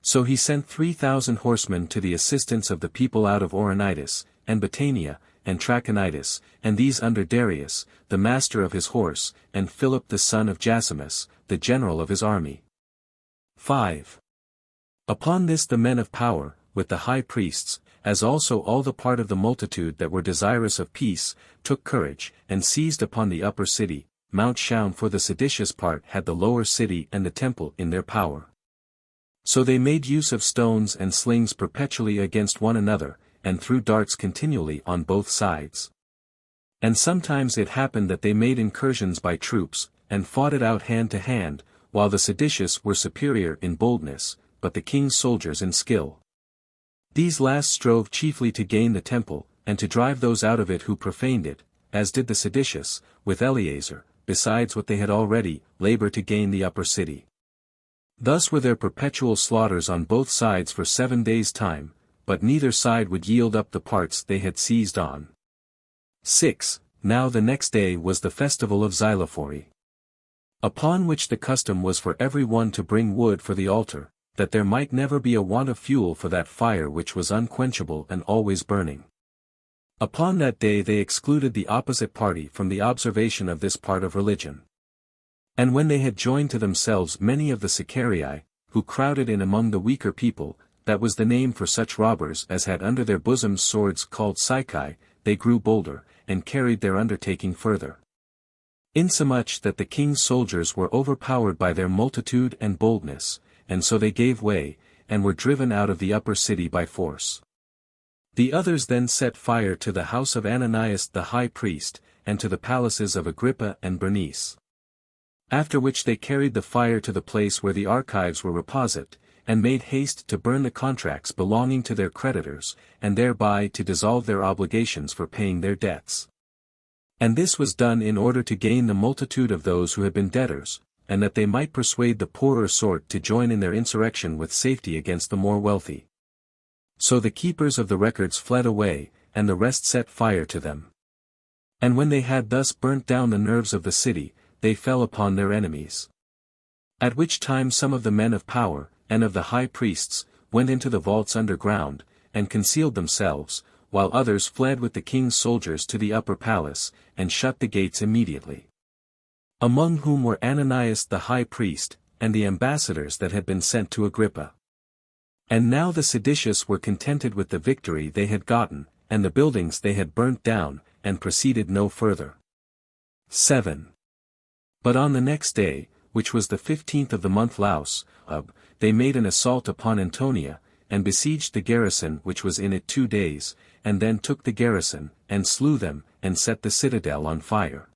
So he sent 3,000 horsemen to the assistance of the people out of Auranitis, and Battania, and Trachonitis, and these under Darius, the master of his horse, and Philip the son of Jacimus, the general of his army. 5. Upon this the men of power, with the high priests, as also all the part of the multitude that were desirous of peace, took courage, and seized upon the upper city, Mount Shaun, for the seditious part had the lower city and the temple in their power. So they made use of stones and slings perpetually against one another, and threw darts continually on both sides. And sometimes it happened that they made incursions by troops, and fought it out hand to hand, while the seditious were superior in boldness, but the king's soldiers in skill. These last strove chiefly to gain the temple, and to drive those out of it who profaned it, as did the seditious, with Eleazar, besides what they had already labored to gain the upper city. Thus were there perpetual slaughters on both sides for 7 days' time, but neither side would yield up the parts they had seized on. 6. Now the next day was the festival of Xylophori, upon which the custom was for every one to bring wood for the altar, that there might never be a want of fuel for that fire which was unquenchable and always burning. Upon that day they excluded the opposite party from the observation of this part of religion. And when they had joined to themselves many of the Sicarii, who crowded in among the weaker people, that was the name for such robbers as had under their bosoms swords called Sicarii, they grew bolder, and carried their undertaking further. Insomuch that the king's soldiers were overpowered by their multitude and boldness, and so they gave way, and were driven out of the upper city by force. The others then set fire to the house of Ananias the high priest, and to the palaces of Agrippa and Bernice. After which they carried the fire to the place where the archives were reposite, and made haste to burn the contracts belonging to their creditors, and thereby to dissolve their obligations for paying their debts. And this was done in order to gain the multitude of those who had been debtors, and that they might persuade the poorer sort to join in their insurrection with safety against the more wealthy. So the keepers of the records fled away, and the rest set fire to them. And when they had thus burnt down the nerves of the city, they fell upon their enemies. At which time some of the men of power, and of the high priests, went into the vaults underground, and concealed themselves, while others fled with the king's soldiers to the upper palace, and shut the gates immediately. Among whom were Ananias the high priest, and the ambassadors that had been sent to Agrippa. And now the seditious were contented with the victory they had gotten, and the buildings they had burnt down, and proceeded no further. 7. But on the next day, which was the 15th of the month Laus, they made an assault upon Antonia, and besieged the garrison which was in it 2 days, and then took the garrison, and slew them, and set the citadel on fire.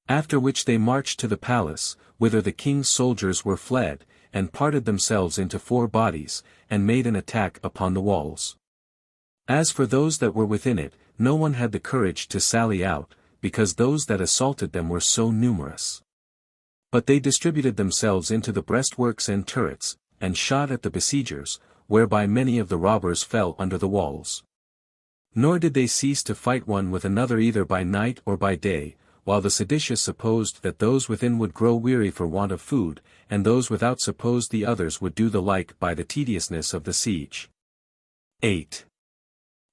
After which they marched to the palace, whither the king's soldiers were fled, and parted themselves into 4 bodies, and made an attack upon the walls. As for those that were within it, no one had the courage to sally out, because those that assaulted them were so numerous. But they distributed themselves into the breastworks and turrets, and shot at the besiegers, whereby many of the robbers fell under the walls. Nor did they cease to fight one with another either by night or by day, while the seditious supposed that those within would grow weary for want of food, and those without supposed the others would do the like by the tediousness of the siege. 8.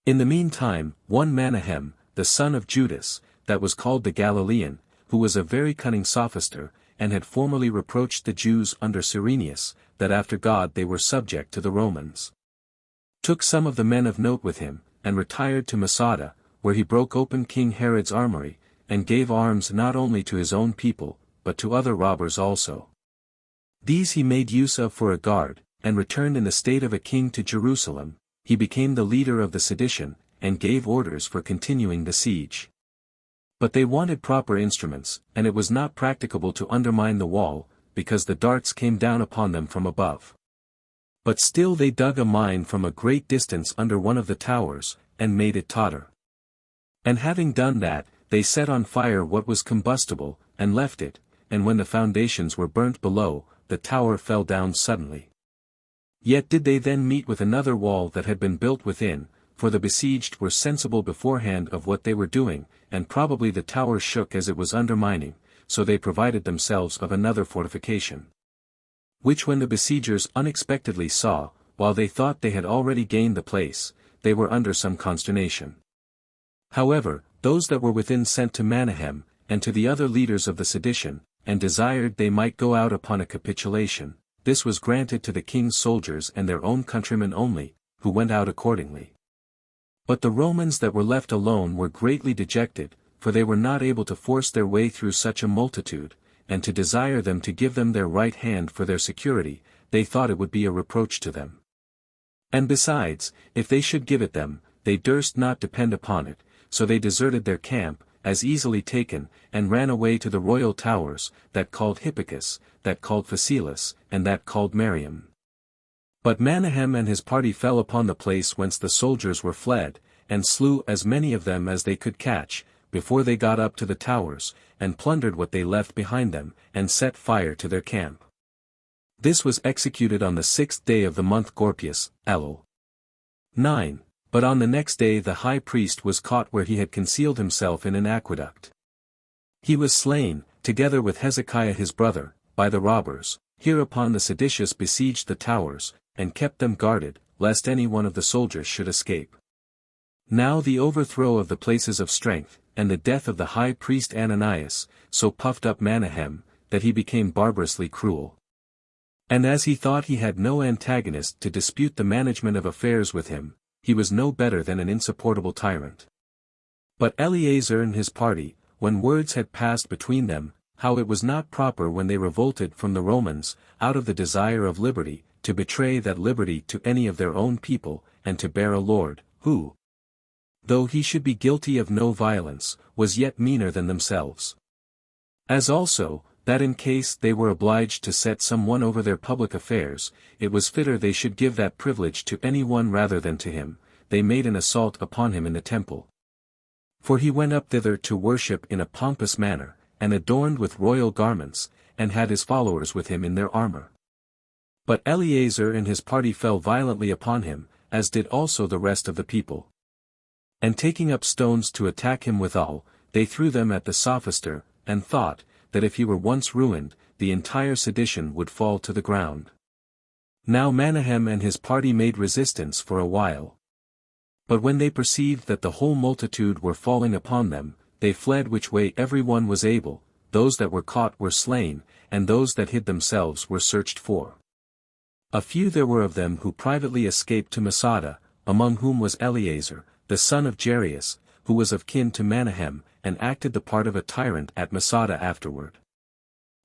In the meantime, one Manahem, the son of Judas, that was called the Galilean, who was a very cunning sophister, and had formerly reproached the Jews under Cyrenius, that after God they were subject to the Romans, took some of the men of note with him, and retired to Masada, where he broke open King Herod's armory, and gave arms not only to his own people, but to other robbers also. These he made use of for a guard, and returned in the state of a king to Jerusalem. He became the leader of the sedition, and gave orders for continuing the siege. But they wanted proper instruments, and it was not practicable to undermine the wall, because the darts came down upon them from above. But still they dug a mine from a great distance under one of the towers, and made it totter. And having done that, they set on fire what was combustible, and left it, and when the foundations were burnt below, the tower fell down suddenly. Yet did they then meet with another wall that had been built within, for the besieged were sensible beforehand of what they were doing, and probably the tower shook as it was undermining, so they provided themselves of another fortification. Which when the besiegers unexpectedly saw, while they thought they had already gained the place, they were under some consternation. However, those that were within sent to Manahem, and to the other leaders of the sedition, and desired they might go out upon a capitulation. This was granted to the king's soldiers and their own countrymen only, who went out accordingly. But the Romans that were left alone were greatly dejected, for they were not able to force their way through such a multitude, and to desire them to give them their right hand for their security, they thought it would be a reproach to them. And besides, if they should give it them, they durst not depend upon it, so they deserted their camp, as easily taken, and ran away to the royal towers, that called Hippicus, that called Phaselis, and that called Mariam. But Manahem and his party fell upon the place whence the soldiers were fled, and slew as many of them as they could catch, before they got up to the towers, and plundered what they left behind them, and set fire to their camp. This was executed on the 6th day of the month Gorpius, Elul. 9. But on the next day the high priest was caught where he had concealed himself in an aqueduct. He was slain, together with Hezekiah his brother, by the robbers. Hereupon the seditious besieged the towers, and kept them guarded, lest any one of the soldiers should escape. Now the overthrow of the places of strength, and the death of the high priest Ananias, so puffed up Manahem, that he became barbarously cruel. And as he thought he had no antagonist to dispute the management of affairs with him, he was no better than an insupportable tyrant. But Eleazar and his party, when words had passed between them, how it was not proper when they revolted from the Romans, out of the desire of liberty, to betray that liberty to any of their own people, and to bear a lord, who, though he should be guilty of no violence, was yet meaner than themselves. As also, that in case they were obliged to set some one over their public affairs, it was fitter they should give that privilege to any one rather than to him, they made an assault upon him in the temple. For he went up thither to worship in a pompous manner, and adorned with royal garments, and had his followers with him in their armor. But Eleazar and his party fell violently upon him, as did also the rest of the people. And taking up stones to attack him withal, they threw them at the sophister, and thought, that if he were once ruined, the entire sedition would fall to the ground. Now Menahem and his party made resistance for a while. But when they perceived that the whole multitude were falling upon them, they fled which way every one was able, those that were caught were slain, and those that hid themselves were searched for. A few there were of them who privately escaped to Masada, among whom was Eleazar, the son of Jairus, who was of kin to Menahem, and acted the part of a tyrant at Masada afterward.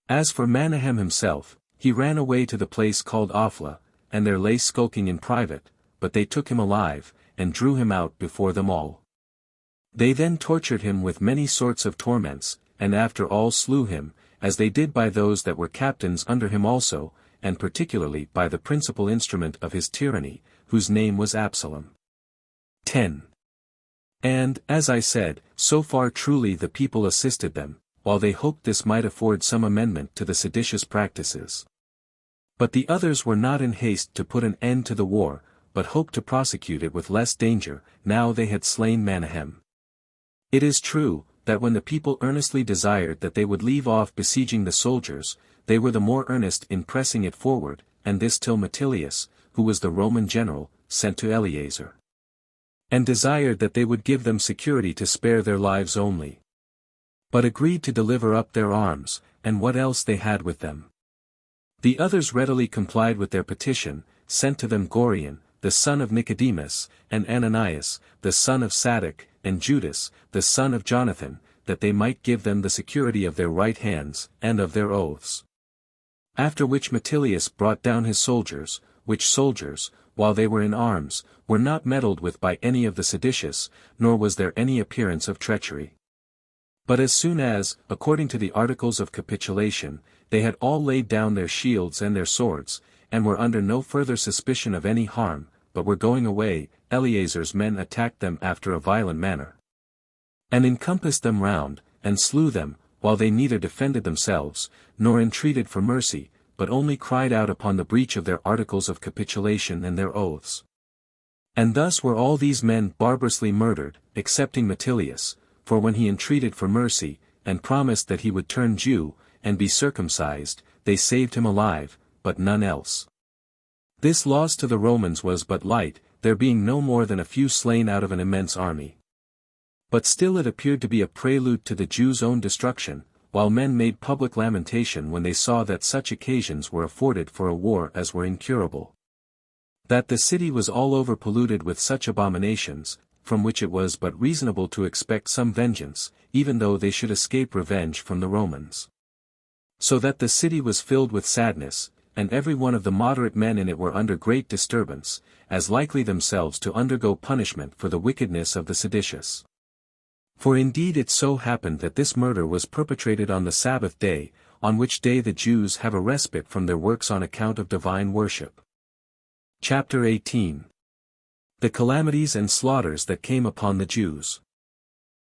As for Menahem himself, he ran away to the place called Ophla, and there lay skulking in private, but they took him alive, and drew him out before them all. They then tortured him with many sorts of torments, and after all slew him, as they did by those that were captains under him also, and particularly by the principal instrument of his tyranny, whose name was Absalom. 10. And, as I said, so far truly the people assisted them, while they hoped this might afford some amendment to the seditious practices. But the others were not in haste to put an end to the war, but hoped to prosecute it with less danger, now they had slain Menahem. It is true, that when the people earnestly desired that they would leave off besieging the soldiers, they were the more earnest in pressing it forward, and this till Metilius, who was the Roman general, sent to Eleazar, and desired that they would give them security to spare their lives only, but agreed to deliver up their arms, and what else they had with them. The others readily complied with their petition, sent to them Gorion, the son of Nicodemus, and Ananias, the son of Sadok, and Judas, the son of Jonathan, that they might give them the security of their right hands, and of their oaths. After which Metilius brought down his soldiers, which soldiers, while they were in arms, were not meddled with by any of the seditious, nor was there any appearance of treachery. But as soon as, according to the articles of capitulation, they had all laid down their shields and their swords, and were under no further suspicion of any harm, but were going away, Eleazar's men attacked them after a violent manner, and encompassed them round, and slew them, while they neither defended themselves, nor entreated for mercy, but only cried out upon the breach of their articles of capitulation and their oaths. And thus were all these men barbarously murdered, excepting Metilius, for when he entreated for mercy, and promised that he would turn Jew, and be circumcised, they saved him alive, but none else. This loss to the Romans was but light, there being no more than a few slain out of an immense army. But still it appeared to be a prelude to the Jews' own destruction, while men made public lamentation when they saw that such occasions were afforded for a war as were incurable. That the city was all over polluted with such abominations, from which it was but reasonable to expect some vengeance, even though they should escape revenge from the Romans. So that the city was filled with sadness, and every one of the moderate men in it were under great disturbance, as likely themselves to undergo punishment for the wickedness of the seditious. For indeed it so happened that this murder was perpetrated on the Sabbath day, on which day the Jews have a respite from their works on account of divine worship. Chapter 18. The calamities and slaughters that came upon the Jews.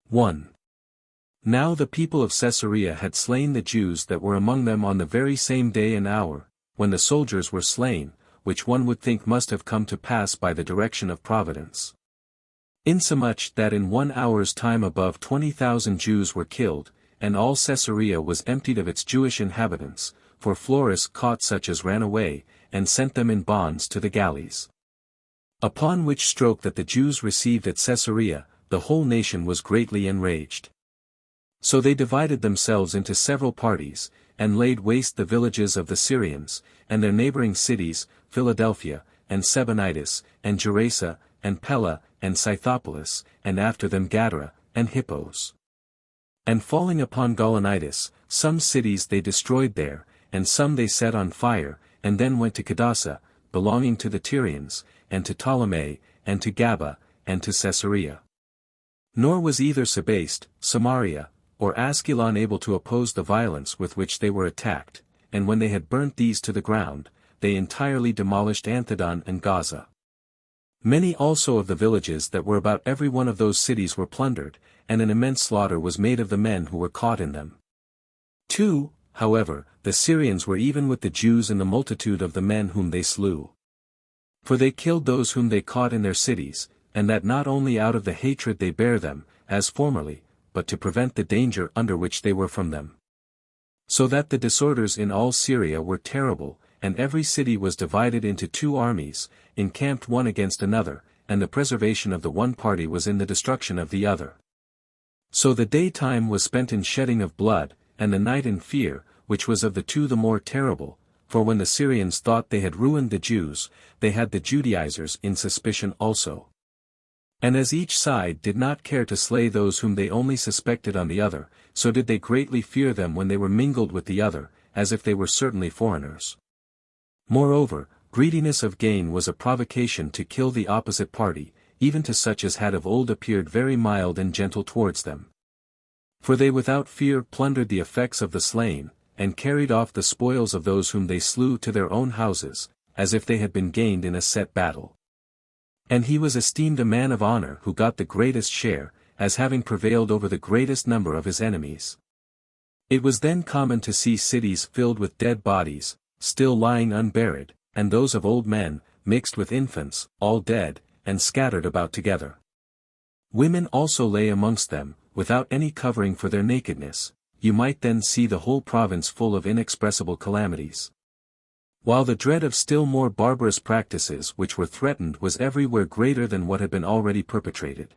1. Now the people of Caesarea had slain the Jews that were among them on the very same day and hour, when the soldiers were slain, which one would think must have come to pass by the direction of Providence. Insomuch that in 1 hour's time above 20,000 Jews were killed, and all Caesarea was emptied of its Jewish inhabitants, for Florus caught such as ran away, and sent them in bonds to the galleys. Upon which stroke that the Jews received at Caesarea, the whole nation was greatly enraged. So they divided themselves into several parties, and laid waste the villages of the Syrians, and their neighboring cities, Philadelphia, and Sebennytus, and Gerasa, and Pella, and Scythopolis, and after them Gadara, and Hippos. And falling upon Gaulonitis, some cities they destroyed there, and some they set on fire, and then went to Cadassa, belonging to the Tyrians, and to Ptolemy, and to Gaba, and to Caesarea. Nor was either Sebaste, Samaria, or Ascalon able to oppose the violence with which they were attacked, and when they had burnt these to the ground, they entirely demolished Anthedon and Gaza. Many also of the villages that were about every one of those cities were plundered, and an immense slaughter was made of the men who were caught in them. 2. However, the Syrians were even with the Jews in the multitude of the men whom they slew. For they killed those whom they caught in their cities, and that not only out of the hatred they bare them, as formerly, but to prevent the danger under which they were from them. So that the disorders in all Syria were terrible, and every city was divided into 2 armies, encamped one against another, and the preservation of the one party was in the destruction of the other. So the daytime was spent in shedding of blood, and the night in fear, which was of the 2 the more terrible, for when the Syrians thought they had ruined the Jews, they had the Judaizers in suspicion also. And as each side did not care to slay those whom they only suspected on the other, so did they greatly fear them when they were mingled with the other, as if they were certainly foreigners. Moreover, greediness of gain was a provocation to kill the opposite party, even to such as had of old appeared very mild and gentle towards them. For they without fear plundered the effects of the slain, and carried off the spoils of those whom they slew to their own houses, as if they had been gained in a set battle. And he was esteemed a man of honor who got the greatest share, as having prevailed over the greatest number of his enemies. It was then common to see cities filled with dead bodies, still lying unburied, and those of old men, mixed with infants, all dead, and scattered about together. Women also lay amongst them, without any covering for their nakedness. You might then see the whole province full of inexpressible calamities. While the dread of still more barbarous practices which were threatened was everywhere greater than what had been already perpetrated.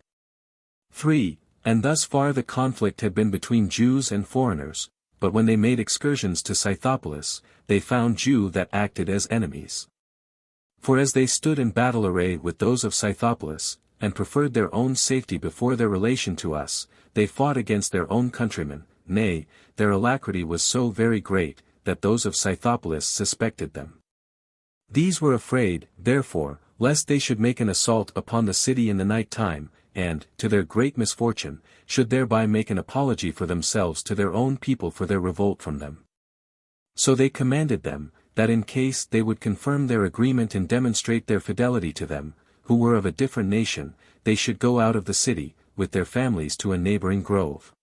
3. And thus far the conflict had been between Jews and foreigners, but when they made excursions to Scythopolis, they found Jews that acted as enemies. For as they stood in battle array with those of Scythopolis, and preferred their own safety before their relation to us, they fought against their own countrymen, nay, their alacrity was so very great, that those of Scythopolis suspected them. These were afraid, therefore, lest they should make an assault upon the city in the night time, and, to their great misfortune, should thereby make an apology for themselves to their own people for their revolt from them. So they commanded them, that in case they would confirm their agreement and demonstrate their fidelity to them, who were of a different nation, they should go out of the city, with their families to a neighboring grove.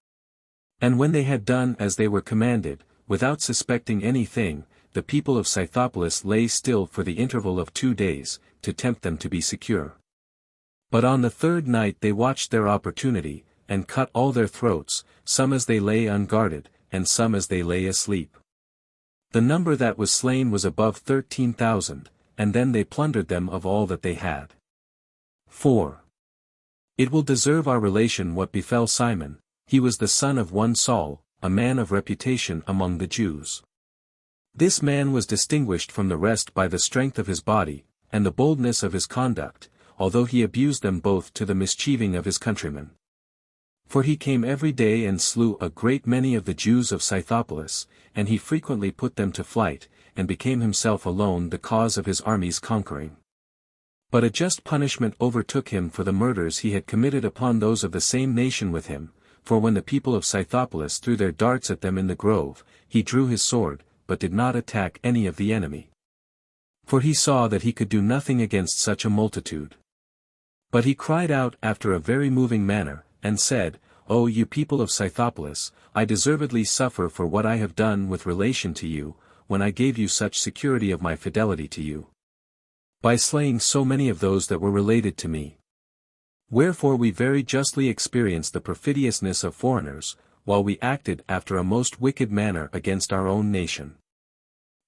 And when they had done as they were commanded, without suspecting anything, the people of Scythopolis lay still for the interval of 2 days, to tempt them to be secure. But on the 3rd night they watched their opportunity, and cut all their throats, some as they lay unguarded, and some as they lay asleep. The number that was slain was above 13,000, and then they plundered them of all that they had. 4. It will deserve our relation what befell Simon. He was the son of one Saul, a man of reputation among the Jews. This man was distinguished from the rest by the strength of his body, and the boldness of his conduct, although he abused them both to the mischieving of his countrymen. For he came every day and slew a great many of the Jews of Scythopolis, and he frequently put them to flight, and became himself alone the cause of his army's conquering. But a just punishment overtook him for the murders he had committed upon those of the same nation with him, for when the people of Scythopolis threw their darts at them in the grove, he drew his sword, but did not attack any of the enemy. For he saw that he could do nothing against such a multitude. But he cried out after a very moving manner, and said, O you people of Scythopolis, I deservedly suffer for what I have done with relation to you, when I gave you such security of my fidelity to you, by slaying so many of those that were related to me. Wherefore we very justly experienced the perfidiousness of foreigners, while we acted after a most wicked manner against our own nation.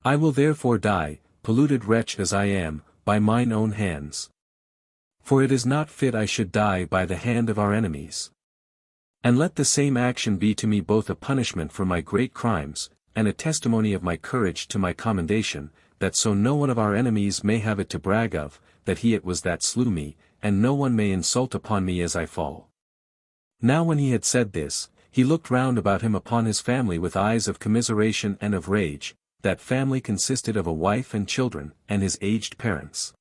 I will therefore die, polluted wretch as I am, by mine own hands. For it is not fit I should die by the hand of our enemies. And let the same action be to me both a punishment for my great crimes, and a testimony of my courage to my commendation, that so no one of our enemies may have it to brag of, that he it was that slew me, and no one may insult upon me as I fall. Now when he had said this, he looked round about him upon his family with eyes of commiseration and of rage. That family consisted of a wife and children, and his aged parents.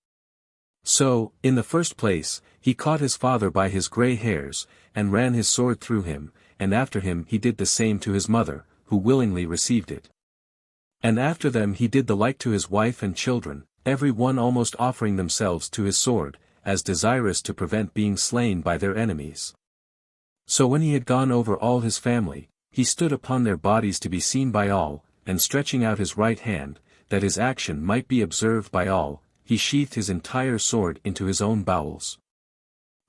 So, in the first place, he caught his father by his grey hairs, and ran his sword through him, and after him he did the same to his mother, who willingly received it. And after them he did the like to his wife and children, every one almost offering themselves to his sword, as desirous to prevent being slain by their enemies. So when he had gone over all his family, he stood upon their bodies to be seen by all, and stretching out his right hand, that his action might be observed by all, he sheathed his entire sword into his own bowels.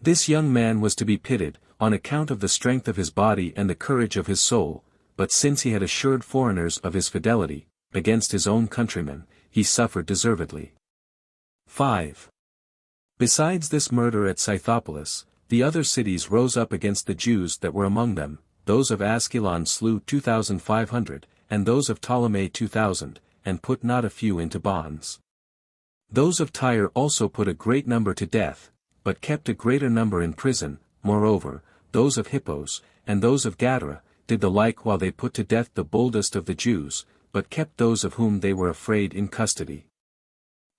This young man was to be pitied, on account of the strength of his body and the courage of his soul, but since he had assured foreigners of his fidelity, against his own countrymen, he suffered deservedly. 5. Besides this murder at Scythopolis, the other cities rose up against the Jews that were among them. Those of Ascalon slew 2,500, and those of Ptolemy 2,000, and put not a few into bonds. Those of Tyre also put a great number to death, but kept a greater number in prison. Moreover, those of Hippos, and those of Gadara, did the like while they put to death the boldest of the Jews, but kept those of whom they were afraid in custody.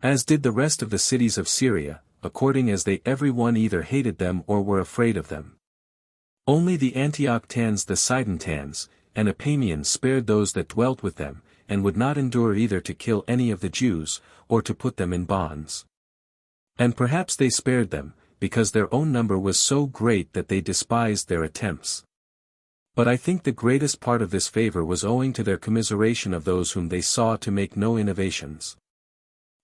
As did the rest of the cities of Syria, according as they every one either hated them or were afraid of them. Only the Antiochans the Sidonians, and Epiphanes spared those that dwelt with them, and would not endure either to kill any of the Jews, or to put them in bonds. And perhaps they spared them, because their own number was so great that they despised their attempts. But I think the greatest part of this favor was owing to their commiseration of those whom they saw to make no innovations.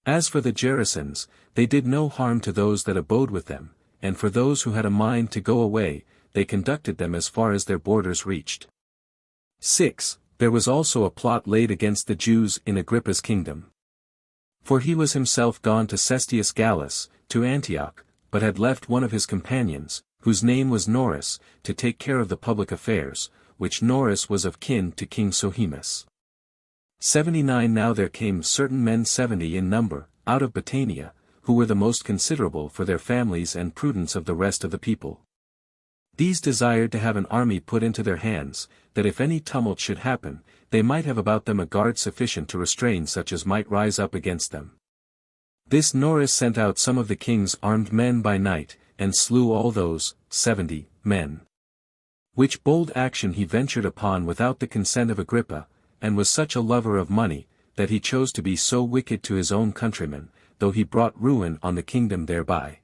As for the Gerasenes, they did no harm to those that abode with them, and for those who had a mind to go away, they conducted them as far as their borders reached. 6. There was also a plot laid against the Jews in Agrippa's kingdom. For he was himself gone to Cestius Gallus, to Antioch, but had left one of his companions, whose name was Norris, to take care of the public affairs, which Norris was of kin to King Sohemus. 79 Now there came certain men 70 in number, out of Batanea, who were the most considerable for their families and prudence of the rest of the people. These desired to have an army put into their hands, that if any tumult should happen, they might have about them a guard sufficient to restrain such as might rise up against them. This Norris sent out some of the king's armed men by night, and slew all those 70 men. Which bold action he ventured upon without the consent of Agrippa, and was such a lover of money, that he chose to be so wicked to his own countrymen, though he brought ruin on the kingdom thereby.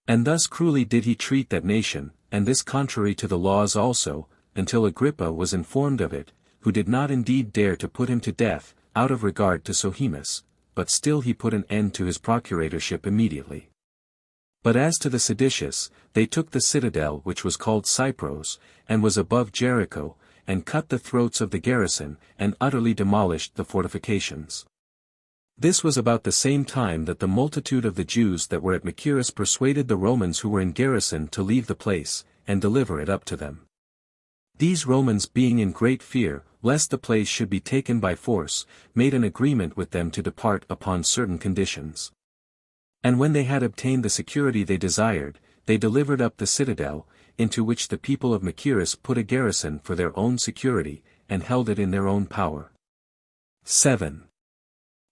And thus cruelly did he treat that nation, and this contrary to the laws also, until Agrippa was informed of it, who did not indeed dare to put him to death, out of regard to Sohemus, but still he put an end to his procuratorship immediately. But as to the seditious, they took the citadel which was called Cypros, and was above Jericho, and cut the throats of the garrison, and utterly demolished the fortifications. This was about the same time that the multitude of the Jews that were at Machaerus persuaded the Romans who were in garrison to leave the place, and deliver it up to them. These Romans being in great fear, lest the place should be taken by force, made an agreement with them to depart upon certain conditions. And when they had obtained the security they desired, they delivered up the citadel, into which the people of Machaerus put a garrison for their own security, and held it in their own power. 7.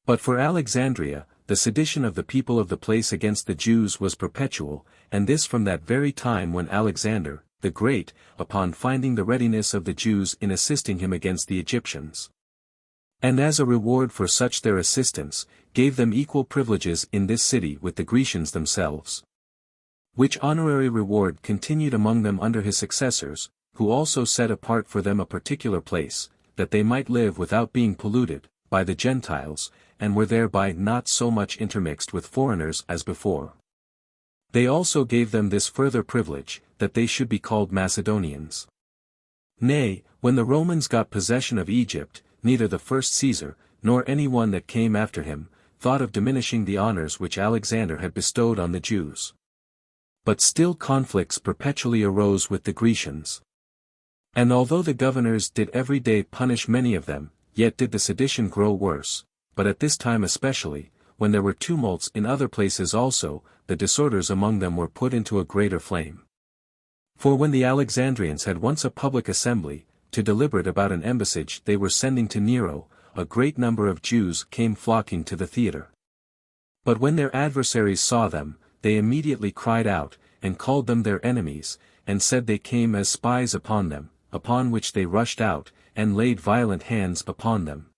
But for Alexandria, the sedition of the people of the place against the Jews was perpetual, and this from that very time when Alexander, the Great, upon finding the readiness of the Jews in assisting him against the Egyptians, and as a reward for such their assistance, gave them equal privileges in this city with the Grecians themselves. Which honorary reward continued among them under his successors, who also set apart for them a particular place, that they might live without being polluted by the Gentiles, and were thereby not so much intermixed with foreigners as before. They also gave them this further privilege, that they should be called Macedonians. Nay, when the Romans got possession of Egypt, neither the first Caesar, nor any one that came after him, thought of diminishing the honors which Alexander had bestowed on the Jews. But still conflicts perpetually arose with the Grecians. And although the governors did every day punish many of them, yet did the sedition grow worse, but at this time especially, when there were tumults in other places also, the disorders among them were put into a greater flame. For when the Alexandrians had once a public assembly, to deliberate about an embassage they were sending to Nero, a great number of Jews came flocking to the theatre. But when their adversaries saw them, they immediately cried out, and called them their enemies, and said they came as spies upon them, upon which they rushed out, and laid violent hands upon them.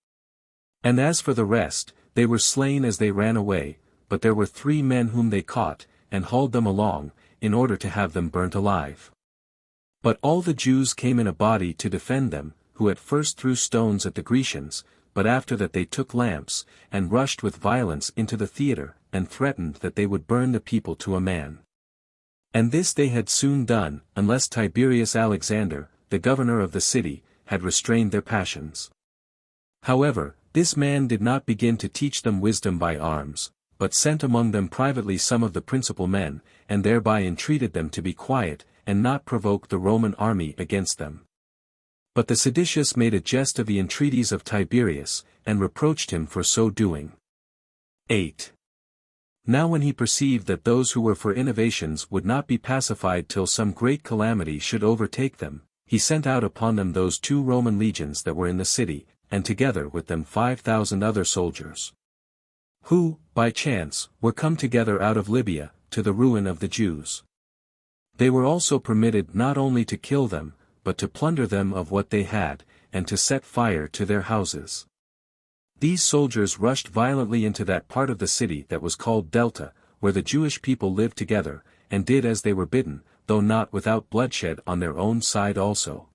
And as for the rest, they were slain as they ran away, but there were 3 men whom they caught, and hauled them along, in order to have them burnt alive. But all the Jews came in a body to defend them, who at first threw stones at the Grecians, but after that they took lamps, and rushed with violence into the theatre, and threatened that they would burn the people to a man. And this they had soon done, unless Tiberius Alexander, the governor of the city, had restrained their passions. However, this man did not begin to teach them wisdom by arms, but sent among them privately some of the principal men, and thereby entreated them to be quiet, and not provoke the Roman army against them. But the seditious made a jest of the entreaties of Tiberius, and reproached him for so doing. 8. Now when he perceived that those who were for innovations would not be pacified till some great calamity should overtake them, he sent out upon them those 2 Roman legions that were in the city, and together with them 5,000 other soldiers, who, by chance, were come together out of Libya, to the ruin of the Jews. They were also permitted not only to kill them, but to plunder them of what they had, and to set fire to their houses. These soldiers rushed violently into that part of the city that was called Delta, where the Jewish people lived together, and did as they were bidden, though not without bloodshed on their own side also.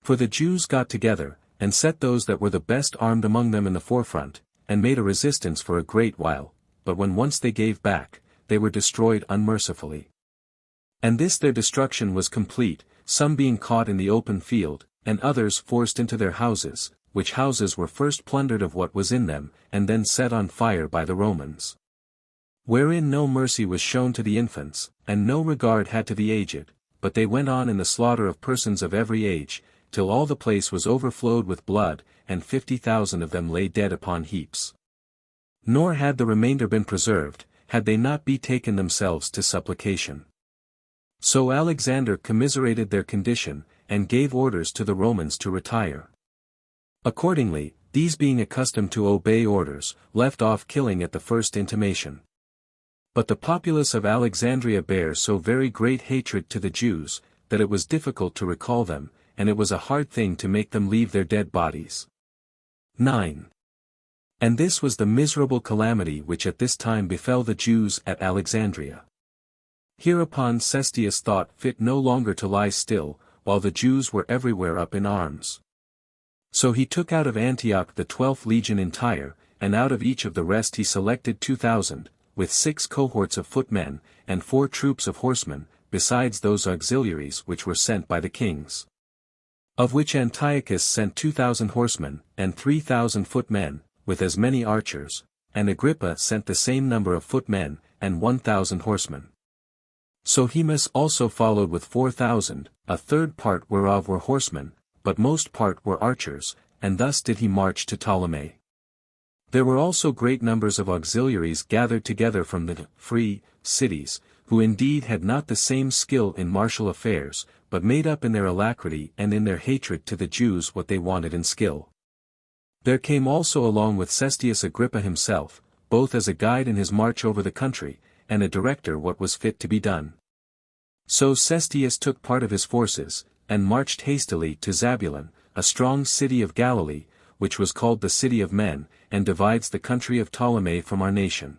For the Jews got together, and set those that were the best armed among them in the forefront, and made a resistance for a great while, but when once they gave back, they were destroyed unmercifully. And this their destruction was complete, some being caught in the open field, and others forced into their houses, which houses were first plundered of what was in them, and then set on fire by the Romans. Wherein no mercy was shown to the infants, and no regard had to the aged, but they went on in the slaughter of persons of every age, till all the place was overflowed with blood, and 50,000 of them lay dead upon heaps. Nor had the remainder been preserved, had they not betaken themselves to supplication. So Alexander commiserated their condition, and gave orders to the Romans to retire. Accordingly, these being accustomed to obey orders, left off killing at the first intimation. But the populace of Alexandria bare so very great hatred to the Jews, that it was difficult to recall them, and it was a hard thing to make them leave their dead bodies. 9. And this was the miserable calamity which at this time befell the Jews at Alexandria. Hereupon Cestius thought fit no longer to lie still, while the Jews were everywhere up in arms. So he took out of Antioch the 12th legion entire, and out of each of the rest he selected 2,000, with 6 cohorts of footmen, and 4 troops of horsemen, besides those auxiliaries which were sent by the kings. Of which Antiochus sent 2,000 horsemen, and 3,000 footmen, with as many archers, and Agrippa sent the same number of footmen, and 1,000 horsemen. So Hemus also followed with 4,000, a third part whereof were horsemen, but most part were archers, and thus did he march to Ptolemy. There were also great numbers of auxiliaries gathered together from the free cities, who indeed had not the same skill in martial affairs, but made up in their alacrity and in their hatred to the Jews what they wanted in skill. There came also along with Cestius Agrippa himself, both as a guide in his march over the country, and a director what was fit to be done. So Cestius took part of his forces, and marched hastily to Zabulon, a strong city of Galilee, which was called the City of Men, and divides the country of Ptolemy from our nation.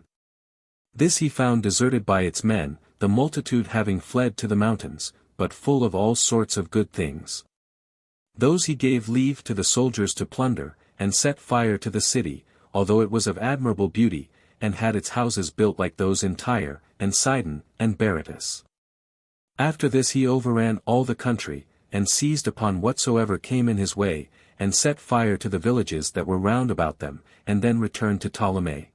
This he found deserted by its men, the multitude having fled to the mountains, but full of all sorts of good things. Those he gave leave to the soldiers to plunder, and set fire to the city, although it was of admirable beauty, and had its houses built like those in Tyre, and Sidon, and Berytus. After this he overran all the country, and seized upon whatsoever came in his way, and set fire to the villages that were round about them, and then returned to Ptolemy.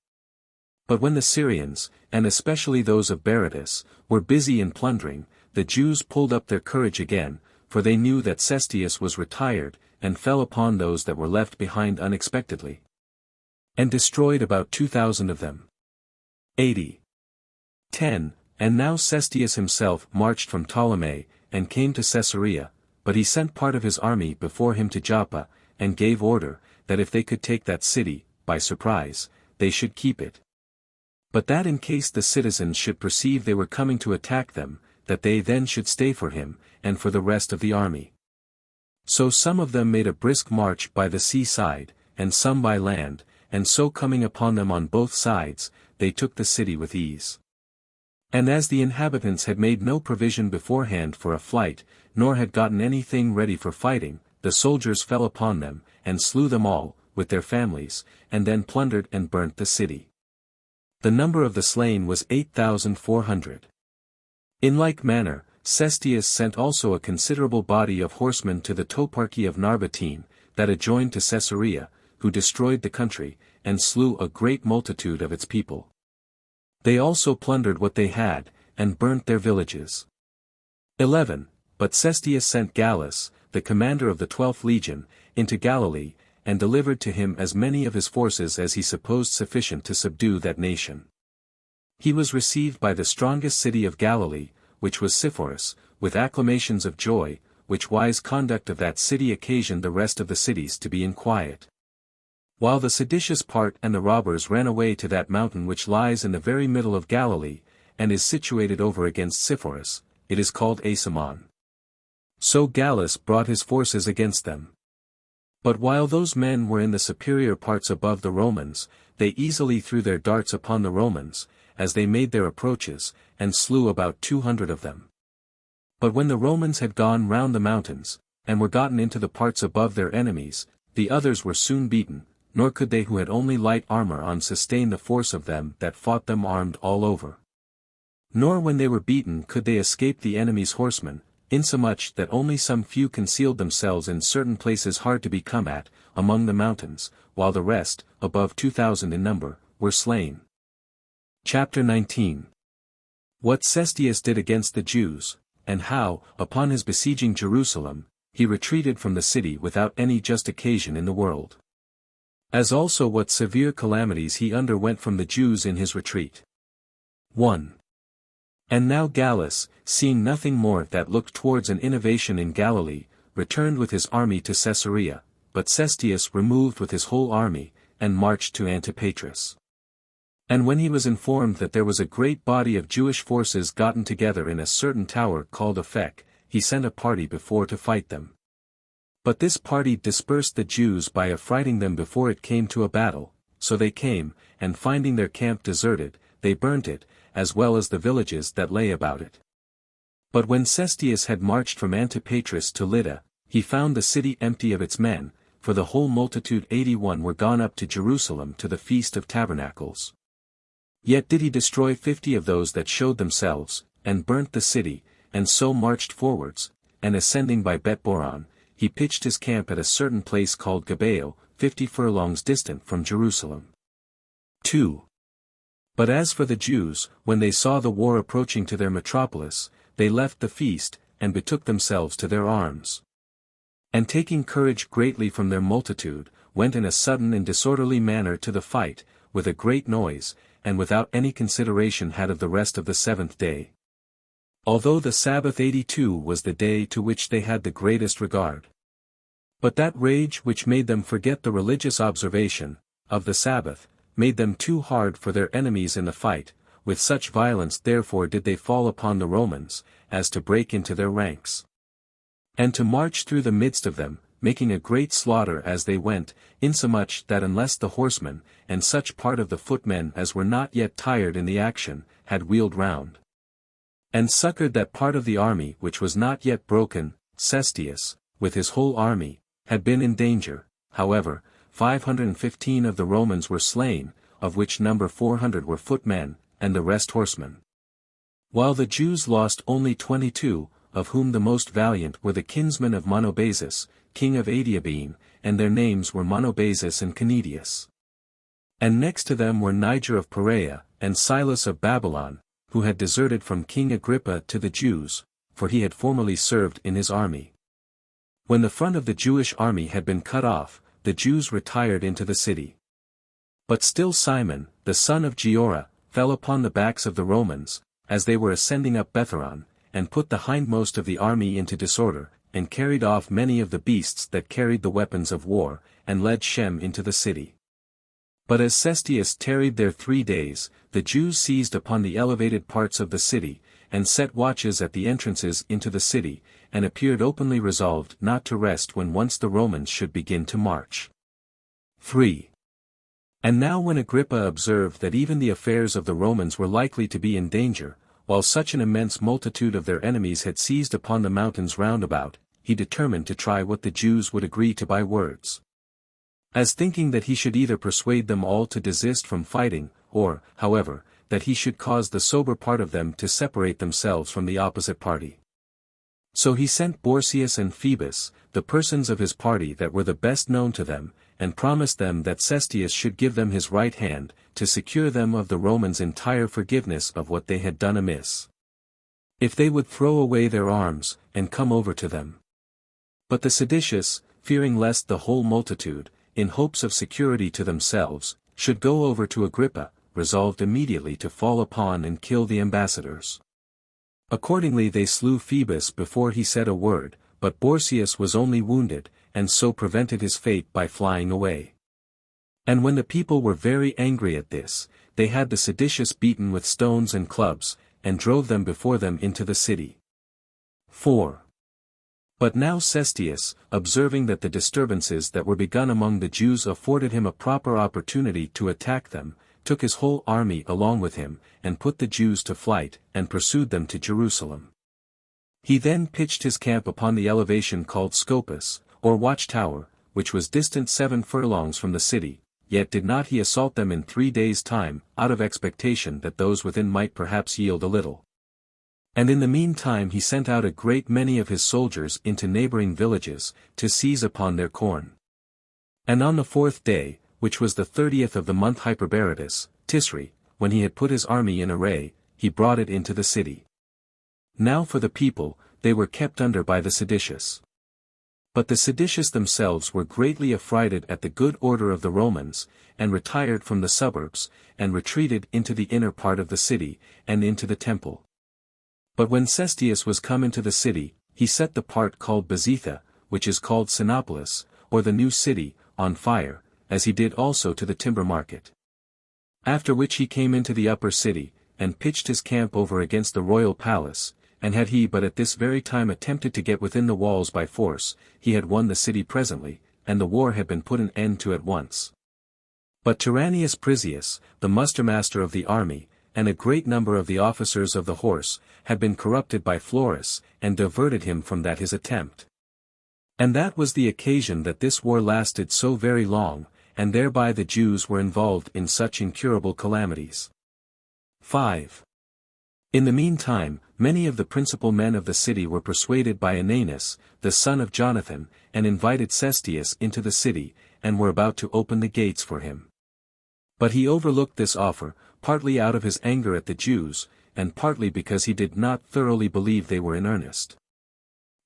But when the Syrians, and especially those of Berytus, were busy in plundering, the Jews pulled up their courage again, for they knew that Cestius was retired, and fell upon those that were left behind unexpectedly, and destroyed about 2,000 of them. 10. And now Cestius himself marched from Ptolemy, and came to Caesarea, but he sent part of his army before him to Joppa, and gave order, that if they could take that city, by surprise, they should keep it. But that in case the citizens should perceive they were coming to attack them, that they then should stay for him, and for the rest of the army. So some of them made a brisk march by the seaside, and some by land, and so coming upon them on both sides, they took the city with ease. And as the inhabitants had made no provision beforehand for a flight, nor had gotten anything ready for fighting, the soldiers fell upon them, and slew them all, with their families, and then plundered and burnt the city. The number of the slain was 8,400. In like manner, Cestius sent also a considerable body of horsemen to the toparchy of Narbatene, that adjoined to Caesarea, who destroyed the country, and slew a great multitude of its people. They also plundered what they had, and burnt their villages. 11. But Cestius sent Gallus, the commander of the 12th legion, into Galilee, and delivered to him as many of his forces as he supposed sufficient to subdue that nation. He was received by the strongest city of Galilee, which was Sepphoris, with acclamations of joy, which wise conduct of that city occasioned the rest of the cities to be in quiet. While the seditious part and the robbers ran away to that mountain which lies in the very middle of Galilee, and is situated over against Sepphoris, it is called Asammon. So Gallus brought his forces against them. But while those men were in the superior parts above the Romans, they easily threw their darts upon the Romans, as they made their approaches, and slew about 200 of them. But when the Romans had gone round the mountains, and were gotten into the parts above their enemies, the others were soon beaten, nor could they who had only light armor on sustain the force of them that fought them armed all over. Nor when they were beaten could they escape the enemy's horsemen, insomuch that only some few concealed themselves in certain places hard to be come at, among the mountains, while the rest, above 2,000 in number, were slain. Chapter 19. What Cestius did against the Jews, and how, upon his besieging Jerusalem, he retreated from the city without any just occasion in the world. As also what severe calamities he underwent from the Jews in his retreat. 1. And now Gallus, seeing nothing more that looked towards an innovation in Galilee, returned with his army to Caesarea, but Cestius removed with his whole army, and marched to Antipatris. And when he was informed that there was a great body of Jewish forces gotten together in a certain tower called Aphek, he sent a party before to fight them. But this party dispersed the Jews by affrighting them before it came to a battle, so they came, and finding their camp deserted, they burnt it, as well as the villages that lay about it. But when Cestius had marched from Antipatris to Lydda, he found the city empty of its men, for the whole multitude 81 were gone up to Jerusalem to the Feast of Tabernacles. Yet did he destroy 50 of those that showed themselves, and burnt the city, and so marched forwards, and ascending by Bet-boron, he pitched his camp at a certain place called Gabeo, 50 furlongs distant from Jerusalem. 2. But as for the Jews, when they saw the war approaching to their metropolis, they left the feast, and betook themselves to their arms. And taking courage greatly from their multitude, went in a sudden and disorderly manner to the fight, with a great noise, and without any consideration had of the rest of the 7th day. Although the Sabbath 82 was the day to which they had the greatest regard. But that rage which made them forget the religious observation of the Sabbath, made them too hard for their enemies in the fight, with such violence therefore did they fall upon the Romans, as to break into their ranks. And to march through the midst of them, making a great slaughter as they went, insomuch that unless the horsemen, and such part of the footmen as were not yet tired in the action, had wheeled round, and succored that part of the army which was not yet broken, Cestius, with his whole army, had been in danger. However, 515 of the Romans were slain, of which number 400 were footmen, and the rest horsemen. While the Jews lost only 22, of whom the most valiant were the kinsmen of Monobazus, king of Adiabene, and their names were Monobazus and Canidius. And next to them were Niger of Perea, and Silas of Babylon, who had deserted from King Agrippa to the Jews, for he had formerly served in his army. When the front of the Jewish army had been cut off, the Jews retired into the city. But still Simon, the son of Giora, fell upon the backs of the Romans, as they were ascending up Betharon, and put the hindmost of the army into disorder, and carried off many of the beasts that carried the weapons of war, and led Shem into the city. But as Cestius tarried there 3 days, the Jews seized upon the elevated parts of the city, and set watches at the entrances into the city, and appeared openly resolved not to rest when once the Romans should begin to march. 3. And now when Agrippa observed that even the affairs of the Romans were likely to be in danger, while such an immense multitude of their enemies had seized upon the mountains round about, he determined to try what the Jews would agree to by words. As thinking that he should either persuade them all to desist from fighting, or, however, that he should cause the sober part of them to separate themselves from the opposite party. So he sent Borsius and Phoebus, the persons of his party that were the best known to them, and promised them that Cestius should give them his right hand, to secure them of the Romans' entire forgiveness of what they had done amiss, if they would throw away their arms, and come over to them. But the seditious, fearing lest the whole multitude, in hopes of security to themselves, should go over to Agrippa, resolved immediately to fall upon and kill the ambassadors. Accordingly they slew Phoebus before he said a word, but Borsius was only wounded, and so prevented his fate by flying away. And when the people were very angry at this, they had the seditious beaten with stones and clubs, and drove them before them into the city. 4. But now Cestius, observing that the disturbances that were begun among the Jews afforded him a proper opportunity to attack them, took his whole army along with him, and put the Jews to flight, and pursued them to Jerusalem. He then pitched his camp upon the elevation called Scopus, or watchtower, which was distant 7 furlongs from the city, yet did not he assault them in 3 days' time, out of expectation that those within might perhaps yield a little. And in the meantime he sent out a great many of his soldiers into neighboring villages, to seize upon their corn. And on the 4th day, which was the 30th of the month Hyperberetus, Tisri, when he had put his army in array, he brought it into the city. Now for the people, they were kept under by the seditious. But the seditious themselves were greatly affrighted at the good order of the Romans, and retired from the suburbs, and retreated into the inner part of the city, and into the temple. But when Cestius was come into the city, he set the part called Bezetha, which is called Sinopolis, or the new city, on fire, as he did also to the timber market. After which he came into the upper city, and pitched his camp over against the royal palace, and had he but at this very time attempted to get within the walls by force, he had won the city presently, and the war had been put an end to at once. But Tyrannius Prisius, the mustermaster of the army, and a great number of the officers of the horse, had been corrupted by Florus, and diverted him from that his attempt. And that was the occasion that this war lasted so very long, and thereby the Jews were involved in such incurable calamities. 5. In the meantime, many of the principal men of the city were persuaded by Ananus, the son of Jonathan, and invited Cestius into the city, and were about to open the gates for him. But he overlooked this offer, partly out of his anger at the Jews, and partly because he did not thoroughly believe they were in earnest.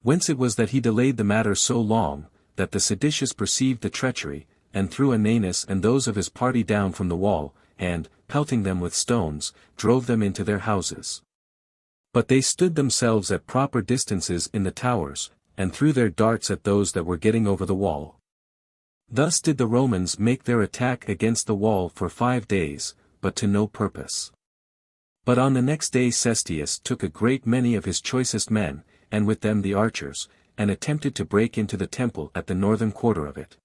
Whence it was that he delayed the matter so long, that the seditious perceived the treachery, and threw Ananus and those of his party down from the wall, and, pelting them with stones, drove them into their houses. But they stood themselves at proper distances in the towers, and threw their darts at those that were getting over the wall. Thus did the Romans make their attack against the wall for 5 days, but to no purpose. But on the next day Cestius took a great many of his choicest men, and with them the archers, and attempted to break into the temple at the northern quarter of it.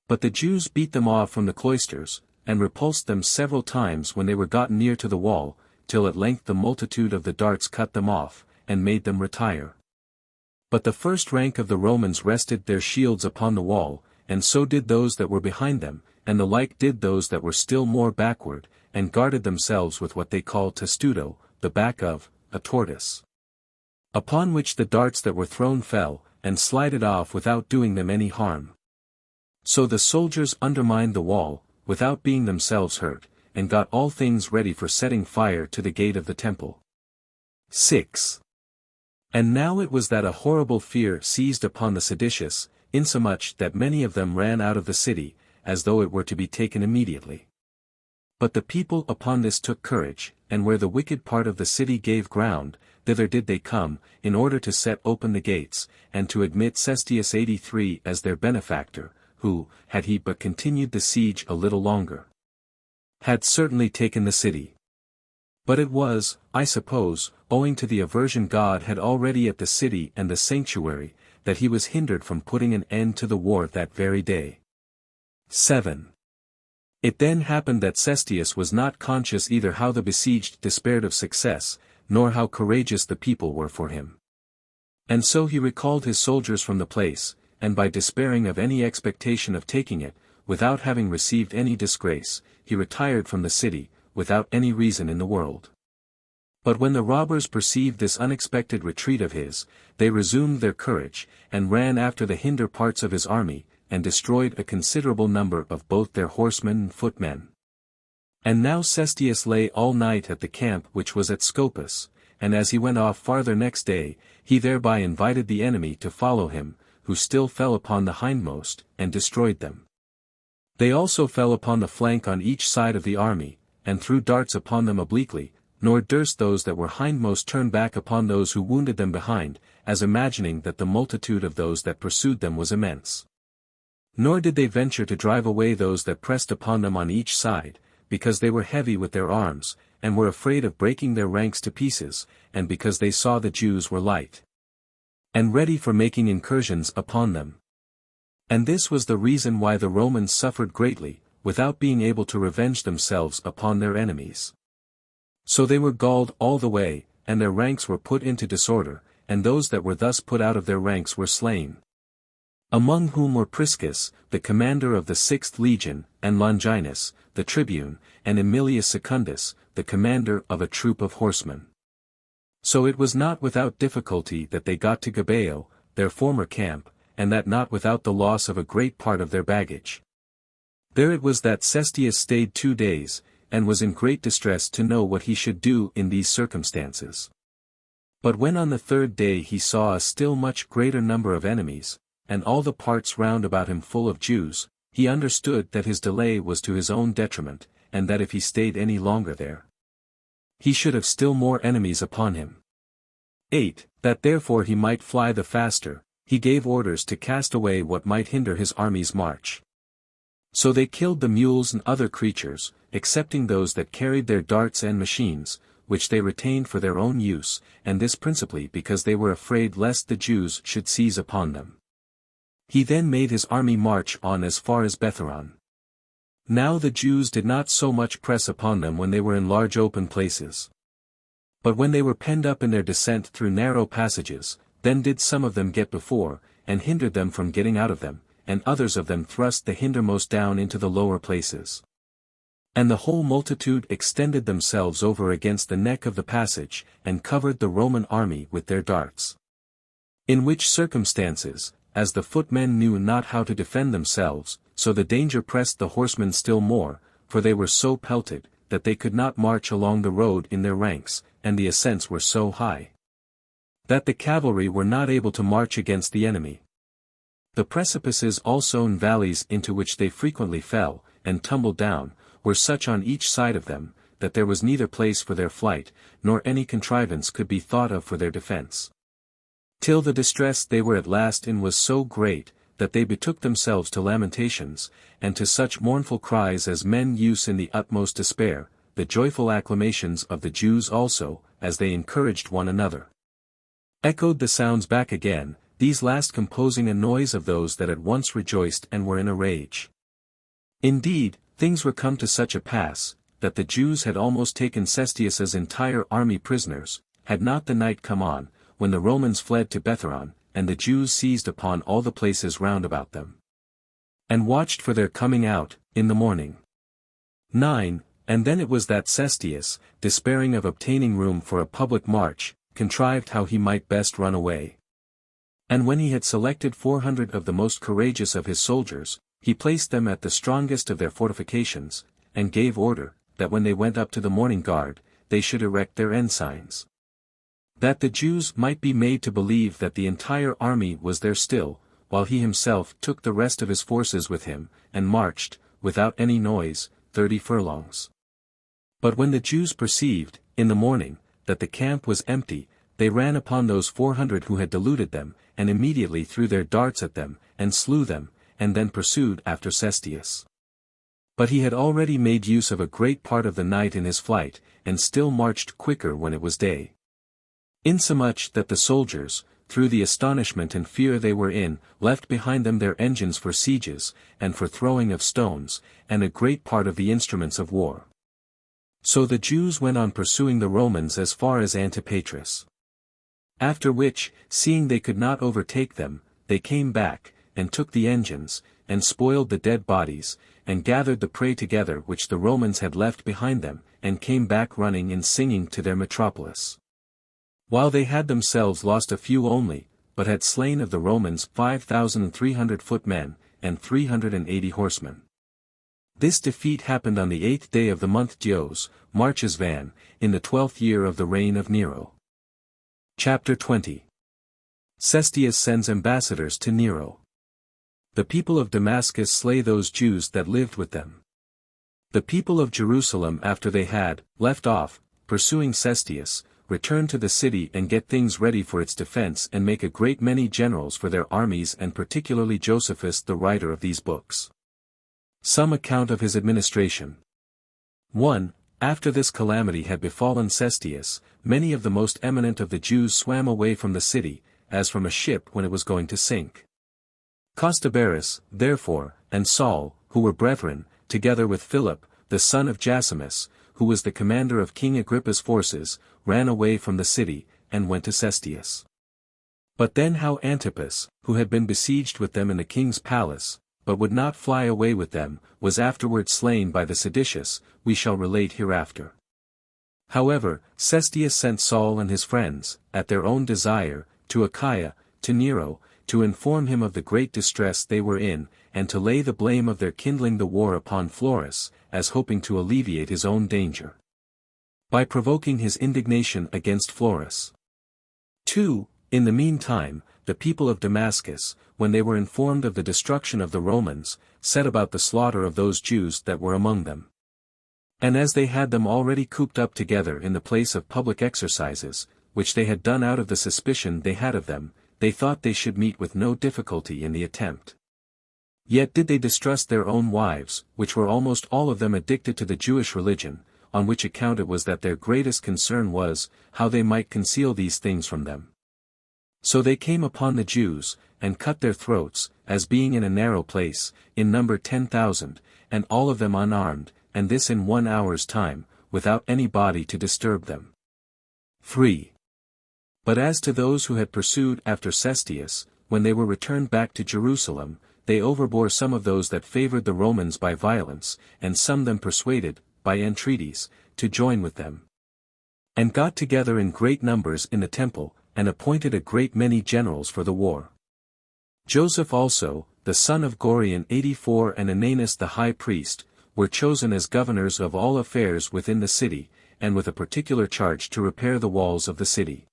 But the Jews beat them off from the cloisters, and repulsed them several times when they were gotten near to the wall, till at length the multitude of the darts cut them off, and made them retire. But the first rank of the Romans rested their shields upon the wall, and so did those that were behind them, and the like did those that were still more backward, and guarded themselves with what they call testudo, the back of a tortoise. Upon which the darts that were thrown fell, and slided off without doing them any harm. So the soldiers undermined the wall, without being themselves hurt, and got all things ready for setting fire to the gate of the temple. 6. And now it was that a horrible fear seized upon the seditious, insomuch that many of them ran out of the city, as though it were to be taken immediately. But the people upon this took courage, and where the wicked part of the city gave ground, thither did they come, in order to set open the gates, and to admit Cestius 83 as their benefactor, who, had he but continued the siege a little longer, had certainly taken the city. But it was, I suppose, owing to the aversion God had already at the city and the sanctuary, that he was hindered from putting an end to the war that very day. 7. It then happened that Cestius was not conscious either how the besieged despaired of success, nor how courageous the people were for him. And so he recalled his soldiers from the place, and by despairing of any expectation of taking it, without having received any disgrace, he retired from the city, without any reason in the world. But when the robbers perceived this unexpected retreat of his, they resumed their courage, and ran after the hinder parts of his army, and destroyed a considerable number of both their horsemen and footmen. And now Cestius lay all night at the camp which was at Scopus, and as he went off farther next day, he thereby invited the enemy to follow him, who still fell upon the hindmost, and destroyed them. They also fell upon the flank on each side of the army, and threw darts upon them obliquely, nor durst those that were hindmost turn back upon those who wounded them behind, as imagining that the multitude of those that pursued them was immense. Nor did they venture to drive away those that pressed upon them on each side, because they were heavy with their arms, and were afraid of breaking their ranks to pieces, and because they saw the Jews were light and ready for making incursions upon them. And this was the reason why the Romans suffered greatly, without being able to revenge themselves upon their enemies. So they were galled all the way, and their ranks were put into disorder, and those that were thus put out of their ranks were slain. Among whom were Priscus, the commander of the 6th legion, and Longinus, the tribune, and Aemilius Secundus, the commander of a troop of horsemen. So it was not without difficulty that they got to Gabeo, their former camp, and that not without the loss of a great part of their baggage. There it was that Cestius stayed 2 days, and was in great distress to know what he should do in these circumstances. But when on the 3rd day he saw a still much greater number of enemies, and all the parts round about him full of Jews, he understood that his delay was to his own detriment, and that if he stayed any longer there, he should have still more enemies upon him. 8. That therefore he might fly the faster, he gave orders to cast away what might hinder his army's march. So they killed the mules and other creatures, excepting those that carried their darts and machines, which they retained for their own use, and this principally because they were afraid lest the Jews should seize upon them. He then made his army march on as far as Betharon. Now the Jews did not so much press upon them when they were in large open places. But when they were penned up in their descent through narrow passages, then did some of them get before, and hindered them from getting out of them, and others of them thrust the hindermost down into the lower places. And the whole multitude extended themselves over against the neck of the passage, and covered the Roman army with their darts. In which circumstances, as the footmen knew not how to defend themselves, so the danger pressed the horsemen still more, for they were so pelted, that they could not march along the road in their ranks, and the ascents were so high, that the cavalry were not able to march against the enemy. The precipices also and valleys into which they frequently fell, and tumbled down, were such on each side of them, that there was neither place for their flight, nor any contrivance could be thought of for their defense. Till the distress they were at last in was so great, that they betook themselves to lamentations, and to such mournful cries as men use in the utmost despair, the joyful acclamations of the Jews also, as they encouraged one another, echoed the sounds back again, these last composing a noise of those that at once rejoiced and were in a rage. Indeed, things were come to such a pass, that the Jews had almost taken Cestius's entire army prisoners, had not the night come on, when the Romans fled to Betharon, and the Jews seized upon all the places round about them, and watched for their coming out, in the morning. 9. And then it was that Cestius, despairing of obtaining room for a public march, contrived how he might best run away. And when he had selected 400 of the most courageous of his soldiers, he placed them at the strongest of their fortifications, and gave order, that when they went up to the morning guard, they should erect their ensigns. that the Jews might be made to believe that the entire army was there still, while he himself took the rest of his forces with him, and marched, without any noise, 30 furlongs. But when the Jews perceived, in the morning, that the camp was empty, they ran upon those 400 who had deluded them, and immediately threw their darts at them, and slew them, and then pursued after Cestius. But he had already made use of a great part of the night in his flight, and still marched quicker when it was day. Insomuch that the soldiers, through the astonishment and fear they were in, left behind them their engines for sieges, and for throwing of stones, and a great part of the instruments of war. So the Jews went on pursuing the Romans as far as Antipatris. After which, seeing they could not overtake them, they came back, and took the engines, and spoiled the dead bodies, and gathered the prey together which the Romans had left behind them, and came back running and singing to their metropolis. While they had themselves lost a few only, but had slain of the Romans 5,300 footmen, and 380 horsemen. This defeat happened on the 8th day of the month Dios, Marches Van, in the 12th year of the reign of Nero. Chapter 20. Cestius sends ambassadors to Nero. The people of Damascus slay those Jews that lived with them. The people of Jerusalem after they had left off, pursuing Cestius, return to the city and get things ready for its defense and make a great many generals for their armies, and particularly Josephus the writer of these books. Some account of his administration. 1. After this calamity had befallen Cestius, many of the most eminent of the Jews swam away from the city, as from a ship when it was going to sink. Costobarus, therefore, and Saul, who were brethren, together with Philip, the son of Jasamus, who was the commander of King Agrippa's forces, ran away from the city, and went to Cestius. But then how Antipas, who had been besieged with them in the king's palace, but would not fly away with them, was afterward slain by the seditious, we shall relate hereafter. However, Cestius sent Saul and his friends, at their own desire, to Achaia, to Nero, to inform him of the great distress they were in, and to lay the blame of their kindling the war upon Florus, as hoping to alleviate his own danger, by provoking his indignation against Florus. 2. In the meantime, the people of Damascus, when they were informed of the destruction of the Romans, set about the slaughter of those Jews that were among them. And as they had them already cooped up together in the place of public exercises, which they had done out of the suspicion they had of them, they thought they should meet with no difficulty in the attempt. Yet did they distrust their own wives, which were almost all of them addicted to the Jewish religion, on which account it was that their greatest concern was, how they might conceal these things from them. So they came upon the Jews, and cut their throats, as being in a narrow place, in number 10,000, and all of them unarmed, and this in 1 hour's time, without any body to disturb them. 3. But as to those who had pursued after Cestius, when they were returned back to Jerusalem, they overbore some of those that favored the Romans by violence, and some them persuaded, by entreaties, to join with them. And got together in great numbers in the temple, and appointed a great many generals for the war. Joseph also, the son of Gorion 84 and Ananus the high priest, were chosen as governors of all affairs within the city, and with a particular charge to repair the walls of the city.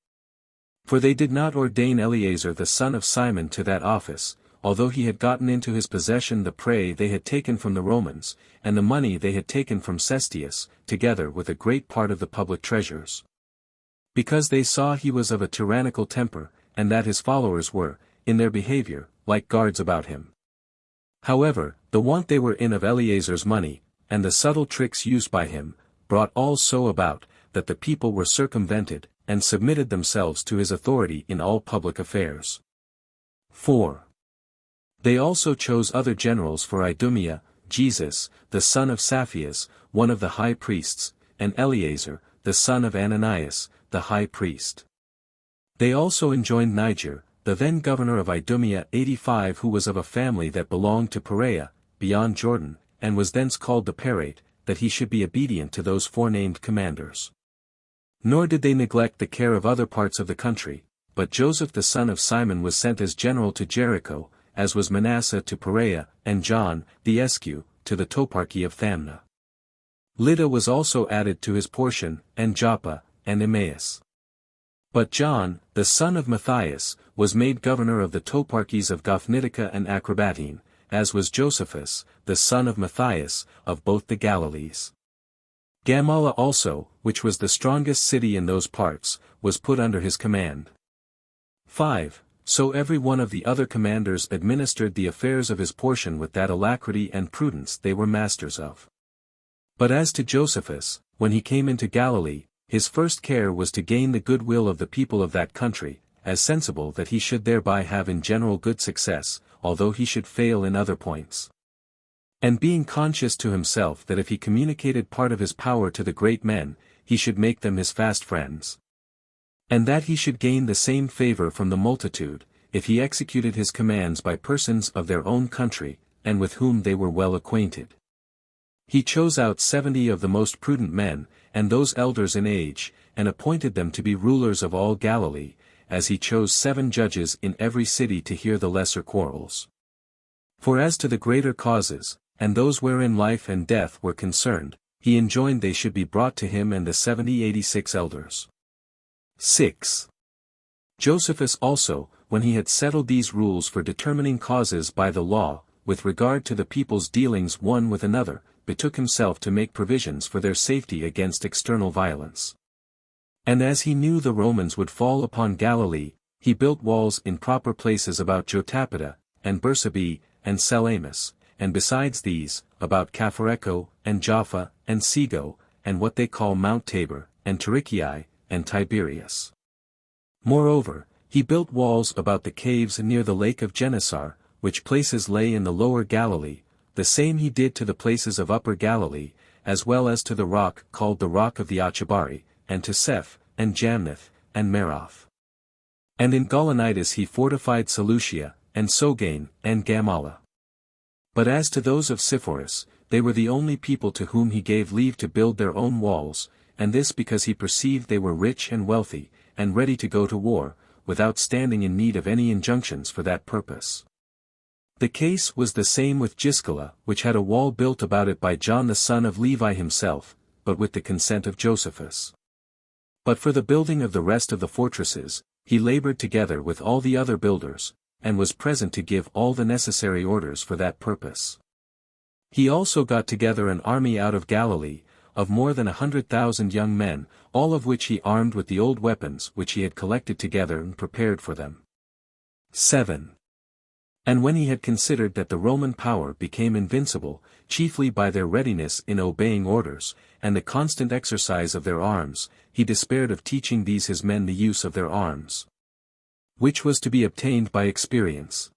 For they did not ordain Eleazar the son of Simon to that office, although he had gotten into his possession the prey they had taken from the Romans, and the money they had taken from Cestius, together with a great part of the public treasures. Because they saw he was of a tyrannical temper, and that his followers were, in their behavior, like guards about him. However, the want they were in of Eleazar's money, and the subtle tricks used by him, brought all so about, that the people were circumvented, and submitted themselves to his authority in all public affairs. 4. They also chose other generals for Idumea, Jesus, the son of Saphias, one of the high priests, and Eleazar, the son of Ananias, the high priest. They also enjoined Niger, the then governor of Idumea 85, who was of a family that belonged to Perea, beyond Jordan, and was thence called the Parate, that he should be obedient to those forenamed commanders. Nor did they neglect the care of other parts of the country, but Joseph the son of Simon was sent as general to Jericho, as was Manasseh to Perea, and John, the Escu, to the toparchy of Thamna. Lydda was also added to his portion, and Joppa, and Emmaus. But John, the son of Matthias, was made governor of the toparchies of Gophnitica and Acrabatine, as was Josephus, the son of Matthias, of both the Galilees. Gamala also, which was the strongest city in those parts, was put under his command. 5. So every one of the other commanders administered the affairs of his portion with that alacrity and prudence they were masters of. But as to Josephus, when he came into Galilee, his first care was to gain the goodwill of the people of that country, as sensible that he should thereby have in general good success, although he should fail in other points. And being conscious to himself that if he communicated part of his power to the great men, he should make them his fast friends. And that he should gain the same favor from the multitude, if he executed his commands by persons of their own country, and with whom they were well acquainted. He chose out 70 of the most prudent men, and those elders in age, and appointed them to be rulers of all Galilee, as he chose 7 judges in every city to hear the lesser quarrels. For as to the greater causes, and those wherein life and death were concerned, he enjoined they should be brought to him and the 86 elders. 6. Josephus also, when he had settled these rules for determining causes by the law, with regard to the people's dealings one with another, betook himself to make provisions for their safety against external violence. And as he knew the Romans would fall upon Galilee, he built walls in proper places about Jotapata, and Bersabee, and Salamis, and besides these, about Caphareco, and Jaffa, and Sego, and what they call Mount Tabor, and Tarichii, and Tiberias. Moreover, he built walls about the caves near the lake of Gennesaret, which places lay in the lower Galilee. The same he did to the places of Upper Galilee, as well as to the rock called the Rock of the Achabari, and to Seph, and Jamneth, and Meroth. And in Gaulonitis he fortified Seleucia, and Sogain, and Gamala. But as to those of Sepphoris, they were the only people to whom he gave leave to build their own walls, and this because he perceived they were rich and wealthy, and ready to go to war, without standing in need of any injunctions for that purpose. The case was the same with Giscala, which had a wall built about it by John the son of Levi himself, but with the consent of Josephus. But for the building of the rest of the fortresses, he labored together with all the other builders, and was present to give all the necessary orders for that purpose. He also got together an army out of Galilee, of more than 100,000 young men, all of which he armed with the old weapons which he had collected together and prepared for them. 7. And when he had considered that the Roman power became invincible, chiefly by their readiness in obeying orders, and the constant exercise of their arms, he despaired of teaching these his men the use of their arms, which was to be obtained by experience.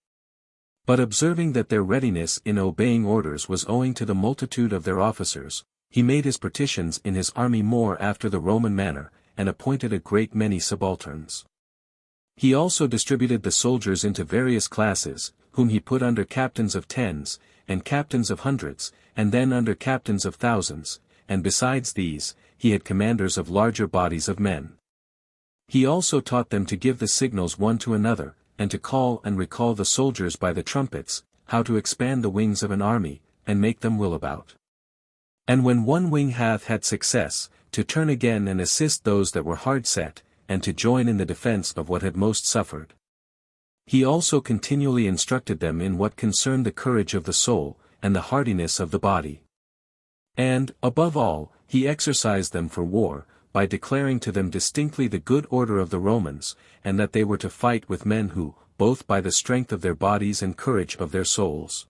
But observing that their readiness in obeying orders was owing to the multitude of their officers, he made his partitions in his army more after the Roman manner, and appointed a great many subalterns. He also distributed the soldiers into various classes, whom he put under captains of tens, and captains of hundreds, and then under captains of thousands, and besides these, he had commanders of larger bodies of men. He also taught them to give the signals one to another, and to call and recall the soldiers by the trumpets, how to expand the wings of an army, and make them will about. And when one wing hath had success, to turn again and assist those that were hard set, and to join in the defense of what had most suffered. He also continually instructed them in what concerned the courage of the soul, and the hardiness of the body. And, above all, he exercised them for war, by declaring to them distinctly the good order of the Romans, and that they were to fight with men who, both by the strength of their bodies and courage of their souls,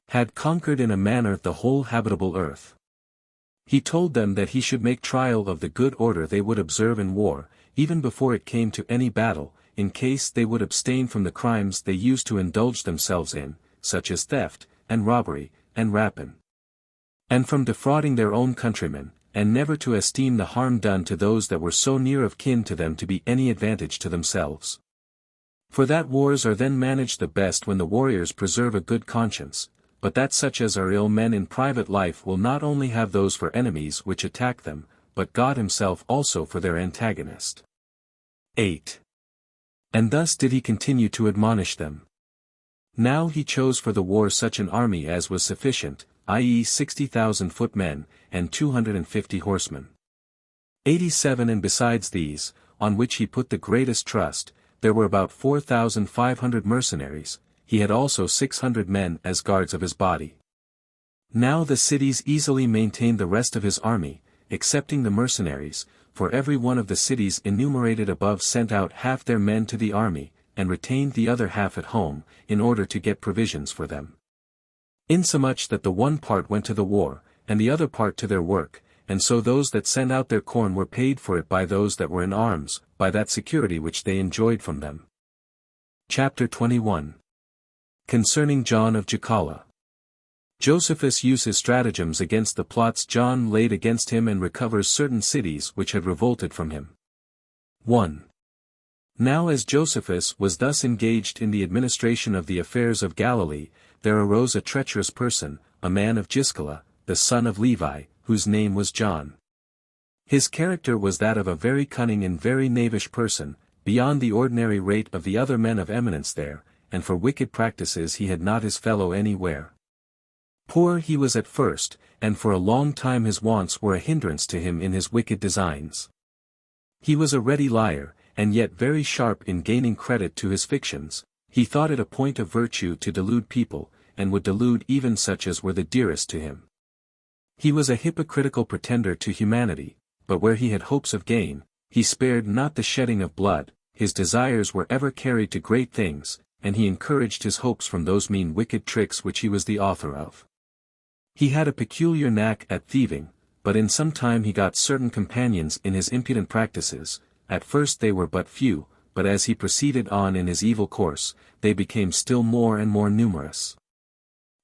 had conquered in a manner the whole habitable earth. He told them that he should make trial of the good order they would observe in war, even before it came to any battle, in case they would abstain from the crimes they used to indulge themselves in, such as theft, and robbery, and rapine, and from defrauding their own countrymen, and never to esteem the harm done to those that were so near of kin to them to be any advantage to themselves. For that wars are then managed the best when the warriors preserve a good conscience, but that such as are ill men in private life will not only have those for enemies which attack them, but God himself also for their antagonist. 8. And thus did he continue to admonish them. Now he chose for the war such an army as was sufficient, i.e. 60,000 footmen, and 250 horsemen. 87 And besides these, on which he put the greatest trust, there were about 4,500 mercenaries. He had also 600 men as guards of his body. Now the cities easily maintained the rest of his army, excepting the mercenaries, for every one of the cities enumerated above sent out half their men to the army, and retained the other half at home, in order to get provisions for them. Insomuch that the one part went to the war, and the other part to their work, and so those that sent out their corn were paid for it by those that were in arms, by that security which they enjoyed from them. Chapter 21. Concerning John of Gischala. Josephus uses stratagems against the plots John laid against him and recovers certain cities which had revolted from him. 1. Now as Josephus was thus engaged in the administration of the affairs of Galilee, there arose a treacherous person, a man of Gischala, the son of Levi, whose name was John. His character was that of a very cunning and very knavish person, beyond the ordinary rate of the other men of eminence there, and for wicked practices he had not his fellow anywhere. Poor he was at first, and for a long time his wants were a hindrance to him in his wicked designs. He was a ready liar, and yet very sharp in gaining credit to his fictions. He thought it a point of virtue to delude people, and would delude even such as were the dearest to him. He was a hypocritical pretender to humanity, but where he had hopes of gain, he spared not the shedding of blood. His desires were ever carried to great things, and he encouraged his hopes from those mean wicked tricks which he was the author of. He had a peculiar knack at thieving, but in some time he got certain companions in his impudent practices. At first they were but few, but as he proceeded on in his evil course, they became still more and more numerous.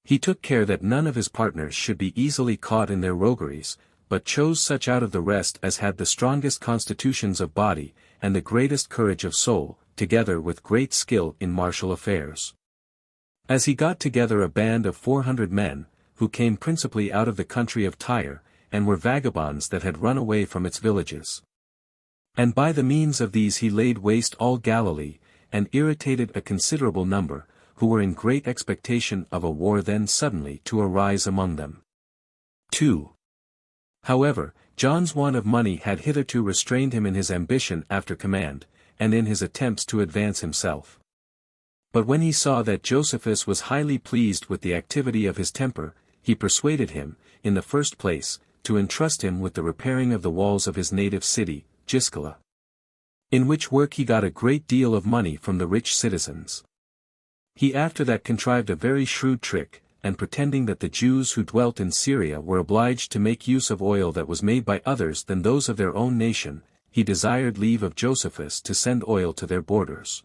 He took care that none of his partners should be easily caught in their rogueries, but chose such out of the rest as had the strongest constitutions of body, and the greatest courage of soul, together with great skill in martial affairs. As he got together a band of 400 men, who came principally out of the country of Tyre, and were vagabonds that had run away from its villages. And by the means of these he laid waste all Galilee, and irritated a considerable number, who were in great expectation of a war then suddenly to arise among them. 2. However, John's want of money had hitherto restrained him in his ambition after command, and in his attempts to advance himself. But when he saw that Josephus was highly pleased with the activity of his temper, he persuaded him, in the first place, to entrust him with the repairing of the walls of his native city, Gischala. In which work he got a great deal of money from the rich citizens. He after that contrived a very shrewd trick, and pretending that the Jews who dwelt in Syria were obliged to make use of oil that was made by others than those of their own nation, he desired leave of Josephus to send oil to their borders.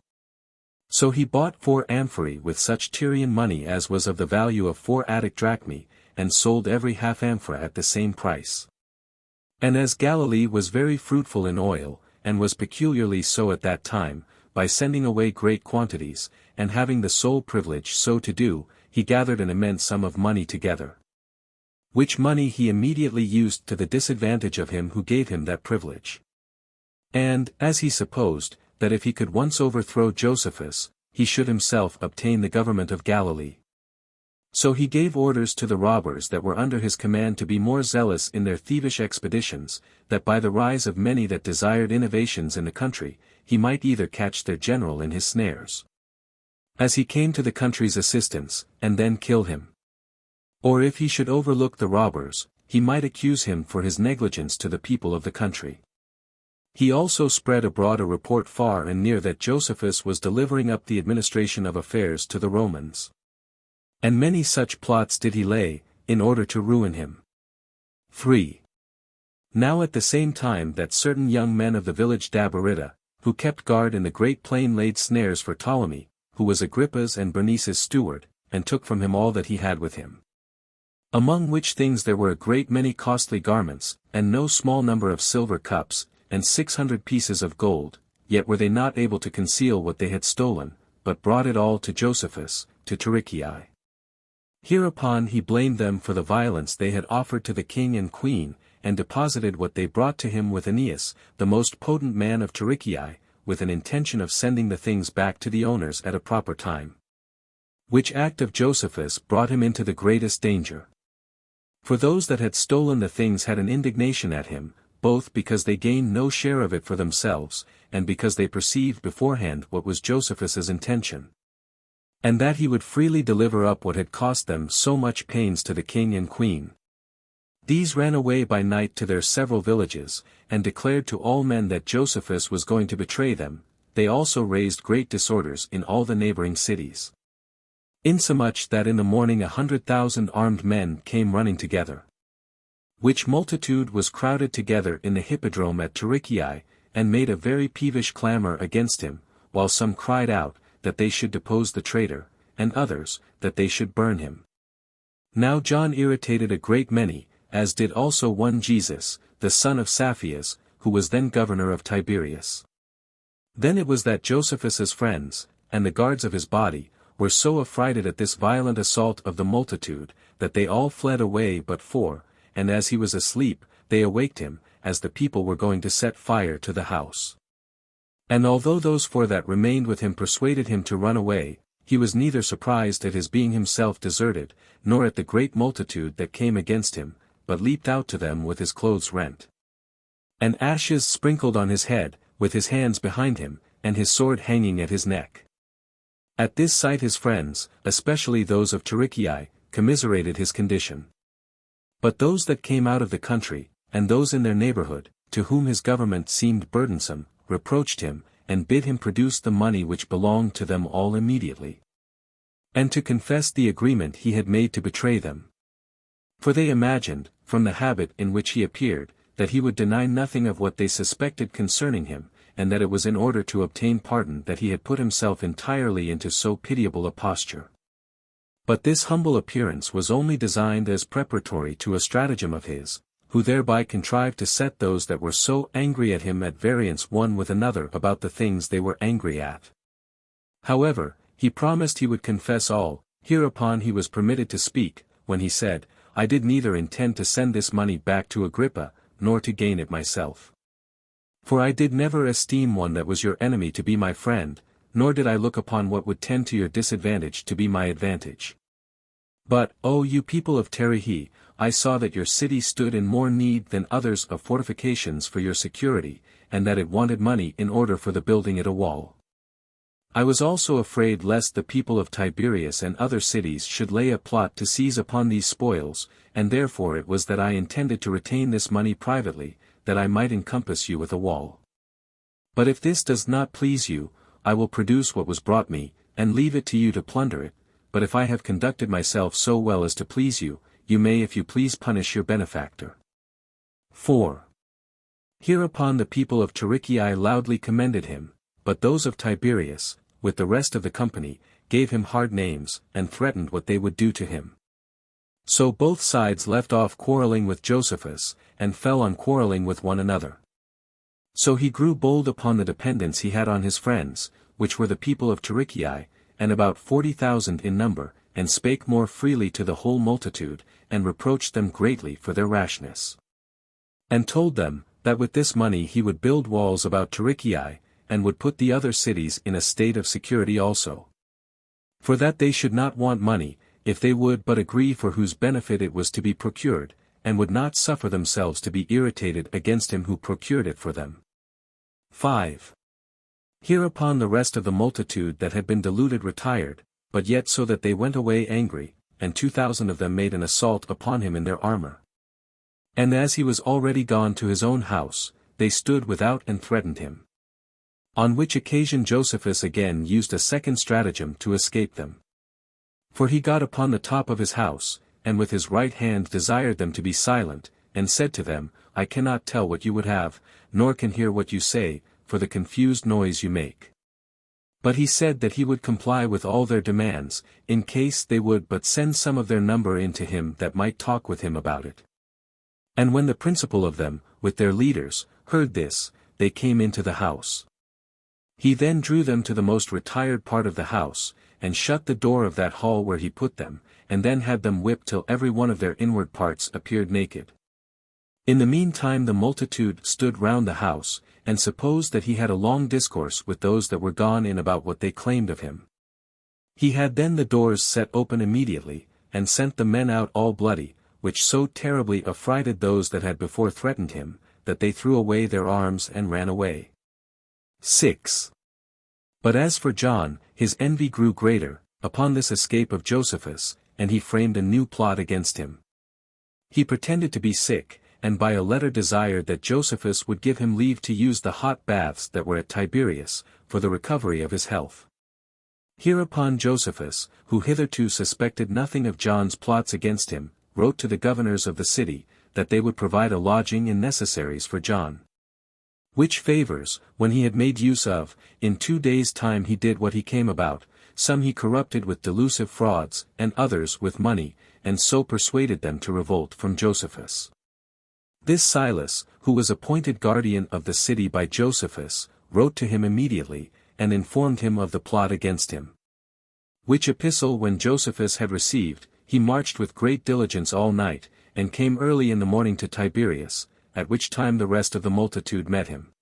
So he bought 4 amphorae with such Tyrian money as was of the value of 4 Attic drachmae, and sold every half amphora at the same price. And as Galilee was very fruitful in oil, and was peculiarly so at that time, by sending away great quantities, and having the sole privilege so to do, he gathered an immense sum of money together. Which money he immediately used to the disadvantage of him who gave him that privilege. And, as he supposed, that if he could once overthrow Josephus, he should himself obtain the government of Galilee. So he gave orders to the robbers that were under his command to be more zealous in their thievish expeditions, that by the rise of many that desired innovations in the country, he might either catch their general in his snares, as he came to the country's assistance, and then kill him. Or if he should overlook the robbers, he might accuse him for his negligence to the people of the country. He also spread abroad a report far and near that Josephus was delivering up the administration of affairs to the Romans. And many such plots did he lay, in order to ruin him. 3. Now at the same time that certain young men of the village Dabarida, who kept guard in the great plain laid snares for Ptolemy, who was Agrippa's and Bernice's steward, and took from him all that he had with him. Among which things there were a great many costly garments, and no small number of silver cups, and 600 pieces of gold, yet were they not able to conceal what they had stolen, but brought it all to Josephus, to Tarichii. Hereupon he blamed them for the violence they had offered to the king and queen, and deposited what they brought to him with Aeneas, the most potent man of Tarichii, with an intention of sending the things back to the owners at a proper time. Which act of Josephus brought him into the greatest danger. For those that had stolen the things had an indignation at him, both because they gained no share of it for themselves, and because they perceived beforehand what was Josephus's intention. And that he would freely deliver up what had cost them so much pains to the king and queen. These ran away by night to their several villages, and declared to all men that Josephus was going to betray them. They also raised great disorders in all the neighboring cities. Insomuch that in the morning 100,000 armed men came running together. Which multitude was crowded together in the hippodrome at Tarichae, and made a very peevish clamour against him, while some cried out, that they should depose the traitor, and others, that they should burn him. Now John irritated a great many, as did also one Jesus, the son of Saphias, who was then governor of Tiberias. Then it was that Josephus's friends, and the guards of his body, were so affrighted at this violent assault of the multitude, that they all fled away but four, and as he was asleep, they awaked him, as the people were going to set fire to the house. And although those four that remained with him persuaded him to run away, he was neither surprised at his being himself deserted, nor at the great multitude that came against him, but leaped out to them with his clothes rent, and ashes sprinkled on his head, with his hands behind him, and his sword hanging at his neck. At this sight his friends, especially those of Tarichae, commiserated his condition. But those that came out of the country, and those in their neighborhood, to whom his government seemed burdensome, reproached him, and bid him produce the money which belonged to them all immediately, and to confess the agreement he had made to betray them. For they imagined, from the habit in which he appeared, that he would deny nothing of what they suspected concerning him, and that it was in order to obtain pardon that he had put himself entirely into so pitiable a posture. But this humble appearance was only designed as preparatory to a stratagem of his, who thereby contrived to set those that were so angry at him at variance one with another about the things they were angry at. However, he promised he would confess all. Hereupon he was permitted to speak, when he said, I did neither intend to send this money back to Agrippa, nor to gain it myself. For I did never esteem one that was your enemy to be my friend, nor did I look upon what would tend to your disadvantage to be my advantage. But, O you people of Tarichae, I saw that your city stood in more need than others of fortifications for your security, and that it wanted money in order for the building it a wall. I was also afraid lest the people of Tiberias and other cities should lay a plot to seize upon these spoils, and therefore it was that I intended to retain this money privately, that I might encompass you with a wall. But if this does not please you, I will produce what was brought me, and leave it to you to plunder it, but if I have conducted myself so well as to please you, you may if you please punish your benefactor. 4. Hereupon the people of Tarichae loudly commended him, but those of Tiberias, with the rest of the company, gave him hard names, and threatened what they would do to him. So both sides left off quarreling with Josephus, and fell on quarreling with one another. So he grew bold upon the dependence he had on his friends, which were the people of Tarichae, and about 40,000 in number, and spake more freely to the whole multitude, and reproached them greatly for their rashness. And told them, that with this money he would build walls about Tarichae, and would put the other cities in a state of security also. For that they should not want money, if they would but agree for whose benefit it was to be procured, and would not suffer themselves to be irritated against him who procured it for them. 5. Hereupon the rest of the multitude that had been deluded retired, but yet so that they went away angry, and 2,000 of them made an assault upon him in their armor. And as he was already gone to his own house, they stood without and threatened him. On which occasion Josephus again used a second stratagem to escape them. For he got upon the top of his house, and with his right hand desired them to be silent, and said to them, I cannot tell what you would have, nor can hear what you say, for the confused noise you make. But he said that he would comply with all their demands, in case they would but send some of their number in to him that might talk with him about it. And when the principal of them, with their leaders, heard this, they came into the house. He then drew them to the most retired part of the house, and shut the door of that hall where he put them, and then had them whipped till every one of their inward parts appeared naked. In the meantime the multitude stood round the house, and supposed that he had a long discourse with those that were gone in about what they claimed of him. He had then the doors set open immediately, and sent the men out all bloody, which so terribly affrighted those that had before threatened him, that they threw away their arms and ran away. 6. But as for John, his envy grew greater, upon this escape of Josephus, and he framed a new plot against him. He pretended to be sick, and by a letter desired that Josephus would give him leave to use the hot baths that were at Tiberias, for the recovery of his health. Hereupon Josephus, who hitherto suspected nothing of John's plots against him, wrote to the governors of the city, that they would provide a lodging and necessaries for John. Which favors, when he had made use of, in 2 days' time he did what he came about, some he corrupted with delusive frauds, and others with money, and so persuaded them to revolt from Josephus. This Silas, who was appointed guardian of the city by Josephus, wrote to him immediately, and informed him of the plot against him. Which epistle when Josephus had received, he marched with great diligence all night, and came early in the morning to Tiberias, at which time the rest of the multitude met him.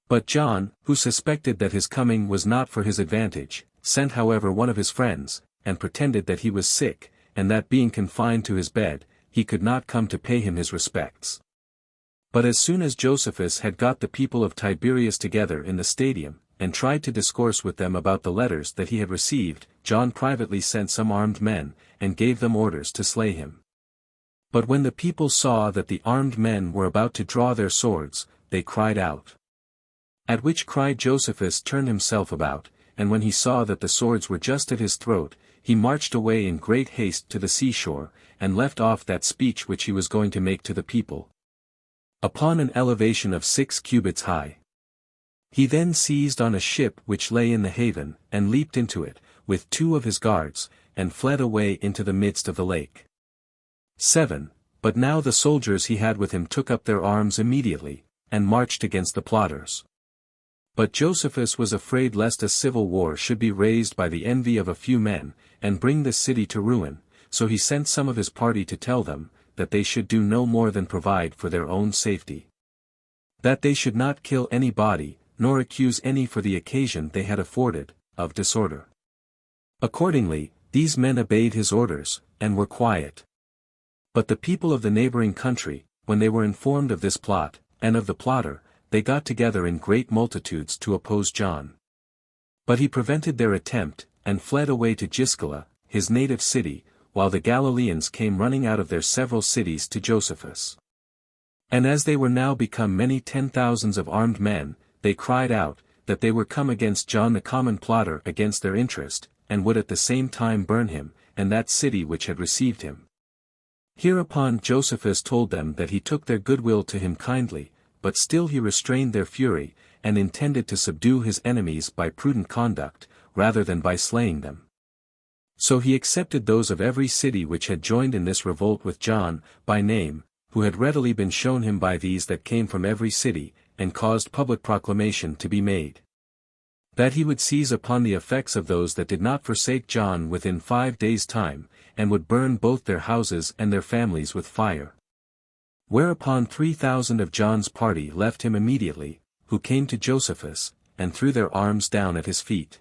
But John, who suspected that his coming was not for his advantage, sent however one of his friends, and pretended that he was sick, and that being confined to his bed, he could not come to pay him his respects. But as soon as Josephus had got the people of Tiberias together in the stadium, and tried to discourse with them about the letters that he had received, John privately sent some armed men, and gave them orders to slay him. But when the people saw that the armed men were about to draw their swords, they cried out. At which cry Josephus turned himself about, and when he saw that the swords were just at his throat, he marched away in great haste to the seashore, and left off that speech which he was going to make to the people. Upon an elevation of 6 cubits high. He then seized on a ship which lay in the haven, and leaped into it, with 2 of his guards, and fled away into the midst of the lake. 7. But now the soldiers he had with him took up their arms immediately, and marched against the plotters. But Josephus was afraid lest a civil war should be raised by the envy of a few men, and bring the city to ruin, so he sent some of his party to tell them, that they should do no more than provide for their own safety. That they should not kill any body, nor accuse any for the occasion they had afforded, of disorder. Accordingly, these men obeyed his orders, and were quiet. But the people of the neighboring country, when they were informed of this plot, and of the plotter, they got together in great multitudes to oppose John. But he prevented their attempt, and fled away to Giscala, his native city, while the Galileans came running out of their several cities to Josephus. And as they were now become many 10,000s of armed men, they cried out, that they were come against John the common plotter against their interest, and would at the same time burn him, and that city which had received him. Hereupon Josephus told them that he took their goodwill to him kindly, but still he restrained their fury, and intended to subdue his enemies by prudent conduct, rather than by slaying them. So he accepted those of every city which had joined in this revolt with John, by name, who had readily been shown him by these that came from every city, and caused public proclamation to be made. That he would seize upon the effects of those that did not forsake John within 5 days' time, and would burn both their houses and their families with fire. Whereupon 3,000 of John's party left him immediately, who came to Josephus, and threw their arms down at his feet.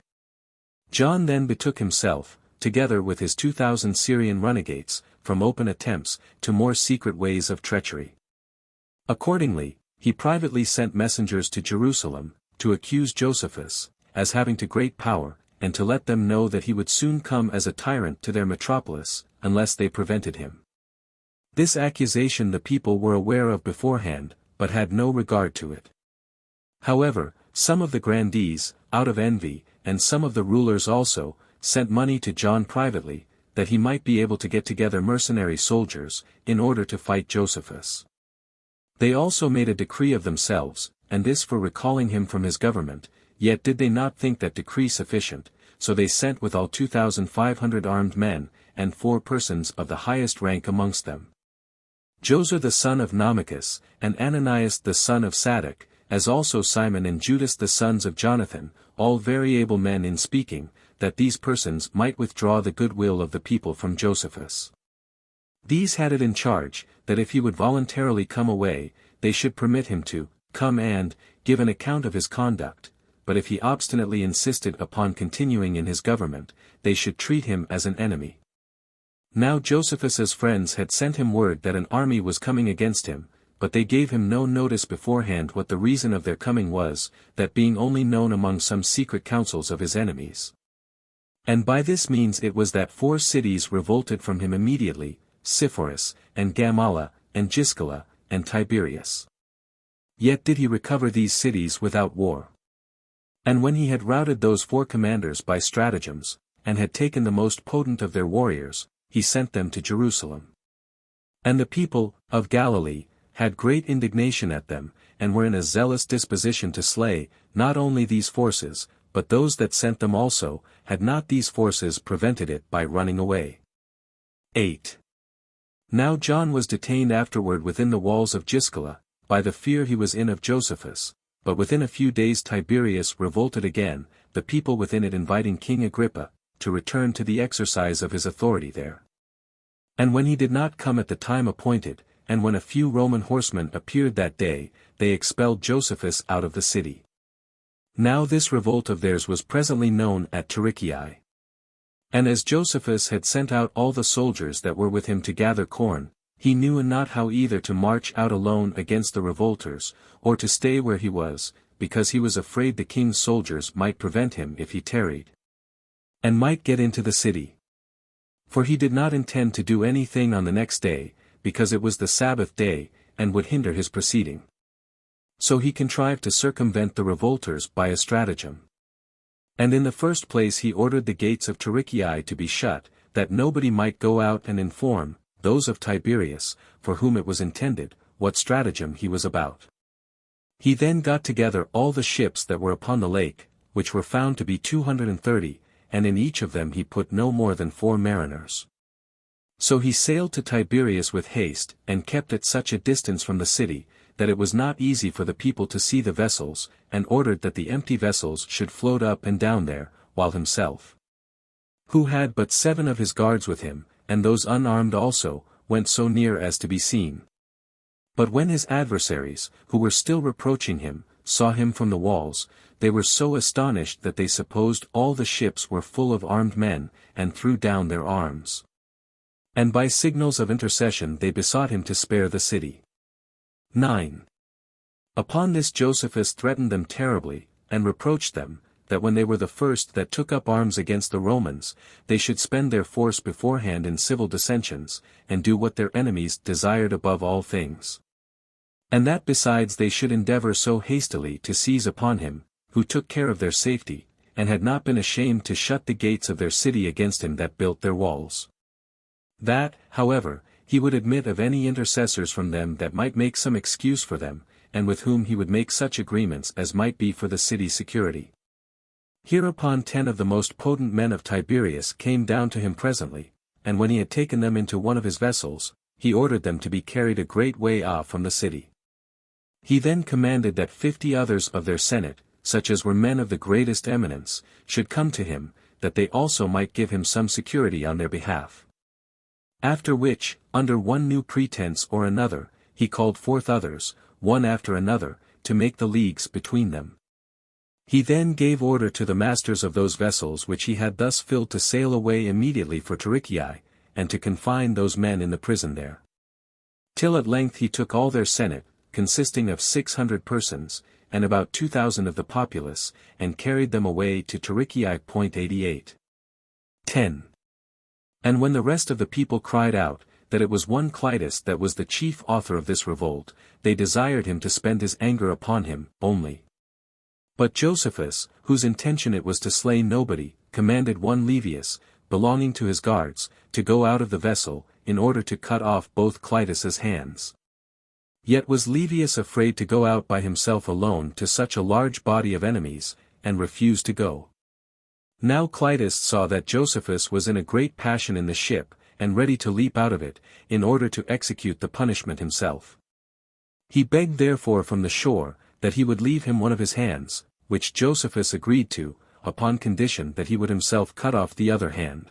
John then betook himself, together with his 2,000 Syrian runagates, from open attempts, to more secret ways of treachery. Accordingly, he privately sent messengers to Jerusalem, to accuse Josephus, as having too great power, and to let them know that he would soon come as a tyrant to their metropolis, unless they prevented him. This accusation the people were aware of beforehand, but had no regard to it. However, some of the grandees, out of envy, and some of the rulers also, sent money to John privately, that he might be able to get together mercenary soldiers, in order to fight Josephus. They also made a decree of themselves, and this for recalling him from his government, yet did they not think that decree sufficient, so they sent withal 2,500 armed men, and 4 persons of the highest rank amongst them. Joseph the son of Nomachus, and Ananias the son of Sadok, as also Simon and Judas the sons of Jonathan, all very able men in speaking, that these persons might withdraw the goodwill of the people from Josephus. These had it in charge, that if he would voluntarily come away, they should permit him to come and give an account of his conduct, but if he obstinately insisted upon continuing in his government, they should treat him as an enemy. Now Josephus's friends had sent him word that an army was coming against him, but they gave him no notice beforehand what the reason of their coming was, that being only known among some secret councils of his enemies. And by this means it was that 4 cities revolted from him immediately, Sepphoris, and Gamala, and Giscala, and Tiberias. Yet did he recover these cities without war. And when he had routed those 4 commanders by stratagems, and had taken the most potent of their warriors, he sent them to Jerusalem. And the people of Galilee had great indignation at them, and were in a zealous disposition to slay, not only these forces, but those that sent them also, had not these forces prevented it by running away. 8. Now John was detained afterward within the walls of Giscala, by the fear he was in of Josephus, but within a few days Tiberius revolted again, the people within it inviting King Agrippa, to return to the exercise of his authority there. And when he did not come at the time appointed, and when a few Roman horsemen appeared that day, they expelled Josephus out of the city. Now this revolt of theirs was presently known at Tarichaea. And as Josephus had sent out all the soldiers that were with him to gather corn, he knew not how either to march out alone against the revolters, or to stay where he was, because he was afraid the king's soldiers might prevent him if he tarried, and might get into the city. For he did not intend to do anything on the next day, because it was the Sabbath day, and would hinder his proceeding. So he contrived to circumvent the revolters by a stratagem. And in the first place he ordered the gates of Tarichaea to be shut, that nobody might go out and inform those of Tiberius, for whom it was intended, what stratagem he was about. He then got together all the ships that were upon the lake, which were found to be 230, and in each of them he put no more than 4 mariners. So he sailed to Tiberias with haste, and kept at such a distance from the city, that it was not easy for the people to see the vessels, and ordered that the empty vessels should float up and down there, while himself, who had but 7 of his guards with him, and those unarmed also, went so near as to be seen. But when his adversaries, who were still reproaching him, saw him from the walls, they were so astonished that they supposed all the ships were full of armed men, and threw down their arms. And by signals of intercession they besought him to spare the city. 9. Upon this Josephus threatened them terribly, and reproached them, that when they were the first that took up arms against the Romans, they should spend their force beforehand in civil dissensions, and do what their enemies desired above all things. And that besides they should endeavor so hastily to seize upon him, who took care of their safety, and had not been ashamed to shut the gates of their city against him that built their walls. That, however, he would admit of any intercessors from them that might make some excuse for them, and with whom he would make such agreements as might be for the city's security. Hereupon 10 of the most potent men of Tiberias came down to him presently, and when he had taken them into one of his vessels, he ordered them to be carried a great way off from the city. He then commanded that 50 others of their senate, such as were men of the greatest eminence, should come to him, that they also might give him some security on their behalf. After which, under one new pretense or another, he called forth others, one after another, to make the leagues between them. He then gave order to the masters of those vessels which he had thus filled to sail away immediately for Tarichaea, and to confine those men in the prison there. Till at length he took all their senate, consisting of 600 persons, and about 2,000 of the populace, and carried them away to Tarichaea. 88. 10. And when the rest of the people cried out, that it was one Clitus that was the chief author of this revolt, they desired him to spend his anger upon him, only. But Josephus, whose intention it was to slay nobody, commanded one Flavius, belonging to his guards, to go out of the vessel, in order to cut off both Clitus's hands. Yet was Flavius afraid to go out by himself alone to such a large body of enemies, and refused to go. Now Clitus saw that Josephus was in a great passion in the ship, and ready to leap out of it, in order to execute the punishment himself. He begged therefore from the shore, that he would leave him one of his hands, which Josephus agreed to, upon condition that he would himself cut off the other hand.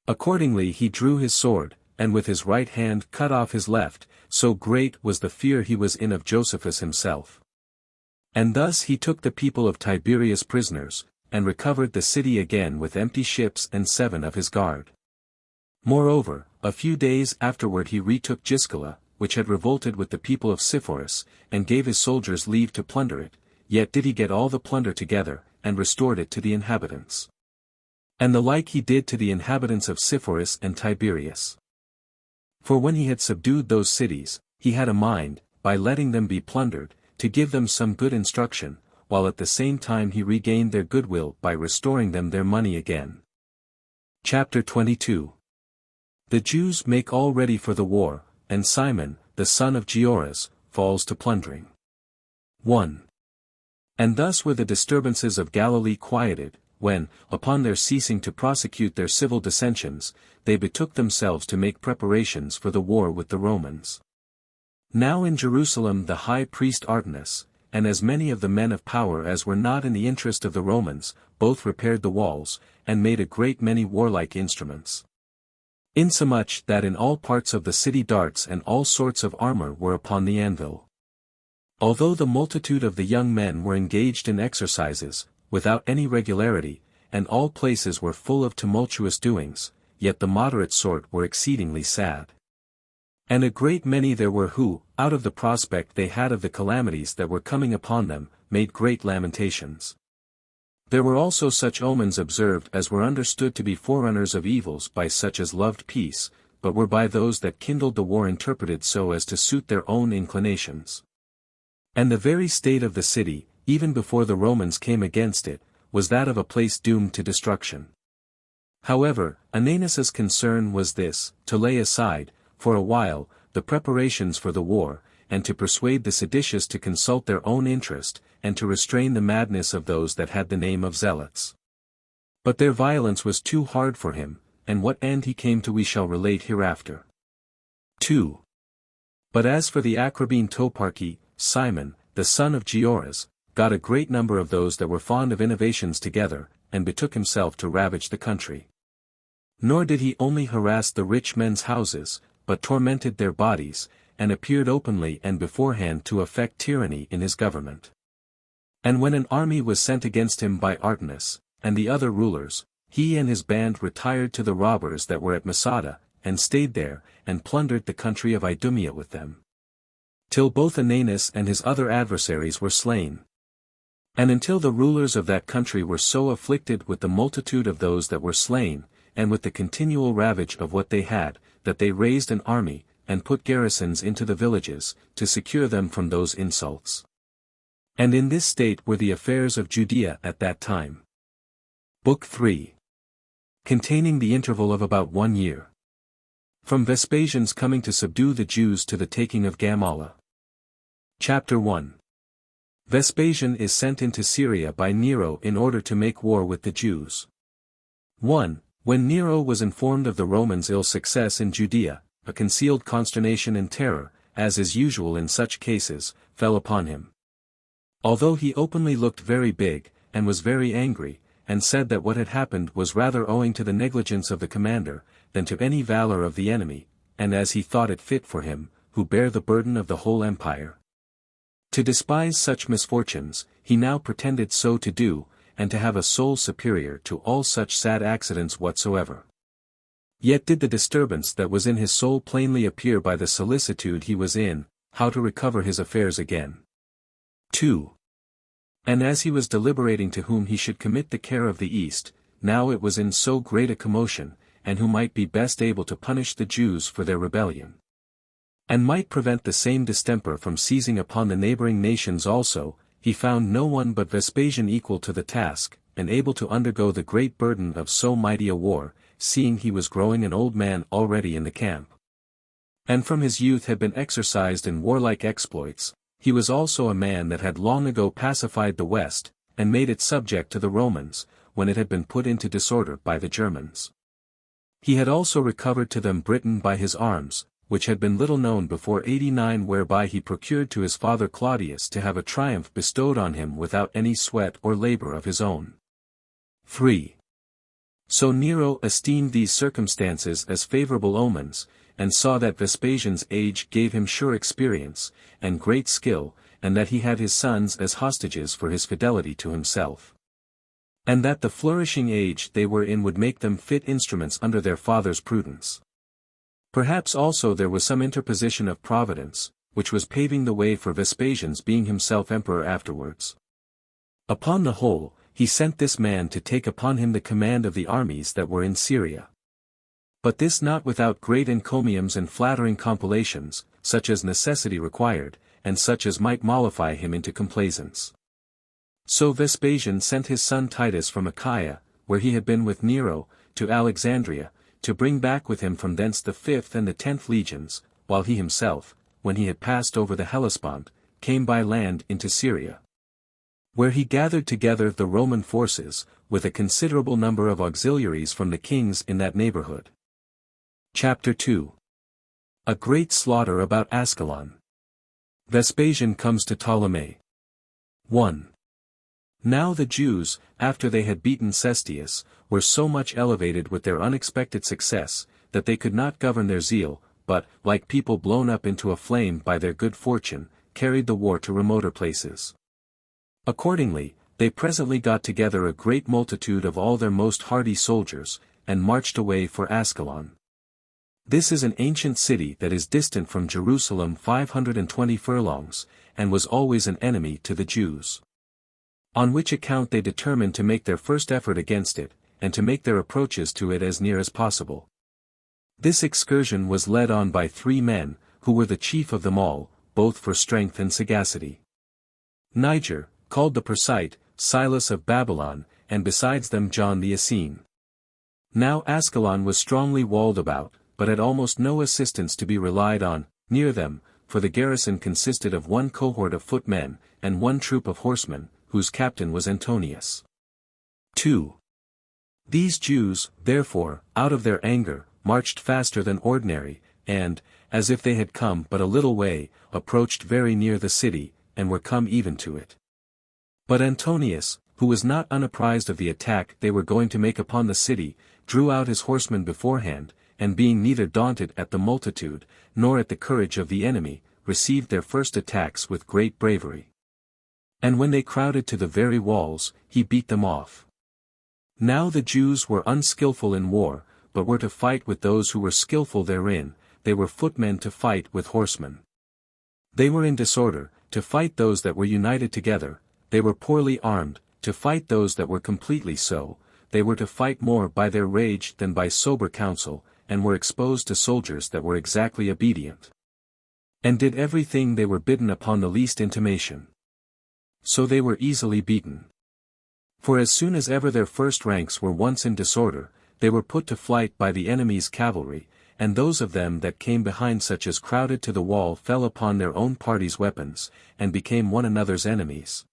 Accordingly he drew his sword, and with his right hand cut off his left, so great was the fear he was in of Josephus himself. And thus he took the people of Tiberias prisoners, and recovered the city again with empty ships and 7 of his guard. Moreover, a few days afterward he retook Giscala, which had revolted with the people of Sepphoris, and gave his soldiers leave to plunder it, yet did he get all the plunder together, and restored it to the inhabitants. And the like he did to the inhabitants of Sepphoris and Tiberias. For when he had subdued those cities, he had a mind, by letting them be plundered, to give them some good instruction, while at the same time he regained their goodwill by restoring them their money again. Chapter 22. The Jews make all ready for the war, and Simon, the son of Gioras, falls to plundering. 1. And thus were the disturbances of Galilee quieted, when, upon their ceasing to prosecute their civil dissensions, they betook themselves to make preparations for the war with the Romans. Now in Jerusalem the high priest Artemus, and as many of the men of power as were not in the interest of the Romans, both repaired the walls, and made a great many warlike instruments. Insomuch that in all parts of the city darts and all sorts of armor were upon the anvil. Although the multitude of the young men were engaged in exercises, without any regularity, and all places were full of tumultuous doings, yet the moderate sort were exceedingly sad. And a great many there were who, out of the prospect they had of the calamities that were coming upon them, made great lamentations. There were also such omens observed as were understood to be forerunners of evils by such as loved peace, but were by those that kindled the war interpreted so as to suit their own inclinations. And the very state of the city, even before the Romans came against it, was that of a place doomed to destruction. However, Ananus's concern was this, to lay aside, for a while, the preparations for the war, and to persuade the seditious to consult their own interest, and to restrain the madness of those that had the name of zealots. But their violence was too hard for him, and what end he came to we shall relate hereafter. 2. But as for the Acrabene toparchy, Simon, the son of Gioras, got a great number of those that were fond of innovations together, and betook himself to ravage the country. Nor did he only harass the rich men's houses, but tormented their bodies, and appeared openly and beforehand to affect tyranny in his government. And when an army was sent against him by Artemus, and the other rulers, he and his band retired to the robbers that were at Masada, and stayed there, and plundered the country of Idumea with them. Till both Ananus and his other adversaries were slain. And until the rulers of that country were so afflicted with the multitude of those that were slain, and with the continual ravage of what they had, that they raised an army, and put garrisons into the villages, to secure them from those insults. And in this state were the affairs of Judea at that time. Book 3. Containing the interval of about 1 year. From Vespasian's coming to subdue the Jews to the taking of Gamala. Chapter 1. Vespasian is sent into Syria by Nero in order to make war with the Jews. 1. When Nero was informed of the Romans' ill success in Judea, a concealed consternation and terror, as is usual in such cases, fell upon him. Although he openly looked very big, and was very angry, and said that what had happened was rather owing to the negligence of the commander, than to any valor of the enemy, and as he thought it fit for him, who bare the burden of the whole empire. To despise such misfortunes, he now pretended so to do, and to have a soul superior to all such sad accidents whatsoever. Yet did the disturbance that was in his soul plainly appear by the solicitude he was in, how to recover his affairs again. 2. And as he was deliberating to whom he should commit the care of the East, now it was in so great a commotion, and who might be best able to punish the Jews for their rebellion, and might prevent the same distemper from seizing upon the neighboring nations also, he found no one but Vespasian equal to the task, and able to undergo the great burden of so mighty a war, seeing he was growing an old man already in the camp. And from his youth had been exercised in warlike exploits. He was also a man that had long ago pacified the West, and made it subject to the Romans, when it had been put into disorder by the Germans. He had also recovered to them Britain by his arms, which had been little known before 89, whereby he procured to his father Claudius to have a triumph bestowed on him without any sweat or labor of his own. 3. So Nero esteemed these circumstances as favorable omens, and saw that Vespasian's age gave him sure experience, and great skill, and that he had his sons as hostages for his fidelity to himself. And that the flourishing age they were in would make them fit instruments under their father's prudence. Perhaps also there was some interposition of Providence, which was paving the way for Vespasian's being himself emperor afterwards. Upon the whole, he sent this man to take upon him the command of the armies that were in Syria. But this not without great encomiums and flattering compilations, such as necessity required, and such as might mollify him into complaisance. So Vespasian sent his son Titus from Achaia, where he had been with Nero, to Alexandria, to bring back with him from thence the 5th and the 10th legions, while he himself, when he had passed over the Hellespont, came by land into Syria, where he gathered together the Roman forces, with a considerable number of auxiliaries from the kings in that neighborhood. Chapter 2. A great slaughter about Ascalon. Vespasian comes to Ptolemy. 1. Now the Jews, after they had beaten Cestius, were so much elevated with their unexpected success, that they could not govern their zeal, but, like people blown up into a flame by their good fortune, carried the war to remoter places. Accordingly, they presently got together a great multitude of all their most hardy soldiers, and marched away for Ascalon. This is an ancient city that is distant from Jerusalem 520 furlongs, and was always an enemy to the Jews. On which account they determined to make their first effort against it, and to make their approaches to it as near as possible. This excursion was led on by 3 men, who were the chief of them all, both for strength and sagacity. Niger, called the Persite, Silas of Babylon, and besides them John the Essene. Now Ascalon was strongly walled about, but had almost no assistance to be relied on, near them, for the garrison consisted of 1 cohort of footmen, and 1 troop of horsemen, whose captain was Antonius. 2. These Jews, therefore, out of their anger, marched faster than ordinary, and, as if they had come but a little way, approached very near the city, and were come even to it. But Antonius, who was not unapprised of the attack they were going to make upon the city, drew out his horsemen beforehand, and being neither daunted at the multitude, nor at the courage of the enemy, received their first attacks with great bravery. And when they crowded to the very walls, he beat them off. Now the Jews were unskillful in war, but were to fight with those who were skillful therein, they were footmen to fight with horsemen. They were in disorder, to fight those that were united together, they were poorly armed, to fight those that were completely so, they were to fight more by their rage than by sober counsel, and were exposed to soldiers that were exactly obedient, and did everything they were bidden upon the least intimation. So they were easily beaten. For as soon as ever their first ranks were once in disorder, they were put to flight by the enemy's cavalry, and those of them that came behind such as crowded to the wall fell upon their own party's weapons, and became one another's enemies.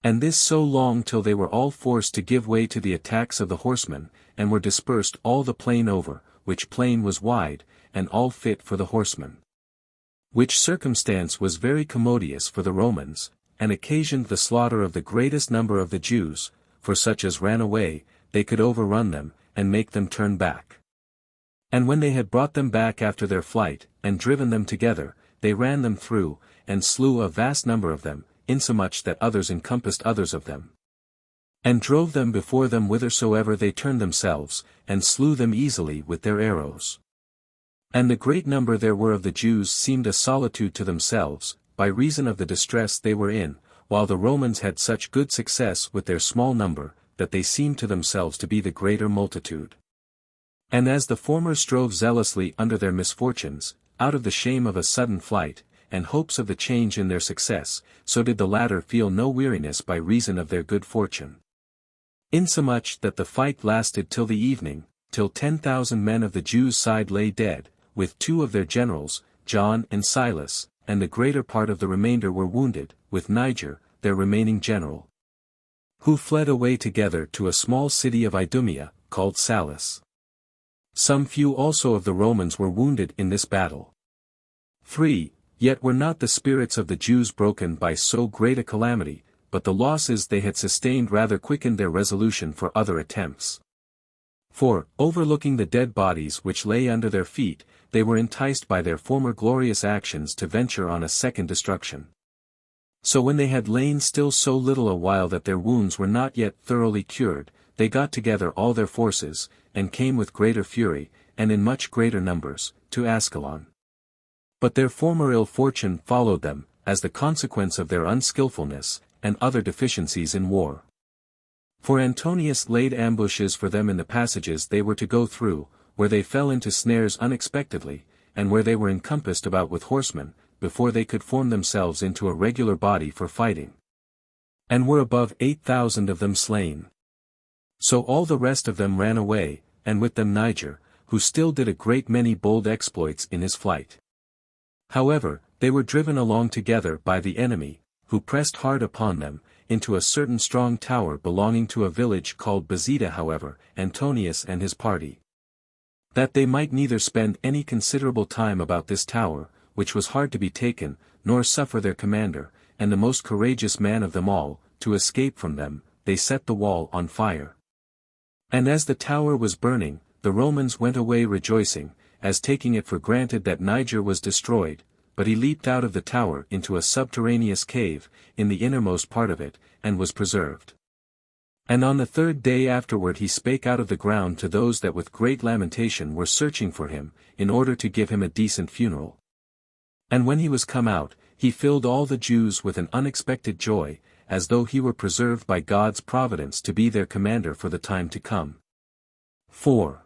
And this so long till they were all forced to give way to the attacks of the horsemen, and were dispersed all the plain over, which plain was wide, and all fit for the horsemen. Which circumstance was very commodious for the Romans, and occasioned the slaughter of the greatest number of the Jews, for such as ran away, they could overrun them, and make them turn back. And when they had brought them back after their flight, and driven them together, they ran them through, and slew a vast number of them, insomuch that others encompassed others of them, and drove them before them whithersoever they turned themselves, and slew them easily with their arrows. And the great number there were of the Jews seemed a solitude to themselves, by reason of the distress they were in, while the Romans had such good success with their small number, that they seemed to themselves to be the greater multitude. And as the former strove zealously under their misfortunes, out of the shame of a sudden flight, and hopes of the change in their success, so did the latter feel no weariness by reason of their good fortune. Insomuch that the fight lasted till the evening, till 10,000 men of the Jews' side lay dead, with 2 of their generals, John and Silas, and the greater part of the remainder were wounded, with Niger, their remaining general, who fled away together to a small city of Idumea, called Salis. Some few also of the Romans were wounded in this battle. 3. Yet were not the spirits of the Jews broken by so great a calamity, but the losses they had sustained rather quickened their resolution for other attempts. For, overlooking the dead bodies which lay under their feet, they were enticed by their former glorious actions to venture on a second destruction. So when they had lain still so little a while that their wounds were not yet thoroughly cured, they got together all their forces, and came with greater fury, and in much greater numbers, to Ascalon. But their former ill fortune followed them, as the consequence of their unskillfulness, and other deficiencies in war. For Antonius laid ambushes for them in the passages they were to go through, where they fell into snares unexpectedly, and where they were encompassed about with horsemen, before they could form themselves into a regular body for fighting. And were above 8,000 of them slain. So all the rest of them ran away, and with them Niger, who still did a great many bold exploits in his flight. However, they were driven along together by the enemy, who pressed hard upon them, into a certain strong tower belonging to a village called Bezida. However, Antonius and his party, that they might neither spend any considerable time about this tower, which was hard to be taken, nor suffer their commander, and the most courageous man of them all, to escape from them, they set the wall on fire. And as the tower was burning, the Romans went away rejoicing, as taking it for granted that Niger was destroyed, but he leaped out of the tower into a subterraneous cave, in the innermost part of it, and was preserved. And on the third day afterward he spake out of the ground to those that with great lamentation were searching for him, in order to give him a decent funeral. And when he was come out, he filled all the Jews with an unexpected joy, as though he were preserved by God's providence to be their commander for the time to come. 4.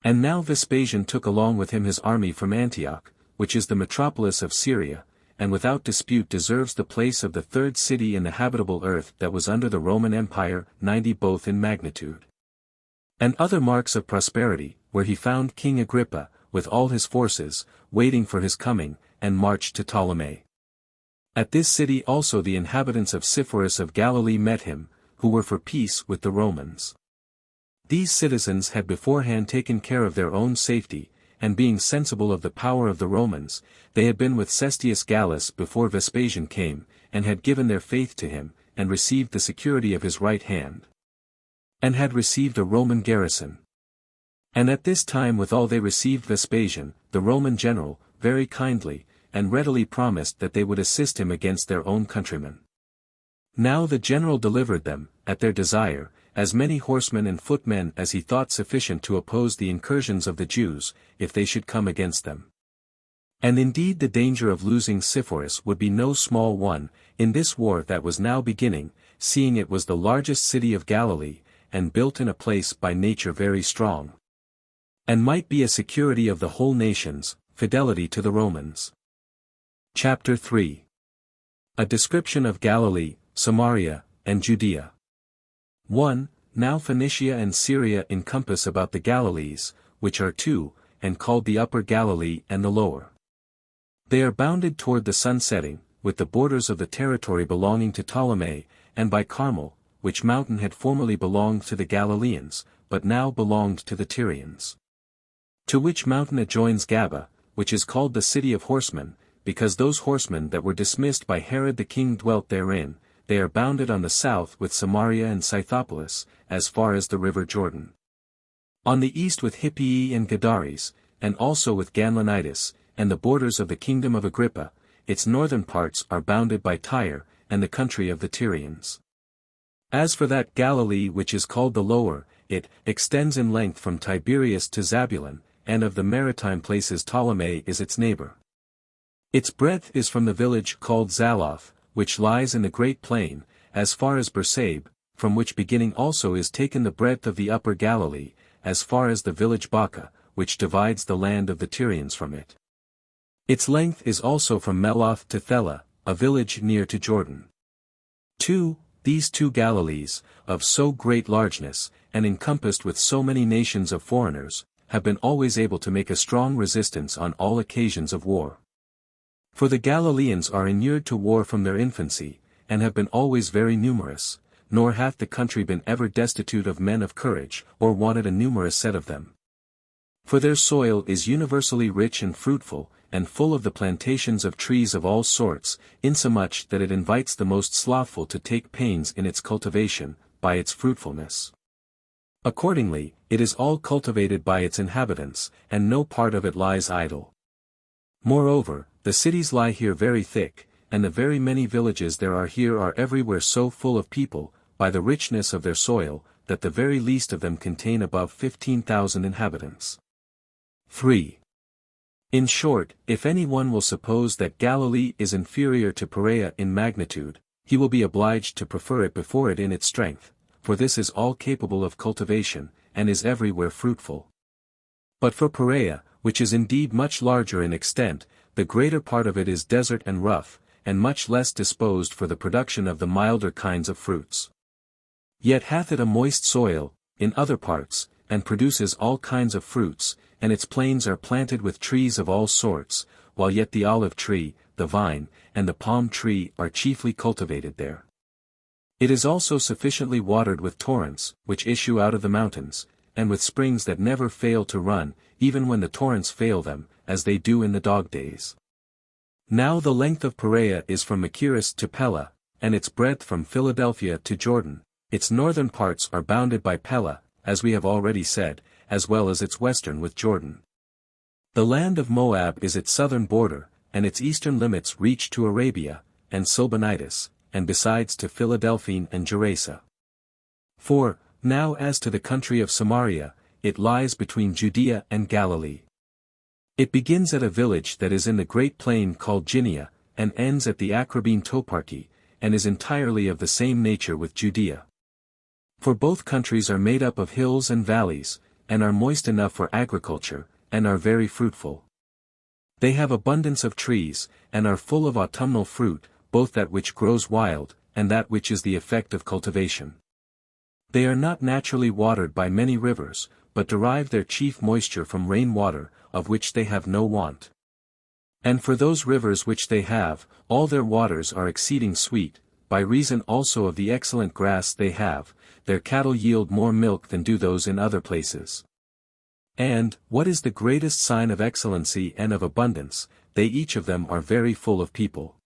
And now Vespasian took along with him his army from Antioch, which is the metropolis of Syria, and without dispute deserves the place of the third city in the habitable earth that was under the Roman Empire, 90 both in magnitude. And other marks of prosperity, where he found King Agrippa, with all his forces, waiting for his coming, and marched to Ptolemy. At this city also the inhabitants of Sepphoris of Galilee met him, who were for peace with the Romans. These citizens had beforehand taken care of their own safety, and being sensible of the power of the Romans, they had been with Cestius Gallus before Vespasian came, and had given their faith to him, and received the security of his right hand. And had received a Roman garrison. And at this time withal they received Vespasian, the Roman general, very kindly, and readily promised that they would assist him against their own countrymen. Now the general delivered them, at their desire, as many horsemen and footmen as he thought sufficient to oppose the incursions of the Jews, if they should come against them. And indeed the danger of losing Sepphoris would be no small one, in this war that was now beginning, seeing it was the largest city of Galilee, and built in a place by nature very strong. And might be a security of the whole nation's fidelity to the Romans. Chapter 3. A description of Galilee, Samaria, and Judea. 1. Now Phoenicia and Syria encompass about the Galilees, which are two, and called the Upper Galilee and the Lower. They are bounded toward the sun setting, with the borders of the territory belonging to Ptolemy, and by Carmel, which mountain had formerly belonged to the Galileans, but now belonged to the Tyrians. To which mountain adjoins Gaba, which is called the city of horsemen, because those horsemen that were dismissed by Herod the king dwelt therein. They are bounded on the south with Samaria and Scythopolis, as far as the river Jordan. On the east with Hippii and Gadares, and also with Ganlonitis, and the borders of the kingdom of Agrippa. Its northern parts are bounded by Tyre, and the country of the Tyrians. As for that Galilee which is called the Lower, it extends in length from Tiberias to Zabulon, and of the maritime places Ptolemy is its neighbor. Its breadth is from the village called Zaloth, which lies in the great plain, as far as Bersabé, from which beginning also is taken the breadth of the Upper Galilee, as far as the village Baca, which divides the land of the Tyrians from it. Its length is also from Meloth to Thela, a village near to Jordan. 2. These two Galilees, of so great largeness, and encompassed with so many nations of foreigners, have been always able to make a strong resistance on all occasions of war. For the Galileans are inured to war from their infancy, and have been always very numerous, nor hath the country been ever destitute of men of courage, or wanted a numerous set of them. For their soil is universally rich and fruitful, and full of the plantations of trees of all sorts, insomuch that it invites the most slothful to take pains in its cultivation, by its fruitfulness. Accordingly, it is all cultivated by its inhabitants, and no part of it lies idle. Moreover, the cities lie here very thick, and the very many villages there are here are everywhere so full of people, by the richness of their soil, that the very least of them contain above 15,000 inhabitants. 3. In short, if any one will suppose that Galilee is inferior to Perea in magnitude, he will be obliged to prefer it before it in its strength, for this is all capable of cultivation, and is everywhere fruitful. But for Perea, which is indeed much larger in extent, the greater part of it is desert and rough, and much less disposed for the production of the milder kinds of fruits. Yet hath it a moist soil, in other parts, and produces all kinds of fruits, and its plains are planted with trees of all sorts, while yet the olive tree, the vine, and the palm tree are chiefly cultivated there. It is also sufficiently watered with torrents, which issue out of the mountains, and with springs that never fail to run, even when the torrents fail them, as they do in the dog days. Now the length of Perea is from Machaerus to Pella, and its breadth from Philadelphia to Jordan. Its northern parts are bounded by Pella, as we have already said, as well as its western with Jordan. The land of Moab is its southern border, and its eastern limits reach to Arabia, and Silbanitis, and besides to Philadelphine and Gerasa. 4. Now as to the country of Samaria, it lies between Judea and Galilee. It begins at a village that is in the great plain called Ginia, and ends at the Acrabbene toparchy, and is entirely of the same nature with Judea. For both countries are made up of hills and valleys, and are moist enough for agriculture, and are very fruitful. They have abundance of trees, and are full of autumnal fruit, both that which grows wild, and that which is the effect of cultivation. They are not naturally watered by many rivers, but derive their chief moisture from rain water, of which they have no want. And for those rivers which they have, all their waters are exceeding sweet, by reason also of the excellent grass they have. Their cattle yield more milk than do those in other places. And, what is the greatest sign of excellency and of abundance, they each of them are very full of people.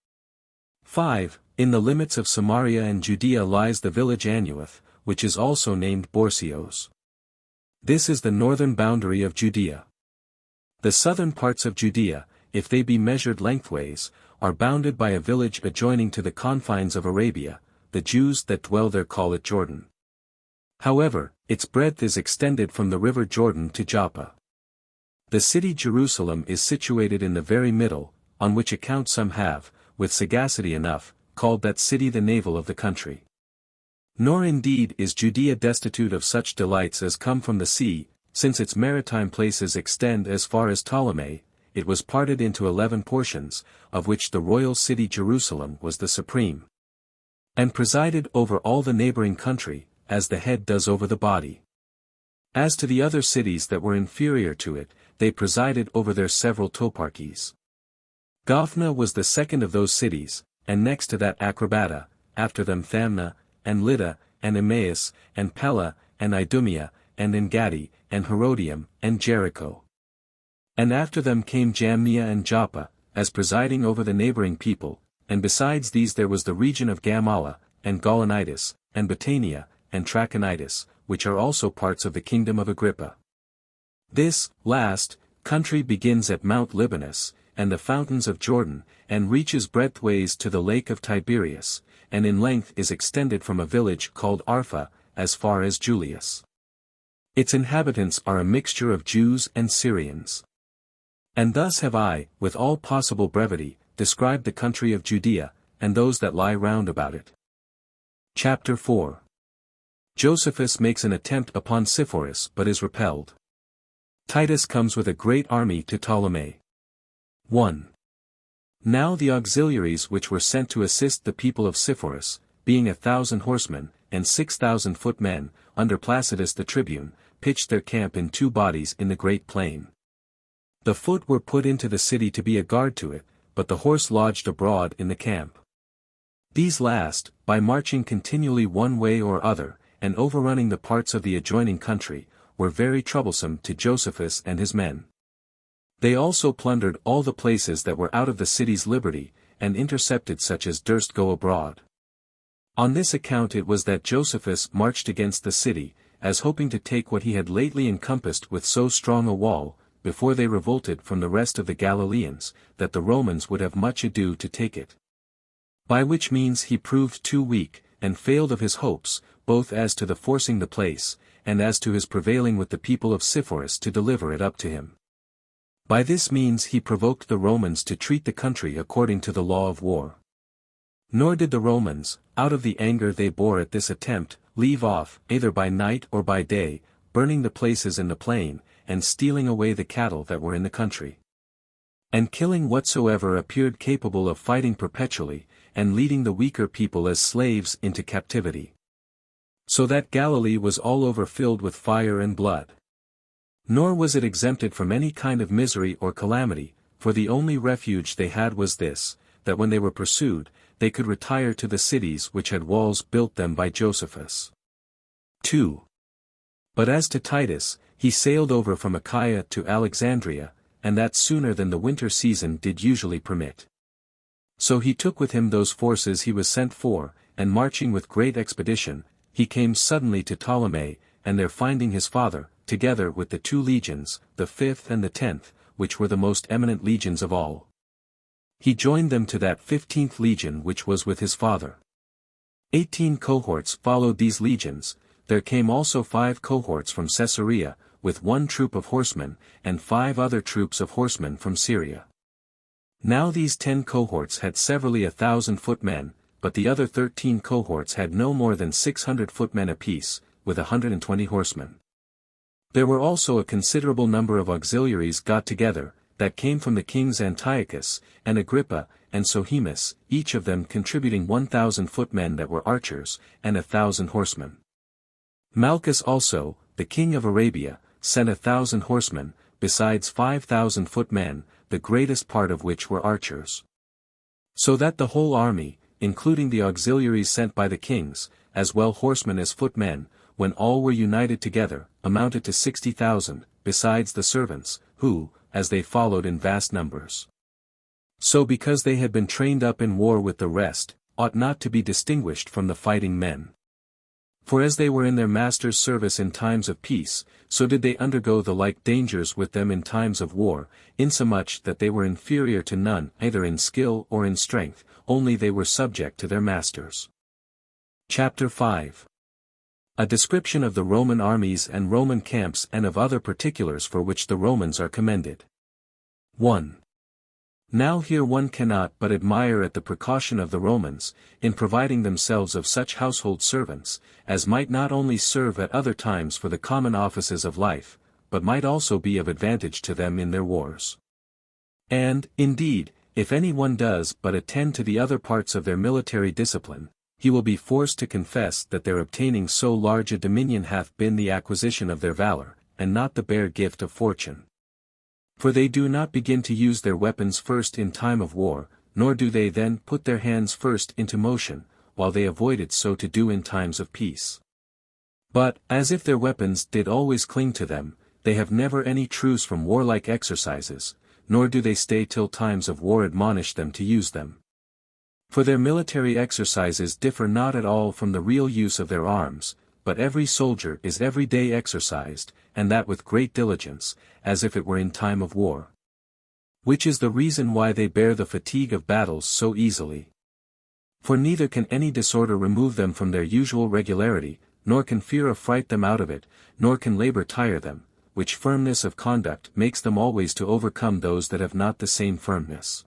5. In the limits of Samaria and Judea lies the village Anuath, which is also named Borsios. This is the northern boundary of Judea. The southern parts of Judea, if they be measured lengthways, are bounded by a village adjoining to the confines of Arabia. The Jews that dwell there call it Jordan. However, its breadth is extended from the river Jordan to Joppa. The city Jerusalem is situated in the very middle, on which account some have, with sagacity enough, called that city the navel of the country. Nor indeed is Judea destitute of such delights as come from the sea, since its maritime places extend as far as Ptolemy. It was parted into 11 portions, of which the royal city Jerusalem was the supreme, and presided over all the neighboring country, as the head does over the body. As to the other cities that were inferior to it, they presided over their several toparchies. Gophna was the second of those cities, and next to that Acrabata, after them Thamna, and Lydda, and Emmaus, and Pella, and Idumea, and Engadi, and Herodium, and Jericho. And after them came Jamnia and Joppa, as presiding over the neighboring people, and besides these there was the region of Gamala, and Gaulonitis, and Battania, and Trachonitis, which are also parts of the kingdom of Agrippa. This, last, country begins at Mount Libanus, and the fountains of Jordan, and reaches breadthways to the lake of Tiberias, and in length is extended from a village called Arpha, as far as Julius. Its inhabitants are a mixture of Jews and Syrians. And thus have I, with all possible brevity, described the country of Judea, and those that lie round about it. Chapter 4. Josephus makes an attempt upon Sepphoris but is repelled. Titus comes with a great army to Ptolemy. 1. Now the auxiliaries which were sent to assist the people of Sepphoris, being 1,000 horsemen, and 6,000 footmen, under Placidus the tribune, pitched their camp in 2 bodies in the great plain. The foot were put into the city to be a guard to it, but the horse lodged abroad in the camp. These last, by marching continually one way or other, and overrunning the parts of the adjoining country, were very troublesome to Josephus and his men. They also plundered all the places that were out of the city's liberty, and intercepted such as durst go abroad. On this account it was that Josephus marched against the city, as hoping to take what he had lately encompassed with so strong a wall, before they revolted from the rest of the Galileans, that the Romans would have much ado to take it. By which means he proved too weak, and failed of his hopes, both as to the forcing the place, and as to his prevailing with the people of Sepphoris to deliver it up to him. By this means he provoked the Romans to treat the country according to the law of war. Nor did the Romans, out of the anger they bore at this attempt, leave off, either by night or by day, burning the places in the plain, and stealing away the cattle that were in the country, and killing whatsoever appeared capable of fighting perpetually, and leading the weaker people as slaves into captivity. So that Galilee was all over filled with fire and blood. Nor was it exempted from any kind of misery or calamity, for the only refuge they had was this, that when they were pursued, they could retire to the cities which had walls built them by Josephus. 2. But as to Titus, he sailed over from Achaia to Alexandria, and that sooner than the winter season did usually permit. So he took with him those forces he was sent for, and marching with great expedition, he came suddenly to Ptolemy, and there finding his father, together with the 2 legions, the 5th and the 10th, which were the most eminent legions of all, he joined them to that 15th legion which was with his father. 18 cohorts followed these legions. There came also 5 cohorts from Caesarea, with 1 troop of horsemen, and 5 other troops of horsemen from Syria. Now these 10 cohorts had severally 1,000 footmen, but the other 13 cohorts had no more than 600 footmen apiece, with 120 horsemen. There were also a considerable number of auxiliaries got together, that came from the kings Antiochus, and Agrippa, and Sohemus, each of them contributing 1,000 footmen that were archers, and 1,000 horsemen. Malchus also, the king of Arabia, sent 1,000 horsemen, besides 5,000 footmen, the greatest part of which were archers. So that the whole army, including the auxiliaries sent by the kings, as well horsemen as footmen, when all were united together, amounted to 60,000, besides the servants, who, as they followed in vast numbers. So because they had been trained up in war with the rest, ought not to be distinguished from the fighting men. For as they were in their master's service in times of peace, so did they undergo the like dangers with them in times of war, insomuch that they were inferior to none either in skill or in strength, only they were subject to their masters. Chapter 5. A description of the Roman armies and Roman camps and of other particulars for which the Romans are commended. 1. Now here one cannot but admire at the precaution of the Romans, in providing themselves of such household servants, as might not only serve at other times for the common offices of life, but might also be of advantage to them in their wars. And, indeed, if any one does but attend to the other parts of their military discipline, he will be forced to confess that their obtaining so large a dominion hath been the acquisition of their valor, and not the bare gift of fortune. For they do not begin to use their weapons first in time of war, nor do they then put their hands first into motion, while they avoided so to do in times of peace. But, as if their weapons did always cling to them, they have never any truce from warlike exercises, nor do they stay till times of war admonish them to use them. For their military exercises differ not at all from the real use of their arms, but every soldier is every day exercised, and that with great diligence, as if it were in time of war. Which is the reason why they bear the fatigue of battles so easily. For neither can any disorder remove them from their usual regularity, nor can fear affright them out of it, nor can labor tire them, which firmness of conduct makes them always to overcome those that have not the same firmness.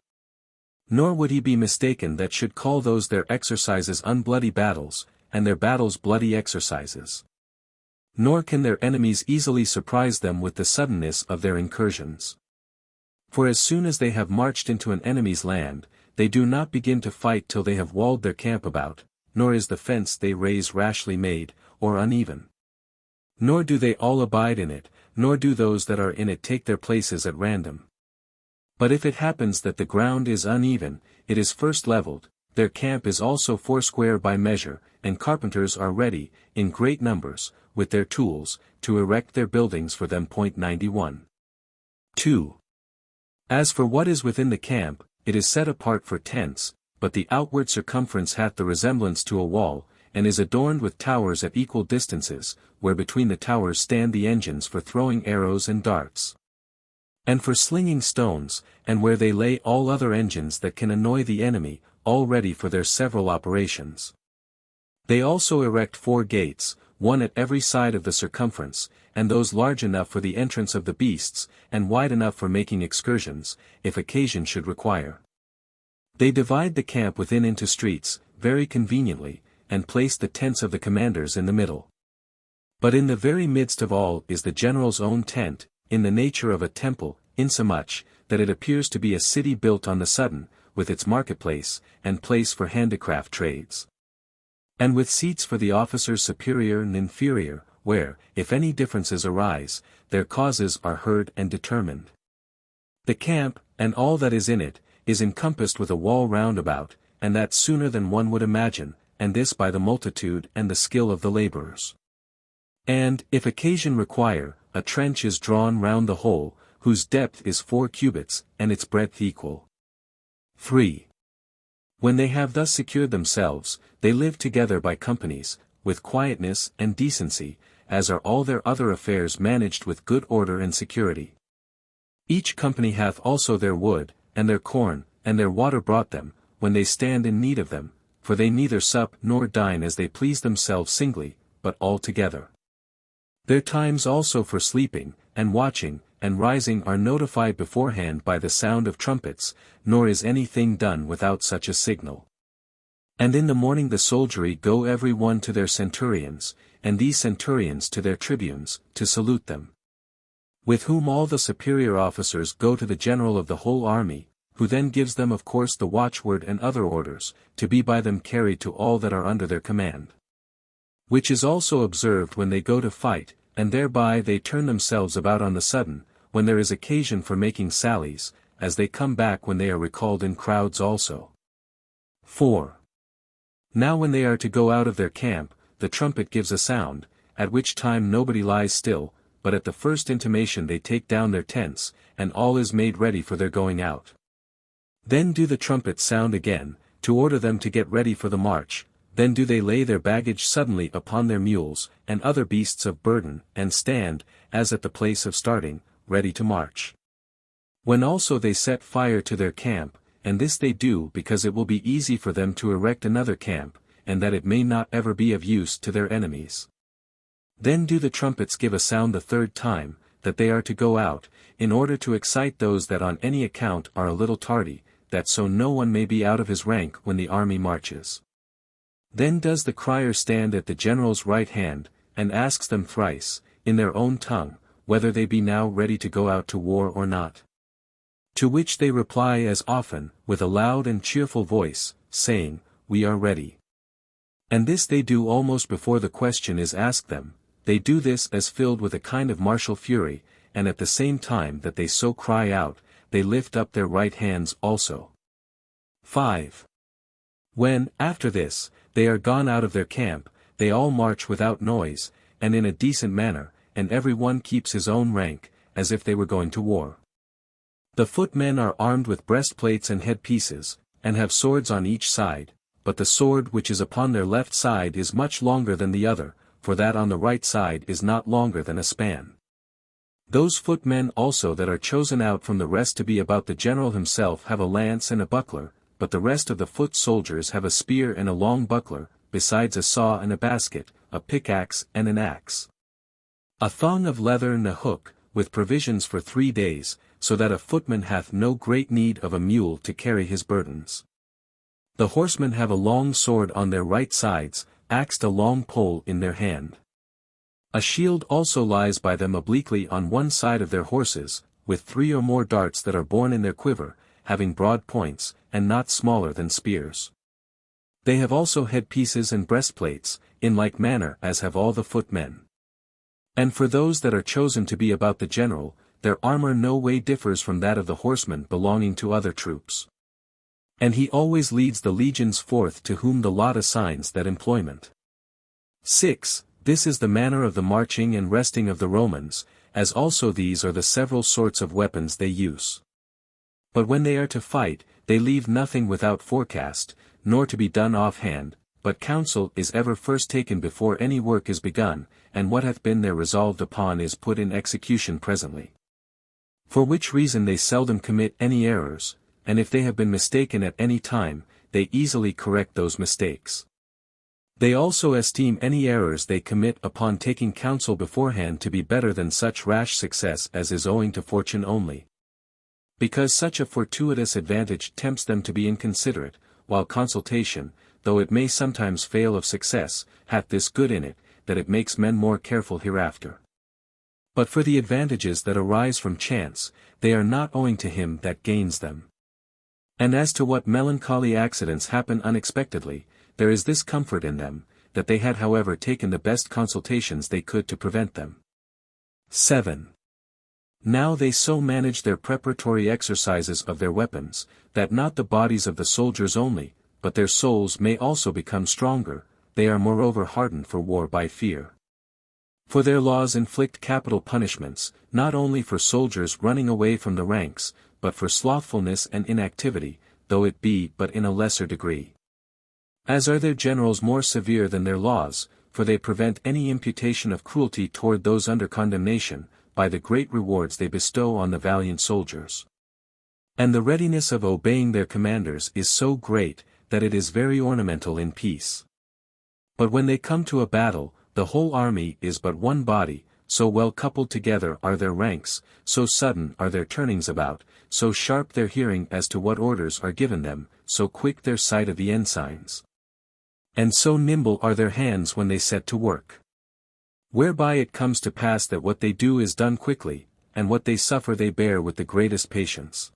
Nor would he be mistaken that should call those their exercises unbloody battles, and their battles bloody exercises. Nor can their enemies easily surprise them with the suddenness of their incursions. For as soon as they have marched into an enemy's land, they do not begin to fight till they have walled their camp about, nor is the fence they raise rashly made, or uneven. Nor do they all abide in it, nor do those that are in it take their places at random. But if it happens that the ground is uneven, it is first leveled, their camp is also foursquare by measure, and carpenters are ready, in great numbers, with their tools, to erect their buildings for them. 91. 2. As for what is within the camp, it is set apart for tents, but the outward circumference hath the resemblance to a wall, and is adorned with towers at equal distances, where between the towers stand the engines for throwing arrows and darts, and for slinging stones, and where they lay all other engines that can annoy the enemy, all ready for their several operations. They also erect 4 gates, one at every side of the circumference, and those large enough for the entrance of the beasts, and wide enough for making excursions, if occasion should require. They divide the camp within into streets, very conveniently, and place the tents of the commanders in the middle. But in the very midst of all is the general's own tent, in the nature of a temple, insomuch that it appears to be a city built on the sudden, with its marketplace, and place for handicraft trades. And with seats for the officers superior and inferior, where, if any differences arise, their causes are heard and determined. The camp, and all that is in it, is encompassed with a wall round about, and that sooner than one would imagine, and this by the multitude and the skill of the laborers. And, if occasion require, a trench is drawn round the whole, whose depth is 4 cubits, and its breadth equal. 3. When they have thus secured themselves, they live together by companies, with quietness and decency, as are all their other affairs managed with good order and security. Each company hath also their wood, and their corn, and their water brought them, when they stand in need of them, for they neither sup nor dine as they please themselves singly, but all together. Their times also for sleeping, and watching, and rising are notified beforehand by the sound of trumpets, nor is anything done without such a signal. And in the morning the soldiery go every one to their centurions, and these centurions to their tribunes, to salute them. With whom all the superior officers go to the general of the whole army, who then gives them of course the watchword and other orders, to be by them carried to all that are under their command. Which is also observed when they go to fight, and thereby they turn themselves about on the sudden, when there is occasion for making sallies, as they come back when they are recalled in crowds also. 4. Now when they are to go out of their camp, the trumpet gives a sound, at which time nobody lies still, but at the first intimation they take down their tents, and all is made ready for their going out. Then do the trumpets sound again, to order them to get ready for the march, then do they lay their baggage suddenly upon their mules, and other beasts of burden, and stand, as at the place of starting, ready to march. When also they set fire to their camp, and this they do because it will be easy for them to erect another camp, and that it may not ever be of use to their enemies. Then do the trumpets give a sound the third time, that they are to go out, in order to excite those that on any account are a little tardy, that so no one may be out of his rank when the army marches. Then does the crier stand at the general's right hand, and asks them thrice, in their own tongue, whether they be now ready to go out to war or not. To which they reply as often, with a loud and cheerful voice, saying, We are ready. And this they do almost before the question is asked them. They do this as filled with a kind of martial fury, and at the same time that they so cry out, they lift up their right hands also. 5. When, after this, they are gone out of their camp, they all march without noise, and in a decent manner, and every one keeps his own rank, as if they were going to war. The footmen are armed with breastplates and headpieces, and have swords on each side, but the sword which is upon their left side is much longer than the other, for that on the right side is not longer than a span. Those footmen also that are chosen out from the rest to be about the general himself have a lance and a buckler, but the rest of the foot soldiers have a spear and a long buckler, besides a saw and a basket, a pickaxe and an axe. A thong of leather and a hook, with provisions for 3 days, so that a footman hath no great need of a mule to carry his burdens. The horsemen have a long sword on their right sides, axed a long pole in their hand. A shield also lies by them obliquely on one side of their horses, with 3 or more darts that are borne in their quiver, having broad points, and not smaller than spears. They have also headpieces and breastplates, in like manner as have all the footmen. And for those that are chosen to be about the general, their armor no way differs from that of the horsemen belonging to other troops. And he always leads the legions forth to whom the lot assigns that employment. 6. This is the manner of the marching and resting of the Romans, as also these are the several sorts of weapons they use. But when they are to fight, they leave nothing without forecast, nor to be done offhand, but counsel is ever first taken before any work is begun, and what hath been there resolved upon is put in execution presently. For which reason they seldom commit any errors, and if they have been mistaken at any time, they easily correct those mistakes. They also esteem any errors they commit upon taking counsel beforehand to be better than such rash success as is owing to fortune only. Because such a fortuitous advantage tempts them to be inconsiderate, while consultation, though it may sometimes fail of success, hath this good in it, that it makes men more careful hereafter. But for the advantages that arise from chance, they are not owing to him that gains them. And as to what melancholy accidents happen unexpectedly, there is this comfort in them, that they had however taken the best consultations they could to prevent them. 7. Now they so manage their preparatory exercises of their weapons, that not the bodies of the soldiers only, but their souls may also become stronger. They are moreover hardened for war by fear. For their laws inflict capital punishments, not only for soldiers running away from the ranks, but for slothfulness and inactivity, though it be but in a lesser degree. As are their generals more severe than their laws, for they prevent any imputation of cruelty toward those under condemnation, by the great rewards they bestow on the valiant soldiers. And the readiness of obeying their commanders is so great, that it is very ornamental in peace. But when they come to a battle, the whole army is but one body, so well coupled together are their ranks, so sudden are their turnings about, so sharp their hearing as to what orders are given them, so quick their sight of the ensigns. And so nimble are their hands when they set to work. Whereby it comes to pass that what they do is done quickly, and what they suffer they bear with the greatest patience.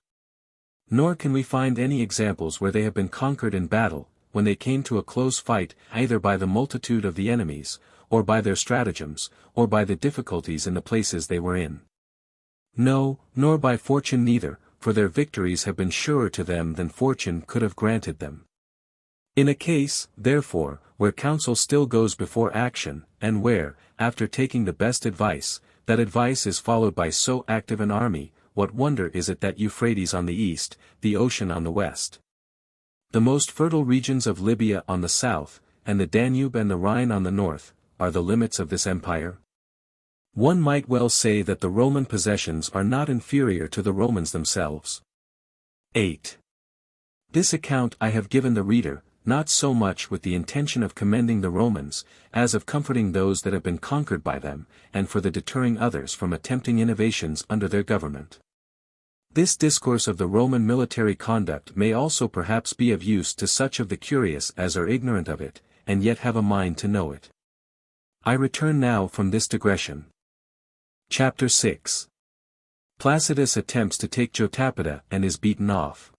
Nor can we find any examples where they have been conquered in battle, when they came to a close fight, either by the multitude of the enemies, or by their stratagems, or by the difficulties in the places they were in. No, nor by fortune neither, for their victories have been surer to them than fortune could have granted them. In a case, therefore, where counsel still goes before action, and where, after taking the best advice, that advice is followed by so active an army, what wonder is it that Euphrates on the east, the ocean on the west, the most fertile regions of Libya on the south, and the Danube and the Rhine on the north, are the limits of this empire? One might well say that the Roman possessions are not inferior to the Romans themselves. 8. This account I have given the reader, not so much with the intention of commending the Romans, as of comforting those that have been conquered by them, and for the deterring others from attempting innovations under their government. This discourse of the Roman military conduct may also perhaps be of use to such of the curious as are ignorant of it, and yet have a mind to know it. I return now from this digression. Chapter 6. Placidus attempts to take Jotapata and is beaten off.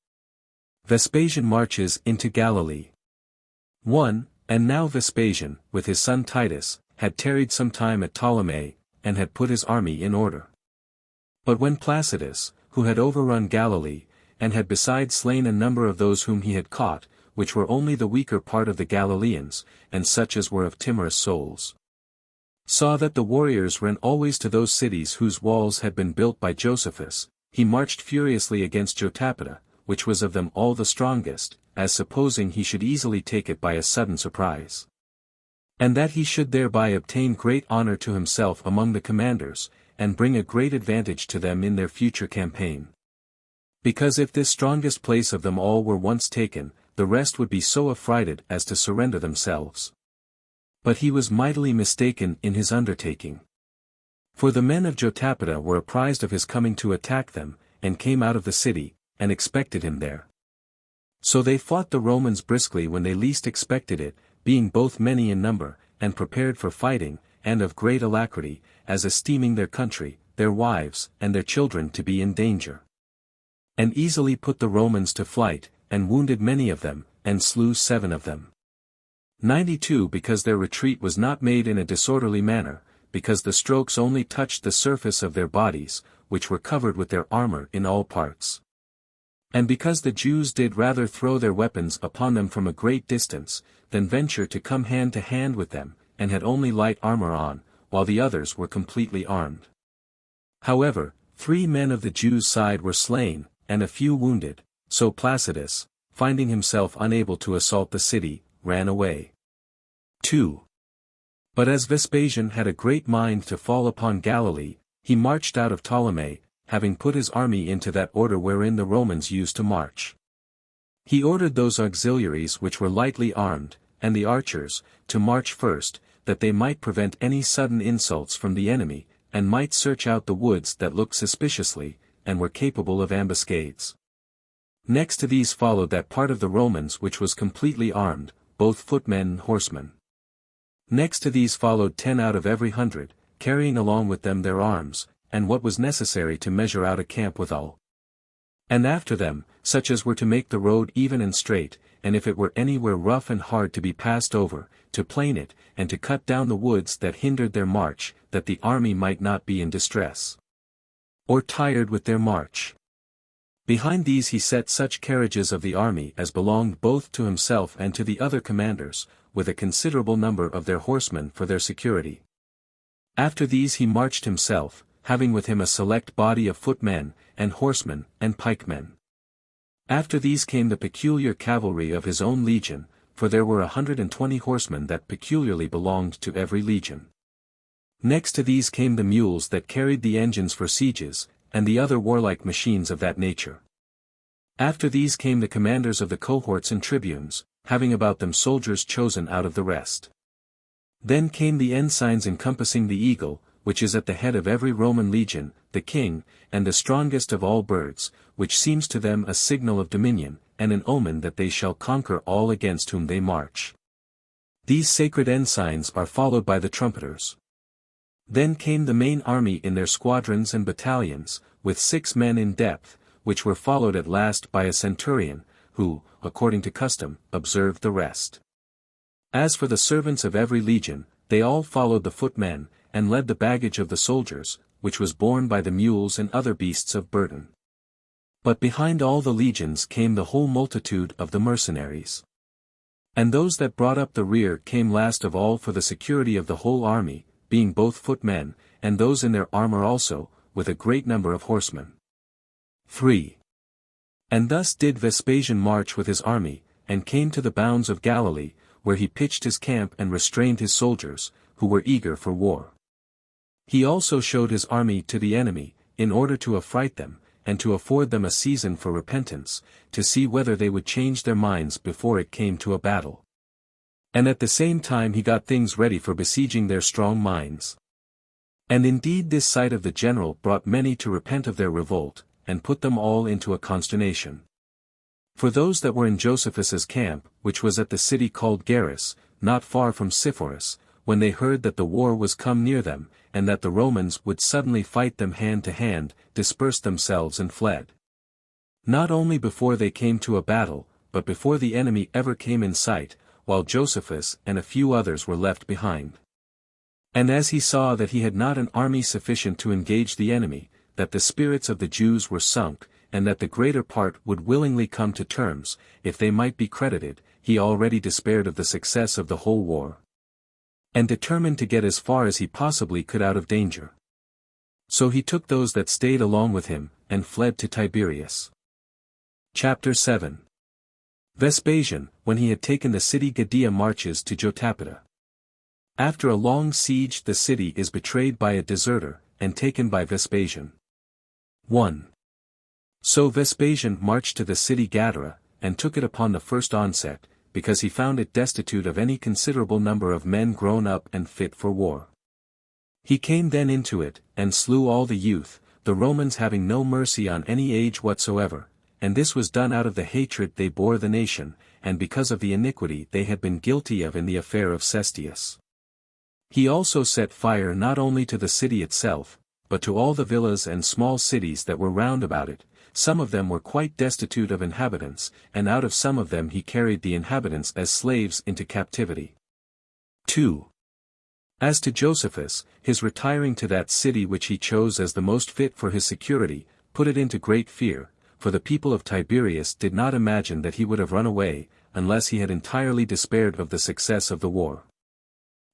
Vespasian marches into Galilee. 1. And now Vespasian, with his son Titus, had tarried some time at Ptolemais, and had put his army in order. But when Placidus, who had overrun Galilee, and had besides slain a number of those whom he had caught, which were only the weaker part of the Galileans, and such as were of timorous souls, saw that the warriors ran always to those cities whose walls had been built by Josephus, he marched furiously against Jotapata, which was of them all the strongest, as supposing he should easily take it by a sudden surprise, and that he should thereby obtain great honor to himself among the commanders, and bring a great advantage to them in their future campaign. Because if this strongest place of them all were once taken, the rest would be so affrighted as to surrender themselves. But he was mightily mistaken in his undertaking. For the men of Jotapata were apprised of his coming to attack them, and came out of the city, and expected him there. So they fought the Romans briskly when they least expected it, being both many in number, and prepared for fighting, and of great alacrity, as esteeming their country, their wives, and their children to be in danger. And easily put the Romans to flight, and wounded many of them, and slew 7 of them. 92 because their retreat was not made in a disorderly manner, because the strokes only touched the surface of their bodies, which were covered with their armor in all parts. And because the Jews did rather throw their weapons upon them from a great distance, than venture to come hand to hand with them, and had only light armor on, while the others were completely armed. However, 3 men of the Jews' side were slain, and a few wounded, so Placidus, finding himself unable to assault the city, ran away. 2. But as Vespasian had a great mind to fall upon Galilee, he marched out of Ptolemais, having put his army into that order wherein the Romans used to march. He ordered those auxiliaries which were lightly armed, and the archers, to march first, that they might prevent any sudden insults from the enemy, and might search out the woods that looked suspiciously, and were capable of ambuscades. Next to these followed that part of the Romans which was completely armed, both footmen and horsemen. Next to these followed 10 out of every 100, carrying along with them their arms, and what was necessary to measure out a camp withal. And after them, such as were to make the road even and straight, and if it were anywhere rough and hard to be passed over, to plane it, and to cut down the woods that hindered their march, that the army might not be in distress, or tired with their march. Behind these he set such carriages of the army as belonged both to himself and to the other commanders, with a considerable number of their horsemen for their security. After these he marched himself, having with him a select body of footmen, and horsemen, and pikemen. After these came the peculiar cavalry of his own legion, for there were 120 horsemen that peculiarly belonged to every legion. Next to these came the mules that carried the engines for sieges, and the other warlike machines of that nature. After these came the commanders of the cohorts and tribunes, having about them soldiers chosen out of the rest. Then came the ensigns encompassing the eagle, which is at the head of every Roman legion, the king, and the strongest of all birds, which seems to them a signal of dominion, and an omen that they shall conquer all against whom they march. These sacred ensigns are followed by the trumpeters. Then came the main army in their squadrons and battalions, with 6 men in depth, which were followed at last by a centurion, who, according to custom, observed the rest. As for the servants of every legion, they all followed the footmen, and led the baggage of the soldiers, which was borne by the mules and other beasts of burden. But behind all the legions came the whole multitude of the mercenaries. And those that brought up the rear came last of all for the security of the whole army, being both footmen, and those in their armor also, with a great number of horsemen. 3. And thus did Vespasian march with his army, and came to the bounds of Galilee, where he pitched his camp and restrained his soldiers, who were eager for war. He also showed his army to the enemy, in order to affright them, and to afford them a season for repentance, to see whether they would change their minds before it came to a battle. And at the same time he got things ready for besieging their strong minds. And indeed this sight of the general brought many to repent of their revolt, and put them all into a consternation. For those that were in Josephus's camp, which was at the city called Garrus, not far from Sepphoris, when they heard that the war was come near them, and that the Romans would suddenly fight them hand to hand, dispersed themselves and fled. Not only before they came to a battle, but before the enemy ever came in sight, while Josephus and a few others were left behind. And as he saw that he had not an army sufficient to engage the enemy, that the spirits of the Jews were sunk, and that the greater part would willingly come to terms, if they might be credited, he already despaired of the success of the whole war, and determined to get as far as he possibly could out of danger. So he took those that stayed along with him, and fled to Tiberias. Chapter 7. Vespasian, when he had taken the city Gadea, marches to Jotapata. After a long siege the city is betrayed by a deserter, and taken by Vespasian. 1. So Vespasian marched to the city Gadara, and took it upon the first onset, because he found it destitute of any considerable number of men grown up and fit for war. He came then into it, and slew all the youth, the Romans having no mercy on any age whatsoever, and this was done out of the hatred they bore the nation, and because of the iniquity they had been guilty of in the affair of Cestius. He also set fire not only to the city itself, but to all the villas and small cities that were round about it. Some of them were quite destitute of inhabitants, and out of some of them he carried the inhabitants as slaves into captivity. 2. As to Josephus, his retiring to that city which he chose as the most fit for his security, put it into great fear, for the people of Tiberias did not imagine that he would have run away, unless he had entirely despaired of the success of the war.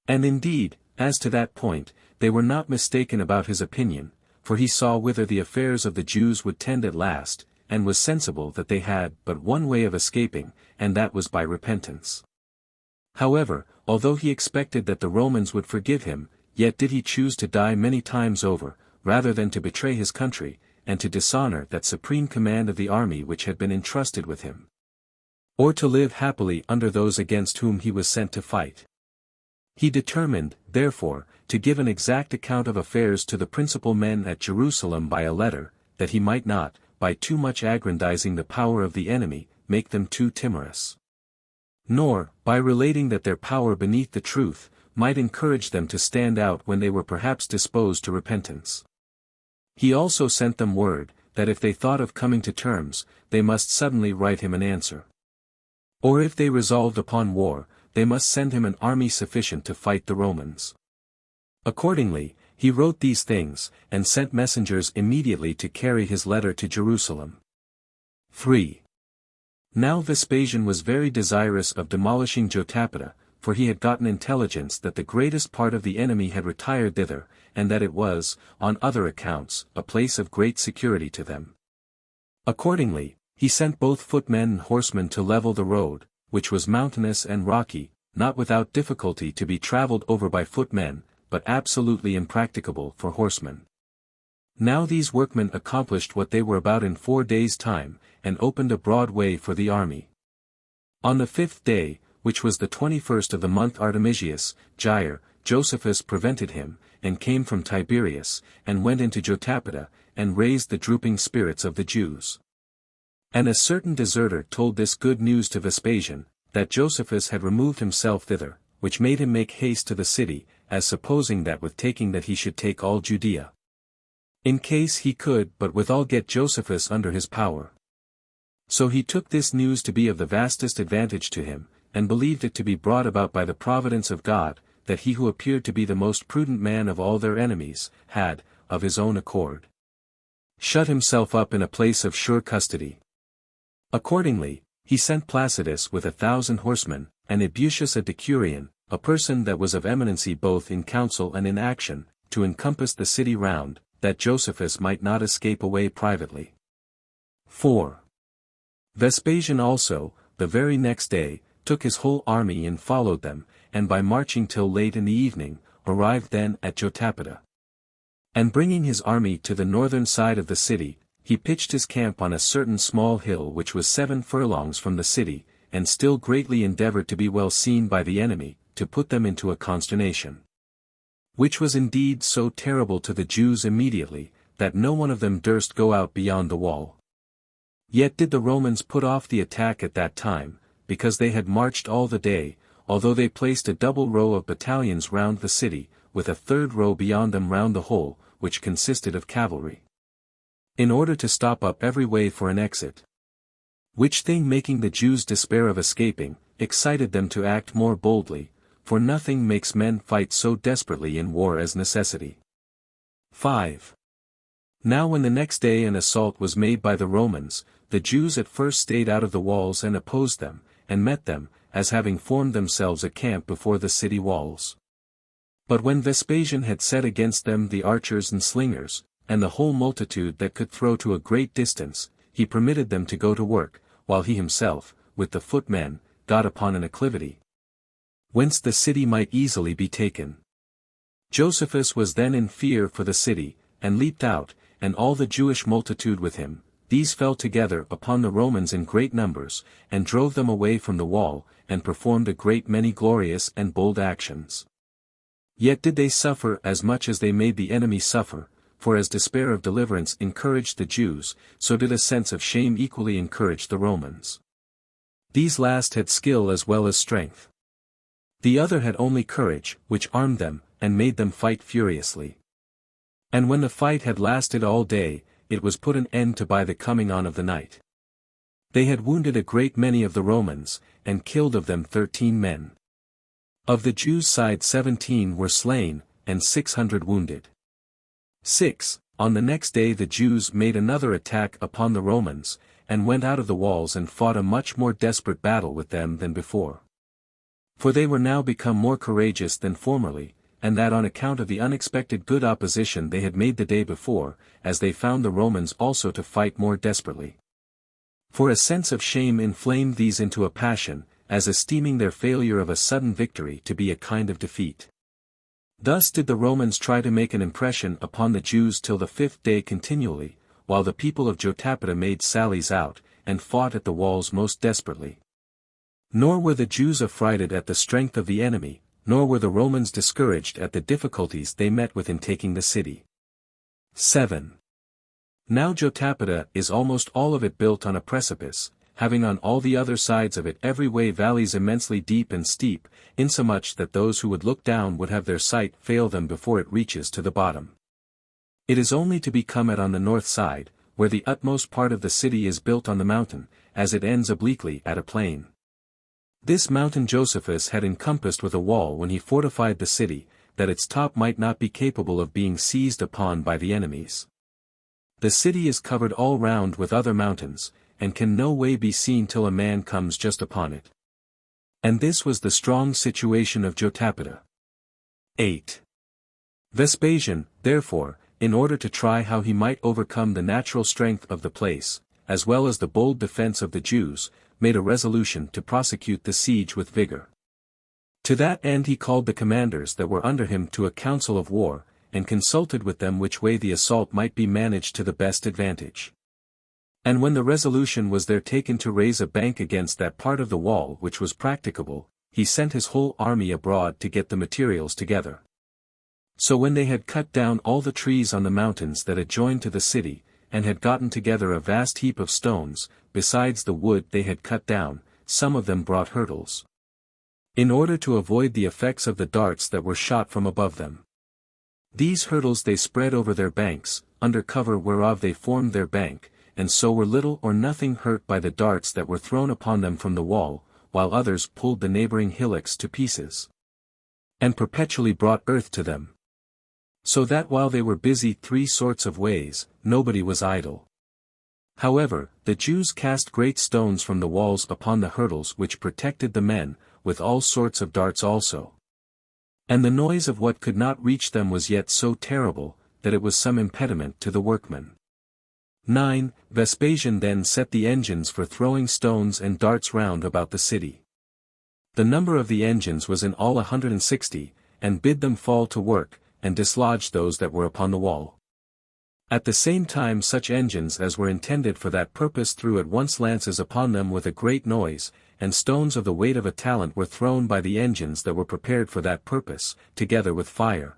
And indeed, as to that point, they were not mistaken about his opinion, for he saw whither the affairs of the Jews would tend at last, and was sensible that they had but one way of escaping, and that was by repentance. However, although he expected that the Romans would forgive him, yet did he choose to die many times over, rather than to betray his country, and to dishonor that supreme command of the army which had been entrusted with him. or to live happily under those against whom he was sent to fight. He determined, therefore, to give an exact account of affairs to the principal men at Jerusalem by a letter, that he might not, by too much aggrandizing the power of the enemy, make them too timorous. Nor, by relating that their power beneath the truth, might encourage them to stand out when they were perhaps disposed to repentance. He also sent them word, that if they thought of coming to terms, they must suddenly write him an answer. Or if they resolved upon war, they must send him an army sufficient to fight the Romans. Accordingly, he wrote these things, and sent messengers immediately to carry his letter to Jerusalem. 3. Now Vespasian was very desirous of demolishing Jotapata, for he had gotten intelligence that the greatest part of the enemy had retired thither, and that it was, on other accounts, a place of great security to them. Accordingly, he sent both footmen and horsemen to level the road, which was mountainous and rocky, not without difficulty to be travelled over by footmen, but absolutely impracticable for horsemen. Now these workmen accomplished what they were about in 4 days' time, and opened a broad way for the army. On the 5th day, which was the 21st of the month Artemisius, Jair, Josephus prevented him, and came from Tiberias, and went into Jotapata, and raised the drooping spirits of the Jews. And a certain deserter told this good news to Vespasian, that Josephus had removed himself thither, which made him make haste to the city, as supposing that with taking that he should take all Judea. In case he could but withal get Josephus under his power. So he took this news to be of the vastest advantage to him, and believed it to be brought about by the providence of God, that he who appeared to be the most prudent man of all their enemies, had, of his own accord, shut himself up in a place of sure custody. Accordingly, he sent Placidus with 1,000 horsemen, and Ebutius a decurion, a person that was of eminency both in counsel and in action, to encompass the city round, that Josephus might not escape away privately. 4. Vespasian also, the very next day, took his whole army and followed them, and by marching till late in the evening, arrived then at Jotapata. And bringing his army to the northern side of the city, he pitched his camp on a certain small hill which was 7 furlongs from the city, and still greatly endeavored to be well seen by the enemy, to put them into a consternation. Which was indeed so terrible to the Jews immediately, that no one of them durst go out beyond the wall. Yet did the Romans put off the attack at that time, because they had marched all the day, although they placed a double row of battalions round the city, with a third row beyond them round the whole, which consisted of cavalry, in order to stop up every way for an exit. Which thing making the Jews despair of escaping, excited them to act more boldly, for nothing makes men fight so desperately in war as necessity. 5. Now when the next day an assault was made by the Romans, the Jews at first stayed out of the walls and opposed them, and met them, as having formed themselves a camp before the city walls. But when Vespasian had set against them the archers and slingers, and the whole multitude that could throw to a great distance, he permitted them to go to work, while he himself, with the footmen, got upon an acclivity, whence the city might easily be taken. Josephus was then in fear for the city, and leaped out, and all the Jewish multitude with him. These fell together upon the Romans in great numbers, and drove them away from the wall, and performed a great many glorious and bold actions. Yet did they suffer as much as they made the enemy suffer, for as despair of deliverance encouraged the Jews, so did a sense of shame equally encourage the Romans. These last had skill as well as strength. The other had only courage, which armed them, and made them fight furiously. And when the fight had lasted all day, it was put an end to by the coming on of the night. They had wounded a great many of the Romans, and killed of them 13 men. Of the Jews' side 17 were slain, and 600 wounded. 6. On the next day the Jews made another attack upon the Romans, and went out of the walls and fought a much more desperate battle with them than before. For they were now become more courageous than formerly, and that on account of the unexpected good opposition they had made the day before, as they found the Romans also to fight more desperately. For a sense of shame inflamed these into a passion, as esteeming their failure of a sudden victory to be a kind of defeat. Thus did the Romans try to make an impression upon the Jews till the 5th day continually, while the people of Jotapata made sallies out, and fought at the walls most desperately. Nor were the Jews affrighted at the strength of the enemy, nor were the Romans discouraged at the difficulties they met with in taking the city. 7. Now Jotapata is almost all of it built on a precipice, having on all the other sides of it every way valleys immensely deep and steep, insomuch that those who would look down would have their sight fail them before it reaches to the bottom. It is only to be come at on the north side, where the utmost part of the city is built on the mountain, as it ends obliquely at a plain. This mountain Josephus had encompassed with a wall when he fortified the city, that its top might not be capable of being seized upon by the enemies. The city is covered all round with other mountains, and can no way be seen till a man comes just upon it. And this was the strong situation of Jotapata. 8. Vespasian, therefore, in order to try how he might overcome the natural strength of the place, as well as the bold defense of the Jews, made a resolution to prosecute the siege with vigor. To that end he called the commanders that were under him to a council of war, and consulted with them which way the assault might be managed to the best advantage. And when the resolution was there taken to raise a bank against that part of the wall which was practicable, he sent his whole army abroad to get the materials together. So when they had cut down all the trees on the mountains that adjoined to the city, and had gotten together a vast heap of stones, besides the wood they had cut down, some of them brought hurdles, in order to avoid the effects of the darts that were shot from above them. These hurdles they spread over their banks, under cover whereof they formed their bank, and so were little or nothing hurt by the darts that were thrown upon them from the wall, while others pulled the neighboring hillocks to pieces, and perpetually brought earth to them. So that while they were busy 3 sorts of ways, nobody was idle. However, the Jews cast great stones from the walls upon the hurdles which protected the men, with all sorts of darts also. And the noise of what could not reach them was yet so terrible, that it was some impediment to the workmen. 9. Vespasian then set the engines for throwing stones and darts round about the city. The number of the engines was in all 160, and bid them fall to work, and dislodge those that were upon the wall. At the same time such engines as were intended for that purpose threw at once lances upon them with a great noise, and stones of the weight of a talent were thrown by the engines that were prepared for that purpose, together with fire.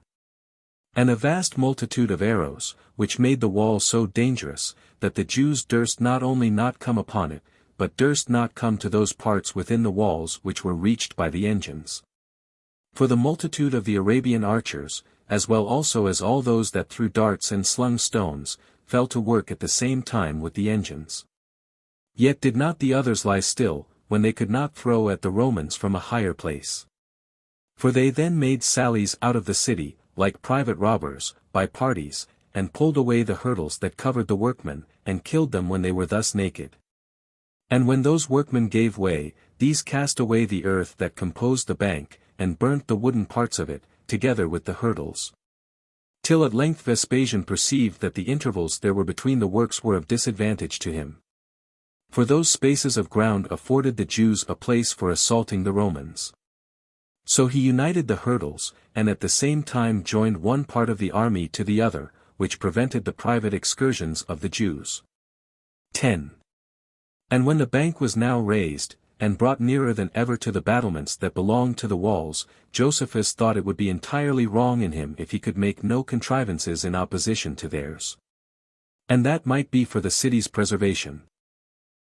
And a vast multitude of arrows, which made the wall so dangerous, that the Jews durst not only not come upon it, but durst not come to those parts within the walls which were reached by the engines. For the multitude of the Arabian archers, as well also as all those that threw darts and slung stones, fell to work at the same time with the engines. Yet did not the others lie still, when they could not throw at the Romans from a higher place. For they then made sallies out of the city, like private robbers, by parties, and pulled away the hurdles that covered the workmen, and killed them when they were thus naked. And when those workmen gave way, these cast away the earth that composed the bank, and burnt the wooden parts of it, together with the hurdles. Till at length Vespasian perceived that the intervals there were between the works were of disadvantage to him. For those spaces of ground afforded the Jews a place for assaulting the Romans. So he united the hurdles, and at the same time joined one part of the army to the other, which prevented the private excursions of the Jews. 10. And when the bank was now raised, and brought nearer than ever to the battlements that belonged to the walls, Josephus thought it would be entirely wrong in him if he could make no contrivances in opposition to theirs. And that might be for the city's preservation.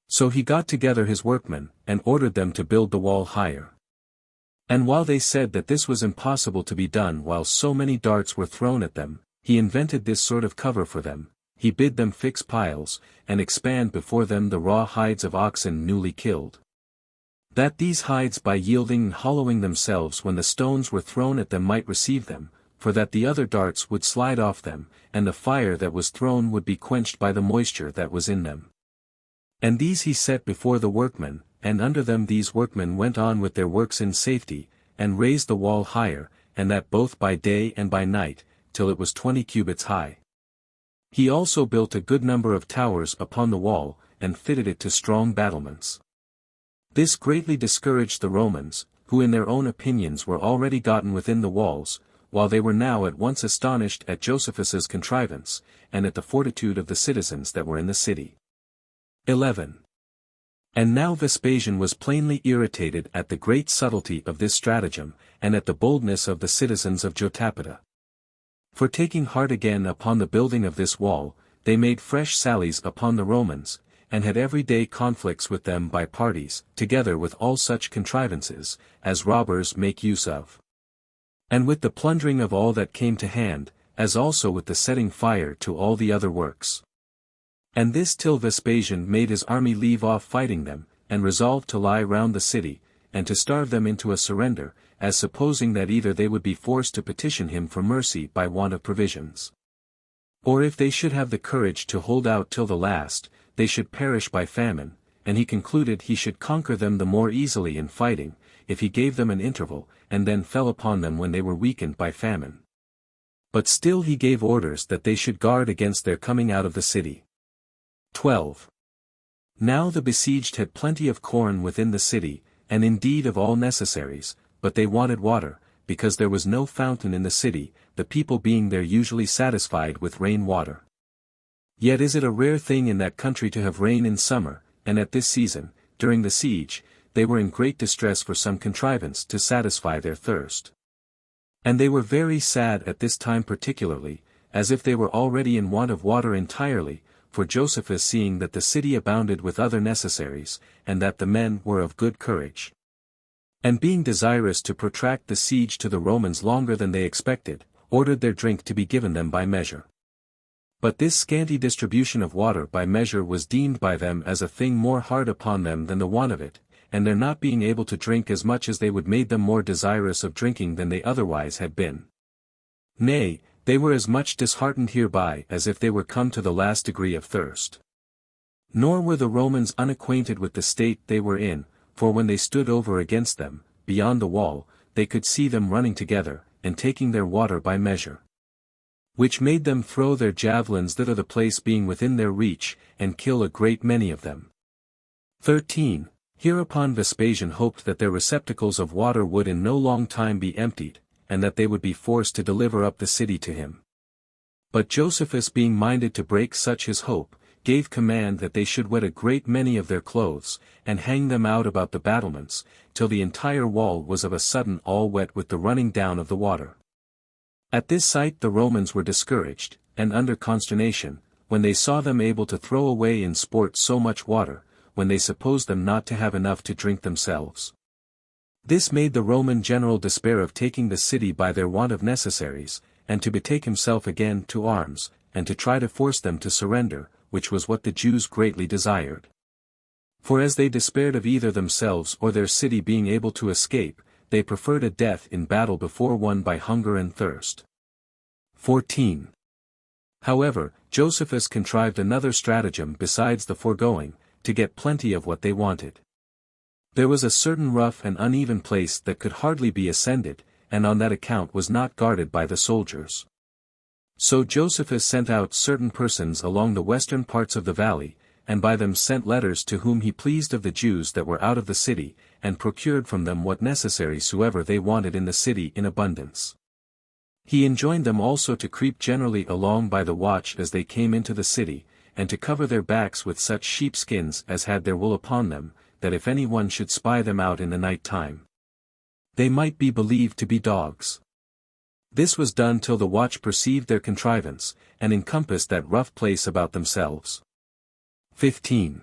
So he got together his workmen, and ordered them to build the wall higher. And while they said that this was impossible to be done while so many darts were thrown at them, he invented this sort of cover for them. He bid them fix piles, and expand before them the raw hides of oxen newly killed, that these hides by yielding and hollowing themselves when the stones were thrown at them might receive them, for that the other darts would slide off them, and the fire that was thrown would be quenched by the moisture that was in them. And these he set before the workmen, and under them these workmen went on with their works in safety, and raised the wall higher, and that both by day and by night, till it was 20 cubits high. He also built a good number of towers upon the wall, and fitted it to strong battlements. This greatly discouraged the Romans, who in their own opinions were already gotten within the walls, while they were now at once astonished at Josephus's contrivance, and at the fortitude of the citizens that were in the city. 11. And now Vespasian was plainly irritated at the great subtlety of this stratagem, and at the boldness of the citizens of Jotapata. For taking heart again upon the building of this wall, they made fresh sallies upon the Romans, and had every day conflicts with them by parties, together with all such contrivances, as robbers make use of. And with the plundering of all that came to hand, as also with the setting fire to all the other works. And this till Vespasian made his army leave off fighting them, and resolved to lie round the city, and to starve them into a surrender, as supposing that either they would be forced to petition him for mercy by want of provisions. Or if they should have the courage to hold out till the last, they should perish by famine, and he concluded he should conquer them the more easily in fighting, if he gave them an interval, and then fell upon them when they were weakened by famine. But still he gave orders that they should guard against their coming out of the city. 12. Now the besieged had plenty of corn within the city, and indeed of all necessaries, but they wanted water, because there was no fountain in the city, the people being there usually satisfied with rain water. Yet is it a rare thing in that country to have rain in summer, and at this season, during the siege, they were in great distress for some contrivance to satisfy their thirst. And they were very sad at this time particularly, as if they were already in want of water entirely, for Josephus seeing that the city abounded with other necessaries, and that the men were of good courage. And being desirous to protract the siege to the Romans longer than they expected, ordered their drink to be given them by measure. But this scanty distribution of water by measure was deemed by them as a thing more hard upon them than the want of it, and their not being able to drink as much as they would made them more desirous of drinking than they otherwise had been. Nay, they were as much disheartened hereby as if they were come to the last degree of thirst. Nor were the Romans unacquainted with the state they were in, for when they stood over against them, beyond the wall, they could see them running together, and taking their water by measure. Which made them throw their javelins thither, the place being within their reach, and kill a great many of them. 13. Hereupon Vespasian hoped that their receptacles of water would in no long time be emptied, and that they would be forced to deliver up the city to him. But Josephus being minded to break such his hope, gave command that they should wet a great many of their clothes, and hang them out about the battlements, till the entire wall was of a sudden all wet with the running down of the water. At this sight the Romans were discouraged, and under consternation, when they saw them able to throw away in sport so much water, when they supposed them not to have enough to drink themselves. This made the Roman general despair of taking the city by their want of necessaries, and to betake himself again to arms, and to try to force them to surrender, which was what the Jews greatly desired. For as they despaired of either themselves or their city being able to escape, they preferred a death in battle before one by hunger and thirst. 14. However, Josephus contrived another stratagem besides the foregoing, to get plenty of what they wanted. There was a certain rough and uneven place that could hardly be ascended, and on that account was not guarded by the soldiers. So Josephus sent out certain persons along the western parts of the valley, and by them sent letters to whom he pleased of the Jews that were out of the city, and procured from them what necessaries soever they wanted in the city in abundance. He enjoined them also to creep generally along by the watch as they came into the city, and to cover their backs with such sheepskins as had their wool upon them, that if any one should spy them out in the night time, they might be believed to be dogs. This was done till the watch perceived their contrivance, and encompassed that rough place about themselves. 15.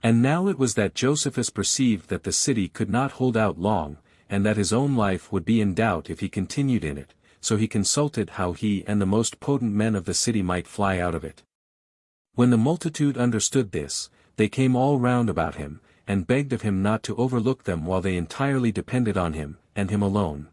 And now it was that Josephus perceived that the city could not hold out long, and that his own life would be in doubt if he continued in it, so he consulted how he and the most potent men of the city might fly out of it. When the multitude understood this, they came all round about him, and begged of him not to overlook them while they entirely depended on him, and him alone.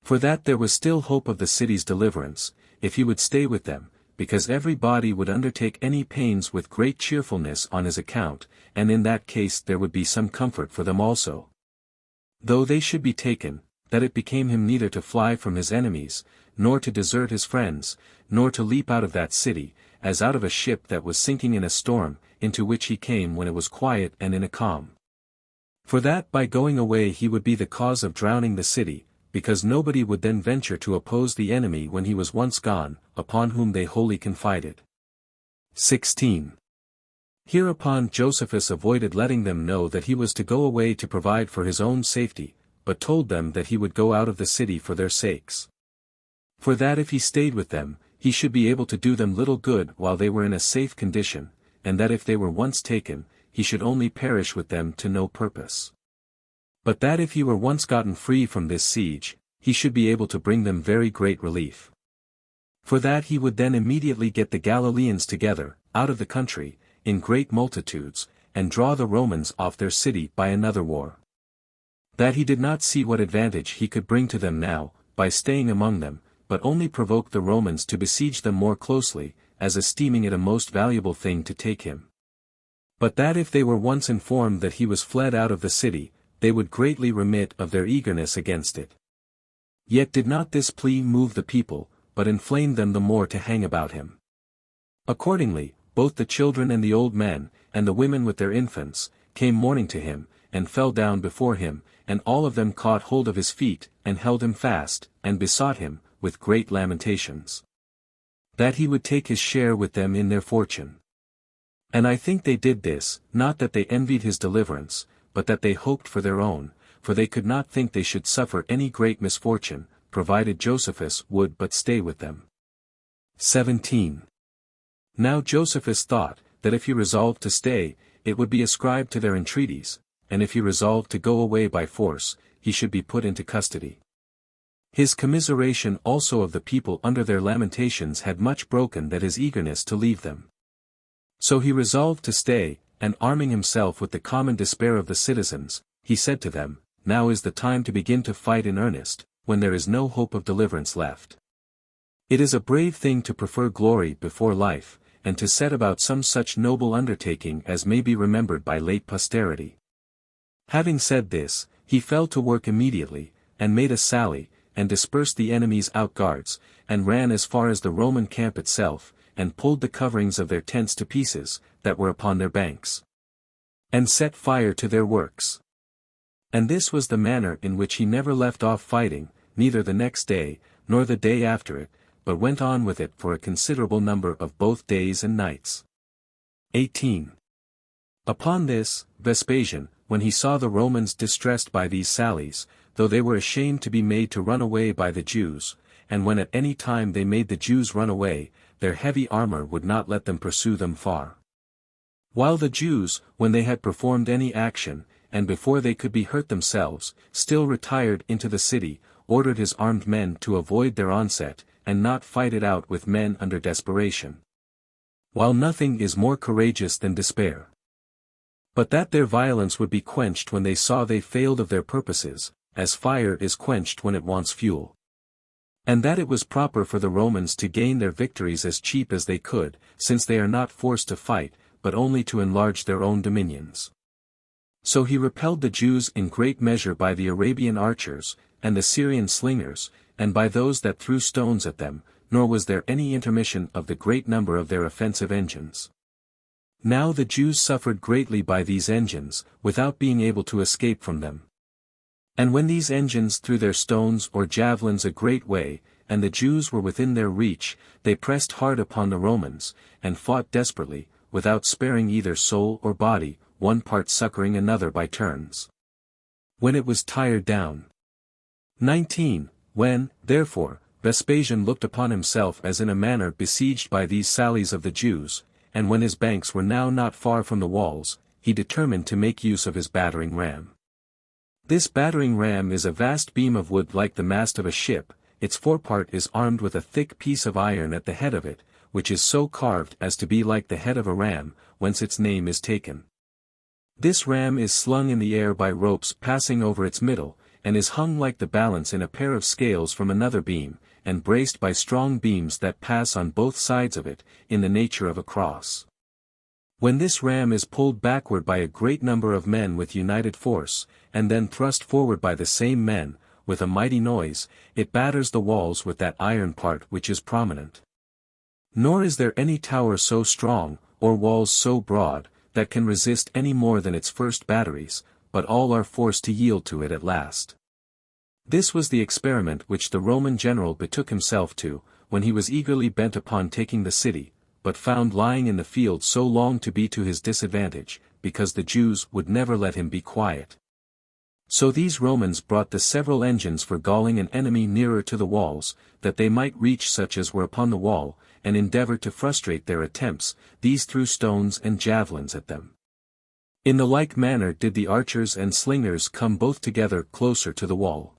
For that there was still hope of the city's deliverance, if he would stay with them, because every body would undertake any pains with great cheerfulness on his account, and in that case there would be some comfort for them also. Though they should be taken, that it became him neither to fly from his enemies, nor to desert his friends, nor to leap out of that city, as out of a ship that was sinking in a storm, into which he came when it was quiet and in a calm. For that by going away he would be the cause of drowning the city, because nobody would then venture to oppose the enemy when he was once gone, upon whom they wholly confided. 16. Hereupon Josephus avoided letting them know that he was to go away to provide for his own safety, but told them that he would go out of the city for their sakes. For that if he stayed with them, he should be able to do them little good while they were in a safe condition, and that if they were once taken, he should only perish with them to no purpose. But that if he were once gotten free from this siege, he should be able to bring them very great relief. For that he would then immediately get the Galileans together, out of the country, in great multitudes, and draw the Romans off their city by another war. That he did not see what advantage he could bring to them now, by staying among them, but only provoke the Romans to besiege them more closely, as esteeming it a most valuable thing to take him. But that if they were once informed that he was fled out of the city, they would greatly remit of their eagerness against it. Yet did not this plea move the people, but inflamed them the more to hang about him. Accordingly, both the children and the old men, and the women with their infants, came mourning to him, and fell down before him, and all of them caught hold of his feet, and held him fast, and besought him, with great lamentations, that he would take his share with them in their fortune. And I think they did this, not that they envied his deliverance, but that they hoped for their own, for they could not think they should suffer any great misfortune, provided Josephus would but stay with them. 17. Now Josephus thought, that if he resolved to stay, it would be ascribed to their entreaties, and if he resolved to go away by force, he should be put into custody. His commiseration also of the people under their lamentations had much broken that his eagerness to leave them. So he resolved to stay, and arming himself with the common despair of the citizens, he said to them, Now is the time to begin to fight in earnest, when there is no hope of deliverance left. It is a brave thing to prefer glory before life, and to set about some such noble undertaking as may be remembered by late posterity. Having said this, he fell to work immediately, and made a sally, and dispersed the enemy's outguards, and ran as far as the Roman camp itself, and pulled the coverings of their tents to pieces, that were upon their banks, and set fire to their works. And this was the manner in which he never left off fighting, neither the next day, nor the day after it, but went on with it for a considerable number of both days and nights. 18. Upon this, Vespasian, when he saw the Romans distressed by these sallies, though they were ashamed to be made to run away by the Jews, and when at any time they made the Jews run away, their heavy armor would not let them pursue them far. While the Jews, when they had performed any action, and before they could be hurt themselves, still retired into the city, ordered his armed men to avoid their onset, and not fight it out with men under desperation. While nothing is more courageous than despair. But that their violence would be quenched when they saw they failed of their purposes, as fire is quenched when it wants fuel. And that it was proper for the Romans to gain their victories as cheap as they could, since they are not forced to fight, but only to enlarge their own dominions. So he repelled the Jews in great measure by the Arabian archers, and the Syrian slingers, and by those that threw stones at them, nor was there any intermission of the great number of their offensive engines. Now the Jews suffered greatly by these engines, without being able to escape from them. And when these engines threw their stones or javelins a great way, and the Jews were within their reach, they pressed hard upon the Romans, and fought desperately, without sparing either soul or body, one part succoring another by turns. When it was tired down. 19. When, therefore, Vespasian looked upon himself as in a manner besieged by these sallies of the Jews, and when his banks were now not far from the walls, he determined to make use of his battering ram. This battering ram is a vast beam of wood like the mast of a ship, its forepart is armed with a thick piece of iron at the head of it, which is so carved as to be like the head of a ram, whence its name is taken. This ram is slung in the air by ropes passing over its middle, and is hung like the balance in a pair of scales from another beam, and braced by strong beams that pass on both sides of it, in the nature of a cross. When this ram is pulled backward by a great number of men with united force, and then thrust forward by the same men, with a mighty noise, it batters the walls with that iron part which is prominent. Nor is there any tower so strong, or walls so broad, that can resist any more than its first batteries, but all are forced to yield to it at last. This was the experiment which the Roman general betook himself to, when he was eagerly bent upon taking the city, but found lying in the field so long to be to his disadvantage, because the Jews would never let him be quiet. So these Romans brought the several engines for galling an enemy nearer to the walls, that they might reach such as were upon the wall, and endeavored to frustrate their attempts. These threw stones and javelins at them. In the like manner did the archers and slingers come both together closer to the wall.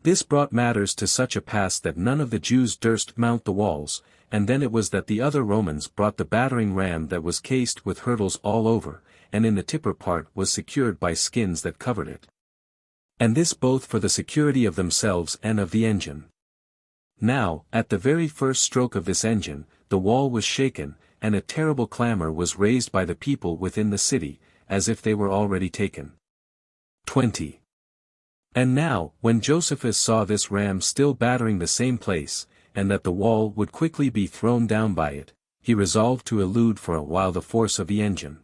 This brought matters to such a pass that none of the Jews durst mount the walls, and then it was that the other Romans brought the battering ram that was cased with hurdles all over, and in the tipper part was secured by skins that covered it. And this both for the security of themselves and of the engine. Now, at the very first stroke of this engine, the wall was shaken, and a terrible clamor was raised by the people within the city, as if they were already taken. 20. And now, when Josephus saw this ram still battering the same place, and that the wall would quickly be thrown down by it, he resolved to elude for a while the force of the engine.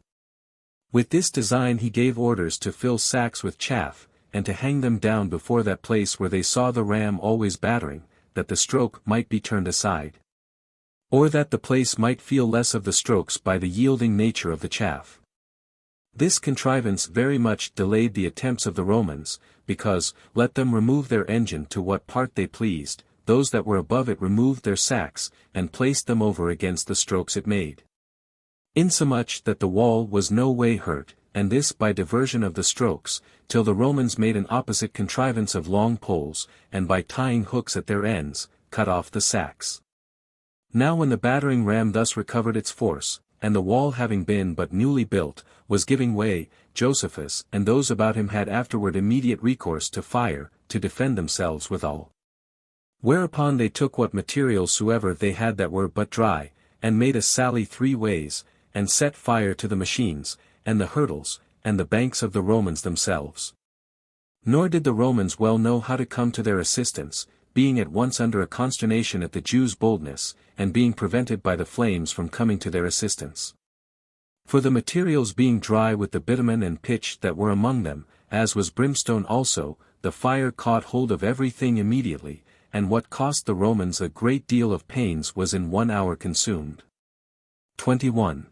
With this design he gave orders to fill sacks with chaff, and to hang them down before that place where they saw the ram always battering, that the stroke might be turned aside. Or that the place might feel less of the strokes by the yielding nature of the chaff. This contrivance very much delayed the attempts of the Romans, because, let them remove their engine to what part they pleased, those that were above it removed their sacks, and placed them over against the strokes it made. Insomuch that the wall was no way hurt, and this by diversion of the strokes, till the Romans made an opposite contrivance of long poles, and by tying hooks at their ends, cut off the sacks. Now when the battering ram thus recovered its force, and the wall having been but newly built, was giving way, Josephus and those about him had afterward immediate recourse to fire, to defend themselves withal. Whereupon they took what materials soever they had that were but dry, and made a sally 3 ways, and set fire to the machines, and the hurdles, and the banks of the Romans themselves. Nor did the Romans well know how to come to their assistance, being at once under a consternation at the Jews' boldness, and being prevented by the flames from coming to their assistance. For the materials being dry with the bitumen and pitch that were among them, as was brimstone also, the fire caught hold of everything immediately, and what cost the Romans a great deal of pains was in 1 hour consumed. 21.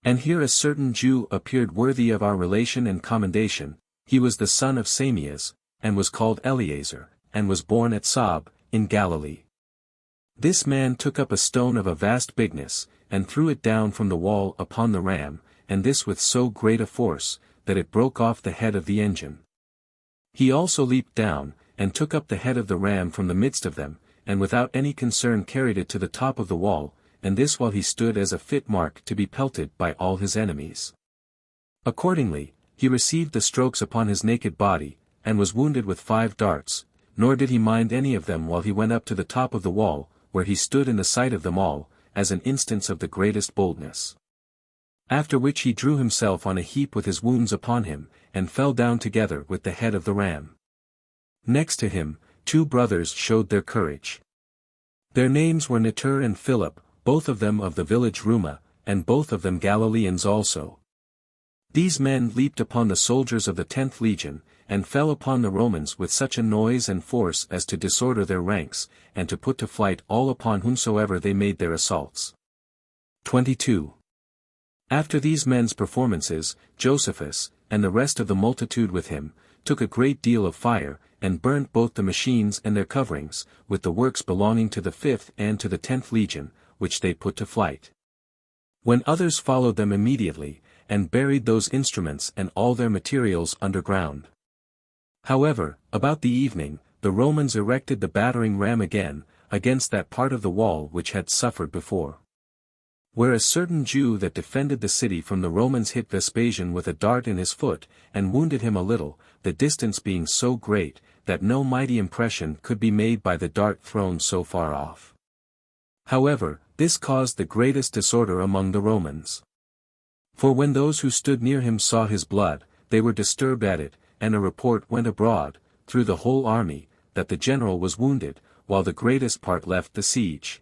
And here a certain Jew appeared worthy of our relation and commendation. He was the son of Samias, and was called Eleazar, and was born at Sob, in Galilee. This man took up a stone of a vast bigness, and threw it down from the wall upon the ram, and this with so great a force, that it broke off the head of the engine. He also leaped down, and took up the head of the ram from the midst of them, and without any concern carried it to the top of the wall, and this while he stood as a fit mark to be pelted by all his enemies. Accordingly, he received the strokes upon his naked body, and was wounded with 5 darts, nor did he mind any of them while he went up to the top of the wall, where he stood in the sight of them all, as an instance of the greatest boldness. After which he drew himself on a heap with his wounds upon him, and fell down together with the head of the ram. Next to him, 2 brothers showed their courage. Their names were Nitur and Philip, both of them of the village Ruma, and both of them Galileans also. These men leaped upon the soldiers of the 10th legion, and fell upon the Romans with such a noise and force as to disorder their ranks, and to put to flight all upon whomsoever they made their assaults. 22. After these men's performances, Josephus, and the rest of the multitude with him, took a great deal of fire, and burnt both the machines and their coverings, with the works belonging to the 5th and to the 10th legion, which they put to flight. When others followed them immediately, and buried those instruments and all their materials underground. However, about the evening, the Romans erected the battering ram again, against that part of the wall which had suffered before. Where a certain Jew that defended the city from the Romans hit Vespasian with a dart in his foot, and wounded him a little, the distance being so great, that no mighty impression could be made by the dart thrown so far off. However, this caused the greatest disorder among the Romans. For when those who stood near him saw his blood, they were disturbed at it, and a report went abroad, through the whole army, that the general was wounded, while the greatest part left the siege.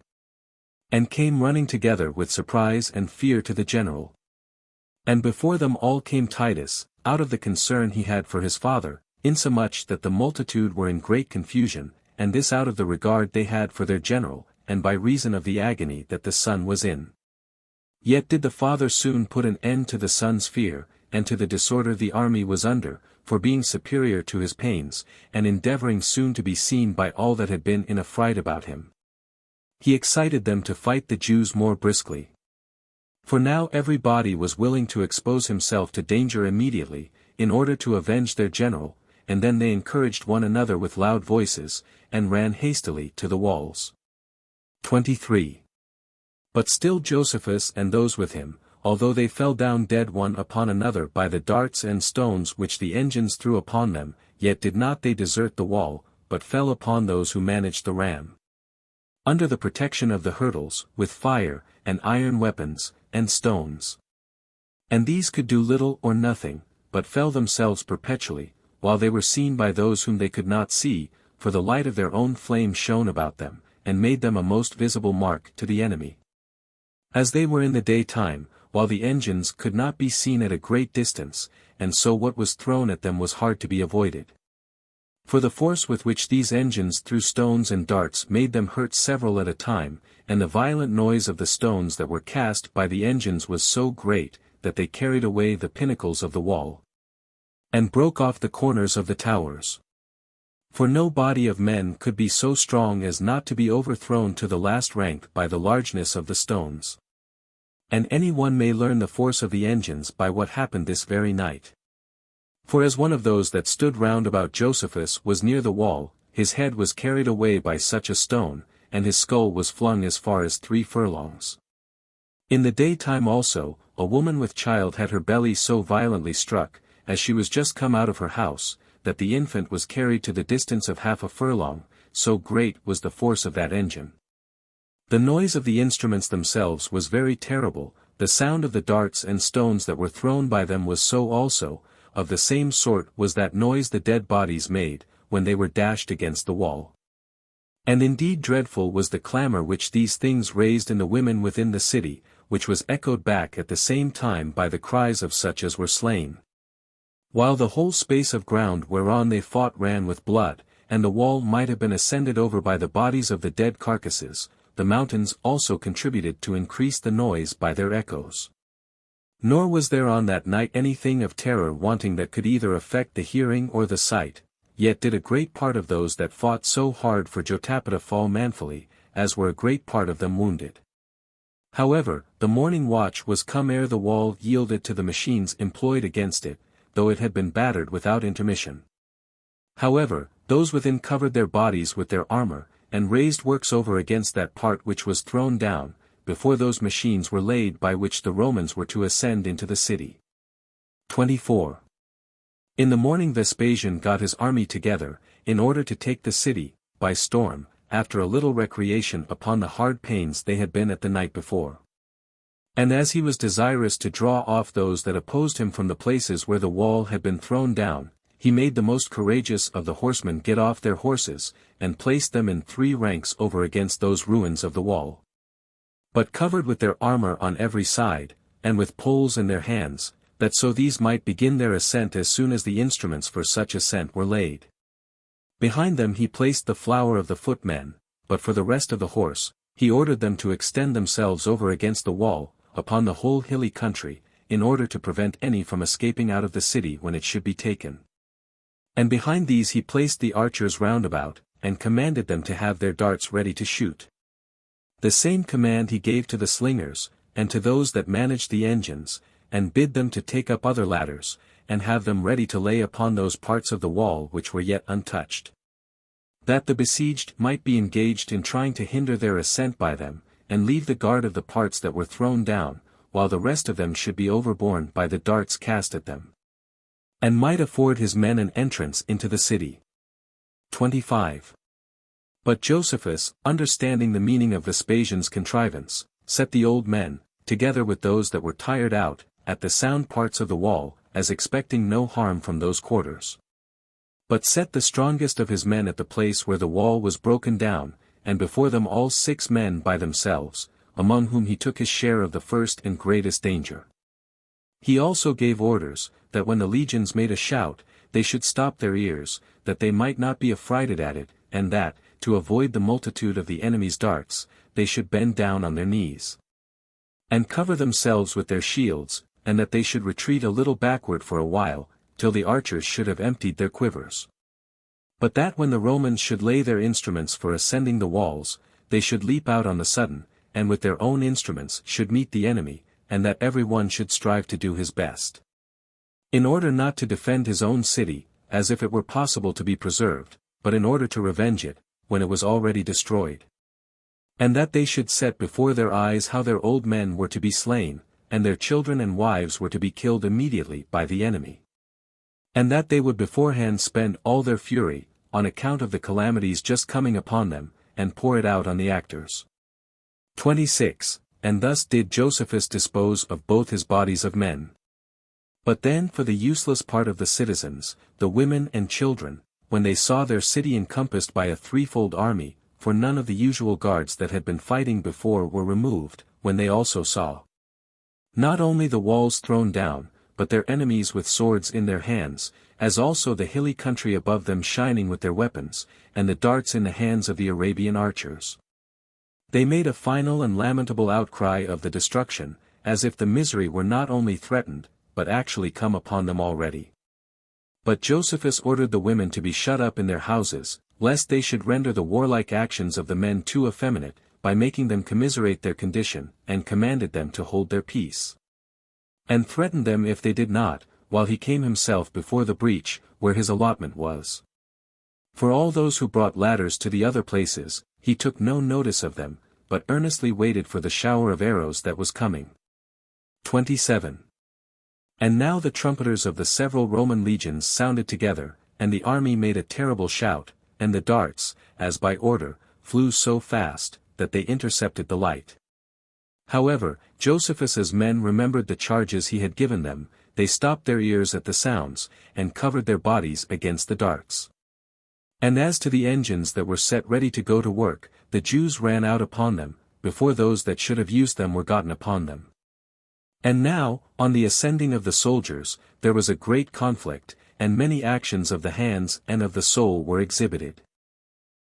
And came running together with surprise and fear to the general. And before them all came Titus, out of the concern he had for his father, insomuch that the multitude were in great confusion, and this out of the regard they had for their general, and by reason of the agony that the son was in. Yet did the father soon put an end to the son's fear, and to the disorder the army was under, for being superior to his pains, and endeavoring soon to be seen by all that had been in a fright about him. He excited them to fight the Jews more briskly. For now every body was willing to expose himself to danger immediately, in order to avenge their general, and then they encouraged one another with loud voices, and ran hastily to the walls. 23. But still Josephus and those with him, although they fell down dead one upon another by the darts and stones which the engines threw upon them, yet did not they desert the wall, but fell upon those who managed the ram. Under the protection of the hurdles, with fire, and iron weapons, and stones. And these could do little or nothing, but fell themselves perpetually, while they were seen by those whom they could not see, for the light of their own flame shone about them, and made them a most visible mark to the enemy. As they were in the daytime, while the engines could not be seen at a great distance, and so what was thrown at them was hard to be avoided. For the force with which these engines threw stones and darts made them hurt several at a time, and the violent noise of the stones that were cast by the engines was so great, that they carried away the pinnacles of the wall, and broke off the corners of the towers. For no body of men could be so strong as not to be overthrown to the last rank by the largeness of the stones. And any one may learn the force of the engines by what happened this very night. For as one of those that stood round about Josephus was near the wall, his head was carried away by such a stone, and his skull was flung as far as 3 furlongs. In the daytime also, a woman with child had her belly so violently struck, as she was just come out of her house, that the infant was carried to the distance of 1/2 furlong, so great was the force of that engine. The noise of the instruments themselves was very terrible, the sound of the darts and stones that were thrown by them was so also, of the same sort was that noise the dead bodies made, when they were dashed against the wall. And indeed dreadful was the clamor which these things raised in the women within the city, which was echoed back at the same time by the cries of such as were slain. While the whole space of ground whereon they fought ran with blood, and the wall might have been ascended over by the bodies of the dead carcasses, the mountains also contributed to increase the noise by their echoes. Nor was there on that night anything of terror wanting that could either affect the hearing or the sight, yet did a great part of those that fought so hard for Jotapata fall manfully, as were a great part of them wounded. However, the morning watch was come ere the wall yielded to the machines employed against it, though it had been battered without intermission. However, those within covered their bodies with their armor, and raised works over against that part which was thrown down, before those machines were laid by which the Romans were to ascend into the city. 24. In the morning Vespasian got his army together, in order to take the city, by storm, after a little recreation upon the hard pains they had been at the night before. And as he was desirous to draw off those that opposed him from the places where the wall had been thrown down, he made the most courageous of the horsemen get off their horses, and placed them in 3 ranks over against those ruins of the wall. But covered with their armor on every side, and with poles in their hands, that so these might begin their ascent as soon as the instruments for such ascent were laid. Behind them he placed the flower of the footmen, but for the rest of the horse, he ordered them to extend themselves over against the wall, upon the whole hilly country, in order to prevent any from escaping out of the city when it should be taken. And behind these he placed the archers round about, and commanded them to have their darts ready to shoot. The same command he gave to the slingers, and to those that managed the engines, and bid them to take up other ladders, and have them ready to lay upon those parts of the wall which were yet untouched. That the besieged might be engaged in trying to hinder their ascent by them, and leave the guard of the parts that were thrown down, while the rest of them should be overborne by the darts cast at them, and might afford his men an entrance into the city. 25. But Josephus, understanding the meaning of Vespasian's contrivance, set the old men, together with those that were tired out, at the sound parts of the wall, as expecting no harm from those quarters. But set the strongest of his men at the place where the wall was broken down, and before them all 6 men by themselves, among whom he took his share of the first and greatest danger. He also gave orders, that when the legions made a shout, they should stop their ears, that they might not be affrighted at it, and that, to avoid the multitude of the enemy's darts, they should bend down on their knees, and cover themselves with their shields, and that they should retreat a little backward for a while, till the archers should have emptied their quivers. But that when the Romans should lay their instruments for ascending the walls, they should leap out on the sudden, and with their own instruments should meet the enemy, and that every one should strive to do his best, in order not to defend his own city, as if it were possible to be preserved, but in order to revenge it, when it was already destroyed. And that they should set before their eyes how their old men were to be slain, and their children and wives were to be killed immediately by the enemy. And that they would beforehand spend all their fury, on account of the calamities just coming upon them, and pour it out on the actors. 26. And thus did Josephus dispose of both his bodies of men. But then for the useless part of the citizens, the women and children, when they saw their city encompassed by a threefold army, for none of the usual guards that had been fighting before were removed, when they also saw not only the walls thrown down, but their enemies with swords in their hands, as also the hilly country above them shining with their weapons, and the darts in the hands of the Arabian archers, they made a final and lamentable outcry of the destruction, as if the misery were not only threatened, but actually come upon them already. But Josephus ordered the women to be shut up in their houses, lest they should render the warlike actions of the men too effeminate, by making them commiserate their condition, and commanded them to hold their peace, and threatened them if they did not, while he came himself before the breach, where his allotment was. For all those who brought ladders to the other places, he took no notice of them, but earnestly waited for the shower of arrows that was coming. 27. And now the trumpeters of the several Roman legions sounded together, and the army made a terrible shout, and the darts, as by order, flew so fast, that they intercepted the light. However, Josephus's men remembered the charges he had given them, they stopped their ears at the sounds, and covered their bodies against the darts. And as to the engines that were set ready to go to work, the Jews ran out upon them, before those that should have used them were gotten upon them. And now, on the ascending of the soldiers, there was a great conflict, and many actions of the hands and of the soul were exhibited.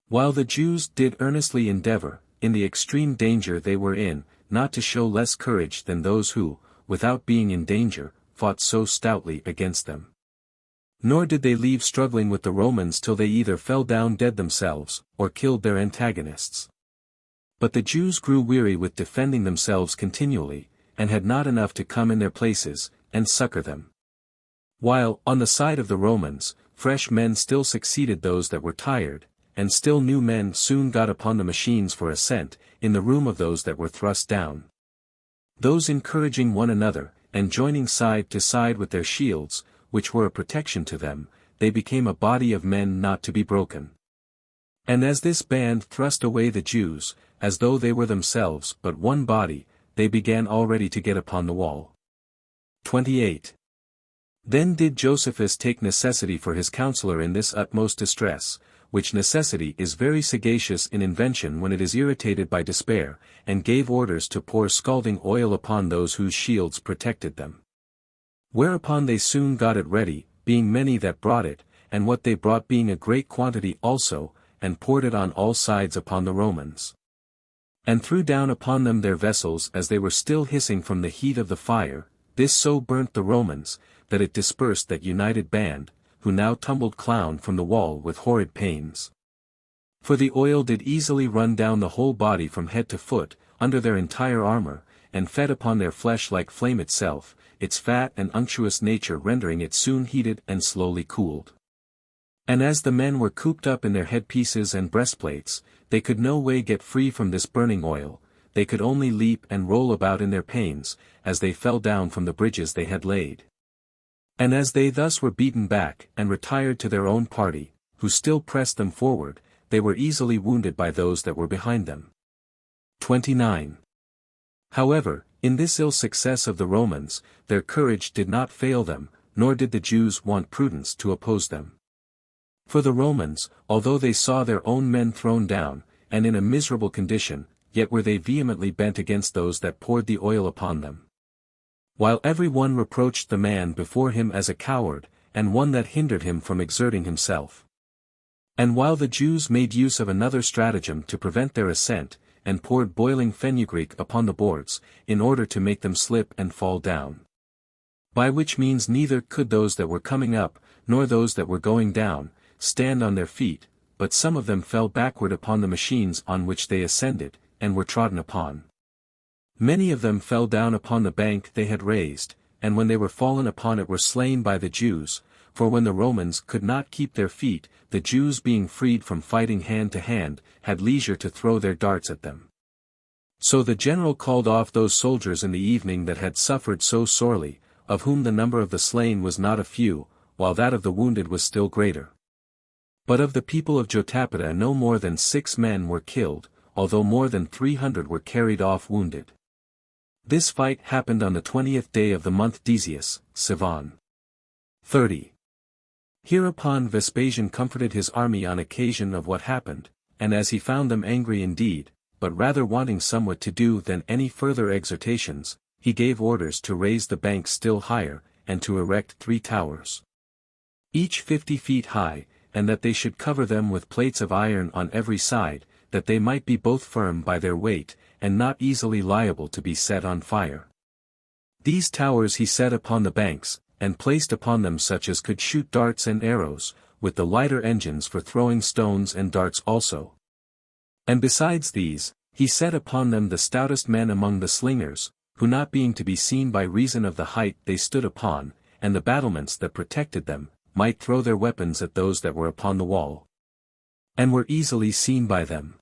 While the Jews did earnestly endeavor, in the extreme danger they were in, not to show less courage than those who, without being in danger, fought so stoutly against them. Nor did they leave struggling with the Romans till they either fell down dead themselves, or killed their antagonists. But the Jews grew weary with defending themselves continually, and had not enough to come in their places, and succor them. While, on the side of the Romans, fresh men still succeeded those that were tired, and still new men soon got upon the machines for ascent, in the room of those that were thrust down. Those encouraging one another, and joining side to side with their shields, which were a protection to them, they became a body of men not to be broken. And as this band thrust away the Jews, as though they were themselves but one body, they began already to get upon the wall. 28. Then did Josephus take necessity for his counselor in this utmost distress, which necessity is very sagacious in invention when it is irritated by despair, and gave orders to pour scalding oil upon those whose shields protected them. Whereupon they soon got it ready, being many that brought it, and what they brought being a great quantity also, and poured it on all sides upon the Romans, and threw down upon them their vessels as they were still hissing from the heat of the fire. This so burnt the Romans, that it dispersed that united band, who now tumbled clown from the wall with horrid pains. For the oil did easily run down the whole body from head to foot, under their entire armor, and fed upon their flesh like flame itself, its fat and unctuous nature rendering it soon heated and slowly cooled. And as the men were cooped up in their headpieces and breastplates, they could no way get free from this burning oil, they could only leap and roll about in their pains, as they fell down from the bridges they had laid. And as they thus were beaten back and retired to their own party, who still pressed them forward, they were easily wounded by those that were behind them. 29. However, in this ill success of the Romans, their courage did not fail them, nor did the Jews want prudence to oppose them. For the Romans, although they saw their own men thrown down, and in a miserable condition, yet were they vehemently bent against those that poured the oil upon them. While every one reproached the man before him as a coward, and one that hindered him from exerting himself. And while the Jews made use of another stratagem to prevent their ascent, and poured boiling fenugreek upon the boards, in order to make them slip and fall down. By which means neither could those that were coming up, nor those that were going down, stand on their feet, but some of them fell backward upon the machines on which they ascended, and were trodden upon. Many of them fell down upon the bank they had raised, and when they were fallen upon it were slain by the Jews, for when the Romans could not keep their feet, the Jews being freed from fighting hand to hand, had leisure to throw their darts at them. So the general called off those soldiers in the evening that had suffered so sorely, of whom the number of the slain was not a few, while that of the wounded was still greater. But of the people of Jotapata no more than 6 men were killed, although more than 300 were carried off wounded. This fight happened on the 20th day of the month Decius, Sivan. 30. Hereupon Vespasian comforted his army on occasion of what happened, and as he found them angry indeed, but rather wanting somewhat to do than any further exhortations, he gave orders to raise the banks still higher, and to erect 3 towers, each 50 feet high, and that they should cover them with plates of iron on every side, that they might be both firm by their weight, and not easily liable to be set on fire. These towers he set upon the banks, and placed upon them such as could shoot darts and arrows, with the lighter engines for throwing stones and darts also. And besides these, he set upon them the stoutest men among the slingers, who not being to be seen by reason of the height they stood upon, and the battlements that protected them, might throw their weapons at those that were upon the wall, and were easily seen by them.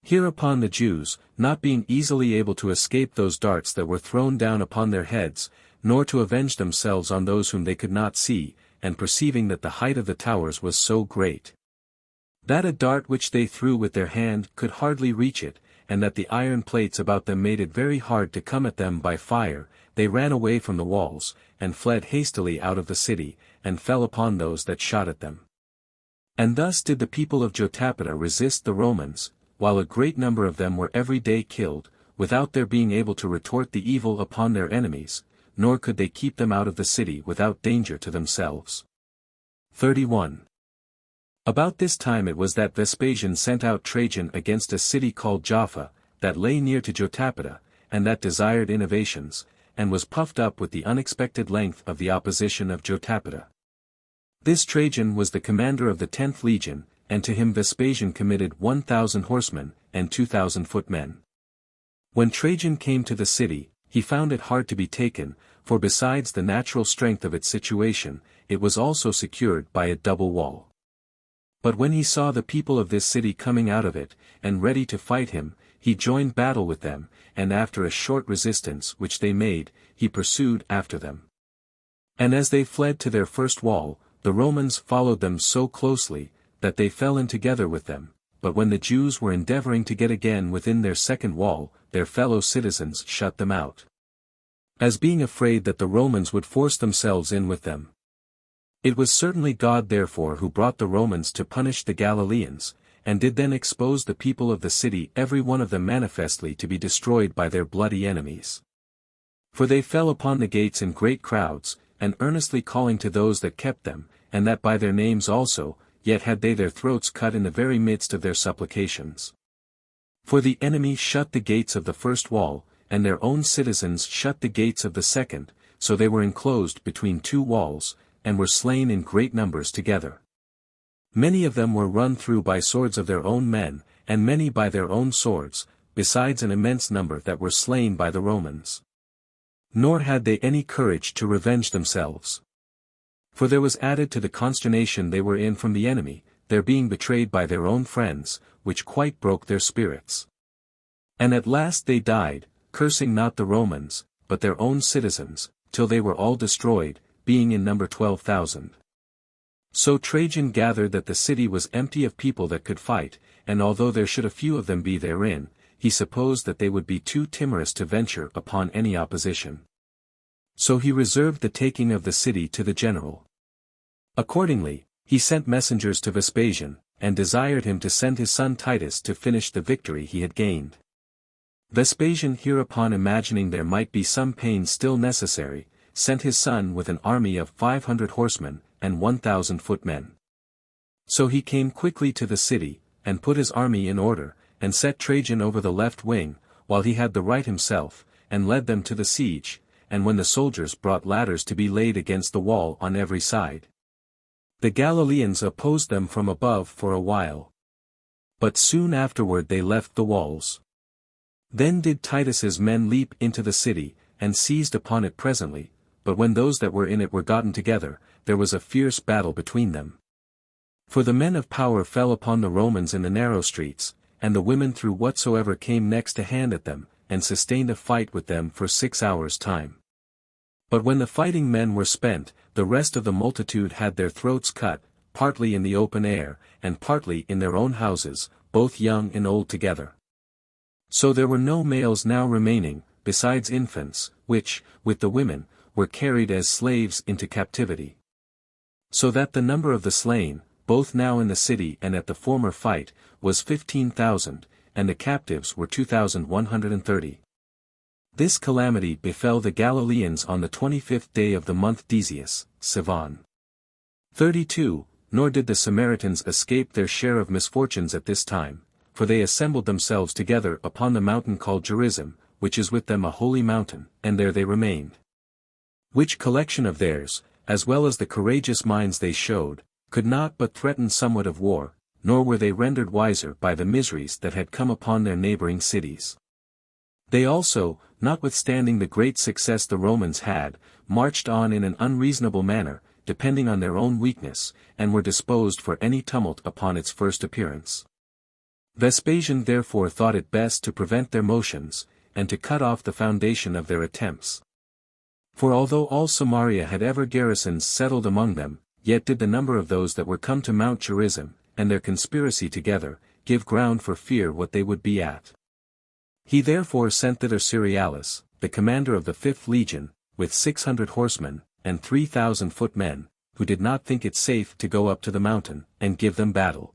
Hereupon the Jews, not being easily able to escape those darts that were thrown down upon their heads, nor to avenge themselves on those whom they could not see, and perceiving that the height of the towers was so great, that a dart which they threw with their hand could hardly reach it, and that the iron plates about them made it very hard to come at them by fire, they ran away from the walls, and fled hastily out of the city, and fell upon those that shot at them. And thus did the people of Jotapata resist the Romans, while a great number of them were every day killed, without their being able to retort the evil upon their enemies, nor could they keep them out of the city without danger to themselves. 31. About this time it was that Vespasian sent out Trajan against a city called Jaffa, that lay near to Jotapata, and that desired innovations, and was puffed up with the unexpected length of the opposition of Jotapata. This Trajan was the commander of the 10th legion, and to him Vespasian committed 1,000 horsemen, and 2,000 footmen. When Trajan came to the city, he found it hard to be taken, for besides the natural strength of its situation, it was also secured by a double wall. But when he saw the people of this city coming out of it, and ready to fight him, he joined battle with them, and after a short resistance which they made, he pursued after them. And as they fled to their first wall, the Romans followed them so closely, that they fell in together with them, but when the Jews were endeavoring to get again within their second wall, their fellow citizens shut them out, as being afraid that the Romans would force themselves in with them. It was certainly God therefore who brought the Romans to punish the Galileans, and did then expose the people of the city every one of them manifestly to be destroyed by their bloody enemies. For they fell upon the gates in great crowds, and earnestly calling to those that kept them, and that by their names also, yet had they their throats cut in the very midst of their supplications. For the enemy shut the gates of the first wall, and their own citizens shut the gates of the second, so they were enclosed between 2 walls, and were slain in great numbers together. Many of them were run through by swords of their own men, and many by their own swords, besides an immense number that were slain by the Romans. Nor had they any courage to revenge themselves. For there was added to the consternation they were in from the enemy, their being betrayed by their own friends, which quite broke their spirits. And at last they died, cursing not the Romans, but their own citizens, till they were all destroyed, being in number 12,000. So Trajan gathered that the city was empty of people that could fight, and although there should a few of them be therein, he supposed that they would be too timorous to venture upon any opposition. So he reserved the taking of the city to the general. Accordingly, he sent messengers to Vespasian, and desired him to send his son Titus to finish the victory he had gained. Vespasian hereupon, imagining there might be some pains still necessary, sent his son with an army of 500 horsemen, and 1,000 footmen. So he came quickly to the city, and put his army in order, and set Trajan over the left wing, while he had the right himself, and led them to the siege, and when the soldiers brought ladders to be laid against the wall on every side, the Galileans opposed them from above for a while. But soon afterward they left the walls. Then did Titus's men leap into the city, and seized upon it presently, but when those that were in it were gotten together, there was a fierce battle between them. For the men of power fell upon the Romans in the narrow streets, and the women threw whatsoever came next to hand at them, and sustained a fight with them for 6 hours' time. But when the fighting men were spent, the rest of the multitude had their throats cut, partly in the open air, and partly in their own houses, both young and old together. So there were no males now remaining, besides infants, which, with the women, were carried as slaves into captivity. So that the number of the slain, both now in the city and at the former fight, was 15,000, and the captives were 2,130. This calamity befell the Galileans on the 25th day of the month Decius, Sivan. 32. Nor did the Samaritans escape their share of misfortunes at this time, for they assembled themselves together upon the mountain called Gerizim, which is with them a holy mountain, and there they remained. Which collection of theirs, as well as the courageous minds they showed, could not but threaten somewhat of war, nor were they rendered wiser by the miseries that had come upon their neighboring cities. They also, notwithstanding the great success the Romans had, marched on in an unreasonable manner, depending on their own weakness, and were disposed for any tumult upon its first appearance. Vespasian therefore thought it best to prevent their motions, and to cut off the foundation of their attempts. For although all Samaria had ever garrisons settled among them, yet did the number of those that were come to Mount Gerizim, and their conspiracy together, give ground for fear what they would be at. He therefore sent thither Cerealis, the commander of the 5th legion, with 600 horsemen, and 3,000 footmen, who did not think it safe to go up to the mountain, and give them battle.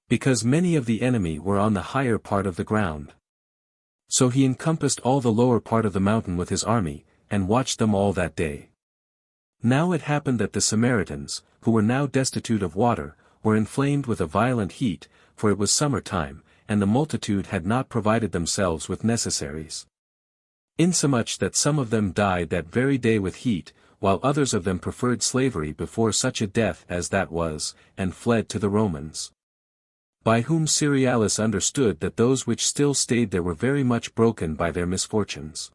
Because many of the enemy were on the higher part of the ground. So he encompassed all the lower part of the mountain with his army, and watched them all that day. Now it happened that the Samaritans, who were now destitute of water, were inflamed with a violent heat, for it was summer time, and the multitude had not provided themselves with necessaries. Insomuch that some of them died that very day with heat, while others of them preferred slavery before such a death as that was, and fled to the Romans. By whom Cerealis understood that those which still stayed there were very much broken by their misfortunes.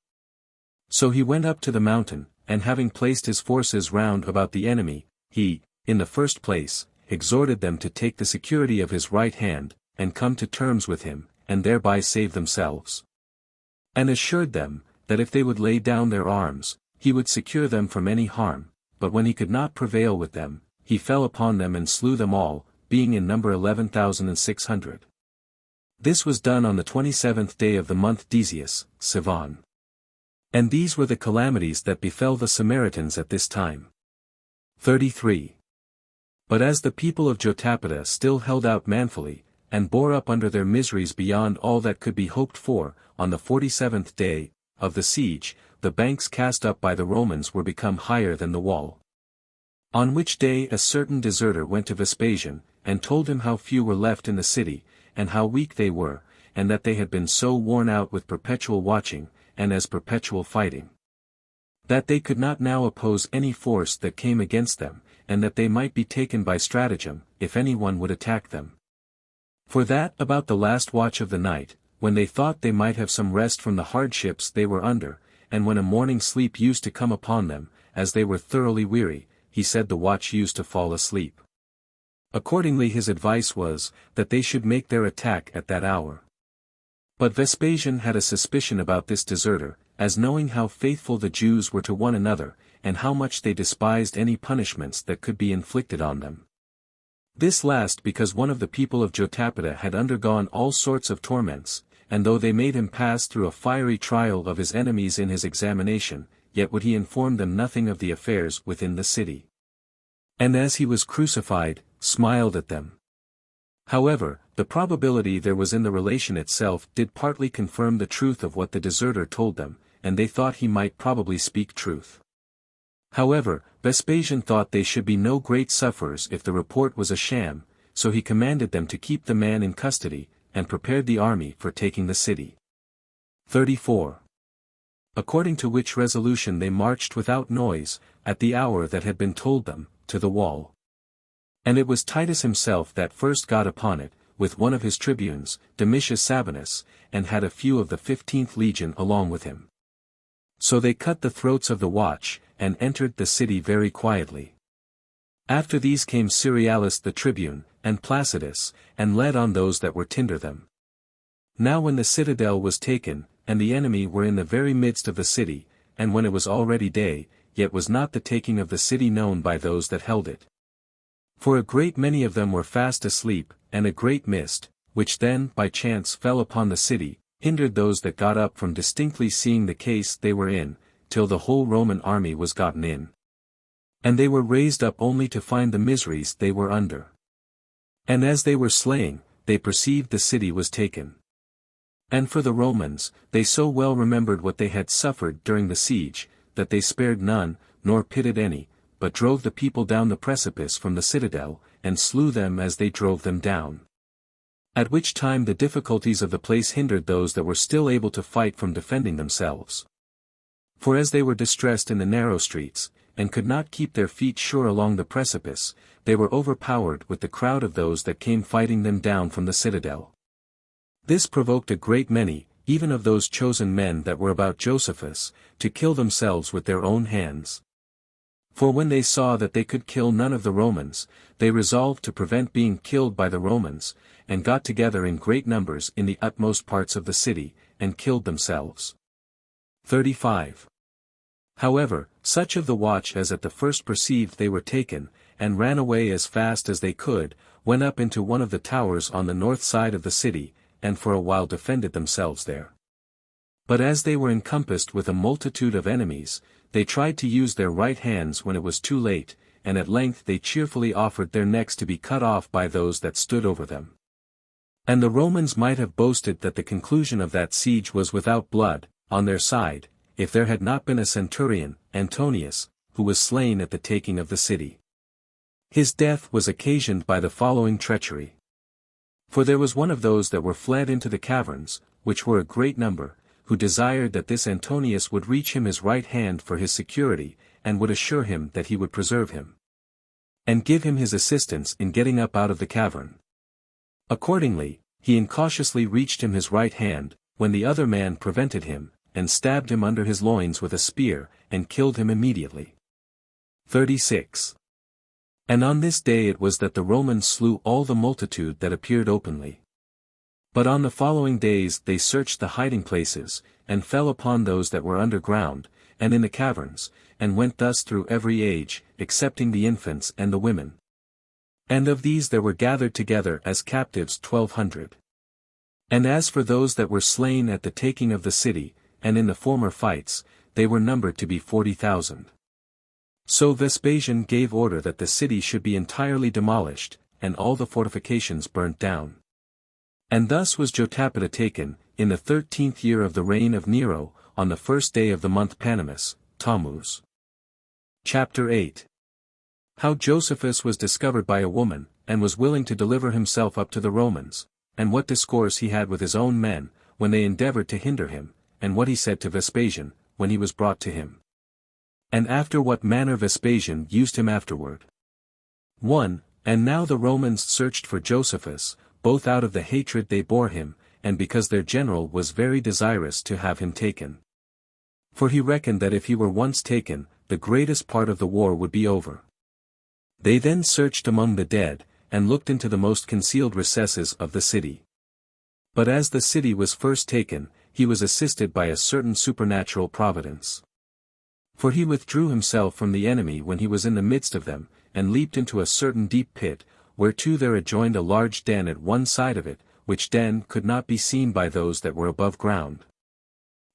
So he went up to the mountain, and having placed his forces round about the enemy, he, in the first place, exhorted them to take the security of his right hand, and come to terms with him, and thereby save themselves. And assured them, that if they would lay down their arms, he would secure them from any harm, but when he could not prevail with them, he fell upon them and slew them all, being in number 11,600. This was done on the 27th day of the month Decius, Sivan. And these were the calamities that befell the Samaritans at this time. 33. But as the people of Jotapata still held out manfully, and bore up under their miseries beyond all that could be hoped for, on the 47th day of the siege, the banks cast up by the Romans were become higher than the wall. On which day a certain deserter went to Vespasian, and told him how few were left in the city, and how weak they were, and that they had been so worn out with perpetual watching, and as perpetual fighting, that they could not now oppose any force that came against them, and that they might be taken by stratagem, if any one would attack them. For that about the last watch of the night, when they thought they might have some rest from the hardships they were under, and when a morning sleep used to come upon them, as they were thoroughly weary, he said the watch used to fall asleep. Accordingly his advice was, that they should make their attack at that hour. But Vespasian had a suspicion about this deserter, as knowing how faithful the Jews were to one another, and how much they despised any punishments that could be inflicted on them. This last because one of the people of Jotapata had undergone all sorts of torments, and though they made him pass through a fiery trial of his enemies in his examination, yet would he inform them nothing of the affairs within the city. And as he was crucified, smiled at them. However, the probability there was in the relation itself did partly confirm the truth of what the deserter told them, and they thought he might probably speak truth. However, Vespasian thought they should be no great sufferers if the report was a sham, so he commanded them to keep the man in custody, and prepared the army for taking the city. 34. According to which resolution they marched without noise, at the hour that had been told them, to the wall. And it was Titus himself that first got upon it, with one of his tribunes, Domitius Sabinus, and had a few of the 15th legion along with him. So they cut the throats of the watch, and entered the city very quietly. After these came Cerealis the tribune, and Placidus, and led on those that were tinder them. Now when the citadel was taken, and the enemy were in the very midst of the city, and when it was already day, yet was not the taking of the city known by those that held it. For a great many of them were fast asleep, and a great mist, which then by chance fell upon the city, hindered those that got up from distinctly seeing the case they were in, till the whole Roman army was gotten in. And they were raised up only to find the miseries they were under. And as they were slaying, they perceived the city was taken. And for the Romans, they so well remembered what they had suffered during the siege, that they spared none, nor pitied any, but drove the people down the precipice from the citadel, and slew them as they drove them down. At which time the difficulties of the place hindered those that were still able to fight from defending themselves. For as they were distressed in the narrow streets, and could not keep their feet sure along the precipice, they were overpowered with the crowd of those that came fighting them down from the citadel. This provoked a great many, even of those chosen men that were about Josephus, to kill themselves with their own hands. For when they saw that they could kill none of the Romans, they resolved to prevent being killed by the Romans, and got together in great numbers in the utmost parts of the city, and killed themselves. 35. However, such of the watch as at the first perceived they were taken, and ran away as fast as they could, went up into one of the towers on the north side of the city, and for a while defended themselves there. But as they were encompassed with a multitude of enemies, they tried to use their right hands when it was too late, and at length they cheerfully offered their necks to be cut off by those that stood over them. And the Romans might have boasted that the conclusion of that siege was without blood, on their side, if there had not been a centurion, Antonius, who was slain at the taking of the city. His death was occasioned by the following treachery. For there was one of those that were fled into the caverns, which were a great number, who desired that this Antonius would reach him his right hand for his security, and would assure him that he would preserve him, and give him his assistance in getting up out of the cavern. Accordingly, he incautiously reached him his right hand, when the other man prevented him, and stabbed him under his loins with a spear, and killed him immediately. 36. And on this day it was that the Romans slew all the multitude that appeared openly. But on the following days they searched the hiding places, and fell upon those that were underground, and in the caverns, and went thus through every age, excepting the infants and the women. And of these there were gathered together as captives 1,200. And as for those that were slain at the taking of the city, and in the former fights, they were numbered to be 40,000. So Vespasian gave order that the city should be entirely demolished, and all the fortifications burnt down. And thus was Jotapata taken, in the 13th year of the reign of Nero, on the first day of the month Panemus, Tammuz. Chapter 8. How Josephus was discovered by a woman, and was willing to deliver himself up to the Romans, and what discourse he had with his own men, when they endeavored to hinder him, and what he said to Vespasian, when he was brought to him. And after what manner Vespasian used him afterward. 1. And now the Romans searched for Josephus, both out of the hatred they bore him, and because their general was very desirous to have him taken. For he reckoned that if he were once taken, the greatest part of the war would be over. They then searched among the dead, and looked into the most concealed recesses of the city. But as the city was first taken, he was assisted by a certain supernatural providence. For he withdrew himself from the enemy when he was in the midst of them, and leaped into a certain deep pit, whereto there adjoined a large den at one side of it, which den could not be seen by those that were above ground.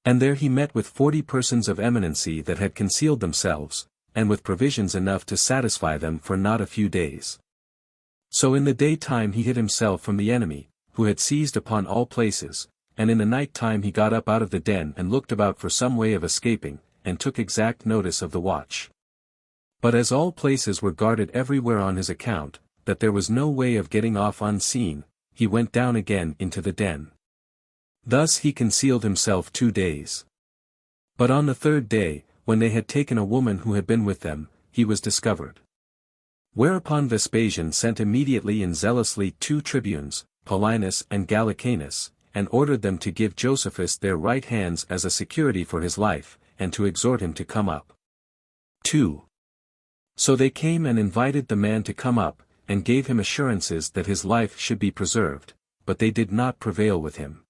And there he met with 40 persons of eminency that had concealed themselves, and with provisions enough to satisfy them for not a few days. So in the daytime he hid himself from the enemy, who had seized upon all places, and in the night time he got up out of the den and looked about for some way of escaping, and took exact notice of the watch. But as all places were guarded everywhere on his account, that there was no way of getting off unseen, he went down again into the den. Thus he concealed himself 2 days. But on the 3rd day, when they had taken a woman who had been with them, he was discovered. Whereupon Vespasian sent immediately and zealously 2 tribunes, Paulinus and Gallicanus, and ordered them to give Josephus their right hands as a security for his life, and to exhort him to come up. 2. So they came and invited the man to come up, and gave him assurances that his life should be preserved, but they did not prevail with him.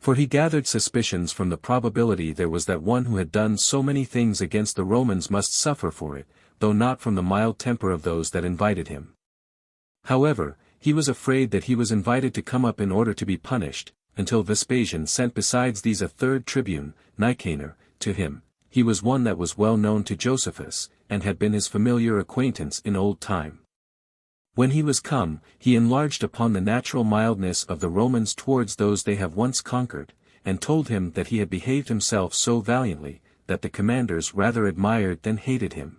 For he gathered suspicions from the probability there was that one who had done so many things against the Romans must suffer for it, though not from the mild temper of those that invited him. However, he was afraid that he was invited to come up in order to be punished, until Vespasian sent besides these a 3rd tribune, Nicanor, to him. He was one that was well known to Josephus, and had been his familiar acquaintance in old time. When he was come, he enlarged upon the natural mildness of the Romans towards those they have once conquered, and told him that he had behaved himself so valiantly, that the commanders rather admired than hated him.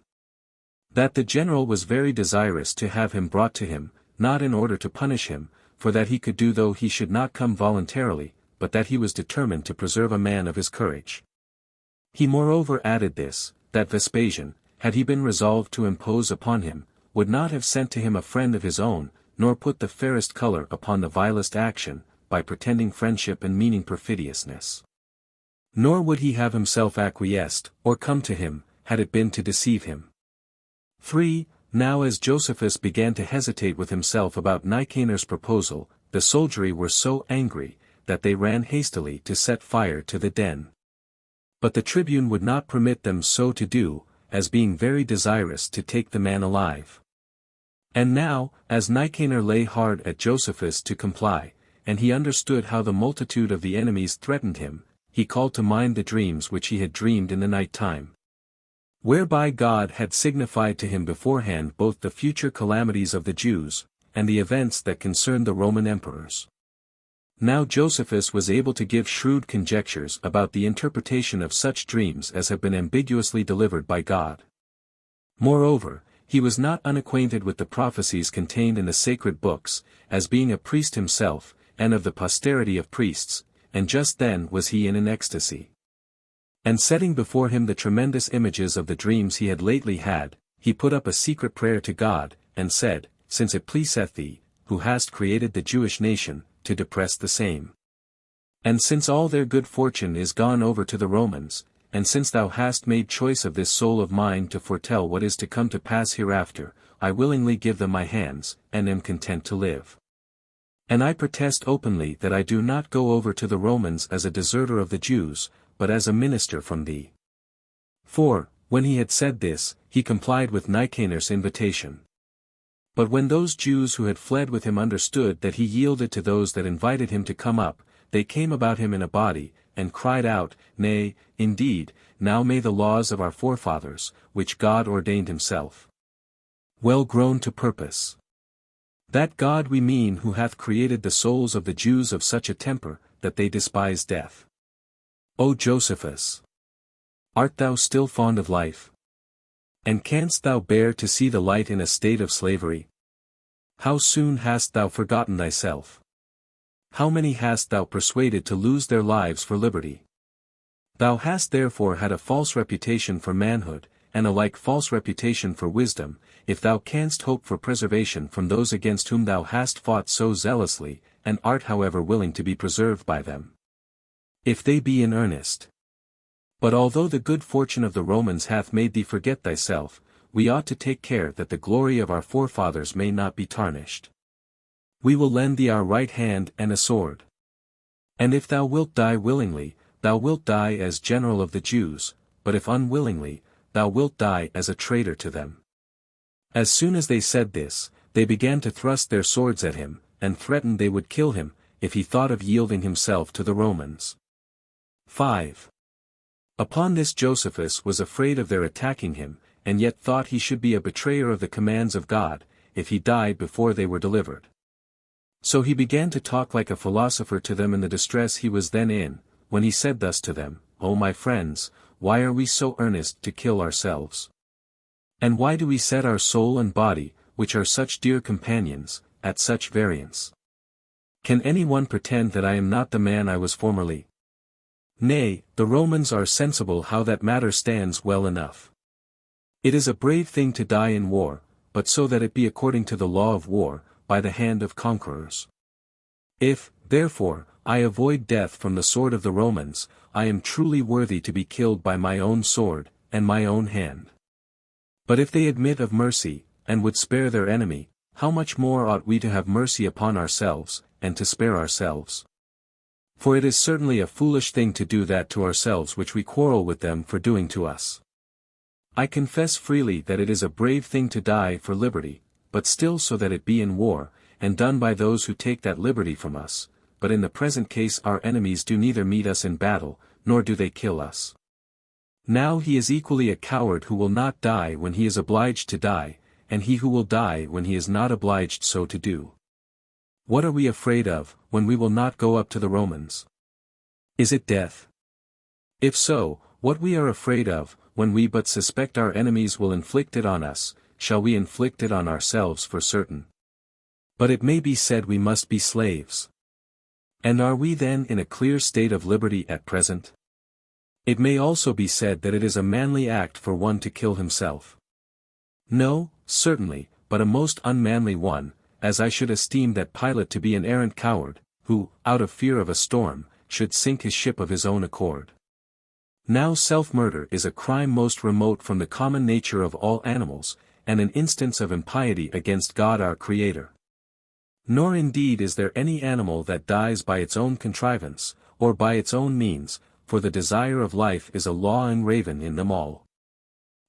That the general was very desirous to have him brought to him, not in order to punish him, for that he could do though he should not come voluntarily, but that he was determined to preserve a man of his courage. He moreover added this, that Vespasian, had he been resolved to impose upon him, would not have sent to him a friend of his own, nor put the fairest color upon the vilest action, by pretending friendship and meaning perfidiousness. Nor would he have himself acquiesced, or come to him, had it been to deceive him. 3. Now as Josephus began to hesitate with himself about Nicanor's proposal, the soldiery were so angry, that they ran hastily to set fire to the den. But the tribune would not permit them so to do, as being very desirous to take the man alive. And now, as Nicanor lay hard at Josephus to comply, and he understood how the multitude of the enemies threatened him, he called to mind the dreams which he had dreamed in the night time, whereby God had signified to him beforehand both the future calamities of the Jews, and the events that concerned the Roman emperors. Now Josephus was able to give shrewd conjectures about the interpretation of such dreams as have been ambiguously delivered by God. Moreover, he was not unacquainted with the prophecies contained in the sacred books, as being a priest himself, and of the posterity of priests, and just then was he in an ecstasy. And setting before him the tremendous images of the dreams he had lately had, he put up a secret prayer to God, and said, Since it pleaseth thee, who hast created the Jewish nation, to depress the same. And since all their good fortune is gone over to the Romans, and since thou hast made choice of this soul of mine to foretell what is to come to pass hereafter, I willingly give them my hands, and am content to live. And I protest openly that I do not go over to the Romans as a deserter of the Jews, but as a minister from thee. 4. When he had said this, he complied with Nicanor's invitation. But when those Jews who had fled with him understood that he yielded to those that invited him to come up, they came about him in a body, and cried out, Nay, indeed, now may the laws of our forefathers, which God ordained himself, well grown to purpose. That God we mean who hath created the souls of the Jews of such a temper, that they despise death. O Josephus! Art thou still fond of life? And canst thou bear to see the light in a state of slavery? How soon hast thou forgotten thyself? How many hast thou persuaded to lose their lives for liberty? Thou hast therefore had a false reputation for manhood, and a like false reputation for wisdom, if thou canst hope for preservation from those against whom thou hast fought so zealously, and art however willing to be preserved by them, if they be in earnest. But although the good fortune of the Romans hath made thee forget thyself, we ought to take care that the glory of our forefathers may not be tarnished. We will lend thee our right hand and a sword. And if thou wilt die willingly, thou wilt die as general of the Jews, but if unwillingly, thou wilt die as a traitor to them. As soon as they said this, they began to thrust their swords at him, and threatened they would kill him, if he thought of yielding himself to the Romans. 5. Upon this Josephus was afraid of their attacking him, and yet thought he should be a betrayer of the commands of God, if he died before they were delivered. So he began to talk like a philosopher to them in the distress he was then in, when he said thus to them, O my friends, why are we so earnest to kill ourselves? And why do we set our soul and body, which are such dear companions, at such variance? Can any one pretend that I am not the man I was formerly? Nay, the Romans are sensible how that matter stands well enough. It is a brave thing to die in war, but so that it be according to the law of war, by the hand of conquerors. If, therefore, I avoid death from the sword of the Romans, I am truly worthy to be killed by my own sword, and my own hand. But if they admit of mercy, and would spare their enemy, how much more ought we to have mercy upon ourselves, and to spare ourselves? For it is certainly a foolish thing to do that to ourselves which we quarrel with them for doing to us. I confess freely that it is a brave thing to die for liberty, but still so that it be in war, and done by those who take that liberty from us, but in the present case our enemies do neither meet us in battle, nor do they kill us. Now he is equally a coward who will not die when he is obliged to die, and he who will die when he is not obliged so to do. What are we afraid of, when we will not go up to the Romans? Is it death? If so, what we are afraid of, when we but suspect our enemies will inflict it on us, shall we inflict it on ourselves for certain? But it may be said we must be slaves. And are we then in a clear state of liberty at present? It may also be said that it is a manly act for one to kill himself. No, certainly, but a most unmanly one, as I should esteem that pilot to be an arrant coward, who, out of fear of a storm, should sink his ship of his own accord. Now self-murder is a crime most remote from the common nature of all animals, and an instance of impiety against God our Creator. Nor indeed is there any animal that dies by its own contrivance, or by its own means, for the desire of life is a law engraven in them all.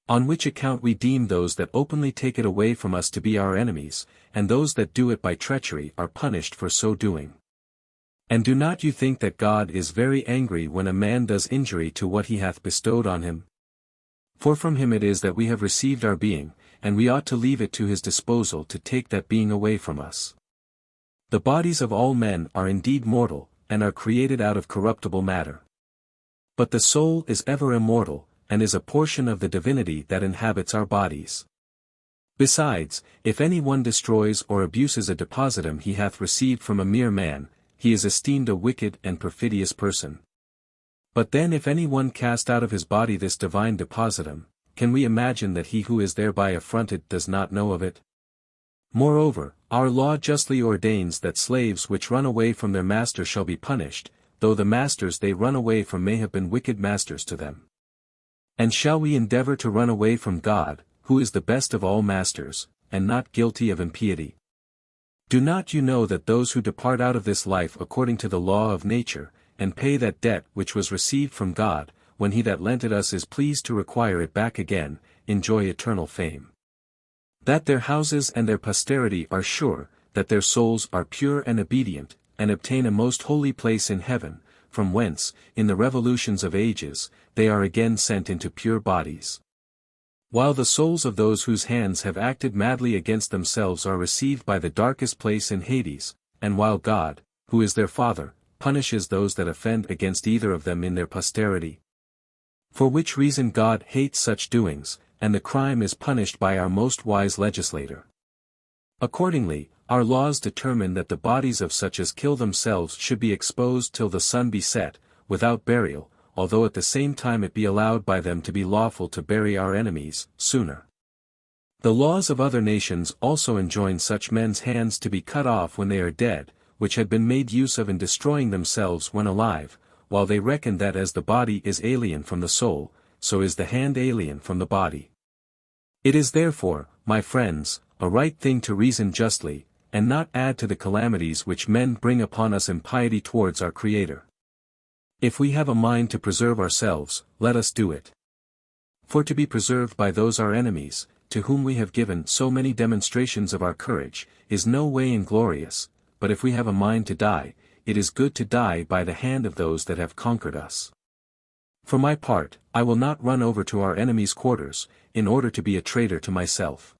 On which account we deem those that openly take it away from us to be our enemies, and those that do it by treachery are punished for so doing. And do not you think that God is very angry when a man does injury to what he hath bestowed on him? For from him it is that we have received our being, and we ought to leave it to his disposal to take that being away from us. The bodies of all men are indeed mortal, and are created out of corruptible matter. But the soul is ever immortal, and is a portion of the divinity that inhabits our bodies. Besides, if any one destroys or abuses a depositum he hath received from a mere man, he is esteemed a wicked and perfidious person. But then if any one cast out of his body this divine depositum, can we imagine that he who is thereby affronted does not know of it? Moreover, our law justly ordains that slaves which run away from their master shall be punished, though the masters they run away from may have been wicked masters to them. And shall we endeavor to run away from God, who is the best of all masters, and not guilty of impiety? Do not you know that those who depart out of this life according to the law of nature, and pay that debt which was received from God, when he that lent it us is pleased to require it back again, enjoy eternal fame? That their houses and their posterity are sure, that their souls are pure and obedient, and obtain a most holy place in heaven, from whence, in the revolutions of ages, they are again sent into pure bodies. While the souls of those whose hands have acted madly against themselves are received by the darkest place in Hades, and while God, who is their Father, punishes those that offend against either of them in their posterity. For which reason God hates such doings, and the crime is punished by our most wise legislator. Accordingly, our laws determine that the bodies of such as kill themselves should be exposed till the sun be set, without burial, although at the same time it be allowed by them to be lawful to bury our enemies, sooner. The laws of other nations also enjoin such men's hands to be cut off when they are dead, which had been made use of in destroying themselves when alive, while they reckon that as the body is alien from the soul, so is the hand alien from the body. It is therefore, my friends, a right thing to reason justly, and not add to the calamities which men bring upon us impiety towards our Creator. If we have a mind to preserve ourselves, let us do it. For to be preserved by those our enemies, to whom we have given so many demonstrations of our courage, is no way inglorious, but if we have a mind to die, it is good to die by the hand of those that have conquered us. For my part, I will not run over to our enemies' quarters, in order to be a traitor to myself.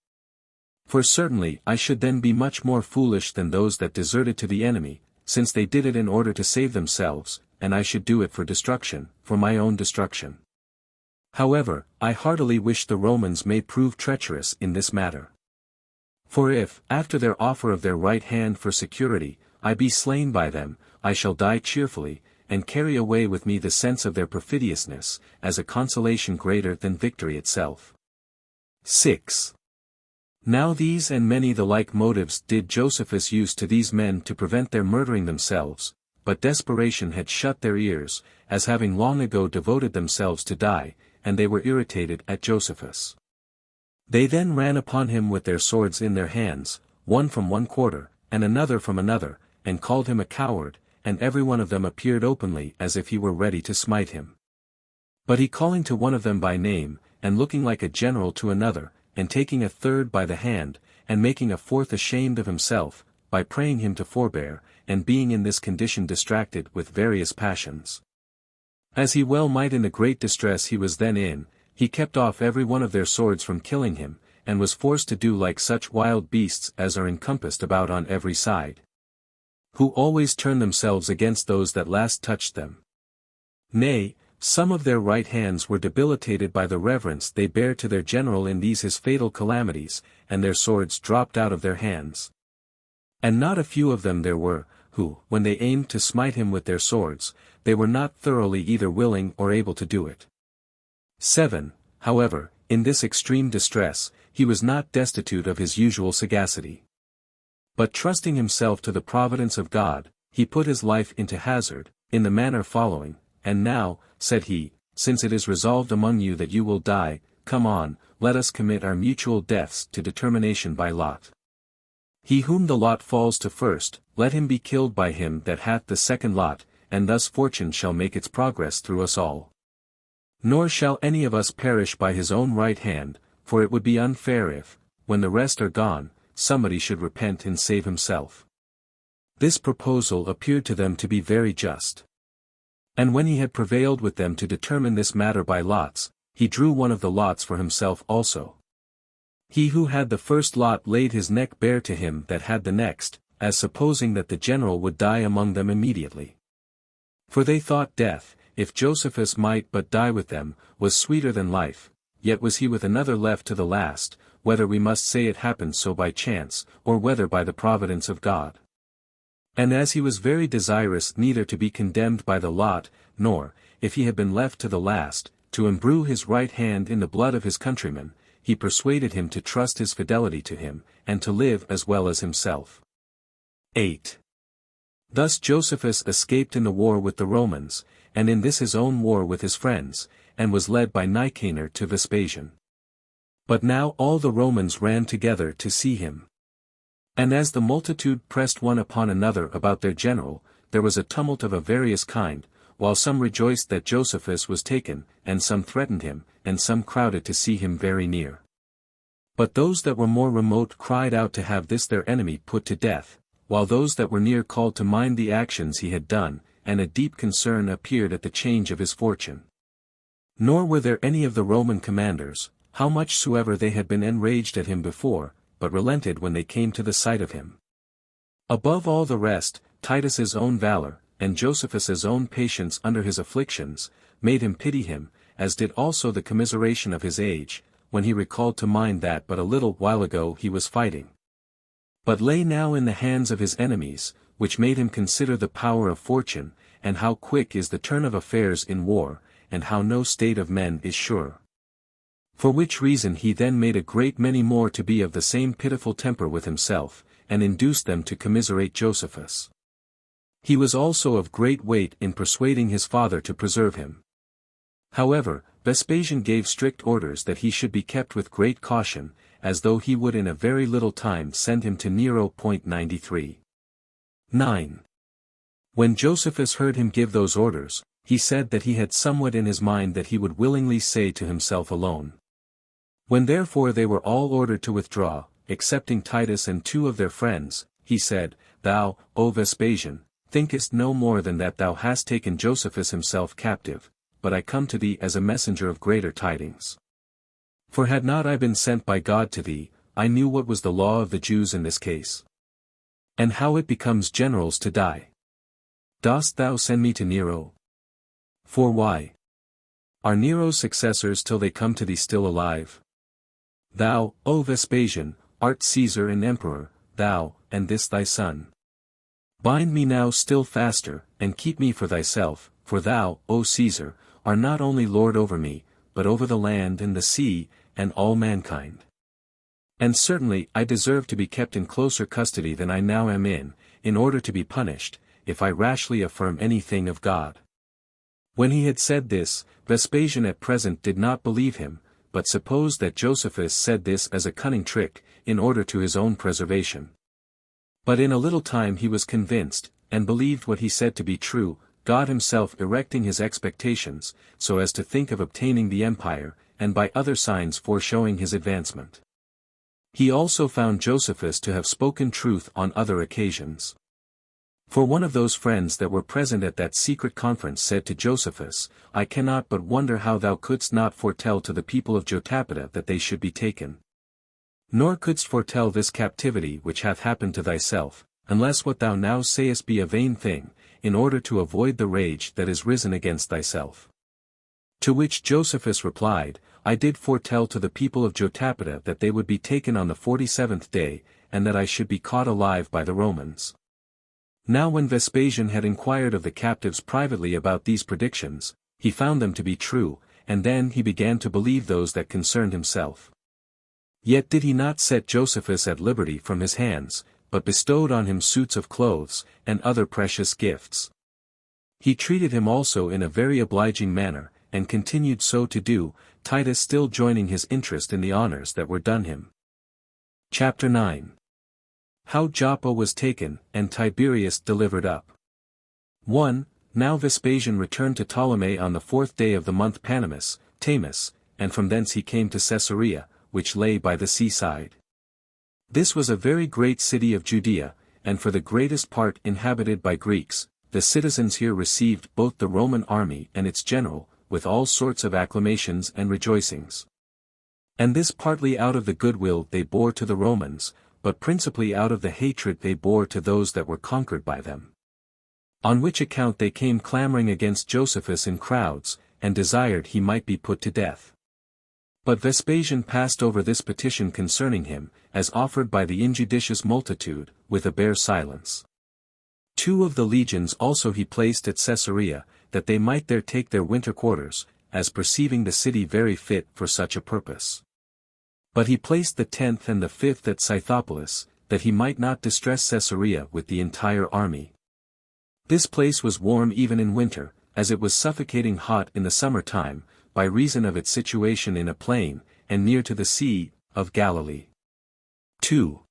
For certainly I should then be much more foolish than those that deserted to the enemy, since they did it in order to save themselves, and I should do it for destruction, for my own destruction. However, I heartily wish the Romans may prove treacherous in this matter. For if, after their offer of their right hand for security, I be slain by them, I shall die cheerfully, and carry away with me the sense of their perfidiousness, as a consolation greater than victory itself. 6. Now these and many the like motives did Josephus use to these men to prevent their murdering themselves, but desperation had shut their ears, as having long ago devoted themselves to die, and they were irritated at Josephus. They then ran upon him with their swords in their hands, one from one quarter, and another from another, and called him a coward, and every one of them appeared openly as if he were ready to smite him. But he calling to one of them by name, and looking like a general to another, and taking a third by the hand, and making a fourth ashamed of himself, by praying him to forbear, and being in this condition distracted with various passions. As he well might in the great distress he was then in, he kept off every one of their swords from killing him, and was forced to do like such wild beasts as are encompassed about on every side, who always turn themselves against those that last touched them. Nay, some of their right hands were debilitated by the reverence they bare to their general in these his fatal calamities, and their swords dropped out of their hands. And not a few of them there were, who, when they aimed to smite him with their swords, they were not thoroughly either willing or able to do it. 7. However, in this extreme distress, he was not destitute of his usual sagacity. But trusting himself to the providence of God, he put his life into hazard, in the manner following, And now, said he, since it is resolved among you that you will die, come on, let us commit our mutual deaths to determination by lot. He whom the lot falls to first, let him be killed by him that hath the second lot, and thus fortune shall make its progress through us all. Nor shall any of us perish by his own right hand, for it would be unfair if, when the rest are gone, somebody should repent and save himself. This proposal appeared to them to be very just. And when he had prevailed with them to determine this matter by lots, he drew one of the lots for himself also. He who had the first lot laid his neck bare to him that had the next, as supposing that the general would die among them immediately. For they thought death, if Josephus might but die with them, was sweeter than life, yet was he with another left to the last, whether we must say it happened so by chance, or whether by the providence of God. And as he was very desirous neither to be condemned by the lot, nor, if he had been left to the last, to imbrue his right hand in the blood of his countrymen, he persuaded him to trust his fidelity to him, and to live as well as himself. 8. Thus Josephus escaped in the war with the Romans, and in this his own war with his friends, and was led by Nicanor to Vespasian. But now all the Romans ran together to see him. And as the multitude pressed one upon another about their general, there was a tumult of a various kind, while some rejoiced that Josephus was taken, and some threatened him, and some crowded to see him very near. But those that were more remote cried out to have this their enemy put to death, while those that were near called to mind the actions he had done, and a deep concern appeared at the change of his fortune. Nor were there any of the Roman commanders, how much soever they had been enraged at him before, but relented when they came to the sight of him. Above all the rest, Titus's own valor, and Josephus's own patience under his afflictions, made him pity him, as did also the commiseration of his age, when he recalled to mind that but a little while ago he was fighting, but lay now in the hands of his enemies, which made him consider the power of fortune, and how quick is the turn of affairs in war, and how no state of men is sure. For which reason he then made a great many more to be of the same pitiful temper with himself, and induced them to commiserate Josephus. He was also of great weight in persuading his father to preserve him. However, Vespasian gave strict orders that he should be kept with great caution, as though he would in a very little time send him to Nero. 93. 9. When Josephus heard him give those orders, he said that he had somewhat in his mind that he would willingly say to himself alone. When therefore they were all ordered to withdraw, excepting Titus and 2 of their friends, he said, Thou, O Vespasian, thinkest no more than that thou hast taken Josephus himself captive, but I come to thee as a messenger of greater tidings. For had not I been sent by God to thee, I knew what was the law of the Jews in this case, and how it becomes generals to die. Dost thou send me to Nero? For why? Are Nero's successors till they come to thee still alive? Thou, O Vespasian, art Caesar and Emperor, thou, and this thy son. Bind me now still faster, and keep me for thyself, for thou, O Caesar, art not only lord over me, but over the land and the sea, and all mankind. And certainly I deserve to be kept in closer custody than I now am in order to be punished, if I rashly affirm anything of God. When he had said this, Vespasian at present did not believe him, but supposed that Josephus said this as a cunning trick, in order to his own preservation. But in a little time he was convinced, and believed what he said to be true, God himself erecting his expectations, so as to think of obtaining the empire, and by other signs foreshowing his advancement. He also found Josephus to have spoken truth on other occasions. For one of those friends that were present at that secret conference said to Josephus, I cannot but wonder how thou couldst not foretell to the people of Jotapata that they should be taken. Nor couldst foretell this captivity which hath happened to thyself, unless what thou now sayest be a vain thing, in order to avoid the rage that is risen against thyself. To which Josephus replied, I did foretell to the people of Jotapata that they would be taken on the 47th day, and that I should be caught alive by the Romans. Now when Vespasian had inquired of the captives privately about these predictions, he found them to be true, and then he began to believe those that concerned himself. Yet did he not set Josephus at liberty from his hands, but bestowed on him suits of clothes, and other precious gifts. He treated him also in a very obliging manner, and continued so to do, Titus still joining his interest in the honors that were done him. Chapter 9. How Joppa was taken, and Tiberius delivered up. 1. Now Vespasian returned to Ptolemy on the 4th day of the month Panemus, Tamus, and from thence he came to Caesarea, which lay by the seaside. This was a very great city of Judea, and for the greatest part inhabited by Greeks. The citizens here received both the Roman army and its general, with all sorts of acclamations and rejoicings. And this partly out of the goodwill they bore to the Romans, but principally out of the hatred they bore to those that were conquered by them. On which account they came clamoring against Josephus in crowds, and desired he might be put to death. But Vespasian passed over this petition concerning him, as offered by the injudicious multitude, with a bare silence. 2 of the legions also he placed at Caesarea, that they might there take their winter quarters, as perceiving the city very fit for such a purpose. But he placed the 10th and the 5th at Scythopolis, that he might not distress Caesarea with the entire army. This place was warm even in winter, as it was suffocating hot in the summer time, by reason of its situation in a plain, and near to the Sea of Galilee. 2.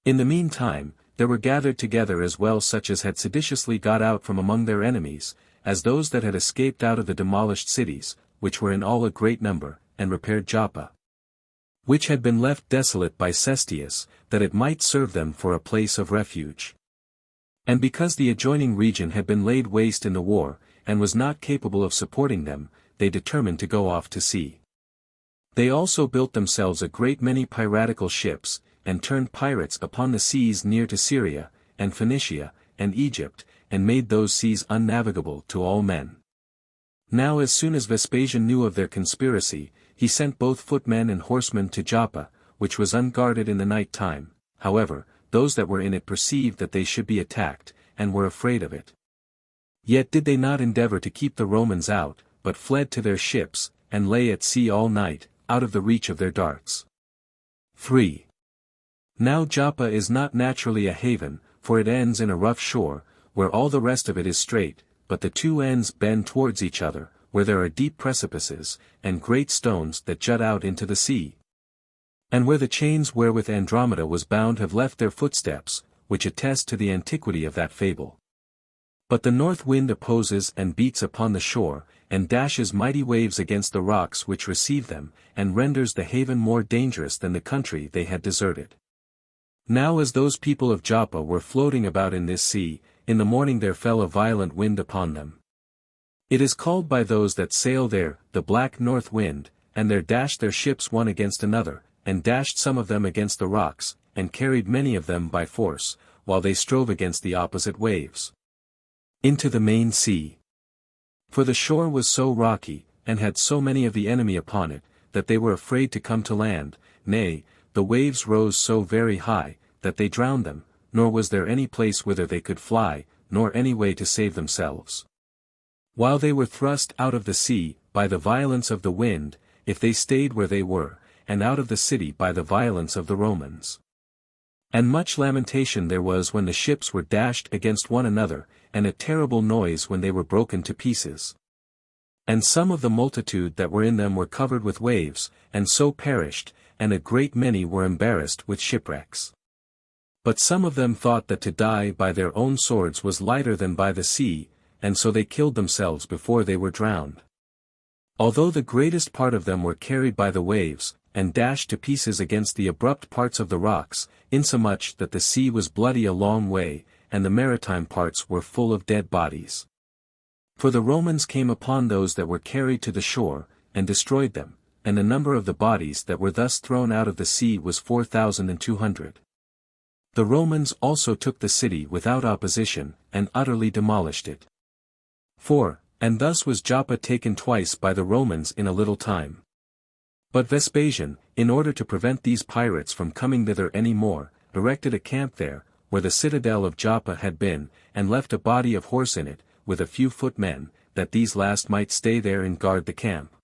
In the meantime, there were gathered together as well such as had seditiously got out from among their enemies, as those that had escaped out of the demolished cities, which were in all a great number, and repaired Joppa, which had been left desolate by Cestius, that it might serve them for a place of refuge. And because the adjoining region had been laid waste in the war, and was not capable of supporting them, they determined to go off to sea. They also built themselves a great many piratical ships, and turned pirates upon the seas near to Syria, and Phoenicia, and Egypt, and made those seas unnavigable to all men. Now as soon as Vespasian knew of their conspiracy, he sent both footmen and horsemen to Joppa, which was unguarded in the night time. However, those that were in it perceived that they should be attacked, and were afraid of it. Yet did they not endeavor to keep the Romans out, but fled to their ships, and lay at sea all night, out of the reach of their darts. 3. Now Joppa is not naturally a haven, for it ends in a rough shore, where all the rest of it is straight, but the 2 ends bend towards each other, where there are deep precipices, and great stones that jut out into the sea. And where the chains wherewith Andromeda was bound have left their footsteps, which attest to the antiquity of that fable. But the north wind opposes and beats upon the shore, and dashes mighty waves against the rocks which receive them, and renders the haven more dangerous than the country they had deserted. Now as those people of Joppa were floating about in this sea, in the morning there fell a violent wind upon them. It is called by those that sail there, the black north wind, and there dashed their ships one against another, and dashed some of them against the rocks, and carried many of them by force, while they strove against the opposite waves, into the main sea. For the shore was so rocky, and had so many of the enemy upon it, that they were afraid to come to land, nay, the waves rose so very high, that they drowned them, nor was there any place whither they could fly, nor any way to save themselves. While they were thrust out of the sea, by the violence of the wind, if they stayed where they were, and out of the city by the violence of the Romans. And much lamentation there was when the ships were dashed against one another, and a terrible noise when they were broken to pieces. And some of the multitude that were in them were covered with waves, and so perished, and a great many were embarrassed with shipwrecks. But some of them thought that to die by their own swords was lighter than by the sea, and so they killed themselves before they were drowned. Although the greatest part of them were carried by the waves, and dashed to pieces against the abrupt parts of the rocks, insomuch that the sea was bloody a long way, and the maritime parts were full of dead bodies. For the Romans came upon those that were carried to the shore, and destroyed them, and the number of the bodies that were thus thrown out of the sea was 4,200. The Romans also took the city without opposition, and utterly demolished it. 4. And thus was Joppa taken twice by the Romans in a little time. But Vespasian, in order to prevent these pirates from coming thither any more, erected a camp there, where the citadel of Joppa had been, and left a body of horse in it, with a few footmen, that these last might stay there and guard the camp.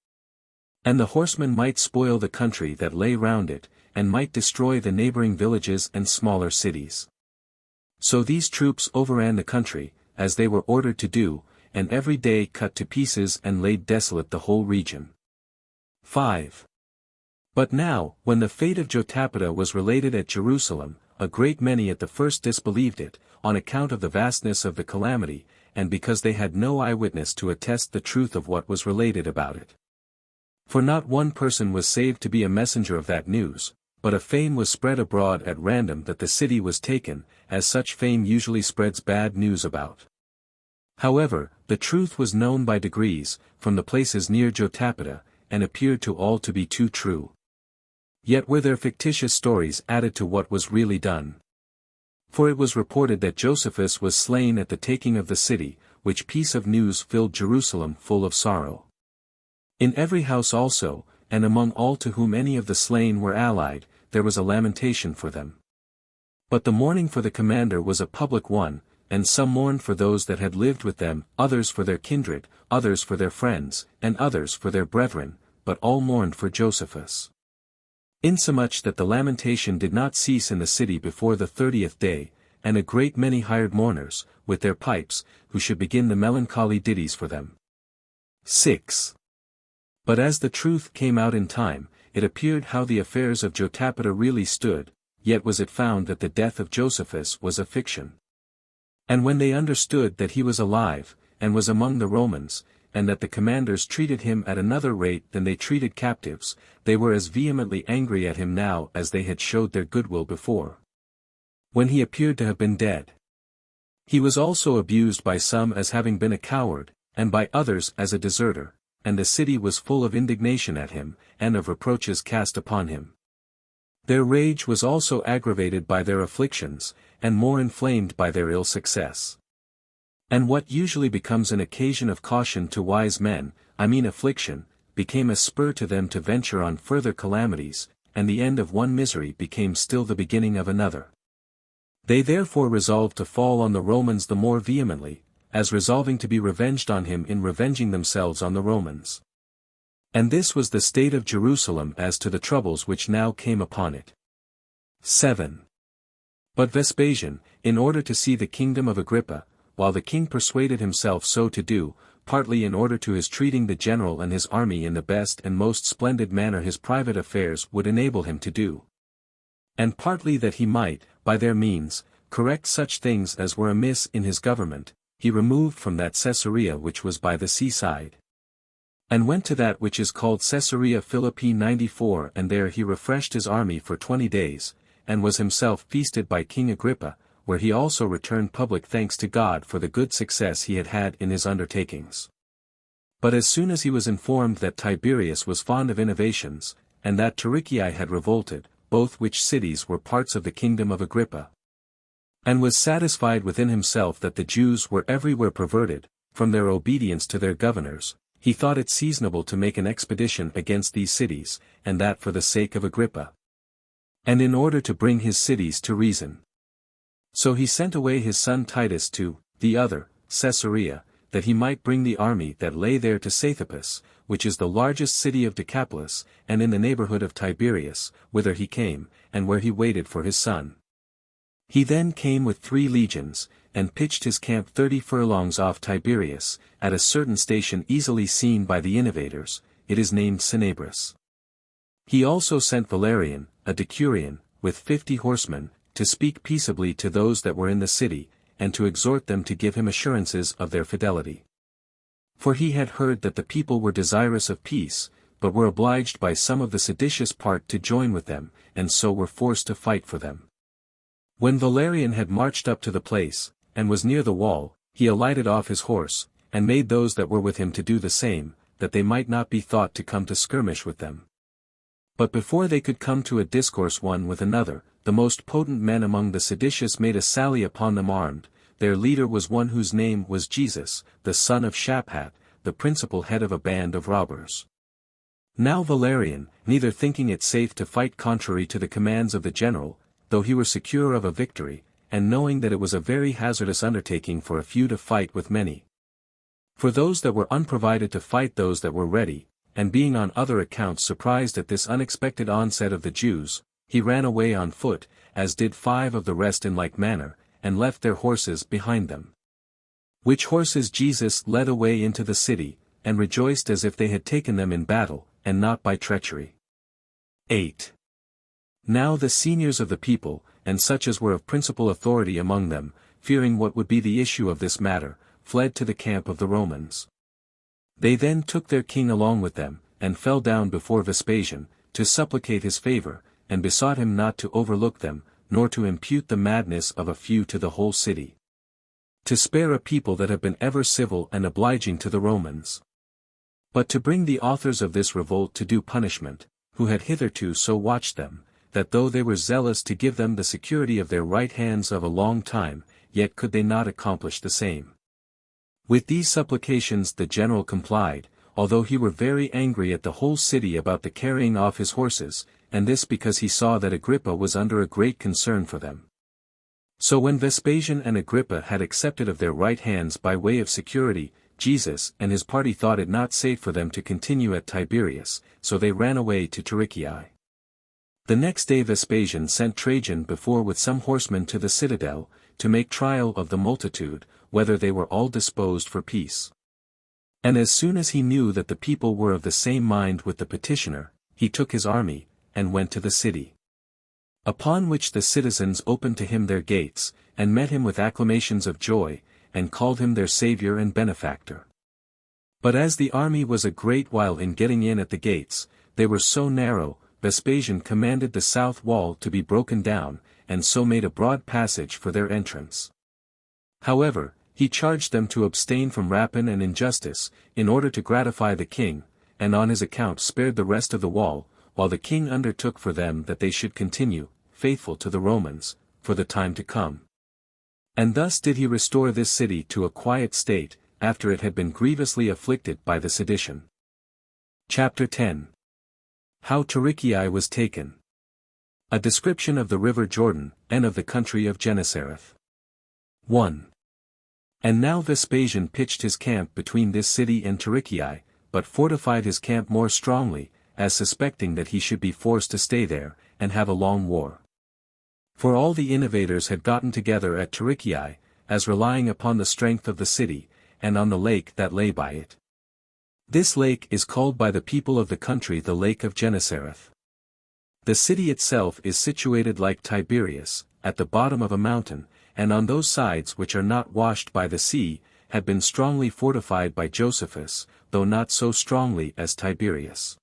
And the horsemen might spoil the country that lay round it, and might destroy the neighboring villages and smaller cities. So these troops overran the country, as they were ordered to do, and every day cut to pieces and laid desolate the whole region. 5. But now, when the fate of Jotapata was related at Jerusalem, a great many at the first disbelieved it, on account of the vastness of the calamity, and because they had no eyewitness to attest the truth of what was related about it. For not one person was saved to be a messenger of that news, but a fame was spread abroad at random that the city was taken, as such fame usually spreads bad news about. However, the truth was known by degrees, from the places near Jotapata, and appeared to all to be too true. Yet were there fictitious stories added to what was really done. For it was reported that Josephus was slain at the taking of the city, which piece of news filled Jerusalem full of sorrow. In every house also, and among all to whom any of the slain were allied, there was a lamentation for them. But the mourning for the commander was a public one, and some mourned for those that had lived with them, others for their kindred, others for their friends, and others for their brethren, but all mourned for Josephus. Insomuch that the lamentation did not cease in the city before the 30th day, and a great many hired mourners, with their pipes, who should begin the melancholy ditties for them. 6. But as the truth came out in time, it appeared how the affairs of Jotapata really stood, yet was it found that the death of Josephus was a fiction. And when they understood that he was alive, and was among the Romans, and that the commanders treated him at another rate than they treated captives, they were as vehemently angry at him now as they had showed their goodwill before, when he appeared to have been dead. He was also abused by some as having been a coward, and by others as a deserter, and the city was full of indignation at him, and of reproaches cast upon him. Their rage was also aggravated by their afflictions, and more inflamed by their ill success. And what usually becomes an occasion of caution to wise men, I mean affliction, became a spur to them to venture on further calamities, and the end of one misery became still the beginning of another. They therefore resolved to fall on the Romans the more vehemently, as resolving to be revenged on him in revenging themselves on the Romans. And this was the state of Jerusalem as to the troubles which now came upon it. 7. But Vespasian, in order to see the kingdom of Agrippa, while the king persuaded himself so to do, partly in order to his treating the general and his army in the best and most splendid manner his private affairs would enable him to do, and partly that he might, by their means, correct such things as were amiss in his government, he removed from that Caesarea which was by the seaside, and went to that which is called Caesarea Philippi 94, and there he refreshed his army for 20 days, and was himself feasted by King Agrippa, where he also returned public thanks to God for the good success he had had in his undertakings. But as soon as he was informed that Tiberius was fond of innovations, and that Tarichii had revolted, both which cities were parts of the kingdom of Agrippa, and was satisfied within himself that the Jews were everywhere perverted, from their obedience to their governors, he thought it seasonable to make an expedition against these cities, and that for the sake of Agrippa, and in order to bring his cities to reason. So he sent away his son Titus to the other, Caesarea, that he might bring the army that lay there to Sethapus, which is the largest city of Decapolis, and in the neighborhood of Tiberias, whither he came, and where he waited for his son. He then came with 3 legions, and pitched his camp 30 furlongs off Tiberias, at a certain station easily seen by the innovators, it is named Cinabris. He also sent Valerian, a decurion, with 50 horsemen, to speak peaceably to those that were in the city, and to exhort them to give him assurances of their fidelity. For he had heard that the people were desirous of peace, but were obliged by some of the seditious part to join with them, and so were forced to fight for them. When Valerian had marched up to the place, and was near the wall, he alighted off his horse, and made those that were with him to do the same, that they might not be thought to come to skirmish with them. But before they could come to a discourse one with another, the most potent men among the seditious made a sally upon them armed. Their leader was one whose name was Jesus, the son of Shaphat, the principal head of a band of robbers. Now Valerian, neither thinking it safe to fight contrary to the commands of the general, though he were secure of a victory, and knowing that it was a very hazardous undertaking for a few to fight with many. For those that were unprovided to fight those that were ready, and being on other accounts surprised at this unexpected onset of the Jews, he ran away on foot, as did 5 of the rest in like manner, and left their horses behind them. Which horses Jesus led away into the city, and rejoiced as if they had taken them in battle, and not by treachery. 8. Now the seniors of the people, and such as were of principal authority among them, fearing what would be the issue of this matter, fled to the camp of the Romans. They then took their king along with them, and fell down before Vespasian, to supplicate his favor, and besought him not to overlook them, nor to impute the madness of a few to the whole city. To spare a people that have been ever civil and obliging to the Romans. But to bring the authors of this revolt to due punishment, who had hitherto so watched them, that though they were zealous to give them the security of their right hands of a long time, yet could they not accomplish the same. With these supplications the general complied, although he were very angry at the whole city about the carrying off his horses, and this because he saw that Agrippa was under a great concern for them. So when Vespasian and Agrippa had accepted of their right hands by way of security, Jesus and his party thought it not safe for them to continue at Tiberias, so they ran away to Tarichae. The next day Vespasian sent Trajan before with some horsemen to the citadel, to make trial of the multitude, whether they were all disposed for peace. And as soon as he knew that the people were of the same mind with the petitioner, he took his army, and went to the city. Upon which the citizens opened to him their gates, and met him with acclamations of joy, and called him their Saviour and Benefactor. But as the army was a great while in getting in at the gates, they were so narrow, Vespasian commanded the south wall to be broken down, and so made a broad passage for their entrance. However, he charged them to abstain from rapine and injustice, in order to gratify the king, and on his account spared the rest of the wall, while the king undertook for them that they should continue, faithful to the Romans, for the time to come. And thus did he restore this city to a quiet state, after it had been grievously afflicted by the sedition. Chapter 10. How Tarichae was taken. A description of the river Jordan, and of the country of Gennesareth. 1. And now Vespasian pitched his camp between this city and Tarichae, but fortified his camp more strongly, as suspecting that he should be forced to stay there, and have a long war. For all the innovators had gotten together at Tarichae, as relying upon the strength of the city, and on the lake that lay by it. This lake is called by the people of the country the Lake of Gennesareth. The city itself is situated like Tiberias, at the bottom of a mountain, and on those sides which are not washed by the sea, had been strongly fortified by Josephus, though not so strongly as Tiberias.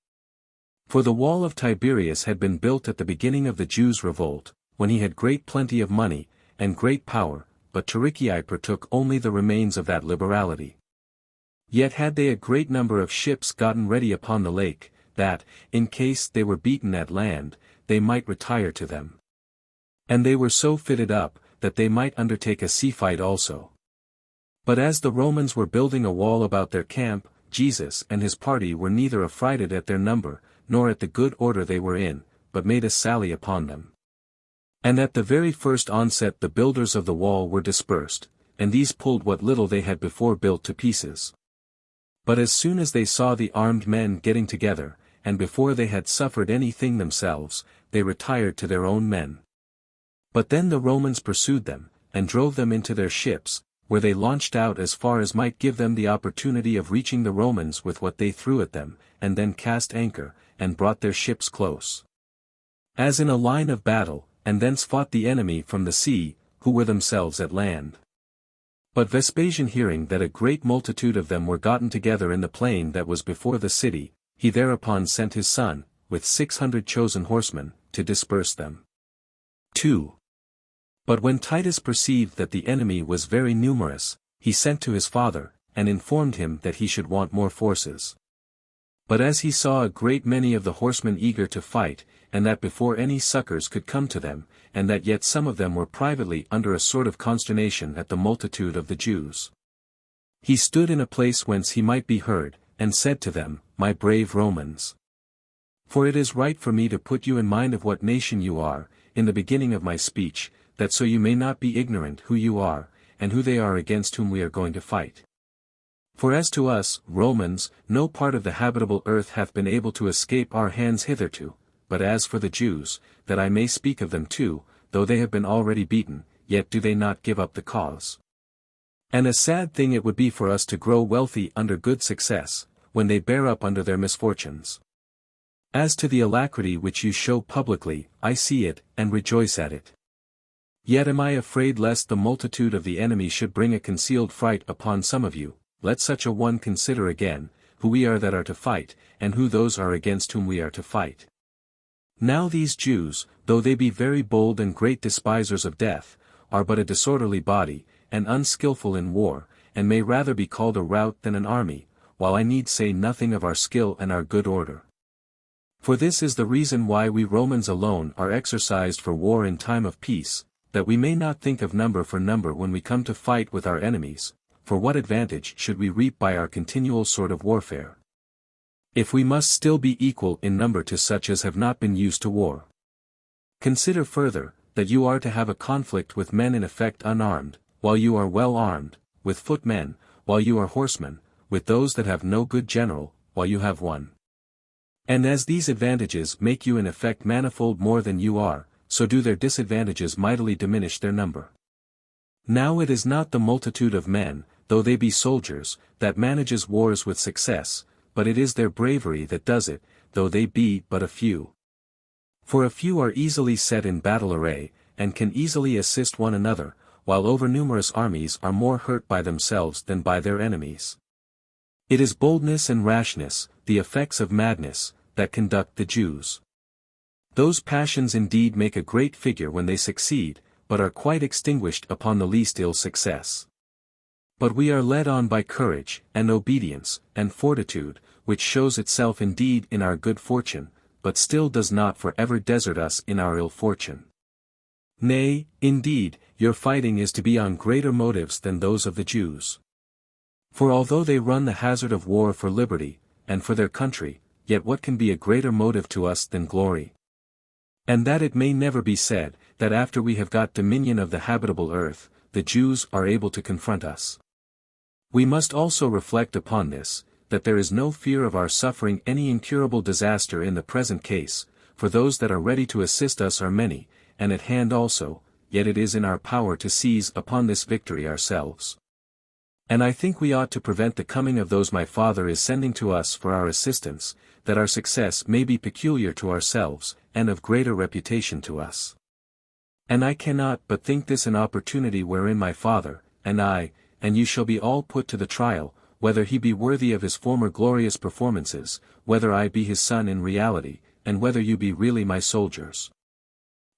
For the wall of Tiberias had been built at the beginning of the Jews' revolt, when he had great plenty of money, and great power, but Tarichae partook only the remains of that liberality. Yet had they a great number of ships gotten ready upon the lake, that, in case they were beaten at land, they might retire to them. And they were so fitted up, that they might undertake a sea fight also. But as the Romans were building a wall about their camp, Jesus and his party were neither affrighted at their number, nor at the good order they were in, but made a sally upon them. And at the very first onset the builders of the wall were dispersed, and these pulled what little they had before built to pieces. But as soon as they saw the armed men getting together, and before they had suffered anything themselves, they retired to their own men. But then the Romans pursued them, and drove them into their ships, where they launched out as far as might give them the opportunity of reaching the Romans with what they threw at them, and then cast anchor, and brought their ships close, as in a line of battle, and thence fought the enemy from the sea, who were themselves at land. But Vespasian, hearing that a great multitude of them were gotten together in the plain that was before the city, he thereupon sent his son, with 600 chosen horsemen, to disperse them. 2. But when Titus perceived that the enemy was very numerous, he sent to his father, and informed him that he should want more forces. But as he saw a great many of the horsemen eager to fight, and that before any succors could come to them, and that yet some of them were privately under a sort of consternation at the multitude of the Jews, he stood in a place whence he might be heard, and said to them, My brave Romans, for it is right for me to put you in mind of what nation you are, in the beginning of my speech, that so you may not be ignorant who you are, and who they are against whom we are going to fight. For as to us, Romans, no part of the habitable earth hath been able to escape our hands hitherto, but as for the Jews, that I may speak of them too, though they have been already beaten, yet do they not give up the cause. And a sad thing it would be for us to grow wealthy under good success, when they bear up under their misfortunes. As to the alacrity which you show publicly, I see it, and rejoice at it. Yet am I afraid lest the multitude of the enemy should bring a concealed fright upon some of you. Let such a one consider again, who we are that are to fight, and who those are against whom we are to fight. Now these Jews, though they be very bold and great despisers of death, are but a disorderly body, and unskilful in war, and may rather be called a rout than an army, while I need say nothing of our skill and our good order. For this is the reason why we Romans alone are exercised for war in time of peace, that we may not think of number for number when we come to fight with our enemies, for what advantage should we reap by our continual sort of warfare, if we must still be equal in number to such as have not been used to war? Consider further, that you are to have a conflict with men in effect unarmed, while you are well armed, with footmen, while you are horsemen, with those that have no good general, while you have one. And as these advantages make you in effect manifold more than you are, so do their disadvantages mightily diminish their number. Now it is not the multitude of men, though they be soldiers, that manages wars with success, but it is their bravery that does it, though they be but a few. For a few are easily set in battle array, and can easily assist one another, while overnumerous armies are more hurt by themselves than by their enemies. It is boldness and rashness, the effects of madness, that conduct the Jews. Those passions indeed make a great figure when they succeed, but are quite extinguished upon the least ill success. But we are led on by courage, and obedience, and fortitude, which shows itself indeed in our good fortune, but still does not for ever desert us in our ill fortune. Nay, indeed, your fighting is to be on greater motives than those of the Jews. For although they run the hazard of war for liberty, and for their country, yet what can be a greater motive to us than glory? And that it may never be said, that after we have got dominion of the habitable earth, the Jews are able to confront us. We must also reflect upon this, that there is no fear of our suffering any incurable disaster in the present case, for those that are ready to assist us are many, and at hand also, yet it is in our power to seize upon this victory ourselves. And I think we ought to prevent the coming of those my Father is sending to us for our assistance, that our success may be peculiar to ourselves, and of greater reputation to us. And I cannot but think this an opportunity wherein my Father, and I, and you shall be all put to the trial, whether he be worthy of his former glorious performances, whether I be his son in reality, and whether you be really my soldiers.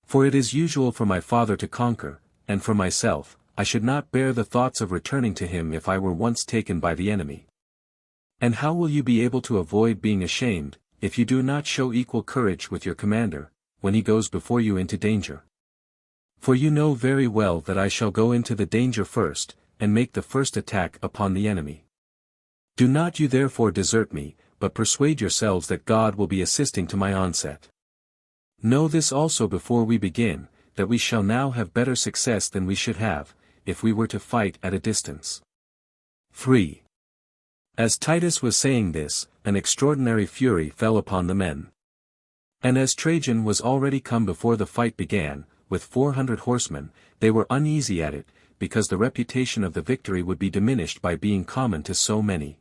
For it is usual for my Father to conquer, and for myself, I should not bear the thoughts of returning to him if I were once taken by the enemy. And how will you be able to avoid being ashamed, if you do not show equal courage with your commander, when he goes before you into danger? For you know very well that I shall go into the danger first, and make the first attack upon the enemy. Do not you therefore desert me, but persuade yourselves that God will be assisting to my onset. Know this also before we begin, that we shall now have better success than we should have, if we were to fight at a distance. 3. As Titus was saying this, an extraordinary fury fell upon the men. And as Trajan was already come before the fight began, with 400 horsemen, they were uneasy at it, because the reputation of the victory would be diminished by being common to so many.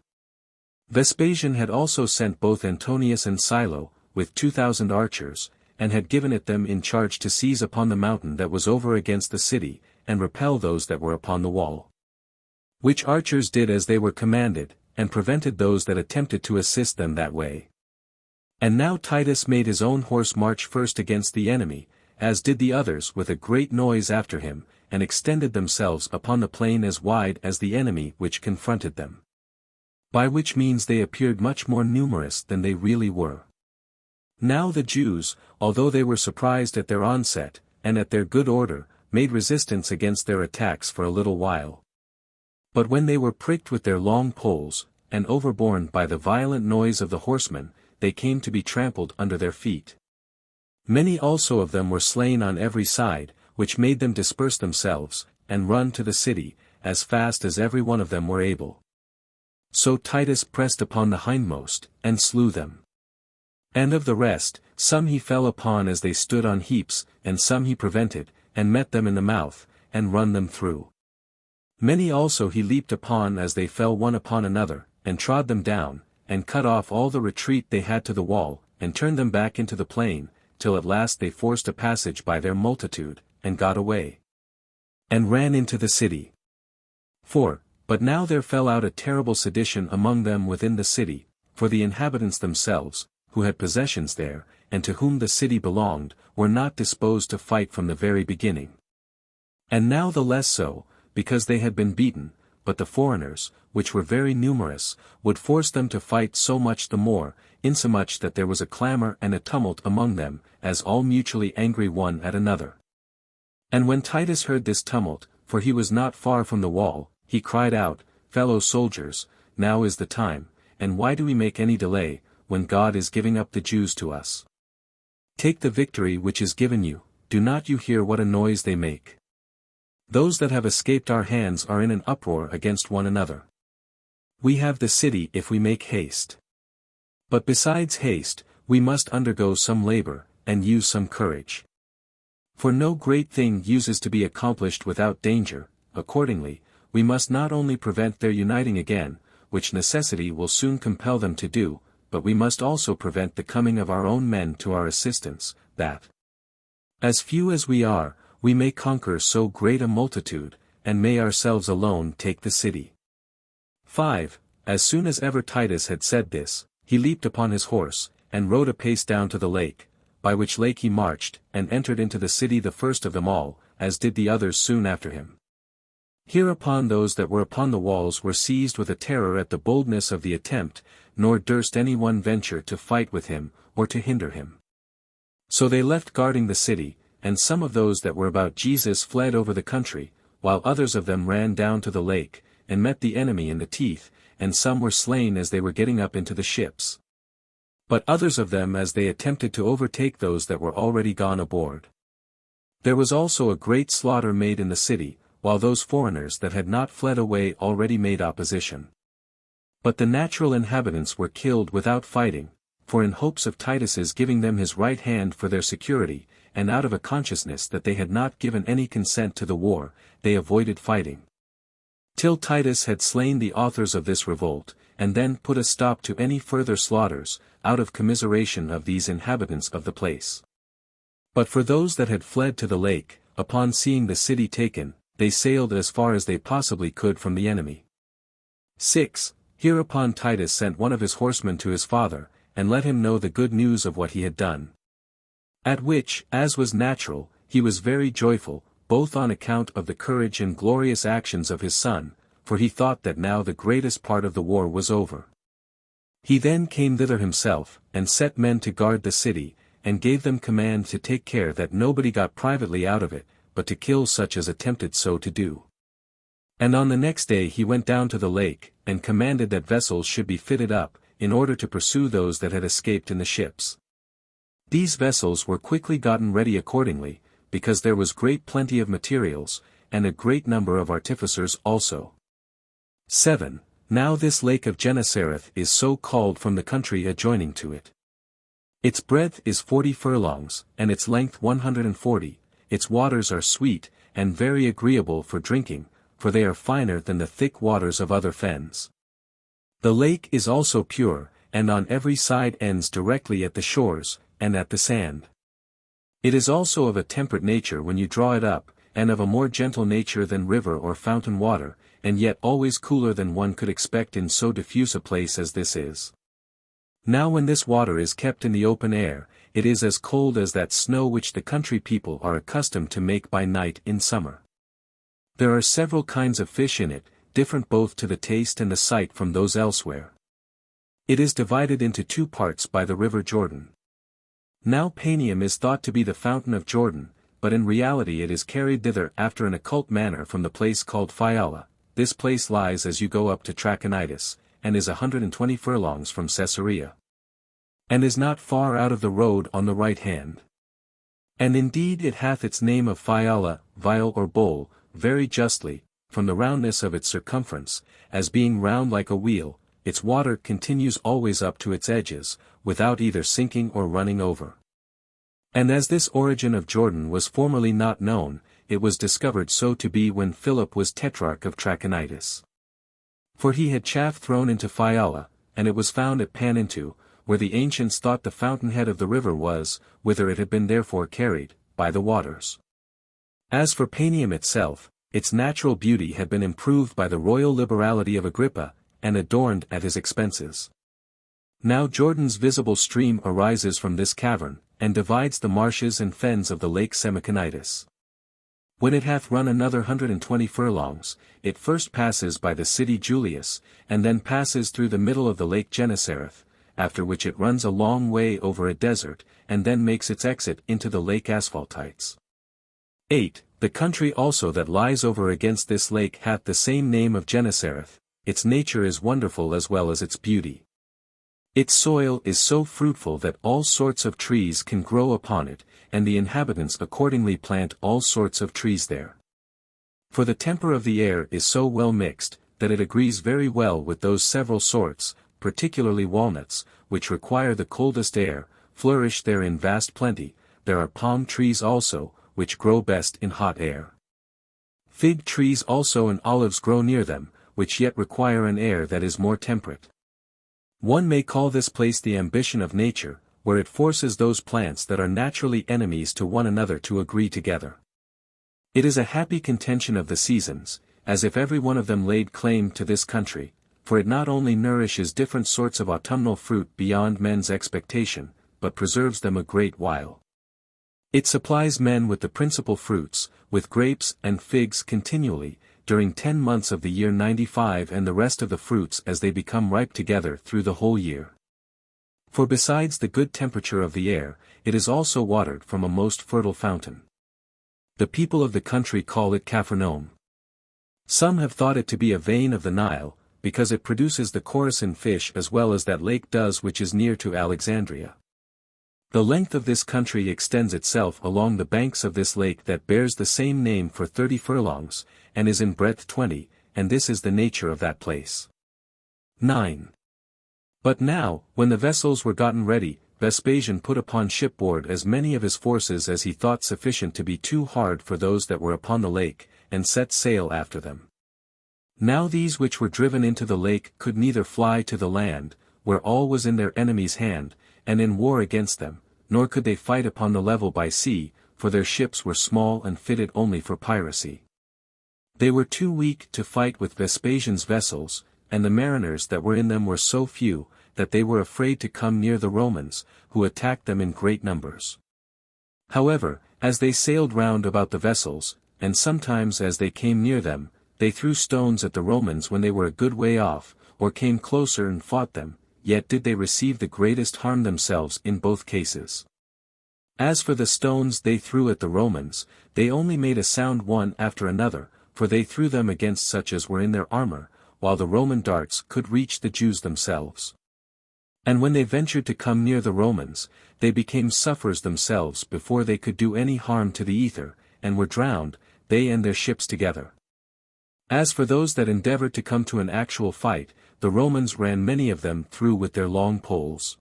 Vespasian had also sent both Antonius and Silo, with 2,000 archers, and had given it them in charge to seize upon the mountain that was over against the city, and repel those that were upon the wall. Which archers did as they were commanded, and prevented those that attempted to assist them that way. And now Titus made his own horse march first against the enemy, as did the others with a great noise after him, and extended themselves upon the plain as wide as the enemy which confronted them. By which means they appeared much more numerous than they really were. Now the Jews, although they were surprised at their onset, and at their good order, made resistance against their attacks for a little while. But when they were pricked with their long poles, and overborne by the violent noise of the horsemen, they came to be trampled under their feet. Many also of them were slain on every side, which made them disperse themselves, and run to the city, as fast as every one of them were able. So Titus pressed upon the hindmost, and slew them. And of the rest, some he fell upon as they stood on heaps, and some he prevented, and met them in the mouth, and run them through. Many also he leaped upon as they fell one upon another, and trod them down, and cut off all the retreat they had to the wall, and turned them back into the plain, till at last they forced a passage by their multitude, and got away. And ran into the city. 4. But now there fell out a terrible sedition among them within the city, for the inhabitants themselves, who had possessions there, and to whom the city belonged, were not disposed to fight from the very beginning. And now the less so, because they had been beaten, but the foreigners, which were very numerous, would force them to fight so much the more, insomuch that there was a clamor and a tumult among them, as all mutually angry one at another. And when Titus heard this tumult, for he was not far from the wall, he cried out, Fellow soldiers, now is the time, and why do we make any delay, when God is giving up the Jews to us? Take the victory which is given you, do not you hear what a noise they make? Those that have escaped our hands are in an uproar against one another. We have the city if we make haste. But besides haste, we must undergo some labor, and use some courage. For no great thing uses to be accomplished without danger, accordingly, we must not only prevent their uniting again, which necessity will soon compel them to do, but we must also prevent the coming of our own men to our assistance, that, as few as we are, we may conquer so great a multitude, and may ourselves alone take the city. 5. As soon as ever Titus had said this, he leaped upon his horse, and rode apace down to the lake, by which lake he marched, and entered into the city the first of them all, as did the others soon after him. Hereupon those that were upon the walls were seized with a terror at the boldness of the attempt, nor durst any one venture to fight with him, or to hinder him. So they left guarding the city, and some of those that were about Jesus fled over the country, while others of them ran down to the lake, and met the enemy in the teeth, and some were slain as they were getting up into the ships. But others of them as they attempted to overtake those that were already gone aboard. There was also a great slaughter made in the city, while those foreigners that had not fled away already made opposition. But the natural inhabitants were killed without fighting, for in hopes of Titus's giving them his right hand for their security, and out of a consciousness that they had not given any consent to the war, they avoided fighting. Till Titus had slain the authors of this revolt, and then put a stop to any further slaughters, out of commiseration of these inhabitants of the place. But for those that had fled to the lake, upon seeing the city taken, they sailed as far as they possibly could from the enemy. 6. Hereupon Titus sent one of his horsemen to his father, and let him know the good news of what he had done. At which, as was natural, he was very joyful, both on account of the courage and glorious actions of his son, for he thought that now the greatest part of the war was over. He then came thither himself, and set men to guard the city, and gave them command to take care that nobody got privately out of it, but to kill such as attempted so to do. And on the next day he went down to the lake, and commanded that vessels should be fitted up, in order to pursue those that had escaped in the ships. These vessels were quickly gotten ready accordingly, because there was great plenty of materials, and a great number of artificers also. 7. Now this lake of Gennesareth is so called from the country adjoining to it. Its breadth is 40 furlongs, and its length 140, its waters are sweet, and very agreeable for drinking, for they are finer than the thick waters of other fens. The lake is also pure, and on every side ends directly at the shores, and at the sand. It is also of a temperate nature when you draw it up, and of a more gentle nature than river or fountain water, and yet always cooler than one could expect in so diffuse a place as this is. Now when this water is kept in the open air, it is as cold as that snow which the country people are accustomed to make by night in summer. There are several kinds of fish in it, different both to the taste and the sight from those elsewhere. It is divided into 2 parts by the river Jordan. Now Panium is thought to be the fountain of Jordan, but in reality it is carried thither after an occult manner from the place called Phiala. This place lies as you go up to Trachonitis, and is 120 furlongs from Caesarea. And is not far out of the road on the right hand. And indeed it hath its name of Phiala, vial or bowl, very justly, from the roundness of its circumference, as being round like a wheel, its water continues always up to its edges, without either sinking or running over. And as this origin of Jordan was formerly not known, it was discovered so to be when Philip was tetrarch of Trachonitis. For he had chaff thrown into Phiala, and it was found at Panintu, where the ancients thought the fountainhead of the river was, whither it had been therefore carried, by the waters. As for Panium itself, its natural beauty had been improved by the royal liberality of Agrippa, and adorned at his expenses. Now Jordan's visible stream arises from this cavern, and divides the marshes and fens of the lake Semiconitis. When it hath run another 120 furlongs, it first passes by the city Julius, and then passes through the middle of the lake Gennesareth, after which it runs a long way over a desert, and then makes its exit into the lake Asphaltites. 8. The country also that lies over against this lake hath the same name of Gennesareth. Its nature is wonderful as well as its beauty. Its soil is so fruitful that all sorts of trees can grow upon it, and the inhabitants accordingly plant all sorts of trees there. For the temper of the air is so well mixed, that it agrees very well with those several sorts, particularly walnuts, which require the coldest air, flourish there in vast plenty. There are palm trees also, which grow best in hot air. Fig trees also and olives grow near them, which yet require an air that is more temperate. One may call this place the ambition of nature, where it forces those plants that are naturally enemies to one another to agree together. It is a happy contention of the seasons, as if every one of them laid claim to this country, for it not only nourishes different sorts of autumnal fruit beyond men's expectation, but preserves them a great while. It supplies men with the principal fruits, with grapes and figs continually, during 10 months of the year 95, and the rest of the fruits as they become ripe together through the whole year. For besides the good temperature of the air, it is also watered from a most fertile fountain. The people of the country call it Capharnaum. Some have thought it to be a vein of the Nile, because it produces the Coruscant fish as well as that lake does which is near to Alexandria. The length of this country extends itself along the banks of this lake that bears the same name for 30 furlongs, and is in breadth 20, and this is the nature of that place. 9. But now, when the vessels were gotten ready, Vespasian put upon shipboard as many of his forces as he thought sufficient to be too hard for those that were upon the lake, and set sail after them. Now these which were driven into the lake could neither fly to the land, where all was in their enemy's hand, and in war against them, nor could they fight upon the level by sea, for their ships were small and fitted only for piracy. They were too weak to fight with Vespasian's vessels, and the mariners that were in them were so few, that they were afraid to come near the Romans, who attacked them in great numbers. However, as they sailed round about the vessels, and sometimes as they came near them, they threw stones at the Romans when they were a good way off, or came closer and fought them, yet did they receive the greatest harm themselves in both cases. As for the stones they threw at the Romans, they only made a sound one after another, for they threw them against such as were in their armor, while the Roman darts could reach the Jews themselves. And when they ventured to come near the Romans, they became sufferers themselves before they could do any harm to the ether, and were drowned, they and their ships together. As for those that endeavored to come to an actual fight, the Romans ran many of them through with their long poles.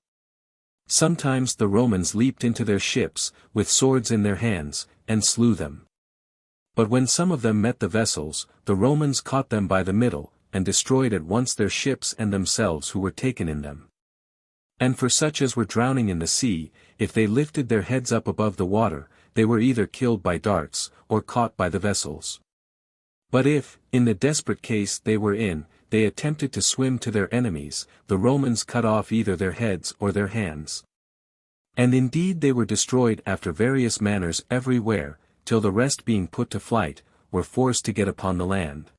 Sometimes the Romans leaped into their ships, with swords in their hands, and slew them. But when some of them met the vessels, the Romans caught them by the middle, and destroyed at once their ships and themselves who were taken in them. And for such as were drowning in the sea, if they lifted their heads up above the water, they were either killed by darts, or caught by the vessels. But if, in the desperate case they were in, they attempted to swim to their enemies, the Romans cut off either their heads or their hands. And indeed they were destroyed after various manners everywhere, till the rest being put to flight, were forced to get upon the land.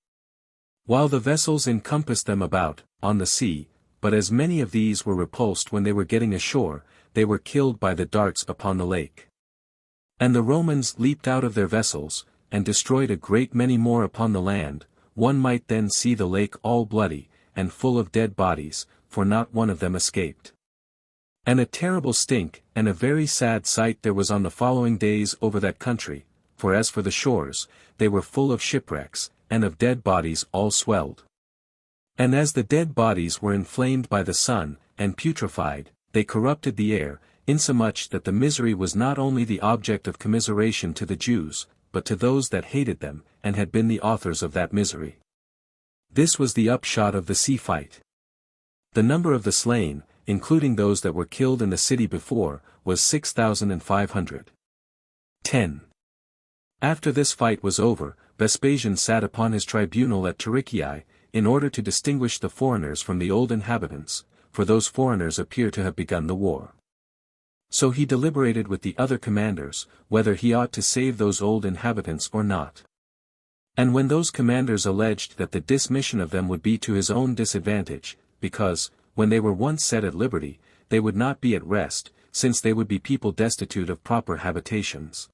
While the vessels encompassed them about, on the sea, but as many of these were repulsed when they were getting ashore, they were killed by the darts upon the lake. And the Romans leaped out of their vessels, and destroyed a great many more upon the land. One might then see the lake all bloody, and full of dead bodies, for not one of them escaped. And a terrible stink, and a very sad sight there was on the following days over that country, for as for the shores, they were full of shipwrecks, and of dead bodies all swelled. And as the dead bodies were inflamed by the sun, and putrefied, they corrupted the air, insomuch that the misery was not only the object of commiseration to the Jews, but to those that hated them, and had been the authors of that misery. This was the upshot of the sea fight. The number of the slain, including those that were killed in the city before, was 6,500. 10. After this fight was over, Vespasian sat upon his tribunal at Tarichae, in order to distinguish the foreigners from the old inhabitants, for those foreigners appear to have begun the war. So he deliberated with the other commanders, whether he ought to save those old inhabitants or not. And when those commanders alleged that the dismission of them would be to his own disadvantage, because, when they were once set at liberty, they would not be at rest, since they would be people destitute of proper habitations,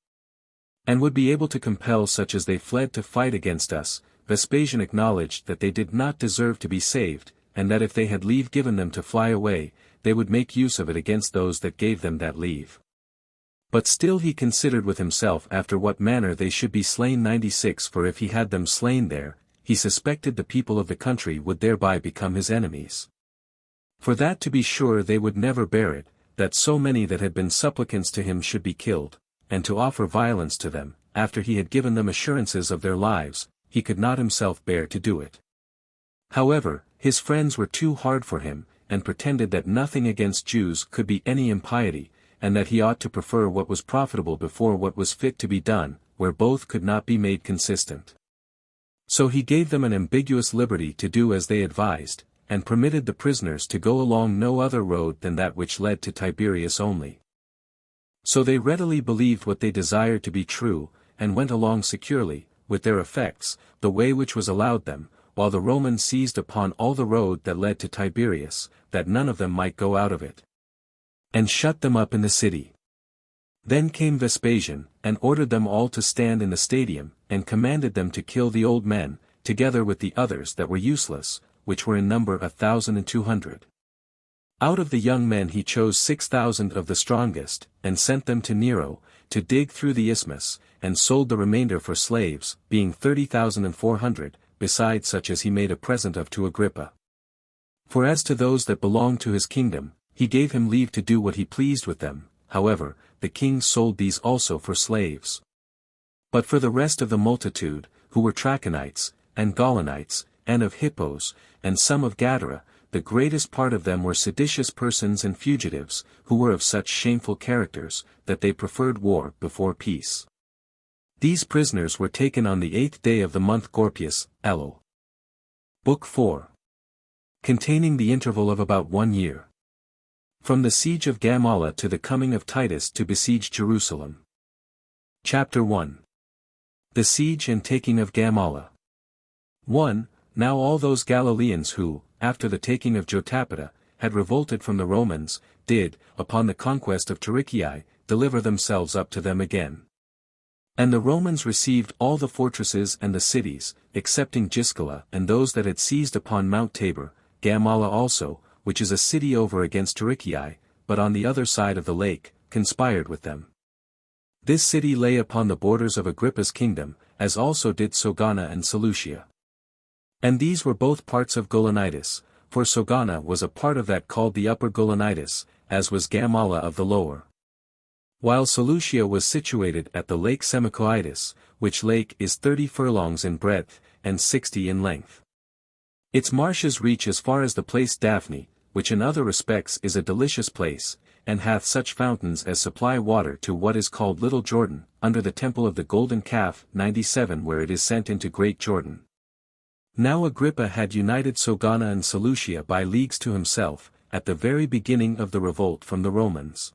and would be able to compel such as they fled to fight against us, Vespasian acknowledged that they did not deserve to be saved, and that if they had leave given them to fly away, they would make use of it against those that gave them that leave. But still he considered with himself after what manner they should be slain 96, for if he had them slain there, he suspected the people of the country would thereby become his enemies. For that to be sure they would never bear it, that so many that had been supplicants to him should be killed, and to offer violence to them, after he had given them assurances of their lives, he could not himself bear to do it. However, his friends were too hard for him, and pretended that nothing against Jews could be any impiety, and that he ought to prefer what was profitable before what was fit to be done, where both could not be made consistent. So he gave them an ambiguous liberty to do as they advised, and permitted the prisoners to go along no other road than that which led to Tiberias only. So they readily believed what they desired to be true, and went along securely, with their effects, the way which was allowed them, while the Romans seized upon all the road that led to Tiberias, that none of them might go out of it, and shut them up in the city. Then came Vespasian, and ordered them all to stand in the stadium, and commanded them to kill the old men, together with the others that were useless, which were in number 1,200. Out of the young men he chose 6,000 of the strongest, and sent them to Nero, to dig through the isthmus, and sold the remainder for slaves, being 30,400, besides such as he made a present of to Agrippa. For as to those that belonged to his kingdom, he gave him leave to do what he pleased with them. However, the king sold these also for slaves. But for the rest of the multitude, who were Trachonites, and Gaulonites, and of Hippos, and some of Gadara, the greatest part of them were seditious persons and fugitives, who were of such shameful characters, that they preferred war before peace. These prisoners were taken on the 8th day of the month Gorpius, Elul. Book 4. Containing the interval of about 1 year. From the siege of Gamala to the coming of Titus to besiege Jerusalem. Chapter 1. The siege and taking of Gamala. 1. Now all those Galileans who, after the taking of Jotapata, had revolted from the Romans, did, upon the conquest of Tarichae, deliver themselves up to them again. And the Romans received all the fortresses and the cities, excepting Giscala and those that had seized upon Mount Tabor, Gamala also, which is a city over against Tarichae, but on the other side of the lake, conspired with them. This city lay upon the borders of Agrippa's kingdom, as also did Sogana and Seleucia. And these were both parts of Gaulonitis, for Sogana was a part of that called the Upper Gaulonitis, as was Gamala of the Lower. While Seleucia was situated at the lake Semicoitis, which lake is 30 furlongs in breadth, and 60 in length. Its marshes reach as far as the place Daphne, which in other respects is a delicious place, and hath such fountains as supply water to what is called Little Jordan, under the temple of the Golden Calf, 97 where it is sent into Great Jordan. Now Agrippa had united Sogana and Seleucia by leagues to himself, at the very beginning of the revolt from the Romans.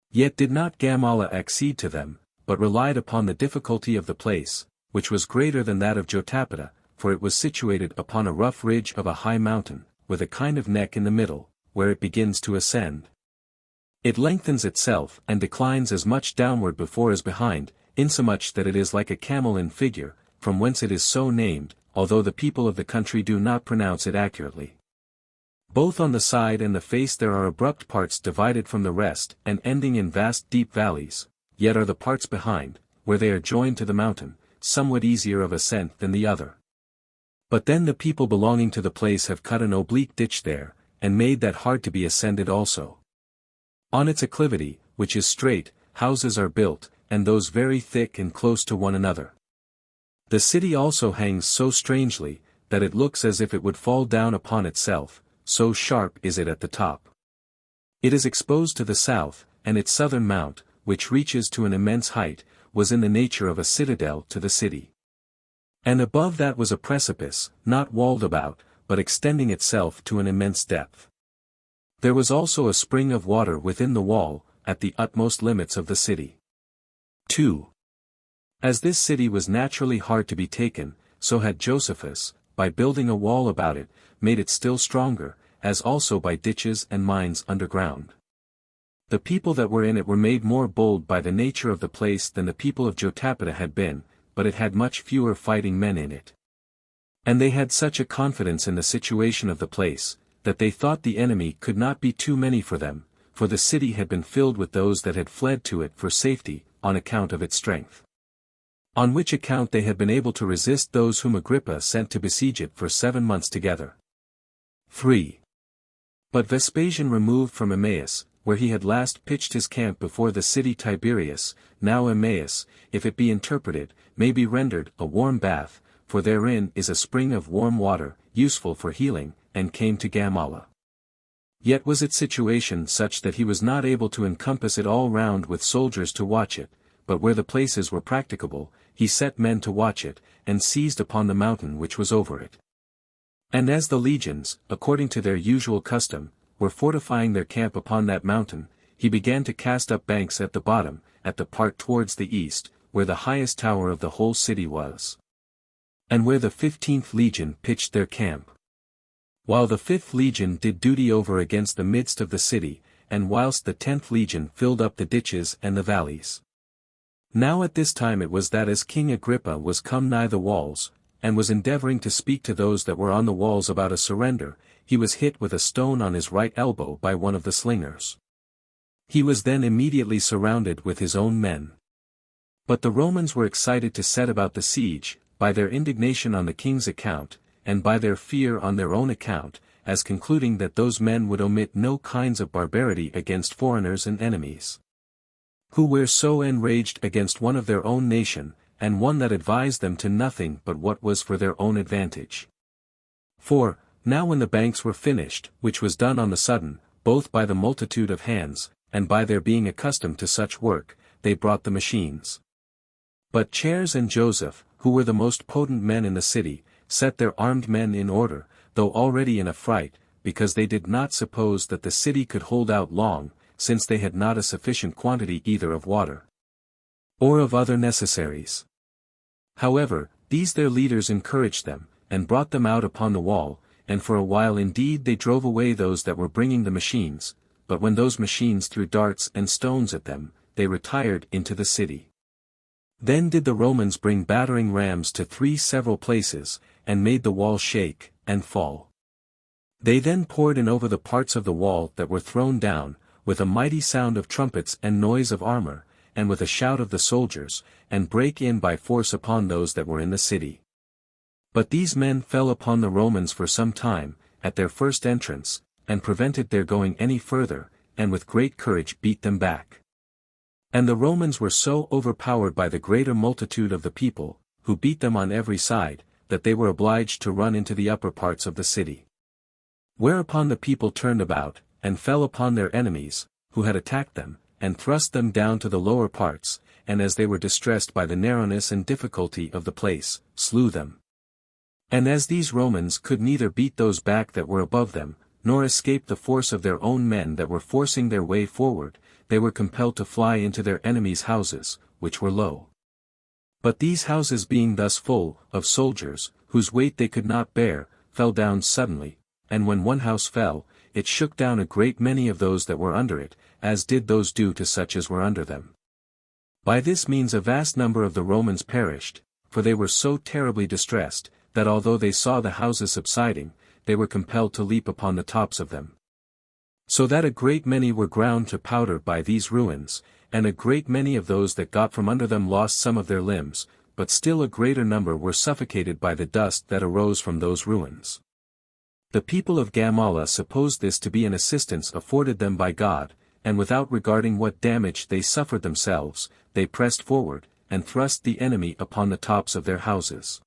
Yet did not Gamala accede to them, but relied upon the difficulty of the place, which was greater than that of Jotapata, for it was situated upon a rough ridge of a high mountain, with a kind of neck in the middle, where it begins to ascend. It lengthens itself and declines as much downward before as behind, insomuch that it is like a camel in figure, from whence it is so named, although the people of the country do not pronounce it accurately. Both on the side and the face there are abrupt parts divided from the rest and ending in vast deep valleys, yet are the parts behind, where they are joined to the mountain, somewhat easier of ascent than the other. But then the people belonging to the place have cut an oblique ditch there, and made that hard to be ascended also. On its acclivity, which is straight, houses are built, and those very thick and close to one another. The city also hangs so strangely, that it looks as if it would fall down upon itself, so sharp is it at the top. It is exposed to the south, and its southern mount, which reaches to an immense height, was in the nature of a citadel to the city. And above that was a precipice, not walled about, but extending itself to an immense depth. There was also a spring of water within the wall, at the utmost limits of the city. 2. As this city was naturally hard to be taken, so had Josephus, by building a wall about it, made it still stronger, as also by ditches and mines underground. The people that were in it were made more bold by the nature of the place than the people of Jotapata had been, but it had much fewer fighting men in it. And they had such a confidence in the situation of the place, that they thought the enemy could not be too many for them, for the city had been filled with those that had fled to it for safety, on account of its strength. On which account they had been able to resist those whom Agrippa sent to besiege it for 7 months together. 3. But Vespasian removed from Emmaus, where he had last pitched his camp before the city Tiberias, now Emmaus, if it be interpreted, may be rendered a warm bath, for therein is a spring of warm water, useful for healing, and came to Gamala. Yet was its situation such that he was not able to encompass it all round with soldiers to watch it, but where the places were practicable, he set men to watch it, and seized upon the mountain which was over it. And as the legions, according to their usual custom, were fortifying their camp upon that mountain, he began to cast up banks at the bottom, at the part towards the east, where the highest tower of the whole city was. And where the 15th legion pitched their camp. While the 5th legion did duty over against the midst of the city, and whilst the 10th legion filled up the ditches and the valleys. Now at this time it was that as King Agrippa was come nigh the walls, and was endeavoring to speak to those that were on the walls about a surrender, he was hit with a stone on his right elbow by one of the slingers. He was then immediately surrounded with his own men. But the Romans were excited to set about the siege, by their indignation on the king's account, and by their fear on their own account, as concluding that those men would omit no kinds of barbarity against foreigners and enemies, who were so enraged against one of their own nation, and one that advised them to nothing but what was for their own advantage. For, now when the banks were finished, which was done on the sudden, both by the multitude of hands, and by their being accustomed to such work, they brought the machines. But Chares and Joseph, who were the most potent men in the city, set their armed men in order, though already in a fright, because they did not suppose that the city could hold out long, since they had not a sufficient quantity either of water, or of other necessaries. However, these their leaders encouraged them, and brought them out upon the wall, and for a while indeed they drove away those that were bringing the machines, but when those machines threw darts and stones at them, they retired into the city. Then did the Romans bring battering rams to 3 several places, and made the wall shake, and fall. They then poured in over the parts of the wall that were thrown down, with a mighty sound of trumpets and noise of armor, and with a shout of the soldiers, and brake in by force upon those that were in the city. But these men fell upon the Romans for some time, at their first entrance, and prevented their going any further, and with great courage beat them back. And the Romans were so overpowered by the greater multitude of the people, who beat them on every side, that they were obliged to run into the upper parts of the city. Whereupon the people turned about, and fell upon their enemies, who had attacked them, and thrust them down to the lower parts, and as they were distressed by the narrowness and difficulty of the place, slew them. And as these Romans could neither beat those back that were above them, nor escape the force of their own men that were forcing their way forward, they were compelled to fly into their enemies' houses, which were low. But these houses being thus full of soldiers, whose weight they could not bear, fell down suddenly, and when one house fell, it shook down a great many of those that were under it, as did those do to such as were under them. By this means a vast number of the Romans perished, for they were so terribly distressed, that although they saw the houses subsiding, they were compelled to leap upon the tops of them. So that a great many were ground to powder by these ruins, and a great many of those that got from under them lost some of their limbs, but still a greater number were suffocated by the dust that arose from those ruins. The people of Gamala supposed this to be an assistance afforded them by God, and without regarding what damage they suffered themselves, they pressed forward, and thrust the enemy upon the tops of their houses.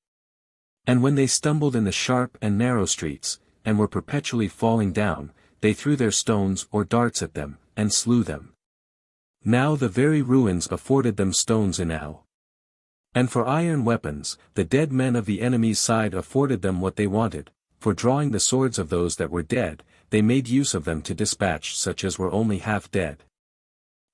And when they stumbled in the sharp and narrow streets, and were perpetually falling down, they threw their stones or darts at them, and slew them. Now the very ruins afforded them stones enow. And for iron weapons, the dead men of the enemy's side afforded them what they wanted, for drawing the swords of those that were dead, they made use of them to dispatch such as were only half dead.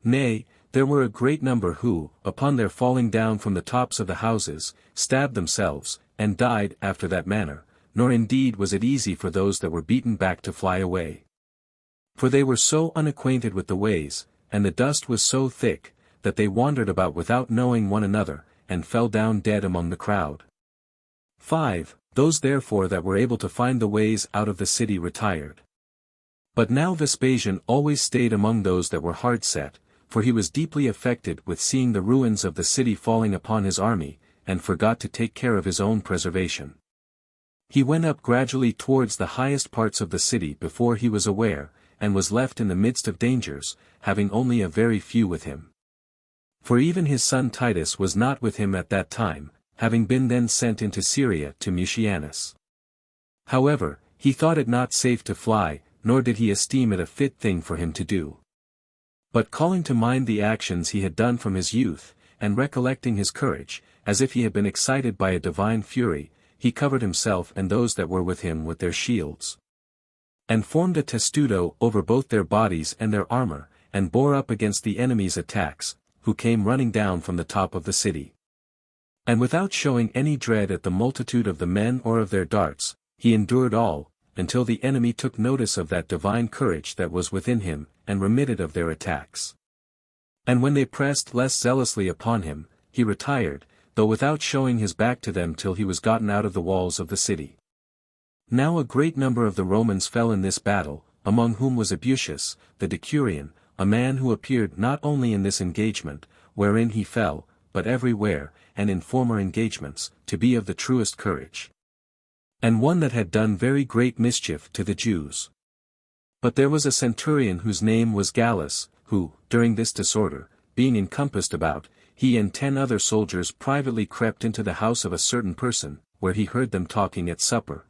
Nay, there were a great number who, upon their falling down from the tops of the houses, stabbed themselves, and died after that manner, nor indeed was it easy for those that were beaten back to fly away. For they were so unacquainted with the ways, and the dust was so thick, that they wandered about without knowing one another, and fell down dead among the crowd. 5. Those therefore that were able to find the ways out of the city retired. But now Vespasian always stayed among those that were hard set, for he was deeply affected with seeing the ruins of the city falling upon his army, and forgot to take care of his own preservation. He went up gradually towards the highest parts of the city before he was aware, and was left in the midst of dangers, having only a very few with him. For even his son Titus was not with him at that time, having been then sent into Syria to Mucianus. However, he thought it not safe to fly, nor did he esteem it a fit thing for him to do. But calling to mind the actions he had done from his youth, and recollecting his courage, as if he had been excited by a divine fury, he covered himself and those that were with him with their shields, and formed a testudo over both their bodies and their armor, and bore up against the enemy's attacks, who came running down from the top of the city. And without showing any dread at the multitude of the men or of their darts, he endured all, until the enemy took notice of that divine courage that was within him, and remitted of their attacks. And when they pressed less zealously upon him, he retired, though without showing his back to them till he was gotten out of the walls of the city. Now a great number of the Romans fell in this battle, among whom was Abusius, the decurion, a man who appeared not only in this engagement, wherein he fell, but everywhere, and in former engagements, to be of the truest courage, and one that had done very great mischief to the Jews. But there was a centurion whose name was Gallus, who, during this disorder, being encompassed about, he and 10 other soldiers privately crept into the house of a certain person, where he heard them talking at supper.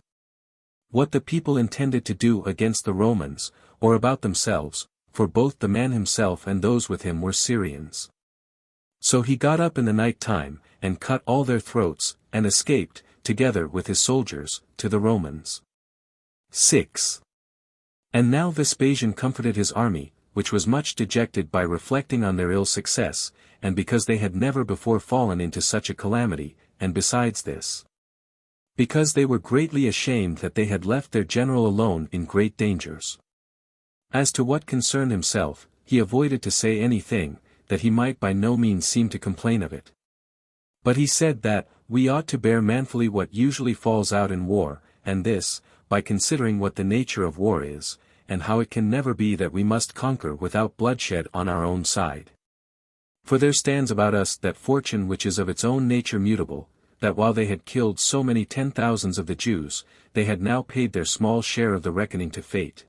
What the people intended to do against the Romans, or about themselves, for both the man himself and those with him were Syrians. So he got up in the night time, and cut all their throats, and escaped, together with his soldiers, to the Romans. 6. And now Vespasian comforted his army, which was much dejected by reflecting on their ill success, and because they had never before fallen into such a calamity, and besides this, because they were greatly ashamed that they had left their general alone in great dangers. As to what concerned himself, he avoided to say anything, that he might by no means seem to complain of it. But he said that, we ought to bear manfully what usually falls out in war, and this, by considering what the nature of war is, and how it can never be that we must conquer without bloodshed on our own side. For there stands about us that fortune which is of its own nature mutable, that while they had killed so many 10,000s of the Jews, they had now paid their small share of the reckoning to fate.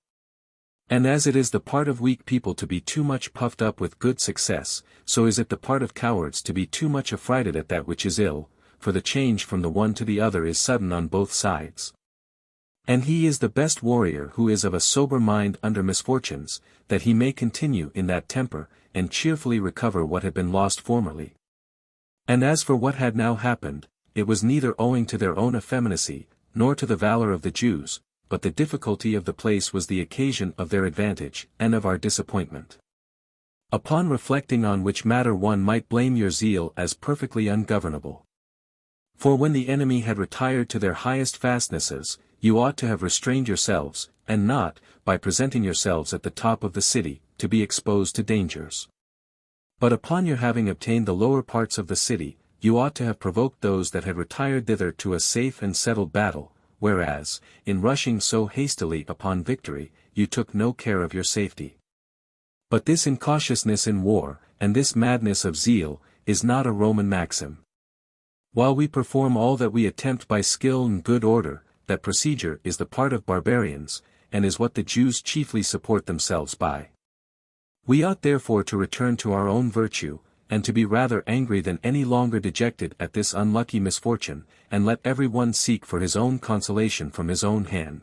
And as it is the part of weak people to be too much puffed up with good success, so is it the part of cowards to be too much affrighted at that which is ill, for the change from the one to the other is sudden on both sides. And he is the best warrior who is of a sober mind under misfortunes, that he may continue in that temper, and cheerfully recover what had been lost formerly. And as for what had now happened, it was neither owing to their own effeminacy, nor to the valor of the Jews, but the difficulty of the place was the occasion of their advantage, and of our disappointment. Upon reflecting on which matter one might blame your zeal as perfectly ungovernable. For when the enemy had retired to their highest fastnesses, you ought to have restrained yourselves, and not, by presenting yourselves at the top of the city, to be exposed to dangers. But upon your having obtained the lower parts of the city, you ought to have provoked those that had retired thither to a safe and settled battle, whereas, in rushing so hastily upon victory, you took no care of your safety. But this incautiousness in war, and this madness of zeal, is not a Roman maxim. While we perform all that we attempt by skill and good order, that procedure is the part of barbarians, and is what the Jews chiefly support themselves by. We ought therefore to return to our own virtue, and to be rather angry than any longer dejected at this unlucky misfortune, and let every one seek for his own consolation from his own hand.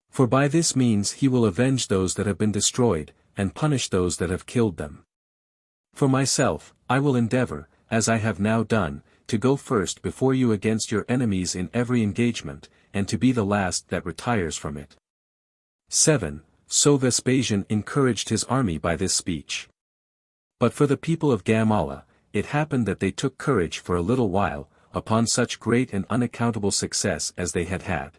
For by this means he will avenge those that have been destroyed, and punish those that have killed them. For myself, I will endeavor, as I have now done, to go first before you against your enemies in every engagement, and to be the last that retires from it. 7. So Vespasian encouraged his army by this speech. But for the people of Gamala, it happened that they took courage for a little while, upon such great and unaccountable success as they had had.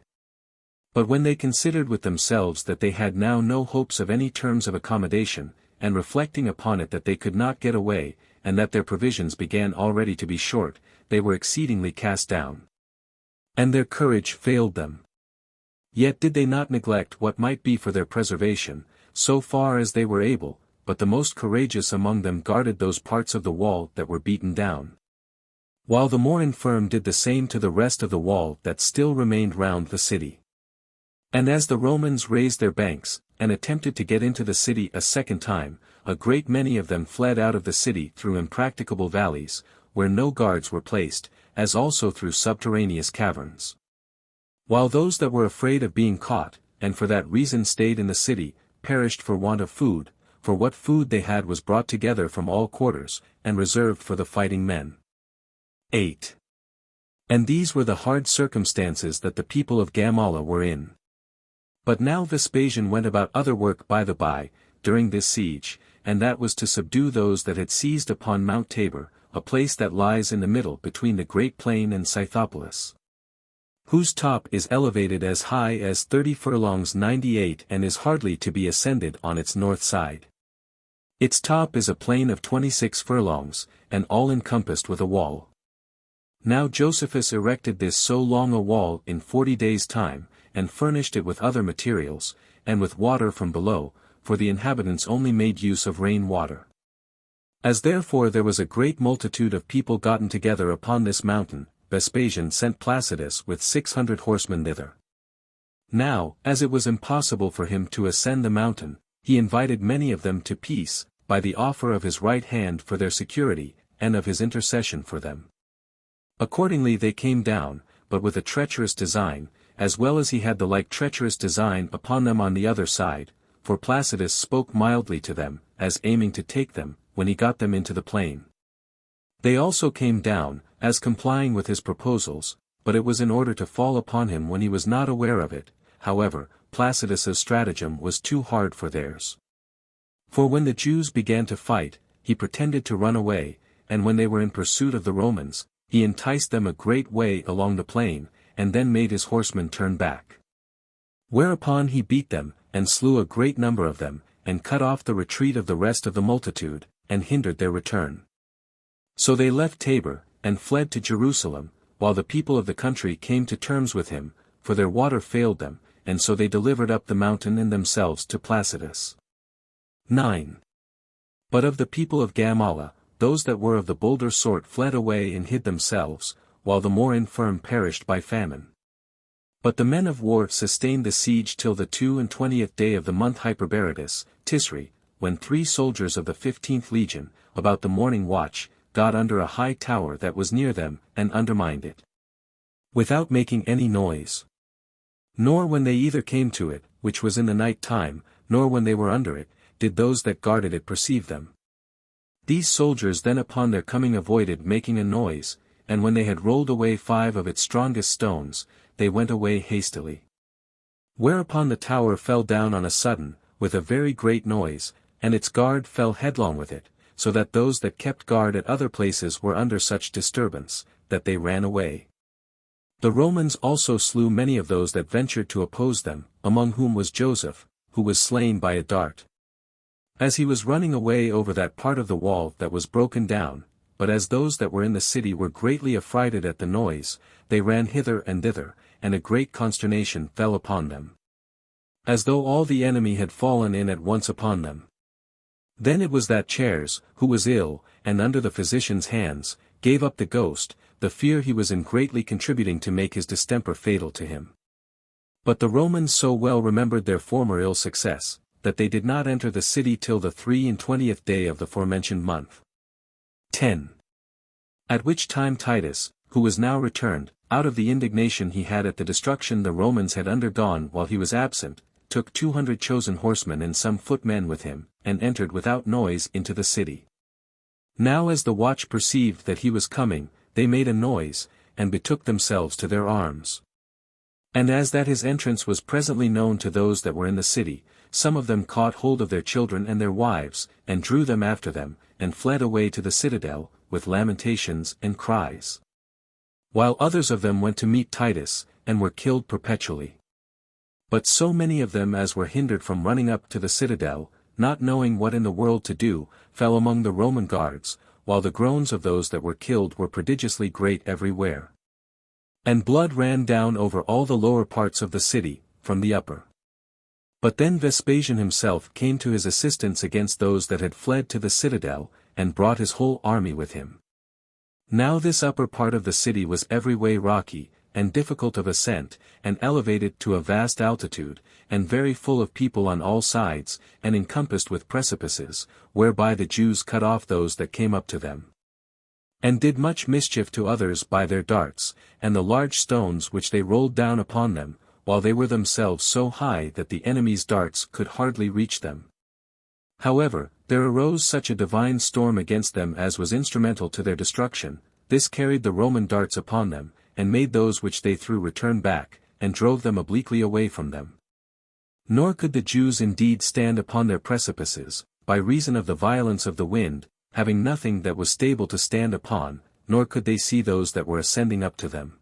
But when they considered with themselves that they had now no hopes of any terms of accommodation, and reflecting upon it that they could not get away, and that their provisions began already to be short, they were exceedingly cast down. And their courage failed them. Yet did they not neglect what might be for their preservation, so far as they were able, but the most courageous among them guarded those parts of the wall that were beaten down. While the more infirm did the same to the rest of the wall that still remained round the city. And as the Romans raised their banks, and attempted to get into the city a second time, a great many of them fled out of the city through impracticable valleys, where no guards were placed, as also through subterraneous caverns. While those that were afraid of being caught, and for that reason stayed in the city, perished for want of food, for what food they had was brought together from all quarters, and reserved for the fighting men. 8. And these were the hard circumstances that the people of Gamala were in. But now Vespasian went about other work by the by, during this siege, and that was to subdue those that had seized upon Mount Tabor, a place that lies in the middle between the great plain and Scythopolis, whose top is elevated as high as 30 furlongs 98 and is hardly to be ascended on its north side. Its top is a plain of 26 furlongs, and all encompassed with a wall. Now Josephus erected this so long a wall in 40 days' time, and furnished it with other materials, and with water from below, for the inhabitants only made use of rain water. As therefore there was a great multitude of people gotten together upon this mountain, Vespasian sent Placidus with 600 horsemen thither. Now, as it was impossible for him to ascend the mountain, he invited many of them to peace, by the offer of his right hand for their security, and of his intercession for them. Accordingly they came down, but with a treacherous design, as well as he had the like treacherous design upon them on the other side, for Placidus spoke mildly to them, as aiming to take them, when he got them into the plain. They also came down, as complying with his proposals, but it was in order to fall upon him when he was not aware of it. However, Placidus's stratagem was too hard for theirs. For when the Jews began to fight, he pretended to run away, and when they were in pursuit of the Romans, he enticed them a great way along the plain, and then made his horsemen turn back. Whereupon he beat them, and slew a great number of them, and cut off the retreat of the rest of the multitude, and hindered their return. So they left Tabor, and fled to Jerusalem, while the people of the country came to terms with him, for their water failed them, and so they delivered up the mountain and themselves to Placidus. 9. But of the people of Gamala, those that were of the bolder sort fled away and hid themselves, while the more infirm perished by famine. But the men of war sustained the siege till the 22nd day of the month Hyperberetus, Tisri, when 3 soldiers of the 15th legion, about the morning watch, got under a high tower that was near them, and undermined it, without making any noise. Nor when they either came to it, which was in the night time, nor when they were under it, did those that guarded it perceive them. These soldiers then upon their coming avoided making a noise, and when they had rolled away 5 of its strongest stones, they went away hastily. Whereupon the tower fell down on a sudden, with a very great noise, and its guard fell headlong with it, so that those that kept guard at other places were under such disturbance, that they ran away. The Romans also slew many of those that ventured to oppose them, among whom was Joseph, who was slain by a dart, as he was running away over that part of the wall that was broken down. But as those that were in the city were greatly affrighted at the noise, they ran hither and thither, and a great consternation fell upon them, as though all the enemy had fallen in at once upon them. Then it was that Chares, who was ill, and under the physician's hands, gave up the ghost, the fear he was in greatly contributing to make his distemper fatal to him. But the Romans so well remembered their former ill success, that they did not enter the city till the 23rd day of the forementioned month. 10. At which time Titus, who was now returned, out of the indignation he had at the destruction the Romans had undergone while he was absent, took 200 chosen horsemen and some footmen with him, and entered without noise into the city. Now as the watch perceived that he was coming, they made a noise, and betook themselves to their arms. And as that his entrance was presently known to those that were in the city, some of them caught hold of their children and their wives, and drew them after them, and fled away to the citadel, with lamentations and cries. While others of them went to meet Titus, and were killed perpetually. But so many of them as were hindered from running up to the citadel, not knowing what in the world to do, fell among the Roman guards, while the groans of those that were killed were prodigiously great everywhere. And blood ran down over all the lower parts of the city, from the upper. But then Vespasian himself came to his assistance against those that had fled to the citadel, and brought his whole army with him. Now this upper part of the city was every way rocky, and difficult of ascent, and elevated to a vast altitude, and very full of people on all sides, and encompassed with precipices, whereby the Jews cut off those that came up to them, and did much mischief to others by their darts, and the large stones which they rolled down upon them, while they were themselves so high that the enemy's darts could hardly reach them. However, there arose such a divine storm against them as was instrumental to their destruction. This carried the Roman darts upon them, and made those which they threw return back, and drove them obliquely away from them. Nor could the Jews indeed stand upon their precipices, by reason of the violence of the wind, having nothing that was stable to stand upon, nor could they see those that were ascending up to them.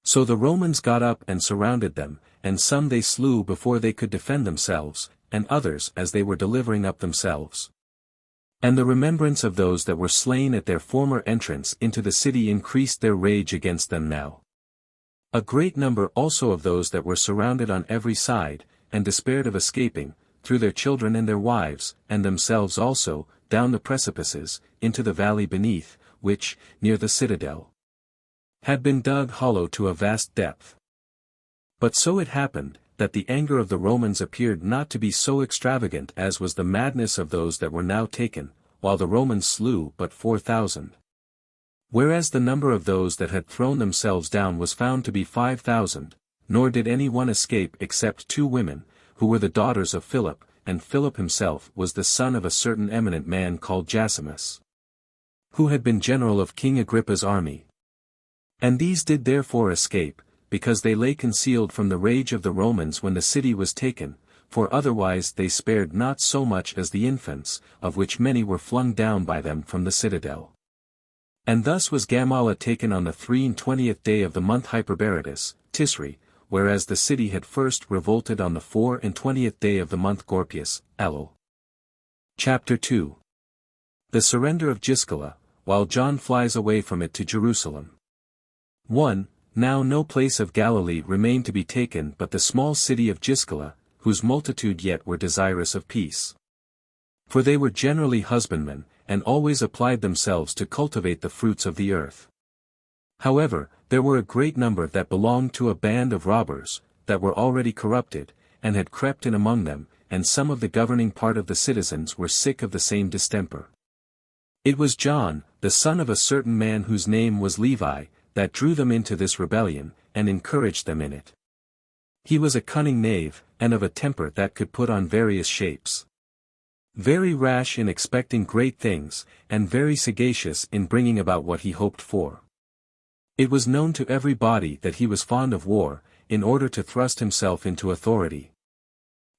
So the Romans got up and surrounded them, and some they slew before they could defend themselves, and others as they were delivering up themselves. And the remembrance of those that were slain at their former entrance into the city increased their rage against them now. A great number also of those that were surrounded on every side, and despaired of escaping, threw their children and their wives, and themselves also, down the precipices, into the valley beneath, which, near the citadel, had been dug hollow to a vast depth. But so it happened, that the anger of the Romans appeared not to be so extravagant as was the madness of those that were now taken, while the Romans slew but 4,000. Whereas the number of those that had thrown themselves down was found to be 5,000, nor did any one escape except 2 women, who were the daughters of Philip, and Philip himself was the son of a certain eminent man called Josephus, who had been general of King Agrippa's army. And these did therefore escape, because they lay concealed from the rage of the Romans when the city was taken, for otherwise they spared not so much as the infants, of which many were flung down by them from the citadel. And thus was Gamala taken on the 23rd day of the month Hyperberetus, Tisri, whereas the city had first revolted on the 24th day of the month Gorpius, Elul. Chapter 2. The surrender of Giscala. while John flies away from it to Jerusalem. 1. Now no place of Galilee remained to be taken but the small city of Giscala, whose multitude yet were desirous of peace. For they were generally husbandmen, and always applied themselves to cultivate the fruits of the earth. However, there were a great number that belonged to a band of robbers, that were already corrupted, and had crept in among them, and some of the governing part of the citizens were sick of the same distemper. It was John, the son of a certain man whose name was Levi, that drew them into this rebellion, and encouraged them in it. He was a cunning knave, and of a temper that could put on various shapes. Very rash in expecting great things, and very sagacious in bringing about what he hoped for. It was known to every body that he was fond of war, in order to thrust himself into authority.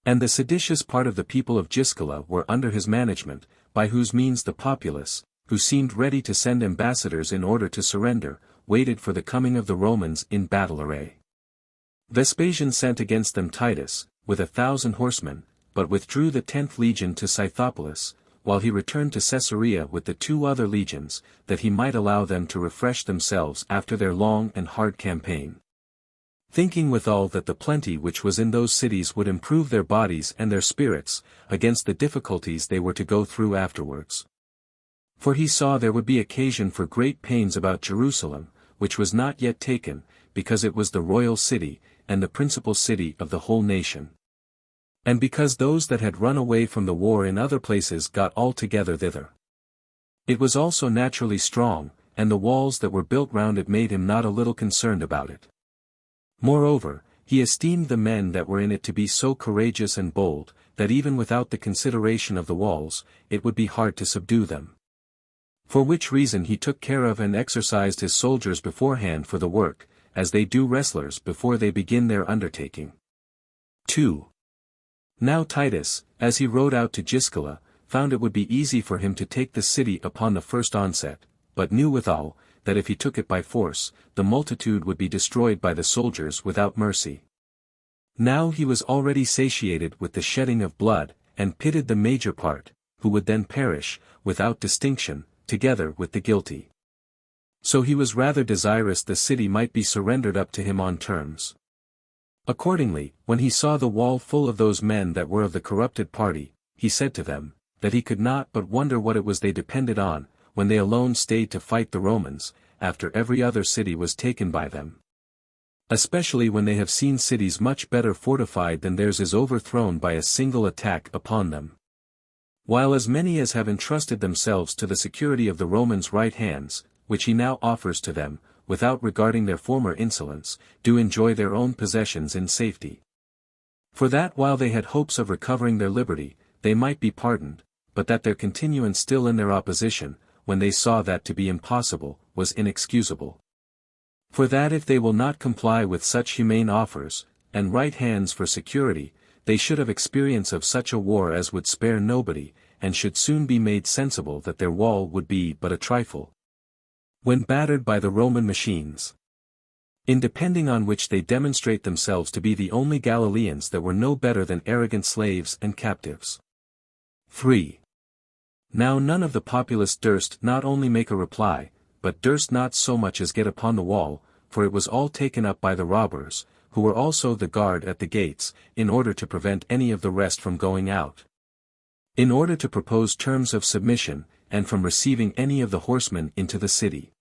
And the seditious part of the people of Giscala were under his management, by whose means the populace, who seemed ready to send ambassadors in order to surrender, waited for the coming of the Romans in battle array. Vespasian sent against them Titus, with 1,000 horsemen, but withdrew the 10th legion to Scythopolis, while he returned to Caesarea with the 2 other legions, that he might allow them to refresh themselves after their long and hard campaign. Thinking withal that the plenty which was in those cities would improve their bodies and their spirits, against the difficulties they were to go through afterwards. For he saw there would be occasion for great pains about Jerusalem, which was not yet taken, because it was the royal city, and the principal city of the whole nation. And because those that had run away from the war in other places got all together thither. It was also naturally strong, and the walls that were built round it made him not a little concerned about it. Moreover, he esteemed the men that were in it to be so courageous and bold, that even without the consideration of the walls, it would be hard to subdue them. For which reason he took care of and exercised his soldiers beforehand for the work, as they do wrestlers before they begin their undertaking. 2. Now Titus, as he rode out to Giscala, found it would be easy for him to take the city upon the first onset, but knew withal, that if he took it by force, the multitude would be destroyed by the soldiers without mercy. Now he was already satiated with the shedding of blood, and pitied the major part, who would then perish, without distinction, together with the guilty. So he was rather desirous the city might be surrendered up to him on terms. Accordingly, when he saw the wall full of those men that were of the corrupted party, he said to them, that he could not but wonder what it was they depended on, when they alone stayed to fight the Romans, after every other city was taken by them. Especially when they have seen cities much better fortified than theirs is overthrown by a single attack upon them. While as many as have entrusted themselves to the security of the Romans' right hands, which he now offers to them, without regarding their former insolence, do enjoy their own possessions in safety. For that while they had hopes of recovering their liberty, they might be pardoned, but that their continuance still in their opposition, when they saw that to be impossible, was inexcusable. For that if they will not comply with such humane offers, and right hands for security, they should have experience of such a war as would spare nobody, and should soon be made sensible that their wall would be but a trifle, when battered by the Roman machines. In depending on which they demonstrate themselves to be the only Galileans that were no better than arrogant slaves and captives. 3. Now none of the populace durst not only make a reply, but durst not so much as get upon the wall, for it was all taken up by the robbers, who were also the guard at the gates, in order to prevent any of the rest from going out. In order to propose terms of submission, and from receiving any of the horsemen into the city.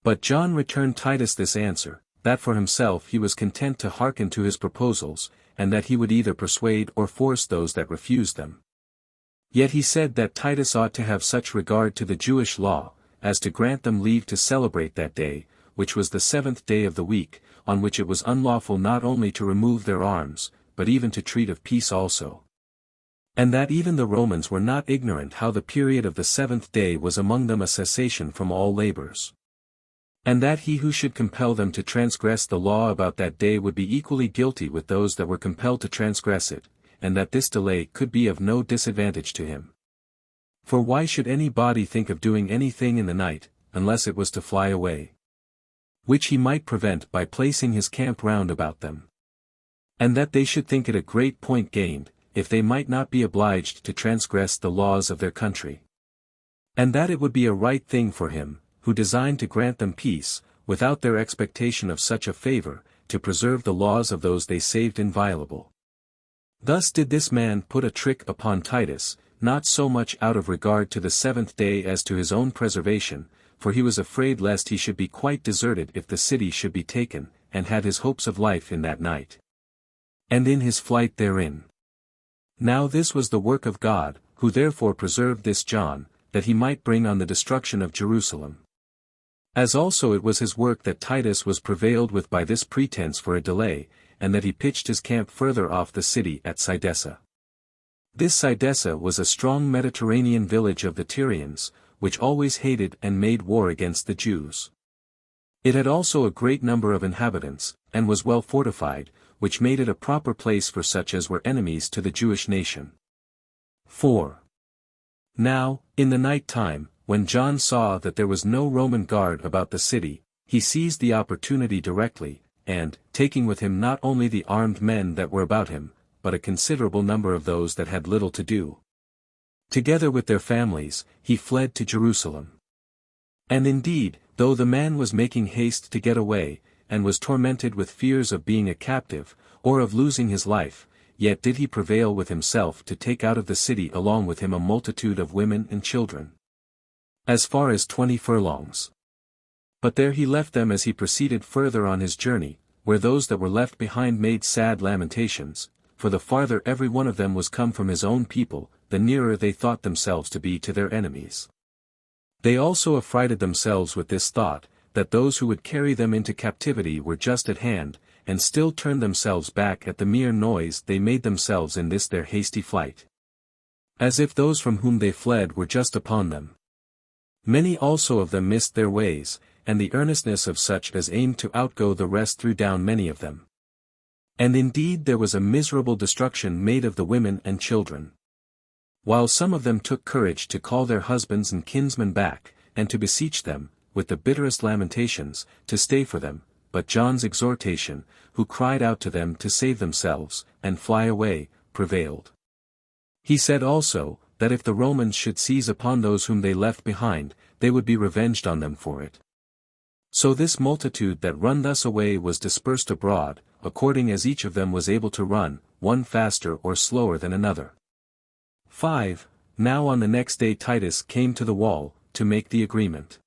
But John returned Titus this answer, that for himself he was content to hearken to his proposals, and that he would either persuade or force those that refused them. Yet he said that Titus ought to have such regard to the Jewish law, as to grant them leave to celebrate that day, which was the 7th day of the week, on which it was unlawful not only to remove their arms, but even to treat of peace also. And that even the Romans were not ignorant how the period of the 7th day was among them a cessation from all labors. And that he who should compel them to transgress the law about that day would be equally guilty with those that were compelled to transgress it, and that this delay could be of no disadvantage to him. For why should any body think of doing anything in the night, unless it was to fly away? Which he might prevent by placing his camp round about them. And that they should think it a great point gained, if they might not be obliged to transgress the laws of their country. And that it would be a right thing for him, who designed to grant them peace, without their expectation of such a favor, to preserve the laws of those they saved inviolable. Thus did this man put a trick upon Titus, not so much out of regard to the seventh day as to his own preservation, for he was afraid lest he should be quite deserted if the city should be taken, and had his hopes of life in that night, and in his flight therein. Now this was the work of God, who therefore preserved this John, that he might bring on the destruction of Jerusalem. As also it was his work that Titus was prevailed with by this pretense for a delay, and that he pitched his camp further off the city at Sidessa. This Sidessa was a strong Mediterranean village of the Tyrians, which always hated and made war against the Jews. It had also a great number of inhabitants, and was well fortified, which made it a proper place for such as were enemies to the Jewish nation. 4. Now, in the night time, when John saw that there was no Roman guard about the city, he seized the opportunity directly, and, taking with him not only the armed men that were about him, but a considerable number of those that had little to do, together with their families, he fled to Jerusalem. And indeed, though the man was making haste to get away, and was tormented with fears of being a captive, or of losing his life, yet did he prevail with himself to take out of the city along with him a multitude of women and children, as far as 20 furlongs. But there he left them as he proceeded further on his journey, where those that were left behind made sad lamentations, for the farther every one of them was come from his own people, the nearer they thought themselves to be to their enemies. They also affrighted themselves with this thought, that those who would carry them into captivity were just at hand, and still turned themselves back at the mere noise they made themselves in this their hasty flight, as if those from whom they fled were just upon them. Many also of them missed their ways, and the earnestness of such as aimed to outgo the rest threw down many of them. And indeed there was a miserable destruction made of the women and children. While some of them took courage to call their husbands and kinsmen back, and to beseech them, with the bitterest lamentations, to stay for them, but John's exhortation, who cried out to them to save themselves, and fly away, prevailed. He said also, that if the Romans should seize upon those whom they left behind, they would be revenged on them for it. So this multitude that run thus away was dispersed abroad, according as each of them was able to run, one faster or slower than another. 5. Now on the next day Titus came to the wall, to make the agreement.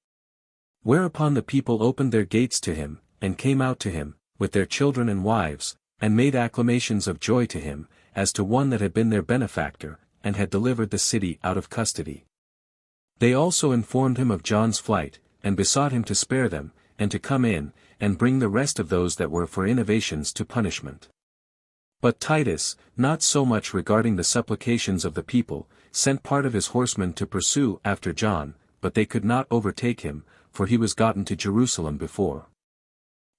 Whereupon the people opened their gates to him, and came out to him, with their children and wives, and made acclamations of joy to him, as to one that had been their benefactor, and had delivered the city out of custody. They also informed him of John's flight, and besought him to spare them, and to come in, and bring the rest of those that were for innovations to punishment. But Titus, not so much regarding the supplications of the people, sent part of his horsemen to pursue after John, but they could not overtake him, for he was gotten to Jerusalem before.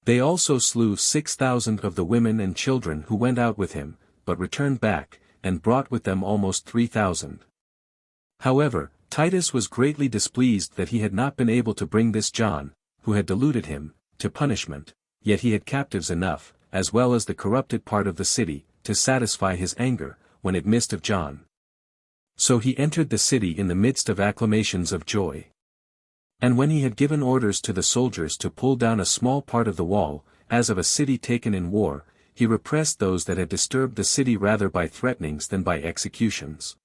They also slew 6,000 of the women and children who went out with him, but returned back, and brought with them almost 3,000. However, Titus was greatly displeased that he had not been able to bring this John, who had deluded him, to punishment, yet he had captives enough, as well as the corrupted part of the city, to satisfy his anger, when it missed of John. So he entered the city in the midst of acclamations of joy. And when he had given orders to the soldiers to pull down a small part of the wall, as of a city taken in war, he repressed those that had disturbed the city rather by threatenings than by executions.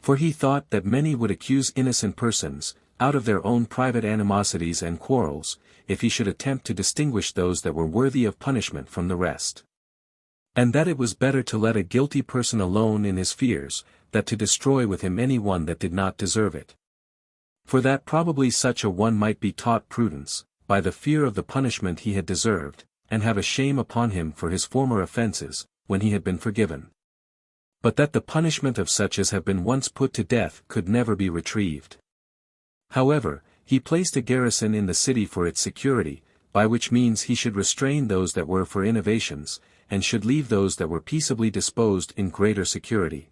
For he thought that many would accuse innocent persons, out of their own private animosities and quarrels, if he should attempt to distinguish those that were worthy of punishment from the rest. And that it was better to let a guilty person alone in his fears, than to destroy with him any one that did not deserve it. For that probably such a one might be taught prudence, by the fear of the punishment he had deserved, and have a shame upon him for his former offences, when he had been forgiven. But that the punishment of such as have been once put to death could never be retrieved. However, he placed a garrison in the city for its security, by which means he should restrain those that were for innovations, and should leave those that were peaceably disposed in greater security.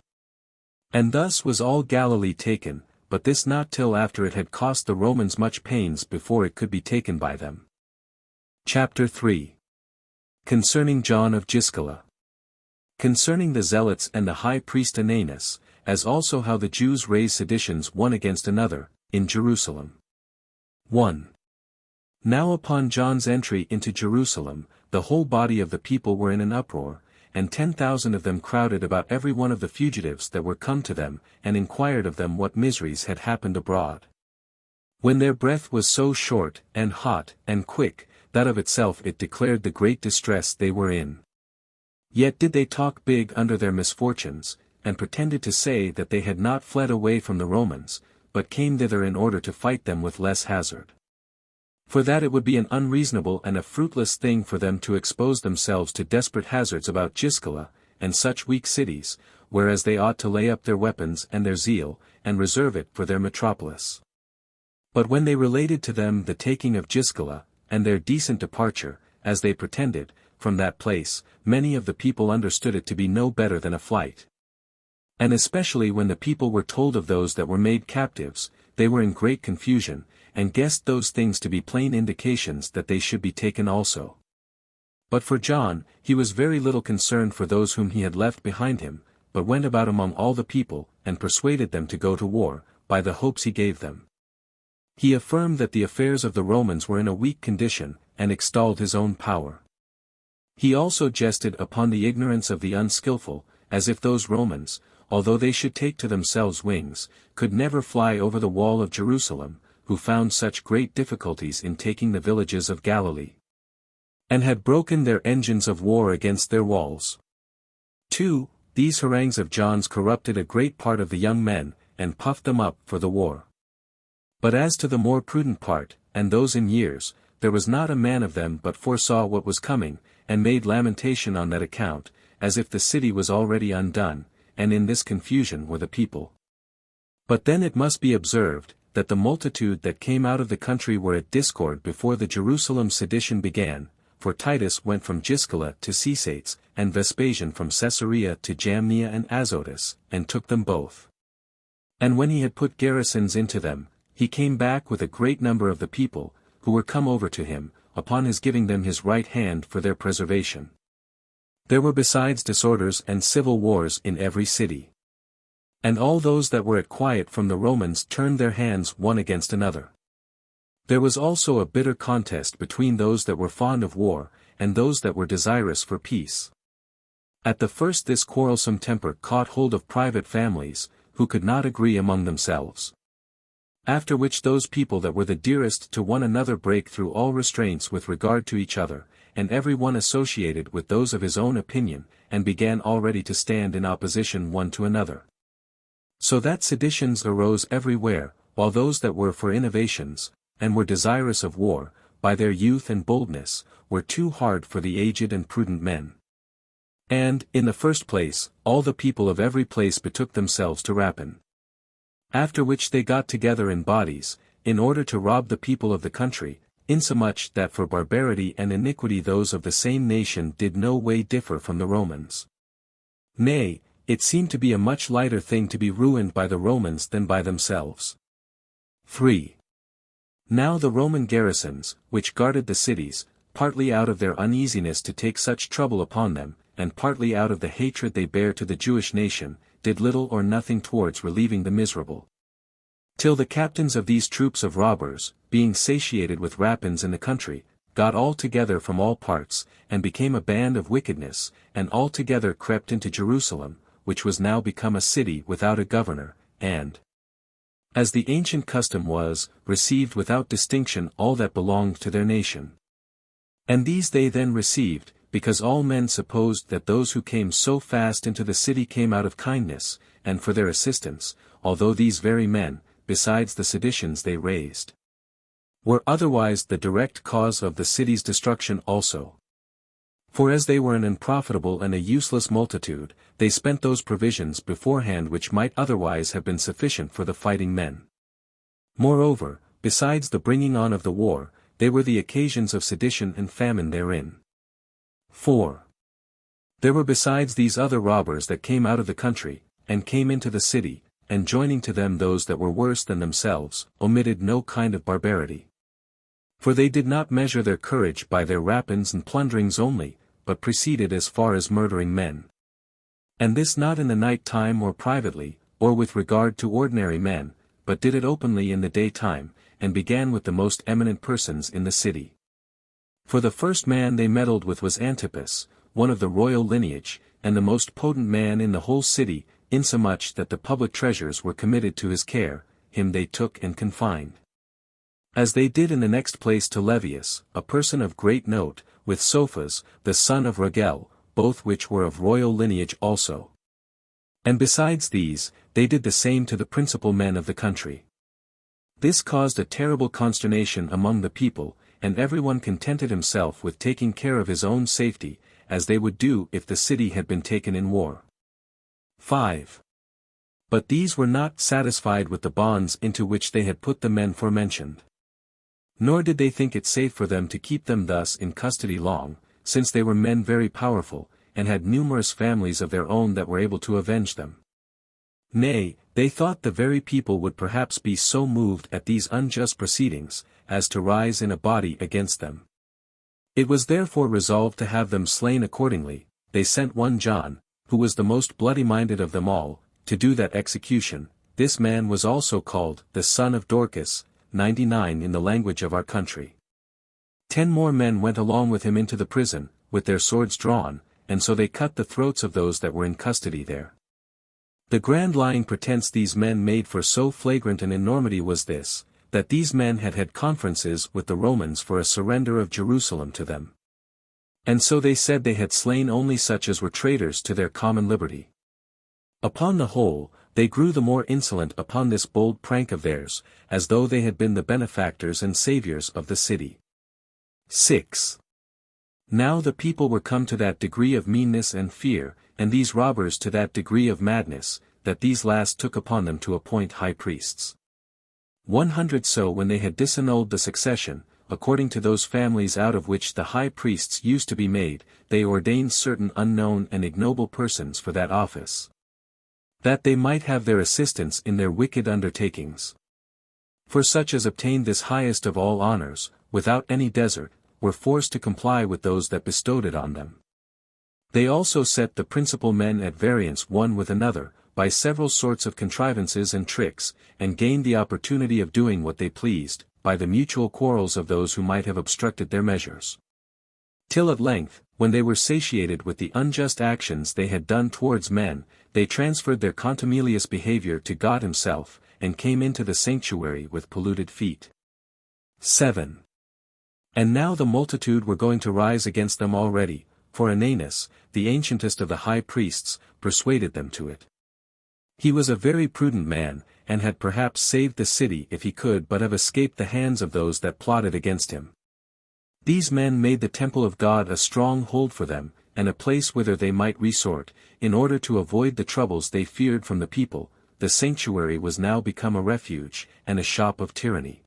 And thus was all Galilee taken, but this not till after it had cost the Romans much pains before it could be taken by them. Chapter 3. Concerning John of Giscala. Concerning the Zealots and the high priest Ananus, as also how the Jews raised seditions one against another, in Jerusalem. 1. Now upon John's entry into Jerusalem, the whole body of the people were in an uproar, and 10,000 of them crowded about every one of the fugitives that were come to them, and inquired of them what miseries had happened abroad. When their breath was so short, and hot, and quick, that of itself it declared the great distress they were in. Yet did they talk big under their misfortunes, and pretended to say that they had not fled away from the Romans, but came thither in order to fight them with less hazard. For that it would be an unreasonable and a fruitless thing for them to expose themselves to desperate hazards about Giscala, and such weak cities, whereas they ought to lay up their weapons and their zeal, and reserve it for their metropolis. But when they related to them the taking of Giscala, and their decent departure, as they pretended, from that place, many of the people understood it to be no better than a flight. And especially when the people were told of those that were made captives, they were in great confusion, and guessed those things to be plain indications that they should be taken also. But for John, he was very little concerned for those whom he had left behind him, but went about among all the people, and persuaded them to go to war, by the hopes he gave them. He affirmed that the affairs of the Romans were in a weak condition, and extolled his own power. He also jested upon the ignorance of the unskilful, as if those Romans, although they should take to themselves wings, could never fly over the wall of Jerusalem, who found such great difficulties in taking the villages of Galilee, and had broken their engines of war against their walls. 2. These harangues of John's corrupted a great part of the young men, and puffed them up for the war. But as to the more prudent part, and those in years, there was not a man of them but foresaw what was coming, and made lamentation on that account, as if the city was already undone, and in this confusion were the people. But then it must be observed, that the multitude that came out of the country were at discord before the Jerusalem sedition began, for Titus went from Giscala to Cesates, and Vespasian from Caesarea to Jamnia and Azotus, and took them both. And when he had put garrisons into them, he came back with a great number of the people, who were come over to him, upon his giving them his right hand for their preservation. There were besides disorders and civil wars in every city. And all those that were at quiet from the Romans turned their hands one against another. There was also a bitter contest between those that were fond of war, and those that were desirous for peace. At the first this quarrelsome temper caught hold of private families, who could not agree among themselves. After which those people that were the dearest to one another brake through all restraints with regard to each other, and every one associated with those of his own opinion, and began already to stand in opposition one to another. So that seditions arose everywhere, while those that were for innovations, and were desirous of war, by their youth and boldness, were too hard for the aged and prudent men. And, in the first place, all the people of every place betook themselves to rapine. After which they got together in bodies, in order to rob the people of the country, insomuch that for barbarity and iniquity those of the same nation did no way differ from the Romans. Nay, it seemed to be a much lighter thing to be ruined by the Romans than by themselves. 3. Now the Roman garrisons, which guarded the cities, partly out of their uneasiness to take such trouble upon them, and partly out of the hatred they bare to the Jewish nation, did little or nothing towards relieving the miserable. Till the captains of these troops of robbers, being satiated with rapines in the country, got all together from all parts, and became a band of wickedness, and all together crept into Jerusalem, which was now become a city without a governor, and, as the ancient custom was, received without distinction all that belonged to their nation. And these they then received, because all men supposed that those who came so fast into the city came out of kindness, and for their assistance, although these very men, besides the seditions they raised, were otherwise the direct cause of the city's destruction also. For as they were an unprofitable and a useless multitude, they spent those provisions beforehand which might otherwise have been sufficient for the fighting men. Moreover, besides the bringing on of the war, they were the occasions of sedition and famine therein. 4. There were besides these other robbers that came out of the country, and came into the city, and joining to them those that were worse than themselves, omitted no kind of barbarity. For they did not measure their courage by their rapines and plunderings only, but proceeded as far as murdering men. And this not in the night time or privately, or with regard to ordinary men, but did it openly in the daytime, and began with the most eminent persons in the city. For the first man they meddled with was Antiochus, one of the royal lineage, and the most potent man in the whole city, insomuch that the public treasures were committed to his care, him they took and confined. As they did in the next place to Flavius, a person of great note, with Sophus, the son of Ragel, both which were of royal lineage also. And besides these, they did the same to the principal men of the country. This caused a terrible consternation among the people, and everyone contented himself with taking care of his own safety, as they would do if the city had been taken in war. 5. But these were not satisfied with the bonds into which they had put the men forementioned. Nor did they think it safe for them to keep them thus in custody long, since they were men very powerful, and had numerous families of their own that were able to avenge them. Nay, they thought the very people would perhaps be so moved at these unjust proceedings, as to rise in a body against them. It was therefore resolved to have them slain accordingly. They sent one John, who was the most bloody-minded of them all, to do that execution. This man was also called the son of Dorcas, 99 in the language of our country. 10 more men went along with him into the prison, with their swords drawn, and so they cut the throats of those that were in custody there. The grand lying pretense these men made for so flagrant an enormity was this, that these men had had conferences with the Romans for a surrender of Jerusalem to them. And so they said they had slain only such as were traitors to their common liberty. Upon the whole, they grew the more insolent upon this bold prank of theirs, as though they had been the benefactors and saviors of the city. 6. Now the people were come to that degree of meanness and fear, and these robbers to that degree of madness, that these last took upon them to appoint high priests. 100 so when they had disannulled the succession, according to those families out of which the high priests used to be made, they ordained certain unknown and ignoble persons for that office, that they might have their assistance in their wicked undertakings. For such as obtained this highest of all honors, without any desert, were forced to comply with those that bestowed it on them. They also set the principal men at variance one with another, by several sorts of contrivances and tricks, and gained the opportunity of doing what they pleased, by the mutual quarrels of those who might have obstructed their measures. Till at length, when they were satiated with the unjust actions they had done towards men, they transferred their contumelious behavior to God himself, and came into the sanctuary with polluted feet. 7. And now the multitude were going to rise against them already, for Ananus, the ancientest of the high priests, persuaded them to it. He was a very prudent man, and had perhaps saved the city if he could but have escaped the hands of those that plotted against him. These men made the temple of God a strong hold for them, and a place whither they might resort, in order to avoid the troubles they feared from the people. The sanctuary was now become a refuge, and a shop of tyranny.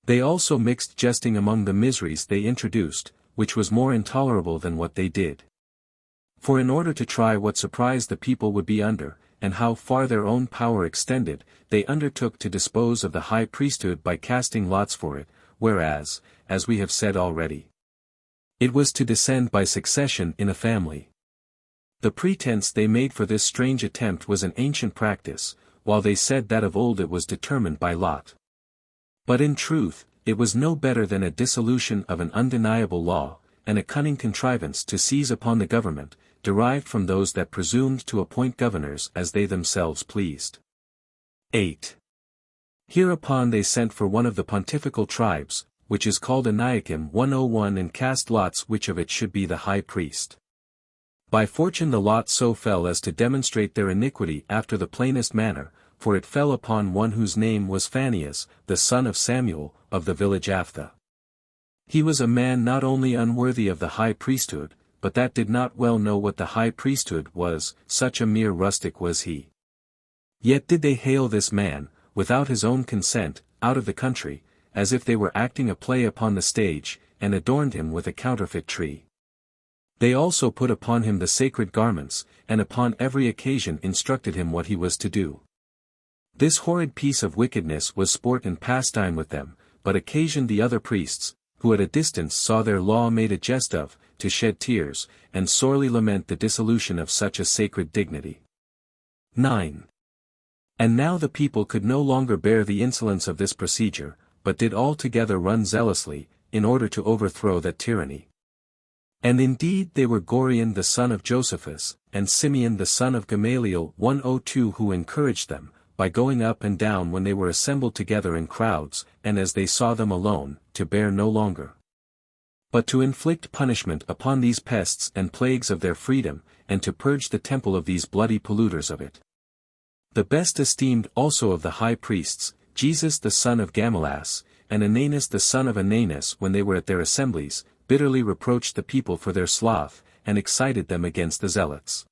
They also mixed jesting among the miseries they introduced, which was more intolerable than what they did. For in order to try what surprise the people would be under, and how far their own power extended, they undertook to dispose of the high priesthood by casting lots for it, whereas, as we have said already, it was to descend by succession in a family. The pretense they made for this strange attempt was an ancient practice, while they said that of old it was determined by lot. But in truth, it was no better than a dissolution of an undeniable law, and a cunning contrivance to seize upon the government, derived from those that presumed to appoint governors as they themselves pleased. 8. Hereupon they sent for one of the pontifical tribes, which is called Antiochus 101, and cast lots which of it should be the high priest. By fortune the lot so fell as to demonstrate their iniquity after the plainest manner, for it fell upon one whose name was Phaneas, the son of Samuel, of the village Aphtha. He was a man not only unworthy of the high priesthood, but that did not well know what the high priesthood was, such a mere rustic was he. Yet did they hale this man, without his own consent, out of the country, as if they were acting a play upon the stage, and adorned him with a counterfeit tree. They also put upon him the sacred garments, and upon every occasion instructed him what he was to do. This horrid piece of wickedness was sport and pastime with them, but occasioned the other priests, who at a distance saw their law made a jest of, to shed tears, and sorely lament the dissolution of such a sacred dignity. 9. And now the people could no longer bear the insolence of this procedure, but did all together run zealously, in order to overthrow that tyranny. And indeed they were Gorion the son of Josephus, and Simeon the son of Gamaliel 102 who encouraged them, by going up and down when they were assembled together in crowds, and as they saw them alone, to bear no longer, but to inflict punishment upon these pests and plagues of their freedom, and to purge the temple of these bloody polluters of it. The best esteemed also of the high priests, Jesus the son of Gamaliel, and Ananus the son of Ananus when they were at their assemblies, bitterly reproached the people for their sloth, and excited them against the zealots.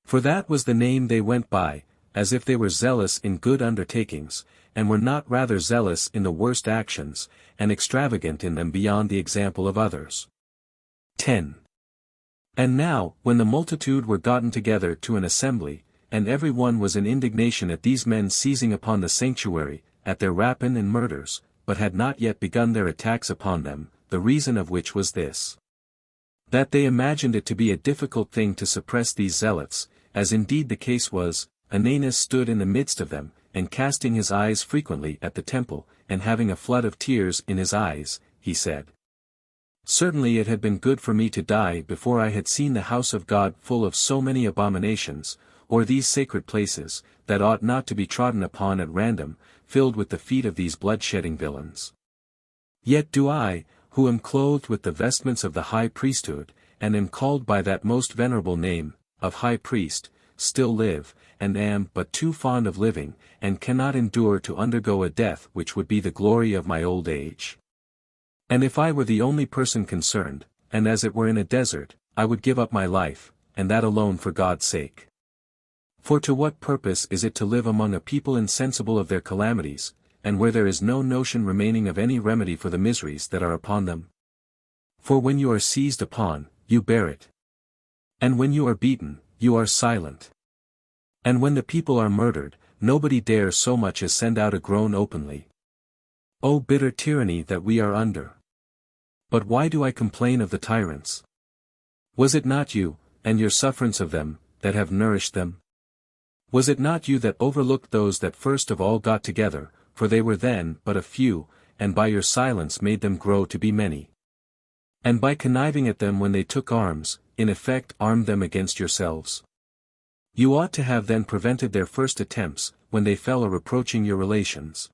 For that was the name they went by, as if they were zealous in good undertakings, and were not rather zealous in the worst actions, and extravagant in them beyond the example of others. 10. And now, when the multitude were gotten together to an assembly, and every one was in indignation at these men seizing upon the sanctuary, at their rapine and murders, but had not yet begun their attacks upon them, the reason of which was this: that they imagined it to be a difficult thing to suppress these zealots, as indeed the case was. Ananus stood in the midst of them, and casting his eyes frequently at the temple, and having a flood of tears in his eyes, he said, "Certainly it had been good for me to die before I had seen the house of God full of so many abominations, or these sacred places, that ought not to be trodden upon at random, filled with the feet of these blood-shedding villains. Yet do I, who am clothed with the vestments of the high priesthood, and am called by that most venerable name, of high priest, still live, and am but too fond of living, and cannot endure to undergo a death which would be the glory of my old age. And if I were the only person concerned, and as it were in a desert, I would give up my life, and that alone for God's sake. For to what purpose is it to live among a people insensible of their calamities, and where there is no notion remaining of any remedy for the miseries that are upon them? For when you are seized upon, you bear it. And when you are beaten, you are silent. And when the people are murdered, nobody dares so much as send out a groan openly. O bitter tyranny that we are under! But why do I complain of the tyrants? Was it not you, and your sufferance of them, that have nourished them? Was it not you that overlooked those that first of all got together, for they were then but a few, and by your silence made them grow to be many? And by conniving at them when they took arms, in effect armed them against yourselves? You ought to have then prevented their first attempts, when they fell a reproaching your relations.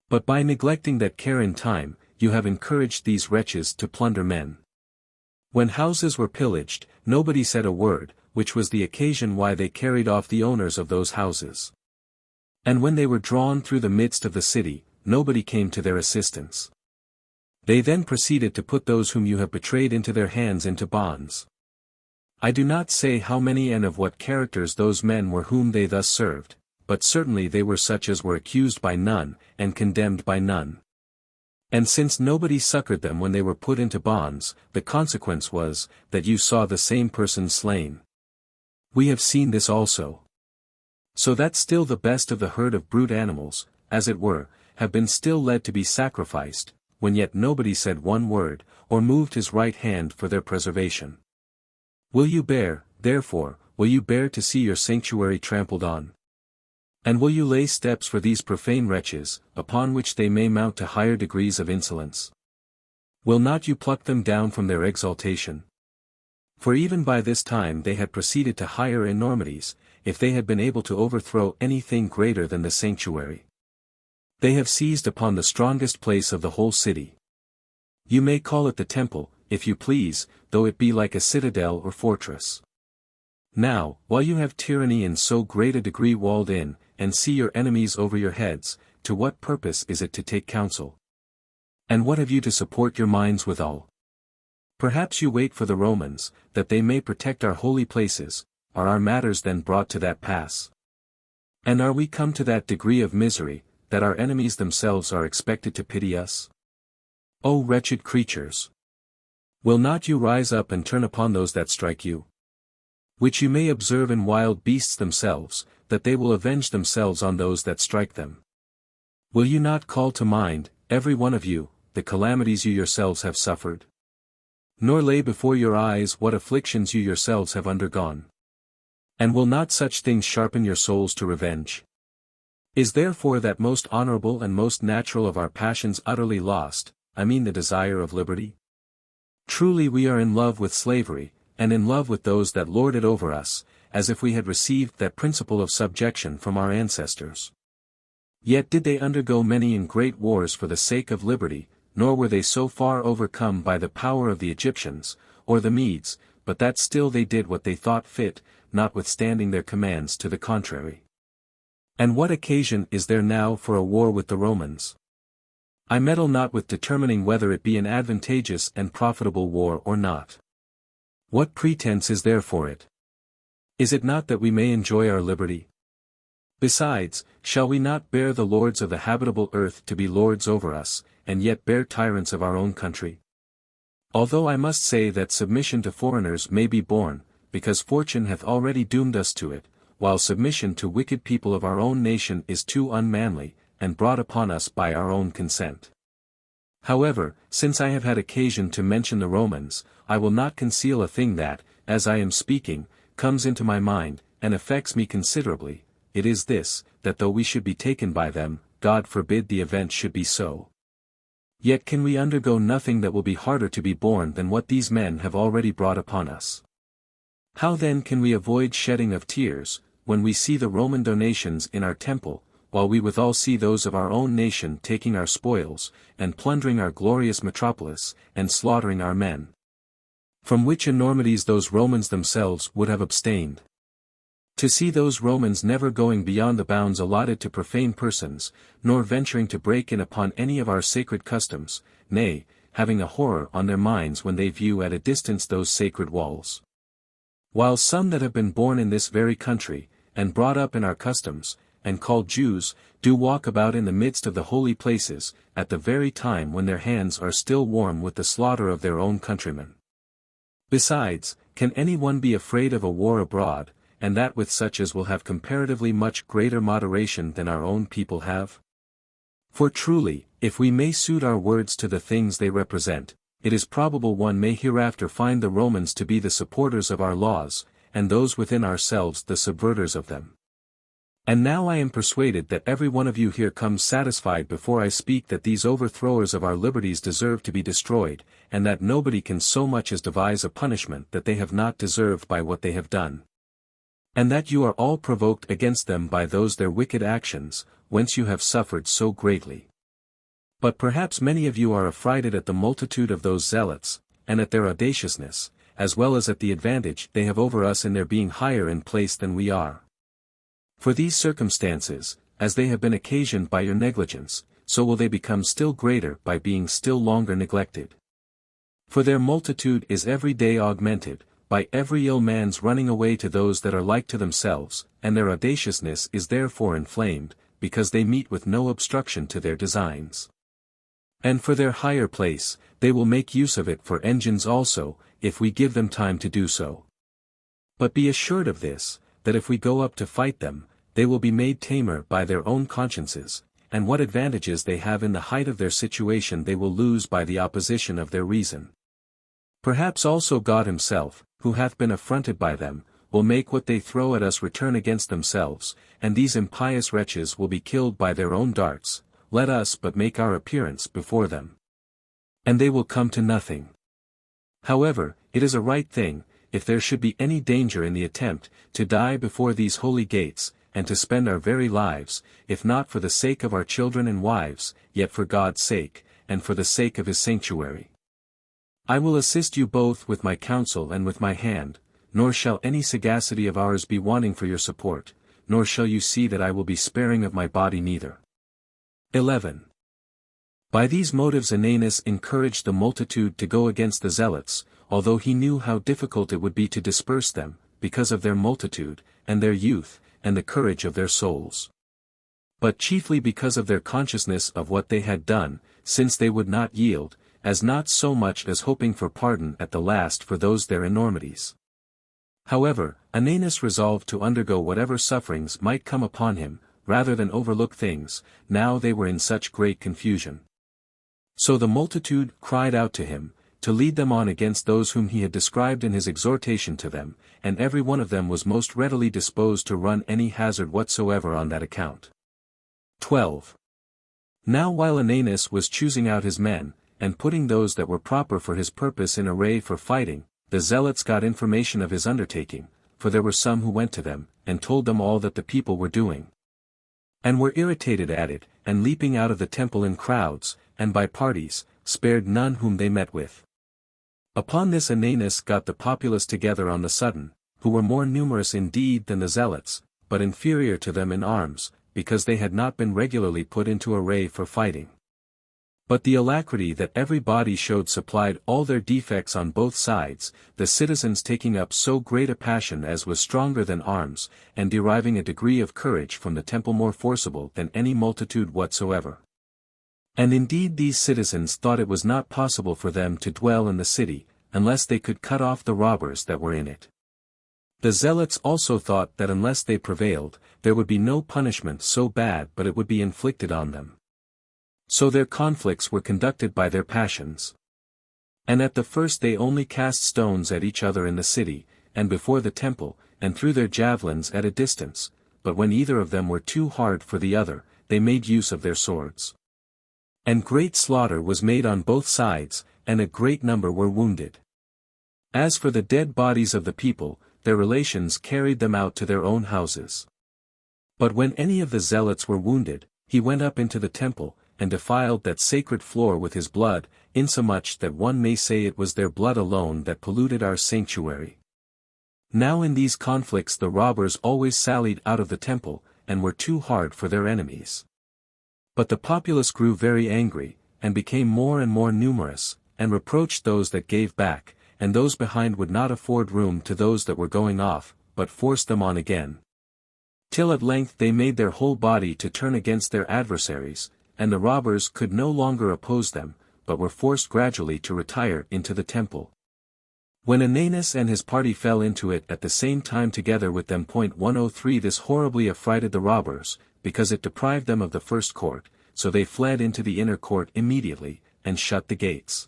But by neglecting that care in time, you have encouraged these wretches to plunder men. When houses were pillaged, nobody said a word, which was the occasion why they carried off the owners of those houses. And when they were drawn through the midst of the city, nobody came to their assistance. They then proceeded to put those whom you have betrayed into their hands into bonds. I do not say how many and of what characters those men were whom they thus served, but certainly they were such as were accused by none, and condemned by none. And since nobody succored them when they were put into bonds, the consequence was, that you saw the same persons slain. We have seen this also. So that still the best of the herd of brute animals, as it were, have been still led to be sacrificed, when yet nobody said one word, or moved his right hand for their preservation. Will you bear, therefore, will you bear to see your sanctuary trampled on? And will you lay steps for these profane wretches, upon which they may mount to higher degrees of insolence? Will not you pluck them down from their exaltation? For even by this time they had proceeded to higher enormities, if they had been able to overthrow anything greater than the sanctuary. They have seized upon the strongest place of the whole city. You may call it the temple, if you please, though it be like a citadel or fortress. Now, while you have tyranny in so great a degree walled in, and see your enemies over your heads, to what purpose is it to take counsel? And what have you to support your minds withal? Perhaps you wait for the Romans, that they may protect our holy places. Are our matters then brought to that pass? And are we come to that degree of misery, that our enemies themselves are expected to pity us? O wretched creatures! Will not you rise up and turn upon those that strike you? Which you may observe in wild beasts themselves, that they will avenge themselves on those that strike them. Will you not call to mind, every one of you, the calamities you yourselves have suffered? Nor lay before your eyes what afflictions you yourselves have undergone? And will not such things sharpen your souls to revenge? Is therefore that most honorable and most natural of our passions utterly lost, I mean the desire of liberty? Truly we are in love with slavery, and in love with those that lord it over us, as if we had received that principle of subjection from our ancestors. Yet did they undergo many and great wars for the sake of liberty, nor were they so far overcome by the power of the Egyptians, or the Medes, but that still they did what they thought fit, notwithstanding their commands to the contrary. And what occasion is there now for a war with the Romans? I meddle not with determining whether it be an advantageous and profitable war or not. What pretense is there for it? Is it not that we may enjoy our liberty? Besides, shall we not bear the lords of the habitable earth to be lords over us, and yet bear tyrants of our own country? Although I must say that submission to foreigners may be borne, because fortune hath already doomed us to it, while submission to wicked people of our own nation is too unmanly, and brought upon us by our own consent. However, since I have had occasion to mention the Romans, I will not conceal a thing that, as I am speaking, comes into my mind, and affects me considerably. It is this, that though we should be taken by them, God forbid the event should be so. Yet can we undergo nothing that will be harder to be borne than what these men have already brought upon us. How then can we avoid shedding of tears, when we see the Roman donations in our temple, while we withal see those of our own nation taking our spoils, and plundering our glorious metropolis, and slaughtering our men? From which enormities those Romans themselves would have abstained. To see those Romans never going beyond the bounds allotted to profane persons, nor venturing to break in upon any of our sacred customs, nay, having a horror on their minds when they view at a distance those sacred walls. While some that have been born in this very country, and brought up in our customs, and called Jews, do walk about in the midst of the holy places, at the very time when their hands are still warm with the slaughter of their own countrymen. Besides, can any one be afraid of a war abroad, and that with such as will have comparatively much greater moderation than our own people have? For truly, if we may suit our words to the things they represent, it is probable one may hereafter find the Romans to be the supporters of our laws, and those within ourselves the subverters of them. And now I am persuaded that every one of you here comes satisfied before I speak that these overthrowers of our liberties deserve to be destroyed, and that nobody can so much as devise a punishment that they have not deserved by what they have done. And that you are all provoked against them by those their wicked actions, whence you have suffered so greatly. But perhaps many of you are affrighted at the multitude of those zealots, and at their audaciousness, as well as at the advantage they have over us in their being higher in place than we are. For these circumstances, as they have been occasioned by your negligence, so will they become still greater by being still longer neglected. For their multitude is every day augmented, by every ill man's running away to those that are like to themselves, and their audaciousness is therefore inflamed, because they meet with no obstruction to their designs. And for their higher place, they will make use of it for engines also, if we give them time to do so. But be assured of this, that if we go up to fight them, they will be made tamer by their own consciences, and what advantages they have in the height of their situation they will lose by the opposition of their reason. Perhaps also God himself, who hath been affronted by them, will make what they throw at us return against themselves, and these impious wretches will be killed by their own darts. Let us but make our appearance before them, and they will come to nothing. However, it is a right thing, if there should be any danger in the attempt, to die before these holy gates, and to spend our very lives, if not for the sake of our children and wives, yet for God's sake, and for the sake of his sanctuary. I will assist you both with my counsel and with my hand, nor shall any sagacity of ours be wanting for your support, nor shall you see that I will be sparing of my body neither. 11. By these motives Ananus encouraged the multitude to go against the zealots, although he knew how difficult it would be to disperse them, because of their multitude, and their youth, and the courage of their souls. But chiefly because of their consciousness of what they had done, since they would not yield, as not so much as hoping for pardon at the last for those their enormities. However, Ananus resolved to undergo whatever sufferings might come upon him, rather than overlook things, now they were in such great confusion. So the multitude cried out to him, to lead them on against those whom he had described in his exhortation to them, and every one of them was most readily disposed to run any hazard whatsoever on that account. 12. Now while Ananus was choosing out his men, and putting those that were proper for his purpose in array for fighting, the zealots got information of his undertaking, for there were some who went to them, and told them all that the people were doing. And were irritated at it, and leaping out of the temple in crowds, and by parties, spared none whom they met with. Upon this Ananus got the populace together on the sudden, who were more numerous indeed than the zealots, but inferior to them in arms, because they had not been regularly put into array for fighting. But the alacrity that every body showed supplied all their defects on both sides, the citizens taking up so great a passion as was stronger than arms, and deriving a degree of courage from the temple more forcible than any multitude whatsoever. And indeed these citizens thought it was not possible for them to dwell in the city, unless they could cut off the robbers that were in it. The zealots also thought that unless they prevailed, there would be no punishment so bad but it would be inflicted on them. So their conflicts were conducted by their passions. And at the first they only cast stones at each other in the city, and before the temple, and threw their javelins at a distance, but when either of them were too hard for the other, they made use of their swords. And great slaughter was made on both sides, and a great number were wounded. As for the dead bodies of the people, their relations carried them out to their own houses. But when any of the zealots were wounded, he went up into the temple, and defiled that sacred floor with his blood, insomuch that one may say it was their blood alone that polluted our sanctuary. Now in these conflicts the robbers always sallied out of the temple, and were too hard for their enemies. But the populace grew very angry, and became more and more numerous, and reproached those that gave back, and those behind would not afford room to those that were going off, but forced them on again. Till at length they made their whole body to turn against their adversaries, and the robbers could no longer oppose them, but were forced gradually to retire into the temple. When Ananus and his party fell into it at the same time together with them. 103 This horribly affrighted the robbers, because it deprived them of the first court, so they fled into the inner court immediately, and shut the gates.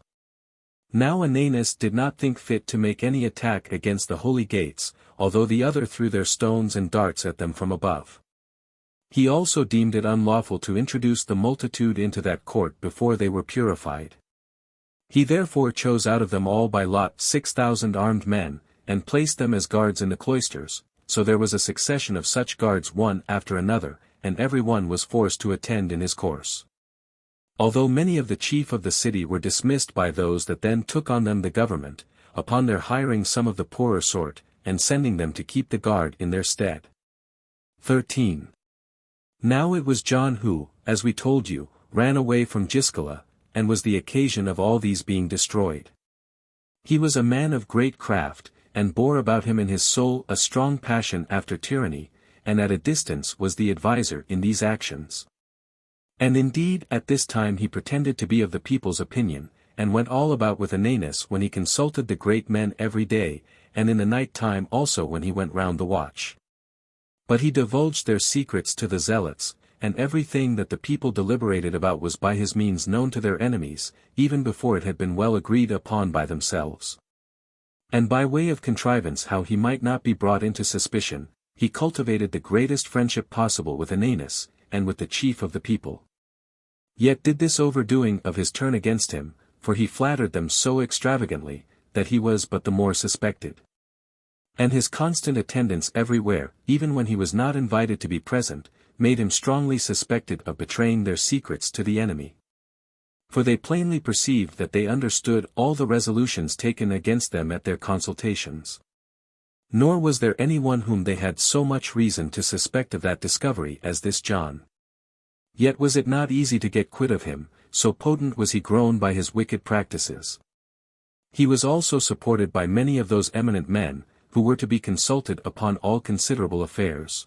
Now Ananus did not think fit to make any attack against the holy gates, although the other threw their stones and darts at them from above. He also deemed it unlawful to introduce the multitude into that court before they were purified. He therefore chose out of them all by lot 6,000 armed men, and placed them as guards in the cloisters, so there was a succession of such guards one after another, and every one was forced to attend in his course. Although many of the chief of the city were dismissed by those that then took on them the government, upon their hiring some of the poorer sort, and sending them to keep the guard in their stead. 13. Now it was John who, as we told you, ran away from Giscala, and was the occasion of all these being destroyed. He was a man of great craft, and bore about him in his soul a strong passion after tyranny, and at a distance was the adviser in these actions. And indeed at this time he pretended to be of the people's opinion, and went all about with Ananus when he consulted the great men every day, and in the night time also when he went round the watch. But he divulged their secrets to the zealots, and everything that the people deliberated about was by his means known to their enemies, even before it had been well agreed upon by themselves. And by way of contrivance how he might not be brought into suspicion, he cultivated the greatest friendship possible with Ananus, and with the chief of the people. Yet did this overdoing of his turn against him, for he flattered them so extravagantly, that he was but the more suspected. And his constant attendance everywhere, even when he was not invited to be present, made him strongly suspected of betraying their secrets to the enemy. For they plainly perceived that they understood all the resolutions taken against them at their consultations. Nor was there any one whom they had so much reason to suspect of that discovery as this John. Yet was it not easy to get quit of him, so potent was he grown by his wicked practices. He was also supported by many of those eminent men, who were to be consulted upon all considerable affairs.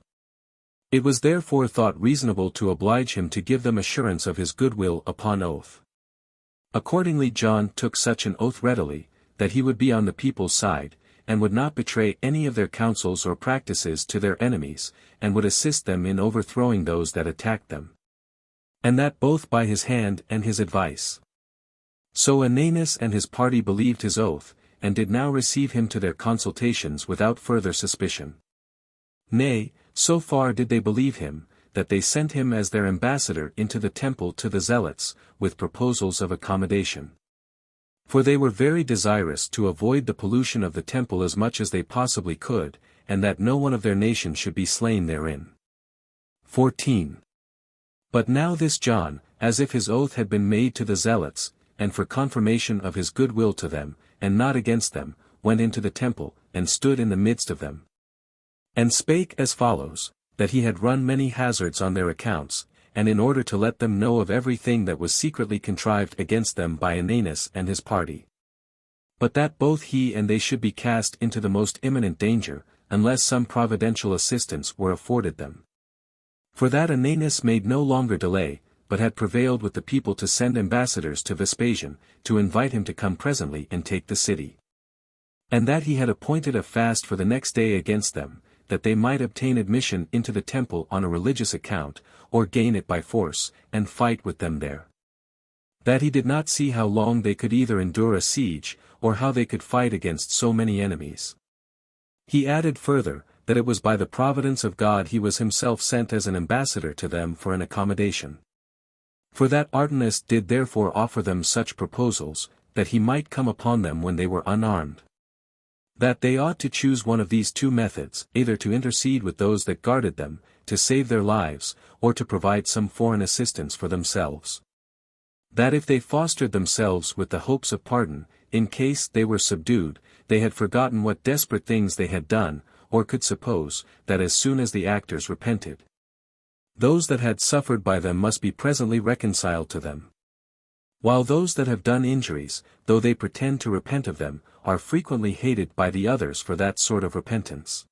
It was therefore thought reasonable to oblige him to give them assurance of his goodwill upon oath. Accordingly John took such an oath readily, that he would be on the people's side, and would not betray any of their counsels or practices to their enemies, and would assist them in overthrowing those that attacked them. And that both by his hand and his advice. So Ananus and his party believed his oath, and did now receive him to their consultations without further suspicion. Nay, so far did they believe him, that they sent him as their ambassador into the temple to the Zealots, with proposals of accommodation. For they were very desirous to avoid the pollution of the temple as much as they possibly could, and that no one of their nation should be slain therein. 14. But now this John, as if his oath had been made to the Zealots, and for confirmation of his good will to them, and not against them, went into the temple, and stood in the midst of them. And spake as follows, that he had run many hazards on their accounts, and in order to let them know of every thing that was secretly contrived against them by Ananus and his party. But that both he and they should be cast into the most imminent danger, unless some providential assistance were afforded them. For that Ananus made no longer delay, but had prevailed with the people to send ambassadors to Vespasian, to invite him to come presently and take the city. And that he had appointed a fast for the next day against them, that they might obtain admission into the temple on a religious account, or gain it by force, and fight with them there. That he did not see how long they could either endure a siege, or how they could fight against so many enemies. He added further, that it was by the providence of God he was himself sent as an ambassador to them for an accommodation. For that Artemis did therefore offer them such proposals, that he might come upon them when they were unarmed. That they ought to choose one of these two methods, either to intercede with those that guarded them, to save their lives, or to provide some foreign assistance for themselves. That if they fostered themselves with the hopes of pardon, in case they were subdued, they had forgotten what desperate things they had done, or could suppose, that as soon as the actors repented, those that had suffered by them must be presently reconciled to them. While those that have done injuries, though they pretend to repent of them, are frequently hated by the others for that sort of repentance.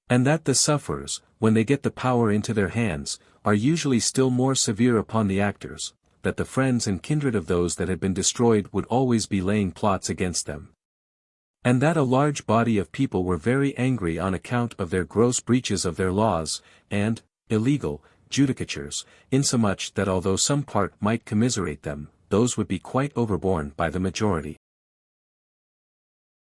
And that the sufferers, when they get the power into their hands, are usually still more severe upon the actors, that the friends and kindred of those that had been destroyed would always be laying plots against them. And that a large body of people were very angry on account of their gross breaches of their laws, and illegal judicatures, insomuch that although some part might commiserate them, those would be quite overborne by the majority.